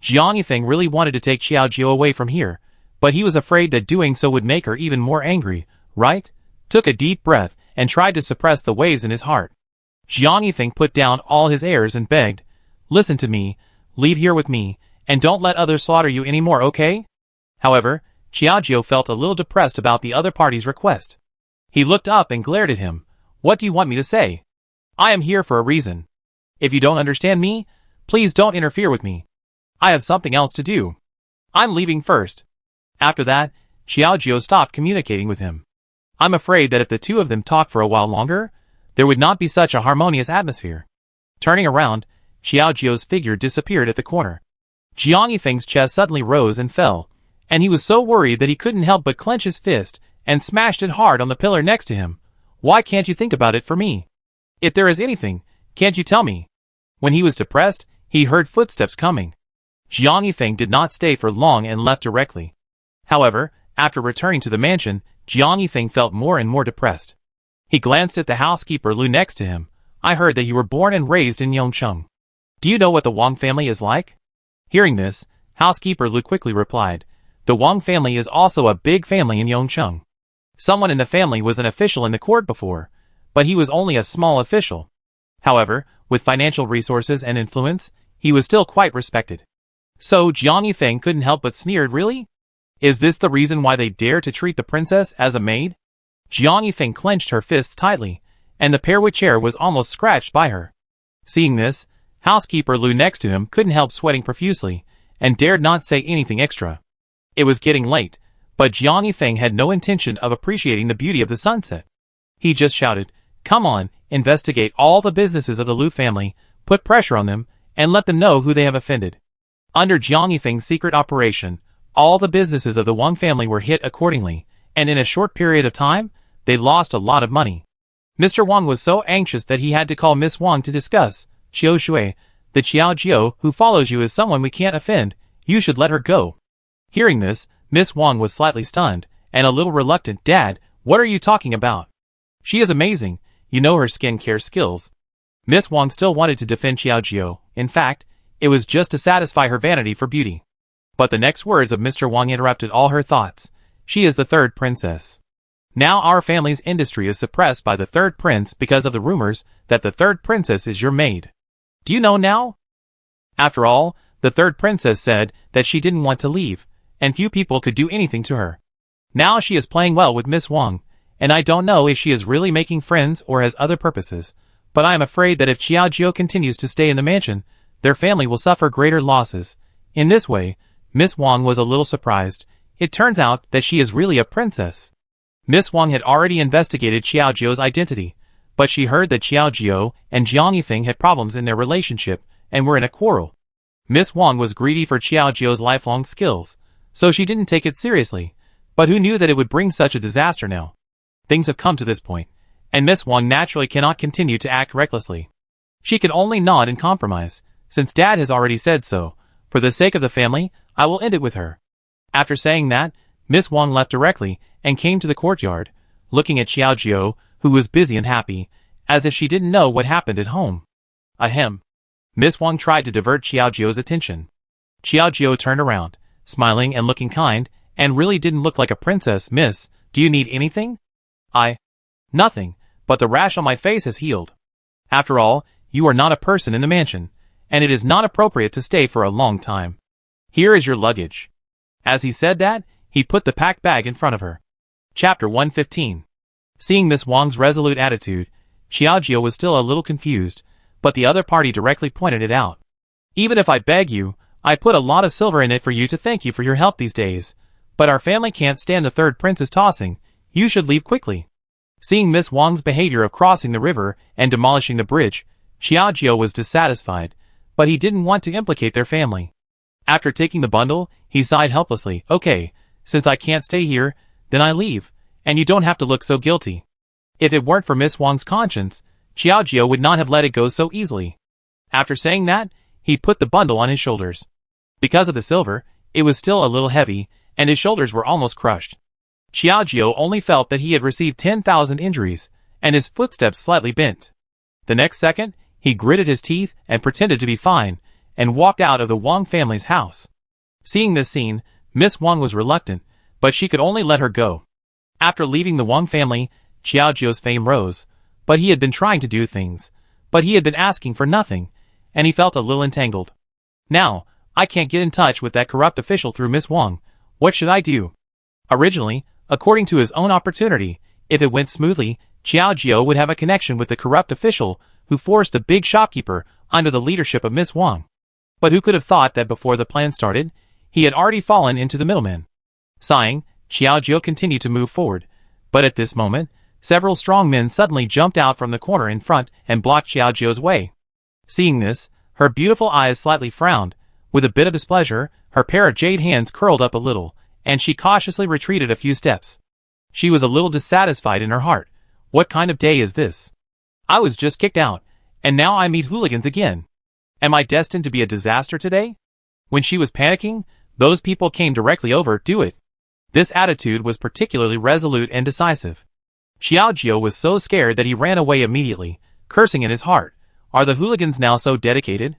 Jiang Yifeng really wanted to take Xiao Jiao away from here, but he was afraid that doing so would make her even more angry, right? Took a deep breath, and tried to suppress the waves in his heart. Jiang Yifeng put down all his airs and begged, listen to me, leave here with me, and don't let others slaughter you anymore, okay? However, Xiao Jiao felt a little depressed about the other party's request. He looked up and glared at him. What do you want me to say? I am here for a reason. If you don't understand me, please don't interfere with me. I have something else to do. I'm leaving first. After that, Xiao Jiao stopped communicating with him. I'm afraid that if the two of them talked for a while longer, there would not be such a harmonious atmosphere. Turning around, Xiao Jiao's figure disappeared at the corner. Jiang Yifeng's chest suddenly rose and fell, and he was so worried that he couldn't help but clench his fist and smashed it hard on the pillar next to him. Why can't you think about it for me? If there is anything, can't you tell me? When he was depressed, he heard footsteps coming. Jiang Yifeng did not stay for long and left directly. However, after returning to the mansion, Jiang Yifeng felt more and more depressed. He glanced at the housekeeper Lu next to him. I heard that you were born and raised in Yongcheng. Do you know what the Wang family is like? Hearing this, housekeeper Lu quickly replied, the Wang family is also a big family in Yongcheng. Someone in the family was an official in the court before, but he was only a small official. However, with financial resources and influence, he was still quite respected. So Jiang Yifeng couldn't help but sneered. Really? Is this the reason why they dare to treat the princess as a maid? Jiang Yifeng clenched her fists tightly, and the pearwood chair was almost scratched by her. Seeing this, housekeeper Lu next to him couldn't help sweating profusely, and dared not say anything extra. It was getting late, but Jiang Yifeng had no intention of appreciating the beauty of the sunset. He just shouted, come on, investigate all the businesses of the Lu family, put pressure on them, and let them know who they have offended. Under Jiang Yifeng's secret operation, all the businesses of the Wang family were hit accordingly, and in a short period of time, they lost a lot of money. Mr. Wang was so anxious that he had to call Miss Wang to discuss. Qiu Shui, the Xiao Jiao who follows you is someone we can't offend. You should let her go. Hearing this, Miss Wang was slightly stunned, and a little reluctant. Dad, what are you talking about? She is amazing. You know her skincare skills. Miss Wang still wanted to defend Xiaojiao. In fact, it was just to satisfy her vanity for beauty. But the next words of Mr. Wang interrupted all her thoughts. She is the third princess. Now our family's industry is suppressed by the third prince because of the rumors that the third princess is your maid. Do you know now? After all, the third princess said that she didn't want to leave, and few people could do anything to her. Now she is playing well with Miss Wang, and I don't know if she is really making friends or has other purposes, but I am afraid that if Xiaojiao continues to stay in the mansion, their family will suffer greater losses. In this way, Miss Wang was a little surprised. It turns out that she is really a princess. Miss Wang had already investigated Xiaojiao's identity, but she heard that Xiaojiao and Jiang Yifeng had problems in their relationship and were in a quarrel. Miss Wang was greedy for Xiaojiao's lifelong skills, so she didn't take it seriously, but who knew that it would bring such a disaster now? Things have come to this point, and Miss Wang naturally cannot continue to act recklessly. She can only nod and compromise, since Dad has already said so. For the sake of the family, I will end it with her. After saying that, Miss Wang left directly and came to the courtyard, looking at Xiaojiao, who was busy and happy, as if she didn't know what happened at home. Ahem. Miss Wang tried to divert Xiaojiao's attention. Xiaojiao turned around, smiling and looking kind, and really didn't look like a princess. Miss, do you need anything? Nothing, but the rash on my face has healed. After all, you are not a person in the mansion, and it is not appropriate to stay for a long time. Here is your luggage. As he said that, he put the packed bag in front of her. Chapter 115. Seeing Miss Wang's resolute attitude, Xiaojiao was still a little confused, but the other party directly pointed it out. Even if I beg you, I put a lot of silver in it for you to thank you for your help these days. But our family can't stand the third prince's tossing. You should leave quickly. Seeing Miss Wang's behavior of crossing the river and demolishing the bridge, Xiaojiao was dissatisfied, but he didn't want to implicate their family. After taking the bundle, he sighed helplessly. Okay, since I can't stay here, then I leave, and you don't have to look so guilty. If it weren't for Miss Wang's conscience, Xiaojiao would not have let it go so easily. After saying that, he put the bundle on his shoulders. Because of the silver, it was still a little heavy, and his shoulders were almost crushed. Xiaojiao only felt that he had received 10,000 injuries, and his footsteps slightly bent. The next second, he gritted his teeth and pretended to be fine, and walked out of the Wang family's house. Seeing this scene, Miss Wang was reluctant, but she could only let her go. After leaving the Wang family, Xiaojiao's fame rose, but he had been trying to do things, but he had been asking for nothing, and he felt a little entangled. Now, I can't get in touch with that corrupt official through Miss Wang. What should I do? Originally, according to his own opportunity, if it went smoothly, Xiaojiao would have a connection with the corrupt official who forced a big shopkeeper under the leadership of Miss Wang. But who could have thought that before the plan started, he had already fallen into the middleman? Sighing, Xiaojiao continued to move forward, but at this moment, several strong men suddenly jumped out from the corner in front and blocked Xiaojiao's way. Seeing this, her beautiful eyes slightly frowned. With a bit of displeasure, her pair of jade hands curled up a little, and she cautiously retreated a few steps. She was a little dissatisfied in her heart. What kind of day is this? I was just kicked out, and now I meet hooligans again. Am I destined to be a disaster today? When she was panicking, those people came directly over. Do it. This attitude was particularly resolute and decisive. Xiaojiao was so scared that he ran away immediately, cursing in his heart. Are the hooligans now so dedicated?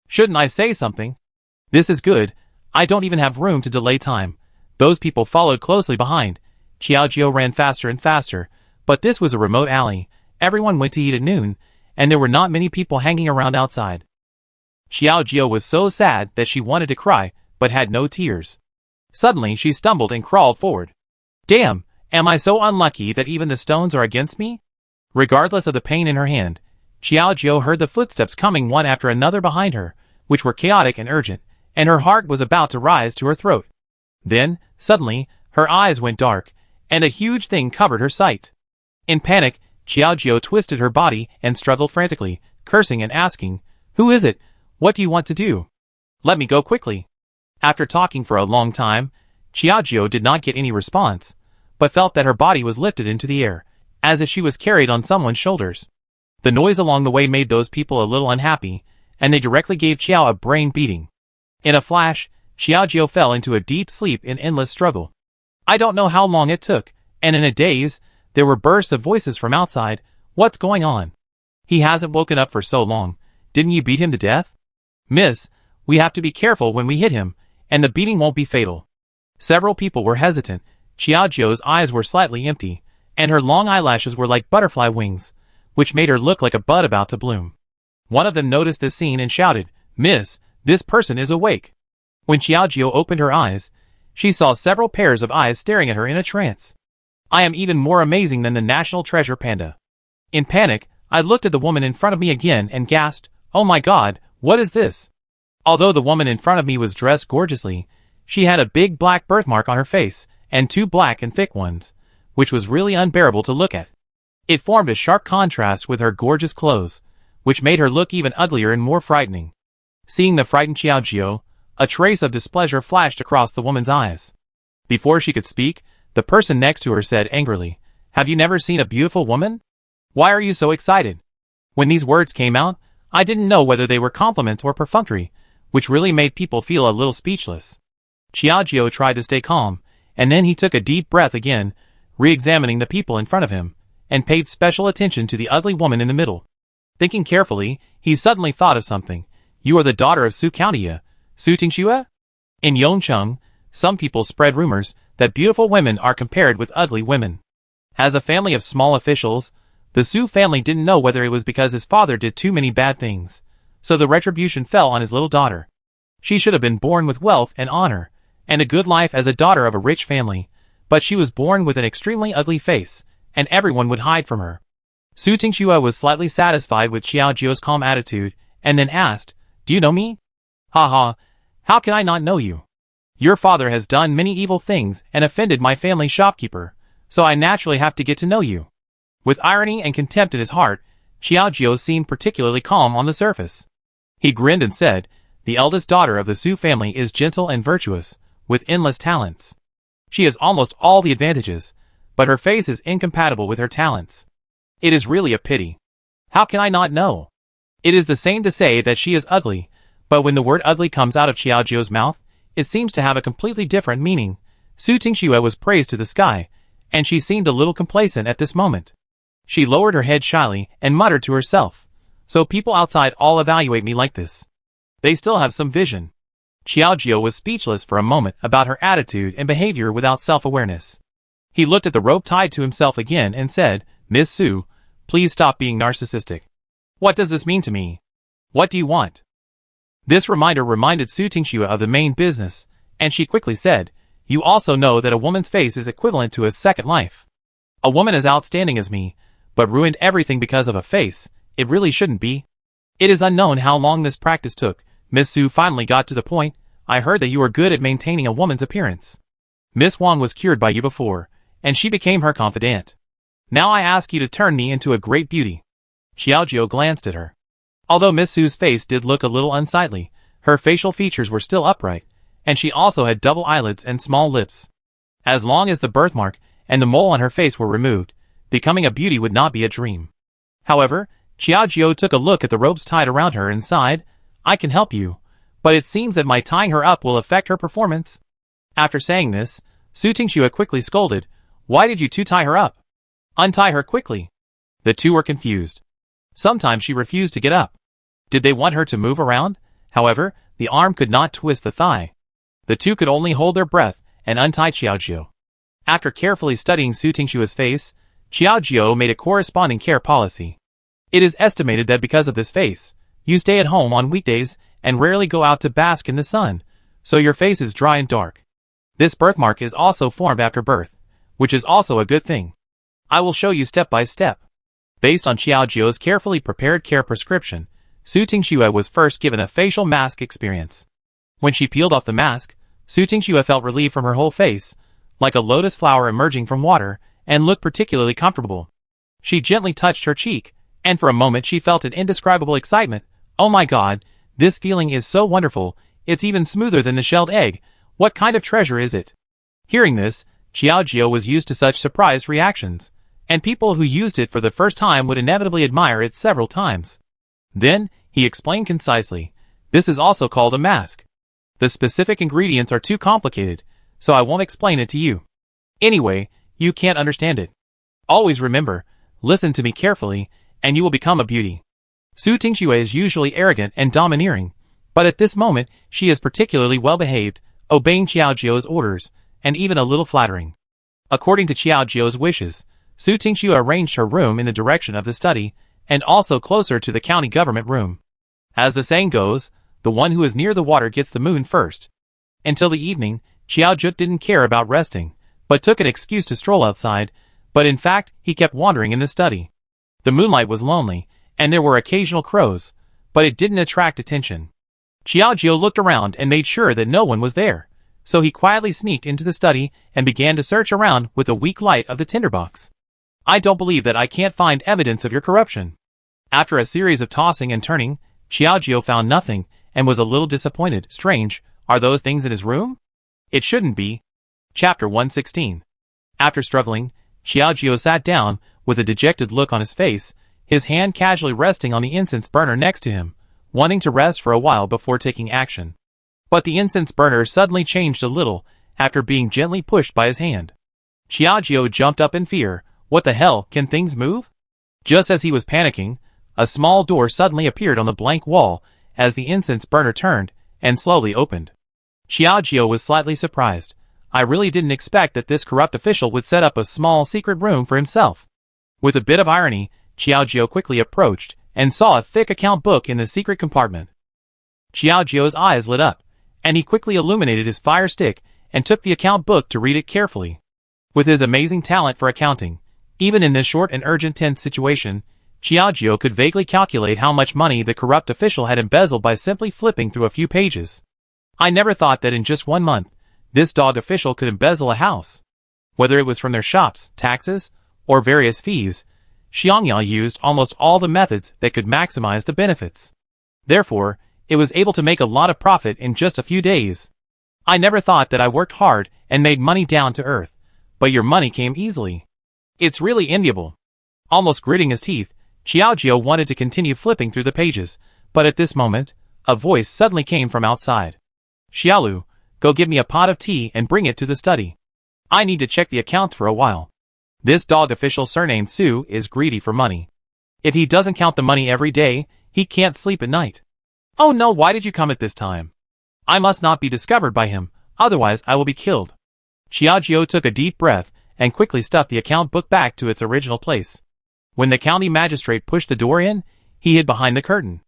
Shouldn't I say something? This is good. I don't even have room to delay time. Those people followed closely behind. Xiaojiao ran faster and faster, but this was a remote alley. Everyone went to eat at noon, and there were not many people hanging around outside. Xiaojiao was so sad that she wanted to cry, but had no tears. Suddenly she stumbled and crawled forward. Damn, am I so unlucky that even the stones are against me? Regardless of the pain in her hand, Xiaojiao heard the footsteps coming one after another behind her, which were chaotic and urgent, and her heart was about to rise to her throat. Then, suddenly, her eyes went dark, and a huge thing covered her sight. In panic, Xiaojiao twisted her body and struggled frantically, cursing and asking, Who is it? What do you want to do? Let me go quickly. After talking for a long time, Xiaojiao did not get any response, but felt that her body was lifted into the air, as if she was carried on someone's shoulders. The noise along the way made those people a little unhappy, and they directly gave Xiao a brain beating. In a flash, Xiaojiao fell into a deep sleep in endless struggle. I don't know how long it took, and in a daze, there were bursts of voices from outside. What's going on? He hasn't woken up for so long. Didn't you beat him to death? Miss, we have to be careful when we hit him, and the beating won't be fatal. Several people were hesitant. Xiaojiu's eyes were slightly empty, and her long eyelashes were like butterfly wings, which made her look like a bud about to bloom. One of them noticed this scene and shouted, "Miss, this person is awake." When Xiaojiu opened her eyes, she saw several pairs of eyes staring at her in a trance. I am even more amazing than the national treasure panda. In panic, I looked at the woman in front of me again and gasped, "Oh my god, what is this?" Although the woman in front of me was dressed gorgeously, she had a big black birthmark on her face, and two black and thick ones, which was really unbearable to look at. It formed a sharp contrast with her gorgeous clothes, which made her look even uglier and more frightening. Seeing the frightened Xiaojiu, a trace of displeasure flashed across the woman's eyes. Before she could speak, the person next to her said angrily, "Have you never seen a beautiful woman? Why are you so excited?" When these words came out, I didn't know whether they were compliments or perfunctory, which really made people feel a little speechless. Xiaojiu tried to stay calm, and then he took a deep breath again, re-examining the people in front of him, and paid special attention to the ugly woman in the middle. Thinking carefully, he suddenly thought of something. "You are the daughter of Su County, Su Tingxue?" In Yongcheng, some people spread rumors that beautiful women are compared with ugly women. As a family of small officials, the Su family didn't know whether it was because his father did too many bad things, so the retribution fell on his little daughter. She should have been born with wealth and honor, and a good life as a daughter of a rich family, but she was born with an extremely ugly face, and everyone would hide from her. Su Tingxue was slightly satisfied with Xiaojiu's calm attitude, and then asked, "Do you know me?" "Haha, how can I not know you? Your father has done many evil things and offended my family shopkeeper, so I naturally have to get to know you." With irony and contempt in his heart, Xiaojiu seemed particularly calm on the surface. He grinned and said, "The eldest daughter of the Su family is gentle and virtuous, with endless talents. She has almost all the advantages, but her face is incompatible with her talents. It is really a pity. How can I not know? It is the same to say that she is ugly, but when the word ugly comes out of Xiaojiu's mouth, it seems to have a completely different meaning." Su Tingxue was praised to the sky, and she seemed a little complacent at this moment. She lowered her head shyly and muttered to herself, "So people outside all evaluate me like this. They still have some vision." Xiaojiu was speechless for a moment about her attitude and behavior without self-awareness. He looked at the rope tied to himself again and said, "Miss Su, please stop being narcissistic. What does this mean to me? What do you want?" This reminder reminded Su Tingxue of the main business, and she quickly said, "You also know that a woman's face is equivalent to a second life. A woman as outstanding as me, but ruined everything because of a face, it really shouldn't be." It is unknown how long this practice took. Miss Su finally got to the point. "I heard that you are good at maintaining a woman's appearance. Miss Wang was cured by you before, and she became her confidant. Now I ask you to turn me into a great beauty." Xiaojiu glanced at her. Although Miss Su's face did look a little unsightly, her facial features were still upright, and she also had double eyelids and small lips. As long as the birthmark and the mole on her face were removed, becoming a beauty would not be a dream. However, Xiaojiu took a look at the ropes tied around her and sighed, "I can help you, but it seems that my tying her up will affect her performance." After saying this, Su Tingxue quickly scolded, "Why did you two tie her up? Untie her quickly." The two were confused. Sometimes she refused to get up. Did they want her to move around? However, the arm could not twist the thigh. The two could only hold their breath and untie Xiaojiu. After carefully studying Su Tingxue's face, Xiaojiu made a corresponding care policy. It is estimated that because of this face, you stay at home on weekdays and rarely go out to bask in the sun, so your face is dry and dark. This birthmark is also formed after birth, which is also a good thing. I will show you step by step. Based on Xiaojiu's carefully prepared care prescription, Su Tingxue was first given a facial mask experience. When she peeled off the mask, Su Tingxue felt relief from her whole face, like a lotus flower emerging from water, and looked particularly comfortable. She gently touched her cheek, and for a moment she felt an indescribable excitement. "Oh my god, this feeling is so wonderful, it's even smoother than the shelled egg. What kind of treasure is it?" Hearing this, Xiaojiu was used to such surprised reactions, and people who used it for the first time would inevitably admire it several times. Then, he explained concisely, "This is also called a mask. The specific ingredients are too complicated, so I won't explain it to you. Anyway, you can't understand it. Always remember, listen to me carefully, and you will become a beauty. Su Tingxue is usually arrogant and domineering, but at this moment she is particularly well behaved, obeying Qiaojiu's orders, and even a little flattering. According to Qiaojiu's wishes, Su Tingxue arranged her room in the direction of the study, and also closer to the county government room. As the saying goes, the one who is near the water gets the moon first. Until the evening, Qiaojut didn't care about resting, but took an excuse to stroll outside, but in fact he kept wandering in the study. The moonlight was lonely, and there were occasional crows, but it didn't attract attention. Qiaojiu looked around and made sure that no one was there, so he quietly sneaked into the study and began to search around with the weak light of the tinderbox. I don't believe that I can't find evidence of your corruption. After a series of tossing and turning, Qiaojiu found nothing and was a little disappointed. Strange, are those things in his room? It shouldn't be. Chapter 116. After struggling, Qiaojiu sat down with a dejected look on his face, his hand casually resting on the incense burner next to him, wanting to rest for a while before taking action. But the incense burner suddenly changed a little after being gently pushed by his hand. Qiaojiu jumped up in fear. What the hell, can things move? Just as he was panicking, a small door suddenly appeared on the blank wall as the incense burner turned and slowly opened. Qiaojiu was slightly surprised. I really didn't expect that this corrupt official would set up a small secret room for himself. With a bit of irony, Qiaojiu quickly approached and saw a thick account book in the secret compartment. Qiaojiu's eyes lit up, and he quickly illuminated his fire stick and took the account book to read it carefully. With his amazing talent for accounting, even in this short and urgent tense situation, Qiaojiu could vaguely calculate how much money the corrupt official had embezzled by simply flipping through a few pages. I never thought that in just 1 month, this dog official could embezzle a house. Whether it was from their shops, taxes, or various fees, Xiangya used almost all the methods that could maximize the benefits. Therefore, it was able to make a lot of profit in just a few days. I never thought that I worked hard and made money down to earth, but your money came easily. It's really enviable. Almost gritting his teeth, Qiaojiu wanted to continue flipping through the pages, but at this moment, a voice suddenly came from outside. Xiaolu, go give me a pot of tea and bring it to the study. I need to check the accounts for a while. This dog official surnamed Su is greedy for money. If he doesn't count the money every day, he can't sleep at night. Oh no, why did you come at this time? I must not be discovered by him, otherwise I will be killed. Qiaojiu took a deep breath and quickly stuffed the account book back to its original place. When the county magistrate pushed the door in, he hid behind the curtain.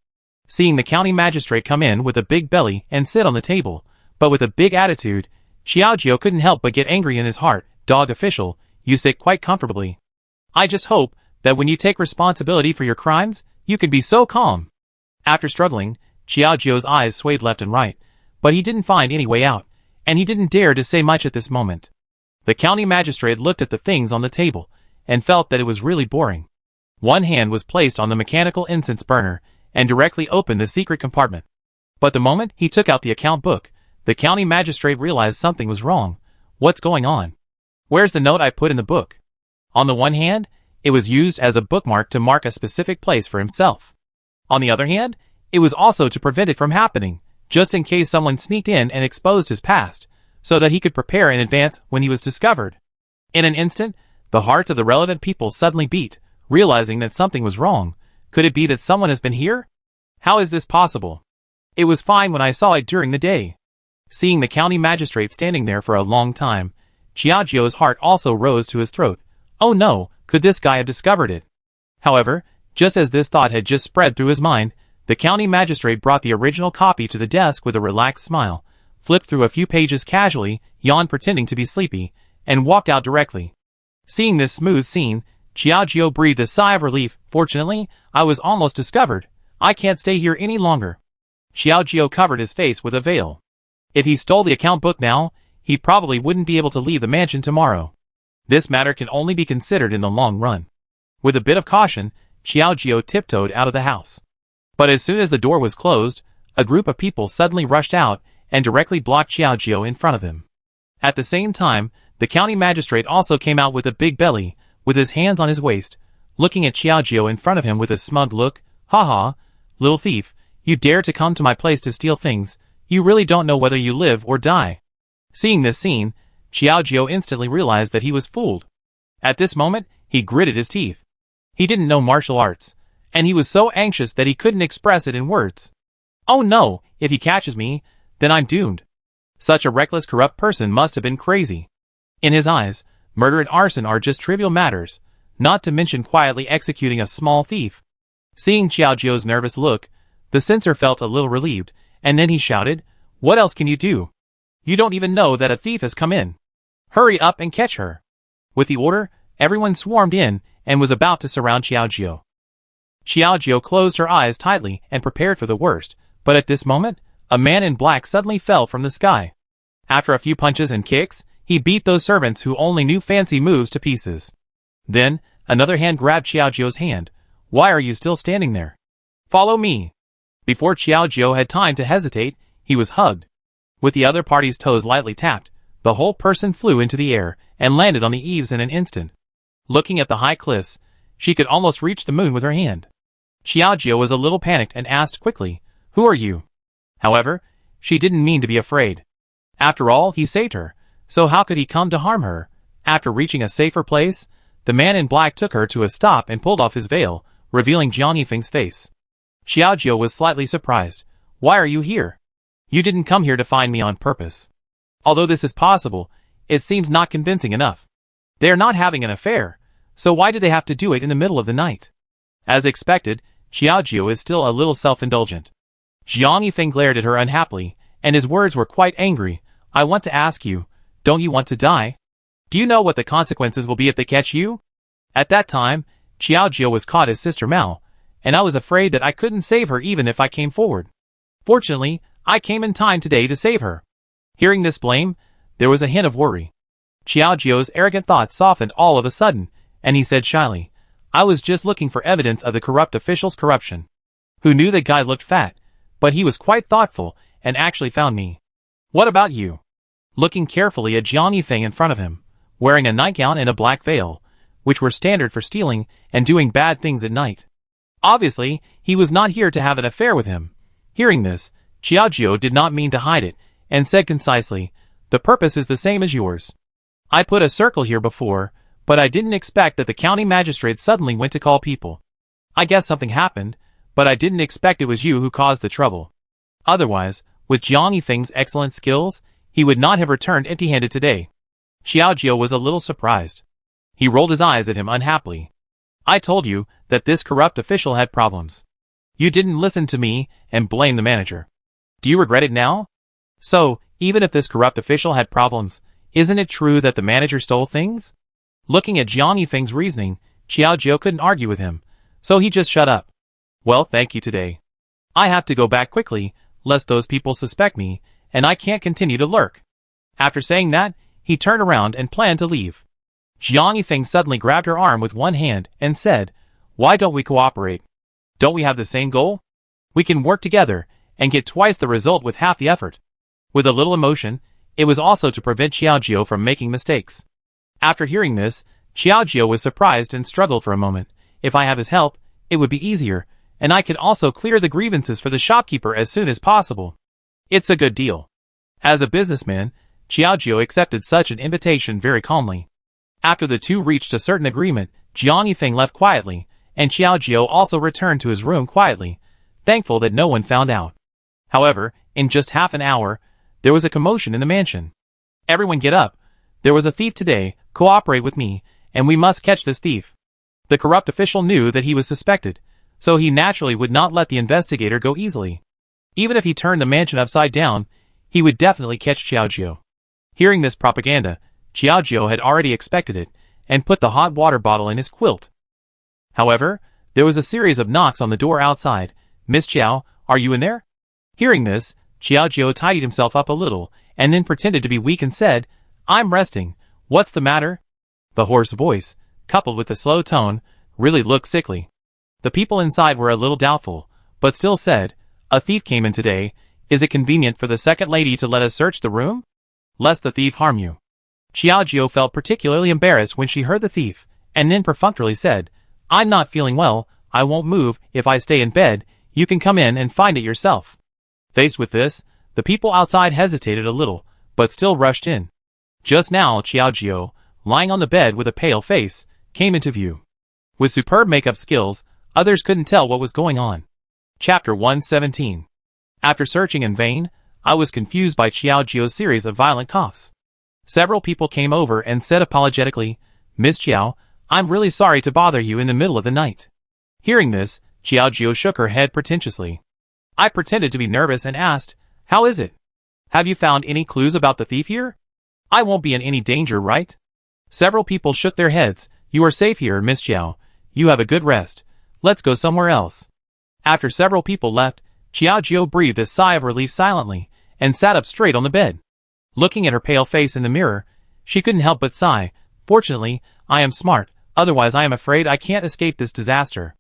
Seeing the county magistrate come in with a big belly and sit on the table, but with a big attitude, Qiaojiu couldn't help but get angry in his heart. Dog official, you sit quite comfortably. I just hope that when you take responsibility for your crimes, you can be so calm. After struggling, Qiaojiu's eyes swayed left and right, but he didn't find any way out, and he didn't dare to say much at this moment. The county magistrate looked at the things on the table, and felt that it was really boring. One hand was placed on the mechanical incense burner, and directly opened the secret compartment. But the moment he took out the account book, the county magistrate realized something was wrong. What's going on? Where's the note I put in the book? On the one hand, it was used as a bookmark to mark a specific place for himself. On the other hand, it was also to prevent it from happening, just in case someone sneaked in and exposed his past, so that he could prepare in advance when he was discovered. In an instant, the hearts of the relevant people suddenly beat, realizing that something was wrong. Could it be that someone has been here? How is this possible? It was fine when I saw it during the day. Seeing the county magistrate standing there for a long time, Qiaojiu's heart also rose to his throat. Oh no, could this guy have discovered it? However, just as this thought had just spread through his mind, the county magistrate brought the original copy to the desk with a relaxed smile, flipped through a few pages casually, yawned pretending to be sleepy, and walked out directly. Seeing this smooth scene, Qiaojiu breathed a sigh of relief. Fortunately, I was almost discovered. I can't stay here any longer. Qiaojiu covered his face with a veil. If he stole the account book now, he probably wouldn't be able to leave the mansion tomorrow. This matter can only be considered in the long run. With a bit of caution, Qiaojiu tiptoed out of the house. But as soon as the door was closed, a group of people suddenly rushed out and directly blocked Qiaojiu in front of them. At the same time, the county magistrate also came out with a big belly, with his hands on his waist, looking at Qiaojiu in front of him with a smug look. Ha ha, little thief, you dare to come to my place to steal things, you really don't know whether you live or die. Seeing this scene, Qiaojiu instantly realized that he was fooled. At this moment, he gritted his teeth. He didn't know martial arts, and he was so anxious that he couldn't express it in words. Oh no, if he catches me, then I'm doomed. Such a reckless, corrupt person must have been crazy. In his eyes, murder and arson are just trivial matters, not to mention quietly executing a small thief. Seeing Xiaojiu's nervous look, the censor felt a little relieved, and then he shouted, "What else can you do? You don't even know that a thief has come in. Hurry up and catch her." With the order, everyone swarmed in and was about to surround Xiaojiu. Xiaojiu closed her eyes tightly and prepared for the worst, but at this moment, a man in black suddenly fell from the sky. After a few punches and kicks, he beat those servants who only knew fancy moves to pieces. Then, another hand grabbed Xiaojiu's hand. "Why are you still standing there? Follow me." Before Xiaojiu had time to hesitate, he was hugged. With the other party's toes lightly tapped, the whole person flew into the air and landed on the eaves in an instant. Looking at the high cliffs, she could almost reach the moon with her hand. Xiaojiu was a little panicked and asked quickly, "Who are you?" However, she didn't mean to be afraid. After all, he saved her, so how could he come to harm her? After reaching a safer place, the man in black took her to a stop and pulled off his veil, revealing Jiang Yifeng's face. Xiaojiu was slightly surprised. "Why are you here? You didn't come here to find me on purpose." Although this is possible, it seems not convincing enough. They are not having an affair, so why did they have to do it in the middle of the night? As expected, Xiaojiu is still a little self-indulgent. Jiang Yifeng glared at her unhappily, and his words were quite angry. "I want to ask you, don't you want to die? Do you know what the consequences will be if they catch you?" At that time, Xiaojiu was caught as Sister Mao, and I was afraid that I couldn't save her even if I came forward. Fortunately, I came in time today to save her. Hearing this blame, there was a hint of worry. Xiaojiu's arrogant thoughts softened all of a sudden, and he said shyly, "I was just looking for evidence of the corrupt official's corruption." Who knew the guy looked fat, but he was quite thoughtful and actually found me. "What about you?" Looking carefully at Jiang Yifeng in front of him, wearing a nightgown and a black veil, which were standard for stealing and doing bad things at night. Obviously, he was not here to have an affair with him. Hearing this, Xiaojiu did not mean to hide it, and said concisely, "The purpose is the same as yours. I put a circle here before, but I didn't expect that the county magistrate suddenly went to call people. I guess something happened, but I didn't expect it was you who caused the trouble. Otherwise, with Jiang Yifeng's excellent skills, he would not have returned empty-handed today." Xiaojiu was a little surprised. He rolled his eyes at him unhappily. "I told you that this corrupt official had problems. You didn't listen to me and blamed the manager. Do you regret it now? So, even if this corrupt official had problems, isn't it true that the manager stole things?" Looking at Jiang Yifeng's reasoning, Xiaojiu couldn't argue with him, so he just shut up. "Well, thank you today. I have to go back quickly, lest those people suspect me, and I can't continue to lurk." After saying that, he turned around and planned to leave. Jiang Yifeng suddenly grabbed her arm with one hand and said, "Why don't we cooperate? Don't we have the same goal? We can work together and get twice the result with half the effort." With a little emotion, it was also to prevent Xiaojiu from making mistakes. After hearing this, Xiaojiu was surprised and struggled for a moment. If I have his help, it would be easier, and I could also clear the grievances for the shopkeeper as soon as possible. It's a good deal. As a businessman, Xiaojiu accepted such an invitation very calmly. After the two reached a certain agreement, Jiang Yifeng left quietly, and Xiaojiu also returned to his room quietly, thankful that no one found out. However, in just half an hour, there was a commotion in the mansion. "Everyone get up. There was a thief today, cooperate with me, and we must catch this thief." The corrupt official knew that he was suspected, so he naturally would not let the investigator go easily. Even if he turned the mansion upside down, he would definitely catch Xiaojiu. Hearing this propaganda, Xiaojiu had already expected it, and put the hot water bottle in his quilt. However, there was a series of knocks on the door outside. "Miss Xiao, are you in there?" Hearing this, Xiaojiu tidied himself up a little, and then pretended to be weak and said, "I'm resting. What's the matter?" The hoarse voice, coupled with the slow tone, really looked sickly. The people inside were a little doubtful, but still said, "A thief came in today. Is it convenient for the second lady to let us search the room? Lest the thief harm you." Xiaojiu felt particularly embarrassed when she heard the thief, and then perfunctorily said, "I'm not feeling well, I won't move. If I stay in bed, you can come in and find it yourself." Faced with this, the people outside hesitated a little, but still rushed in. Just now, Xiaojiu, lying on the bed with a pale face, came into view. With superb makeup skills, Others couldn't tell what was going on. Chapter 117. After searching in vain, I was confused by Qiaojiu's series of violent coughs. Several people came over and said apologetically, "Miss Qiao, I'm really sorry to bother you in the middle of the night." Hearing this, Qiaojiu shook her head pretentiously. I pretended to be nervous and asked, "How is it? Have you found any clues about the thief here? I won't be in any danger, right?" Several people shook their heads. "You are safe here, Miss Qiao. You have a good rest. Let's go somewhere else." After several people left, Qiaojiu breathed a sigh of relief silently, and sat up straight on the bed. Looking at her pale face in the mirror, she couldn't help but sigh. "Fortunately, I am smart, otherwise I am afraid I can't escape this disaster."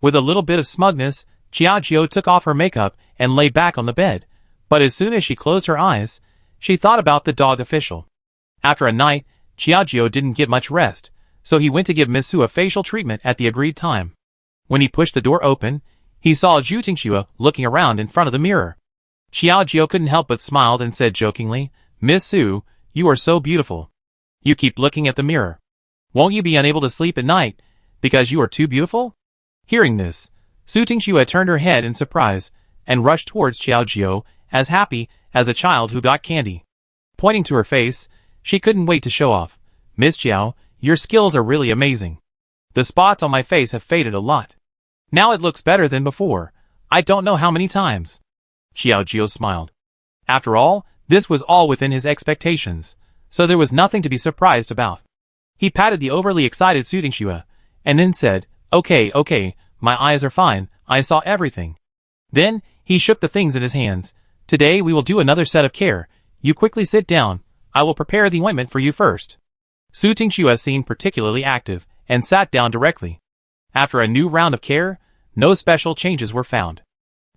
With a little bit of smugness, Qiaojiu took off her makeup and lay back on the bed, but as soon as she closed her eyes, she thought about the dog official. After a night, Qiaojiu didn't get much rest, so he went to give Miss Su a facial treatment at the agreed time. When he pushed the door open, he saw Zhu Tingxue looking around in front of the mirror. Qiaojiu couldn't help but smiled and said jokingly, "Miss Su, you are so beautiful. You keep looking at the mirror. Won't you be unable to sleep at night because you are too beautiful?" Hearing this, Su Tingxue turned her head in surprise and rushed towards Qiaojiu, as happy as a child who got candy. Pointing to her face, she couldn't wait to show off. "Miss Qiao, your skills are really amazing. The spots on my face have faded a lot. Now it looks better than before. I don't know how many times." Qiaojiu smiled. After all, this was all within his expectations, so there was nothing to be surprised about. He patted the overly excited Su Tingxue, and then said, Okay, my eyes are fine, I saw everything." Then, he shook the things in his hands. "Today we will do another set of care. You quickly sit down. I will prepare the ointment for you first." Su Tingxue seemed particularly active, and sat down directly. After a new round of care, no special changes were found.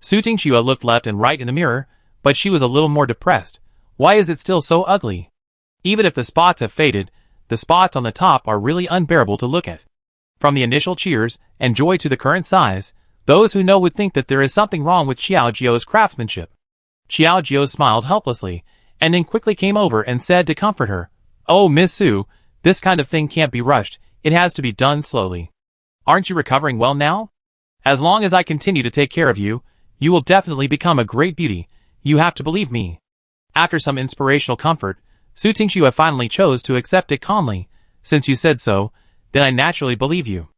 Su Tingxue looked left and right in the mirror, but she was a little more depressed. Why is it still so ugly? Even if the spots have faded, the spots on the top are really unbearable to look at. From the initial cheers and joy to the current sighs, those who know would think that there is something wrong with Qiaojiu's craftsmanship. Qiaojiu smiled helplessly, and then quickly came over and said to comfort her, "Oh, Miss Su, this kind of thing can't be rushed, it has to be done slowly. Aren't you recovering well now? As long as I continue to take care of you, you will definitely become a great beauty, you have to believe me." After some inspirational comfort, Su Tingxue finally chose to accept it calmly. "Since you said so, then I naturally believe you.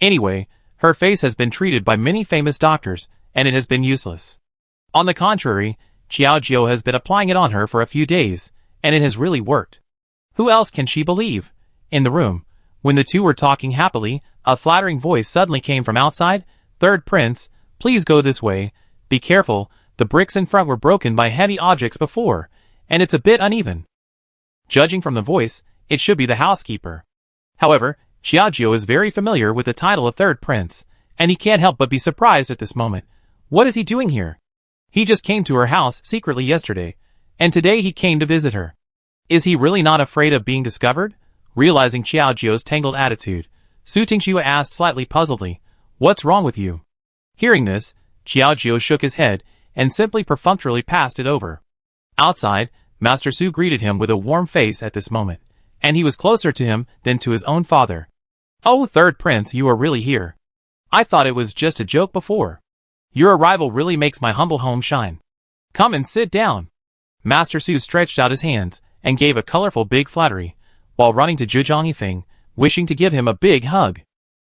Anyway, her face has been treated by many famous doctors, and it has been useless. On the contrary, Qiaojiu has been applying it on her for a few days, and it has really worked. Who else can she believe?" In the room, when the two were talking happily, a flattering voice suddenly came from outside. "Third Prince, please go this way. Be careful, the bricks in front were broken by heavy objects before, and it's a bit uneven." Judging from the voice, it should be the housekeeper. However, Qiaojiu is very familiar with the title of Third Prince, and he can't help but be surprised at this moment. What is he doing here? He just came to her house secretly yesterday, and today he came to visit her. Is he really not afraid of being discovered? Realizing Qiaojiu's tangled attitude, Su Tingxue asked slightly puzzledly, "What's wrong with you?" Hearing this, Qiaojiu shook his head and simply perfunctorily passed it over. Outside, Master Su greeted him with a warm face at this moment, and he was closer to him than to his own father. "Oh, Third Prince, you are really here. I thought it was just a joke before. Your arrival really makes my humble home shine. Come and sit down." Master Su stretched out his hands and gave a colorful big flattery, while running to Jiang Yifeng, wishing to give him a big hug.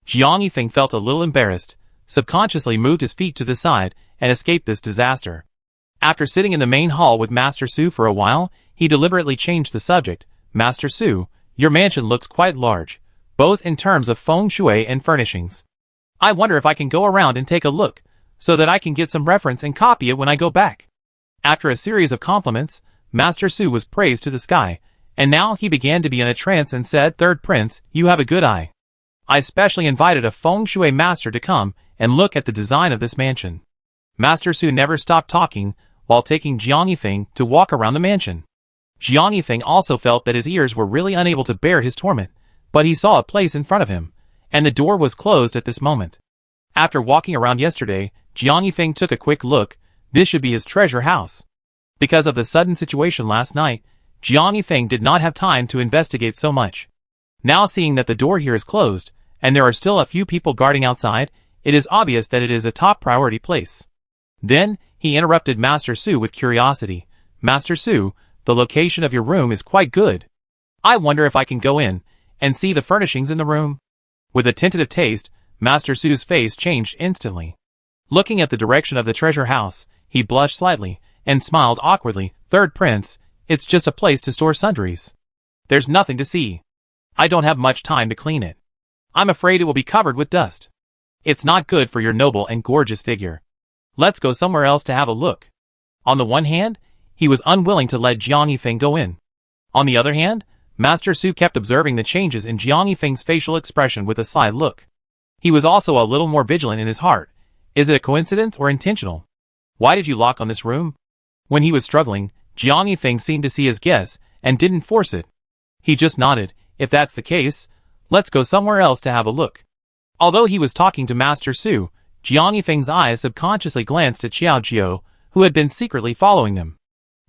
Jiang Yifeng felt a little embarrassed, subconsciously moved his feet to the side, and escaped this disaster. After sitting in the main hall with Master Su for a while, he deliberately changed the subject. "Master Su, your mansion looks quite large, both in terms of feng shui and furnishings. I wonder if I can go around and take a look, so that I can get some reference and copy it when I go back." After a series of compliments, Master Su was praised to the sky, and now he began to be in a trance and said, "Third Prince, you have a good eye. I specially invited a feng shui master to come and look at the design of this mansion." Master Su never stopped talking while taking Jiang Yifeng to walk around the mansion. Jiang Yifeng also felt that his ears were really unable to bear his torment, but he saw a place in front of him, and the door was closed at this moment. After walking around yesterday, Jiang Yifeng took a quick look. This should be his treasure house. Because of the sudden situation last night, Jiang Yifeng did not have time to investigate so much. Now seeing that the door here is closed, and there are still a few people guarding outside, it is obvious that it is a top priority place. Then, he interrupted Master Su with curiosity. Master Su, the location of your room is quite good. I wonder if I can go in and see the furnishings in the room. With a tentative taste, Master Su's face changed instantly. Looking at the direction of the treasure house, he blushed slightly and smiled awkwardly. Third Prince, it's just a place to store sundries. There's nothing to see. I don't have much time to clean it. I'm afraid it will be covered with dust. It's not good for your noble and gorgeous figure. Let's go somewhere else to have a look. On the one hand, he was unwilling to let Jiang Yifeng go in. On the other hand, Master Su kept observing the changes in Jiang Yifeng's facial expression with a sly look. He was also a little more vigilant in his heart. Is it a coincidence or intentional? Why did you lock on this room? When he was struggling, Jiang Yifeng seemed to see his guess and didn't force it. He just nodded. If that's the case, let's go somewhere else to have a look. Although he was talking to Master Su, Jiang Yifeng's eyes subconsciously glanced at Xiao Jiao, who had been secretly following them.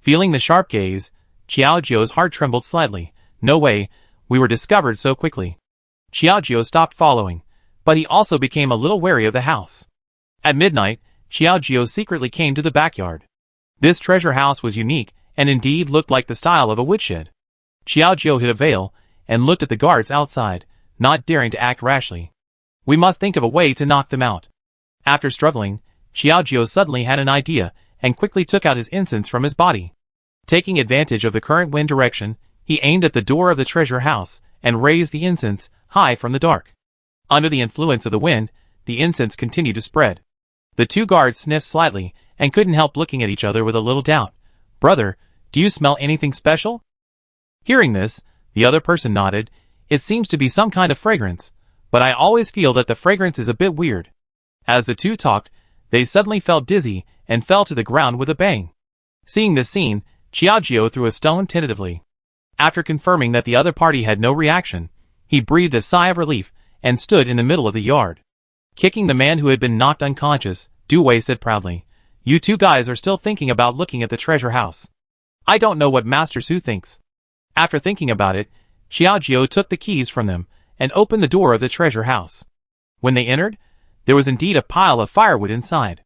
Feeling the sharp gaze, Xiao Jiao's heart trembled slightly. No way, we were discovered so quickly. Xiao Jiao stopped following, but he also became a little wary of the house. At midnight, Xiao Jiao secretly came to the backyard. This treasure house was unique, and indeed looked like the style of a woodshed. Xiao Jiao hid a veil, and looked at the guards outside, not daring to act rashly. We must think of a way to knock them out. After struggling, Xiao Jiao suddenly had an idea, and quickly took out his incense from his body. Taking advantage of the current wind direction, he aimed at the door of the treasure house, and raised the incense high from the dark. Under the influence of the wind, the incense continued to spread. The two guards sniffed slightly, and couldn't help looking at each other with a little doubt. Brother, do you smell anything special? Hearing this, the other person nodded. It seems to be some kind of fragrance, but I always feel that the fragrance is a bit weird. As the two talked, they suddenly felt dizzy, and fell to the ground with a bang. Seeing this scene, Xiao Jiao threw a stone tentatively. After confirming that the other party had no reaction, he breathed a sigh of relief, and stood in the middle of the yard. Kicking the man who had been knocked unconscious, Du Wei said proudly, "You two guys are still thinking about looking at the treasure house. I don't know what Master Su thinks." After thinking about it, Xiao Jiao took the keys from them, and opened the door of the treasure house. When they entered, there was indeed a pile of firewood inside.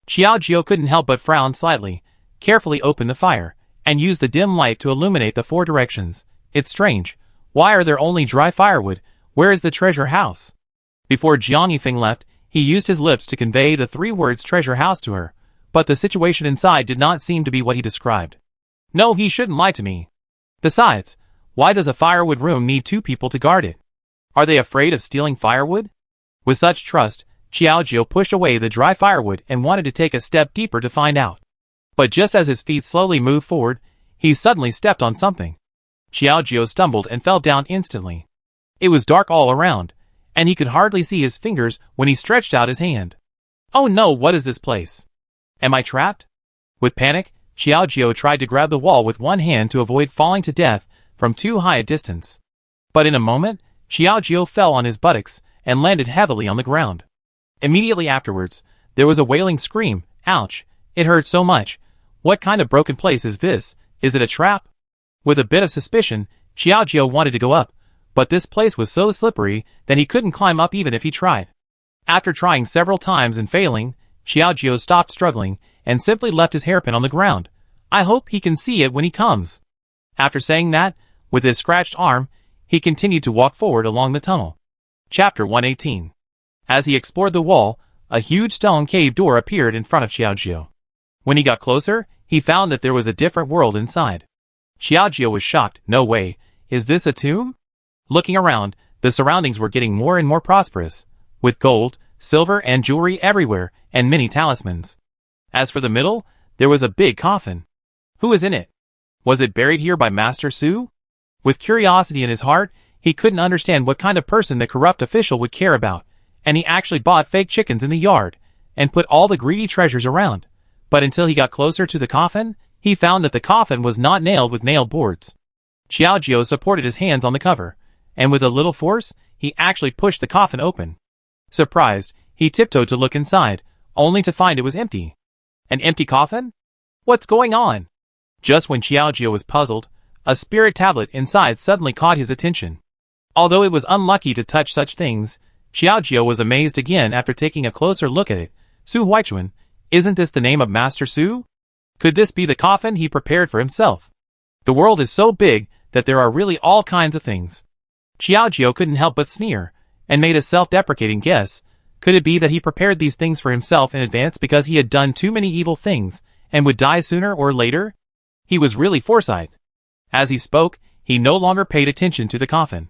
Xiao Jiao couldn't help but frown slightly, carefully opened the fire, and used the dim light to illuminate the four directions. It's strange. Why are there only dry firewood? Where is the treasure house? Before Jiang Yifeng left, he used his lips to convey the three words treasure house to her, but the situation inside did not seem to be what he described. No, he shouldn't lie to me. Besides, why does a firewood room need two people to guard it? Are they afraid of stealing firewood? With such trust, Xiao Jiao pushed away the dry firewood and wanted to take a step deeper to find out. But just as his feet slowly moved forward, he suddenly stepped on something. Xiao Jiao stumbled and fell down instantly. It was dark all around, and he could hardly see his fingers when he stretched out his hand. Oh no, what is this place? Am I trapped? With panic, Xiao Jiao tried to grab the wall with one hand to avoid falling to death from too high a distance. But in a moment, Xiao Jiao fell on his buttocks and landed heavily on the ground. Immediately afterwards, there was a wailing scream. Ouch, it hurt so much. What kind of broken place is this? Is it a trap? With a bit of suspicion, Xiao Jiao wanted to go up, but this place was so slippery that he couldn't climb up even if he tried. After trying several times and failing, Xiao Jiao stopped struggling and simply left his hairpin on the ground. I hope he can see it when he comes. After saying that, with his scratched arm, he continued to walk forward along the tunnel. Chapter 118. As he explored the wall, a huge stone cave door appeared in front of Xiao Jiao. When he got closer, he found that there was a different world inside. Xiao Jiao was shocked. No way, is this a tomb? Looking around, the surroundings were getting more and more prosperous, with gold, silver and jewelry everywhere, and many talismans. As for the middle, there was a big coffin. Who is in it? Was it buried here by Master Su? With curiosity in his heart, he couldn't understand what kind of person the corrupt official would care about, and he actually bought fake chickens in the yard, and put all the greedy treasures around. But until he got closer to the coffin, he found that the coffin was not nailed with nail boards. Xiao Jiao supported his hands on the cover, and with a little force, he actually pushed the coffin open. Surprised, he tiptoed to look inside, only to find it was empty. An empty coffin? What's going on? Just when Xiao Jiao was puzzled, a spirit tablet inside suddenly caught his attention. Although it was unlucky to touch such things, Xiaojiao was amazed again after taking a closer look at it. Su Huaichuan, isn't this the name of Master Su? Could this be the coffin he prepared for himself? The world is so big that there are really all kinds of things. Xiaojiao couldn't help but sneer, and made a self-deprecating guess. Could it be that he prepared these things for himself in advance because he had done too many evil things, and would die sooner or later? He was really foresight. As he spoke, he no longer paid attention to the coffin.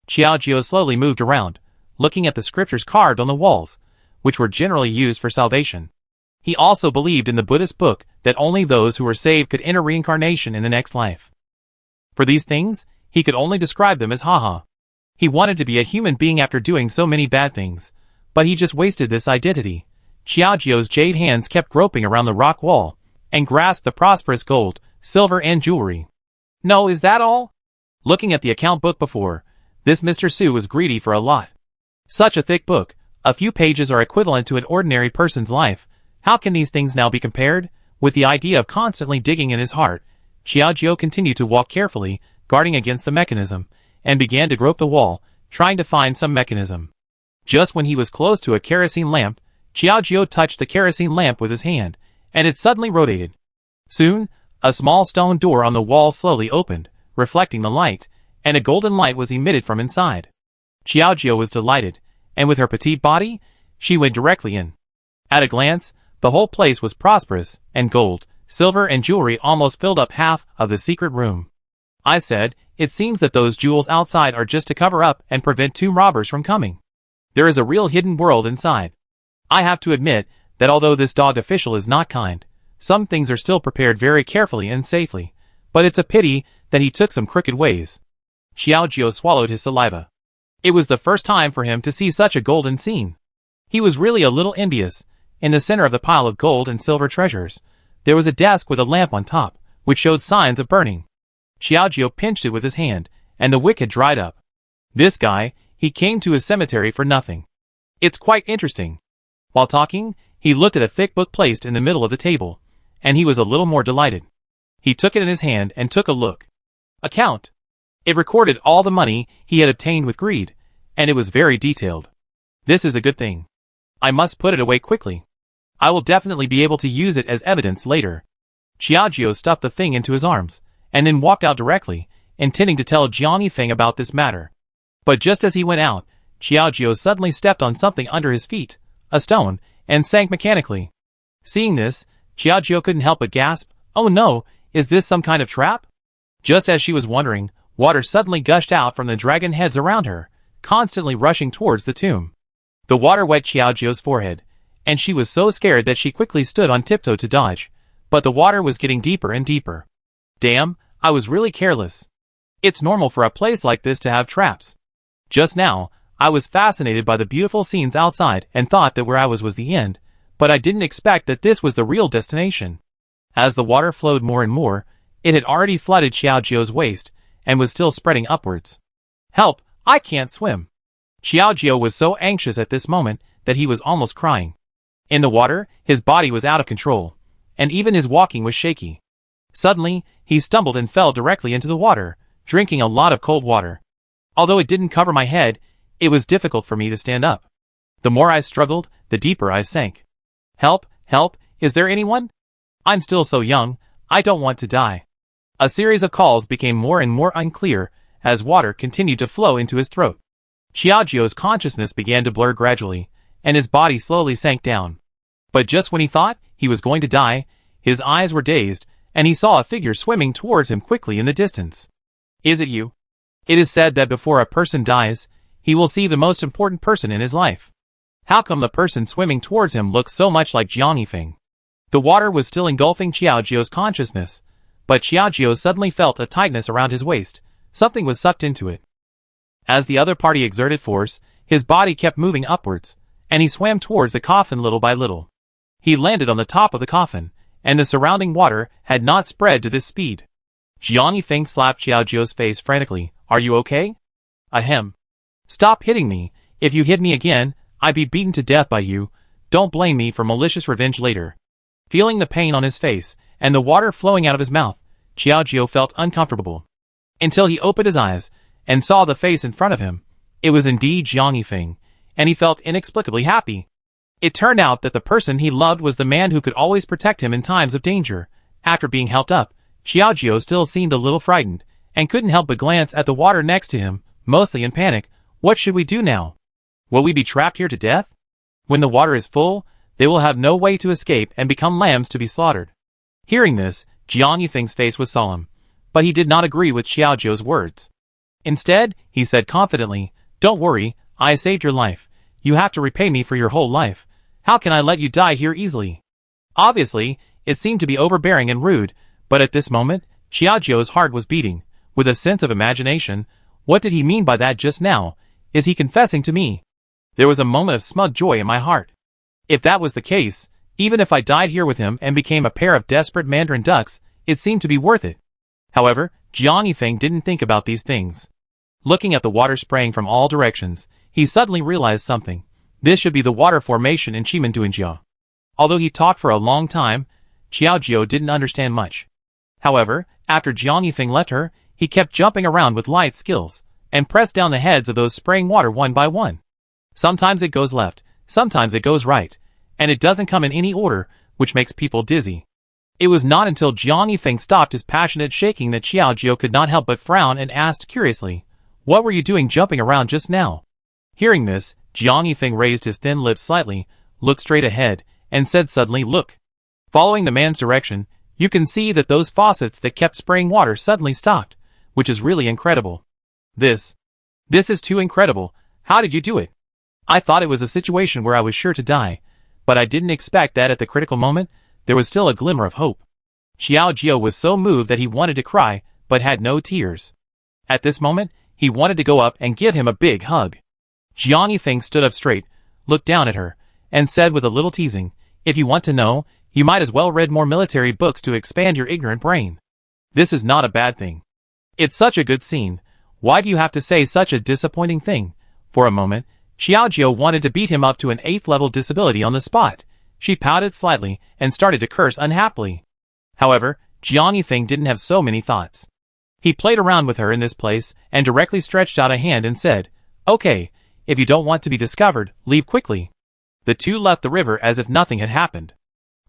Xiaojiao slowly moved around, looking at the scriptures carved on the walls, which were generally used for salvation. He also believed in the Buddhist book that only those who were saved could enter reincarnation in the next life. For these things, he could only describe them as haha. He wanted to be a human being after doing so many bad things, but he just wasted this identity. Xiaojiao's jade hands kept groping around the rock wall, and grasped the prosperous gold, silver and jewelry. No, is that all? Looking at the account book before, this Mr. Su was greedy for a lot. Such a thick book, a few pages are equivalent to an ordinary person's life. How can these things now be compared? With the idea of constantly digging in his heart, Xiaojiao continued to walk carefully, guarding against the mechanism, and began to grope the wall, trying to find some mechanism. Just when he was close to a kerosene lamp, Xiaojiao touched the kerosene lamp with his hand, and it suddenly rotated. Soon, a small stone door on the wall slowly opened, reflecting the light, and a golden light was emitted from inside. Xiaojiao was delighted, and with her petite body, she went directly in. At a glance, the whole place was prosperous, and gold, silver and jewelry almost filled up half of the secret room. I said, it seems that those jewels outside are just to cover up and prevent two robbers from coming. There is a real hidden world inside. I have to admit that although this dog official is not kind, some things are still prepared very carefully and safely, but it's a pity that he took some crooked ways. Xiaojiao swallowed his saliva. It was the first time for him to see such a golden scene. He was really a little envious. In the center of the pile of gold and silver treasures, there was a desk with a lamp on top, which showed signs of burning. Xiaojiao pinched it with his hand, and the wick had dried up. This guy, he came to his cemetery for nothing. It's quite interesting. While talking, he looked at a thick book placed in the middle of the table, and he was a little more delighted. He took it in his hand and took a look. Account. It recorded all the money he had obtained with greed, and it was very detailed. This is a good thing. I must put it away quickly. I will definitely be able to use it as evidence later. Xiaojiao stuffed the thing into his arms, and then walked out directly, intending to tell Jiang Yifeng about this matter. But just as he went out, Xiaojiao suddenly stepped on something under his feet, a stone, and sank mechanically. Seeing this, Xiaojiao couldn't help but gasp, "Oh no, is this some kind of trap?" Just as she was wondering, water suddenly gushed out from the dragon heads around her, constantly rushing towards the tomb. The water wet Xiaojiao's forehead, and she was so scared that she quickly stood on tiptoe to dodge, but the water was getting deeper and deeper. Damn, I was really careless. It's normal for a place like this to have traps. Just now, I was fascinated by the beautiful scenes outside and thought that where I was the end, but I didn't expect that this was the real destination. As the water flowed more and more, it had already flooded Xiaojiao's waist, and was still spreading upwards. Help, I can't swim. Xiaojiao was so anxious at this moment that he was almost crying. In the water, his body was out of control, and even his walking was shaky. Suddenly, he stumbled and fell directly into the water, drinking a lot of cold water. Although it didn't cover my head, it was difficult for me to stand up. The more I struggled, the deeper I sank. Help, help, is there anyone? I'm still so young, I don't want to die. A series of calls became more and more unclear as water continued to flow into his throat. Xiaojiao's consciousness began to blur gradually, and his body slowly sank down. But just when he thought he was going to die, his eyes were dazed, and he saw a figure swimming towards him quickly in the distance. Is it you? It is said that before a person dies, he will see the most important person in his life. How come the person swimming towards him looks so much like Jiang Yifeng? The water was still engulfing Xiaojiao's consciousness, but Xiaojiao suddenly felt a tightness around his waist. Something was sucked into it. As the other party exerted force, his body kept moving upwards, and he swam towards the coffin little by little. He landed on the top of the coffin, and the surrounding water had not spread to this speed. Jiang Yifeng slapped Xiaojiao's face frantically. Are you okay? Ahem. Stop hitting me. If you hit me again, I'd be beaten to death by you. Don't blame me for malicious revenge later. Feeling the pain on his face, and the water flowing out of his mouth, Xiaojiao felt uncomfortable. Until he opened his eyes, and saw the face in front of him. It was indeed Jiang Yifeng. and he felt inexplicably happy. It turned out that the person he loved was the man who could always protect him in times of danger. After being helped up, Xiaojiu still seemed a little frightened, and couldn't help but glance at the water next to him, mostly in panic. What should we do now? Will we be trapped here to death? When the water is full, they will have no way to escape and become lambs to be slaughtered. Hearing this, Jiang Yifeng's face was solemn, but he did not agree with Xiaojiu's words. Instead, he said confidently, "Don't worry, I saved your life. You have to repay me for your whole life. How can I let you die here easily?" Obviously, it seemed to be overbearing and rude, but at this moment, Xiaojiu's heart was beating, with a sense of imagination. What did he mean by that just now? Is he confessing to me? There was a moment of smug joy in my heart. If that was the case, even if I died here with him and became a pair of desperate mandarin ducks, it seemed to be worth it. However, Jiang Yifeng didn't think about these things. Looking at the water spraying from all directions, he suddenly realized something. This should be the water formation in Chimenduanjiao. Although he talked for a long time, Xiaojiu didn't understand much. However, after Jiang Yifeng left her, he kept jumping around with light skills, and pressed down the heads of those spraying water one by one. Sometimes it goes left, sometimes it goes right, and it doesn't come in any order, which makes people dizzy. It was not until Jiang Yifeng stopped his passionate shaking that Xiaojiu could not help but frown and asked curiously, "What were you doing jumping around just now?" Hearing this, Jiang Yifeng raised his thin lips slightly, looked straight ahead, and said suddenly, "Look." Following the man's direction, you can see that those faucets that kept spraying water suddenly stopped, which is really incredible. This is too incredible. How did you do it? I thought it was a situation where I was sure to die, but I didn't expect that at the critical moment, there was still a glimmer of hope. Xiaojiu was so moved that he wanted to cry, but had no tears. At this moment, he wanted to go up and give him a big hug. Jiang Yifeng stood up straight, looked down at her, and said with a little teasing, "If you want to know, you might as well read more military books to expand your ignorant brain. This is not a bad thing. It's such a good scene. Why do you have to say such a disappointing thing?" For a moment, Xiaojiu wanted to beat him up to an 8th level disability on the spot. She pouted slightly and started to curse unhappily. However, Jiang Yifeng didn't have so many thoughts. He played around with her in this place and directly stretched out a hand and said, "Okay, if you don't want to be discovered, leave quickly." The two left the river as if nothing had happened.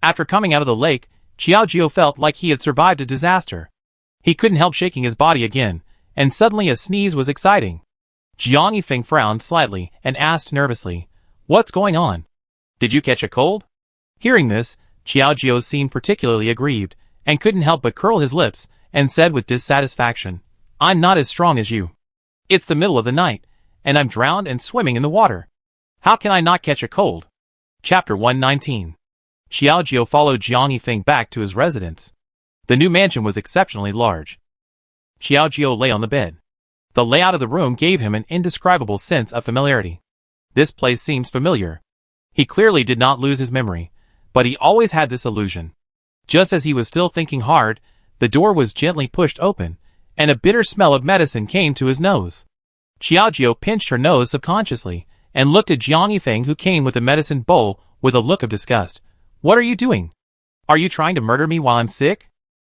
After coming out of the lake, Xiaojiu felt like he had survived a disaster. He couldn't help shaking his body again, and suddenly a sneeze was exciting. Jiang Yifeng frowned slightly and asked nervously, "What's going on? Did you catch a cold?" Hearing this, Xiaojiu seemed particularly aggrieved, and couldn't help but curl his lips, and said with dissatisfaction, "I'm not as strong as you. It's the middle of the night, and I'm drowned and swimming in the water. How can I not catch a cold?" Chapter 119. Xiaojiu followed Jiang Yifeng back to his residence. The new mansion was exceptionally large. Xiaojiu lay on the bed. The layout of the room gave him an indescribable sense of familiarity. This place seems familiar. He clearly did not lose his memory, but he always had this illusion. Just as he was still thinking hard, the door was gently pushed open, and a bitter smell of medicine came to his nose. Xiaojiu pinched her nose subconsciously, and looked at Jiang Yifeng, who came with a medicine bowl with a look of disgust. "What are you doing? Are you trying to murder me while I'm sick?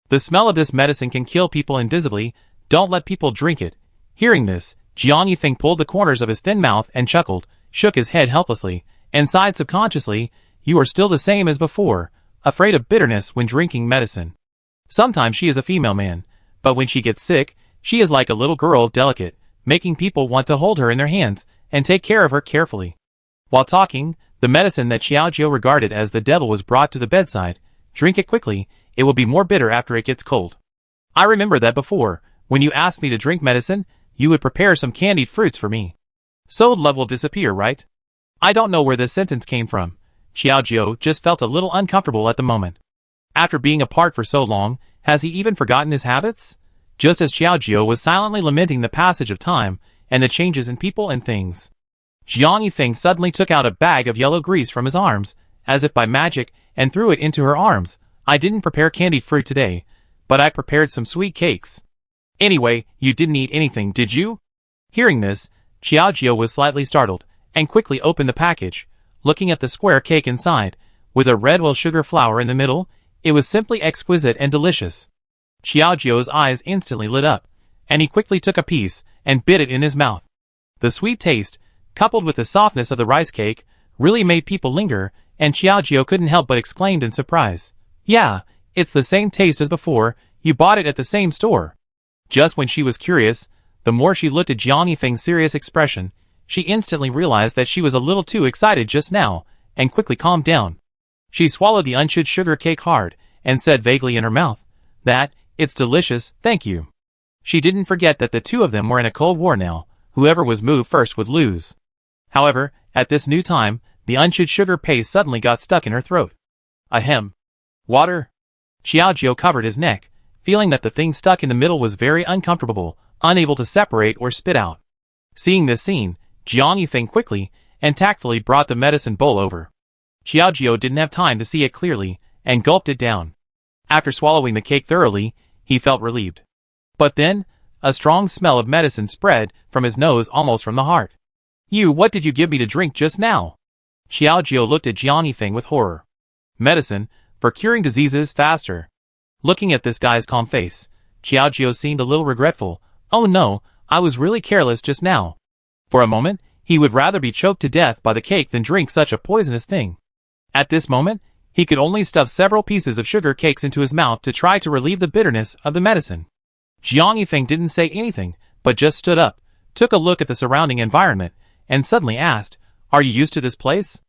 The smell of this medicine can kill people invisibly. Don't let people drink it." Hearing this, Jiang Yifeng pulled the corners of his thin mouth and chuckled, shook his head helplessly, and sighed subconsciously, "You are still the same as before, afraid of bitterness when drinking medicine." Sometimes she is a female man, but when she gets sick, she is like a little girl, delicate, making people want to hold her in their hands and take care of her carefully. While talking, the medicine that Xiaojiu regarded as the devil was brought to the bedside. "Drink it quickly, it will be more bitter after it gets cold. I remember that before, when you asked me to drink medicine, you would prepare some candied fruits for me. So love will disappear, right?" I don't know where this sentence came from. Xiaojiu just felt a little uncomfortable at the moment. After being apart for so long, has he even forgotten his habits? Just as Xiaojiu was silently lamenting the passage of time and the changes in people and things, Jiang Yifeng suddenly took out a bag of yellow grease from his arms, as if by magic, and threw it into her arms. "I didn't prepare candied fruit today, but I prepared some sweet cakes. Anyway, you didn't eat anything, did you?" Hearing this, Xiaojiu was slightly startled, and quickly opened the package, looking at the square cake inside, with a red sugar flower in the middle. It was simply exquisite and delicious. Xiaojiu's eyes instantly lit up, and he quickly took a piece and bit it in his mouth. The sweet taste, coupled with the softness of the rice cake, really made people linger, and Xiaojiao couldn't help but exclaim in surprise. Yeah, it's the same taste as before, you bought it at the same store. Just when she was curious, the more she looked at Jiang Yifeng's serious expression, she instantly realized that she was a little too excited just now, and quickly calmed down. She swallowed the unchewed sugar cake hard, and said vaguely in her mouth, "That, it's delicious, thank you." She didn't forget that the two of them were in a cold war now, whoever was moved first would lose. However, at this new time, the unchewed sugar paste suddenly got stuck in her throat. Ahem. Water? Xiaojiao covered his neck, feeling that the thing stuck in the middle was very uncomfortable, unable to separate or spit out. Seeing this scene, Jiang Yifeng quickly and tactfully brought the medicine bowl over. Xiaojiao didn't have time to see it clearly, and gulped it down. After swallowing the cake thoroughly, he felt relieved. But then, a strong smell of medicine spread from his nose almost from the heart. What did you give me to drink just now? Xiaojiao looked at Jiang Yifeng with horror. Medicine, for curing diseases faster. Looking at this guy's calm face, Xiaojiao seemed a little regretful. Oh no, I was really careless just now. For a moment, he would rather be choked to death by the cake than drink such a poisonous thing. At this moment, he could only stuff several pieces of sugar cakes into his mouth to try to relieve the bitterness of the medicine. Jiang Yifeng didn't say anything, but just stood up, took a look at the surrounding environment, and suddenly asked, "Are you used to this place?"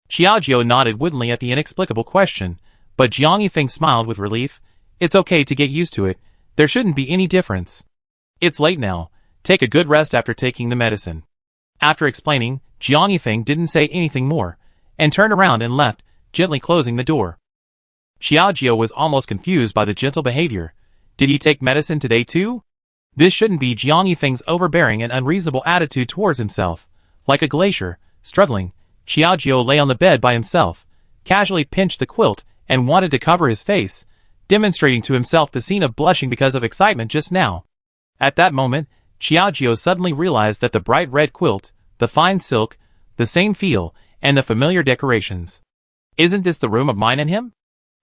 Xiaojiao nodded woodenly at the inexplicable question, but Jiang Yifeng smiled with relief. It's okay to get used to it, there shouldn't be any difference. It's late now, take a good rest after taking the medicine. After explaining, Jiang Yifeng didn't say anything more, and turned around and left, gently closing the door. Xiaojiao was almost confused by the gentle behavior. Did he take medicine today too? This shouldn't be Jiang Yifeng's overbearing and unreasonable attitude towards himself. Like a glacier, struggling, Xiaojiao lay on the bed by himself, casually pinched the quilt, and wanted to cover his face, demonstrating to himself the scene of blushing because of excitement just now. At that moment, Xiaojiao suddenly realized that the bright red quilt, the fine silk, the same feel, and the familiar decorations. Isn't this the room of mine and him?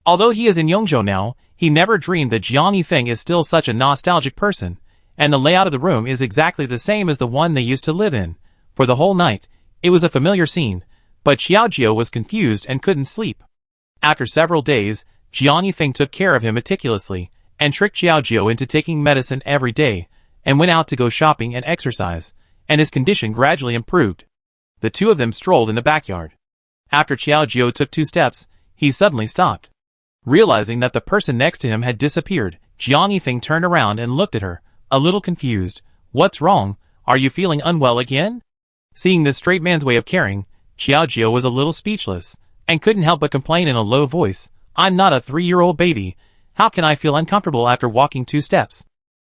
Although he is in Yongzhou now, he never dreamed that Jiang Yifeng is still such a nostalgic person, and the layout of the room is exactly the same as the one they used to live in. For the whole night, it was a familiar scene, but Xiaojiao was confused and couldn't sleep. After several days, Jiang Yifeng took care of him meticulously, and tricked Xiaojiao into taking medicine every day, and went out to go shopping and exercise, and his condition gradually improved. The two of them strolled in the backyard. After Xiaojiao took 2 steps, he suddenly stopped. Realizing that the person next to him had disappeared, Jiang Yifeng turned around and looked at her, a little confused. What's wrong? Are you feeling unwell again? Seeing this straight man's way of caring, Xiaojiao was a little speechless, and couldn't help but complain in a low voice, I'm not a 3-year-old baby. How can I feel uncomfortable after walking 2 steps?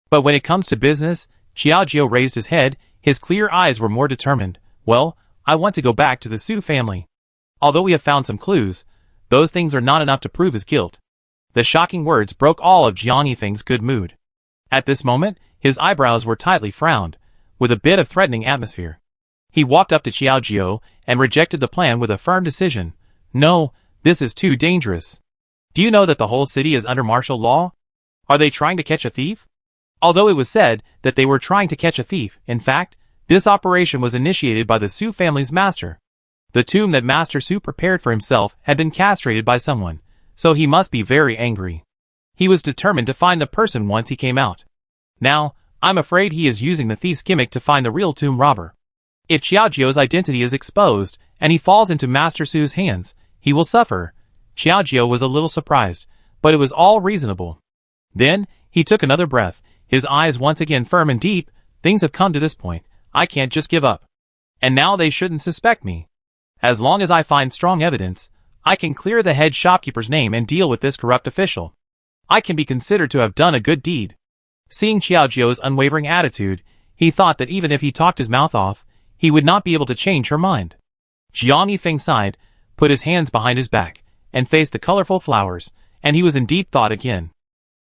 But when it comes to business, Xiaojiao raised his head, his clear eyes were more determined. Well, I want to go back to the Su family. Although we have found some clues, those things are not enough to prove his guilt. The shocking words broke all of Jiang Yifeng's good mood. At this moment, his eyebrows were tightly frowned, with a bit of threatening atmosphere. He walked up to Xiaojiao and rejected the plan with a firm decision. No, this is too dangerous. Do you know that the whole city is under martial law? Are they trying to catch a thief? Although it was said that they were trying to catch a thief, in fact, this operation was initiated by the Su family's master. The tomb that Master Su prepared for himself had been castrated by someone, so he must be very angry. He was determined to find the person once he came out. Now, I'm afraid he is using the thief's gimmick to find the real tomb robber. If Xiaojiao's identity is exposed, and he falls into Master Su's hands, he will suffer. Xiaojiao was a little surprised, but it was all reasonable. Then, he took another breath, his eyes once again firm and deep. Things have come to this point, I can't just give up. And now they shouldn't suspect me. As long as I find strong evidence, I can clear the head shopkeeper's name and deal with this corrupt official. I can be considered to have done a good deed. Seeing Xiaojiao's unwavering attitude, he thought that even if he talked his mouth off, he would not be able to change her mind. Jiang Yifeng sighed, put his hands behind his back, and faced the colorful flowers, and he was in deep thought again.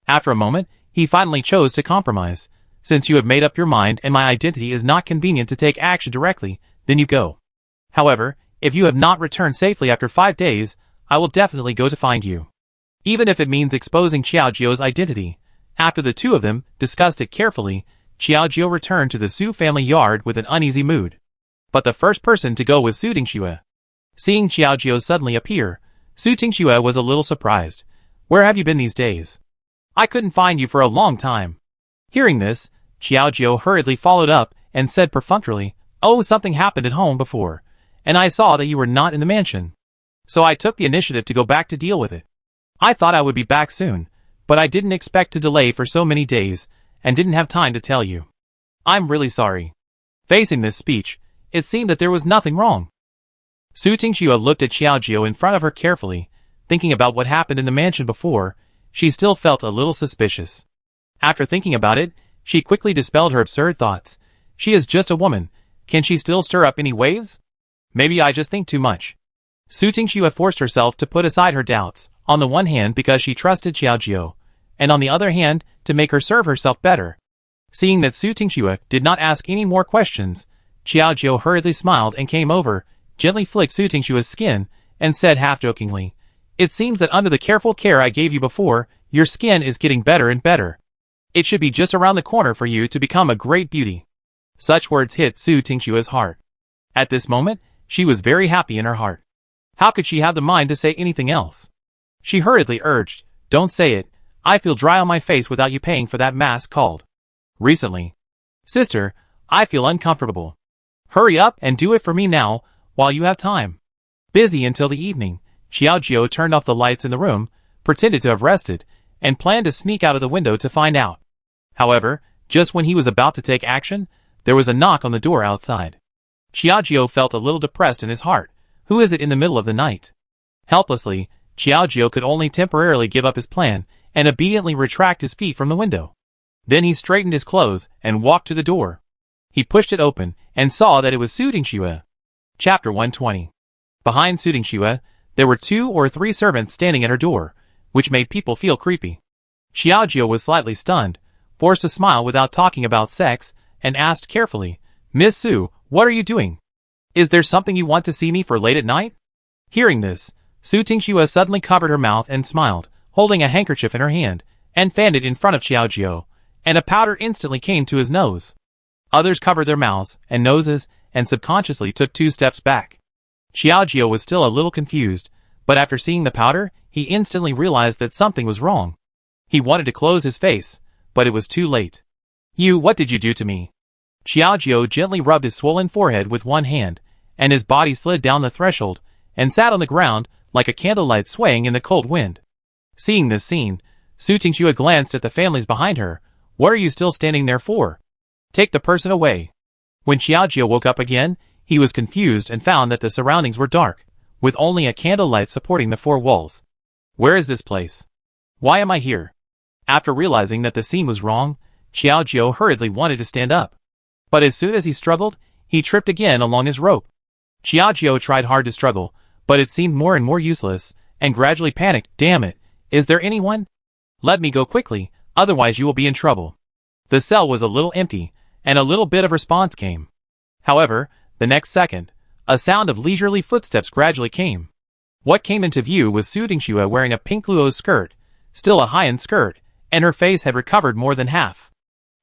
After a moment, he finally chose to compromise. Since you have made up your mind and my identity is not convenient to take action directly, then you go. However, if you have not returned safely after 5 days, I will definitely go to find you. Even if it means exposing Xiaojiao's identity. After the two of them discussed it carefully, Xiaojiao returned to the Su family yard with an uneasy mood. But the first person to go was Su Tingxue. Seeing Xiaojiu suddenly appear, Su Tingxue was a little surprised. Where have you been these days? I couldn't find you for a long time. Hearing this, Xiaojiu hurriedly followed up and said perfunctorily, Oh, something happened at home before, and I saw that you were not in the mansion. So I took the initiative to go back to deal with it. I thought I would be back soon, but I didn't expect to delay for so many days, and didn't have time to tell you. I'm really sorry. Facing this speech, it seemed that there was nothing wrong. Su Tingxue looked at Xiaojiu in front of her carefully, thinking about what happened in the mansion before. She still felt a little suspicious. After thinking about it, she quickly dispelled her absurd thoughts. She is just a woman. Can she still stir up any waves? Maybe I just think too much. Su Tingxue forced herself to put aside her doubts, on the one hand because she trusted Xiaojiu, and on the other hand to make her serve herself better. Seeing that Su Tingxue did not ask any more questions, Xiaojiu hurriedly smiled and came over, gently flicked Su Tingxue's skin, and said half-jokingly, It seems that under the careful care I gave you before, your skin is getting better and better. It should be just around the corner for you to become a great beauty. Such words hit Su Tingxue's heart. At this moment, she was very happy in her heart. How could she have the mind to say anything else? She hurriedly urged, Don't say it. I feel dry on my face without you paying for that mask called. Recently. Sister, I feel uncomfortable. Hurry up and do it for me now, while you have time. Busy until the evening, Xiaojiu turned off the lights in the room, pretended to have rested, and planned to sneak out of the window to find out. However, just when he was about to take action, there was a knock on the door outside. Xiaojiu felt a little depressed in his heart. Who is it in the middle of the night? Helplessly, Xiaojiu could only temporarily give up his plan and obediently retract his feet from the window. Then he straightened his clothes and walked to the door. He pushed it open and saw that it was Su Tingxue. Chapter 120. Behind Su Tingxue, there were 2 or 3 servants standing at her door, which made people feel creepy. Xiaojiu was slightly stunned, forced to smile without talking about sex, and asked carefully, Miss Su, what are you doing? Is there something you want to see me for late at night? Hearing this, Su Tingxue suddenly covered her mouth and smiled, holding a handkerchief in her hand, and fanned it in front of Xiaojiu, and a powder instantly came to his nose. Others covered their mouths and noses and subconsciously took 2 steps back. Xiaojiu was still a little confused, but after seeing the powder, he instantly realized that something was wrong. He wanted to close his face, but it was too late. What did you do to me? Xiaojiu gently rubbed his swollen forehead with one hand, and his body slid down the threshold, and sat on the ground like a candlelight swaying in the cold wind. Seeing this scene, Su Tingxue glanced at the families behind her. What are you still standing there for? Take the person away. When Xiaojiu woke up again, he was confused and found that the surroundings were dark, with only a candlelight supporting the 4 walls. Where is this place? Why am I here? After realizing that the scene was wrong, Xiaojiu hurriedly wanted to stand up. But as soon as he struggled, he tripped again along his rope. Xiaojiu tried hard to struggle, but it seemed more and more useless, and gradually panicked. Damn it, is there anyone? Let me go quickly, otherwise you will be in trouble. The cell was a little empty, and a little bit of response came. However, the next second, a sound of leisurely footsteps gradually came. What came into view was Su Tingxue wearing a pink luo skirt, still a high-end skirt, and her face had recovered more than half.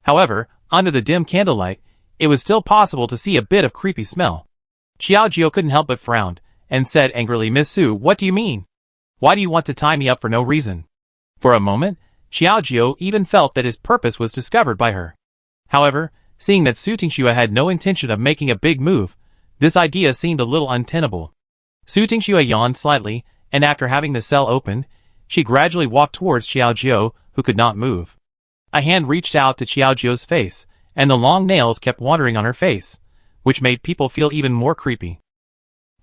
However, under the dim candlelight, it was still possible to see a bit of creepy smell. Xiaojiu couldn't help but frown, and said angrily, Miss Su, what do you mean? Why do you want to tie me up for no reason? For a moment, Xiaojiu even felt that his purpose was discovered by her. However, seeing that Su Tingxue had no intention of making a big move, this idea seemed a little untenable. Su Tingxue yawned slightly, and after having the cell opened, she gradually walked towards Xiaojiu, who could not move. A hand reached out to Xiaojiu's face, and the long nails kept wandering on her face, which made people feel even more creepy.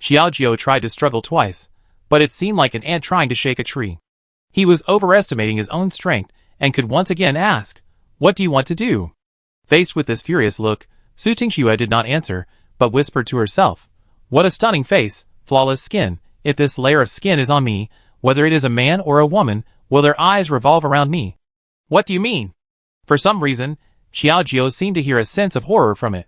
Xiaojiu tried to struggle twice, but it seemed like an ant trying to shake a tree. He was overestimating his own strength, and could once again ask, What do you want to do? Faced with this furious look, Su Tingxue did not answer, but whispered to herself, What a stunning face, flawless skin. If this layer of skin is on me, whether it is a man or a woman, will their eyes revolve around me? What do you mean? For some reason, Xiaojiu seemed to hear a sense of horror from it.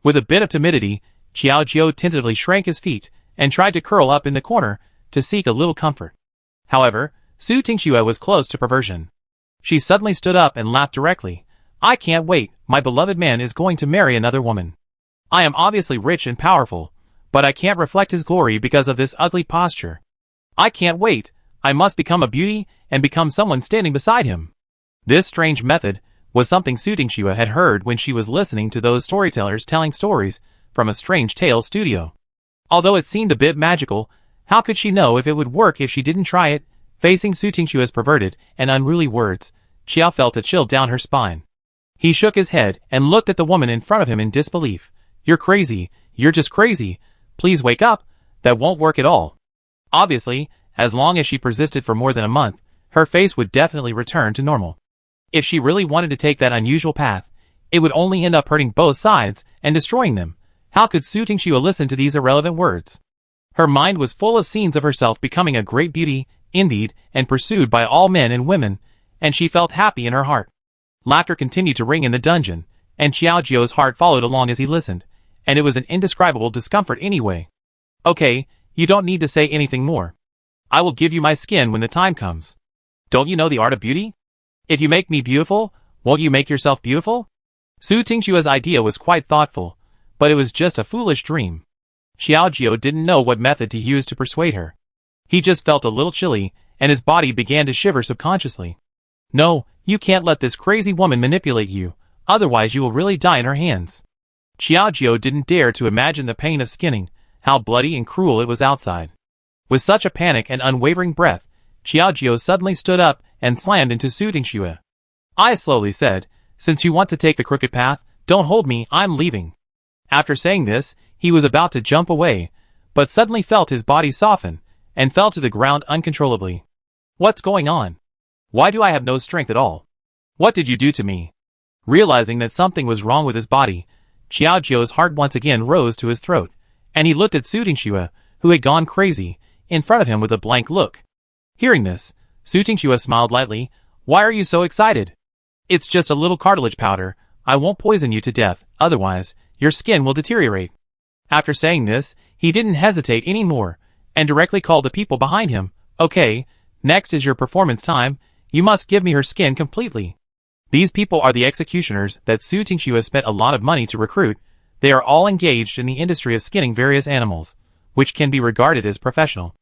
With a bit of timidity, Xiaojiu tentatively shrank his feet, and tried to curl up in the corner, to seek a little comfort. However, Su Tingxue was close to perversion. She suddenly stood up and laughed directly. I can't wait, my beloved man is going to marry another woman. I am obviously rich and powerful, but I can't reflect his glory because of this ugly posture. I can't wait. I must become a beauty and become someone standing beside him. This strange method was something Su Tingxue had heard when she was listening to those storytellers telling stories from a strange tales studio. Although it seemed a bit magical, how could she know if it would work if she didn't try it? Facing Su Tingxue's perverted and unruly words, Qiao felt a chill down her spine. He shook his head and looked at the woman in front of him in disbelief. You're crazy. You're just crazy. Please wake up. That won't work at all. Obviously, as long as she persisted for more than a month, her face would definitely return to normal. If she really wanted to take that unusual path, it would only end up hurting both sides and destroying them. How could Su Tingxue listen to these irrelevant words? Her mind was full of scenes of herself becoming a great beauty, envied and pursued by all men and women, and she felt happy in her heart. Laughter continued to ring in the dungeon, and Xiaojiu's heart followed along as he listened, and it was an indescribable discomfort anyway. Okay, you don't need to say anything more. I will give you my skin when the time comes. Don't you know the art of beauty? If you make me beautiful, won't you make yourself beautiful? Su Tingxue's idea was quite thoughtful, but it was just a foolish dream. Xiaojiu didn't know what method to use to persuade her. He just felt a little chilly, and his body began to shiver subconsciously. No, you can't let this crazy woman manipulate you, otherwise you will really die in her hands. Xiaojiu didn't dare to imagine the pain of skinning, how bloody and cruel it was outside. With such a panic and unwavering breath, Xiaojiu suddenly stood up and slammed into Su Tingxue. I slowly said, since you want to take the crooked path, don't hold me, I'm leaving. After saying this, he was about to jump away, but suddenly felt his body soften, and fell to the ground uncontrollably. What's going on? Why do I have no strength at all? What did you do to me? Realizing that something was wrong with his body, Xiaojiu's heart once again rose to his throat, and he looked at Su Tingxue, who had gone crazy, in front of him with a blank look. Hearing this, Su Tingxue smiled lightly. Why are you so excited? It's just a little cartilage powder. I won't poison you to death, otherwise, your skin will deteriorate. After saying this, he didn't hesitate anymore, and directly called the people behind him. Okay, next is your performance time. You must give me her skin completely. These people are the executioners that Su Tingxue spent a lot of money to recruit. They are all engaged in the industry of skinning various animals, which can be regarded as professional.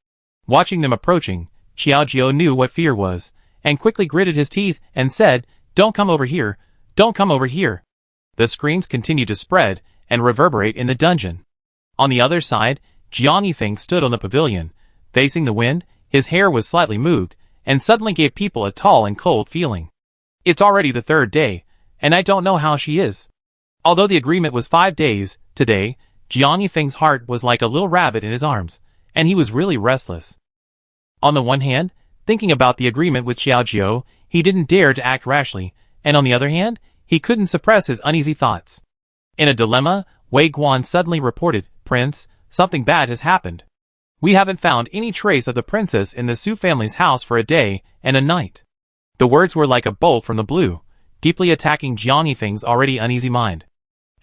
Watching them approaching, Xiaojiu knew what fear was, and quickly gritted his teeth and said, Don't come over here, don't come over here. The screams continued to spread and reverberate in the dungeon. On the other side, Jiang Yifeng stood on the pavilion, facing the wind. His hair was slightly moved, and suddenly gave people a tall and cold feeling. It's already the third day, and I don't know how she is. Although the agreement was 5 days, today, Jiang Yifeng's heart was like a little rabbit in his arms, and he was really restless. On the one hand, thinking about the agreement with Xiaojiu, he didn't dare to act rashly, and on the other hand, he couldn't suppress his uneasy thoughts. In a dilemma, Wei Guan suddenly reported, Prince, something bad has happened. We haven't found any trace of the princess in the Su family's house for a day and a night. The words were like a bolt from the blue, deeply attacking Jiang Yifeng's already uneasy mind.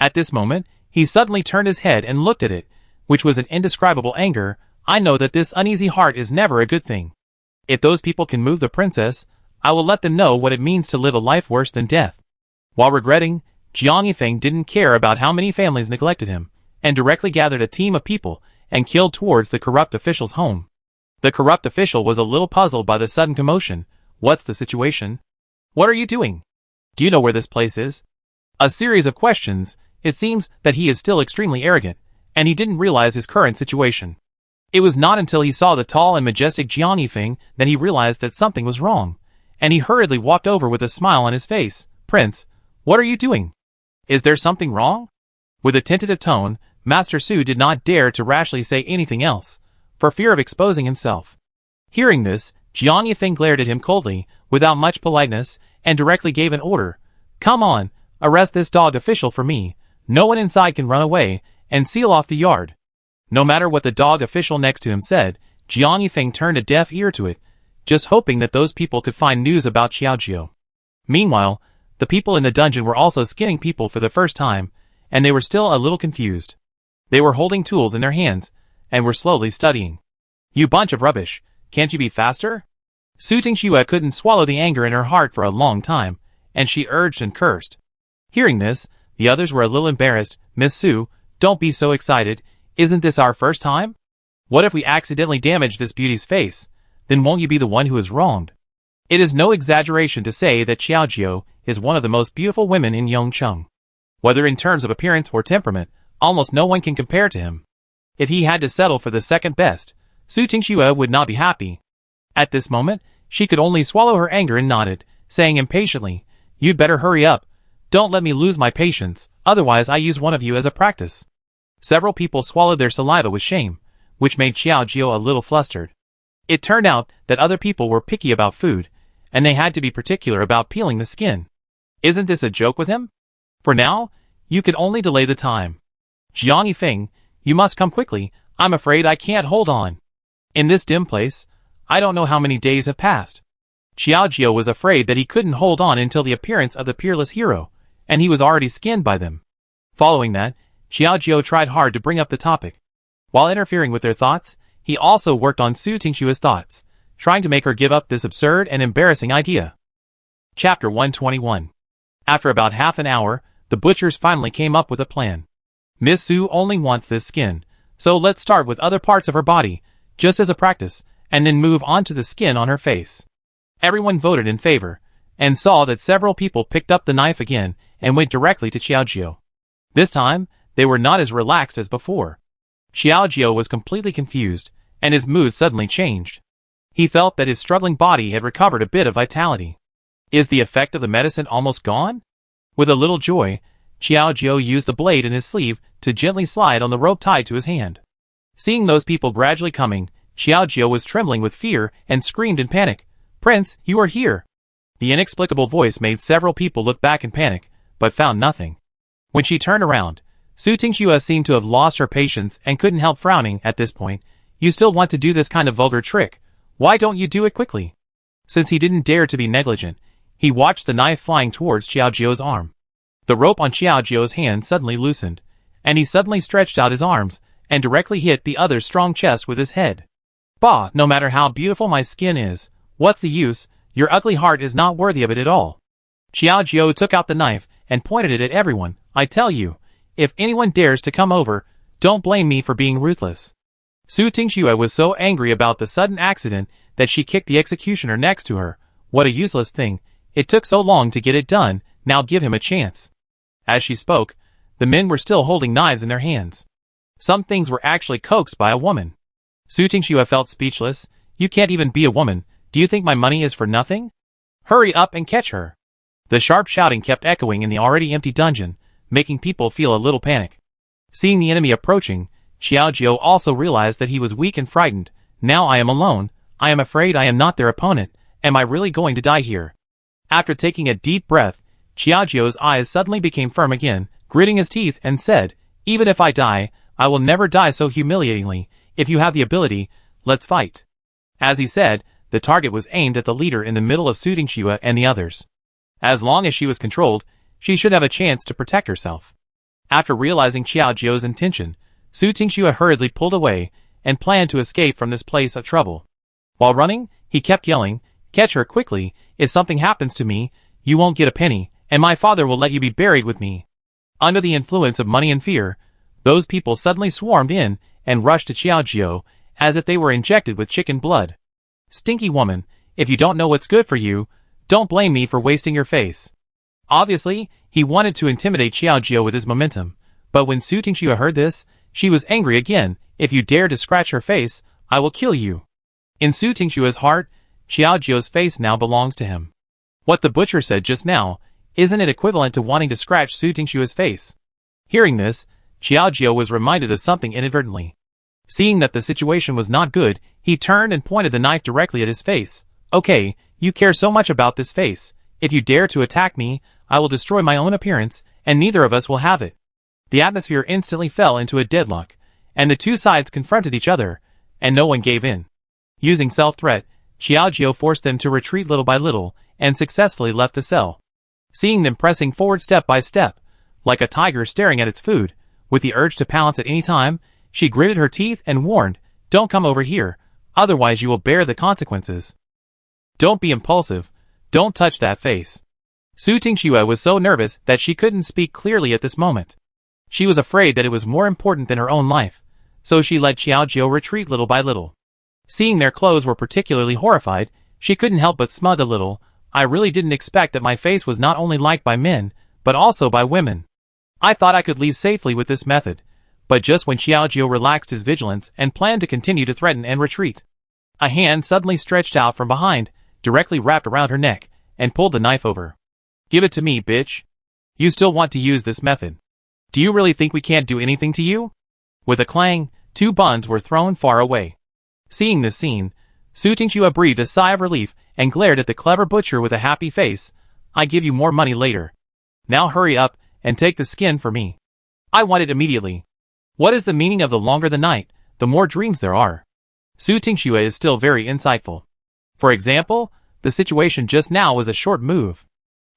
At this moment, he suddenly turned his head and looked at it, which was an indescribable anger. I know that this uneasy heart is never a good thing. If those people can move the princess, I will let them know what it means to live a life worse than death. While regretting, Jiang Yifeng didn't care about how many families neglected him, and directly gathered a team of people and killed towards the corrupt official's home. The corrupt official was a little puzzled by the sudden commotion. What's the situation? What are you doing? Do you know where this place is? A series of questions. It seems that he is still extremely arrogant, and he didn't realize his current situation. It was not until he saw the tall and majestic Jiang Yifeng that he realized that something was wrong, and he hurriedly walked over with a smile on his face. Prince, what are you doing? Is there something wrong? With a tentative tone, Master Su did not dare to rashly say anything else, for fear of exposing himself. Hearing this, Jiang Yifeng glared at him coldly, without much politeness, and directly gave an order. Come on, arrest this dog official for me. No one inside can run away, and seal off the yard. No matter what the dog official next to him said, Jiang Yifeng turned a deaf ear to it, just hoping that those people could find news about Xiaojiu. Meanwhile, the people in the dungeon were also skinning people for the first time, and they were still a little confused. They were holding tools in their hands, and were slowly studying. You bunch of rubbish, can't you be faster? Su Tingxue couldn't swallow the anger in her heart for a long time, and she urged and cursed. Hearing this, the others were a little embarrassed. Miss Su, Don't be so excited. Isn't this our first time? What if we accidentally damage this beauty's face? Then won't you be the one who is wronged? It is no exaggeration to say that Xiaojio is one of the most beautiful women in Yongcheng. Whether in terms of appearance or temperament, almost no one can compare to him. If he had to settle for the second best, Su Tingxue would not be happy. At this moment, she could only swallow her anger and nodded, saying impatiently, "You'd better hurry up. Don't let me lose my patience, otherwise I use one of you as a practice." Several people swallowed their saliva with shame, which made Xiaojio a little flustered. It turned out that other people were picky about food, and they had to be particular about peeling the skin. Isn't this a joke with him? For now, you can only delay the time. Jiang Yifeng, you must come quickly. I'm afraid I can't hold on. In this dim place, I don't know how many days have passed. Xiaojio was afraid that he couldn't hold on until the appearance of the peerless hero, and he was already skinned by them. Following that, Xiaojio tried hard to bring up the topic. While interfering with their thoughts, he also worked on Su Tingxue's thoughts, trying to make her give up this absurd and embarrassing idea. Chapter 121. After about half an hour, the butchers finally came up with a plan. Miss Su only wants this skin, so let's start with other parts of her body, just as a practice, and then move on to the skin on her face. Everyone voted in favor, and saw that several people picked up the knife again and went directly to Xiaojio. This time, they were not as relaxed as before. Xiaojio was completely confused, and his mood suddenly changed. He felt that his struggling body had recovered a bit of vitality. Is the effect of the medicine almost gone? With a little joy, Xiaojio used the blade in his sleeve to gently slide on the rope tied to his hand. Seeing those people gradually coming, Xiaojio was trembling with fear and screamed in panic, "Prince, you are here!" The inexplicable voice made several people look back in panic, but found nothing. When she turned around, Su Tingxue seemed to have lost her patience and couldn't help frowning at this point. "You still want to do this kind of vulgar trick? Why don't you do it quickly?" Since he didn't dare to be negligent, he watched the knife flying towards Xiaojio's arm. The rope on Xiaojio's hand suddenly loosened, and he suddenly stretched out his arms and directly hit the other's strong chest with his head. "Bah, no matter how beautiful my skin is, what's the use? Your ugly heart is not worthy of it at all." Xiaojio took out the knife and pointed it at everyone. "I tell you, if anyone dares to come over, don't blame me for being ruthless." Su Tingxue was so angry about the sudden accident that she kicked the executioner next to her. What a useless thing. It took so long to get it done, now give him a chance. As she spoke, the men were still holding knives in their hands. Some things were actually coaxed by a woman. Su Tingxue felt speechless. "You can't even be a woman. Do you think my money is for nothing? Hurry up and catch her." The sharp shouting kept echoing in the already empty dungeon, making people feel a little panic. Seeing the enemy approaching, Xiaojio also realized that he was weak and frightened. "Now I am alone. I am afraid I am not their opponent. Am I really going to die here?" After taking a deep breath, Xiaojio's eyes suddenly became firm again, gritting his teeth and said, "Even if I die, I will never die so humiliatingly. If you have the ability, let's fight." As he said, the target was aimed at the leader in the middle of Su Tingxue and the others. As long as she was controlled, she should have a chance to protect herself. After realizing Xiaojio's intention, Su Tingxue hurriedly pulled away and planned to escape from this place of trouble. While running, he kept yelling, "Catch her quickly. If something happens to me, you won't get a penny, and my father will let you be buried with me." Under the influence of money and fear, those people suddenly swarmed in and rushed to Xiaojio as if they were injected with chicken blood. "Stinky woman, if you don't know what's good for you, don't blame me for wasting your face." Obviously, he wanted to intimidate Xiaojio with his momentum, but when Su Tingxue heard this, she was angry again. "If you dare to scratch her face, I will kill you." In Su Tingxue's heart, Xiaojio's face now belongs to him. What the butcher said just now, isn't it equivalent to wanting to scratch Su Tingxue's face? Hearing this, Xiaojio was reminded of something inadvertently. Seeing that the situation was not good, he turned and pointed the knife directly at his face. "Okay, you care so much about this face. If you dare to attack me, I will destroy my own appearance, and neither of us will have it." The atmosphere instantly fell into a deadlock, and the two sides confronted each other, and no one gave in. Using self-threat, Xiaojio forced them to retreat little by little, and successfully left the cell. Seeing them pressing forward step by step, like a tiger staring at its food, with the urge to pounce at any time, she gritted her teeth and warned, "Don't come over here, otherwise you will bear the consequences. Don't be impulsive. Don't touch that face." Su Tingxue was so nervous that she couldn't speak clearly at this moment. She was afraid that it was more important than her own life, so she let Xiaojiu retreat little by little. Seeing their clothes were particularly horrified, she couldn't help but smug a little. I really didn't expect that my face was not only liked by men, but also by women. I thought I could leave safely with this method, but just when Xiaojiu relaxed his vigilance and planned to continue to threaten and retreat, a hand suddenly stretched out from behind, directly wrapped around her neck, and pulled the knife over. "Give it to me, bitch. You still want to use this method? Do you really think we can't do anything to you?" With a clang, 2 buns were thrown far away. Seeing this scene, Su Tingxue breathed a sigh of relief and glared at the clever butcher with a happy face. "I give you more money later. Now hurry up and take the skin for me. I want it immediately." What is the meaning of the longer the night, the more dreams there are? Su Tingxue is still very insightful. For example, the situation just now was a short move.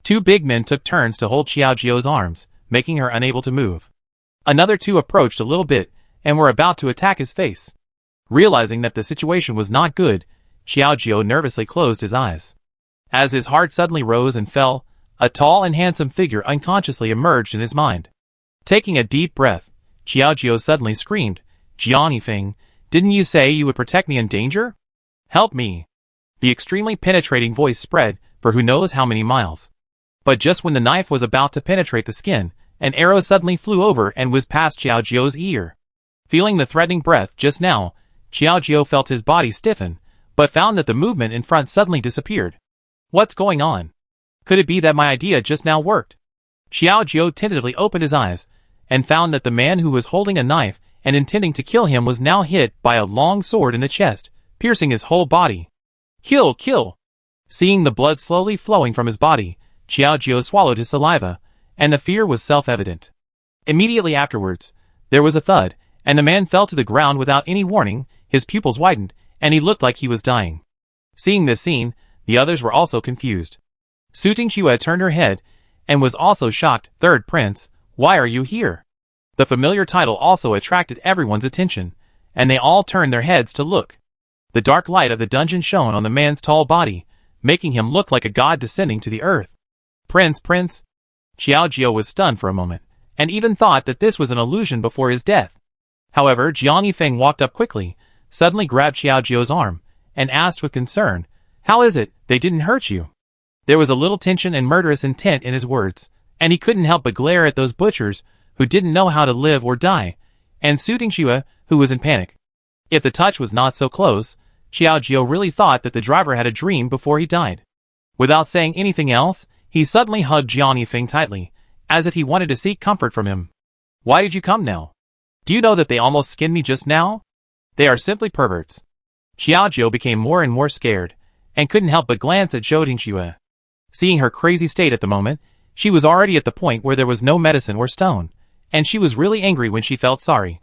2 big men took turns to hold Xiaojiu's arms, making her unable to move. Another 2 approached a little bit and were about to attack his face. Realizing that the situation was not good, Xiaojiu nervously closed his eyes. As his heart suddenly rose and fell, a tall and handsome figure unconsciously emerged in his mind. Taking a deep breath, Xiaojiu suddenly screamed, "Jiang Yifeng, didn't you say you would protect me in danger? Help me!" The extremely penetrating voice spread for who knows how many miles. But just when the knife was about to penetrate the skin, an arrow suddenly flew over and whizzed past Xiaojiu's ear. Feeling the threatening breath just now, Xiaojiu felt his body stiffen, but found that the movement in front suddenly disappeared. What's going on? Could it be that my idea just now worked? Xiaojiu tentatively opened his eyes, and found that the man who was holding a knife and intending to kill him was now hit by a long sword in the chest, piercing his whole body. "Kill, kill!" Seeing the blood slowly flowing from his body, Xiaojiu swallowed his saliva, and the fear was self-evident. Immediately afterwards, there was a thud, and the man fell to the ground without any warning. His pupils widened, and he looked like he was dying. Seeing this scene, the others were also confused. Su Tingxue turned her head, and was also shocked. "Third Prince, why are you here?" The familiar title also attracted everyone's attention, and they all turned their heads to look. The dark light of the dungeon shone on the man's tall body, making him look like a god descending to the earth. Prince. Xiaojiu was stunned for a moment, and even thought that this was an illusion before his death. However, Jiang Yifeng walked up quickly, suddenly grabbed Xiaojiu's arm, and asked with concern, "How is it they didn't hurt you?" There was a little tension and murderous intent in his words, and he couldn't help but glare at those butchers who didn't know how to live or die, and Su Tingxue, who was in panic. If the touch was not so close, Xiaojiu really thought that the driver had a dream before he died. Without saying anything else, he suddenly hugged Jiang Yifeng tightly, as if he wanted to seek comfort from him. "Why did you come now? Do you know that they almost skinned me just now? They are simply perverts." Xiaojiu became more and more scared, and couldn't help but glance at Su Tingxue. Seeing her crazy state at the moment, she was already at the point where there was no medicine or stone, and she was really angry when she felt sorry.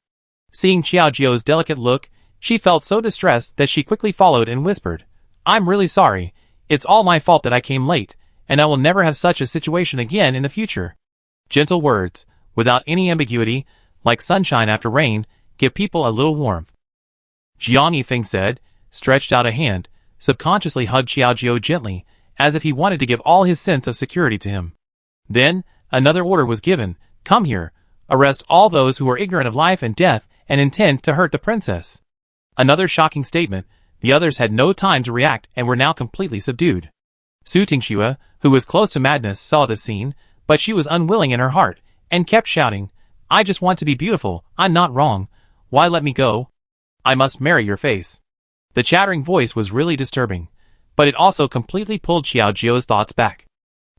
Seeing Xiaojiu's delicate look, she felt so distressed that she quickly followed and whispered, "I'm really sorry. It's all my fault that I came late, and I will never have such a situation again in the future." Gentle words, without any ambiguity, like sunshine after rain, give people a little warmth. Jiang Yifeng said, stretched out a hand, subconsciously hugged Xiaojiu gently, as if he wanted to give all his sense of security to him. Then, another order was given, "Come here, arrest all those who are ignorant of life and death and intend to hurt the princess." Another shocking statement. The others had no time to react and were now completely subdued. Su Tingxue, who was close to madness, saw this scene, but she was unwilling in her heart, and kept shouting, "I just want to be beautiful, I'm not wrong. Why let me go? I must marry your face." The chattering voice was really disturbing, but it also completely pulled Xiaojiu's thoughts back.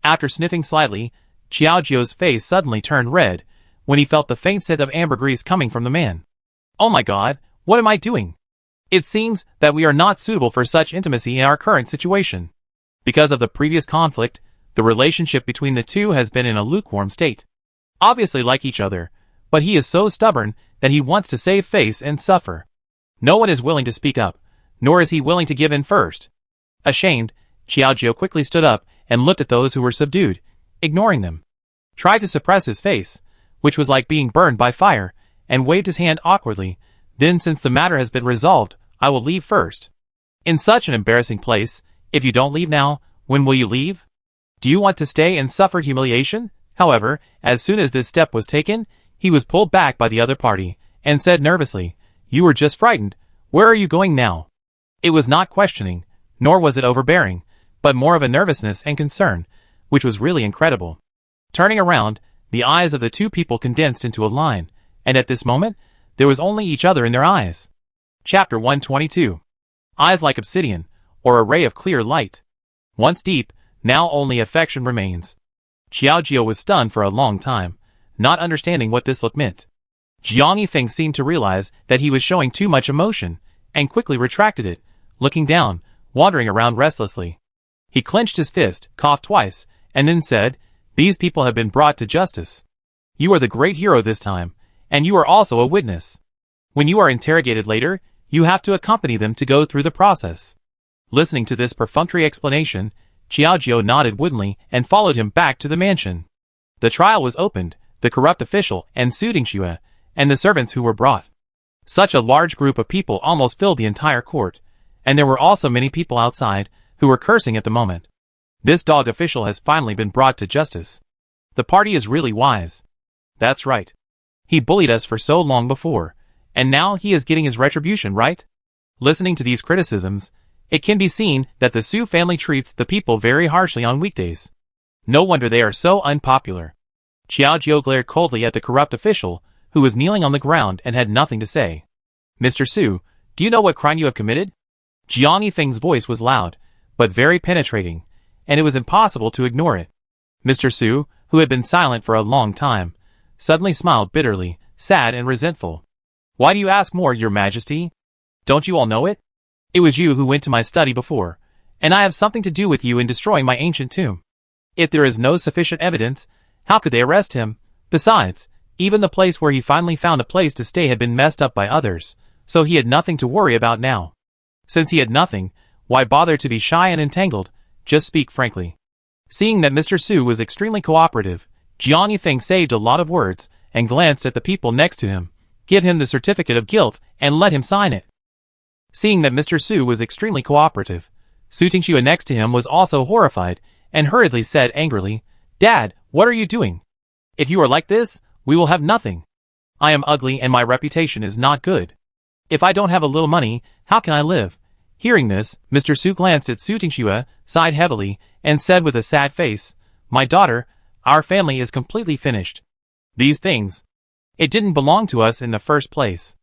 After sniffing slightly, Xiaojiu's face suddenly turned red, when he felt the faint scent of ambergris coming from the man. "Oh my god, what am I doing? It seems that we are not suitable for such intimacy in our current situation." Because of the previous conflict, the relationship between the two has been in a lukewarm state. Obviously like each other, but he is so stubborn that he wants to save face and suffer. No one is willing to speak up, nor is he willing to give in first. Ashamed, Xiaojiu quickly stood up and looked at those who were subdued, ignoring them. Tried to suppress his face, which was like being burned by fire, and waved his hand awkwardly. "Then since the matter has been resolved, I will leave first." In such an embarrassing place, if you don't leave now, when will you leave? Do you want to stay and suffer humiliation? However, as soon as this step was taken, He was pulled back by the other party, and said nervously, "You were just frightened. Where are you going now?" It was not questioning, nor was it overbearing, but more of a nervousness and concern, which was really incredible. Turning around, the eyes of the two people condensed into a line, and at this moment, there was only each other in their eyes. Chapter 122. Eyes like obsidian, or a ray of clear light. Once deep, now only affection remains. Xiaojie was stunned for a long time, not understanding what this look meant. Jiang Yifeng seemed to realize that he was showing too much emotion, and quickly retracted it, looking down, wandering around restlessly. He clenched his fist, coughed twice, and then said, "These people have been brought to justice. You are the great hero this time, and you are also a witness. When you are interrogated later, you have to accompany them to go through the process." Listening to this perfunctory explanation, Xiaojie nodded woodenly and followed him back to the mansion. The trial was opened, the corrupt official and Su Tingxue, and the servants who were brought. Such a large group of people almost filled the entire court, and there were also many people outside who were cursing at the moment. This dog official has finally been brought to justice. The party is really wise. That's right. He bullied us for so long before, and now he is getting his retribution, right? Listening to these criticisms, it can be seen that the Su family treats the people very harshly on weekdays. No wonder they are so unpopular. Xiaojie glared coldly at the corrupt official, who was kneeling on the ground and had nothing to say. "Mr. Su, do you know what crime you have committed?" Jiang Yifeng's voice was loud, but very penetrating, and it was impossible to ignore it. Mr. Su, who had been silent for a long time, suddenly smiled bitterly, sad and resentful. "Why do you ask more, Your Majesty? Don't you all know it? It was you who went to my study before, and I have something to do with you in destroying my ancient tomb. If there is no sufficient evidence, how could they arrest him? Besides, even the place where he finally found a place to stay had been messed up by others, so he had nothing to worry about now. Since he had nothing, why bother to be shy and entangled? Just speak frankly." Seeing that Mr. Su was extremely cooperative, Jiang Yifeng saved a lot of words and glanced at the people next to him. "Give him the certificate of guilt and let him sign it." Seeing that Mr. Su was extremely cooperative, Su Tingxue next to him was also horrified and hurriedly said angrily, "Dad, what are you doing? If you are like this, we will have nothing. I am ugly and my reputation is not good. If I don't have a little money, how can I live?" Hearing this, Mr. Su glanced at Su Tingxue, sighed heavily, and said with a sad face, "My daughter, our family is completely finished. These things, it didn't belong to us in the first place."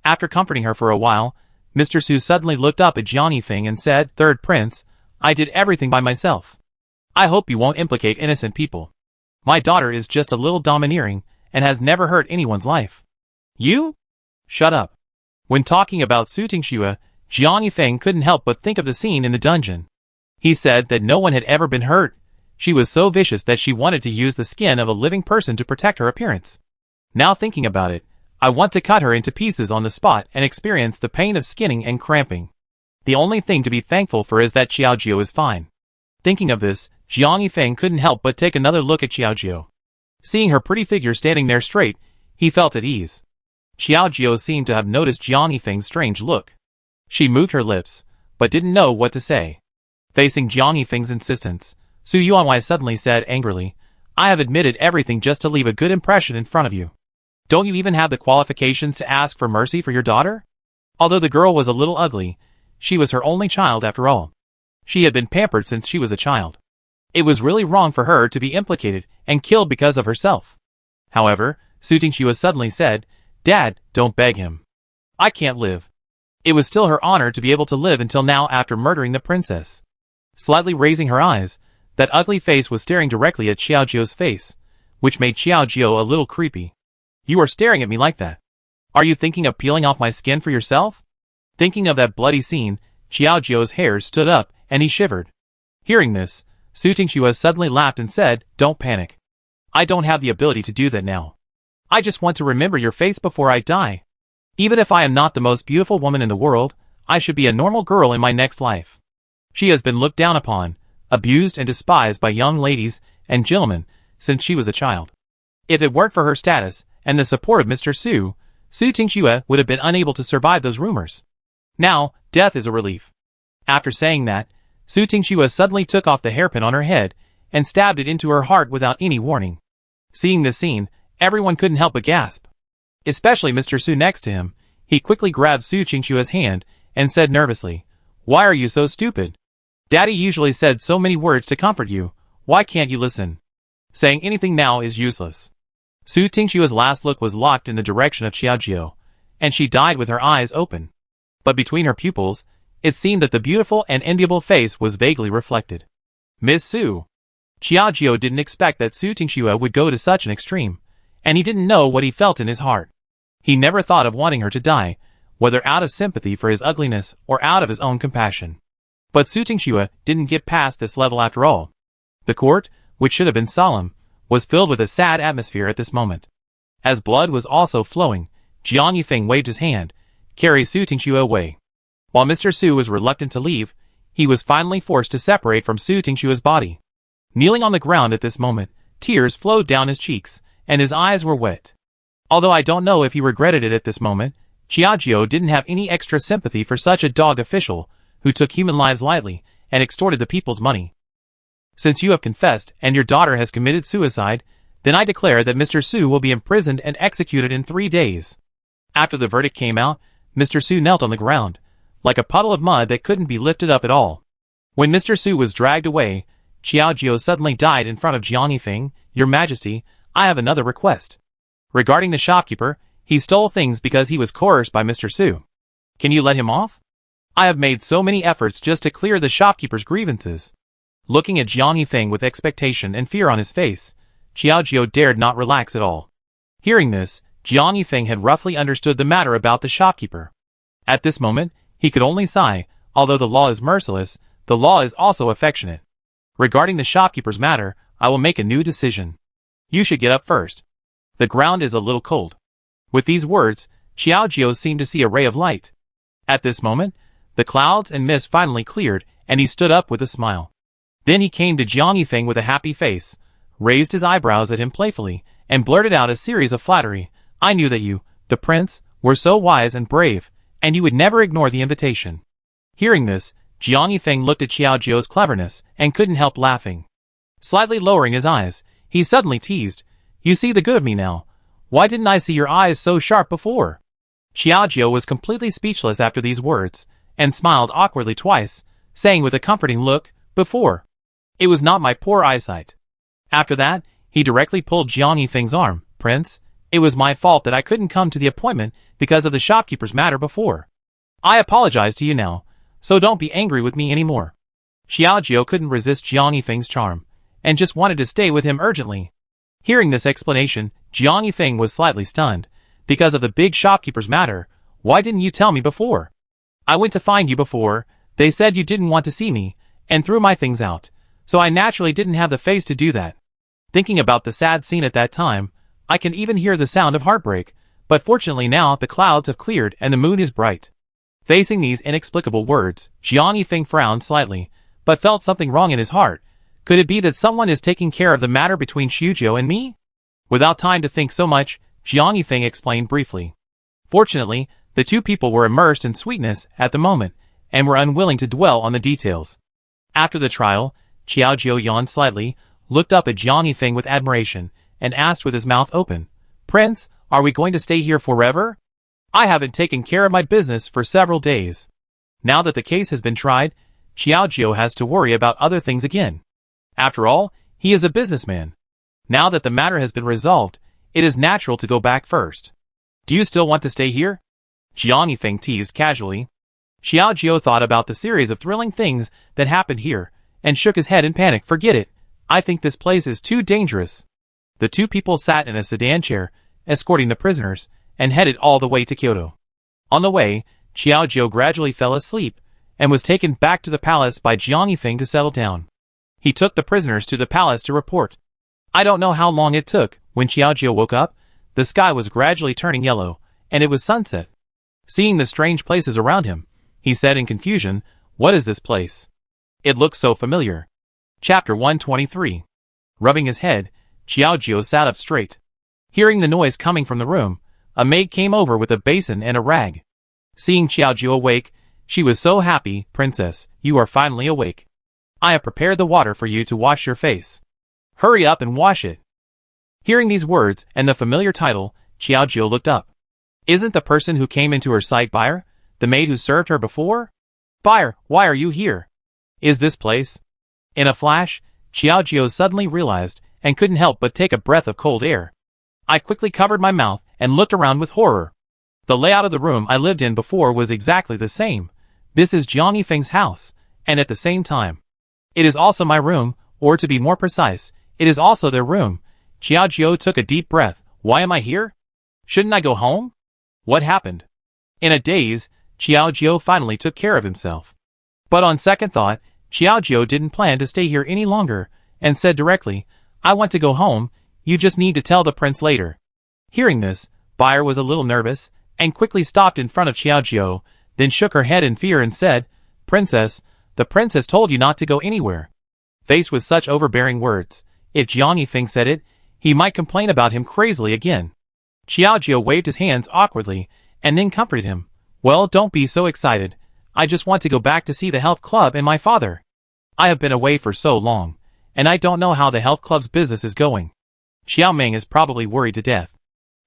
After comforting her for a while, Mr. Su suddenly looked up at Jiang Yifeng and said, "Third Prince, I did everything by myself. I hope you won't implicate innocent people. My daughter is just a little domineering and has never hurt anyone's life." "You? Shut up." When talking about Su Tingxue, Jiang Yifeng couldn't help but think of the scene in the dungeon. He said that no one had ever been hurt. She was so vicious that she wanted to use the skin of a living person to protect her appearance. Now thinking about it, I want to cut her into pieces on the spot and experience the pain of skinning and cramping. The only thing to be thankful for is that Xiaojie is fine. Thinking of this, Jiang Yifeng couldn't help but take another look at Xiaojie. Seeing her pretty figure standing there straight, he felt at ease. Xiaojie seemed to have noticed Jiang Yifeng's strange look. She moved her lips, but didn't know what to say. Facing Jiang Yifeng's insistence, Su Yuanwei suddenly said angrily, "I have admitted everything just to leave a good impression in front of you. Don't you even have the qualifications to ask for mercy for your daughter?" Although the girl was a little ugly, she was her only child after all. She had been pampered since she was a child. It was really wrong for her to be implicated and killed because of herself. However, Su Tingxue suddenly said, "Dad, don't beg him. I can't live." It was still her honor to be able to live until now after murdering the princess. Slightly raising her eyes, that ugly face was staring directly at Xiaojie's face, which made Xiaojie a little creepy. "You are staring at me like that. Are you thinking of peeling off my skin for yourself?" Thinking of that bloody scene, Xiaojie's hairs stood up, and he shivered. Hearing this, Su Tingxue suddenly laughed and said, "Don't panic. I don't have the ability to do that now. I just want to remember your face before I die. Even if I am not the most beautiful woman in the world, I should be a normal girl in my next life." She has been looked down upon, abused and despised by young ladies and gentlemen since she was a child. If it weren't for her status and the support of Mr. Su, Su Tingxue would have been unable to survive those rumors. Now, death is a relief. After saying that, Su Tingxue suddenly took off the hairpin on her head and stabbed it into her heart without any warning. Seeing this scene, Everyone couldn't help but gasp. Especially Mr. Su next to him. He quickly grabbed Su Qingxua's hand and said nervously, "Why are you so stupid? Daddy usually said so many words to comfort you. Why can't you listen? Saying anything now is useless." Su Qingxua's last look was locked in the direction of Xiaojiu, and she died with her eyes open. But between her pupils, it seemed that the beautiful and enviable face was vaguely reflected. Miss Su. Xiaojiu didn't expect that Su Qingxua would go to such an extreme, and he didn't know what he felt in his heart. He never thought of wanting her to die, whether out of sympathy for his ugliness or out of his own compassion. But Su Qingxua didn't get past this level after all. The court, which should have been solemn, was filled with a sad atmosphere at this moment. As blood was also flowing, Jiang Yifeng waved his hand, carrying Su Qingxua away. While Mr. Su was reluctant to leave, he was finally forced to separate from Su Qingxua's body. Kneeling on the ground at this moment, tears flowed down his cheeks, and his eyes were wet. Although I don't know if he regretted it at this moment, Xiaojiu didn't have any extra sympathy for such a dog official who took human lives lightly and extorted the people's money. "Since you have confessed and your daughter has committed suicide, then I declare that Mr. Su will be imprisoned and executed in 3 days. After the verdict came out, Mr. Su knelt on the ground, like a puddle of mud that couldn't be lifted up at all. When Mr. Su was dragged away, Xiaojiu suddenly died in front of Jiang Yifeng. "Your Majesty, I have another request. Regarding the shopkeeper, he stole things because he was coerced by Mr. Su. Can you let him off? I have made so many efforts just to clear the shopkeeper's grievances." Looking at Jiang Yifeng with expectation and fear on his face, Xiaojiu dared not relax at all. Hearing this, Jiang Yifeng had roughly understood the matter about the shopkeeper. At this moment, he could only sigh. Although the law is merciless, the law is also affectionate. Regarding the shopkeeper's matter, I will make a new decision. You should get up first. The ground is a little cold. With these words, Xiaojiu seemed to see a ray of light. At this moment, the clouds and mist finally cleared, and he stood up with a smile. Then he came to Jiang Yifeng with a happy face, raised his eyebrows at him playfully, and blurted out a series of flattery. "I knew that you, the prince, were so wise and brave, and you would never ignore the invitation." Hearing this, Jiang Yifeng looked at Xiaojiu's cleverness and couldn't help laughing. Slightly lowering his eyes, he suddenly teased, "You see the good of me now. Why didn't I see your eyes so sharp before?" Xiaojiu was completely speechless after these words, and smiled awkwardly twice, saying with a comforting look, "Before. It was not my poor eyesight." After that, he directly pulled Jiang Yifeng's arm. "Prince, it was my fault that I couldn't come to the appointment because of the shopkeeper's matter before. I apologize to you now, so don't be angry with me anymore." Xiaojiu couldn't resist Jiang Yifeng's charm, and just wanted to stay with him urgently. Hearing this explanation, Jiang Yifeng was slightly stunned. "Because of the big shopkeeper's matter, why didn't you tell me before? I went to find you before, they said you didn't want to see me, and threw my things out, so I naturally didn't have the face to do that." Thinking about the sad scene at that time, I can even hear the sound of heartbreak, but fortunately now the clouds have cleared and the moon is bright. Facing these inexplicable words, Jiang Yifeng frowned slightly, but felt something wrong in his heart. Could it be that someone is taking care of the matter between Xiaojiu and me? Without time to think so much, Jiang Yifeng explained briefly. Fortunately, the two people were immersed in sweetness at the moment, and were unwilling to dwell on the details. After the trial, Xiaojiu yawned slightly, looked up at Jiang Yifeng with admiration, and asked with his mouth open, "Prince, are we going to stay here forever? I haven't taken care of my business for several days." Now that the case has been tried, Xiaojiu has to worry about other things again. After all, he is a businessman. Now that the matter has been resolved, it is natural to go back first. "Do you still want to stay here?" Jiang Yifeng teased casually. Xiaojiu thought about the series of thrilling things that happened here, and shook his head in panic. "Forget it. I think this place is too dangerous." The two people sat in a sedan chair, escorting the prisoners, and headed all the way to Kyoto. On the way, Xiaojiu gradually fell asleep, and was taken back to the palace by Jiang Yifeng to settle down. He took the prisoners to the palace to report. I don't know how long it took. When Xiaojiu woke up, the sky was gradually turning yellow, and it was sunset. Seeing the strange places around him, he said in confusion, "What is this place? It looks so familiar." Chapter 123. Rubbing his head, Xiaojiu sat up straight. Hearing the noise coming from the room, a maid came over with a basin and a rag. Seeing Xiaojiu awake, she was so happy. "Princess, you are finally awake. I have prepared the water for you to wash your face. Hurry up and wash it." Hearing these words and the familiar title, Xiaojiu looked up. Isn't the person who came into her sight Buyer, the maid who served her before? Buyer, why are you here? Is this place? In a flash, Xiaojiu suddenly realized and couldn't help but take a breath of cold air. I quickly covered my mouth and looked around with horror. The layout of the room I lived in before was exactly the same. This is Jiang Yifeng's house, and at the same time, it is also my room, or to be more precise, it is also their room. Xiaojiu took a deep breath. Why am I here? Shouldn't I go home? What happened? In a daze, Xiaojiu finally took care of himself. But on second thought, Xiaojiu didn't plan to stay here any longer, and said directly, I want to go home, you just need to tell the prince later. Hearing this, Buyer was a little nervous, and quickly stopped in front of Xiaojiu, then shook her head in fear and said, Princess, the prince has told you not to go anywhere. Faced with such overbearing words, if Jiang Yifeng said it, he might complain about him crazily again. Xiaojiu waved his hands awkwardly, and then comforted him. Well, don't be so excited. I just want to go back to see the health club and my father. I have been away for so long, and I don't know how the health club's business is going. Xiaoming is probably worried to death.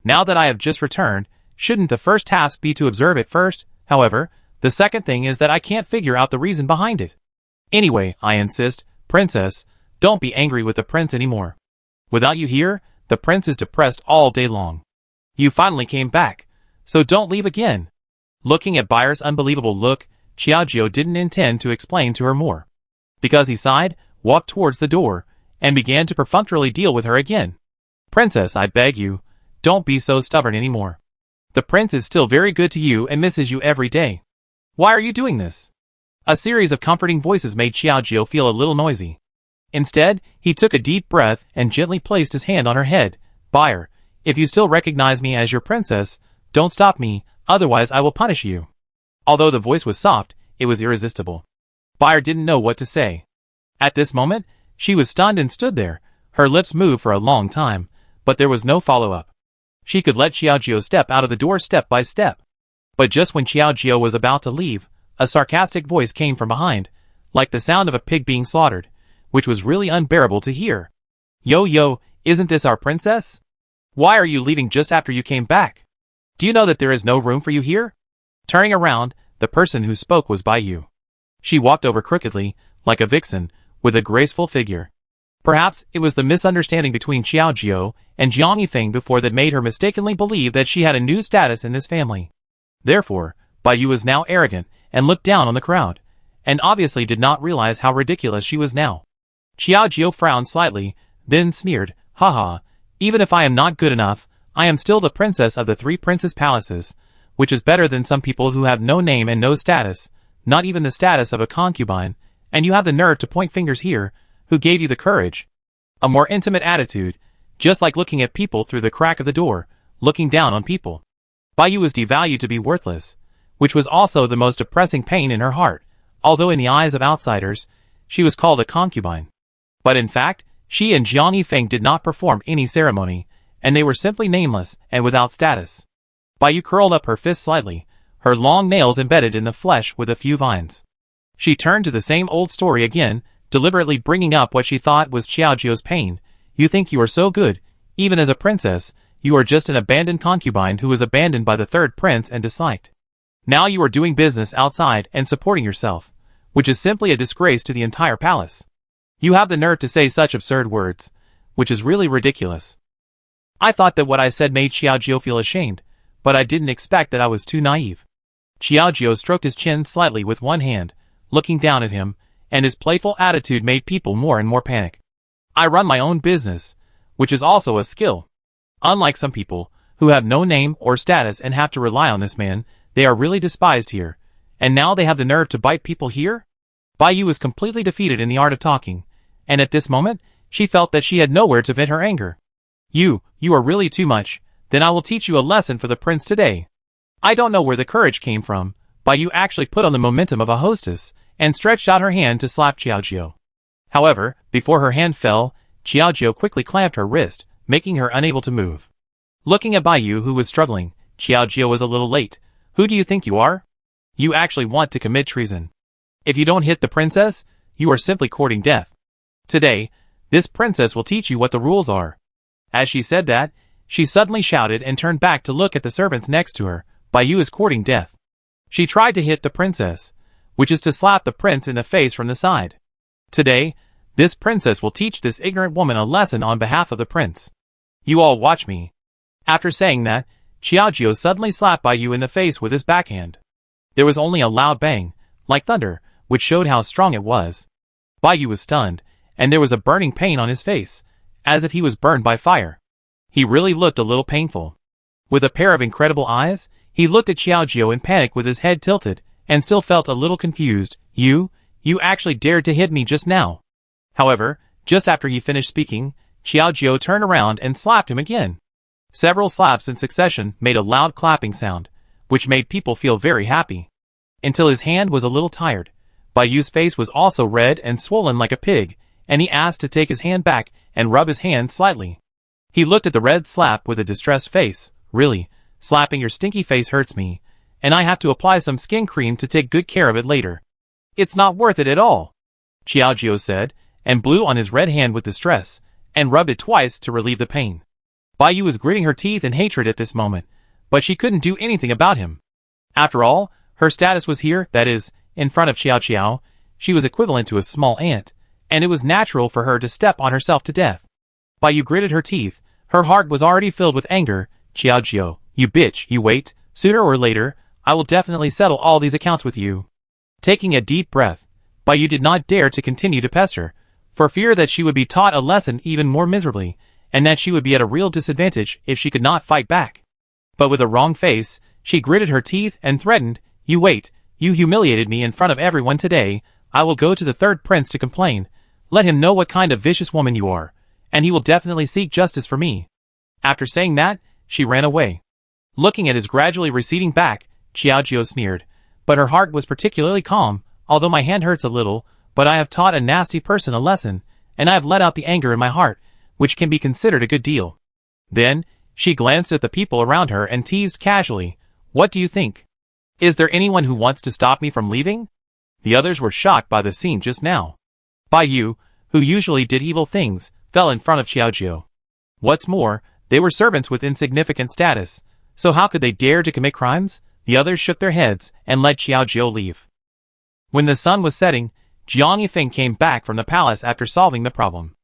Now that I have just returned, shouldn't the first task be to observe it first? However, the second thing is that I can't figure out the reason behind it. Anyway, I insist, Princess, don't be angry with the prince anymore. Without you here, the prince is depressed all day long. You finally came back, so don't leave again. Looking at Buyer's unbelievable look, Xiaojiu didn't intend to explain to her more. Because he sighed, walked towards the door, and began to perfunctorily deal with her again. Princess, I beg you, don't be so stubborn anymore. The prince is still very good to you and misses you every day. Why are you doing this? A series of comforting voices made Xiaojiu feel a little noisy. Instead, he took a deep breath and gently placed his hand on her head. Buyer, if you still recognize me as your princess, don't stop me, otherwise I will punish you. Although the voice was soft, it was irresistible. Buyer didn't know what to say. At this moment, she was stunned and stood there. Her lips moved for a long time, but there was no follow-up. She could let Xiaojiu step out of the door step by step. But just when Xiaojiu was about to leave, a sarcastic voice came from behind, like the sound of a pig being slaughtered, which was really unbearable to hear. Yo, isn't this our princess? Why are you leaving just after you came back? Do you know that there is no room for you here? Turning around, the person who spoke was Baiyu. She walked over crookedly, like a vixen, with a graceful figure. Perhaps it was the misunderstanding between Xiaojiu and Jiang Yifeng before that made her mistakenly believe that she had a new status in this family. Therefore, Baiyu was now arrogant and looked down on the crowd, and obviously did not realize how ridiculous she was now. Xiaojiu frowned slightly, then sneered, Haha, even if I am not good enough, I am still the princess of the 3 princes' palaces, which is better than some people who have no name and no status, not even the status of a concubine, and you have the nerve to point fingers here. Who gave you the courage? A more intimate attitude, just like looking at people through the crack of the door, looking down on people. Baiyu was devalued to be worthless, which was also the most depressing pain in her heart, although in the eyes of outsiders, she was called a concubine. But in fact, she and Jiang Yifeng did not perform any ceremony, and they were simply nameless and without status. Baiyu curled up her fist slightly, her long nails embedded in the flesh with a few vines. She turned to the same old story again, deliberately bringing up what she thought was Xiaojiu's pain. You think you are so good, even as a princess, you are just an abandoned concubine who was abandoned by the 3rd prince and disliked. Now you are doing business outside and supporting yourself, which is simply a disgrace to the entire palace. You have the nerve to say such absurd words, which is really ridiculous. I thought that what I said made Xiaojiu feel ashamed, but I didn't expect that I was too naive. Xiaojiu stroked his chin slightly with one hand, looking down at him, and his playful attitude made people more and more panic. I run my own business, which is also a skill. Unlike some people, who have no name or status and have to rely on this man, they are really despised here, and now they have the nerve to bite people here? Baiyu was completely defeated in the art of talking, and at this moment, she felt that she had nowhere to vent her anger. You are really too much, then I will teach you a lesson for the prince today. I don't know where the courage came from, Baiyu actually put on the momentum of a hostess, and stretched out her hand to slap Xiaojiu. However, before her hand fell, Xiaojiu quickly clamped her wrist, making her unable to move. Looking at Baiyu, who was struggling, Xiaojiu was a little late. Who do you think you are? You actually want to commit treason. If you don't hit the princess, you are simply courting death. Today, this princess will teach you what the rules are. As she said that, she suddenly shouted and turned back to look at the servants next to her. Bai is courting death. She tried to hit the princess, which is to slap the prince in the face from the side. Today, this princess will teach this ignorant woman a lesson on behalf of the prince. You all watch me. After saying that, Xiaojio suddenly slapped Bai in the face with his backhand. There was only a loud bang, like thunder, which showed how strong it was. Bai was stunned, and there was a burning pain on his face, as if he was burned by fire. He really looked a little painful. With a pair of incredible eyes, he looked at Xiaojio in panic with his head tilted, and still felt a little confused. You actually dared to hit me just now. However, just after he finished speaking, Xiaojio turned around and slapped him again. Several slaps in succession made a loud clapping sound, which made people feel very happy. Until his hand was a little tired. Bai's face was also red and swollen like a pig, and he asked to take his hand back and rub his hand slightly. He looked at the red slap with a distressed face. Really, slapping your stinky face hurts me, and I have to apply some skin cream to take good care of it later. It's not worth it at all, Xiaojio said, and blew on his red hand with distress, and rubbed it twice to relieve the pain. Bai was gritting her teeth in hatred at this moment, but she couldn't do anything about him. After all, her status was here, that is, in front of Xiao. She was equivalent to a small ant, and it was natural for her to step on herself to death. Bai gritted her teeth. Her heart was already filled with anger. Xiaojio, you bitch, you wait. Sooner or later, I will definitely settle all these accounts with you. Taking a deep breath, Bai did not dare to continue to pester, for fear that she would be taught a lesson even more miserably, and that she would be at a real disadvantage if she could not fight back. But with a wrong face, she gritted her teeth and threatened, you wait, you humiliated me in front of everyone today. I will go to the third prince to complain. Let him know what kind of vicious woman you are, and he will definitely seek justice for me. After saying that, she ran away. Looking at his gradually receding back, Xiaojio sneered, but her heart was particularly calm. Although my hand hurts a little, but I have taught a nasty person a lesson, and I have let out the anger in my heart, which can be considered a good deal. Then, she glanced at the people around her and teased casually, what do you think? Is there anyone who wants to stop me from leaving? The others were shocked by the scene just now. Bai, who usually did evil things, fell in front of Xiaojio. What's more, they were servants with insignificant status, so how could they dare to commit crimes? The others shook their heads and let Xiaojio leave. When the sun was setting, Jiang Yifeng came back from the palace after solving the problem.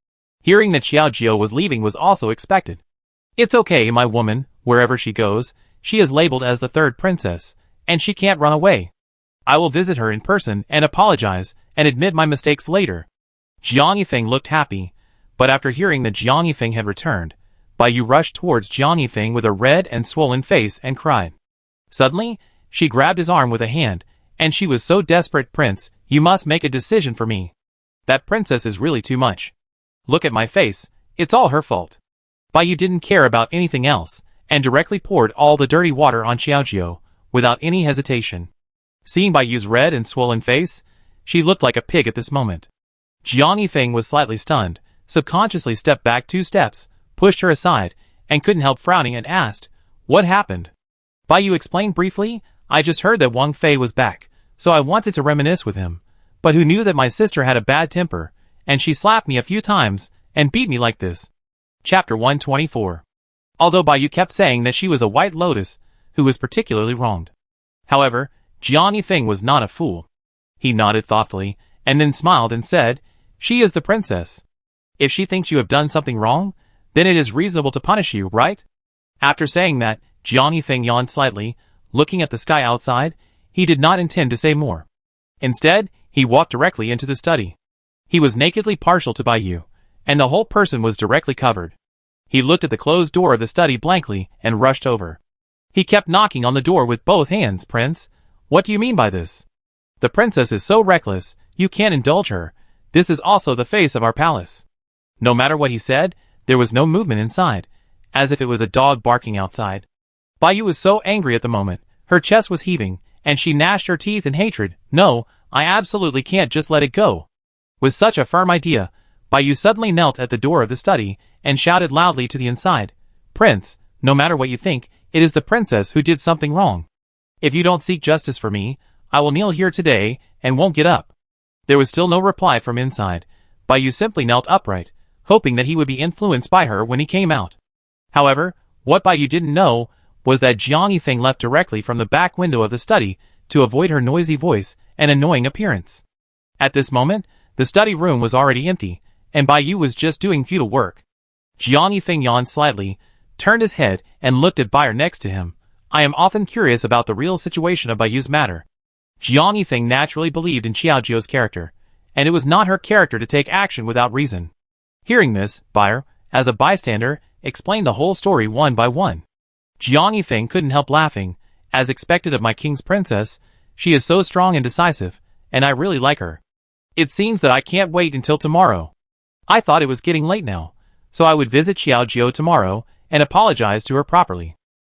Hearing that Xiaojio was leaving was also expected. It's okay, my woman, wherever she goes, she is labeled as the third princess, and she can't run away. I will visit her in person and apologize and admit my mistakes later. Jiang Yifeng looked happy, but after hearing that Jiang Yifeng had returned, Bai rushed towards Jiang Yifeng with a red and swollen face and cried. Suddenly, she grabbed his arm with a hand, and she was so desperate, Prince, you must make a decision for me. That princess is really too much. Look at my face, it's all her fault. Bai didn't care about anything else, and directly poured all the dirty water on Xiaojio, without any hesitation. Seeing Bai's red and swollen face, she looked like a pig at this moment. Jiang Yifeng was slightly stunned, subconsciously stepped back 2 steps, pushed her aside, and couldn't help frowning and asked, what happened? Bai explained briefly, I just heard that Wang Fei was back, so I wanted to reminisce with him, but who knew that my sister had a bad temper, and she slapped me a few times, and beat me like this. Chapter 124. Although Bai kept saying that she was a white lotus, who was particularly wronged. However, Jiang Yifeng was not a fool. He nodded thoughtfully, and then smiled and said, she is the princess. If she thinks you have done something wrong, then it is reasonable to punish you, right? After saying that, Jiang Yifeng yawned slightly, looking at the sky outside. He did not intend to say more. Instead, he walked directly into the study. He was nakedly partial to Bai, and the whole person was directly covered. He looked at the closed door of the study blankly and rushed over. He kept knocking on the door with both hands. Prince, what do you mean by this? The princess is so reckless, you can't indulge her. This is also the face of our palace. No matter what he said, there was no movement inside, as if it was a dog barking outside. Bai was so angry at the moment, her chest was heaving, and she gnashed her teeth in hatred. No, I absolutely can't just let it go. With such a firm idea, Bai suddenly knelt at the door of the study and shouted loudly to the inside, Prince, no matter what you think, it is the princess who did something wrong. If you don't seek justice for me, I will kneel here today and won't get up. There was still no reply from inside. Bai simply knelt upright, hoping that he would be influenced by her when he came out. However, what Bai Yu didn't know was that Jiang Yifeng left directly from the back window of the study to avoid her noisy voice and annoying appearance. At this moment, the study room was already empty, and Bai Yu was just doing futile work. Jiang Yifeng yawned slightly, turned his head, and looked at Bayer next to him. I am often curious about the real situation of Bai Yu's matter. Jiang Yifeng naturally believed in Xiao Jiu's character, and it was not her character to take action without reason. Hearing this, Bayer, as a bystander, explained the whole story one by one. Jiang Yifeng couldn't help laughing. As expected of my king's princess, she is so strong and decisive, and I really like her. It seems that I can't wait until tomorrow. I thought it was getting late now, so I would visit Xiao Jiu tomorrow and apologize to her properly.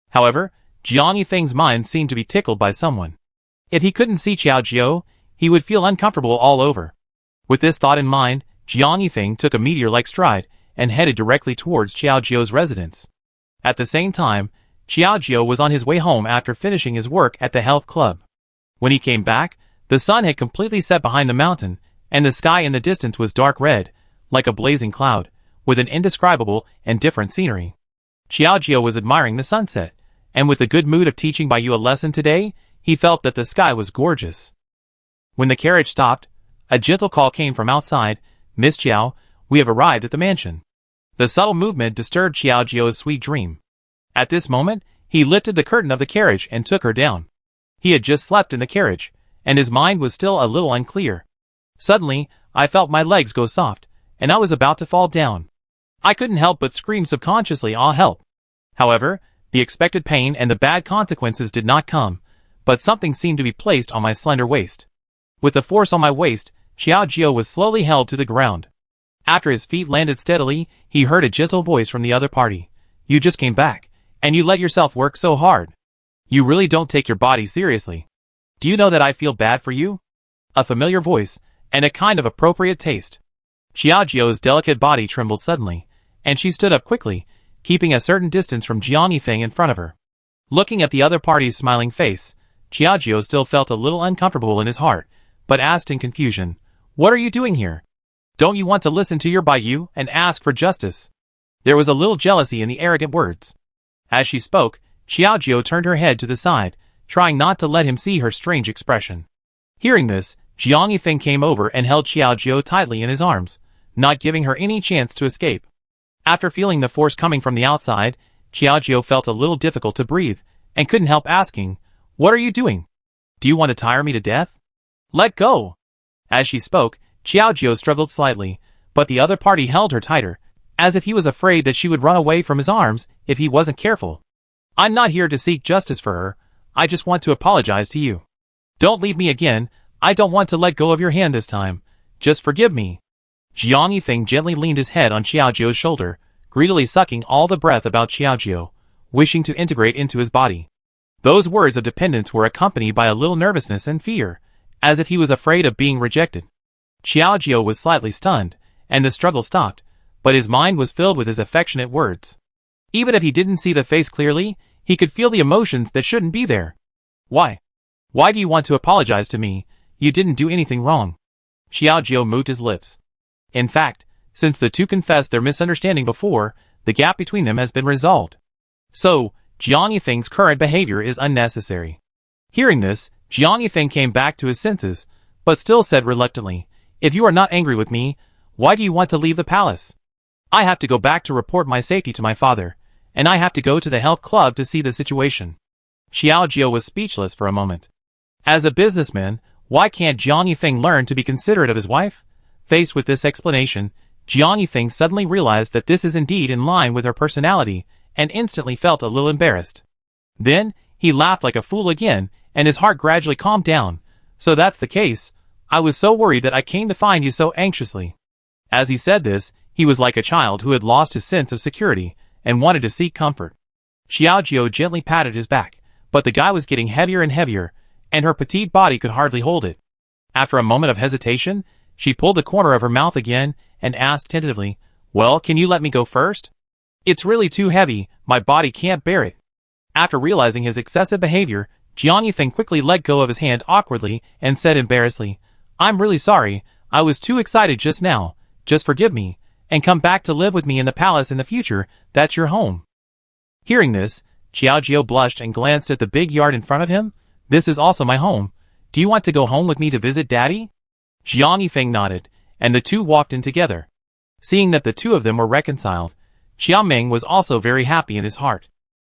However, Jiang Yifeng's mind seemed to be tickled by someone. If he couldn't see Xiao Jiu, he would feel uncomfortable all over. With this thought in mind, Jiang Yifeng took a meteor-like stride and headed directly towards Xiao Jiu's residence. At the same time, Xiao Jiu was on his way home after finishing his work at the health club. When he came back, the sun had completely set behind the mountain, and the sky in the distance was dark red, like a blazing cloud, with an indescribable and different scenery. Xiao Jiu was admiring the sunset, and with the good mood of teaching Bai Yu a lesson today, he felt that the sky was gorgeous. When the carriage stopped, a gentle call came from outside. "Miss Xiao, we have arrived at the mansion." The subtle movement disturbed Xiao Jiu's sweet dream. At this moment, he lifted the curtain of the carriage and took her down. He had just slept in the carriage, and his mind was still a little unclear. Suddenly, I felt my legs go soft, and I was about to fall down. I couldn't help but scream subconsciously, "Ah, help!" However, the expected pain and the bad consequences did not come, but something seemed to be placed on my slender waist. With the force on my waist, Xiao Jiu was slowly held to the ground. After his feet landed steadily, he heard a gentle voice from the other party. "You just came back, and you let yourself work so hard. You really don't take your body seriously. Do you know that I feel bad for you?" A familiar voice, and a kind of appropriate taste. Xiao Jiu's delicate body trembled suddenly, and she stood up quickly, keeping a certain distance from Jiang Yifeng in front of her. Looking at the other party's smiling face, Xiao Jiu still felt a little uncomfortable in his heart, but asked in confusion, "What are you doing here? Don't you want to listen to your Bai Yu and ask for justice?" There was a little jealousy in the arrogant words. As she spoke, Xiao Jiu turned her head to the side, trying not to let him see her strange expression. Hearing this, Jiang Yifeng came over and held Xiao Jiu tightly in his arms, not giving her any chance to escape. After feeling the force coming from the outside, Xiao Jiu felt a little difficult to breathe, and couldn't help asking, "What are you doing? Do you want to tire me to death? Let go!" As she spoke, Xiao Jiu struggled slightly, but the other party held her tighter, as if he was afraid that she would run away from his arms if he wasn't careful. "I'm not here to seek justice for her, I just want to apologize to you. Don't leave me again, I don't want to let go of your hand this time. Just forgive me." Jiang Yifeng gently leaned his head on Xiao Jiu's shoulder, greedily sucking all the breath about Xiao Jiu, wishing to integrate into his body. Those words of dependence were accompanied by a little nervousness and fear, as if he was afraid of being rejected. Xiao Jiu was slightly stunned, and the struggle stopped, but his mind was filled with his affectionate words. Even if he didn't see the face clearly, he could feel the emotions that shouldn't be there. "Why? Why do you want to apologize to me? You didn't do anything wrong." Xiao Jiu moved his lips. In fact, since the two confessed their misunderstanding before, the gap between them has been resolved. So, Jiang Yifeng's current behavior is unnecessary. Hearing this, Jiang Yifeng came back to his senses, but still said reluctantly, "If you are not angry with me, why do you want to leave the palace? I have to go back to report my safety to my father, and I have to go to the health club to see the situation." Xiao Jiu was speechless for a moment. As a businessman, why can't Jiang Yifeng learn to be considerate of his wife? Faced with this explanation, Jiang Yifeng suddenly realized that this is indeed in line with her personality, and instantly felt a little embarrassed. Then, he laughed like a fool again, and his heart gradually calmed down. "So that's the case. I was so worried that I came to find you so anxiously." As he said this, he was like a child who had lost his sense of security, and wanted to seek comfort. Xiao Jiu gently patted his back, but the guy was getting heavier and heavier, and her petite body could hardly hold it. After a moment of hesitation, she pulled the corner of her mouth again, and asked tentatively, "Well, can you let me go first? It's really too heavy, my body can't bear it." After realizing his excessive behavior, Jiang Yifeng quickly let go of his hand awkwardly, and said embarrassedly, "I'm really sorry, I was too excited just now, just forgive me, and come back to live with me in the palace in the future. That's your home." Hearing this, Xiaojiu blushed and glanced at the big yard in front of him. "This is also my home. Do you want to go home with me to visit Daddy?" Jiang Yifeng nodded, and the two walked in together. Seeing that the two of them were reconciled, Xiaoming was also very happy in his heart.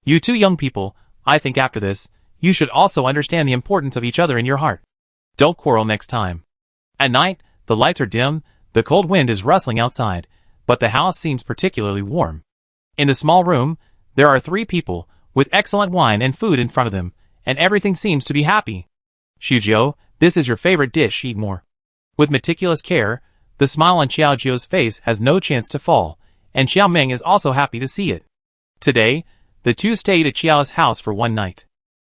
"You two young people, I think after this, you should also understand the importance of each other in your heart. Don't quarrel next time." At night, the lights are dim, the cold wind is rustling outside, but the house seems particularly warm. In the small room, there are 3 people, with excellent wine and food in front of them, and everything seems to be happy. "Shujiu, this is your favorite dish, eat more." With meticulous care, the smile on Xiaojiu's face has no chance to fall, and Xiaoming is also happy to see it. Today, the two stayed at Xiao's house for one night.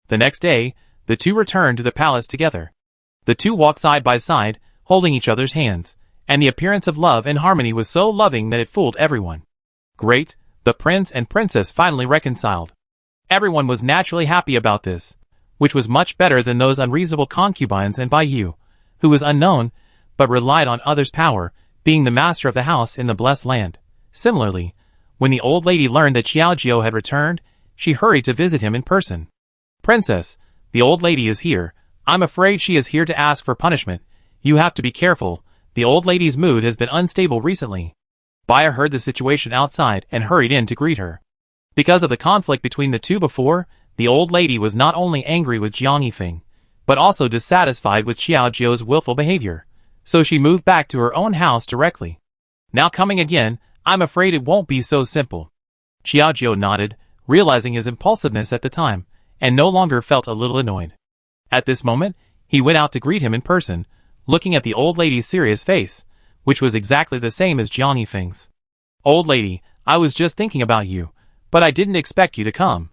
The next day, the two returned to the palace together. The two walked side by side, holding each other's hands, and the appearance of love and harmony was so loving that it fooled everyone. Great, the prince and princess finally reconciled. Everyone was naturally happy about this, which was much better than those unreasonable concubines and Baiyu, who was unknown, but relied on others' power, being the master of the house in the blessed land. Similarly, when the old lady learned that Xiaojiu had returned, she hurried to visit him in person. "Princess, the old lady is here. I'm afraid she is here to ask for punishment. You have to be careful. The old lady's mood has been unstable recently." Baya heard the situation outside and hurried in to greet her. Because of the conflict between the two before, the old lady was not only angry with Jiang Yifeng, but also dissatisfied with Xiaojiu's willful behavior, so she moved back to her own house directly. "Now coming again, I'm afraid it won't be so simple." Xiaojiu nodded, realizing his impulsiveness at the time, and no longer felt a little annoyed. At this moment, he went out to greet him in person, looking at the old lady's serious face, which was exactly the same as Jiang Yifeng's. "Old lady, I was just thinking about you, but I didn't expect you to come.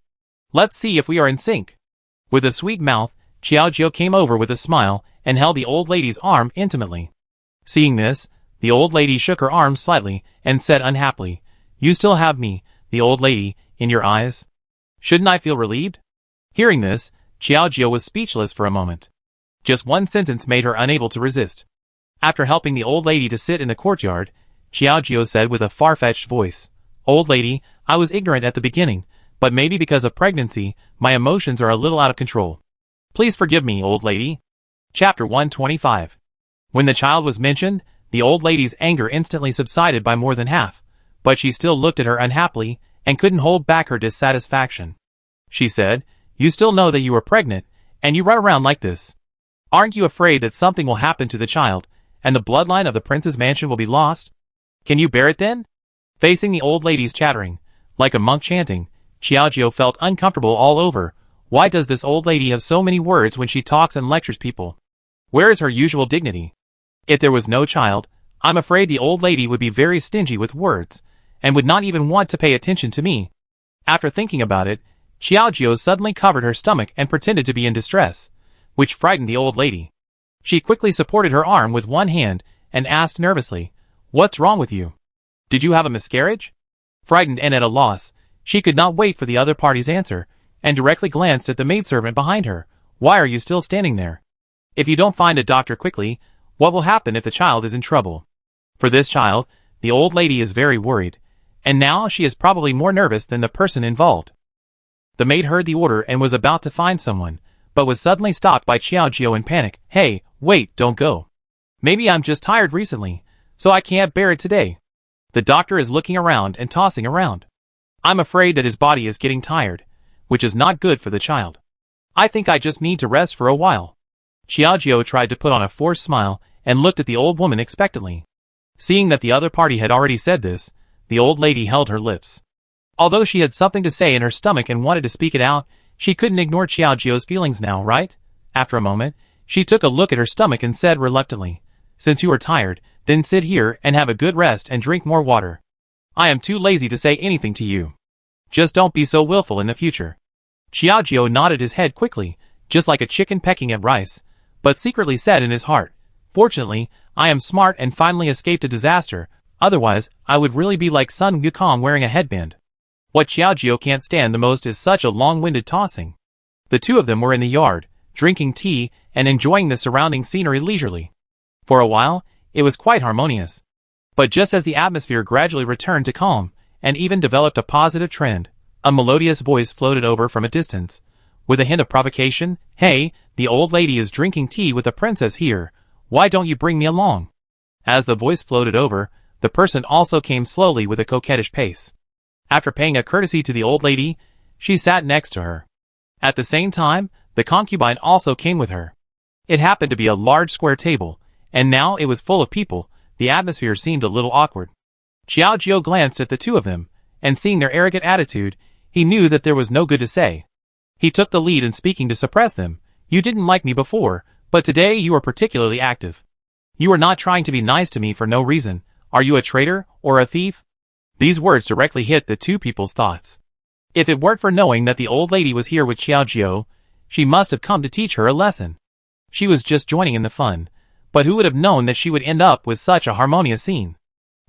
Let's see if we are in sync." With a sweet mouth, Xiaojiu came over with a smile and held the old lady's arm intimately. Seeing this, the old lady shook her arm slightly and said unhappily, "You still have me, the old lady, in your eyes? Shouldn't I feel relieved?" Hearing this, Xiaojiu was speechless for a moment. Just one sentence made her unable to resist. After helping the old lady to sit in the courtyard, Xiaojiu said with a far-fetched voice, "Old lady, I was ignorant at the beginning, but maybe because of pregnancy, my emotions are a little out of control. Please forgive me, old lady." Chapter 125. When the child was mentioned, the old lady's anger instantly subsided by more than half, but she still looked at her unhappily and couldn't hold back her dissatisfaction. She said, "You still know that you are pregnant, and you run around like this. Aren't you afraid that something will happen to the child, and the bloodline of the prince's mansion will be lost? Can you bear it then?" Facing the old lady's chattering, like a monk chanting, Xiaojiu felt uncomfortable all over. Why does this old lady have so many words when she talks and lectures people? Where is her usual dignity? If there was no child, I'm afraid the old lady would be very stingy with words, and would not even want to pay attention to me. After thinking about it, Xiaojiu suddenly covered her stomach and pretended to be in distress, which frightened the old lady. She quickly supported her arm with one hand and asked nervously, "What's wrong with you? Did you have a miscarriage?" Frightened and at a loss, she could not wait for the other party's answer, and directly glanced at the maidservant behind her. "Why are you still standing there? If you don't find a doctor quickly, what will happen if the child is in trouble?" For this child, the old lady is very worried, and now she is probably more nervous than the person involved. The maid heard the order and was about to find someone, but was suddenly stopped by Xiaojiu in panic. "Hey, wait, don't go. Maybe I'm just tired recently, so I can't bear it today." The doctor is looking around and tossing around. I'm afraid that his body is getting tired, which is not good for the child. I think I just need to rest for a while. Xiaojiu tried to put on a forced smile and looked at the old woman expectantly. Seeing that the other party had already said this, the old lady held her lips. Although she had something to say in her stomach and wanted to speak it out, she couldn't ignore Xiaojiu's feelings now, right? After a moment, she took a look at her stomach and said reluctantly, "Since you are tired, then sit here and have a good rest and drink more water. I am too lazy to say anything to you. Just don't be so willful in the future." Xiaojiu nodded his head quickly, just like a chicken pecking at rice, but secretly said in his heart, "Fortunately, I am smart and finally escaped a disaster, otherwise I would really be like Sun Wukong wearing a headband." What Xiaojiu can't stand the most is such a long-winded tossing. The two of them were in the yard, drinking tea and enjoying the surrounding scenery leisurely. For a while, it was quite harmonious. But But just as the atmosphere gradually returned to calm, and even developed a positive trend, a melodious voice floated over from a distance. With a hint of provocation, "Hey, the old lady is drinking tea with the princess here. Why don't you bring me along?" As the voice floated over, the person also came slowly with a coquettish pace. After paying a courtesy to the old lady, she sat next to her. At the same time, the concubine also came with her. It happened to be a large square table, and now it was full of people. The atmosphere seemed a little awkward. Xiao Jiao glanced at the two of them, and seeing their arrogant attitude, he knew that there was no good to say. He took the lead in speaking to suppress them. "You didn't like me before, but today you are particularly active. You are not trying to be nice to me for no reason. Are you a traitor or a thief?" These words directly hit the two people's thoughts. If it weren't for knowing that the old lady was here with Xiao Jiao, she must have come to teach her a lesson. She was just joining in the fun, but who would have known that she would end up with such a harmonious scene?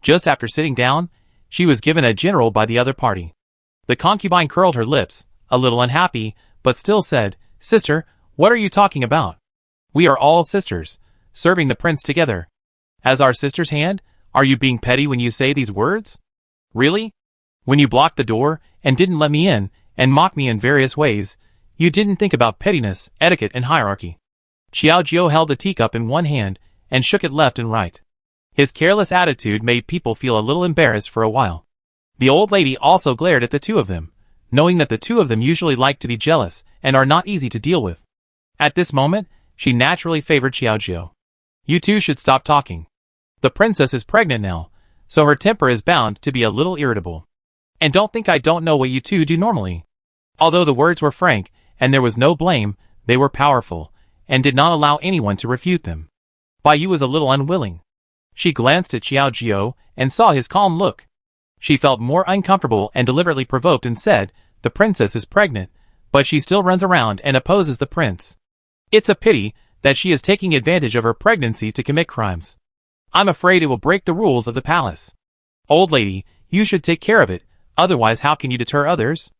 Just after sitting down, she was given a general by the other party. The concubine curled her lips, a little unhappy, but still said, "Sister, what are you talking about? We are all sisters, serving the prince together. As our sister's hand, are you being petty when you say these words? Really? When you blocked the door, and didn't let me in, and mocked me in various ways, you didn't think about pettiness, etiquette, and hierarchy." Xiao Jiao held the teacup in one hand, and shook it left and right. His careless attitude made people feel a little embarrassed for a while. The old lady also glared at the two of them, knowing that the two of them usually like to be jealous, and are not easy to deal with. At this moment, she naturally favored Xiao Jiao. "You two should stop talking. The princess is pregnant now, so her temper is bound to be a little irritable. And don't think I don't know what you two do normally." Although the words were frank, and there was no blame, they were powerful, and did not allow anyone to refute them. Bai Yu was a little unwilling. She glanced at Xiao Jiao, and saw his calm look. She felt more uncomfortable and deliberately provoked and said, "The princess is pregnant, but she still runs around and opposes the prince. It's a pity that she is taking advantage of her pregnancy to commit crimes. I'm afraid it will break the rules of the palace. Old lady, you should take care of it, otherwise how can you deter others?"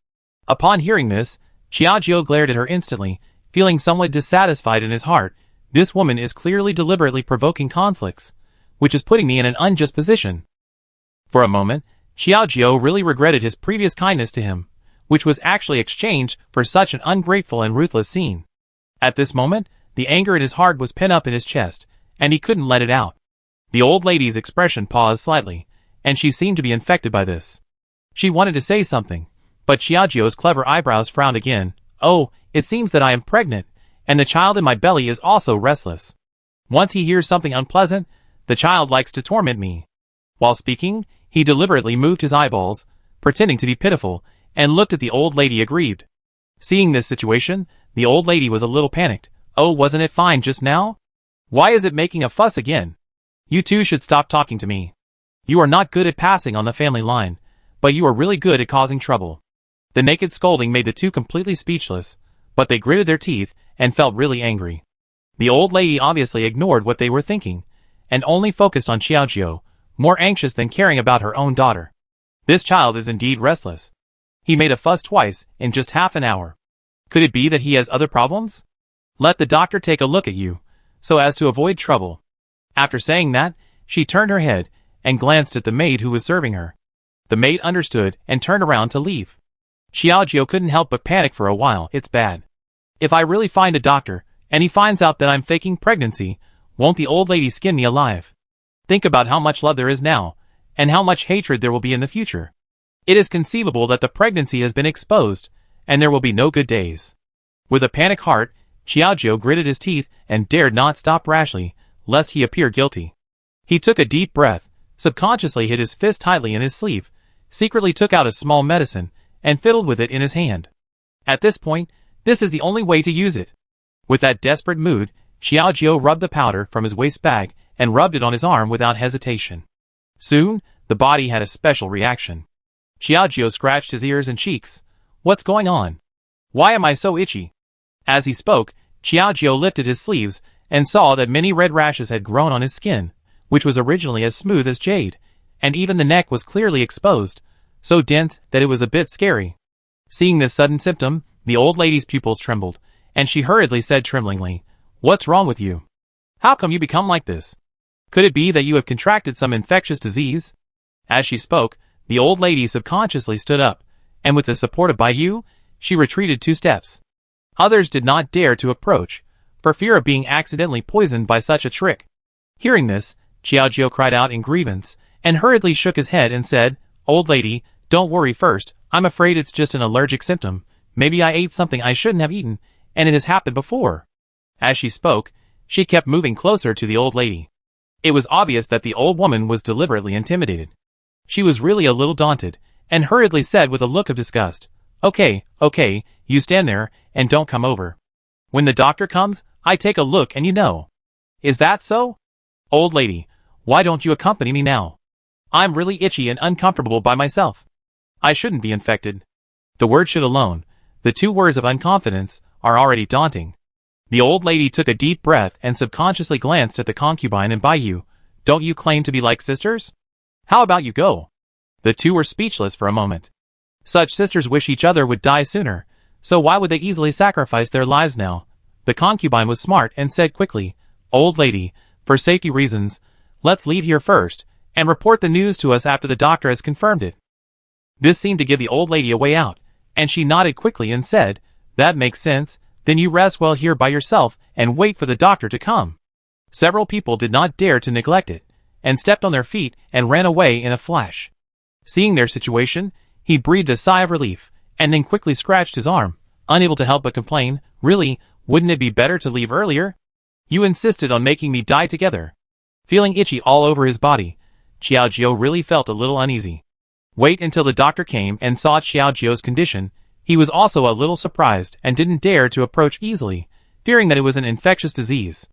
Upon hearing this, Xiao Jiao glared at her instantly, feeling somewhat dissatisfied in his heart. This woman is clearly deliberately provoking conflicts, which is putting me in an unjust position. For a moment, Xiao Jiao really regretted his previous kindness to him, which was actually exchanged for such an ungrateful and ruthless scene. At this moment, the anger in his heart was pent up in his chest, and he couldn't let it out. The old lady's expression paused slightly, and she seemed to be infected by this. She wanted to say something, but Xiao Jiao's clever eyebrows frowned again. "Oh, it seems that I am pregnant, and the child in my belly is also restless. Once he hears something unpleasant, the child likes to torment me." While speaking, he deliberately moved his eyeballs, pretending to be pitiful, and looked at the old lady aggrieved. Seeing this situation, the old lady was a little panicked. "Oh, wasn't it fine just now? Why is it making a fuss again? You two should stop talking to me. You are not good at passing on the family line, but you are really good at causing trouble." The naked scolding made the two completely speechless, but they gritted their teeth and felt really angry. The old lady obviously ignored what they were thinking, and only focused on Xiao Jiao, more anxious than caring about her own daughter. This child is indeed restless. He made a fuss twice in just half an hour. Could it be that he has other problems? Let the doctor take a look at you, so as to avoid trouble. After saying that, she turned her head and glanced at the maid who was serving her. The maid understood and turned around to leave. Xiao Jiao couldn't help but panic for a while. "It's bad. If I really find a doctor, and he finds out that I'm faking pregnancy, won't the old lady skin me alive? Think about how much love there is now, and how much hatred there will be in the future. It is conceivable that the pregnancy has been exposed, and there will be no good days." With a panic heart, Xiao Jiao gritted his teeth and dared not stop rashly, lest he appear guilty. He took a deep breath, subconsciously hid his fist tightly in his sleeve, secretly took out a small medicine, and fiddled with it in his hand. At this point, this is the only way to use it. With that desperate mood, Xiao Jiao rubbed the powder from his waist bag and rubbed it on his arm without hesitation. Soon, the body had a special reaction. Xiao Jiao scratched his ears and cheeks. "What's going on? Why am I so itchy?" As he spoke, Xiao Jiao lifted his sleeves and saw that many red rashes had grown on his skin, which was originally as smooth as jade, and even the neck was clearly exposed, so dense that it was a bit scary. Seeing this sudden symptom, the old lady's pupils trembled, and she hurriedly said tremblingly, "What's wrong with you? How come you become like this? Could it be that you have contracted some infectious disease? As she spoke, the old lady subconsciously stood up, and with the support of Baiyu, she retreated 2 steps. Others did not dare to approach, for fear of being accidentally poisoned by such a trick. Hearing this, Xiaojiu cried out in grievance, and hurriedly shook his head and said, "Old lady, don't worry first, I'm afraid it's just an allergic symptom. Maybe I ate something I shouldn't have eaten, and it has happened before." As she spoke, she kept moving closer to the old lady. It was obvious that the old woman was deliberately intimidated. She was really a little daunted, and hurriedly said with a look of disgust, Okay, you stand there, and don't come over. When the doctor comes, I take a look and you know. Is that so? Old lady, why don't you accompany me now? I'm really itchy and uncomfortable by myself. I shouldn't be infected. The word should alone, the 2 words of unconfidence, are already daunting. The old lady took a deep breath and subconsciously glanced at the concubine and Baiyu. Don't you claim to be like sisters? How about you go? The 2 were speechless for a moment. Such sisters wish each other would die sooner, so why would they easily sacrifice their lives now? The concubine was smart and said quickly, Old lady, for safety reasons, let's leave here first, and report the news to us after the doctor has confirmed it. This seemed to give the old lady a way out, and she nodded quickly and said, That makes sense, then you rest well here by yourself and wait for the doctor to come. Several people did not dare to neglect it, and stepped on their feet and ran away in a flash. Seeing their situation, he breathed a sigh of relief, and then quickly scratched his arm, unable to help but complain, Really, wouldn't it be better to leave earlier? You insisted on making me die together. Feeling itchy all over his body, Xiaojiu really felt a little uneasy. Wait until the doctor came and saw Xiaojiu's condition. He was also a little surprised and didn't dare to approach easily, fearing that it was an infectious disease.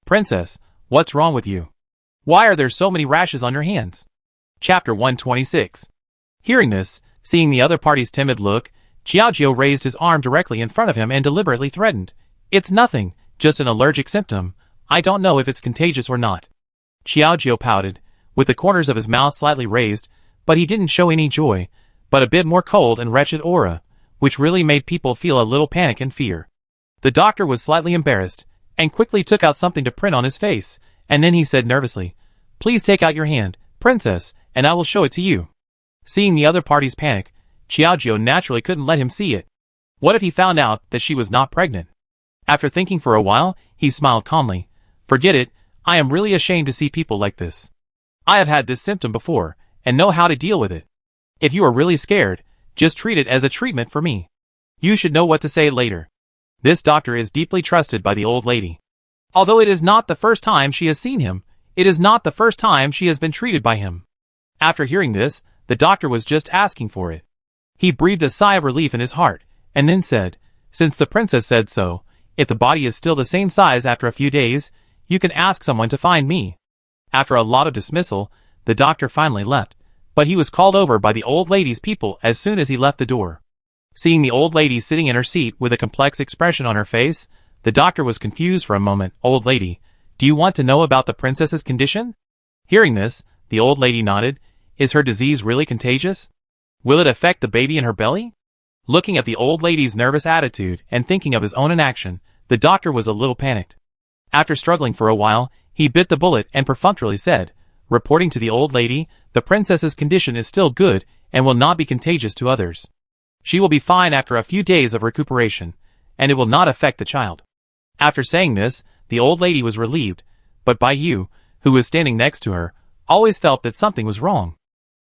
Princess, what's wrong with you? Why are there so many rashes on your hands? Chapter 126. Hearing this, seeing the other party's timid look, Xiaojiu raised his arm directly in front of him and deliberately threatened. It's nothing, just an allergic symptom. I don't know if it's contagious or not. Xiaojiu pouted, with the corners of his mouth slightly raised, but he didn't show any joy, but a bit more cold and wretched aura, which really made people feel a little panic and fear. The doctor was slightly embarrassed, and quickly took out something to print on his face, and then he said nervously, Please take out your hand, princess, and I will show it to you. Seeing the other party's panic, Xiaojiu naturally couldn't let him see it. What if he found out that she was not pregnant? After thinking for a while, he smiled calmly. Forget it, I am really ashamed to see people like this. I have had this symptom before, and know how to deal with it. If you are really scared, just treat it as a treatment for me. You should know what to say later. This doctor is deeply trusted by the old lady. Although it is not the first time she has seen him, it is not the first time she has been treated by him. After hearing this, the doctor was just asking for it. He breathed a sigh of relief in his heart, and then said, Since the princess said so, if the body is still the same size after a few days, you can ask someone to find me. After a lot of dismissal, the doctor finally left, but he was called over by the old lady's people as soon as he left the door. Seeing the old lady sitting in her seat with a complex expression on her face, the doctor was confused for a moment. Old lady, do you want to know about the princess's condition? Hearing this, the old lady nodded. Is her disease really contagious? Will it affect the baby in her belly? Looking at the old lady's nervous attitude and thinking of his own inaction, the doctor was a little panicked. After struggling for a while, he bit the bullet and perfunctorily said, Reporting to the old lady, the princess's condition is still good and will not be contagious to others. She will be fine after a few days of recuperation, and it will not affect the child. After saying this, the old lady was relieved, but Baiyu, who was standing next to her, always felt that something was wrong.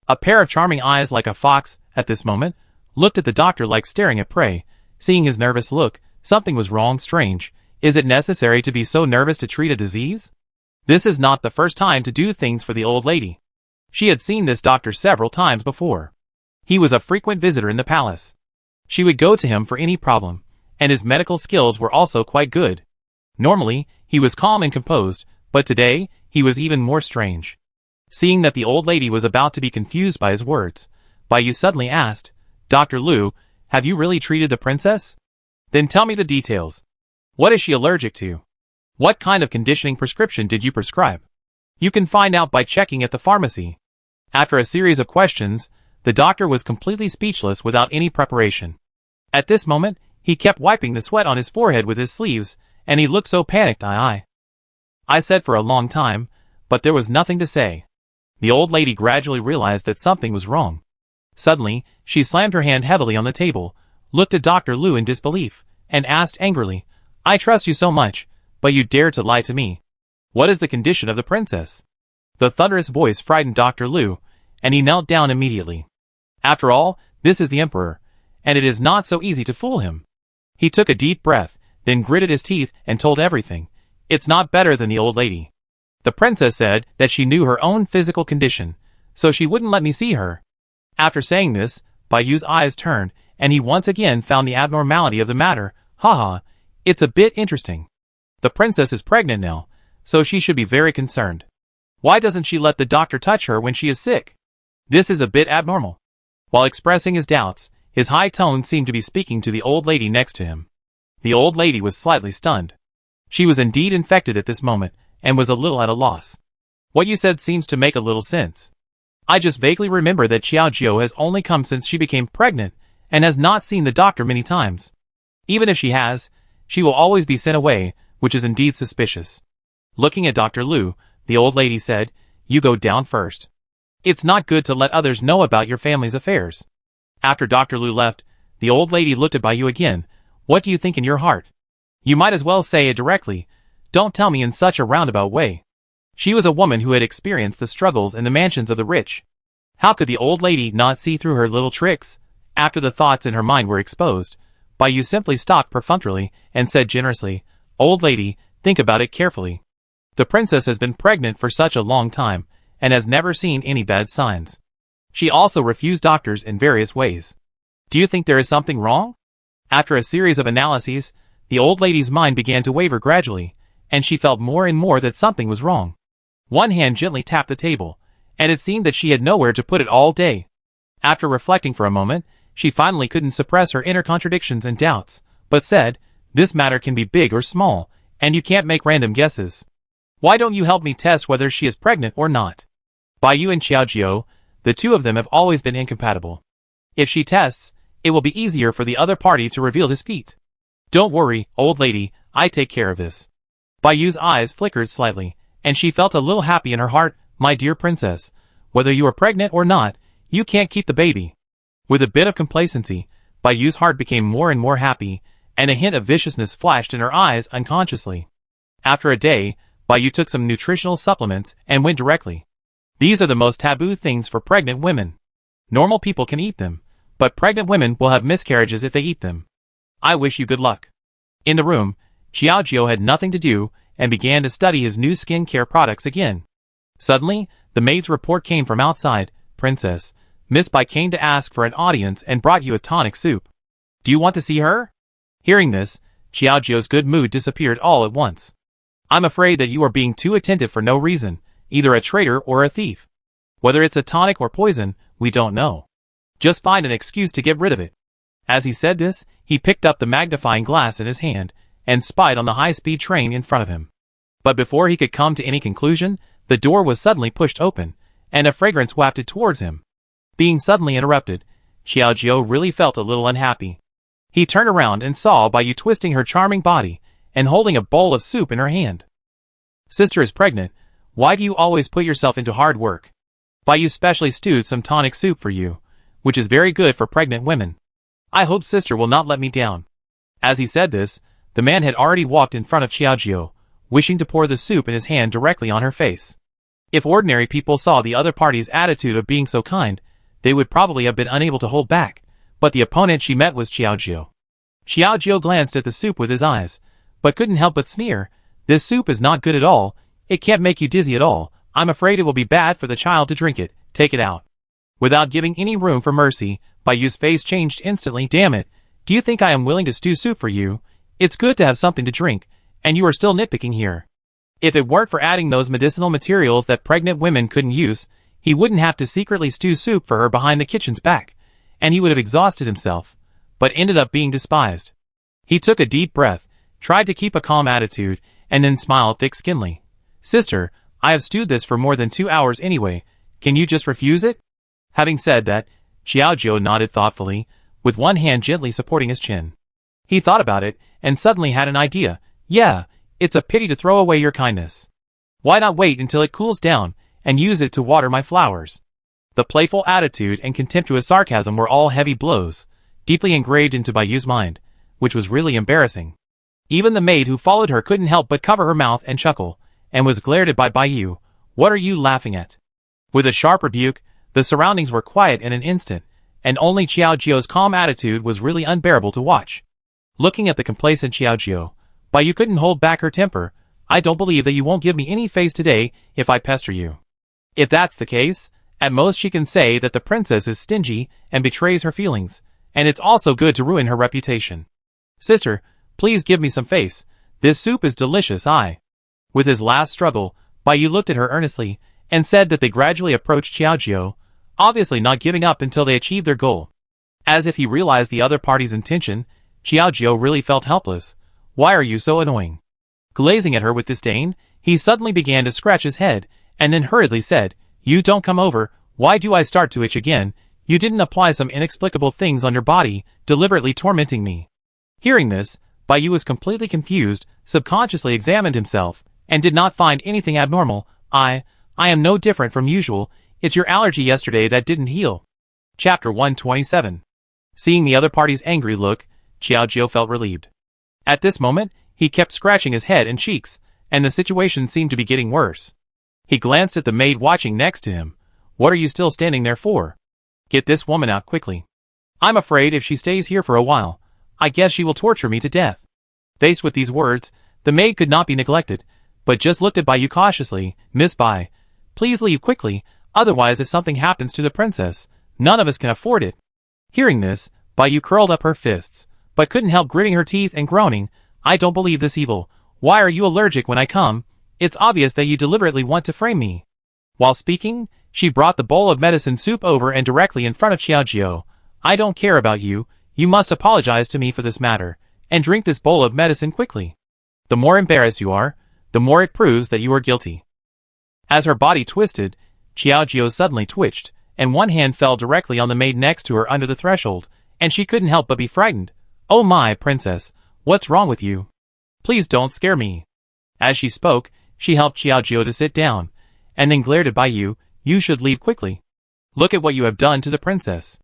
A pair of charming eyes like a fox, at this moment, looked at the doctor like staring at prey. Seeing his nervous look, something was wrong. Strange. Is it necessary to be so nervous to treat a disease? This is not the first time to do things for the old lady. She had seen this doctor several times before. He was a frequent visitor in the palace. She would go to him for any problem, and his medical skills were also quite good. Normally, he was calm and composed, but today, he was even more strange. Seeing that the old lady was about to be confused by his words, Baiyu suddenly asked, Dr. Liu, have you really treated the princess? Then tell me the details. What is she allergic to? What kind of conditioning prescription did you prescribe? You can find out by checking at the pharmacy. After a series of questions, the doctor was completely speechless without any preparation. At this moment, he kept wiping the sweat on his forehead with his sleeves, and he looked so panicked. I said for a long time, but there was nothing to say. The old lady gradually realized that something was wrong. Suddenly, she slammed her hand heavily on the table, looked at Dr. Liu in disbelief, and asked angrily, "I trust you so much, but you dare to lie to me. What is the condition of the princess?" The thunderous voice frightened Dr. Liu, and he knelt down immediately. After all, this is the emperor, and it is not so easy to fool him. He took a deep breath, then gritted his teeth and told everything. It's not better than the old lady. The princess said that she knew her own physical condition, so she wouldn't let me see her. After saying this, Bayu's eyes turned, and he once again found the abnormality of the matter. Haha, it's a bit interesting. The princess is pregnant now, so she should be very concerned. Why doesn't she let the doctor touch her when she is sick? This is a bit abnormal. While expressing his doubts, his high tone seemed to be speaking to the old lady next to him. The old lady was slightly stunned. She was indeed infected at this moment, and was a little at a loss. What you said seems to make a little sense. I just vaguely remember that Xiao Jiao has only come since she became pregnant, and has not seen the doctor many times. Even if she has, she will always be sent away, which is indeed suspicious. Looking at Dr. Liu, the old lady said, "You go down first. It's not good to let others know about your family's affairs." After Dr. Liu left, the old lady looked at Bayu again. "What do you think in your heart? You might as well say it directly. Don't tell me in such a roundabout way." She was a woman who had experienced the struggles in the mansions of the rich. How could the old lady not see through her little tricks? After the thoughts in her mind were exposed, Bayu simply stopped perfunctorily and said generously, "Old lady, think about it carefully. The princess has been pregnant for such a long time, and has never seen any bad signs. She also refused doctors in various ways. Do you think there is something wrong?" After a series of analyses, the old lady's mind began to waver gradually, and she felt more and more that something was wrong. One hand gently tapped the table, and it seemed that she had nowhere to put it all day. After reflecting for a moment, she finally couldn't suppress her inner contradictions and doubts, but said, "This matter can be big or small, and you can't make random guesses. Why don't you help me test whether she is pregnant or not?" Bayu and Xiao Jiao, the two of them have always been incompatible. If she tests, it will be easier for the other party to reveal his feet. "Don't worry, old lady, I take care of this." Bayu's eyes flickered slightly, and she felt a little happy in her heart. "My dear princess, whether you are pregnant or not, you can't keep the baby." With a bit of complacency, Bayu's heart became more and more happy, and a hint of viciousness flashed in her eyes unconsciously. After a day, Bayu took some nutritional supplements and went directly. These are the most taboo things for pregnant women. Normal people can eat them, but pregnant women will have miscarriages if they eat them. I wish you good luck. In the room, Xiao Jiao had nothing to do and began to study his new skincare products again. Suddenly, the maid's report came from outside. "Princess, Miss Bai came to ask for an audience and brought you a tonic soup. Do you want to see her?" Hearing this, Xiao Jiao's good mood disappeared all at once. "I'm afraid that you are being too attentive for no reason, either a traitor or a thief. Whether it's a tonic or poison, we don't know. Just find an excuse to get rid of it." As he said this, he picked up the magnifying glass in his hand, and spied on the high-speed train in front of him. But before he could come to any conclusion, the door was suddenly pushed open, and a fragrance wafted towards him. Being suddenly interrupted, Xiao Jiao really felt a little unhappy. He turned around and saw Bayu twisting her charming body, and holding a bowl of soup in her hand. "Sister is pregnant. Why do you always put yourself into hard work? Bayu specially stewed some tonic soup for you, which is very good for pregnant women. I hope sister will not let me down." As he said this, the man had already walked in front of Xiao Jiao, wishing to pour the soup in his hand directly on her face. If ordinary people saw the other party's attitude of being so kind, they would probably have been unable to hold back, but the opponent she met was Xiao Jiao. Xiao Jiao glanced at the soup with his eyes, but couldn't help but sneer. "This soup is not good at all. It can't make you dizzy at all. I'm afraid it will be bad for the child to drink it. Take it out." Without giving any room for mercy, Bayu's face changed instantly. "Damn it, do you think I am willing to stew soup for you? It's good to have something to drink, and you are still nitpicking here. If it weren't for adding those medicinal materials that pregnant women couldn't use, he wouldn't have to secretly stew soup for her behind the kitchen's back, and he would have exhausted himself, but ended up being despised." He took a deep breath, tried to keep a calm attitude, and then smiled thick-skinnedly. "Sister, I have stewed this for more than 2 hours anyway. Can you just refuse it?" Having said that, Xiao Jiao nodded thoughtfully, with one hand gently supporting his chin. He thought about it, and suddenly had an idea. "Yeah, it's a pity to throw away your kindness. Why not wait until it cools down and use it to water my flowers? The playful attitude and contemptuous sarcasm were all heavy blows, deeply engraved into Bayu's mind, which was really embarrassing. Even the maid who followed her couldn't help but cover her mouth and chuckle, and was glared at by Bayu. What are you laughing at? With a sharp rebuke, the surroundings were quiet in an instant, and only Xiaojio's calm attitude was really unbearable to watch. Looking at the complacent Xiaojio, Bayu couldn't hold back her temper. I don't believe that you won't give me any face today if I pester you. If that's the case, at most she can say that the princess is stingy and betrays her feelings, and it's also good to ruin her reputation. Sister, please give me some face. This soup is delicious. With his last struggle, Bayu looked at her earnestly, and said that they gradually approached Xiaojio, obviously not giving up until they achieved their goal. As if he realized the other party's intention, Xiaojio really felt helpless. Why are you so annoying? Glazing at her with disdain, he suddenly began to scratch his head, and then hurriedly said, You don't come over. Why do I start to itch again? You didn't apply some inexplicable things on your body, deliberately tormenting me. Hearing this, Bayu was completely confused, subconsciously examined himself, and did not find anything abnormal. I am no different from usual. It's your allergy yesterday that didn't heal. Chapter 127. Seeing the other party's angry look, Xiaojio felt relieved. At this moment, he kept scratching his head and cheeks, and the situation seemed to be getting worse. He glanced at the maid watching next to him. What are you still standing there for? Get this woman out quickly. I'm afraid if she stays here for a while, I guess she will torture me to death. Faced with these words, the maid could not be neglected, but just looked at Bayu cautiously. Miss Bai, please leave quickly, otherwise if something happens to the princess, none of us can afford it. Hearing this, Bayu curled up her fists, but couldn't help gritting her teeth and groaning. I don't believe this evil. Why are you allergic when I come? It's obvious that you deliberately want to frame me. While speaking, she brought the bowl of medicine soup over and directly in front of Xiaojio. I don't care about you. You must apologize to me for this matter, and drink this bowl of medicine quickly. The more embarrassed you are, the more it proves that you are guilty. As her body twisted, Xiaojio suddenly twitched, and one hand fell directly on the maid next to her under the threshold, and she couldn't help but be frightened. Oh my, princess, what's wrong with you? Please don't scare me. As she spoke, she helped Xiaojio to sit down, and then glared at Bayu. You should leave quickly. Look at what you have done to the princess.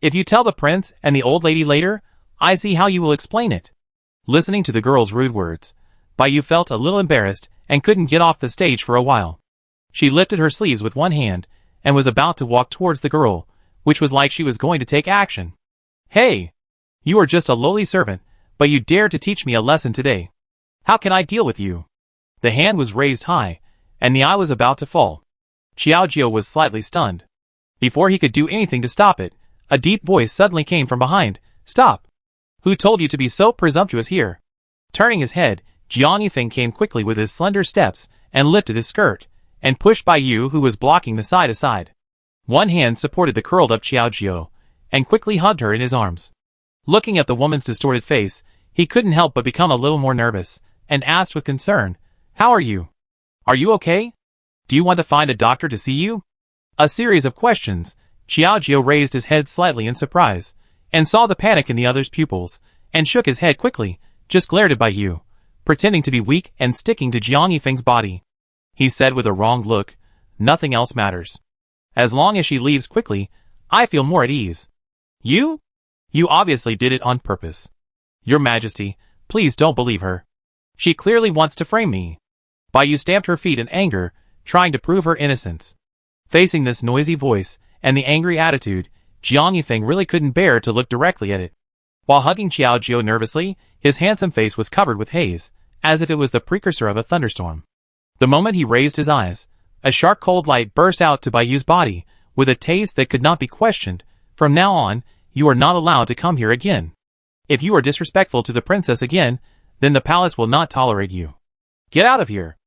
If you tell the prince and the old lady later, I see how you will explain it. Listening to the girl's rude words, Bayu felt a little embarrassed and couldn't get off the stage for a while. She lifted her sleeves with one hand and was about to walk towards the girl, which was like she was going to take action. Hey! You are just a lowly servant, but you dare to teach me a lesson today. How can I deal with you? The hand was raised high, and the eye was about to fall. Xiaojio was slightly stunned. Before he could do anything to stop it, a deep voice suddenly came from behind. Stop! Who told you to be so presumptuous here? Turning his head, Jiang Yifeng came quickly with his slender steps and lifted his skirt, and pushed Bayu, who was blocking the side aside. One hand supported the curled-up Xiaojio, and quickly hugged her in his arms. Looking at the woman's distorted face, he couldn't help but become a little more nervous, and asked with concern, How are you? Are you okay? Do you want to find a doctor to see you? A series of questions. Xiaojio raised his head slightly in surprise, and saw the panic in the other's pupils, and shook his head quickly, just glared at Bayu, pretending to be weak and sticking to Jiang Yifeng's body. He said with a wrong look, Nothing else matters. As long as she leaves quickly, I feel more at ease. You? You obviously did it on purpose. Your Majesty, please don't believe her. She clearly wants to frame me. Bayu stamped her feet in anger, trying to prove her innocence. Facing this noisy voice and the angry attitude, Jiang Yifeng really couldn't bear to look directly at it. While hugging Xiaojio nervously, his handsome face was covered with haze, as if it was the precursor of a thunderstorm. The moment he raised his eyes, a sharp cold light burst out to Bayu's body, with a taste that could not be questioned. From now on, you are not allowed to come here again. If you are disrespectful to the princess again, then the palace will not tolerate you. Get out of here.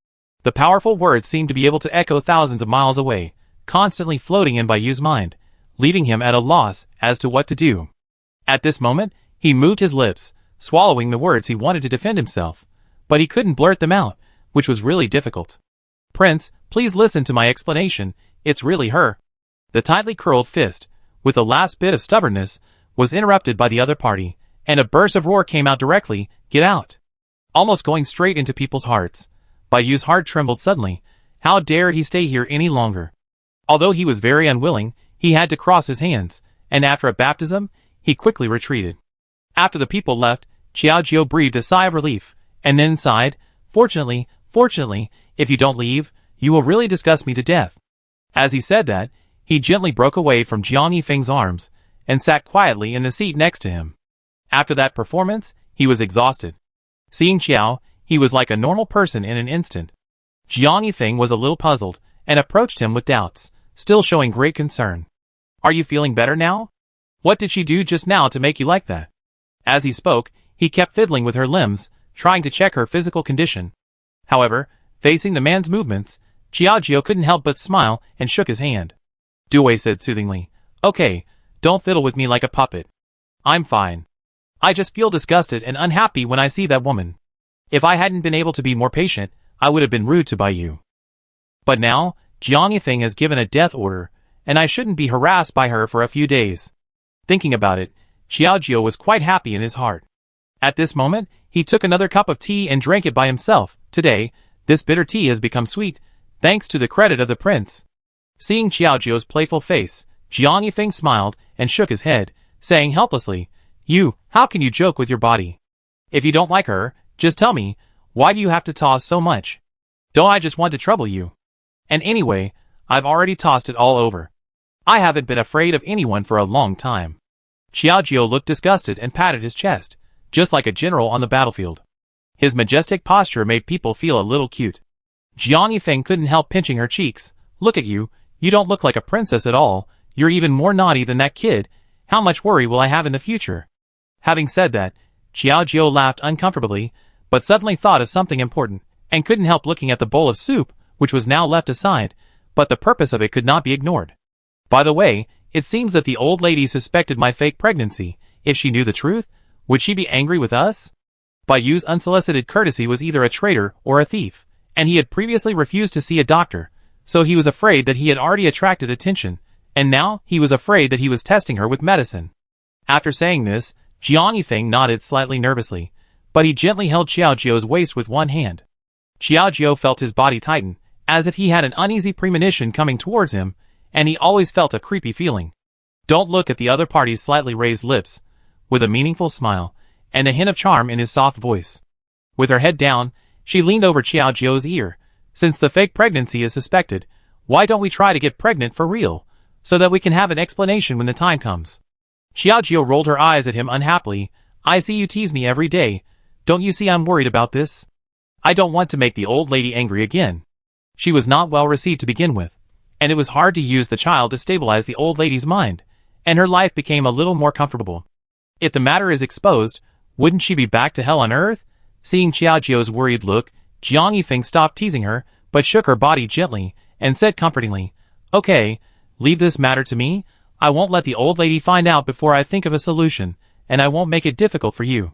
The powerful words seemed to be able to echo thousands of miles away, constantly floating in Bayu's mind, leaving him at a loss as to what to do. At this moment, he moved his lips, swallowing the words he wanted to defend himself, but he couldn't blurt them out, which was really difficult. Prince, please listen to my explanation, it's really her. The tightly curled fist, with the last bit of stubbornness, was interrupted by the other party, and a burst of roar came out directly. Get out! Almost going straight into people's hearts. Bayu's heart trembled suddenly, How dare he stay here any longer? Although he was very unwilling, he had to cross his hands, and after a baptism, he quickly retreated. After the people left, Xiaojiu breathed a sigh of relief, and then sighed, fortunately, if you don't leave, you will really disgust me to death. As he said that, he gently broke away from Jiang Yifeng's arms, and sat quietly in the seat next to him. After that performance, he was exhausted. Seeing Xiao, he was like a normal person in an instant. Jiang Yifeng was a little puzzled, and approached him with doubts, still showing great concern. Are you feeling better now? What did she do just now to make you like that? As he spoke, he kept fiddling with her limbs, trying to check her physical condition. However, facing the man's movements, Xiaojiu couldn't help but smile and shook his hand. Dewey said soothingly, Okay, don't fiddle with me like a puppet. I'm fine. I just feel disgusted and unhappy when I see that woman. If I hadn't been able to be more patient, I would have been rude to Baiyu. But now, Jiang Yifeng has given a death order, and I shouldn't be harassed by her for a few days. Thinking about it, Xiaojiu was quite happy in his heart. At this moment, he took another cup of tea and drank it by himself. Today, this bitter tea has become sweet, thanks to the credit of the prince. Seeing Xiaojiu's playful face, Jiang Yifeng smiled and shook his head, saying helplessly, How can you joke with your body? If you don't like her, just tell me, why do you have to toss so much? Don't I just want to trouble you? And anyway, I've already tossed it all over. I haven't been afraid of anyone for a long time. Xiaojiu looked disgusted and patted his chest, just like a general on the battlefield. His majestic posture made people feel a little cute. Jiang Yifeng couldn't help pinching her cheeks. Look at you, you don't look like a princess at all, you're even more naughty than that kid, how much worry will I have in the future? Having said that, Xiaojiu laughed uncomfortably, but suddenly thought of something important, and couldn't help looking at the bowl of soup, which was now left aside, but the purpose of it could not be ignored. By the way, it seems that the old lady suspected my fake pregnancy. If she knew the truth, would she be angry with us? Baiyu's unsolicited courtesy was either a traitor or a thief, and he had previously refused to see a doctor, so he was afraid that he had already attracted attention, and now he was afraid that he was testing her with medicine. After saying this, Jiang Yifeng nodded slightly nervously, but he gently held Xiaojiu's waist with one hand. Xiaojiu felt his body tighten, as if he had an uneasy premonition coming towards him, and he always felt a creepy feeling. Don't look at the other party's slightly raised lips, with a meaningful smile, and a hint of charm in his soft voice. With her head down, she leaned over Xiaojiu's ear. Since the fake pregnancy is suspected, why don't we try to get pregnant for real, so that we can have an explanation when the time comes? Xiaojiu rolled her eyes at him unhappily. I see you tease me every day. Don't you see I'm worried about this? I don't want to make the old lady angry again. She was not well received to begin with, and it was hard to use the child to stabilize the old lady's mind, and her life became a little more comfortable. If the matter is exposed, wouldn't she be back to hell on earth? Seeing Xiaojiu's worried look, Jiang Yifeng stopped teasing her, but shook her body gently, and said comfortingly, Okay, leave this matter to me. I won't let the old lady find out before I think of a solution, and I won't make it difficult for you.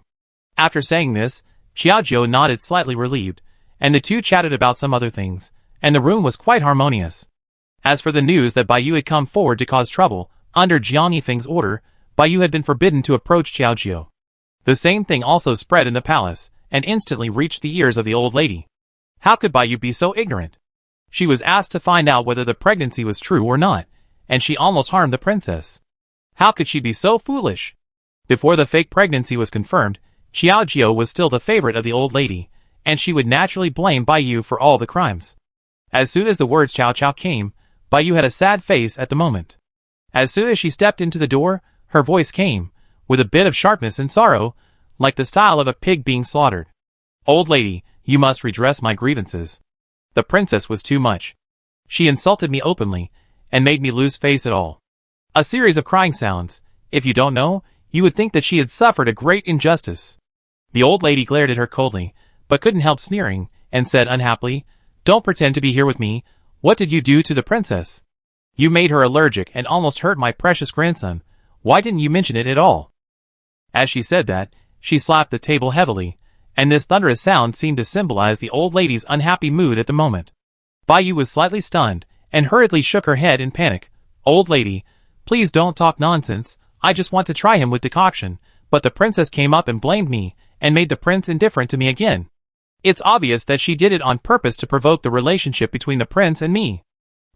After saying this, Xiaojiu nodded slightly relieved, and the two chatted about some other things, and the room was quite harmonious. As for the news that Baiyu had come forward to cause trouble, under Jiang Yifeng's order, Baiyu had been forbidden to approach Xiaojiu. The same thing also spread in the palace, and instantly reached the ears of the old lady. How could Baiyu be so ignorant? She was asked to find out whether the pregnancy was true or not, and she almost harmed the princess. How could she be so foolish? Before the fake pregnancy was confirmed, Xiaojiu was still the favorite of the old lady, and she would naturally blame Baiyu for all the crimes. As soon as the words Cao Cao came, Baiyu had a sad face at the moment. As soon as she stepped into the door, her voice came, with a bit of sharpness and sorrow, like the style of a pig being slaughtered. Old lady, you must redress my grievances. The princess was too much. She insulted me openly, and made me lose face at all. A series of crying sounds. If you don't know, you would think that she had suffered a great injustice. The old lady glared at her coldly, but couldn't help sneering, and said unhappily, Don't pretend to be here with me. What did you do to the princess? You made her allergic and almost hurt my precious grandson. Why didn't you mention it at all? As she said that, she slapped the table heavily, and this thunderous sound seemed to symbolize the old lady's unhappy mood at the moment. Baiyu was slightly stunned, and hurriedly shook her head in panic. Old lady, please don't talk nonsense. I just want to try him with decoction, but the princess came up and blamed me, and made the prince indifferent to me again. It's obvious that she did it on purpose to provoke the relationship between the prince and me.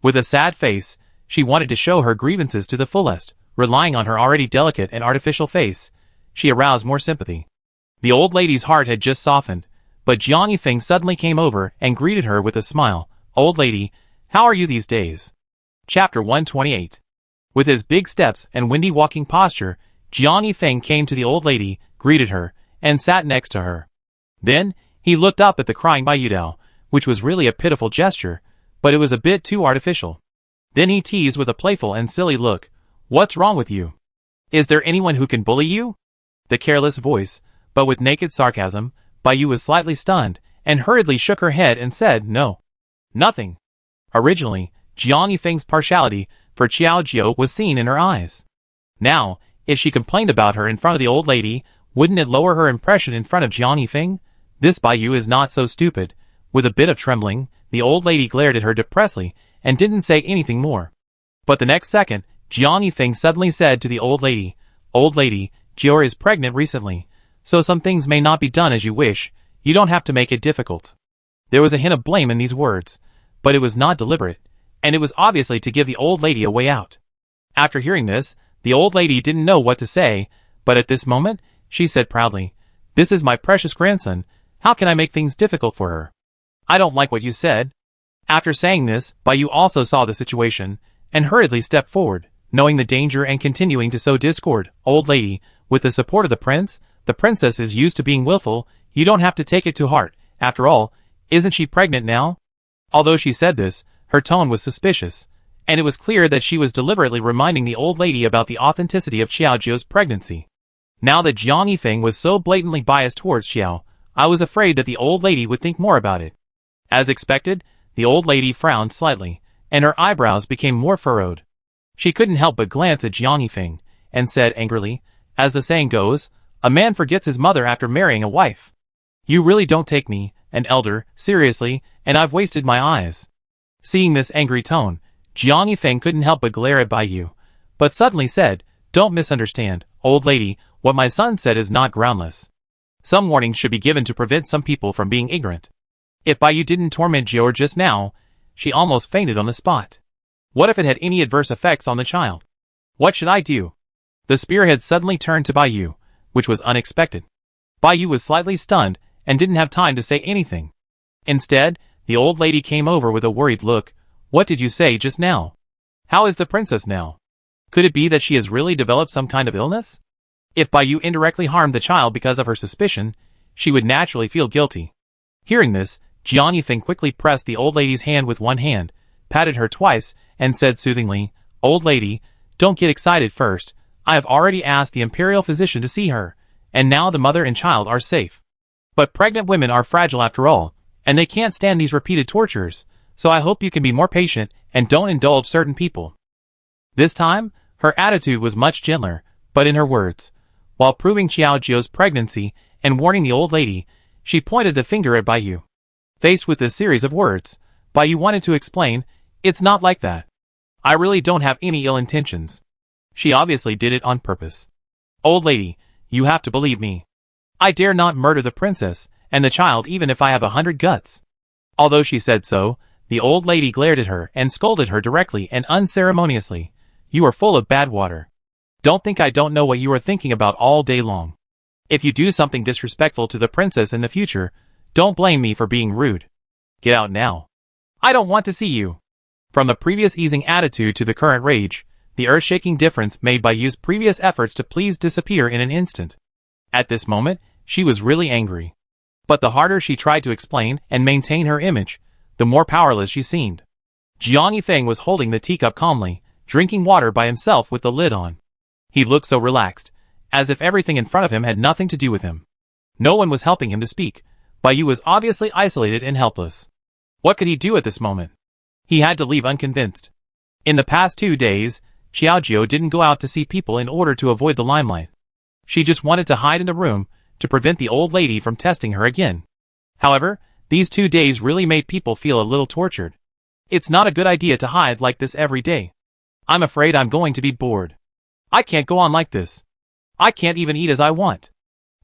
With a sad face, she wanted to show her grievances to the fullest, relying on her already delicate and artificial face. She aroused more sympathy. The old lady's heart had just softened, but Jiang Yifeng suddenly came over and greeted her with a smile. Old lady, how are you these days? Chapter 128. With his big steps and windy walking posture, Jiang Yifeng came to the old lady, greeted her, and sat next to her. Then, he looked up at the crying Bai Yudao, which was really a pitiful gesture, but it was a bit too artificial. Then he teased with a playful and silly look, "What's wrong with you? Is there anyone who can bully you?" The careless voice, but with naked sarcasm, Bai Yu was slightly stunned, and hurriedly shook her head and said, "No. Nothing." Originally, Jiang Yifeng's partiality for Qiao Jiao was seen in her eyes. Now, if she complained about her in front of the old lady, wouldn't it lower her impression in front of Jiang Yifeng? This Bai Yu is not so stupid. With a bit of trembling, the old lady glared at her depressedly and didn't say anything more. But the next second, Jiang Yifeng suddenly said to the old lady, Jiao is pregnant recently, so some things may not be done as you wish. You don't have to make it difficult." There was a hint of blame in these words, but it was not deliberate, and it was obviously to give the old lady a way out. After hearing this, the old lady didn't know what to say, but at this moment, she said proudly, "This is my precious grandson. How can I make things difficult for her?" "I don't like what you said." After saying this, Bai Yu also saw the situation, and hurriedly stepped forward, knowing the danger and continuing to sow discord. "Old lady, with the support of the princess is used to being willful. You don't have to take it to heart. After all, isn't she pregnant now?" Although she said this, her tone was suspicious, and it was clear that she was deliberately reminding the old lady about the authenticity of Qiao Jiao's pregnancy. Now that Jiang Yifeng was so blatantly biased towards Qiao, I was afraid that the old lady would think more about it. As expected, the old lady frowned slightly, and her eyebrows became more furrowed. She couldn't help but glance at Jiang Yifeng, and said angrily, "As the saying goes, a man forgets his mother after marrying a wife. You really don't take me, an elder, seriously, and I've wasted my eyes." Seeing this angry tone, Jiang Yifeng couldn't help but glare at Bai Yu, but suddenly said, "Don't misunderstand, old lady, what my son said is not groundless. Some warnings should be given to prevent some people from being ignorant." If Bai Yu didn't torment Jiao just now, she almost fainted on the spot. What if it had any adverse effects on the child? What should I do? The spearhead suddenly turned to Bai Yu, which was unexpected. Bai Yu was slightly stunned and didn't have time to say anything. Instead, the old lady came over with a worried look. "What did you say just now? How is the princess now? Could it be that she has really developed some kind of illness?" If Bai Yu indirectly harmed the child because of her suspicion, she would naturally feel guilty. Hearing this, Jiang Yifeng quickly pressed the old lady's hand with one hand, patted her twice, and said soothingly, "Old lady, don't get excited first. I have already asked the imperial physician to see her, and now the mother and child are safe. But pregnant women are fragile after all, and they can't stand these repeated tortures, so I hope you can be more patient and don't indulge certain people." This time, her attitude was much gentler, but in her words, while proving Qiao Jiao's pregnancy and warning the old lady, she pointed the finger at Bai Yu. Faced with this series of words, Bai Yu wanted to explain, "It's not like that. I really don't have any ill intentions." She obviously did it on purpose. "Old lady, you have to believe me. I dare not murder the princess and the child even if I have 100 guts." Although she said so, the old lady glared at her and scolded her directly and unceremoniously. "You are full of bad water. Don't think I don't know what you are thinking about all day long. If you do something disrespectful to the princess in the future, don't blame me for being rude. Get out now. I don't want to see you." From the previous easing attitude to the current rage, the earth-shaking difference made by Yu's previous efforts to please disappear in an instant. At this moment, she was really angry. But the harder she tried to explain and maintain her image, the more powerless she seemed. Jiang Yifeng was holding the teacup calmly, drinking water by himself with the lid on. He looked so relaxed, as if everything in front of him had nothing to do with him. No one was helping him to speak. Bai Yu was obviously isolated and helpless. What could he do at this moment? He had to leave unconvinced. In the past 2 days, Qiao Jiao didn't go out to see people in order to avoid the limelight. She just wanted to hide in the room to prevent the old lady from testing her again. However, these 2 days really made people feel a little tortured. It's not a good idea to hide like this every day. I'm afraid I'm going to be bored. I can't go on like this. I can't even eat as I want.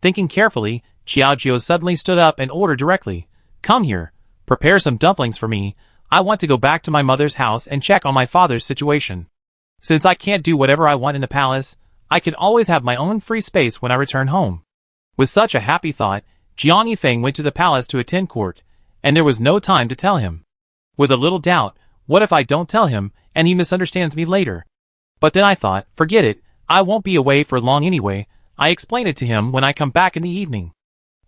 Thinking carefully, Qiao Jiao suddenly stood up and ordered directly, Come here, prepare some dumplings for me. I want to go back to my mother's house and check on my father's situation. Since I can't do whatever I want in the palace, I can always have my own free space when I return home." With such a happy thought, Jiang Yifeng went to the palace to attend court, and there was no time to tell him. With a little doubt, what if I don't tell him, and he misunderstands me later? But then I thought, forget it, I won't be away for long anyway. I explain it to him when I come back in the evening.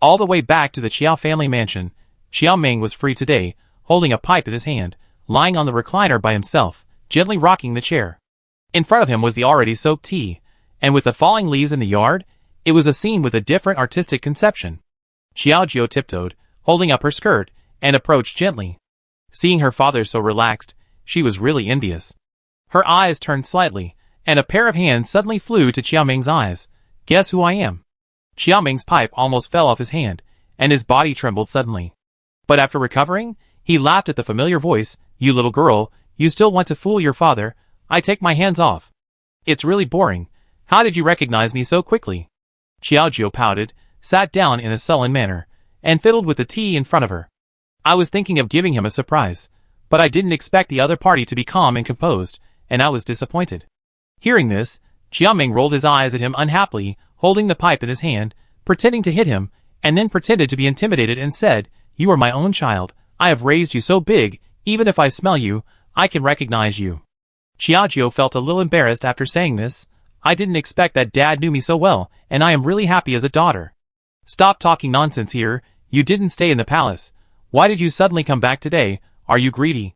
All the way back to the Qiao family mansion, Xiao Ming was free today, holding a pipe in his hand, lying on the recliner by himself, gently rocking the chair. In front of him was the already soaked tea, and with the falling leaves in the yard, it was a scene with a different artistic conception. Xiaojio tiptoed, holding up her skirt, and approached gently. Seeing her father so relaxed, she was really envious. Her eyes turned slightly, and a pair of hands suddenly flew to Xiaoming's eyes. "Guess who I am?" Xiaoming's pipe almost fell off his hand, and his body trembled suddenly. But after recovering, he laughed at the familiar voice. "You little girl, you still want to fool your father? I take my hands off. It's really boring. How did you recognize me so quickly?" Xiaojio pouted, sat down in a sullen manner, and fiddled with the tea in front of her. "I was thinking of giving him a surprise, but I didn't expect the other party to be calm and composed, and I was disappointed." Hearing this, Xiaoming rolled his eyes at him unhappily, holding the pipe in his hand, pretending to hit him, and then pretended to be intimidated and said, "You are my own child. I have raised you so big, even if I smell you, I can recognize you." Xiaojio felt a little embarrassed after saying this. "I didn't expect that Dad knew me so well, and I am really happy as a daughter." "Stop talking nonsense here. You didn't stay in the palace. Why did you suddenly come back today? Are you greedy?"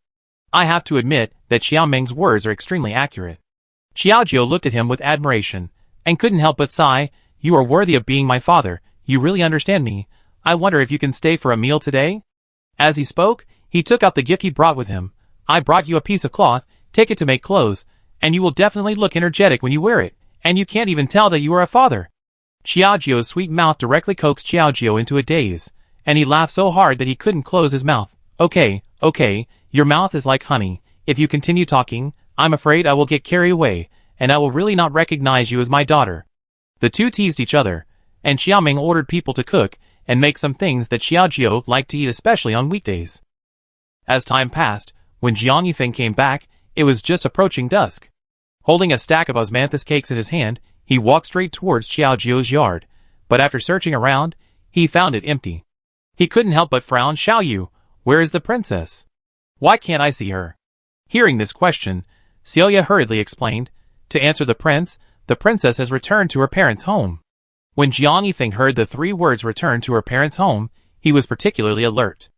I have to admit that Xiaoming's words are extremely accurate. Xiaojio looked at him with admiration, and couldn't help but sigh. "You are worthy of being my father. You really understand me. I wonder if you can stay for a meal today?" As he spoke, he took out the gift he brought with him. "I brought you a piece of cloth. Take it to make clothes, and you will definitely look energetic when you wear it, and you can't even tell that you are a father." Xiaojio's sweet mouth directly coaxed Xiaojio into a daze, and he laughed so hard that he couldn't close his mouth. Okay, your mouth is like honey. If you continue talking, I'm afraid I will get carried away, and I will really not recognize you as my daughter." The two teased each other, and Xiaoming ordered people to cook and make some things that Xiaojio liked to eat, especially on weekdays. As time passed, when Jiang Yifeng came back, it was just approaching dusk. Holding a stack of osmanthus cakes in his hand, he walked straight towards Xiaojio's yard, but after searching around, he found it empty. He couldn't help but frown. "Xiaoyu, where is the princess? Why can't I see her?" Hearing this question, Celia hurriedly explained, "To answer the princess has returned to her parents' home." When Jiang Yifeng heard the 3 words "return to her parents' home," he was particularly alert.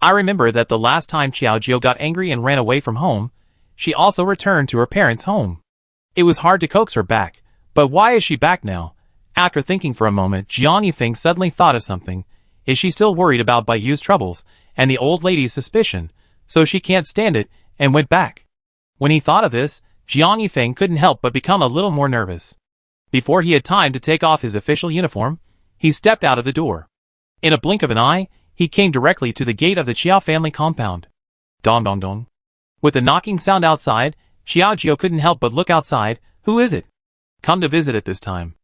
I remember that the last time Xiaojio got angry and ran away from home, she also returned to her parents' home. It was hard to coax her back, but why is she back now? After thinking for a moment, Jiang Yifeng suddenly thought of something. Is she still worried about Baiyu's troubles and the old lady's suspicion, so she can't stand it, and went back? When he thought of this, Jiang Yifeng couldn't help but become a little more nervous. Before he had time to take off his official uniform, he stepped out of the door. In a blink of an eye, he came directly to the gate of the Qiao family compound. Dong dong dong. With the knocking sound outside, Xiaojio couldn't help but look outside. Who is it? Come to visit at this time.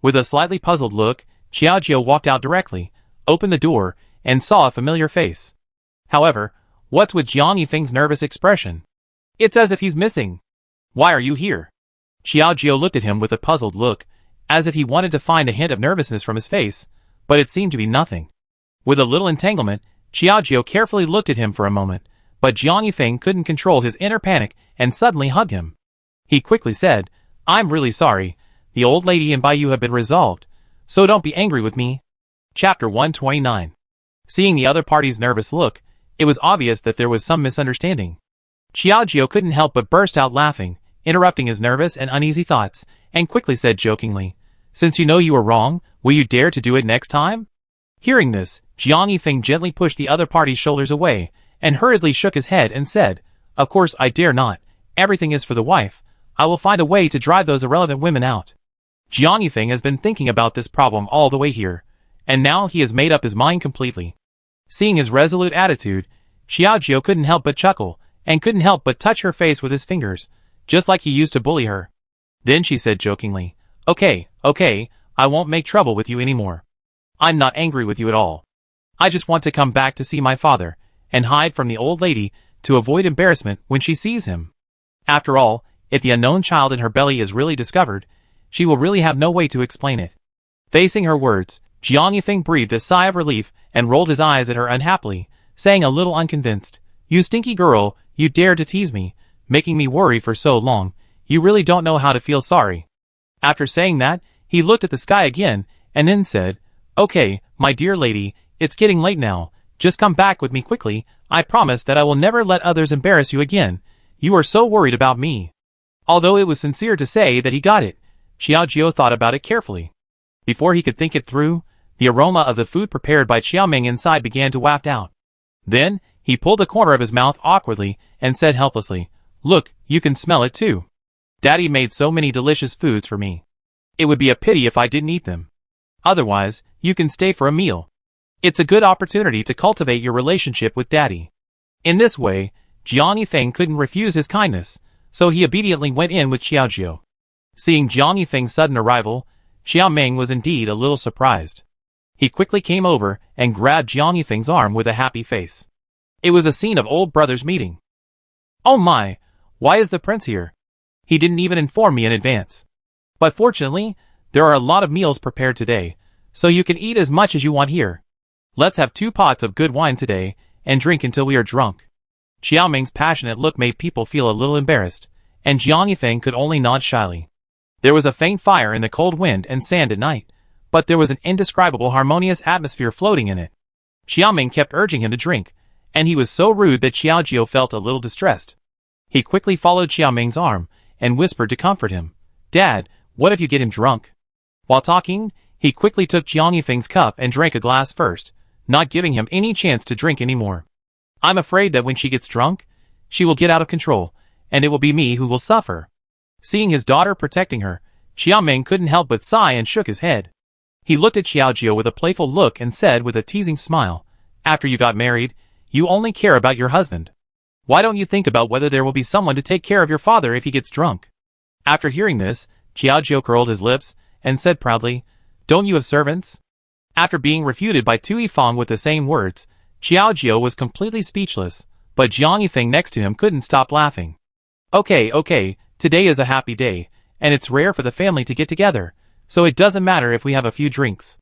With a slightly puzzled look, Xiaojio walked out directly, opened the door, and saw a familiar face. However, what's with Jiang Yifeng's nervous expression? It's as if he's missing. Why are you here? Xiaojio looked at him with a puzzled look, as if he wanted to find a hint of nervousness from his face, but it seemed to be nothing. With a little entanglement, Xiaojio carefully looked at him for a moment, but Jiang Yifeng couldn't control his inner panic and suddenly hugged him. He quickly said, "I'm really sorry. The old lady and Baiyu have been resolved, so don't be angry with me." Chapter 129. Seeing the other party's nervous look, it was obvious that there was some misunderstanding. Xiaojio couldn't help but burst out laughing, interrupting his nervous and uneasy thoughts, and quickly said jokingly, "Since you know you were wrong, will you dare to do it next time?" Hearing this, Jiang Yifeng gently pushed the other party's shoulders away, and hurriedly shook his head and said, "Of course I dare not. Everything is for the wife. I will find a way to drive those irrelevant women out." Jiang Yifeng has been thinking about this problem all the way here, and now he has made up his mind completely. Seeing his resolute attitude, Xiaojio couldn't help but chuckle, and couldn't help but touch her face with his fingers, just like he used to bully her. Then she said jokingly, Okay, I won't make trouble with you anymore. I'm not angry with you at all. I just want to come back to see my father, and hide from the old lady to avoid embarrassment when she sees him. After all, if the unknown child in her belly is really discovered, she will really have no way to explain it. Facing her words, Jiang Yifeng breathed a sigh of relief and rolled his eyes at her unhappily, saying a little unconvinced, "You stinky girl, you dared to tease me, making me worry for so long. You really don't know how to feel sorry." After saying that, he looked at the sky again, and then said, "Okay, my dear lady, it's getting late now. Just come back with me quickly. I promise that I will never let others embarrass you again. You are so worried about me." Although it was sincere to say that he got it, Xiaojiu thought about it carefully. Before he could think it through, the aroma of the food prepared by Xiaoming inside began to waft out. Then, he pulled a corner of his mouth awkwardly and said helplessly, "Look, you can smell it too. Daddy made so many delicious foods for me. It would be a pity if I didn't eat them. Otherwise, you can stay for a meal. It's a good opportunity to cultivate your relationship with Daddy." In this way, Jiang Yifeng couldn't refuse his kindness, so he obediently went in with Xiaojiu. Seeing Jiang Yifeng's sudden arrival, Xiaoming was indeed a little surprised. He quickly came over and grabbed Jiang Yifeng's arm with a happy face. It was a scene of old brothers meeting. "Oh my, why is the prince here? He didn't even inform me in advance. But fortunately, there are a lot of meals prepared today, so you can eat as much as you want here. Let's have 2 pots of good wine today, and drink until we are drunk." Xiaoming's passionate look made people feel a little embarrassed, and Jiang Yifeng could only nod shyly. There was a faint fire in the cold wind and sand at night, but there was an indescribable harmonious atmosphere floating in it. Xiaoming kept urging him to drink, and he was so rude that Xiaojiu felt a little distressed. He quickly followed Xiaoming's arm and whispered to comfort him, "Dad, what if you get him drunk?" While talking, he quickly took Jiang Yifeng's cup and drank a glass first, not giving him any chance to drink anymore. "I'm afraid that when she gets drunk, she will get out of control, and it will be me who will suffer." Seeing his daughter protecting her, Xiaoming couldn't help but sigh and shook his head. He looked at Xiaojiu with a playful look and said with a teasing smile, "After you got married, you only care about your husband. Why don't you think about whether there will be someone to take care of your father if he gets drunk?" After hearing this, Xiaojiu curled his lips and said proudly, "Don't you have servants?" After being refuted by Tu Yifeng with the same words, Xiaojiu was completely speechless, but Jiang Yifeng next to him couldn't stop laughing. Okay, today is a happy day, and it's rare for the family to get together, so it doesn't matter if we have a few drinks,"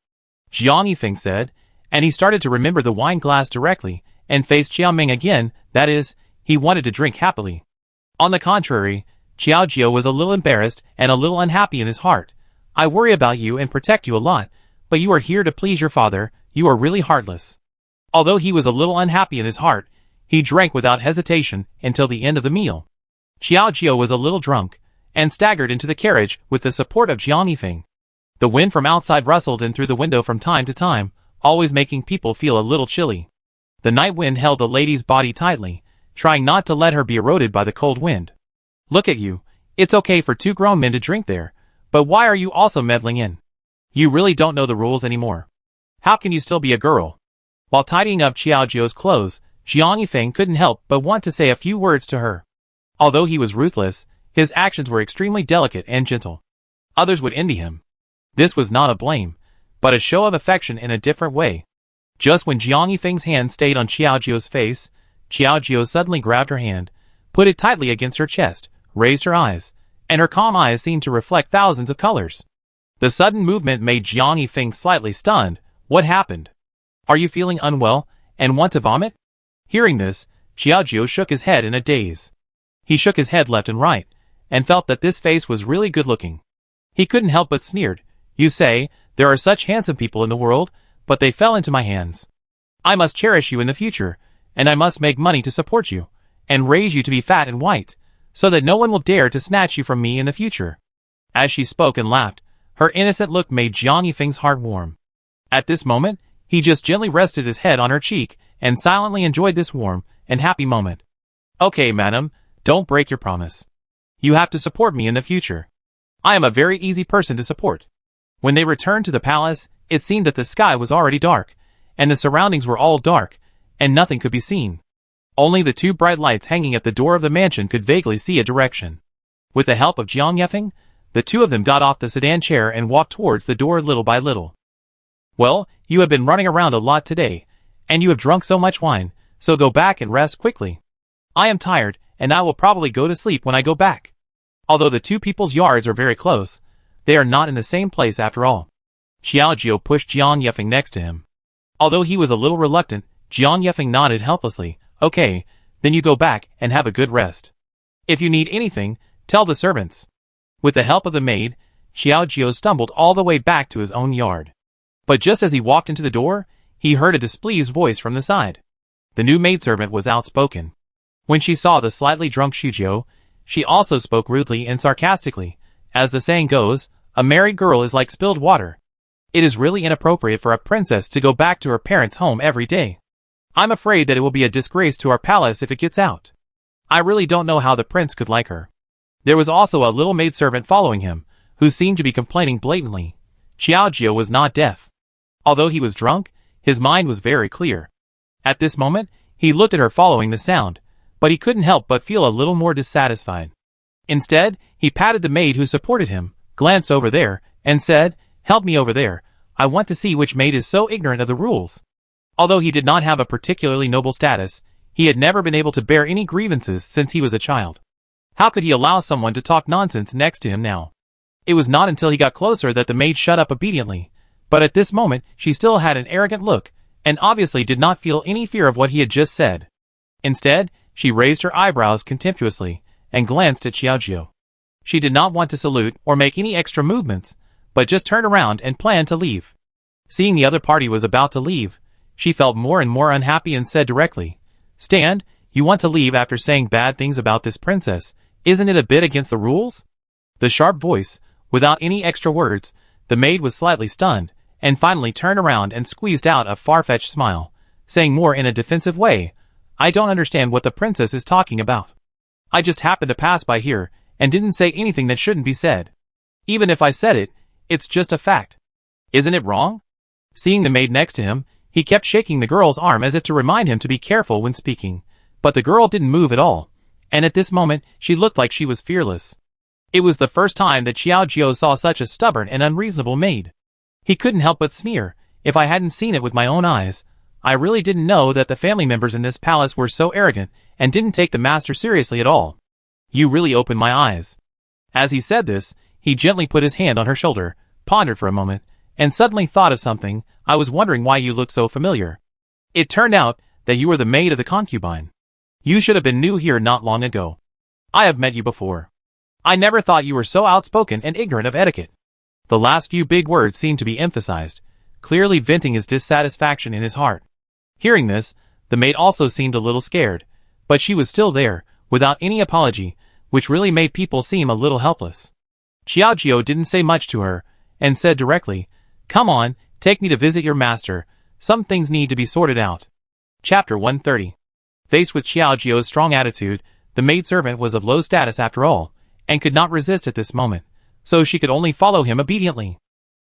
Jiang Yifeng said, and he started to remember the wine glass directly, and faced Xiaoming again, that is, he wanted to drink happily. On the contrary, Xiaojiu was a little embarrassed and a little unhappy in his heart. "I worry about you and protect you a lot, but you are here to please your father, you are really heartless." Although he was a little unhappy in his heart, he drank without hesitation until the end of the meal. Xiaojiu was a little drunk, and staggered into the carriage with the support of Jiang Yifeng. The wind from outside rustled in through the window from time to time, always making people feel a little chilly. The night wind held the lady's body tightly, trying not to let her be eroded by the cold wind. "Look at you, it's okay for 2 grown men to drink there, but why are you also meddling in? You really don't know the rules anymore. How can you still be a girl?" While tidying up Xiaojiu's clothes, Jiang Yifeng couldn't help but want to say a few words to her. Although he was ruthless, his actions were extremely delicate and gentle. Others would envy him. This was not a blame, but a show of affection in a different way. Just when Jiang Yifeng's hand stayed on Xiaojiu's face, Xiaojiu suddenly grabbed her hand, put it tightly against her chest, raised her eyes, and her calm eyes seemed to reflect thousands of colors. The sudden movement made Jiang Yifeng slightly stunned. "What happened? Are you feeling unwell and want to vomit?" Hearing this, Xiaojiu shook his head in a daze. He shook his head left and right, and felt that this face was really good-looking. He couldn't help but sneered. "You say, there are such handsome people in the world, but they fell into my hands. I must cherish you in the future, and I must make money to support you, and raise you to be fat and white, so that no one will dare to snatch you from me in the future." As she spoke and laughed, her innocent look made Jiang Yifeng's heart warm. At this moment, he just gently rested his head on her cheek, and silently enjoyed this warm and happy moment. "Okay, madam, don't break your promise. You have to support me in the future. I am a very easy person to support." When they returned to the palace, it seemed that the sky was already dark, and the surroundings were all dark, and nothing could be seen. Only the 2 bright lights hanging at the door of the mansion could vaguely see a direction. With the help of Jiang Yifeng, the 2 of them got off the sedan chair and walked towards the door little by little. "Well, you have been running around a lot today, And you have drunk so much wine, so go back and rest quickly. I am tired, and I will probably go to sleep when I go back. Although the two people's yards are very close, they are not in the same place after all. Xiaojiu pushed Jiang Yefeng next to him. Although he was a little reluctant, Jiang Yefeng nodded helplessly. Okay, then you go back and have a good rest. If you need anything, tell the servants. With the help of the maid, Xiaojiu stumbled all the way back to his own yard. But just as he walked into the door, he heard a displeased voice from the side. The new maidservant was outspoken. When she saw the slightly drunk Xiaojiu, she also spoke rudely and sarcastically. As the saying goes, a married girl is like spilled water. It is really inappropriate for a princess to go back to her parents' home every day. I'm afraid that it will be a disgrace to our palace if it gets out. I really don't know how the prince could like her. There was also a little maidservant following him, who seemed to be complaining blatantly. Xiaojiu was not deaf. Although he was drunk, his mind was very clear. At this moment, he looked at her following the sound, but he couldn't help but feel a little more dissatisfied. Instead, he patted the maid who supported him, glanced over there, and said, "Help me over there. I want to see which maid is so ignorant of the rules." Although he did not have a particularly noble status, he had never been able to bear any grievances since he was a child. How could he allow someone to talk nonsense next to him now? It was not until he got closer that the maid shut up obediently, but at this moment she still had an arrogant look, and obviously did not feel any fear of what he had just said. Instead, she raised her eyebrows contemptuously, and glanced at Xiaojiu. She did not want to salute or make any extra movements, but just turned around and planned to leave. Seeing the other party was about to leave, she felt more and more unhappy and said directly, "Stand, you want to leave after saying bad things about this princess, isn't it a bit against the rules?" The sharp voice, without any extra words, the maid was slightly stunned, and finally turned around and squeezed out a far-fetched smile, saying more in a defensive way, "I don't understand what the princess is talking about. I just happened to pass by here, and didn't say anything that shouldn't be said. Even if I said it, it's just a fact. Isn't it wrong?" Seeing the maid next to him, he kept shaking the girl's arm as if to remind him to be careful when speaking, but the girl didn't move at all, and at this moment she looked like she was fearless. It was the first time that Xiaojiu saw such a stubborn and unreasonable maid. He couldn't help but sneer. If I hadn't seen it with my own eyes, I really didn't know that the family members in this palace were so arrogant and didn't take the master seriously at all. You really opened my eyes. As he said this, he gently put his hand on her shoulder, pondered for a moment, and suddenly thought of something. I was wondering why you look so familiar. It turned out that you were the maid of the concubine. You should have been new here not long ago. I have met you before. I never thought you were so outspoken and ignorant of etiquette. The last few big words seemed to be emphasized, clearly venting his dissatisfaction in his heart. Hearing this, the maid also seemed a little scared, but she was still there, without any apology, which really made people seem a little helpless. Xiaojiu didn't say much to her, and said directly, "Come on, take me to visit your master. Some things need to be sorted out." Chapter 130. Faced with Xiaojiu's strong attitude, the maidservant was of low status after all, and could not resist at this moment, so she could only follow him obediently.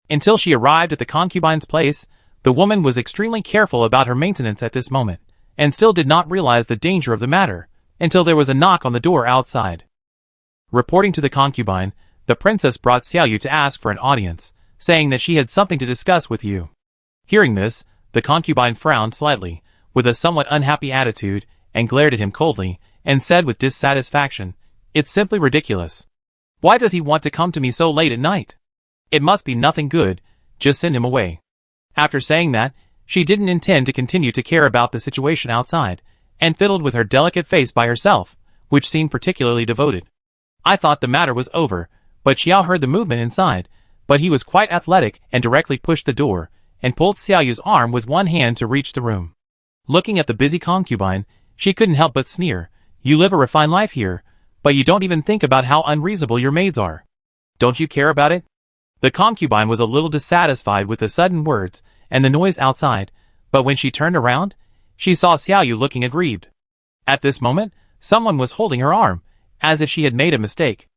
Until she arrived at the concubine's place, the woman was extremely careful about her maintenance at this moment, and still did not realize the danger of the matter, until there was a knock on the door outside. Reporting to the concubine, the princess brought Xiaoyu to ask for an audience, saying that she had something to discuss with you. Hearing this, the concubine frowned slightly, with a somewhat unhappy attitude, and glared at him coldly, and said with dissatisfaction, "It's simply ridiculous. Why does he want to come to me so late at night? It must be nothing good, just send him away." After saying that, she didn't intend to continue to care about the situation outside, and fiddled with her delicate face by herself, which seemed particularly devoted. I thought the matter was over, but Xiao heard the movement inside, but he was quite athletic and directly pushed the door, and pulled Xiaoyu's arm with one hand to reach the room. Looking at the busy concubine, she couldn't help but sneer. "You live a refined life here, but you don't even think about how unreasonable your maids are. Don't you care about it?" The concubine was a little dissatisfied with the sudden words and the noise outside, but when she turned around, she saw Xiaoyu looking aggrieved. At this moment, someone was holding her arm, as if she had made a mistake.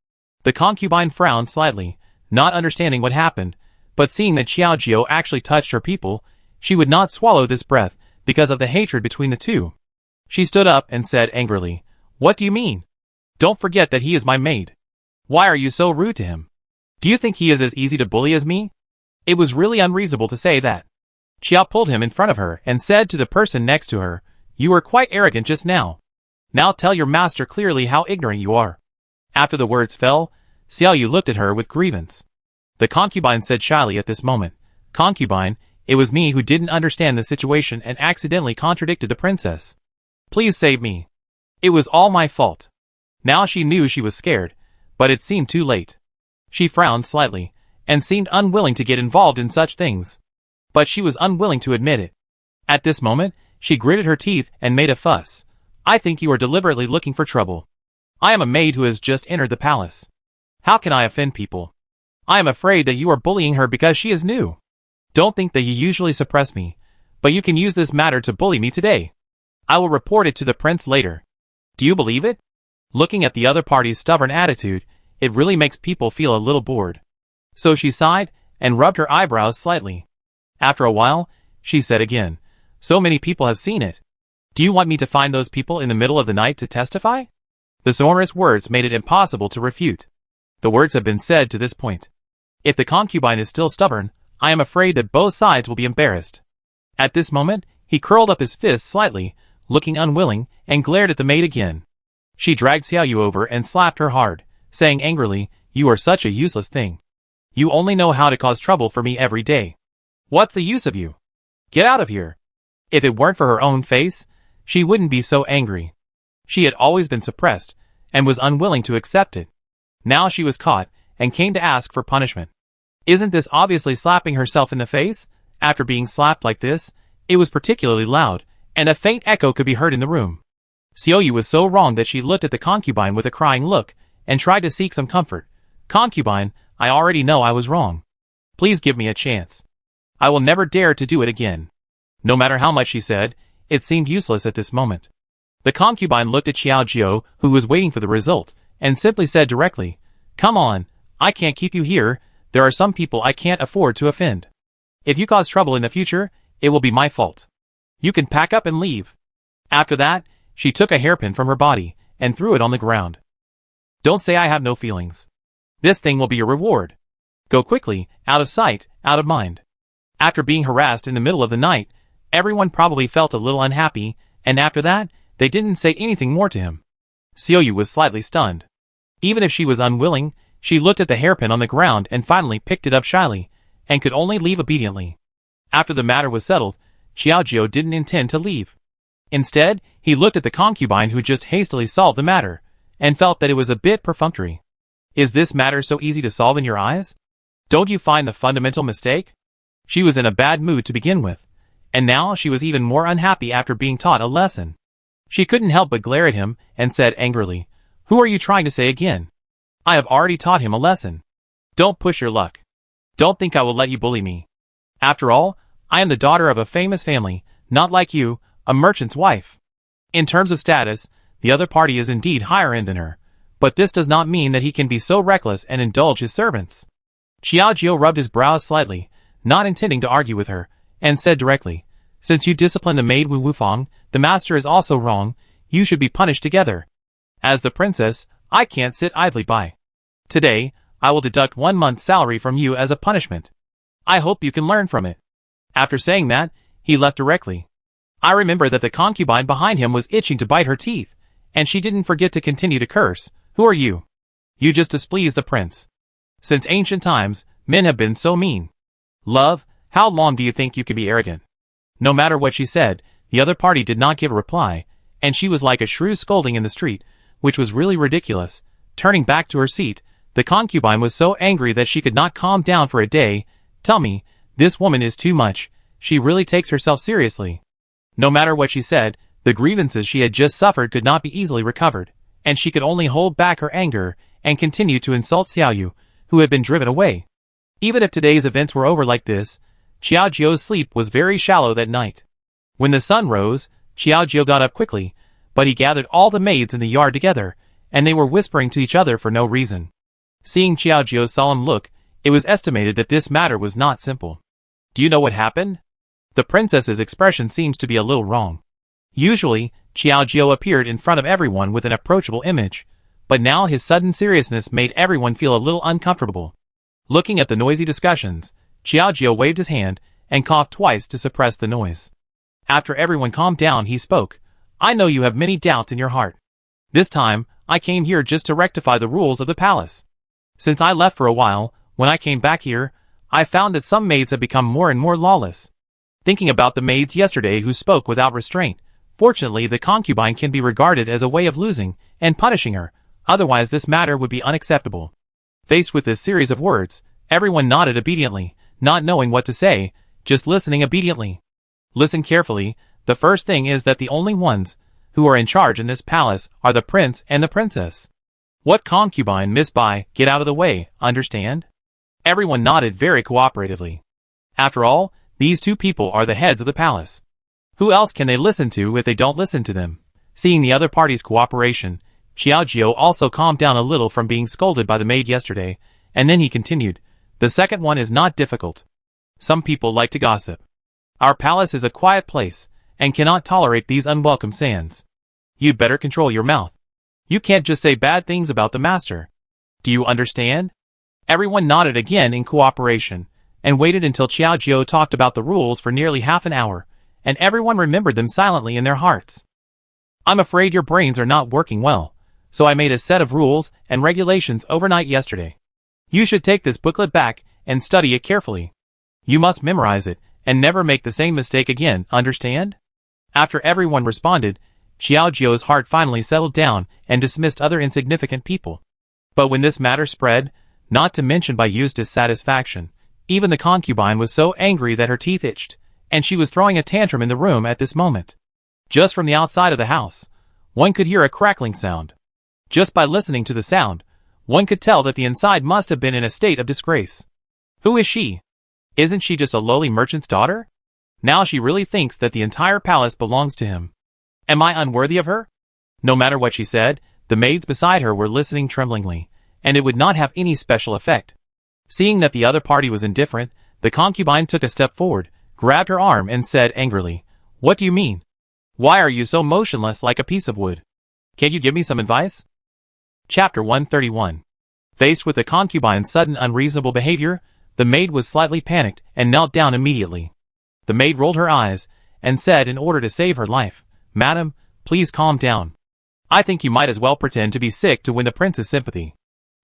The concubine frowned slightly, not understanding what happened, but seeing that Xiaojiu actually touched her people, she would not swallow this breath because of the hatred between the two. She stood up and said angrily, "What do you mean? Don't forget that he is my maid. Why are you so rude to him? Do you think he is as easy to bully as me? It was really unreasonable to say that." Xiao pulled him in front of her and said to the person next to her, "You were quite arrogant just now. Now tell your master clearly how ignorant you are." After the words fell, Xiao Yu looked at her with grievance. The concubine said shyly at this moment, "Concubine, it was me who didn't understand the situation and accidentally contradicted the princess. Please save me. It was all my fault." Now she knew she was scared, but it seemed too late. She frowned slightly, and seemed unwilling to get involved in such things. But she was unwilling to admit it. At this moment, she gritted her teeth and made a fuss. "I think you are deliberately looking for trouble. I am a maid who has just entered the palace. How can I offend people? I am afraid that you are bullying her because she is new. Don't think that you usually suppress me, but you can use this matter to bully me today. I will report it to the prince later. Do you believe it?" Looking at the other party's stubborn attitude, it really makes people feel a little bored. So she sighed and rubbed her eyebrows slightly. After a while, she said again, "So many people have seen it. Do you want me to find those people in the middle of the night to testify?" The sonorous words made it impossible to refute. The words have been said to this point. If the concubine is still stubborn, I am afraid that both sides will be embarrassed. At this moment, he curled up his fists slightly, looking unwilling, and glared at the maid again. She dragged Xiao Yu over and slapped her hard, saying angrily, "You are such a useless thing. You only know how to cause trouble for me every day. What's the use of you? Get out of here." If it weren't for her own face, she wouldn't be so angry. She had always been suppressed, and was unwilling to accept it. Now she was caught, and came to ask for punishment. Isn't this obviously slapping herself in the face? After being slapped like this, it was particularly loud, and a faint echo could be heard in the room. Xiao Yu was so wrong that she looked at the concubine with a crying look, and tried to seek some comfort. "Concubine, I already know I was wrong. Please give me a chance. I will never dare to do it again." No matter how much she said, it seemed useless at this moment. The concubine looked at Xiao Jiu, who was waiting for the result, and simply said directly, "Come on, I can't keep you here. There are some people I can't afford to offend. If you cause trouble in the future, it will be my fault. You can pack up and leave." After that, she took a hairpin from her body, and threw it on the ground. "Don't say I have no feelings. This thing will be your reward. Go quickly, out of sight, out of mind." After being harassed in the middle of the night, everyone probably felt a little unhappy, and after that, they didn't say anything more to him. Xiao Yu was slightly stunned. Even if she was unwilling, she looked at the hairpin on the ground and finally picked it up shyly, and could only leave obediently. After the matter was settled, Xiao Jiu didn't intend to leave. Instead, he looked at the concubine who just hastily solved the matter, and felt that it was a bit perfunctory. "Is this matter so easy to solve in your eyes? Don't you find the fundamental mistake?" She was in a bad mood to begin with, and now she was even more unhappy after being taught a lesson. She couldn't help but glare at him, and said angrily, "Who are you trying to say again? I have already taught him a lesson. Don't push your luck. Don't think I will let you bully me. After all, I am the daughter of a famous family, not like you, a merchant's wife. In terms of status, the other party is indeed higher end than her, but this does not mean that he can be so reckless and indulge his servants." Xiao Jiu rubbed his brows slightly, not intending to argue with her, and said directly, "Since you discipline the maid Wu Wufang, the master is also wrong. You should be punished together. As the princess, I can't sit idly by. Today, I will deduct 1 month's salary from you as a punishment. I hope you can learn from it." After saying that, he left directly. I remember that the concubine behind him was itching to bite her teeth, and she didn't forget to continue to curse. "Who are you? You just displease the prince. Since ancient times, men have been so mean. Love, how long do you think you can be arrogant?" No matter what she said, the other party did not give a reply, and she was like a shrew scolding in the street, which was really ridiculous. Turning back to her seat, the concubine was so angry that she could not calm down for a day. "Tell me, this woman is too much. She really takes herself seriously." No matter what she said, the grievances she had just suffered could not be easily recovered, and she could only hold back her anger, and continue to insult Xiao Yu, who had been driven away. Even if today's events were over like this, Xiao Jiu's sleep was very shallow that night. When the sun rose, Xiao Jiu got up quickly, but he gathered all the maids in the yard together, and they were whispering to each other for no reason. Seeing Xiao Jiu's solemn look, it was estimated that this matter was not simple. "Do you know what happened?" The princess's expression seems to be a little wrong. Usually, Xiao Jiu appeared in front of everyone with an approachable image, but now his sudden seriousness made everyone feel a little uncomfortable. Looking at the noisy discussions, Xiao Jiu waved his hand, and coughed twice to suppress the noise. After everyone calmed down, he spoke. I know you have many doubts in your heart. This time, I came here just to rectify the rules of the palace. Since I left for a while, when I came back here, I found that some maids have become more and more lawless. Thinking about the maids yesterday who spoke without restraint, fortunately the concubine can be regarded as a way of losing and punishing her, otherwise this matter would be unacceptable. Faced with this series of words, everyone nodded obediently, not knowing what to say, just listening obediently. Listen carefully. The first thing is that the only ones who are in charge in this palace are the prince and the princess. What concubine, Miss Bai, get out of the way, understand? Everyone nodded very cooperatively. After all, these two people are the heads of the palace. Who else can they listen to if they don't listen to them? Seeing the other party's cooperation, Xiaojiu also calmed down a little from being scolded by the maid yesterday, and then he continued, the second one is not difficult. Some people like to gossip. Our palace is a quiet place, and cannot tolerate these unwelcome sounds. You'd better control your mouth. You can't just say bad things about the master. Do you understand? Everyone nodded again in cooperation, and waited until Xiaojiu talked about the rules for nearly half an hour, and everyone remembered them silently in their hearts. I'm afraid your brains are not working well, so I made a set of rules and regulations overnight yesterday. You should take this booklet back and study it carefully. You must memorize it, and never make the same mistake again, understand? After everyone responded, Xiaojiu's heart finally settled down and dismissed other insignificant people. But when this matter spread, not to mention by Yu's dissatisfaction, even the concubine was so angry that her teeth itched, and she was throwing a tantrum in the room at this moment. Just from the outside of the house, one could hear a crackling sound. Just by listening to the sound, one could tell that the inside must have been in a state of disgrace. Who is she? Isn't she just a lowly merchant's daughter? Now she really thinks that the entire palace belongs to him. Am I unworthy of her? No matter what she said, the maids beside her were listening tremblingly, and it would not have any special effect. Seeing that the other party was indifferent, the concubine took a step forward, grabbed her arm and said angrily, What do you mean? Why are you so motionless like a piece of wood? Can't you give me some advice? Chapter 131. Faced with the concubine's sudden unreasonable behavior, the maid was slightly panicked and knelt down immediately. The maid rolled her eyes and said in order to save her life, Madam, please calm down. I think you might as well pretend to be sick to win the prince's sympathy.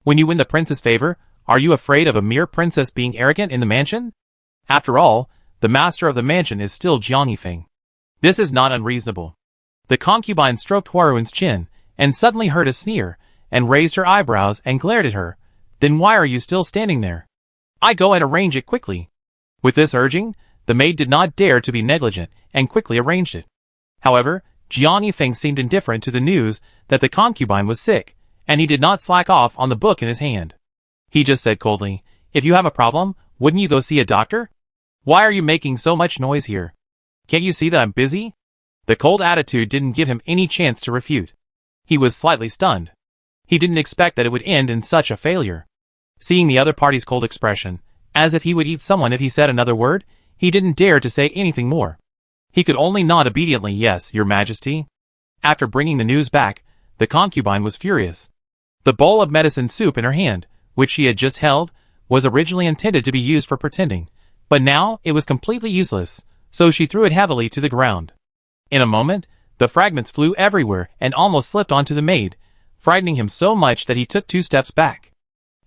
When you win the prince's favor, are you afraid of a mere princess being arrogant in the mansion? After all, the master of the mansion is still Jiang Yifeng. This is not unreasonable. The concubine stroked Huarun's chin and suddenly heard a sneer and raised her eyebrows and glared at her. Then why are you still standing there? I go and arrange it quickly. With this urging, the maid did not dare to be negligent and quickly arranged it. However, Jiang Yifeng seemed indifferent to the news that the concubine was sick, and he did not slack off on the book in his hand. He just said coldly, If you have a problem, wouldn't you go see a doctor? Why are you making so much noise here? Can't you see that I'm busy? The cold attitude didn't give him any chance to refute. He was slightly stunned. He didn't expect that it would end in such a failure. Seeing the other party's cold expression, as if he would eat someone if he said another word, he didn't dare to say anything more. He could only nod obediently, Yes, Your Majesty. After bringing the news back, the concubine was furious. The bowl of medicine soup in her hand, which she had just held, was originally intended to be used for pretending, but now it was completely useless, so she threw it heavily to the ground. In a moment, the fragments flew everywhere and almost slipped onto the maid, frightening him so much that he took 2 steps back.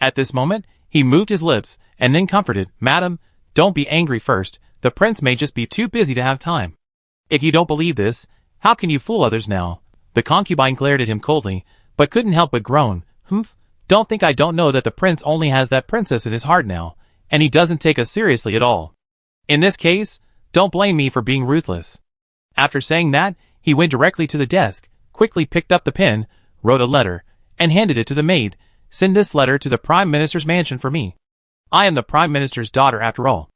At this moment, he moved his lips and then comforted, Madam, don't be angry first, the prince may just be too busy to have time. If you don't believe this, how can you fool others now? The concubine glared at him coldly, but couldn't help but groan, Humph, don't think I don't know that the prince only has that princess in his heart now, and he doesn't take us seriously at all. In this case, don't blame me for being ruthless. After saying that, he went directly to the desk, quickly picked up the pen, wrote a letter, and handed it to the maid. Send this letter to the Prime Minister's mansion for me. I am the Prime Minister's daughter after all.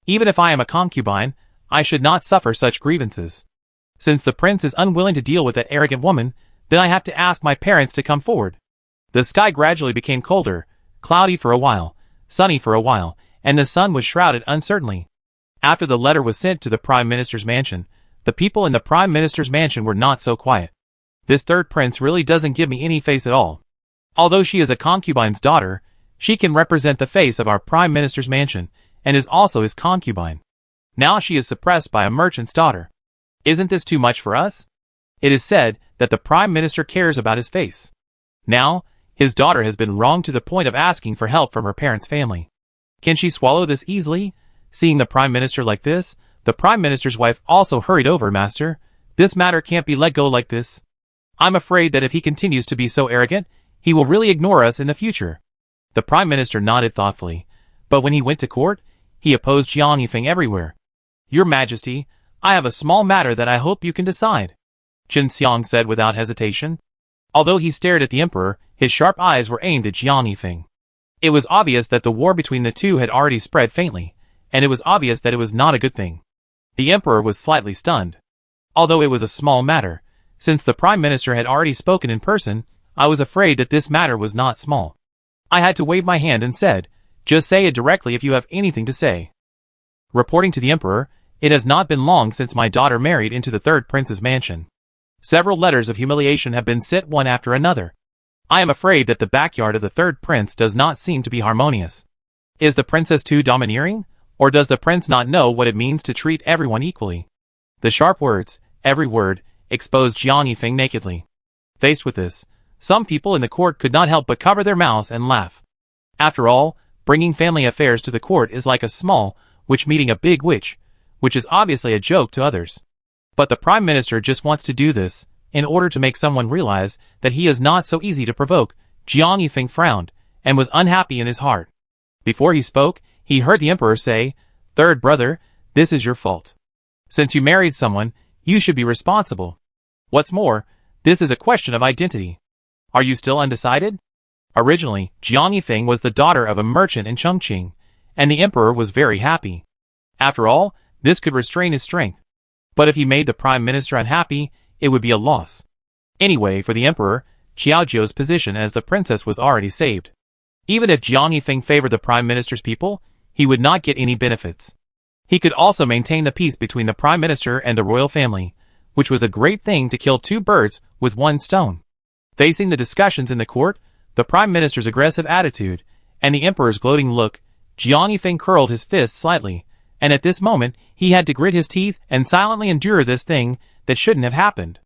Even if I am a concubine, I should not suffer such grievances. Since the prince is unwilling to deal with that arrogant woman, then I have to ask my parents to come forward. The sky gradually became colder, cloudy for a while, sunny for a while, and the sun was shrouded uncertainly. After the letter was sent to the Prime Minister's mansion, the people in the Prime Minister's mansion were not so quiet. This third prince really doesn't give me any face at all. Although she is a concubine's daughter, she can represent the face of our Prime Minister's mansion, and is also his concubine. Now she is suppressed by a merchant's daughter. Isn't this too much for us? It is said that the Prime Minister cares about his face. Now, his daughter has been wronged to the point of asking for help from her parents' family. Can she swallow this easily? Seeing the Prime Minister like this, the Prime Minister's wife also hurried over. Master, this matter can't be let go like this. I'm afraid that if he continues to be so arrogant, he will really ignore us in the future. The Prime Minister nodded thoughtfully, but when he went to court, he opposed Jiang Yifeng everywhere. Your Majesty, I have a small matter that I hope you can decide, Chen Xiang said without hesitation. Although he stared at the emperor, his sharp eyes were aimed at Jiang Yifeng. It was obvious that the war between the two had already spread faintly, and it was obvious that it was not a good thing. The emperor was slightly stunned. Although it was a small matter, since the Prime Minister had already spoken in person, I was afraid that this matter was not small. I had to wave my hand and said, just say it directly if you have anything to say. Reporting to the emperor, it has not been long since my daughter married into the third prince's mansion. Several letters of humiliation have been sent one after another. I am afraid that the backyard of the third prince does not seem to be harmonious. Is the princess too domineering, or does the prince not know what it means to treat everyone equally? The sharp words, every word, exposed Jiang Yifeng nakedly. Faced with this, some people in the court could not help but cover their mouths and laugh. After all, bringing family affairs to the court is like a small witch meeting a big witch, which is obviously a joke to others. But the Prime Minister just wants to do this, in order to make someone realize that he is not so easy to provoke. Jiang Yifeng frowned, and was unhappy in his heart. Before he spoke, he heard the emperor say, Third brother, this is your fault. Since you married someone, you should be responsible. What's more, this is a question of identity. Are you still undecided? Originally, Jiang Yifeng was the daughter of a merchant in Chongqing, and the emperor was very happy. After all, this could restrain his strength. But if he made the Prime Minister unhappy, it would be a loss. Anyway, for the emperor, Qiaojiu's position as the princess was already saved. Even if Jiang Yifeng favored the Prime Minister's people, he would not get any benefits. He could also maintain the peace between the Prime Minister and the royal family, which was a great thing to kill two birds with one stone. Facing the discussions in the court, the Prime Minister's aggressive attitude, and the emperor's gloating look, Jiang Yifeng curled his fist slightly, and at this moment, he had to grit his teeth and silently endure this thing that shouldn't have happened.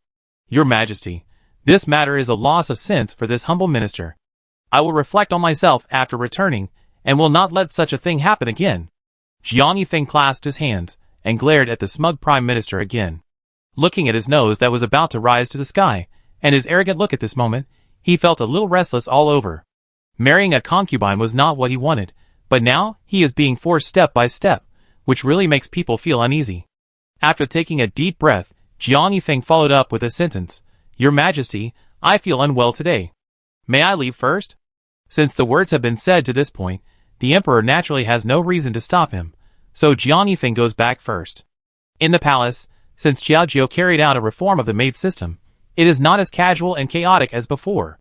Your Majesty, this matter is a loss of sense for this humble minister. I will reflect on myself after returning, and will not let such a thing happen again. Jiang Yifeng clasped his hands, and glared at the smug Prime Minister again. Looking at his nose that was about to rise to the sky, and his arrogant look at this moment, he felt a little restless all over. Marrying a concubine was not what he wanted, but now he is being forced step by step, which really makes people feel uneasy. After taking a deep breath, Jiang Yifeng followed up with a sentence, Your Majesty, I feel unwell today. May I leave first? Since the words have been said to this point, the emperor naturally has no reason to stop him, so Jiang Yifeng goes back first. In the palace, since Qiaojiu carried out a reform of the maid system, it is not as casual and chaotic as before.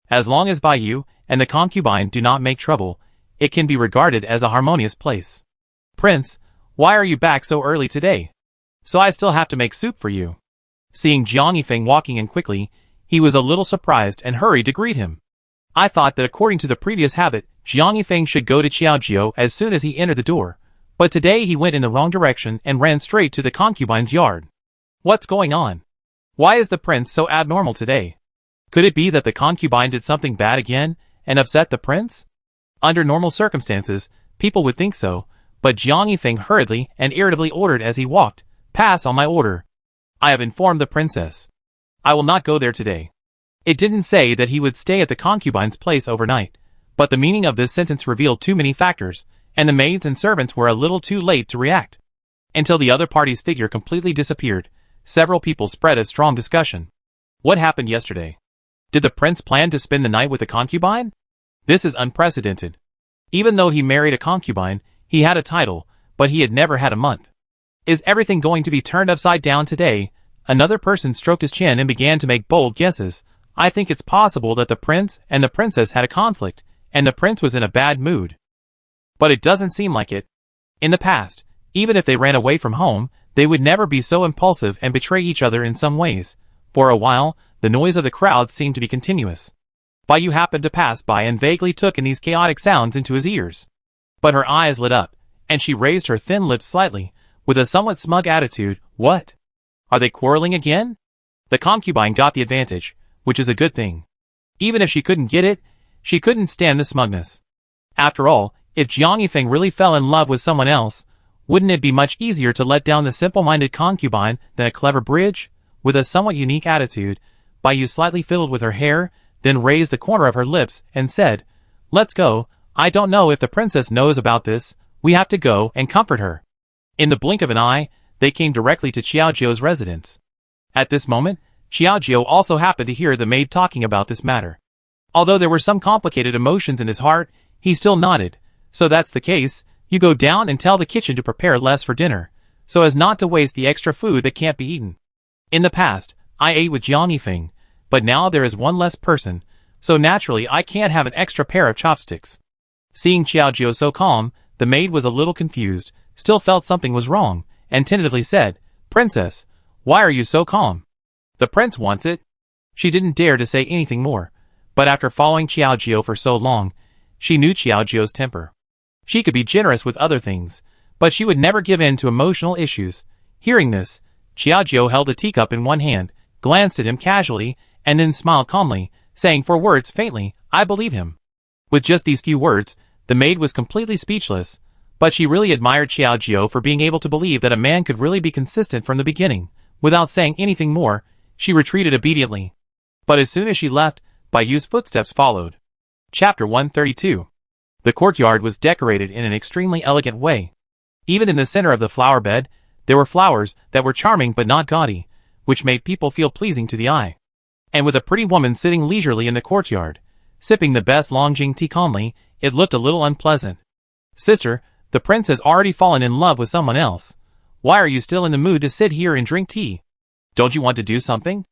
As long as Baiyu and the concubine do not make trouble, it can be regarded as a harmonious place. Prince, why are you back so early today? So I still have to make soup for you. Seeing Jiang Yifeng walking in quickly, he was a little surprised and hurried to greet him. I thought that according to the previous habit, Jiang Yifeng should go to Qiaojiu as soon as he entered the door, but today he went in the wrong direction and ran straight to the concubine's yard. What's going on? Why is the prince so abnormal today? Could it be that the concubine did something bad again and upset the prince? Under normal circumstances, people would think so, but Jiang Yifeng hurriedly and irritably ordered as he walked, Pass on my order. I have informed the princess. I will not go there today. It didn't say that he would stay at the concubine's place overnight, but the meaning of this sentence revealed too many factors, and the maids and servants were a little too late to react. Until the other party's figure completely disappeared, several people spread a strong discussion. What happened yesterday? Did the prince plan to spend the night with a concubine? This is unprecedented. Even though he married a concubine, he had a title, but he had never had a month. Is everything going to be turned upside down today? Another person stroked his chin and began to make bold guesses. I think it's possible that the prince and the princess had a conflict, and the prince was in a bad mood. But it doesn't seem like it. In the past, even if they ran away from home, they would never be so impulsive and betray each other in some ways. For a while, the noise of the crowd seemed to be continuous. Baiyu happened to pass by and vaguely took in these chaotic sounds into his ears. But her eyes lit up, and she raised her thin lips slightly, with a somewhat smug attitude. What? Are they quarreling again? The concubine got the advantage, which is a good thing. Even if she couldn't get it, she couldn't stand the smugness. After all, if Jiang Yifeng really fell in love with someone else, wouldn't it be much easier to let down the simple-minded concubine than a clever bridge? With a somewhat unique attitude, Bai Yu slightly fiddled with her hair, then raised the corner of her lips and said, "Let's go. I don't know if the princess knows about this. We have to go and comfort her." In the blink of an eye, they came directly to Xiaojiu's residence. At this moment, Xiaojiu also happened to hear the maid talking about this matter. Although there were some complicated emotions in his heart, he still nodded. "So that's the case. You go down and tell the kitchen to prepare less for dinner, so as not to waste the extra food that can't be eaten. In the past, I ate with Jiang Yifeng, but now there is one less person, so naturally I can't have an extra pair of chopsticks." Seeing Xiaojiu so calm, the maid was a little confused, still felt something was wrong, and tentatively said, "Princess, why are you so calm? The prince wants it." She didn't dare to say anything more, but after following Xiaojiu for so long, she knew Xiaojiu's temper. She could be generous with other things, but she would never give in to emotional issues. Hearing this, Xiaojiu held a teacup in one hand, glanced at him casually, and then smiled calmly, saying 4 words faintly, "I believe him." With just these few words, the maid was completely speechless, but she really admired Xiaojiu for being able to believe that a man could really be consistent from the beginning. Without saying anything more, she retreated obediently. But as soon as she left, Bai Yu's footsteps followed. Chapter 132. The courtyard was decorated in an extremely elegant way. Even in the center of the flower bed, there were flowers that were charming but not gaudy, which made people feel pleasing to the eye. And with a pretty woman sitting leisurely in the courtyard, sipping the best Longjing tea calmly, it looked a little unpleasant. "Sister, the prince has already fallen in love with someone else. Why are you still in the mood to sit here and drink tea? Don't you want to do something?"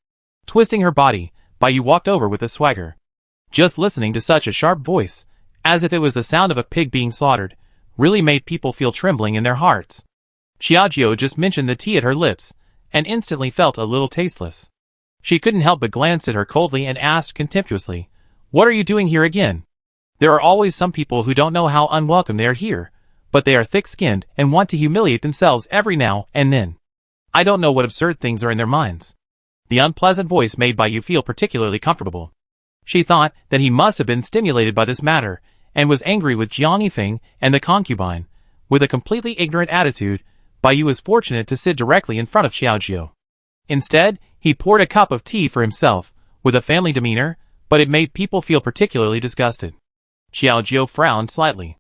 Twisting her body, Bai Yu walked over with a swagger. Just listening to such a sharp voice, as if it was the sound of a pig being slaughtered, really made people feel trembling in their hearts. Xiaojiu just mentioned the tea at her lips, and instantly felt a little tasteless. She couldn't help but glance at her coldly and asked contemptuously, "What are you doing here again?" There are always some people who don't know how unwelcome they are here, but they are thick-skinned and want to humiliate themselves every now and then. I don't know what absurd things are in their minds. The unpleasant voice made Bai Yu feel particularly comfortable. She thought that he must have been stimulated by this matter, and was angry with Jiang Yifeng and the concubine. With a completely ignorant attitude, Bai Yu was fortunate to sit directly in front of Xiaojiu. Instead, he poured a cup of tea for himself, with a family demeanor, but it made people feel particularly disgusted. Xiaojiu frowned slightly.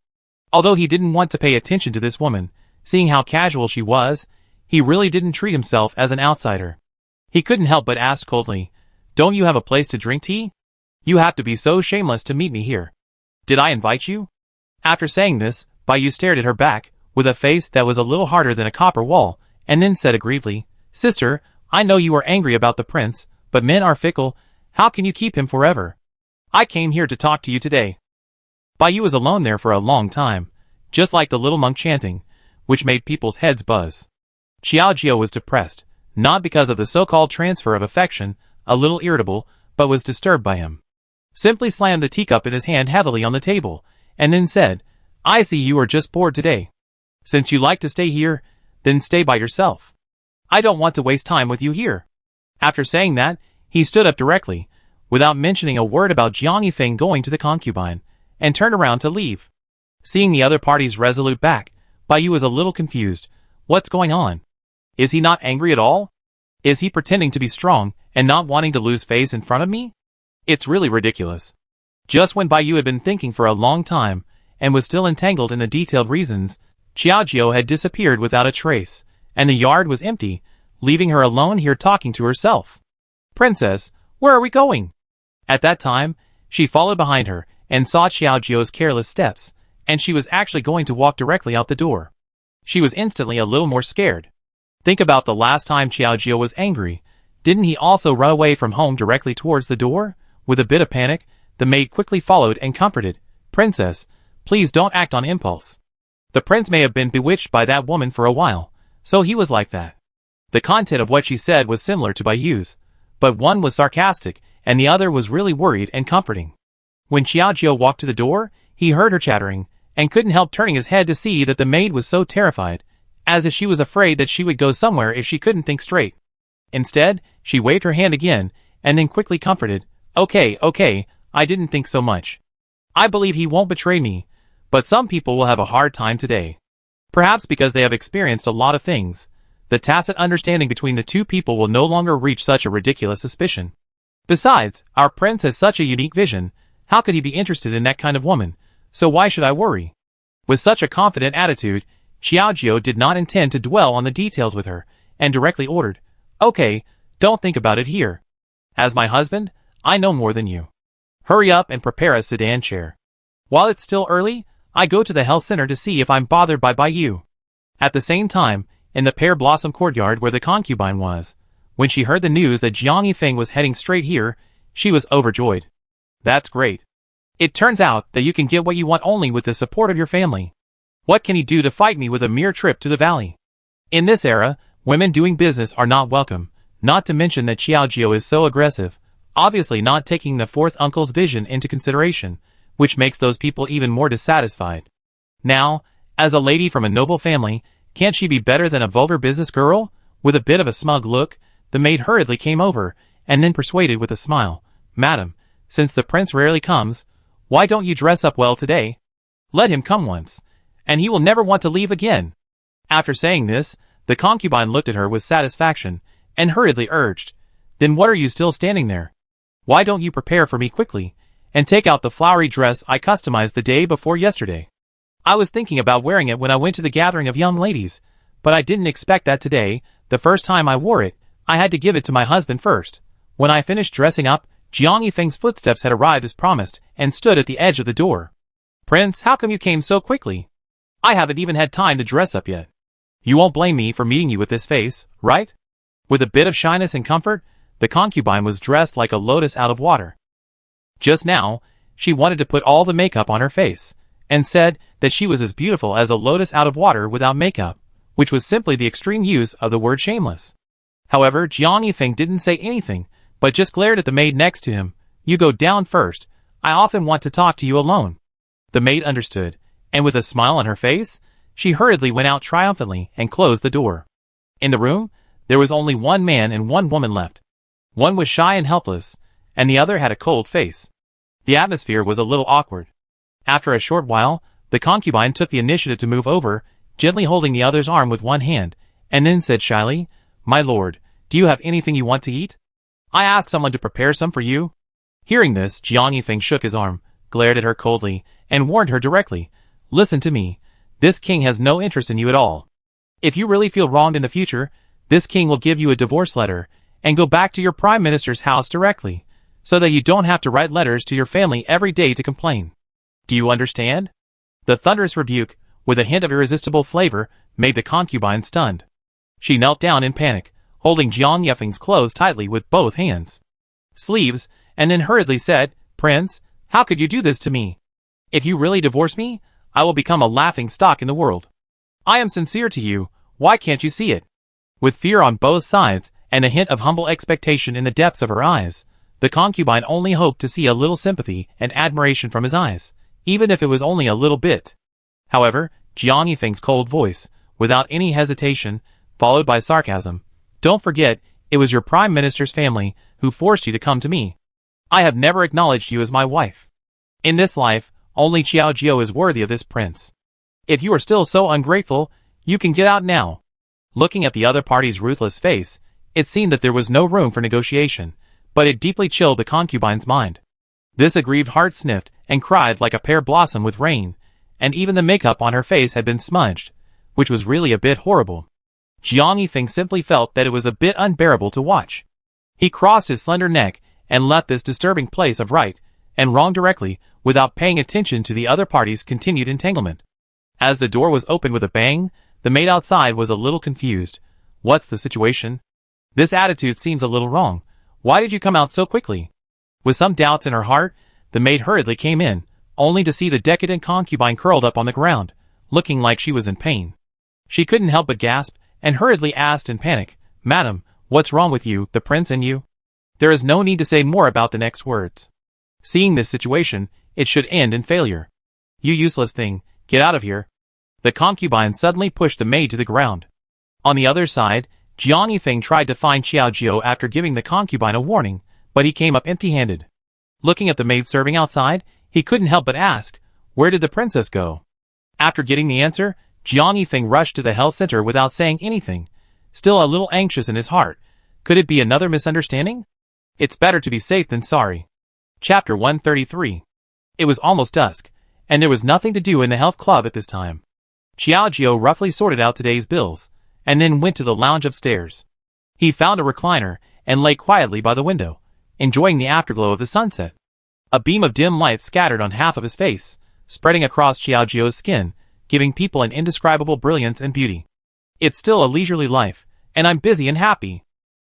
Although he didn't want to pay attention to this woman, seeing how casual she was, he really didn't treat himself as an outsider. He couldn't help but ask coldly, "Don't you have a place to drink tea? You have to be so shameless to meet me here. Did I invite you?" After saying this, Bai Yu stared at her back, with a face that was a little harder than a copper wall, and then said aggrievedly, "Sister, I know you are angry about the prince, but men are fickle. How can you keep him forever? I came here to talk to you today." Bai Yu was alone there for a long time, just like the little monk chanting, which made people's heads buzz. Xiaojiu was depressed, not because of the so-called transfer of affection, a little irritable, but was disturbed by him. Simply slammed the teacup in his hand heavily on the table, and then said, "I see you are just bored today. Since you like to stay here, then stay by yourself. I don't want to waste time with you here." After saying that, he stood up directly, without mentioning a word about Jiang Yifeng going to the concubine, and turned around to leave. Seeing the other party's resolute back, Bai Yu was a little confused. What's going on? Is he not angry at all? Is he pretending to be strong, and not wanting to lose face in front of me? It's really ridiculous. Just when Bai Yu had been thinking for a long time, and was still entangled in the detailed reasons, Xiaojiu had disappeared without a trace, and the yard was empty, leaving her alone here talking to herself. "Princess, where are we going?" At that time, she followed behind her, and saw Xiaojiu's careless steps, and she was actually going to walk directly out the door. She was instantly a little more scared. Think about the last time Xiaojiu was angry. Didn't he also run away from home directly towards the door? With a bit of panic, the maid quickly followed and comforted, "Princess, please don't act on impulse. The prince may have been bewitched by that woman for a while, so he was like that." The content of what she said was similar to Bai Yu's, but one was sarcastic, and the other was really worried and comforting. When Xiaojiu walked to the door, he heard her chattering, and couldn't help turning his head to see that the maid was so terrified. as if she was afraid that she would go somewhere if she couldn't think straight. Instead, she waved her hand again, and then quickly comforted, Okay, I didn't think so much. I believe he won't betray me, but some people will have a hard time today. Perhaps because they have experienced a lot of things. The tacit understanding between the two people will no longer reach such a ridiculous suspicion. Besides, our prince has such a unique vision. How could he be interested in that kind of woman? So why should I worry? With such a confident attitude, Xiaojio did not intend to dwell on the details with her, and directly ordered, Okay, don't think about it here. As my husband, I know more than you. Hurry up and prepare a sedan chair. While it's still early, I go to the health center to see if I'm bothered by you. At the same time, in the pear blossom courtyard where the concubine was, when she heard the news that Jiang Yifeng was heading straight here, she was overjoyed. That's great. It turns out that you can get what you want only with the support of your family. What can he do to fight me with a mere trip to the valley? In this era, women doing business are not welcome, not to mention that Xiaojio is so aggressive, obviously not taking the fourth uncle's vision into consideration, which makes those people even more dissatisfied. Now, as a lady from a noble family, can't she be better than a vulgar business girl? With a bit of a smug look, the maid hurriedly came over, and then persuaded with a smile, Madam, since the prince rarely comes, why don't you dress up well today? Let him come once, and he will never want to leave again. After saying this, the concubine looked at her with satisfaction, and hurriedly urged, Then what are you still standing there? Why don't you prepare for me quickly, and take out the flowery dress I customized the day before yesterday? I was thinking about wearing it when I went to the gathering of young ladies, but I didn't expect that today, the first time I wore it, I had to give it to my husband first. When I finished dressing up, Jiang Yifeng's footsteps had arrived as promised, and stood at the edge of the door. Prince, how come you came so quickly? I haven't even had time to dress up yet. You won't blame me for meeting you with this face, right? With a bit of shyness and comfort, the concubine was dressed like a lotus out of water. Just now, she wanted to put all the makeup on her face, and said that she was as beautiful as a lotus out of water without makeup, which was simply the extreme use of the word shameless. However, Jiang Yifeng didn't say anything, but just glared at the maid next to him. You go down first. I often want to talk to you alone. The maid understood, and with a smile on her face, she hurriedly went out triumphantly and closed the door. In the room, there was only one man and one woman left. One was shy and helpless, and the other had a cold face. The atmosphere was a little awkward. After a short while, the concubine took the initiative to move over, gently holding the other's arm with one hand, and then said shyly, My lord, do you have anything you want to eat? I asked someone to prepare some for you. Hearing this, Jiang Yifeng shook his arm, glared at her coldly, and warned her directly, Listen to me. This king has no interest in you at all. If you really feel wronged in the future, this king will give you a divorce letter, and go back to your prime minister's house directly, so that you don't have to write letters to your family every day to complain. Do you understand? The thunderous rebuke, with a hint of irresistible flavor, made the concubine stunned. She knelt down in panic, holding Jiang Yifeng's clothes tightly with both hands, sleeves, and then hurriedly said, Prince, how could you do this to me? If you really divorce me, I will become a laughing stock in the world. I am sincere to you, why can't you see it? With fear on both sides, and a hint of humble expectation in the depths of her eyes, the concubine only hoped to see a little sympathy and admiration from his eyes, even if it was only a little bit. However, Jiang Yifeng's cold voice, without any hesitation, followed by sarcasm, Don't forget, it was your prime minister's family who forced you to come to me. I have never acknowledged you as my wife. In this life, only Xiaojio is worthy of this prince. If you are still so ungrateful, you can get out now. Looking at the other party's ruthless face, it seemed that there was no room for negotiation, but it deeply chilled the concubine's mind. This aggrieved heart sniffed and cried like a pear blossom with rain, and even the makeup on her face had been smudged, which was really a bit horrible. Jiang Yifeng simply felt that it was a bit unbearable to watch. He crossed his slender neck and left this disturbing place of right and wrong directly, without paying attention to the other party's continued entanglement. As the door was opened with a bang, the maid outside was a little confused. What's the situation? This attitude seems a little wrong. Why did you come out so quickly? With some doubts in her heart, the maid hurriedly came in, only to see the decadent concubine curled up on the ground, looking like she was in pain. She couldn't help but gasp, and hurriedly asked in panic, Madam, what's wrong with you, the prince and you? There is no need to say more about the next words. Seeing this situation, it should end in failure. You useless thing, get out of here. The concubine suddenly pushed the maid to the ground. On the other side, Jiang Yifeng tried to find Xiao Jiao after giving the concubine a warning, but he came up empty-handed. Looking at the maid serving outside, he couldn't help but ask, "Where did the princess go?" After getting the answer, Jiang Yifeng rushed to the health center without saying anything, still a little anxious in his heart. Could it be another misunderstanding? It's better to be safe than sorry. Chapter 133. It was almost dusk, and there was nothing to do in the health club at this time. Xiao Jiao roughly sorted out today's bills, and then went to the lounge upstairs. He found a recliner, and lay quietly by the window, enjoying the afterglow of the sunset. A beam of dim light scattered on half of his face, spreading across Xiao Jiao's skin, giving people an indescribable brilliance and beauty. It's still a leisurely life, and I'm busy and happy.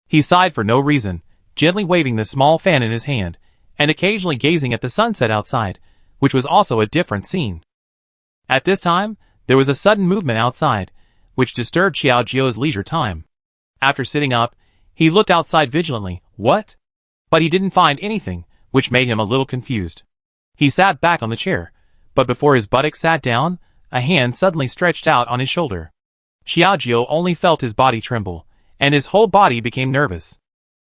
He sighed for no reason, gently waving the small fan in his hand, and occasionally gazing at the sunset outside, which was also a different scene. At this time, there was a sudden movement outside, which disturbed Xiao Jiao's leisure time. After sitting up, he looked outside vigilantly. What? But he didn't find anything, which made him a little confused. He sat back on the chair, but before his buttocks sat down, a hand suddenly stretched out on his shoulder. Xiao Jiao only felt his body tremble, and his whole body became nervous.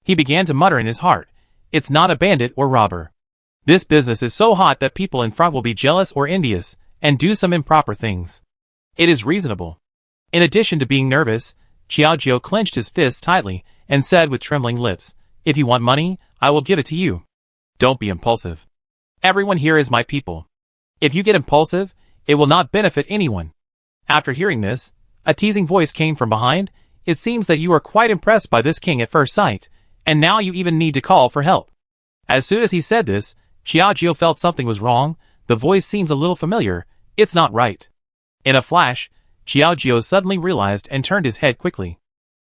He began to mutter in his heart, "It's not a bandit or robber. This business is so hot that people in front will be jealous or envious, and do some improper things. It is reasonable." In addition to being nervous, Xiao Jiao clenched his fists tightly, and said with trembling lips, "If you want money, I will give it to you. Don't be impulsive. Everyone here is my people. If you get impulsive, it will not benefit anyone." After hearing this, a teasing voice came from behind. "It seems that you are quite impressed by this king at first sight, and now you even need to call for help." As soon as he said this, Xiao Jiao felt something was wrong. The voice seems a little familiar. It's not right. In a flash, Xiao Jiao suddenly realized and turned his head quickly.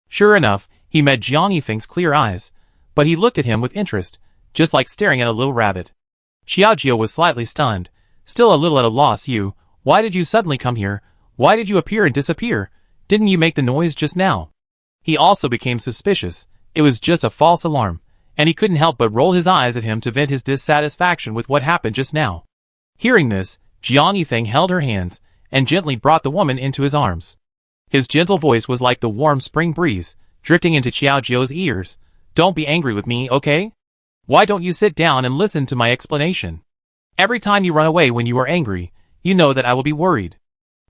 Sure enough, he met Jiang Yifeng's clear eyes, but he looked at him with interest, just like staring at a little rabbit. Xiao Jiao was slightly stunned, still a little at a loss. Why did you suddenly come here? Why did you appear and disappear? Didn't you make the noise just now? He also became suspicious. It was just a false alarm, and he couldn't help but roll his eyes at him to vent his dissatisfaction with what happened just now. Hearing this, Jiang Yifeng held her hands, and gently brought the woman into his arms. His gentle voice was like the warm spring breeze, drifting into Xiao Jiao's ears. "Don't be angry with me, okay? Why don't you sit down and listen to my explanation? Every time you run away when you are angry, you know that I will be worried."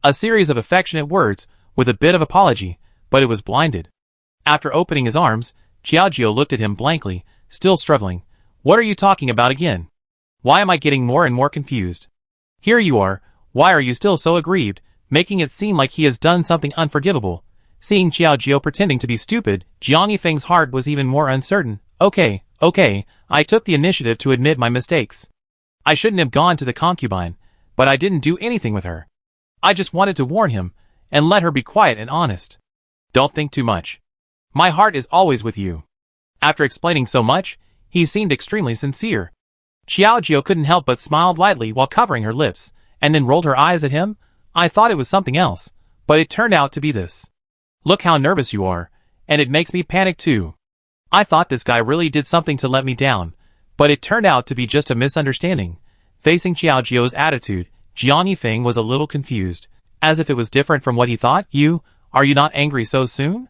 A series of affectionate words, with a bit of apology, but it was blinded. After opening his arms, Xiao Jiao looked at him blankly, still struggling. "What are you talking about again? Why am I getting more and more confused? Here you are, why are you still so aggrieved?" Making it seem like he has done something unforgivable. Seeing Xiao Jiao pretending to be stupid, Jiang Yifeng's heart was even more uncertain. Okay, I took the initiative to admit my mistakes. I shouldn't have gone to the concubine, but I didn't do anything with her. I just wanted to warn him, and let her be quiet and honest. Don't think too much. My heart is always with you." After explaining so much, he seemed extremely sincere. Xiao Jiao couldn't help but smiled lightly while covering her lips, and then rolled her eyes at him. "I thought it was something else, but it turned out to be this. Look how nervous you are, and it makes me panic too. I thought this guy really did something to let me down, but it turned out to be just a misunderstanding." Facing Xiao Jiao's attitude, Jiang Yifeng was a little confused, as if it was different from what he thought. Are you not angry so soon?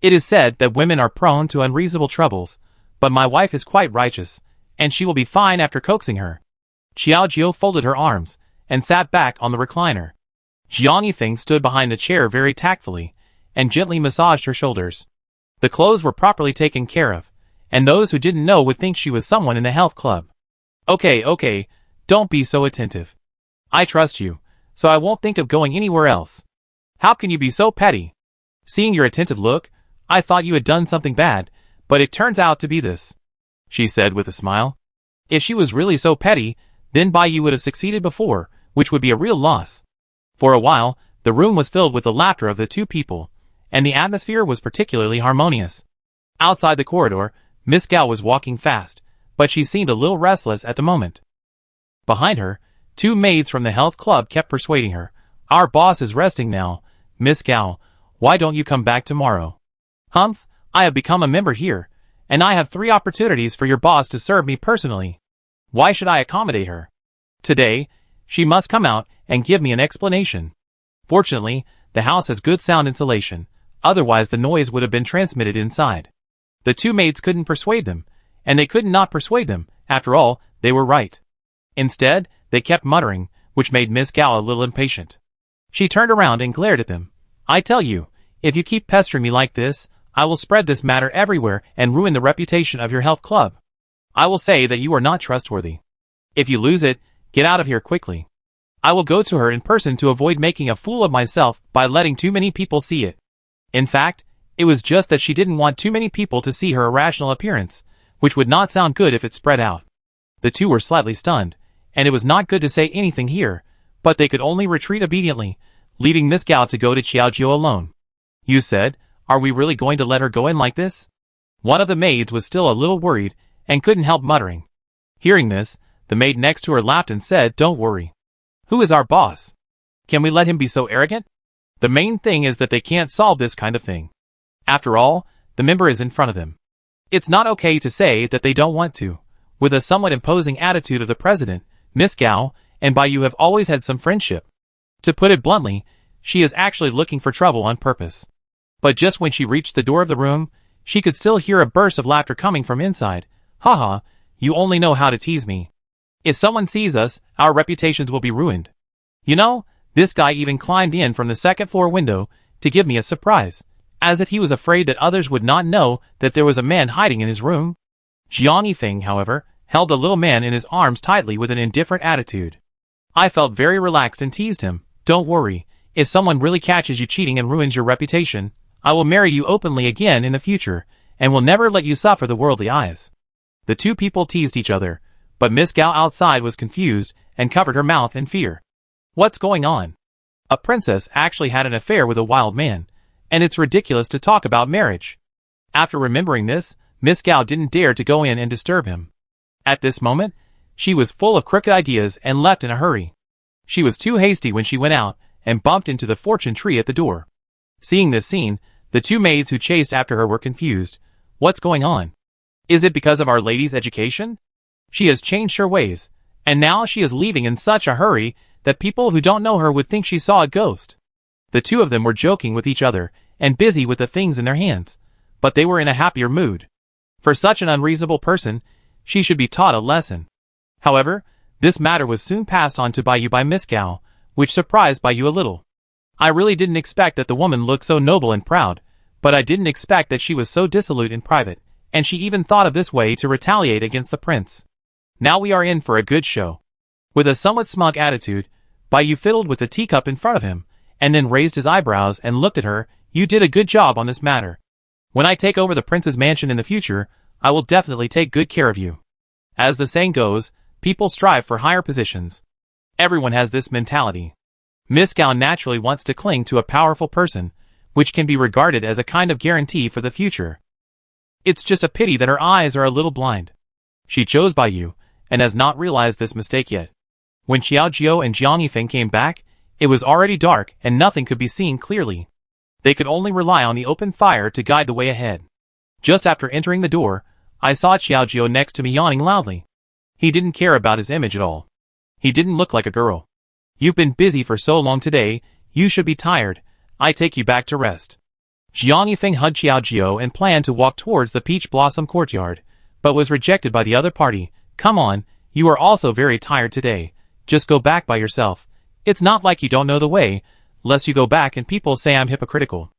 It is said that women are prone to unreasonable troubles, but my wife is quite righteous, and she will be fine after coaxing her." Xiao Jiao folded her arms, and sat back on the recliner. Jiang Yifeng stood behind the chair very tactfully, and gently massaged her shoulders. The clothes were properly taken care of, and those who didn't know would think she was someone in the health club. Okay, don't be so attentive. I trust you, so I won't think of going anywhere else. How can you be so petty? Seeing your attentive look, I thought you had done something bad, but it turns out to be this," she said with a smile. "If she was really so petty, then you would have succeeded before, which would be a real loss." For a while, the room was filled with the laughter of the two people, and the atmosphere was particularly harmonious. Outside the corridor, Miss Gao was walking fast, but she seemed a little restless at the moment. Behind her, two maids from the health club kept persuading her. "Our boss is resting now. Miss Gao, why don't you come back tomorrow?" "Humph, I have become a member here, and I have 3 opportunities for your boss to serve me personally. Why should I accommodate her? Today, she must come out and give me an explanation." Fortunately, the house has good sound insulation, otherwise the noise would have been transmitted inside. The two maids couldn't persuade them, and they could not persuade them. After all, they were right. Instead, they kept muttering, which made Miss Gao a little impatient. She turned around and glared at them. I tell you, if you keep pestering me like this, I will spread this matter everywhere and ruin the reputation of your health club. I will say that you are not trustworthy. If you lose it, get out of here quickly. I will go to her in person to avoid making a fool of myself by letting too many people see it. In fact, it was just that she didn't want too many people to see her irrational appearance, which would not sound good if it spread out. The two were slightly stunned, and it was not good to say anything here, but they could only retreat obediently, leaving Miss Gao to go to Xiaojiu alone. You said, are we really going to let her go in like this? One of the maids was still a little worried, and couldn't help muttering. Hearing this, the maid next to her laughed and said, don't worry. Who is our boss? Can we let him be so arrogant? The main thing is that they can't solve this kind of thing. After all, the member is in front of them. It's not okay to say that they don't want to. With a somewhat imposing attitude of the president, Miss Gao and Baiyu have always had some friendship. To put it bluntly, she is actually looking for trouble on purpose. But just when she reached the door of the room, she could still hear a burst of laughter coming from inside. Haha, you only know how to tease me. If someone sees us, our reputations will be ruined. You know, this guy even climbed in from the second floor window to give me a surprise, as if he was afraid that others would not know that there was a man hiding in his room. Jiang Yifeng, however, held the little man in his arms tightly with an indifferent attitude. I felt very relaxed and teased him. Don't worry, if someone really catches you cheating and ruins your reputation, I will marry you openly again in the future, and will never let you suffer the worldly eyes. The two people teased each other, but Miss Gao outside was confused and covered her mouth in fear. What's going on? A princess actually had an affair with a wild man, and it's ridiculous to talk about marriage. After remembering this, Miss Gao didn't dare to go in and disturb him. At this moment, she was full of crooked ideas and left in a hurry. She was too hasty when she went out and bumped into the fortune tree at the door. Seeing this scene, the two maids who chased after her were confused. What's going on? Is it because of Our Lady's education? She has changed her ways, and now she is leaving in such a hurry that people who don't know her would think she saw a ghost. The two of them were joking with each other and busy with the things in their hands, but they were in a happier mood. For such an unreasonable person, she should be taught a lesson. However, this matter was soon passed on to Baiyu by Miss Gao, which surprised Baiyu a little. I really didn't expect that the woman looked so noble and proud, but I didn't expect that she was so dissolute in private, and she even thought of this way to retaliate against the prince. Now we are in for a good show. With a somewhat smug attitude, Baiyu fiddled with the teacup in front of him, and then raised his eyebrows and looked at her. You did a good job on this matter. When I take over the prince's mansion in the future, I will definitely take good care of you. As the saying goes, people strive for higher positions. Everyone has this mentality. Miss Gao naturally wants to cling to a powerful person, which can be regarded as a kind of guarantee for the future. It's just a pity that her eyes are a little blind. She chose Baiyu, and has not realized this mistake yet. When Xiaojiu and Jiang Yifeng came back, it was already dark and nothing could be seen clearly. They could only rely on the open fire to guide the way ahead. Just after entering the door, I saw Xiaojiu next to me yawning loudly. He didn't care about his image at all. He didn't look like a girl. You've been busy for so long today, you should be tired. I take you back to rest. Jiang Yifeng hugged Xiaojiu and planned to walk towards the peach blossom courtyard, but was rejected by the other party. Come on, you are also very tired today. Just go back by yourself. It's not like you don't know the way, lest you go back and people say I'm hypocritical.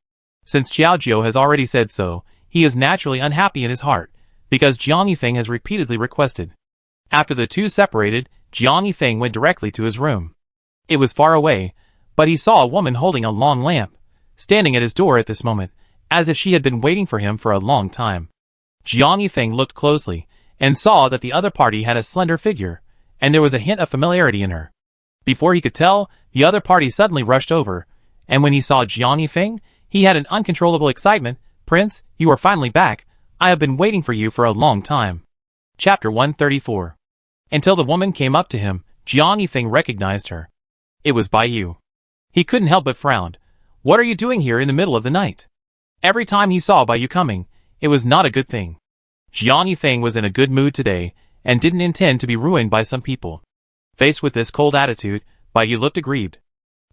Since Xiaojiu has already said so, he is naturally unhappy in his heart, because Jiang Yifeng has repeatedly requested. After the two separated, Jiang Yifeng went directly to his room. It was far away, but he saw a woman holding a long lamp, standing at his door at this moment, as if she had been waiting for him for a long time. Jiang Yifeng looked closely, and saw that the other party had a slender figure, and there was a hint of familiarity in her. Before he could tell, the other party suddenly rushed over, and when he saw Jiang Yifeng, he had an uncontrollable excitement. Prince, you are finally back. I have been waiting for you for a long time. Chapter 134. Until the woman came up to him, Jiang Yifeng recognized her. It was Baiyu. He couldn't help but frown. What are you doing here in the middle of the night? Every time he saw Baiyu coming, it was not a good thing. Jiang Yifeng was in a good mood today, and didn't intend to be ruined by some people. Faced with this cold attitude, Baiyu looked aggrieved.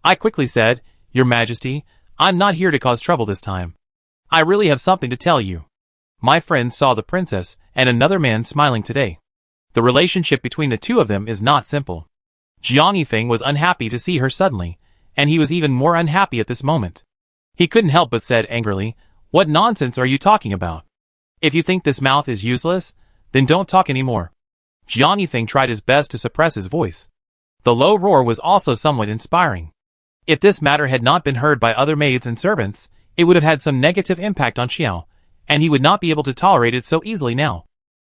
I quickly said, Your Majesty, I'm not here to cause trouble this time. I really have something to tell you. My friend saw the princess and another man smiling today. The relationship between the two of them is not simple. Jiang Yifeng was unhappy to see her suddenly, and he was even more unhappy at this moment. He couldn't help but said angrily, "What nonsense are you talking about? If you think this mouth is useless, then don't talk anymore." Jiang Yifeng tried his best to suppress his voice. The low roar was also somewhat inspiring. If this matter had not been heard by other maids and servants, it would have had some negative impact on Xiao, and he would not be able to tolerate it so easily now.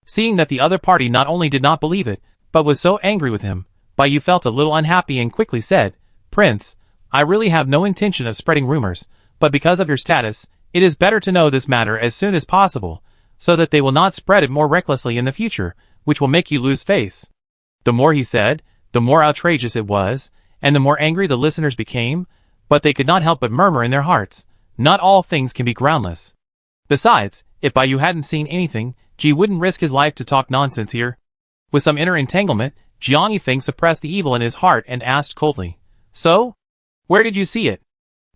Seeing that the other party not only did not believe it, but was so angry with him, Bai Yu felt a little unhappy and quickly said, "Prince, I really have no intention of spreading rumors, but because of your status, it is better to know this matter as soon as possible, so that they will not spread it more recklessly in the future, which will make you lose face." The more he said, the more outrageous it was, and the more angry the listeners became, but they could not help but murmur in their hearts, "Not all things can be groundless." Besides, if Bai Yu hadn't seen anything, Ji wouldn't risk his life to talk nonsense here. With some inner entanglement, Jiang Yifeng suppressed the evil in his heart and asked coldly, "So? Where did you see it?"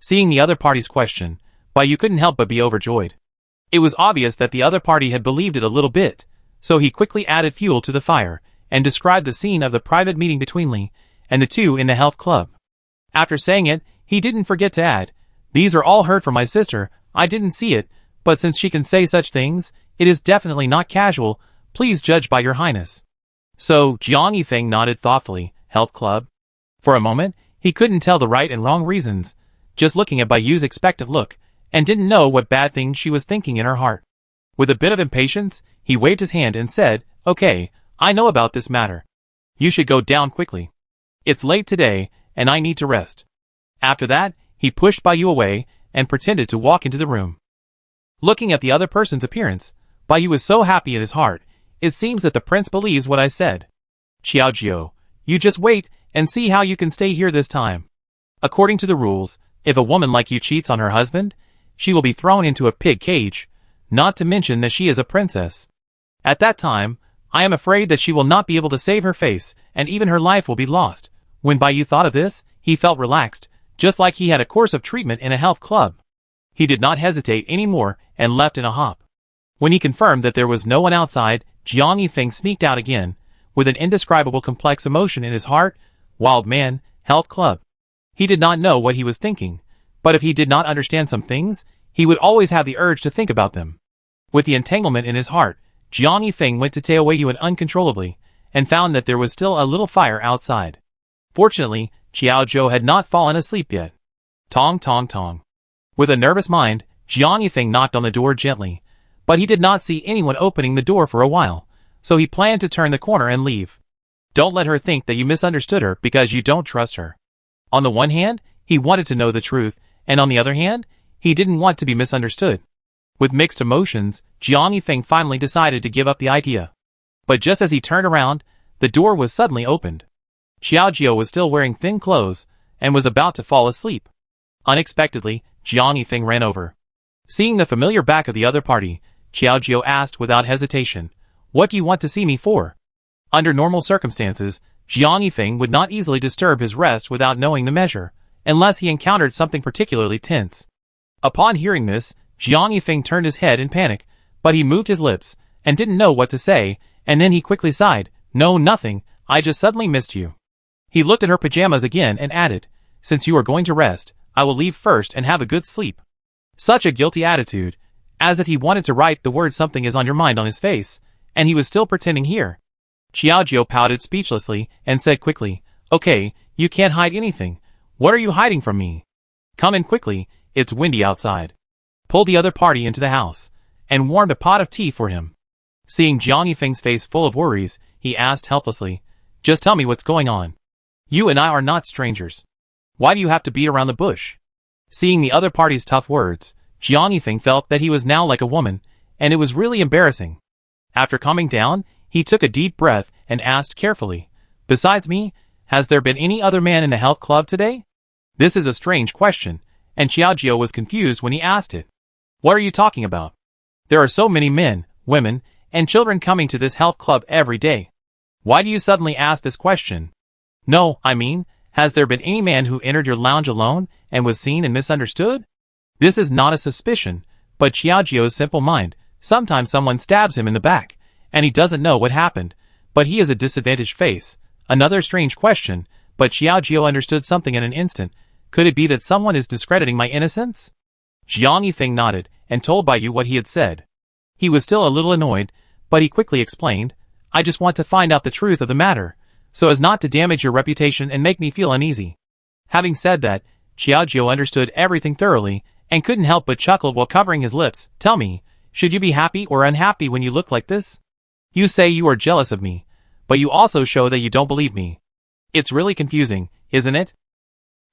Seeing the other party's question, Bai Yu couldn't help but be overjoyed. It was obvious that the other party had believed it a little bit, so he quickly added fuel to the fire, and described the scene of the private meeting between Li and the two in the health club. After saying it, he didn't forget to add, "These are all heard from my sister. I didn't see it, but since she can say such things, it is definitely not casual. Please judge by your highness." So, Jiang Yifeng nodded thoughtfully. Health club? For a moment, he couldn't tell the right and wrong reasons, just looking at Bai Yu's expectant look, and didn't know what bad thing she was thinking in her heart. With a bit of impatience, he waved his hand and said, "Okay, I know about this matter. You should go down quickly. It's late today, and I need to rest." After that, he pushed Bai Yu away, and pretended to walk into the room. Looking at the other person's appearance, Bai Yu was so happy in his heart. "It seems that the prince believes what I said. Xiaojiu, you just wait and see how you can stay here this time. According to the rules, if a woman like you cheats on her husband, she will be thrown into a pig cage, not to mention that she is a princess. At that time, I am afraid that she will not be able to save her face, and even her life will be lost." When Bai Yu thought of this, he felt relaxed, just like he had a course of treatment in a health club. He did not hesitate anymore and left in a hop. When he confirmed that there was no one outside, Jiang Yifeng sneaked out again, with an indescribable complex emotion in his heart. Wild man, health club. He did not know what he was thinking, but if he did not understand some things, he would always have the urge to think about them. With the entanglement in his heart, Jiang Yifeng went to Taoyuan uncontrollably, and found that there was still a little fire outside. Fortunately, Xiao Zhou had not fallen asleep yet. Tong tong tong. With a nervous mind, Jiang Yifeng knocked on the door gently, but he did not see anyone opening the door for a while, so he planned to turn the corner and leave. Don't let her think that you misunderstood her because you don't trust her. On the one hand, he wanted to know the truth, and on the other hand, he didn't want to be misunderstood. With mixed emotions, Jiang Yifeng finally decided to give up the idea. But just as he turned around, the door was suddenly opened. Xiaojiu was still wearing thin clothes, and was about to fall asleep. Unexpectedly, Jiang Yifeng ran over. Seeing the familiar back of the other party, Xiaojiu asked without hesitation, "What do you want to see me for?" Under normal circumstances, Jiang Yifeng would not easily disturb his rest without knowing the measure, unless he encountered something particularly tense. Upon hearing this, Jiang Yifeng turned his head in panic, but he moved his lips, and didn't know what to say, and then he quickly sighed, "No, nothing, I just suddenly missed you." He looked at her pajamas again and added, "Since you are going to rest, I will leave first and have a good sleep." Such a guilty attitude, as if he wanted to write the word "something is on your mind" on his face, and he was still pretending here. Xiaojiu pouted speechlessly and said quickly, "Okay, you can't hide anything. What are you hiding from me? Come in quickly, it's windy outside." Pulled the other party into the house, and warmed a pot of tea for him. Seeing Jiang Yifeng's face full of worries, he asked helplessly, "Just tell me what's going on. You and I are not strangers. Why do you have to beat around the bush?" Seeing the other party's tough words, Jiang Yifeng felt that he was now like a woman, and it was really embarrassing. After calming down, he took a deep breath and asked carefully, "Besides me, has there been any other man in the health club today?" This is a strange question, and Xiaojiu was confused when he asked it. "What are you talking about? There are so many men, women, and children coming to this health club every day. Why do you suddenly ask this question? No, I mean, has there been any man who entered your lounge alone and was seen and misunderstood? This is not a suspicion, but Xiaojiu's simple mind. Sometimes someone stabs him in the back, and he doesn't know what happened, but he is a disadvantaged face. Another strange question, but Xiaojiu understood something in an instant. Could it be that someone is discrediting my innocence? Jiang Yifeng nodded, and told Bai Yu what he had said. He was still a little annoyed, but he quickly explained, I just want to find out the truth of the matter, so as not to damage your reputation and make me feel uneasy. Having said that, Xiaojiu understood everything thoroughly, and couldn't help but chuckle while covering his lips. Tell me, should you be happy or unhappy when you look like this? You say you are jealous of me, but you also show that you don't believe me. It's really confusing, isn't it?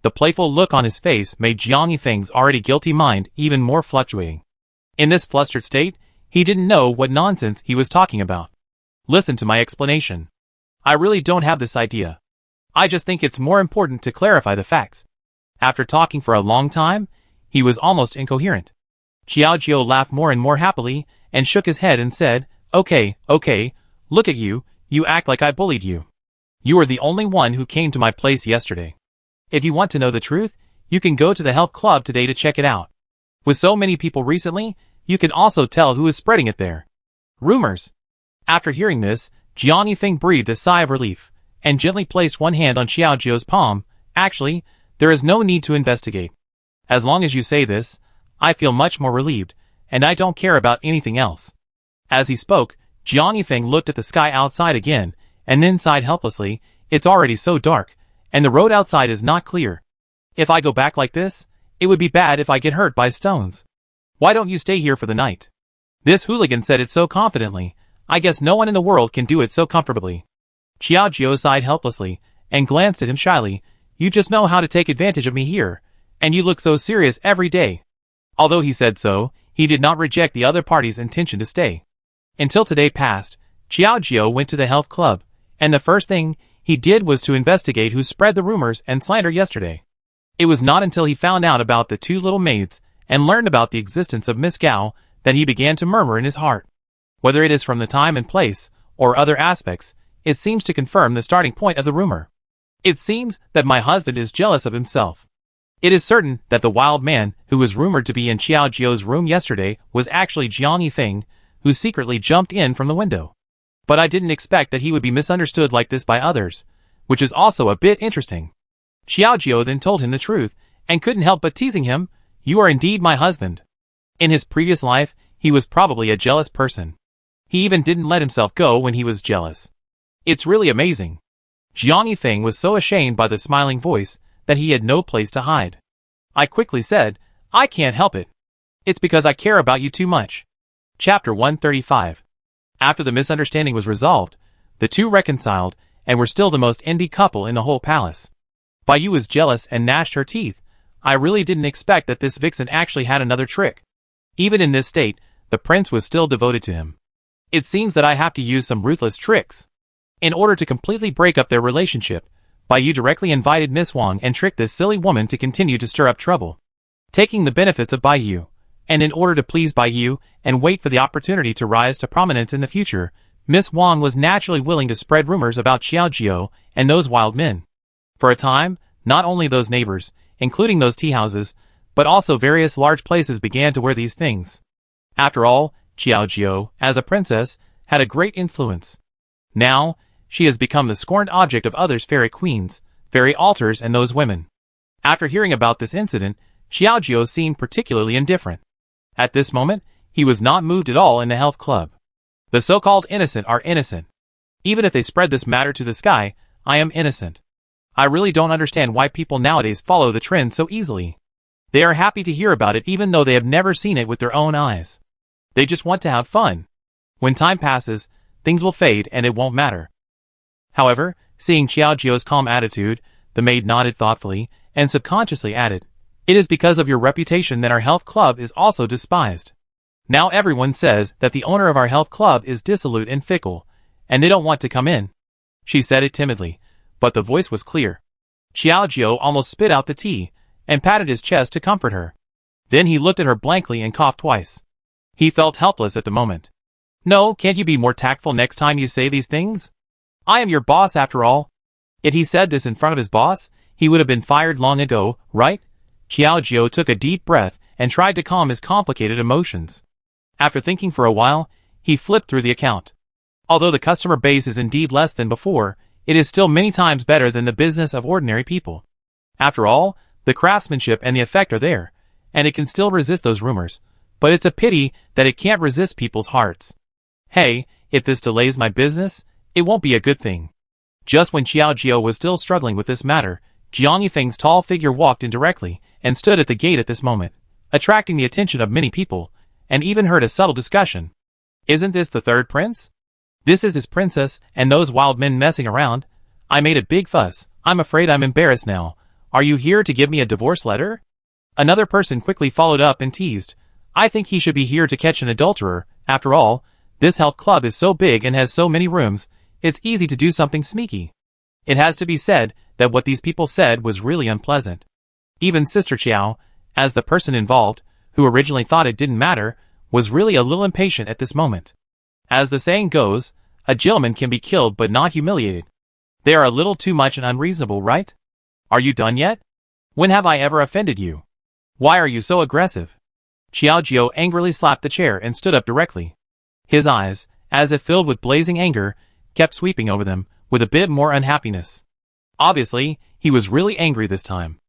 The playful look on his face made Jiang Yifeng's already guilty mind even more fluctuating. In this flustered state, he didn't know what nonsense he was talking about. Listen to my explanation. I really don't have this idea. I just think it's more important to clarify the facts. After talking for a long time, he was almost incoherent. Xiaojiu laughed more and more happily, and shook his head and said, Okay, look at you, you act like I bullied you. You are the only one who came to my place yesterday. If you want to know the truth, you can go to the health club today to check it out. With so many people recently, you can also tell who is spreading it there. Rumors. After hearing this, Jiang Yifeng breathed a sigh of relief, and gently placed one hand on Xiaojiu's palm. Actually, there is no need to investigate. As long as you say this, I feel much more relieved, and I don't care about anything else. As he spoke, Jiang Yifeng looked at the sky outside again, and then sighed helplessly. It's already so dark, and the road outside is not clear. If I go back like this, it would be bad if I get hurt by stones. Why don't you stay here for the night? This hooligan said it so confidently. I guess no one in the world can do it so comfortably. Xiaojiu sighed helplessly, and glanced at him shyly. You just know how to take advantage of me here, and you look so serious every day. Although he said so, he did not reject the other party's intention to stay. Until today passed, Xiaojiu went to the health club, and the first thing he did was to investigate who spread the rumors and slander yesterday. It was not until he found out about the two little maids, and learned about the existence of Miss Gao, that he began to murmur in his heart. Whether it is from the time and place, or other aspects, it seems to confirm the starting point of the rumor. It seems that my husband is jealous of himself. It is certain that the wild man who was rumored to be in Xiaojiu's room yesterday was actually Jiang Yifeng, who secretly jumped in from the window. But I didn't expect that he would be misunderstood like this by others, which is also a bit interesting. Xiaojiu then told him the truth, and couldn't help but teasing him. You are indeed my husband. In his previous life, he was probably a jealous person. He even didn't let himself go when he was jealous. It's really amazing. Jiang Yifeng was so ashamed by the smiling voice that he had no place to hide. I quickly said, I can't help it. It's because I care about you too much. Chapter 135. After the misunderstanding was resolved, the two reconciled, and were still the most envied couple in the whole palace. Bai Yu was jealous and gnashed her teeth. I really didn't expect that this vixen actually had another trick. Even in this state, the prince was still devoted to him. It seems that I have to use some ruthless tricks. In order to completely break up their relationship, Bai Yu directly invited Miss Wang and tricked this silly woman to continue to stir up trouble. Taking the benefits of Bai Yu, and in order to please Bai Yu and wait for the opportunity to rise to prominence in the future, Miss Wang was naturally willing to spread rumors about Xiaojiu and those wild men. For a time, not only those neighbors, including those tea houses, but also various large places began to wear these things. After all, Xiaojiu, as a princess, had a great influence. Now, she has become the scorned object of others' fairy queens, fairy altars, and those women. After hearing about this incident, Xiaojiu seemed particularly indifferent. At this moment, he was not moved at all in the health club. The so-called innocent are innocent. Even if they spread this matter to the sky, I am innocent. I really don't understand why people nowadays follow the trend so easily. They are happy to hear about it even though they have never seen it with their own eyes. They just want to have fun. When time passes, things will fade and it won't matter. However, seeing Xiaojiu's calm attitude, the maid nodded thoughtfully, and subconsciously added, It is because of your reputation that our health club is also despised. Now everyone says that the owner of our health club is dissolute and fickle, and they don't want to come in. She said it timidly, but the voice was clear. Xiaojiu almost spit out the tea, and patted his chest to comfort her. Then he looked at her blankly and coughed twice. He felt helpless at the moment. No, can't you be more tactful next time you say these things? I am your boss after all. If he said this in front of his boss, he would have been fired long ago, right? Xiaojiu took a deep breath and tried to calm his complicated emotions. After thinking for a while, he flipped through the account. Although the customer base is indeed less than before, it is still many times better than the business of ordinary people. After all, the craftsmanship and the effect are there, and it can still resist those rumors, but it's a pity that it can't resist people's hearts. Hey, if this delays my business, it won't be a good thing. Just when Xiaojiu was still struggling with this matter, Jiang Yifeng's tall figure walked in directly and stood at the gate at this moment, attracting the attention of many people, and even heard a subtle discussion. Isn't this the third prince? This is his princess and those wild men messing around. I made a big fuss. I'm afraid I'm embarrassed now. Are you here to give me a divorce letter? Another person quickly followed up and teased. I think he should be here to catch an adulterer. After all, this health club is so big and has so many rooms, it's easy to do something sneaky. It has to be said that what these people said was really unpleasant. Even Sister Chiao, as the person involved, who originally thought it didn't matter, was really a little impatient at this moment. As the saying goes, a gentleman can be killed but not humiliated. They are a little too much and unreasonable, right? Are you done yet? When have I ever offended you? Why are you so aggressive? Xiaojiu angrily slapped the chair and stood up directly. His eyes, as if filled with blazing anger, kept sweeping over them, with a bit more unhappiness. Obviously, he was really angry this time.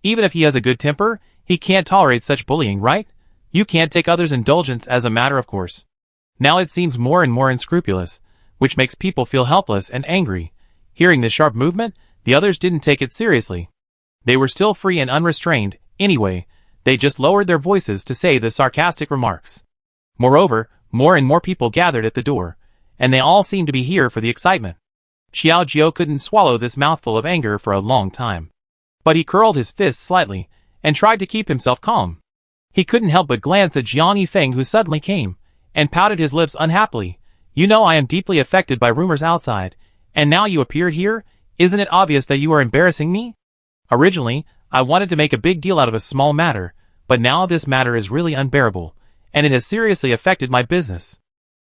Even if he has a good temper, he can't tolerate such bullying, right? You can't take others' indulgence as a matter of course. Now it seems more and more unscrupulous, which makes people feel helpless and angry. Hearing this sharp movement, the others didn't take it seriously. They were still free and unrestrained, anyway. They just lowered their voices to say the sarcastic remarks. Moreover, more and more people gathered at the door, and they all seemed to be here for the excitement. Xiaojiu couldn't swallow this mouthful of anger for a long time. But he curled his fists slightly, and tried to keep himself calm. He couldn't help but glance at Jiang Yifeng, who suddenly came, and pouted his lips unhappily. You know I am deeply affected by rumors outside, and now you appeared here? Isn't it obvious that you are embarrassing me? Originally, I wanted to make a big deal out of a small matter, but now this matter is really unbearable, and it has seriously affected my business.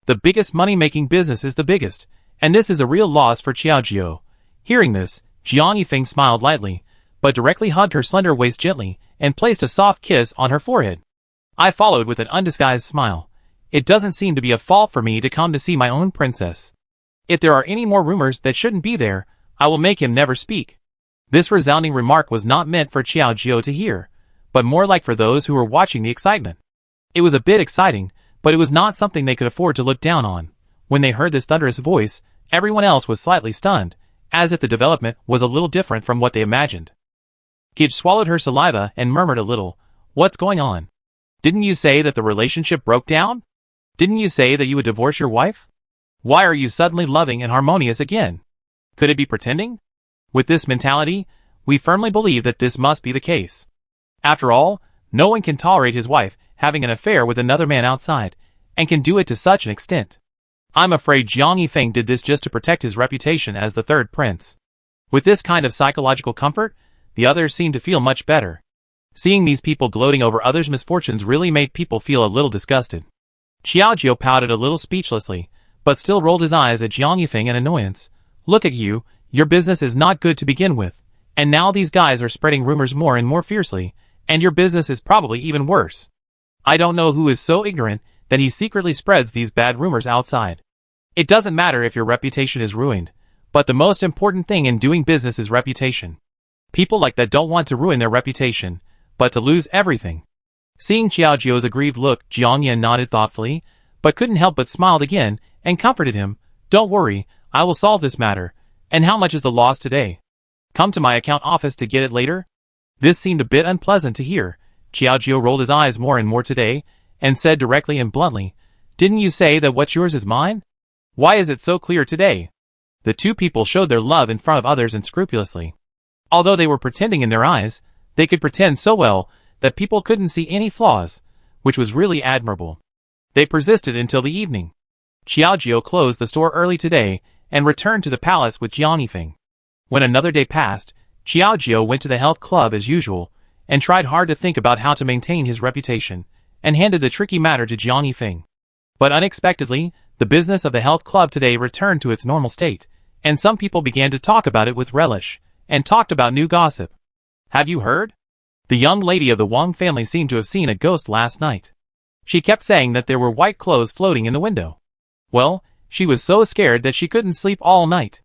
The biggest money-making business is the biggest, and this is a real loss for Xiaojiu. Hearing this, Jiang Yifeng smiled lightly, but directly hugged her slender waist gently and placed a soft kiss on her forehead. I followed with an undisguised smile. It doesn't seem to be a fault for me to come to see my own princess. If there are any more rumors that shouldn't be there, I will make him never speak. This resounding remark was not meant for Xiaojiu to hear, but more like for those who were watching the excitement. It was a bit exciting, but it was not something they could afford to look down on. When they heard this thunderous voice, everyone else was slightly stunned, as if the development was a little different from what they imagined. Gij swallowed her saliva and murmured a little, "What's going on? Didn't you say that the relationship broke down? Didn't you say that you would divorce your wife? Why are you suddenly loving and harmonious again? Could it be pretending?" With this mentality, we firmly believe that this must be the case. After all, no one can tolerate his wife having an affair with another man outside, and can do it to such an extent. I'm afraid Jiang Yifeng did this just to protect his reputation as the third prince. With this kind of psychological comfort, the others seemed to feel much better. Seeing these people gloating over others' misfortunes really made people feel a little disgusted. Xiaojiu pouted a little speechlessly, but still rolled his eyes at Jiang Yifeng in annoyance. Look at you, your business is not good to begin with, and now these guys are spreading rumors more and more fiercely, and your business is probably even worse. I don't know who is so ignorant that he secretly spreads these bad rumors outside. It doesn't matter if your reputation is ruined, but the most important thing in doing business is reputation. People like that don't want to ruin their reputation, but to lose everything. Seeing Xiaojiu's aggrieved look, Jiang Yan nodded thoughtfully, but couldn't help but smiled again, and comforted him. Don't worry, I will solve this matter. And how much is the loss today? Come to my account office to get it later? This seemed a bit unpleasant to hear. Xiaojiu rolled his eyes more and more today, and said directly and bluntly, "Didn't you say that what's yours is mine? Why is it so clear today?" The two people showed their love in front of others unscrupulously. Although they were pretending in their eyes, they could pretend so well that people couldn't see any flaws, which was really admirable. They persisted until the evening. Xiaojiu closed the store early today and returned to the palace with Jiang Yifeng. When another day passed, Xiaojiu went to the health club as usual and tried hard to think about how to maintain his reputation, and handed the tricky matter to Jiang Yifeng. But unexpectedly, the business of the health club today returned to its normal state, and some people began to talk about it with relish, and talked about new gossip. Have you heard? The young lady of the Wang family seemed to have seen a ghost last night. She kept saying that there were white clothes floating in the window. Well, she was so scared that she couldn't sleep all night.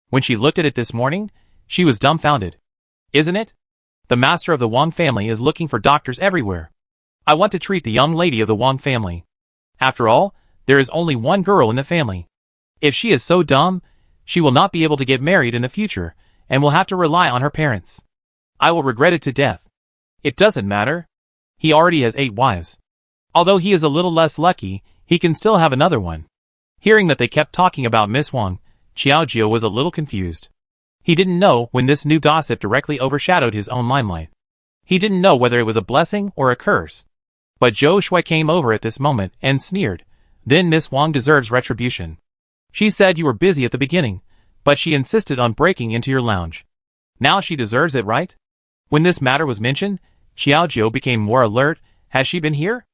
When she looked at it this morning, she was dumbfounded. Isn't it? The master of the Wang family is looking for doctors everywhere. I want to treat the young lady of the Wang family. After all, there is only one girl in the family. If she is so dumb, she will not be able to get married in the future, and will have to rely on her parents. I will regret it to death. It doesn't matter. He already has 8 wives. Although he is a little less lucky, he can still have another one. Hearing that they kept talking about Miss Wang, Xiaojio was a little confused. He didn't know when this new gossip directly overshadowed his own limelight. He didn't know whether it was a blessing or a curse. But Zhou Shui came over at this moment and sneered. Then Miss Wang deserves retribution. She said you were busy at the beginning, but she insisted on breaking into your lounge. Now she deserves it, right? When this matter was mentioned, Xiaojio became more alert. Has she been here?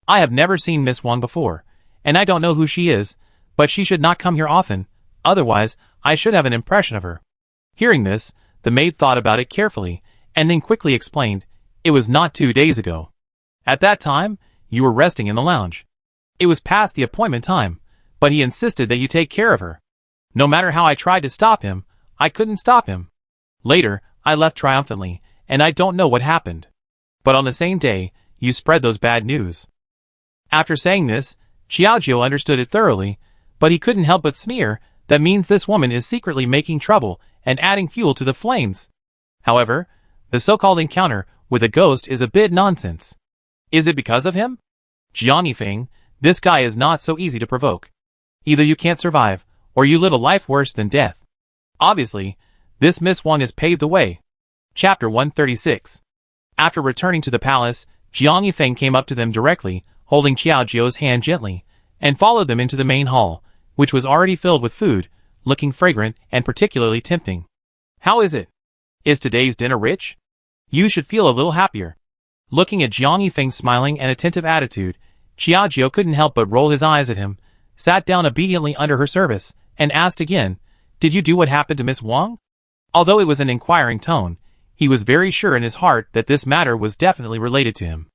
I have never seen Miss Wang before, and I don't know who she is, but she should not come here often, otherwise I should have an impression of her. Hearing this, the maid thought about it carefully, and then quickly explained, it was not 2 days ago. At that time, you were resting in the lounge. It was past the appointment time, but he insisted that you take care of her. No matter how I tried to stop him, I couldn't stop him. Later, I left triumphantly, and I don't know what happened. But on the same day, you spread those bad news. After saying this, Xiaojio understood it thoroughly, but he couldn't help but sneer. That means this woman is secretly making trouble and adding fuel to the flames. However, the so-called encounter with a ghost is a bit nonsense. Is it because of him? Jiang Yifeng, this guy is not so easy to provoke. Either you can't survive, or you live a life worse than death. Obviously, this Miss Wang has paved the way. Chapter 136. After returning to the palace, Jiang Yifeng came up to them directly, holding Xiaojio's hand gently, and followed them into the main hall, which was already filled with food, looking fragrant and particularly tempting. How is it? Is today's dinner rich? You should feel a little happier. Looking at Jiang Yifeng's smiling and attentive attitude, Xiaojio couldn't help but roll his eyes at him, sat down obediently under her service, and asked again, did you do what happened to Miss Wang? Although it was an inquiring tone, he was very sure in his heart that this matter was definitely related to him.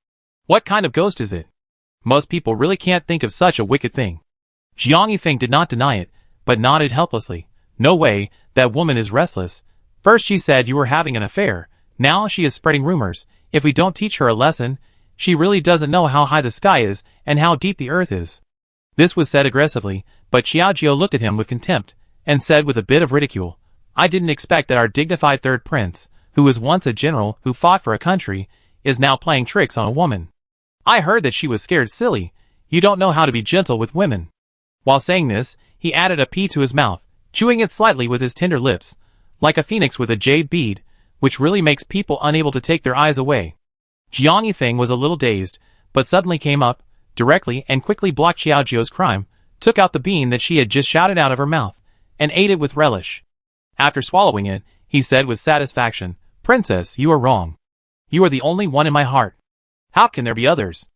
What kind of ghost is it? Most people really can't think of such a wicked thing. Jiang Yifeng did not deny it, but nodded helplessly. No way, that woman is restless. First she said you were having an affair, now she is spreading rumors. If we don't teach her a lesson, she really doesn't know how high the sky is and how deep the earth is. This was said aggressively, but Xiaojio looked at him with contempt, and said with a bit of ridicule, I didn't expect that our dignified third prince, who was once a general who fought for a country, is now playing tricks on a woman. I heard that she was scared silly. You don't know how to be gentle with women. While saying this, he added a pea to his mouth, chewing it slightly with his tender lips, like a phoenix with a jade bead, which really makes people unable to take their eyes away. Jiang Yifeng was a little dazed, but suddenly came up, directly and quickly blocked Xiaojio's crime, took out the bean that she had just shouted out of her mouth, and ate it with relish. After swallowing it, he said with satisfaction, Princess, you are wrong. You are the only one in my heart. How can there be others?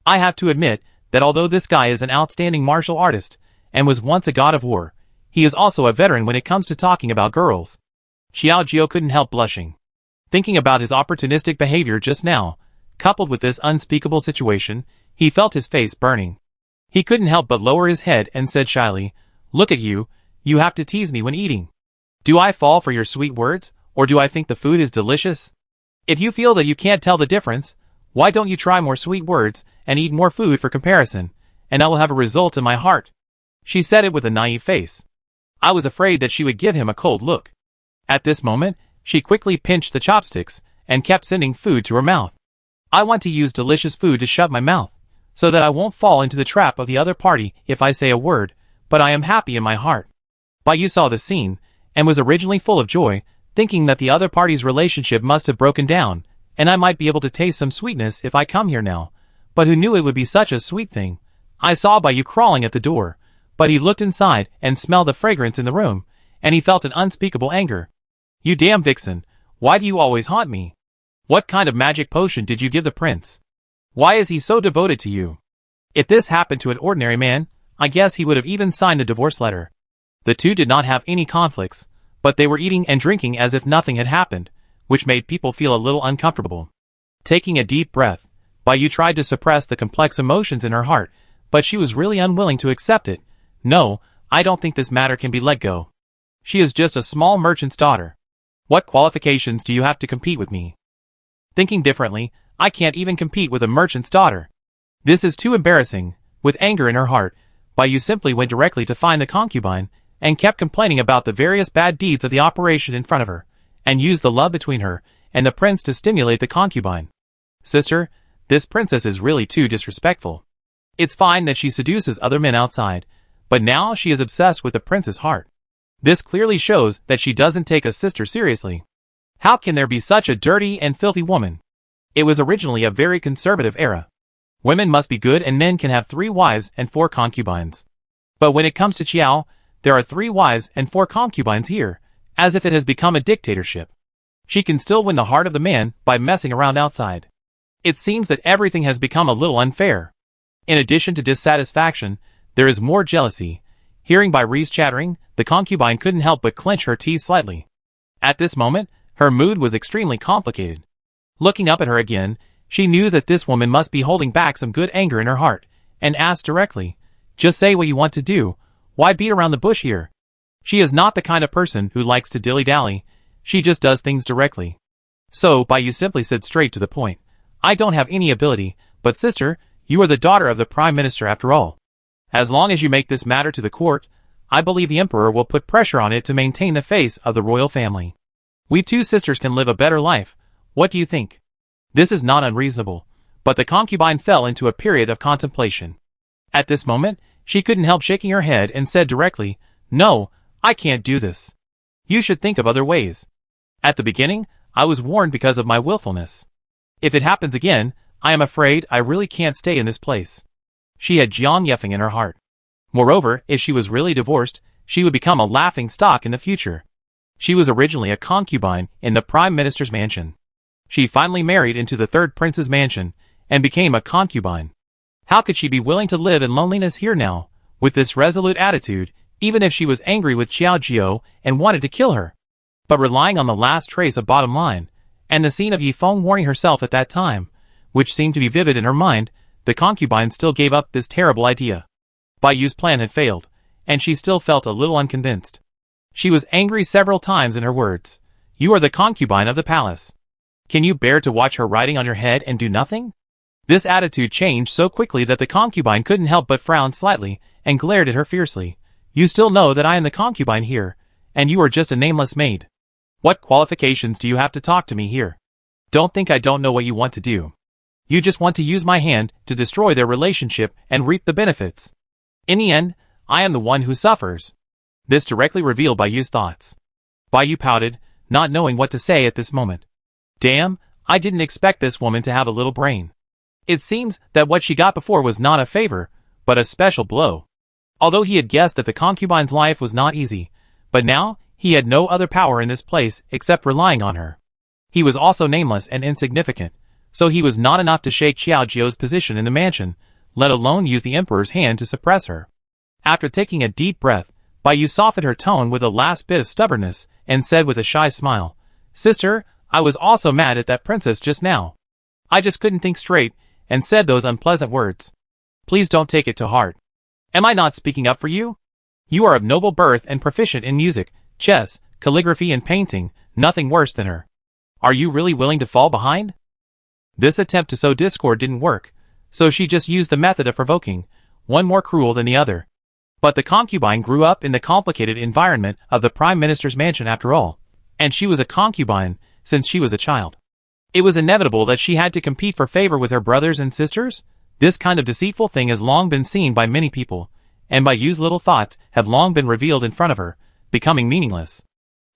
I have to admit that although this guy is an outstanding martial artist, and was once a god of war, he is also a veteran when it comes to talking about girls. Xiaojio couldn't help blushing. Thinking about his opportunistic behavior just now, coupled with this unspeakable situation, he felt his face burning. He couldn't help but lower his head and said shyly, Look at you, you have to tease me when eating. Do I fall for your sweet words, or do I think the food is delicious? If you feel that you can't tell the difference, why don't you try more sweet words and eat more food for comparison, and I will have a result in my heart. She said it with a naive face. I was afraid that she would give him a cold look. At this moment, she quickly pinched the chopsticks and kept sending food to her mouth. I want to use delicious food to shut my mouth, so that I won't fall into the trap of the other party if I say a word, but I am happy in my heart. Bai Yu saw the scene, and was originally full of joy, thinking that the other party's relationship must have broken down, and I might be able to taste some sweetness if I come here now, but who knew it would be such a sweet thing? I saw Bai Yu crawling at the door, but he looked inside and smelled the fragrance in the room, and he felt an unspeakable anger. You damn vixen, why do you always haunt me? What kind of magic potion did you give the prince? Why is he so devoted to you? If this happened to an ordinary man, I guess he would have even signed a divorce letter. The two did not have any conflicts, but they were eating and drinking as if nothing had happened, which made people feel a little uncomfortable. Taking a deep breath, Bai tried to suppress the complex emotions in her heart, but she was really unwilling to accept it. No, I don't think this matter can be let go. She is just a small merchant's daughter. What qualifications do you have to compete with me? Thinking differently, I can't even compete with a merchant's daughter. This is too embarrassing. With anger in her heart, Bai simply went directly to find the concubine, and kept complaining about the various bad deeds of the operation in front of her, and used the love between her and the prince to stimulate the concubine. Sister, this princess is really too disrespectful. It's fine that she seduces other men outside, but now she is obsessed with the prince's heart. This clearly shows that she doesn't take a sister seriously. How can there be such a dirty and filthy woman? It was originally a very conservative era. Women must be good and men can have 3 wives and 4 concubines. But when it comes to Qiao, there are 3 wives and 4 concubines here, as if it has become a dictatorship. She can still win the heart of the man by messing around outside. It seems that everything has become a little unfair. In addition to dissatisfaction, there is more jealousy. Hearing Bai's chattering, the concubine couldn't help but clench her teeth slightly. At this moment, her mood was extremely complicated. Looking up at her again, she knew that this woman must be holding back some good anger in her heart, and asked directly, "Just say what you want to do. Why beat around the bush here?" She is not the kind of person who likes to dilly-dally. She just does things directly. So Bai simply said straight to the point, "I don't have any ability, but sister, you are the daughter of the prime minister after all. As long as you make this matter to the court, I believe the emperor will put pressure on it to maintain the face of the royal family. We 2 sisters can live a better life. What do you think?" This is not unreasonable, but the concubine fell into a period of contemplation. At this moment, she couldn't help shaking her head and said directly, "No, I can't do this. You should think of other ways. At the beginning, I was warned because of my willfulness. If it happens again, I am afraid I really can't stay in this place." She had Jiang Yefeng in her heart. Moreover, if she was really divorced, she would become a laughing stock in the future. She was originally a concubine in the prime minister's mansion. She finally married into the 3rd prince's mansion, and became a concubine. How could she be willing to live in loneliness here now, with this resolute attitude, even if she was angry with Xiao Jiao and wanted to kill her? But relying on the last trace of bottom line, and the scene of Yifeng warning herself at that time, which seemed to be vivid in her mind, the concubine still gave up this terrible idea. Bai's plan had failed, and she still felt a little unconvinced. She was angry several times in her words. "You are the concubine of the palace. Can you bear to watch her riding on your head and do nothing?" This attitude changed so quickly that the concubine couldn't help but frown slightly, and glared at her fiercely. "You still know that I am the concubine here, and you are just a nameless maid. What qualifications do you have to talk to me here? Don't think I don't know what you want to do. You just want to use my hand to destroy their relationship and reap the benefits. In the end, I am the one who suffers." This directly revealed Bai's thoughts. Bai pouted, not knowing what to say at this moment. Damn, I didn't expect this woman to have a little brain. It seems that what she got before was not a favor, but a special blow. Although he had guessed that the concubine's life was not easy, but now he had no other power in this place except relying on her. He was also nameless and insignificant, so he was not enough to shake Xiao Jiao's position in the mansion, let alone use the emperor's hand to suppress her. After taking a deep breath, Bai softened her tone with a last bit of stubbornness, and said with a shy smile, "Sister, I was also mad at that princess just now. I just couldn't think straight, and said those unpleasant words. Please don't take it to heart. Am I not speaking up for you? You are of noble birth and proficient in music, chess, calligraphy and painting, nothing worse than her. Are you really willing to fall behind?" This attempt to sow discord didn't work, so she just used the method of provoking, one more cruel than the other. But the concubine grew up in the complicated environment of the prime minister's mansion after all, and she was a concubine since she was a child. It was inevitable that she had to compete for favor with her brothers and sisters. This kind of deceitful thing has long been seen by many people, and Bai's little thoughts have long been revealed in front of her, becoming meaningless.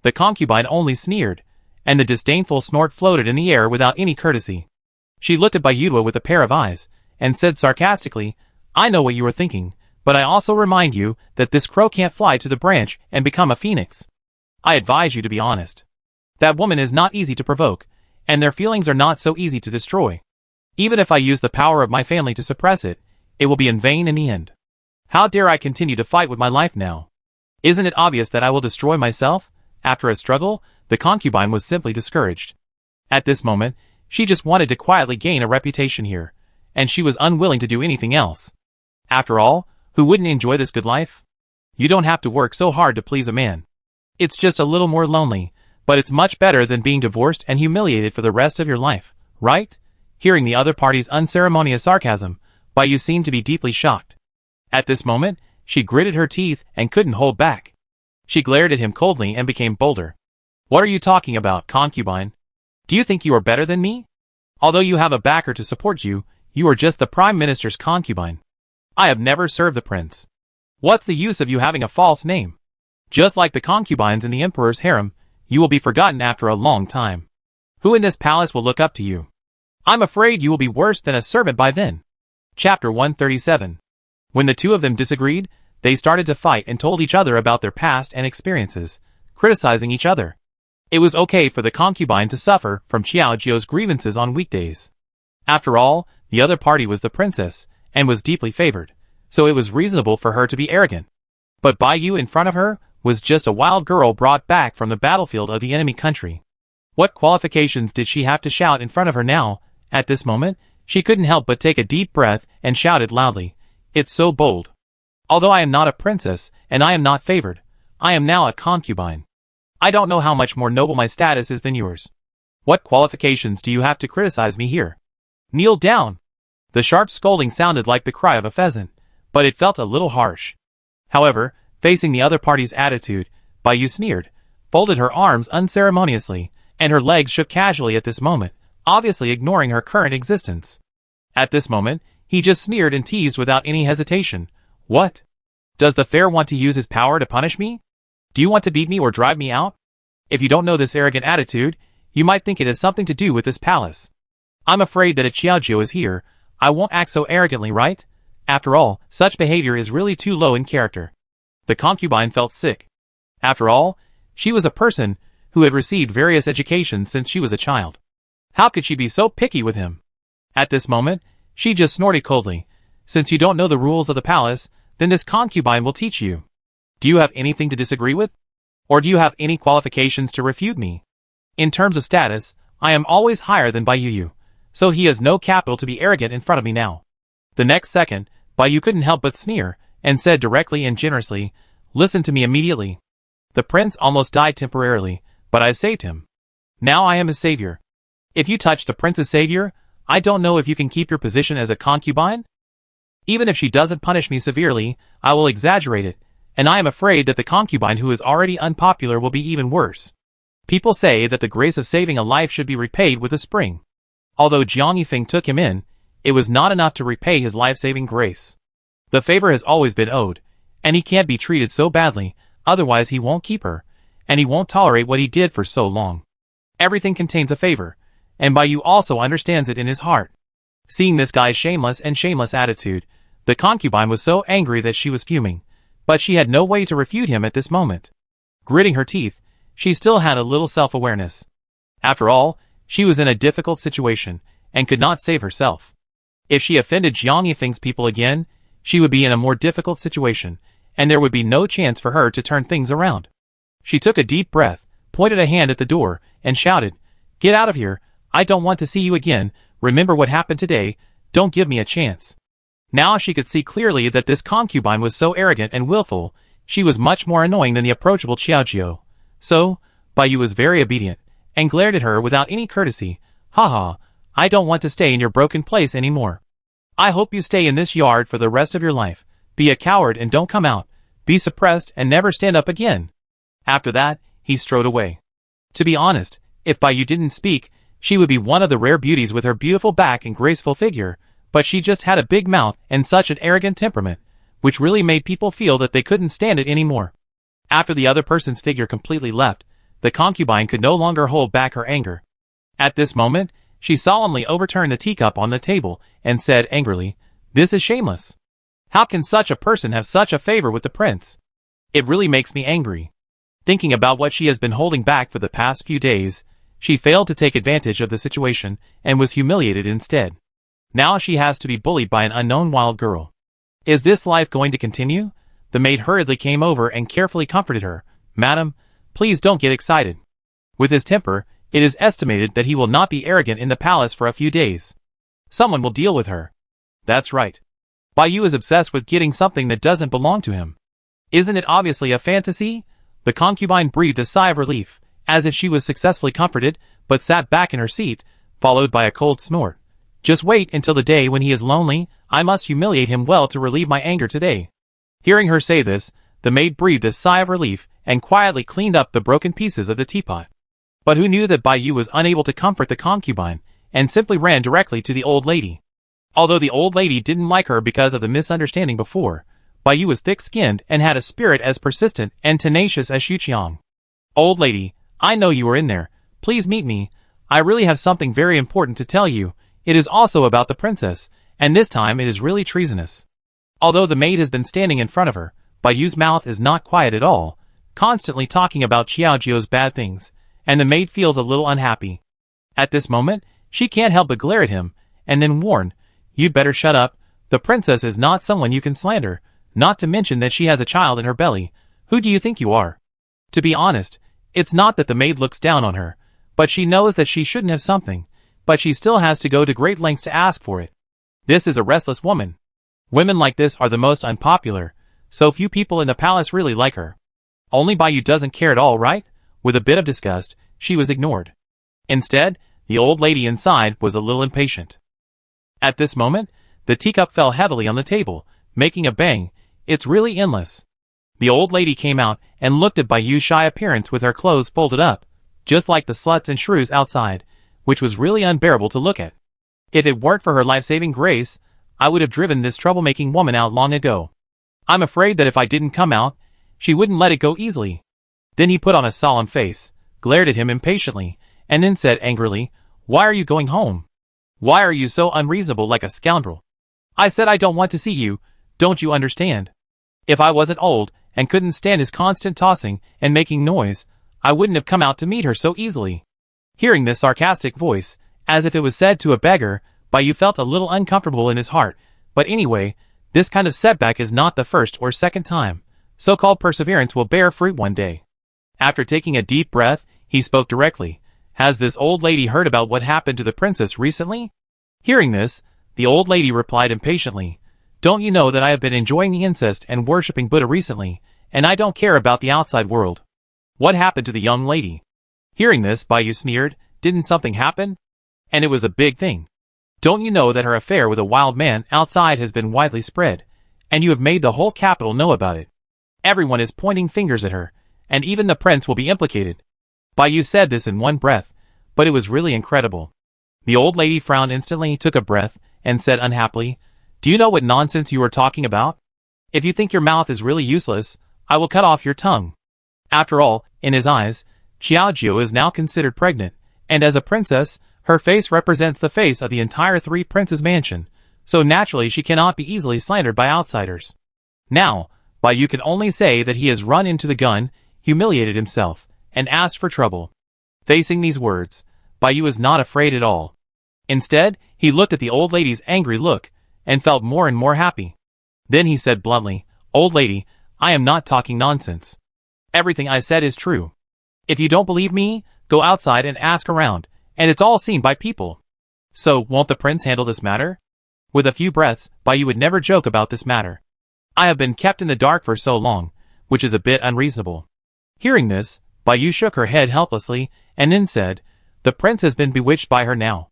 The concubine only sneered, and the disdainful snort floated in the air without any courtesy. She looked at Bai with a pair of eyes, and said sarcastically, "I know what you are thinking, but I also remind you that this crow can't fly to the branch and become a phoenix. I advise you to be honest. That woman is not easy to provoke, and their feelings are not so easy to destroy. Even if I use the power of my family to suppress it, it will be in vain in the end. How dare I continue to fight with my life now? Isn't it obvious that I will destroy myself?" After a struggle, the concubine was simply discouraged. At this moment, She just wanted to quietly gain a reputation here, and she was unwilling to do anything else. After all, who wouldn't enjoy this good life? You don't have to work so hard to please a man. It's just a little more lonely, but it's much better than being divorced and humiliated for the rest of your life, right? Hearing the other party's unceremonious sarcasm, Bayu seemed to be deeply shocked. At this moment, she gritted her teeth and couldn't hold back. She glared at him coldly and became bolder. What are you talking about, concubine? Do you think you are better than me? Although you have a backer to support you, you are just the Prime Minister's concubine. I have never served the prince. What's the use of you having a false name? Just like the concubines in the emperor's harem, you will be forgotten after a long time. Who in this palace will look up to you? I'm afraid you will be worse than a servant by then. Chapter 137. When the two of them disagreed, they started to fight and told each other about their past and experiences, criticizing each other. It was okay for the concubine to suffer from Xiaojio's grievances on weekdays. After all, the other party was the princess, and was deeply favored, so it was reasonable for her to be arrogant. But Bayu in front of her was just a wild girl brought back from the battlefield of the enemy country. What qualifications did she have to shout in front of her now? At this moment, she couldn't help but take a deep breath and shouted loudly, "It's so bold. Although I am not a princess, and I am not favored, I am now a concubine. I don't know how much more noble my status is than yours. What qualifications do you have to criticize me here? Kneel down." The sharp scolding sounded like the cry of a pheasant, but it felt a little harsh. However, facing the other party's attitude, Bayu sneered, folded her arms unceremoniously, and her legs shook casually at this moment, obviously ignoring her current existence. At this moment, he just sneered and teased without any hesitation. What? Does the fair want to use his power to punish me? Do you want to beat me or drive me out? If you don't know this arrogant attitude, you might think it has something to do with this palace. I'm afraid that if Xiaojio is here, I won't act so arrogantly, right? After all, such behavior is really too low in character. The concubine felt sick. After all, she was a person who had received various educations since she was a child. How could she be so picky with him? At this moment, she just snorted coldly. Since you don't know the rules of the palace, then this concubine will teach you. Do you have anything to disagree with? Or do you have any qualifications to refute me? In terms of status, I am always higher than Bayu, so he has no capital to be arrogant in front of me now. The next second, Bayu couldn't help but sneer, and said directly and generously, "Listen to me immediately. The prince almost died temporarily, but I saved him. Now I am his savior. If you touch the prince's savior, I don't know if you can keep your position as a concubine? Even if she doesn't punish me severely, I will exaggerate it, and I am afraid that the concubine who is already unpopular will be even worse. People say that the grace of saving a life should be repaid with a spring. Although Jiang Yifeng took him in, it was not enough to repay his life-saving grace. The favor has always been owed, and he can't be treated so badly, otherwise he won't keep her, and he won't tolerate what he did for so long. Everything contains a favor, and Bayu also understands it in his heart." Seeing this guy's shameless attitude, the concubine was so angry that she was fuming, but she had no way to refute him at this moment. Gritting her teeth, she still had a little self-awareness. After all, she was in a difficult situation, and could not save herself. If she offended Jiang Yifeng's people again, she would be in a more difficult situation, and there would be no chance for her to turn things around. She took a deep breath, pointed a hand at the door, and shouted, "Get out of here, I don't want to see you again, remember what happened today, don't give me a chance." Now she could see clearly that this concubine was so arrogant and willful, she was much more annoying than the approachable Xiaojio. So, Bayu was very obedient, and glared at her without any courtesy. "Haha, I don't want to stay in your broken place anymore. I hope you stay in this yard for the rest of your life. Be a coward and don't come out. Be suppressed and never stand up again." After that, he strode away. To be honest, if Bayu didn't speak, she would be one of the rare beauties with her beautiful back and graceful figure, but she just had a big mouth and such an arrogant temperament, which really made people feel that they couldn't stand it anymore. After the other person's figure completely left, the concubine could no longer hold back her anger. At this moment, she solemnly overturned the teacup on the table and said angrily, "This is shameless. How can such a person have such a favor with the prince? It really makes me angry." Thinking about what she has been holding back for the past few days, she failed to take advantage of the situation and was humiliated instead. Now she has to be bullied by an unknown wild girl. Is this life going to continue? The maid hurriedly came over and carefully comforted her. "Madam, please don't get excited." With his temper, It is estimated that he will not be arrogant in the palace for a few days. Someone will deal with her. That's right. Bai Yu is obsessed with getting something that doesn't belong to him. Isn't it obviously a fantasy? The concubine breathed a sigh of relief, as if she was successfully comforted, but sat back in her seat, followed by a cold snort. Just wait until the day when he is lonely. I must humiliate him well to relieve my anger today. Hearing her say this, the maid breathed a sigh of relief and quietly cleaned up the broken pieces of the teapot. But who knew that Bai Yu was unable to comfort the concubine, and simply ran directly to the old lady. Although the old lady didn't like her because of the misunderstanding before, Bai Yu was thick-skinned and had a spirit as persistent and tenacious as Xuqiang. Old lady, I know you are in there. Please meet me. I really have something very important to tell you. It is also about the princess, and this time it is really treasonous. Although the maid has been standing in front of her, Bai Yu's mouth is not quiet at all, constantly talking about Xiaojio's bad things, and the maid feels a little unhappy. At this moment, she can't help but glare at him, and then warn, "You'd better shut up. The princess is not someone you can slander, not to mention that she has a child in her belly. Who do you think you are?" To be honest, it's not that the maid looks down on her, but she knows that she shouldn't have something, but she still has to go to great lengths to ask for it. This is a restless woman. Women like this are the most unpopular, so few people in the palace really like her. Only Bai Yu doesn't care at all, right? With a bit of disgust, she was ignored. Instead, the old lady inside was a little impatient. At this moment, the teacup fell heavily on the table, making a bang. It's really endless. The old lady came out and looked at Bai Yu's shy appearance with her clothes folded up, just like the sluts and shrews outside, which was really unbearable to look at. If it weren't for her life-saving grace, I would have driven this troublemaking woman out long ago. I'm afraid that if I didn't come out, she wouldn't let it go easily. Then he put on a solemn face, glared at him impatiently, and then said angrily, "Why are you going home? Why are you so unreasonable like a scoundrel? I said I don't want to see you, don't you understand? If I wasn't old and couldn't stand his constant tossing and making noise, I wouldn't have come out to meet her so easily." Hearing this sarcastic voice, as if it was said to a beggar, Bai Yu felt a little uncomfortable in his heart, but anyway, this kind of setback is not the first or second time. So-called perseverance will bear fruit one day. After taking a deep breath, he spoke directly. "Has this old lady heard about what happened to the princess recently?" Hearing this, the old lady replied impatiently, "Don't you know that I have been enjoying the incest and worshipping Buddha recently, and I don't care about the outside world. What happened to the young lady?" Hearing this, Bai Yu sneered, "Didn't something happen? And it was a big thing. Don't you know that her affair with a wild man outside has been widely spread, and you have made the whole capital know about it? Everyone is pointing fingers at her, and even the prince will be implicated." Bai Yu said this in one breath, but it was really incredible. The old lady frowned instantly, took a breath, and said unhappily, "Do you know what nonsense you are talking about? If you think your mouth is really useless, I will cut off your tongue." After all, in his eyes, Xiaojio is now considered pregnant, and as a princess, her face represents the face of the entire three princes' mansion, so naturally she cannot be easily slandered by outsiders. Now, Bai Yu can only say that he has run into the gun, humiliated himself, and asked for trouble. Facing these words, Bai Yu is not afraid at all. Instead, he looked at the old lady's angry look, and felt more and more happy. Then he said bluntly, "Old lady, I am not talking nonsense. Everything I said is true. If you don't believe me, go outside and ask around, and it's all seen by people. So, won't the prince handle this matter?" With a few breaths, Bai Yu would never joke about this matter. "I have been kept in the dark for so long, which is a bit unreasonable." Hearing this, Bai Yu shook her head helplessly, and then said, "The prince has been bewitched by her now.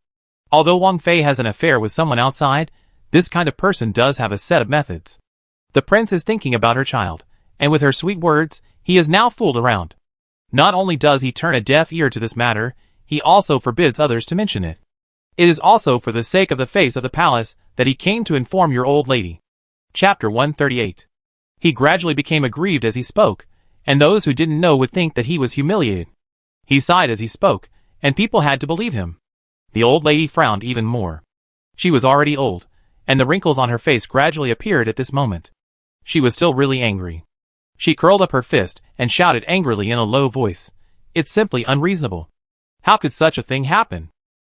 Although Wang Fei has an affair with someone outside, this kind of person does have a set of methods. The prince is thinking about her child, and with her sweet words, he is now fooled around. Not only does he turn a deaf ear to this matter, he also forbids others to mention it. It is also for the sake of the face of the palace that he came to inform your old lady." Chapter 138. He gradually became aggrieved as he spoke, and those who didn't know would think that he was humiliated. He sighed as he spoke, and people had to believe him. The old lady frowned even more. She was already old, and the wrinkles on her face gradually appeared at this moment. She was still really angry. She curled up her fist and shouted angrily in a low voice, "It's simply unreasonable. How could such a thing happen?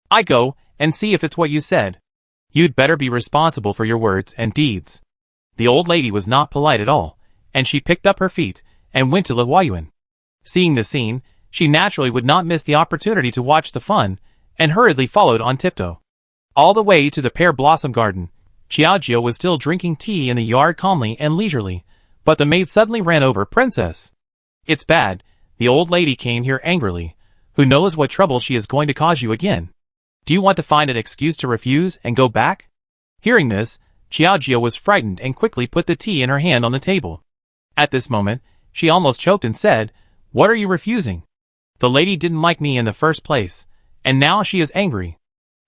I go and see if it's what you said. You'd better be responsible for your words and deeds." The old lady was not polite at all, and she picked up her feet and went to Huayuan. Seeing the scene, she naturally would not miss the opportunity to watch the fun, and hurriedly followed on tiptoe. All the way to the pear blossom garden, Qiaojiu was still drinking tea in the yard calmly and leisurely, but the maid suddenly ran over Princess. It's bad, the old lady came here angrily. Who knows what trouble she is going to cause you again? Do you want to find an excuse to refuse and go back? Hearing this, Qiaojiu was frightened and quickly put the tea in her hand on the table. At this moment, she almost choked and said, "What are you refusing? The lady didn't like me in the first place, and now she is angry.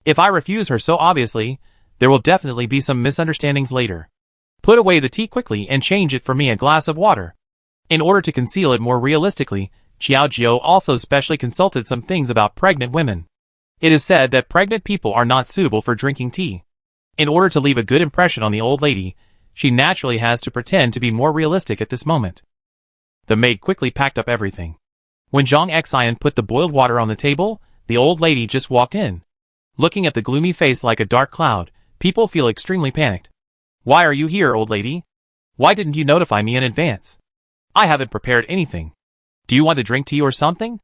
If I refuse her so obviously, there will definitely be some misunderstandings later. Put away the tea quickly and change it for me a glass of water." In order to conceal it more realistically, Qiaojiu also specially consulted some things about pregnant women. It is said that pregnant people are not suitable for drinking tea. In order to leave a good impression on the old lady, she naturally has to pretend to be more realistic at this moment. The maid quickly packed up everything. When Zhang Xian put the boiled water on the table, the old lady just walked in. Looking at the gloomy face like a dark cloud, people feel extremely panicked. "Why are you here, old lady? Why didn't you notify me in advance? I haven't prepared anything. Do you want to drink tea or something?"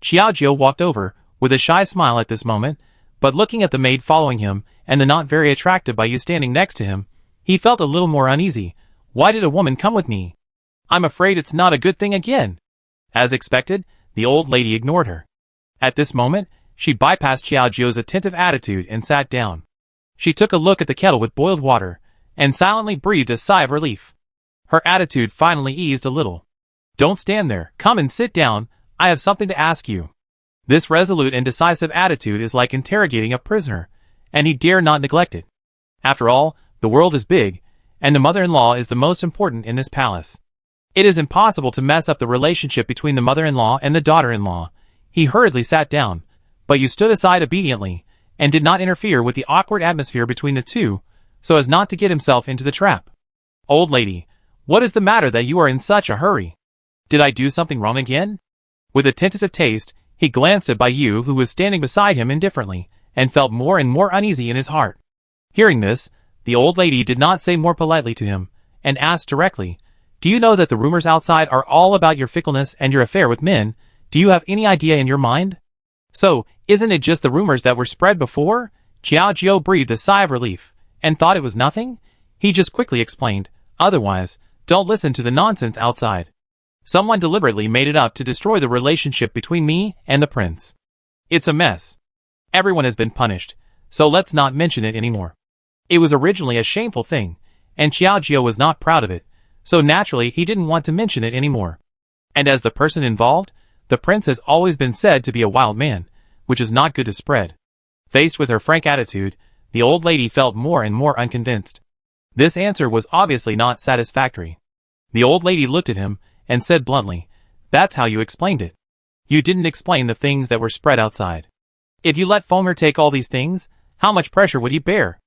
Qiaojiu walked over, with a shy smile at this moment, but looking at the maid following him, and the not very attractive Bai Yu standing next to him, he felt a little more uneasy. Why did a woman come with me? I'm afraid it's not a good thing again. As expected, the old lady ignored her. At this moment, she bypassed Qiaojiu's attentive attitude and sat down. She took a look at the kettle with boiled water, and silently breathed a sigh of relief. Her attitude finally eased a little. "Don't stand there, come and sit down, I have something to ask you." This resolute and decisive attitude is like interrogating a prisoner, and he dare not neglect it. After all, the world is big, and the mother-in-law is the most important in this palace. It is impossible to mess up the relationship between the mother-in-law and the daughter-in-law. He hurriedly sat down, but you stood aside obediently, and did not interfere with the awkward atmosphere between the two, so as not to get himself into the trap. "Old lady, what is the matter that you are in such a hurry? Did I do something wrong again?" With a tentative taste, he glanced at Bai Yu, who was standing beside him indifferently, and felt more and more uneasy in his heart. Hearing this, the old lady did not say more politely to him, and asked directly, "Do you know that the rumors outside are all about your fickleness and your affair with men? Do you have any idea in your mind?" "So, isn't it just the rumors that were spread before?" Qiaojiu breathed a sigh of relief, and thought it was nothing. He just quickly explained, "Otherwise, don't listen to the nonsense outside. Someone deliberately made it up to destroy the relationship between me and the prince. It's a mess. Everyone has been punished, so let's not mention it anymore." It was originally a shameful thing, and Qiaojiu was not proud of it, so naturally he didn't want to mention it anymore. And as the person involved, the prince has always been said to be a wild man, which is not good to spread. Faced with her frank attitude, the old lady felt more and more unconvinced. This answer was obviously not satisfactory. The old lady looked at him, and said bluntly, "That's how you explained it. You didn't explain the things that were spread outside. If you let Fenger take all these things, how much pressure would he bear?"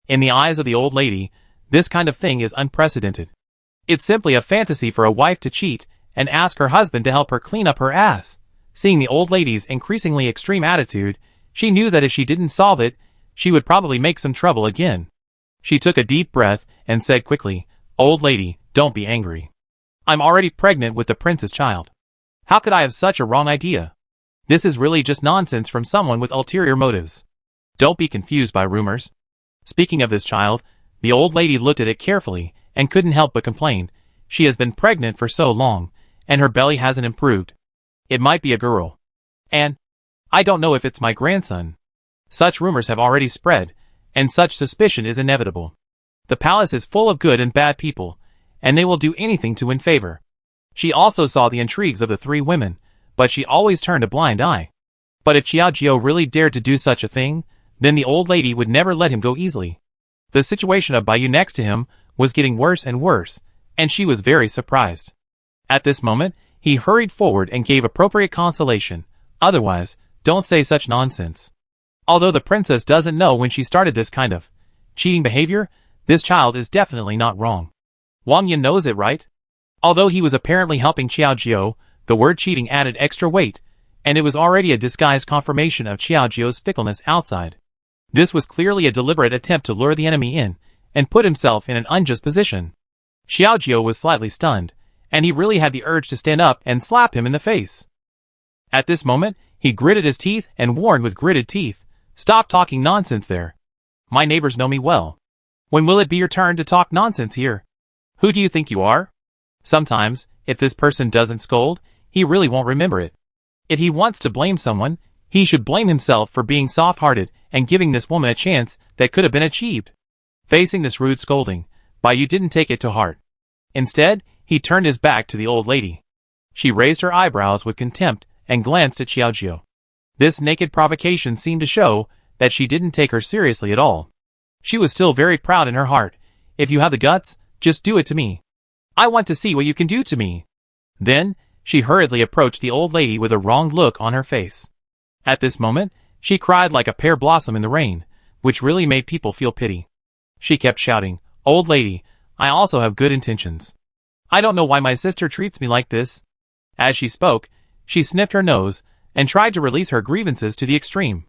In the eyes of the old lady, this kind of thing is unprecedented. It's simply a fantasy for a wife to cheat, and ask her husband to help her clean up her ass. Seeing the old lady's increasingly extreme attitude, she knew that if she didn't solve it, she would probably make some trouble again. She took a deep breath, and said quickly, "Old lady, don't be angry. I'm already pregnant with the prince's child. How could I have such a wrong idea? This is really just nonsense from someone with ulterior motives. Don't be confused by rumors." Speaking of this child, the old lady looked at it carefully, and couldn't help but complain. She has been pregnant for so long, and her belly hasn't improved. It might be a girl. And I don't know if it's my grandson. Such rumors have already spread, and such suspicion is inevitable. The palace is full of good and bad people, and they will do anything to win favor. She also saw the intrigues of the three women, but she always turned a blind eye. But if Qiaojiu really dared to do such a thing, then the old lady would never let him go easily. The situation of Bai Yu next to him was getting worse and worse, and she was very surprised. At this moment, he hurried forward and gave appropriate consolation. "Otherwise, don't say such nonsense. Although the princess doesn't know when she started this kind of cheating behavior, this child is definitely not wrong. Wang Yan knows it, right?" Although he was apparently helping Qiaojiu, the word cheating added extra weight, and it was already a disguised confirmation of Qiaojiu's fickleness outside. This was clearly a deliberate attempt to lure the enemy in, and put himself in an unjust position. Qiaojiu was slightly stunned, and he really had the urge to stand up and slap him in the face. At this moment, he gritted his teeth and warned with gritted teeth, "Stop talking nonsense there. My neighbors know me well. When will it be your turn to talk nonsense here? Who do you think you are?" Sometimes, if this person doesn't scold, he really won't remember it. If he wants to blame someone, he should blame himself for being soft-hearted and giving this woman a chance that could have been achieved. Facing this rude scolding, Bai didn't take it to heart. Instead, he turned his back to the old lady. She raised her eyebrows with contempt and glanced at Xiaojiu. This naked provocation seemed to show that she didn't take her seriously at all. She was still very proud in her heart. "If you have the guts, just do it to me. I want to see what you can do to me." Then, she hurriedly approached the old lady with a wrong look on her face. At this moment, she cried like a pear blossom in the rain, which really made people feel pity. She kept shouting, "Old lady, I also have good intentions. I don't know why my sister treats me like this." As she spoke, she sniffed her nose and tried to release her grievances to the extreme.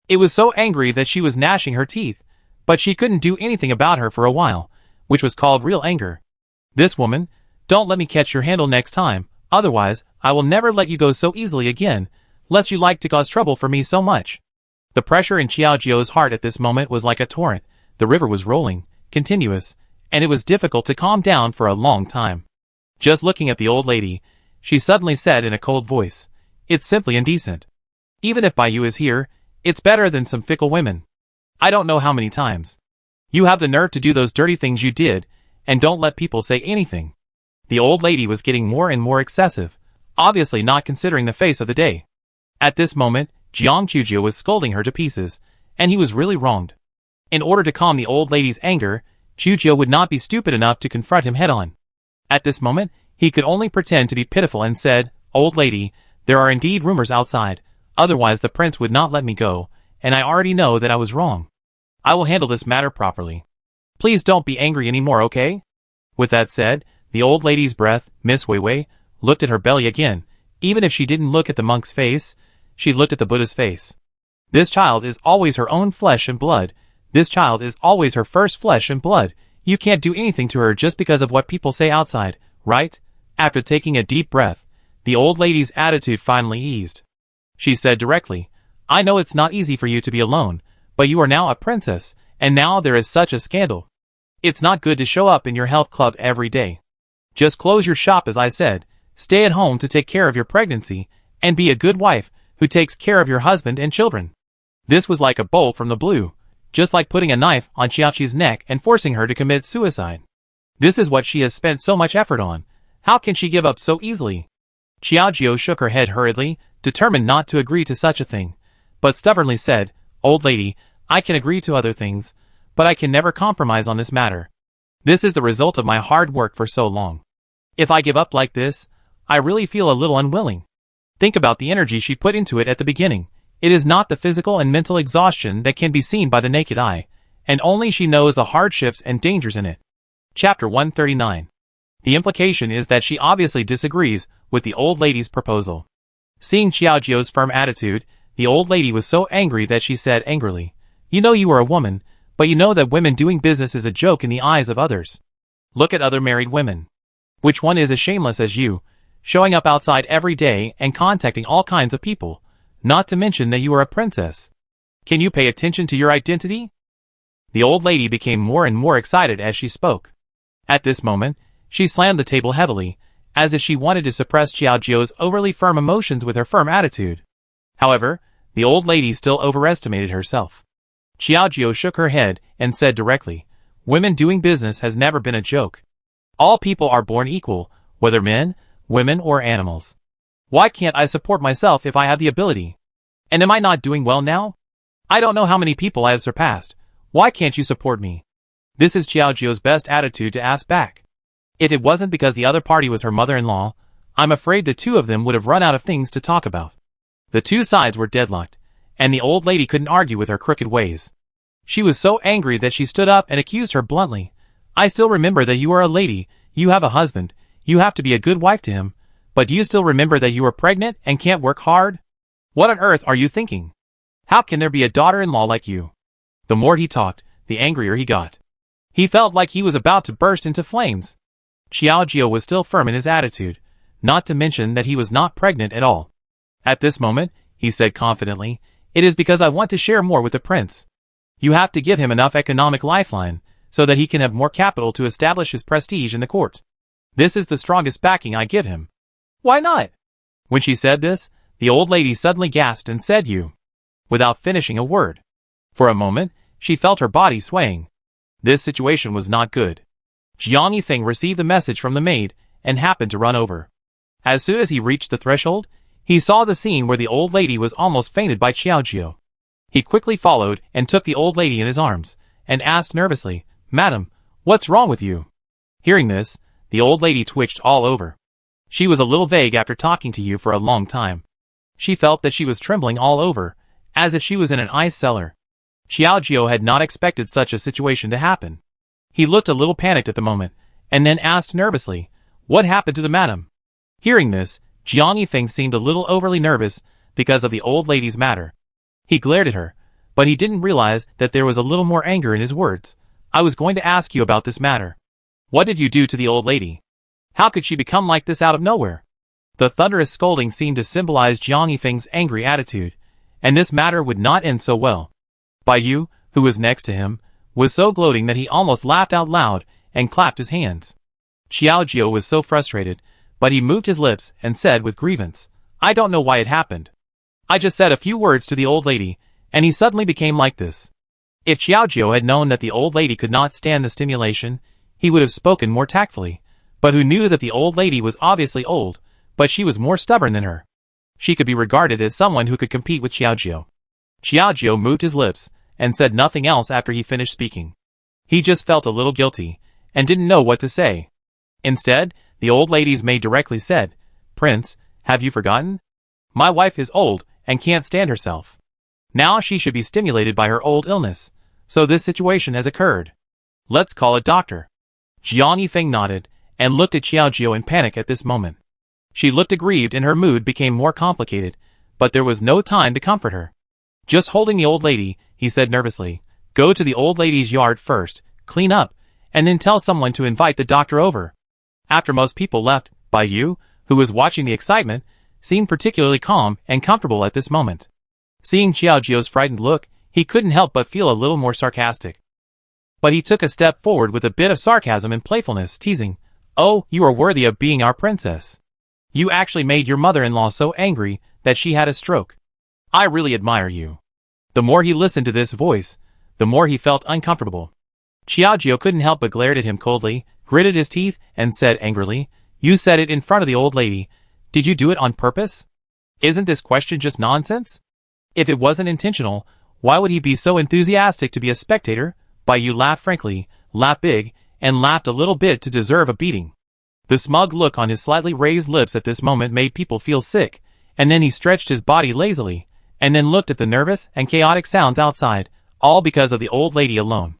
It was so angry that she was gnashing her teeth, but she couldn't do anything about her for a while, which was called real anger. "This woman, don't let me catch your handle next time, otherwise I will never let you go so easily again, lest you like to cause trouble for me so much." The pressure in Xiaojiu's heart at this moment was like a torrent. The river was rolling, continuous, and it was difficult to calm down for a long time. Just looking at the old lady, she suddenly said in a cold voice, "It's simply indecent. Even if Bai is here, it's better than some fickle women. I don't know how many times. You have the nerve to do those dirty things you did, and don't let people say anything." The old lady was getting more and more excessive, obviously not considering the face of the day. At this moment, Jiang Qiujiu was scolding her to pieces, and he was really wronged. In order to calm the old lady's anger, Qiujiu would not be stupid enough to confront him head-on. At this moment, he could only pretend to be pitiful and said, "Old lady, there are indeed rumors outside, otherwise the prince would not let me go, and I already know that I was wrong. I will handle this matter properly. Please don't be angry anymore, okay?" With that said, the old lady's breath, Miss Weiwei, looked at her belly again. Even if she didn't look at the monk's face, she looked at the Buddha's face. This child is always her own flesh and blood. This child is always her first flesh and blood. You can't do anything to her just because of what people say outside, right? After taking a deep breath, the old lady's attitude finally eased. She said directly, "I know it's not easy for you to be alone, but you are now a princess, and now there is such a scandal. It's not good to show up in your health club every day. Just close your shop as I said, stay at home to take care of your pregnancy, and be a good wife who takes care of your husband and children." This was like a bolt from the blue, just like putting a knife on Xiaoqi's neck and forcing her to commit suicide. This is what she has spent so much effort on. How can she give up so easily? Xiaojiu shook her head hurriedly, determined not to agree to such a thing, but stubbornly said, "Old lady, I can agree to other things, but I can never compromise on this matter. This is the result of my hard work for so long. If I give up like this, I really feel a little unwilling." Think about the energy she put into it at the beginning. It is not the physical and mental exhaustion that can be seen by the naked eye, and only she knows the hardships and dangers in it. Chapter 139. The implication is that she obviously disagrees with the old lady's proposal. Seeing Xiaojiu's firm attitude, the old lady was so angry that she said angrily, "You know you are a woman, but you know that women doing business is a joke in the eyes of others. Look at other married women. Which one is as shameless as you, showing up outside every day and contacting all kinds of people, not to mention that you are a princess? Can you pay attention to your identity?" The old lady became more and more excited as she spoke. At this moment, she slammed the table heavily, as if she wanted to suppress Xiaojiu's overly firm emotions with her firm attitude. However, the old lady still overestimated herself. Xiaojiu shook her head and said directly, "Women doing business has never been a joke. All people are born equal, whether men, women, or animals. Why can't I support myself if I have the ability? And am I not doing well now? I don't know how many people I have surpassed. Why can't you support me?" This is Xiaojiu's best attitude to ask back. If it wasn't because the other party was her mother-in-law, I'm afraid the two of them would have run out of things to talk about. The two sides were deadlocked, and the old lady couldn't argue with her crooked ways. She was so angry that she stood up and accused her bluntly. "I still remember that you are a lady, you have a husband, you have to be a good wife to him, but do you still remember that you are pregnant and can't work hard? What on earth are you thinking? How can there be a daughter-in-law like you?" The more he talked, the angrier he got. He felt like he was about to burst into flames. Xiaojiu was still firm in his attitude, not to mention that he was not pregnant at all. At this moment, he said confidently, it is because I want to share more with the prince. You have to give him enough economic lifeline, so that he can have more capital to establish his prestige in the court. This is the strongest backing I give him. Why not? When she said this, the old lady suddenly gasped and said you, without finishing a word. For a moment, she felt her body swaying. This situation was not good. Jiang Yifeng received the message from the maid and happened to run over. As soon as he reached the threshold, he saw the scene where the old lady was almost fainted by Xiaojiu. He quickly followed and took the old lady in his arms, and asked nervously, Madam, what's wrong with you? Hearing this, the old lady twitched all over. She was a little vague after talking to you for a long time. She felt that she was trembling all over, as if she was in an ice cellar. Xiaojiu had not expected such a situation to happen. He looked a little panicked at the moment, and then asked nervously, what happened to the madam? Hearing this, Jiang Yifeng seemed a little overly nervous because of the old lady's matter. He glared at her, but he didn't realize that there was a little more anger in his words. I was going to ask you about this matter. What did you do to the old lady? How could she become like this out of nowhere? The thunderous scolding seemed to symbolize Jiang Yifeng's angry attitude, and this matter would not end so well. Bai Yu, who was next to him, was so gloating that he almost laughed out loud and clapped his hands. Xiaojiu was so frustrated, but he moved his lips and said with grievance, I don't know why it happened. I just said a few words to the old lady, and he suddenly became like this. If Xiaojiu had known that the old lady could not stand the stimulation, he would have spoken more tactfully, but who knew that the old lady was obviously old, but she was more stubborn than her. She could be regarded as someone who could compete with Xiaojiu. Xiaojiu moved his lips and said nothing else after he finished speaking. He just felt a little guilty and didn't know what to say. Instead, the old lady's maid directly said, Prince, have you forgotten? My wife is old and can't stand herself. Now she should be stimulated by her old illness, so this situation has occurred. Let's call a doctor. Jiang Yifeng nodded and looked at Xiaojiu in panic at this moment. She looked aggrieved and her mood became more complicated, but there was no time to comfort her. Just holding the old lady, he said nervously, go to the old lady's yard first, clean up, and then tell someone to invite the doctor over. After most people left, Bai Yu, who was watching the excitement, seemed particularly calm and comfortable at this moment. Seeing Xiaojiu's frightened look, he couldn't help but feel a little more sarcastic. But he took a step forward with a bit of sarcasm and playfulness, teasing, Oh, you are worthy of being our princess. You actually made your mother-in-law so angry that she had a stroke. I really admire you. The more he listened to this voice, the more he felt uncomfortable. Xiaojiu couldn't help but glared at him coldly, gritted his teeth, and said angrily, You said it in front of the old lady. Did you do it on purpose? Isn't this question just nonsense? If it wasn't intentional, why would he be so enthusiastic to be a spectator? Bai Yu laughed frankly, laughed big, and laughed a little bit to deserve a beating. The smug look on his slightly raised lips at this moment made people feel sick, and then he stretched his body lazily, and then looked at the nervous and chaotic sounds outside, all because of the old lady alone.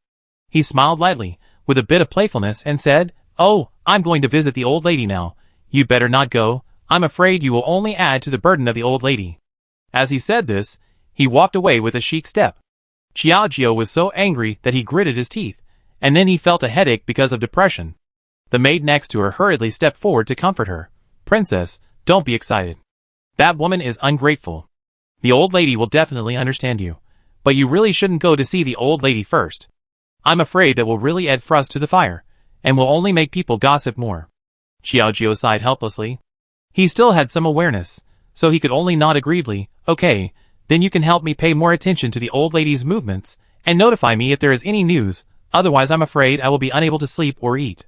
He smiled lightly, with a bit of playfulness, and said, Oh, I'm going to visit the old lady now. You better not go. I'm afraid you will only add to the burden of the old lady. As he said this, he walked away with a chic step. Xiaojiu was so angry that he gritted his teeth, and then he felt a headache because of depression. The maid next to her hurriedly stepped forward to comfort her. Princess, don't be excited. That woman is ungrateful. The old lady will definitely understand you, but you really shouldn't go to see the old lady first. I'm afraid that will really add fuel to the fire, and will only make people gossip more. Xiaojiu sighed helplessly. He still had some awareness, so he could only nod agreeably. Okay, then you can help me pay more attention to the old lady's movements, and notify me if there is any news, otherwise I'm afraid I will be unable to sleep or eat.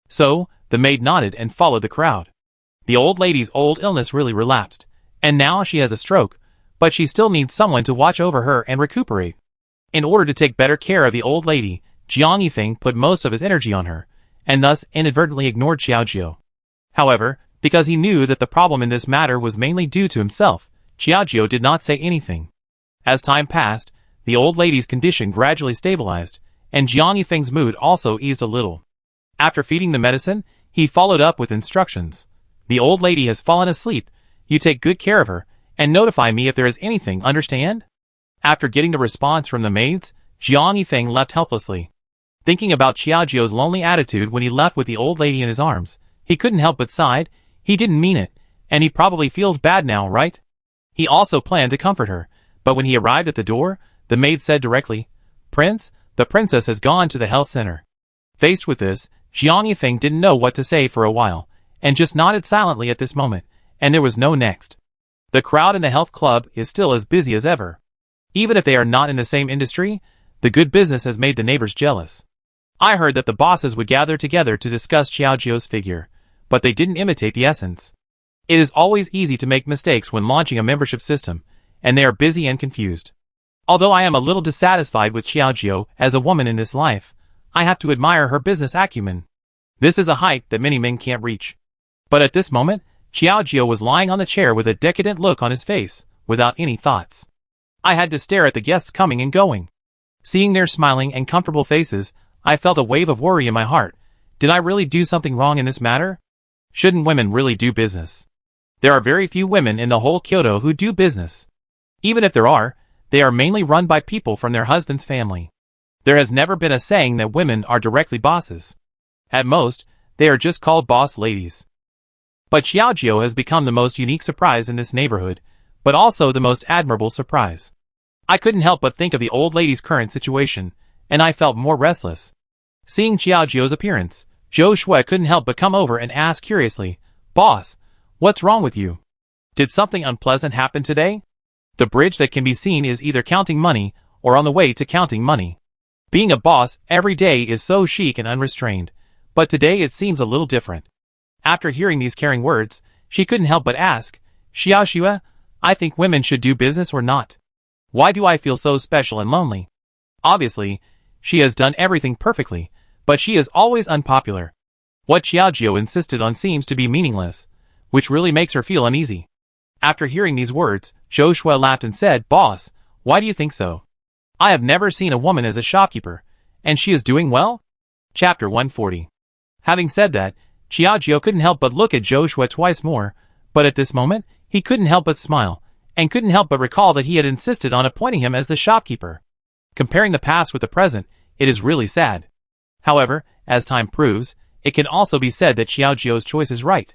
So, the maid nodded and followed the crowd. The old lady's old illness really relapsed, and now she has a stroke, but she still needs someone to watch over her and recuperate. In order to take better care of the old lady, Jiang Yifeng put most of his energy on her, and thus inadvertently ignored Xiaojiu. However, because he knew that the problem in this matter was mainly due to himself, Xiaojiu did not say anything. As time passed, the old lady's condition gradually stabilized, and Jiang Yifeng's mood also eased a little. After feeding the medicine, he followed up with instructions. The old lady has fallen asleep. You take good care of her, and notify me if there is anything, understand? After getting the response from the maids, Jiang Yifeng left helplessly. Thinking about Xiaojiu's lonely attitude when he left with the old lady in his arms, he couldn't help but sigh. He didn't mean it, and he probably feels bad now, right? He also planned to comfort her, but when he arrived at the door, the maid said directly, "Prince, the princess has gone to the health center." Faced with this, Jiang Yifeng didn't know what to say for a while, and just nodded silently at this moment, and there was no next. The crowd in the health club is still as busy as ever. Even if they are not in the same industry, the good business has made the neighbors jealous. I heard that the bosses would gather together to discuss Xiaojio's figure, but they didn't imitate the essence. It is always easy to make mistakes when launching a membership system, and they are busy and confused. Although I am a little dissatisfied with Xiaojio as a woman in this life, I have to admire her business acumen. This is a height that many men can't reach. But at this moment, Xiaojio was lying on the chair with a decadent look on his face, without any thoughts. I had to stare at the guests coming and going. Seeing their smiling and comfortable faces, I felt a wave of worry in my heart. Did I really do something wrong in this matter? Shouldn't women really do business? There are very few women in the whole Kyoto who do business. Even if there are, they are mainly run by people from their husband's family. There has never been a saying that women are directly bosses. At most, they are just called boss ladies. But Xiaojio has become the most unique surprise in this neighborhood, but also the most admirable surprise. I couldn't help but think of the old lady's current situation, and I felt more restless. Seeing Xiaojio's appearance, Zhou Shui couldn't help but come over and ask curiously, "Boss, what's wrong with you? Did something unpleasant happen today?" The bridge that can be seen is either counting money or on the way to counting money. Being a boss every day is so chic and unrestrained, but today it seems a little different. After hearing these caring words, she couldn't help but ask, "Xiaoxue, I think women should do business or not? Why do I feel so special and lonely?" Obviously, she has done everything perfectly, but she is always unpopular. What Xiaojio insisted on seems to be meaningless, which really makes her feel uneasy. After hearing these words, Zhou Shui laughed and said, "Boss, why do you think so? I have never seen a woman as a shopkeeper, and she is doing well?" Chapter 140. Having said that, Xiaojio couldn't help but look at Zhou Shui twice more, but at this moment, he couldn't help but smile, and couldn't help but recall that he had insisted on appointing him as the shopkeeper. Comparing the past with the present, it is really sad. However, as time proves, it can also be said that Xiaojio's choice is right.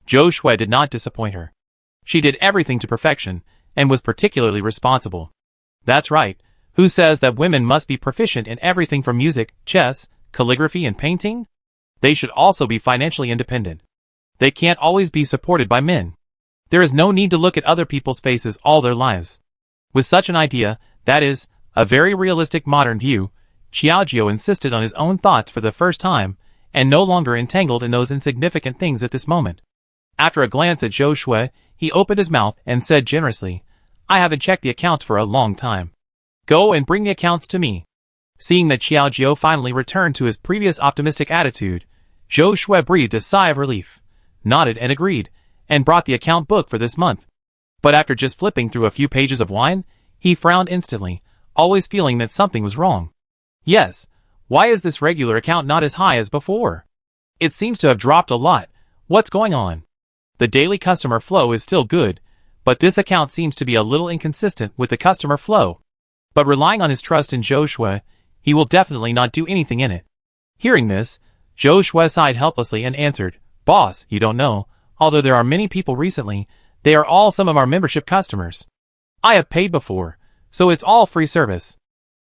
Zhou Shui did not disappoint her. She did everything to perfection, and was particularly responsible. That's right, who says that women must be proficient in everything from music, chess, calligraphy and painting? They should also be financially independent. They can't always be supported by men. There is no need to look at other people's faces all their lives. With such an idea, that is, a very realistic modern view, Xiaojio insisted on his own thoughts for the first time, and no longer entangled in those insignificant things at this moment. After a glance at Zhou Shui, he opened his mouth and said generously, "I haven't checked the accounts for a long time. Go and bring the accounts to me." Seeing that Xiaojio finally returned to his previous optimistic attitude, Zhou Shui breathed a sigh of relief, nodded and agreed, and brought the account book for this month. But after just flipping through a few pages of wine, he frowned instantly, always feeling that something was wrong. Yes, why is this regular account not as high as before? It seems to have dropped a lot. What's going on? The daily customer flow is still good, but this account seems to be a little inconsistent with the customer flow. But relying on his trust in Zhou Shui, he will definitely not do anything in it. Hearing this, Zhou Shui sighed helplessly and answered, "Boss, you don't know, although there are many people recently, they are all some of our membership customers. I have paid before, so it's all free service.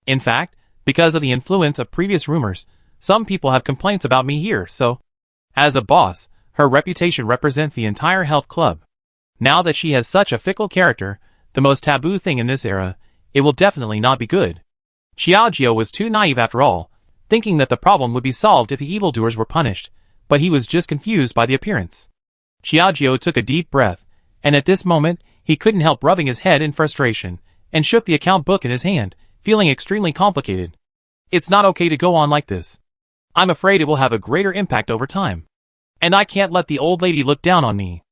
In fact, because of the influence of previous rumors, some people have complaints about me here, so..." As a boss, her reputation represents the entire health club. Now that she has such a fickle character, the most taboo thing in this era, it will definitely not be good. Xiaojio was too naive after all, thinking that the problem would be solved if the evildoers were punished, but he was just confused by the appearance. Xiaojio took a deep breath, and at this moment, he couldn't help rubbing his head in frustration, and shook the account book in his hand, feeling extremely complicated. It's not okay to go on like this. I'm afraid it will have a greater impact over time. And I can't let the old lady look down on me.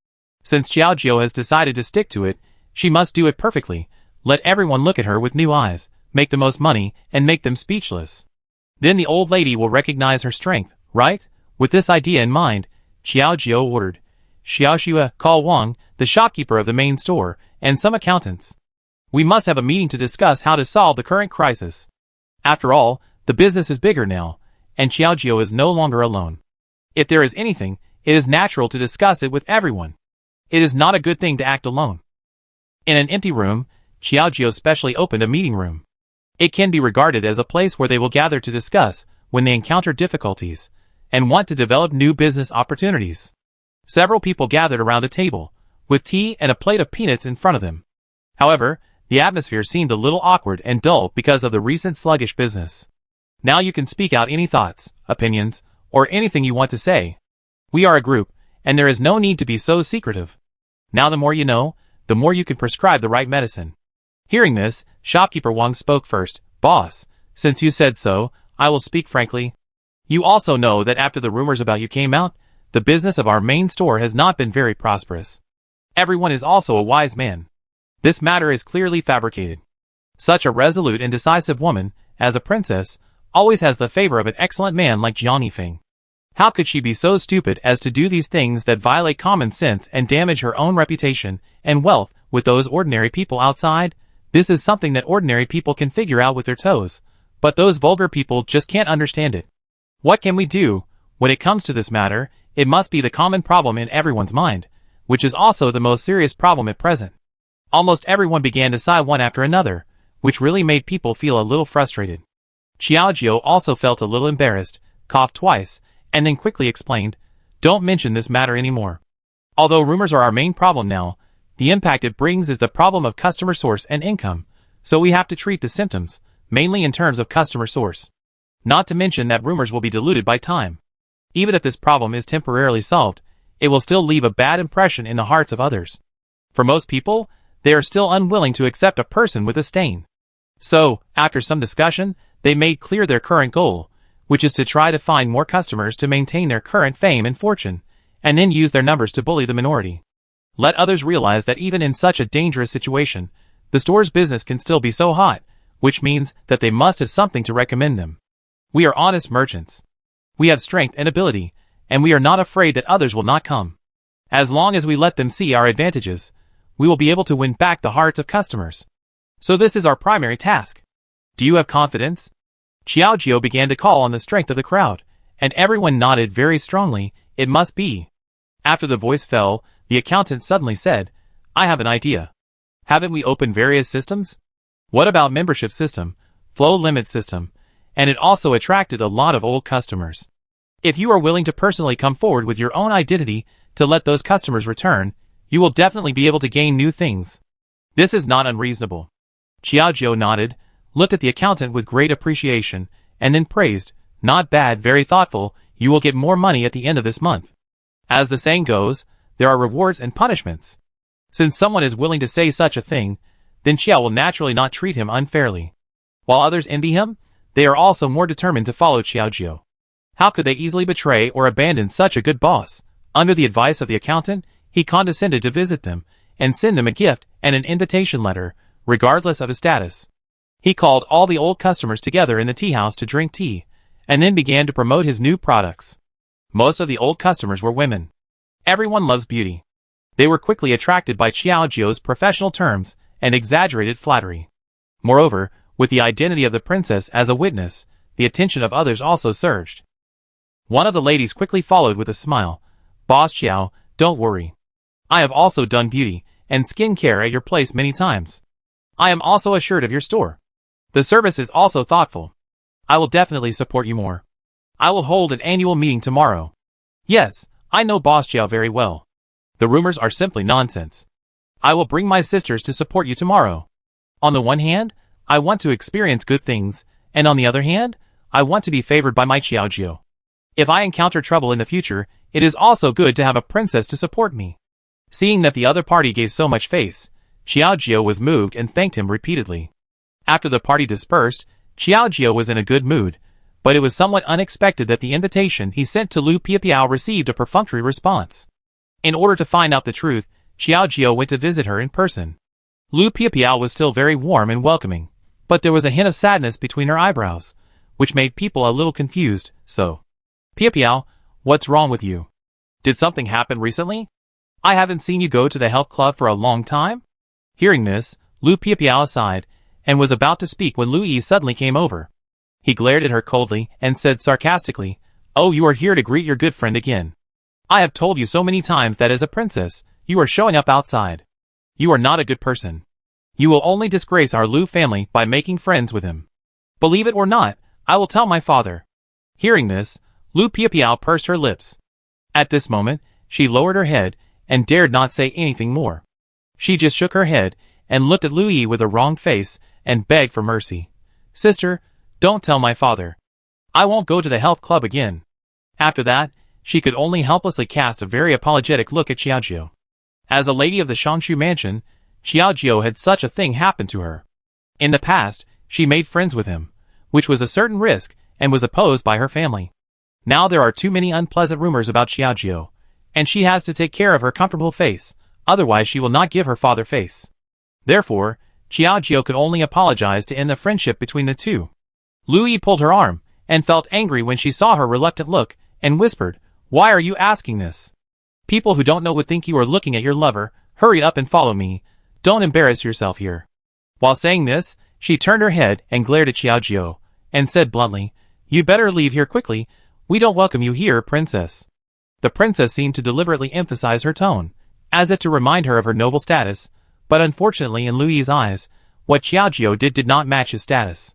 Since Xiaojio has decided to stick to it, she must do it perfectly, let everyone look at her with new eyes, make the most money, and make them speechless. Then the old lady will recognize her strength, right? With this idea in mind, Xiaojio ordered, "Xiaoxue, call Wang, the shopkeeper of the main store, and some accountants. We must have a meeting to discuss how to solve the current crisis." After all, the business is bigger now, and Xiaojio is no longer alone. If there is anything, it is natural to discuss it with everyone. It is not a good thing to act alone. In an empty room, Xiaojio specially opened a meeting room. It can be regarded as a place where they will gather to discuss when they encounter difficulties and want to develop new business opportunities. Several people gathered around a table, with tea and a plate of peanuts in front of them. However, the atmosphere seemed a little awkward and dull because of the recent sluggish business. Now you can speak out any thoughts, opinions, or anything you want to say. We are a group, and there is no need to be so secretive. Now the more you know, the more you can prescribe the right medicine. Hearing this, shopkeeper Wang spoke first. Boss, since you said so, I will speak frankly. You also know that after the rumors about you came out, the business of our main store has not been very prosperous. Everyone is also a wise man. This matter is clearly fabricated. Such a resolute and decisive woman, as a princess, always has the favor of an excellent man like Jiang Yifeng. How could she be so stupid as to do these things that violate common sense and damage her own reputation and wealth with those ordinary people outside? This is something that ordinary people can figure out with their toes, but those vulgar people just can't understand it. What can we do? When it comes to this matter, it must be the common problem in everyone's mind, which is also the most serious problem at present. Almost everyone began to sigh one after another, which really made people feel a little frustrated. Xiaojio also felt a little embarrassed, coughed twice, and then quickly explained, "Don't mention this matter anymore. Although rumors are our main problem now, the impact it brings is the problem of customer source and income, so we have to treat the symptoms, mainly in terms of customer source. Not to mention that rumors will be diluted by time. Even if this problem is temporarily solved, it will still leave a bad impression in the hearts of others. For most people, they are still unwilling to accept a person with a stain. So, after some discussion, they made clear their current goal, which is to try to find more customers to maintain their current fame and fortune, and then use their numbers to bully the minority. Let others realize that even in such a dangerous situation, the store's business can still be so hot, which means that they must have something to recommend them. We are honest merchants. We have strength and ability, and we are not afraid that others will not come. As long as we let them see our advantages, we will be able to win back the hearts of customers. So this is our primary task. Do you have confidence?" Xiaojio began to call on the strength of the crowd, and everyone nodded very strongly. It must be. After the voice fell, the accountant suddenly said, "I have an idea. Haven't we opened various systems? What about membership system, flow limit system, and it also attracted a lot of old customers. If you are willing to personally come forward with your own identity to let those customers return, you will definitely be able to gain new things. This is not unreasonable." Xiaojio nodded, looked at the accountant with great appreciation, and then praised, "Not bad, very thoughtful, you will get more money at the end of this month. As the saying goes, there are rewards and punishments. Since someone is willing to say such a thing, then Xiao will naturally not treat him unfairly. While others envy him, they are also more determined to follow Xiaojio. How could they easily betray or abandon such a good boss? Under the advice of the accountant, he condescended to visit them and send them a gift and an invitation letter, regardless of his status. He called all the old customers together in the tea house to drink tea, and then began to promote his new products. Most of the old customers were women. Everyone loves beauty. They were quickly attracted by Xiaojio's professional terms and exaggerated flattery. Moreover, with the identity of the princess as a witness, the attention of others also surged. One of the ladies quickly followed with a smile. "Boss Xiao, don't worry. I have also done beauty and skin care at your place many times. I am also assured of your store. The service is also thoughtful. I will definitely support you more. I will hold an annual meeting tomorrow. Yes, I know Boss Xiao very well. The rumors are simply nonsense. I will bring my sisters to support you tomorrow. On the one hand, I want to experience good things, and on the other hand, I want to be favored by my Xiaojio. If I encounter trouble in the future, it is also good to have a princess to support me." Seeing that the other party gave so much face, Xiaojio was moved and thanked him repeatedly. After the party dispersed, Xiaojio was in a good mood, but it was somewhat unexpected that the invitation he sent to Lu Piapiao received a perfunctory response. In order to find out the truth, Xiaojio went to visit her in person. Lu Piapiao was still very warm and welcoming, but there was a hint of sadness between her eyebrows, which made people a little confused. "So, Piapiao, what's wrong with you? Did something happen recently? I haven't seen you go to the health club for a long time?" Hearing this, Lu Piapiao sighed, and was about to speak when Lu Yi suddenly came over. He glared at her coldly and said sarcastically, "Oh, you are here to greet your good friend again. I have told you so many times that as a princess, you are showing up outside. You are not a good person. You will only disgrace our Lu family by making friends with him. Believe it or not, I will tell my father. Hearing this, Lu Piapiao pursed her lips. At this moment, she lowered her head and dared not say anything more. She just shook her head and looked at Lu Yi with a wronged face and begged for mercy. Sister, don't tell my father. I won't go to the health club again. After that, she could only helplessly cast a very apologetic look at Xiaojiu. As a lady of the Shangshu mansion, Xiaojiu had such a thing happen to her. In the past, she made friends with him, which was a certain risk and was opposed by her family. Now there are too many unpleasant rumors about Xiaojiu, and she has to take care of her comfortable face, otherwise she will not give her father face. Therefore, Xiaojiu could only apologize to end the friendship between the two. Lu Yi pulled her arm and felt angry when she saw her reluctant look and whispered, "Why are you asking this? People who don't know would think you are looking at your lover. Hurry up and follow me. Don't embarrass yourself here." While saying this, she turned her head and glared at Xiaojiu, and said bluntly, "You better leave here quickly. We don't welcome you here, princess." The princess seemed to deliberately emphasize her tone, as if to remind her of her noble status, but unfortunately in Lu Yi's eyes, what Xiaojiu did not match his status.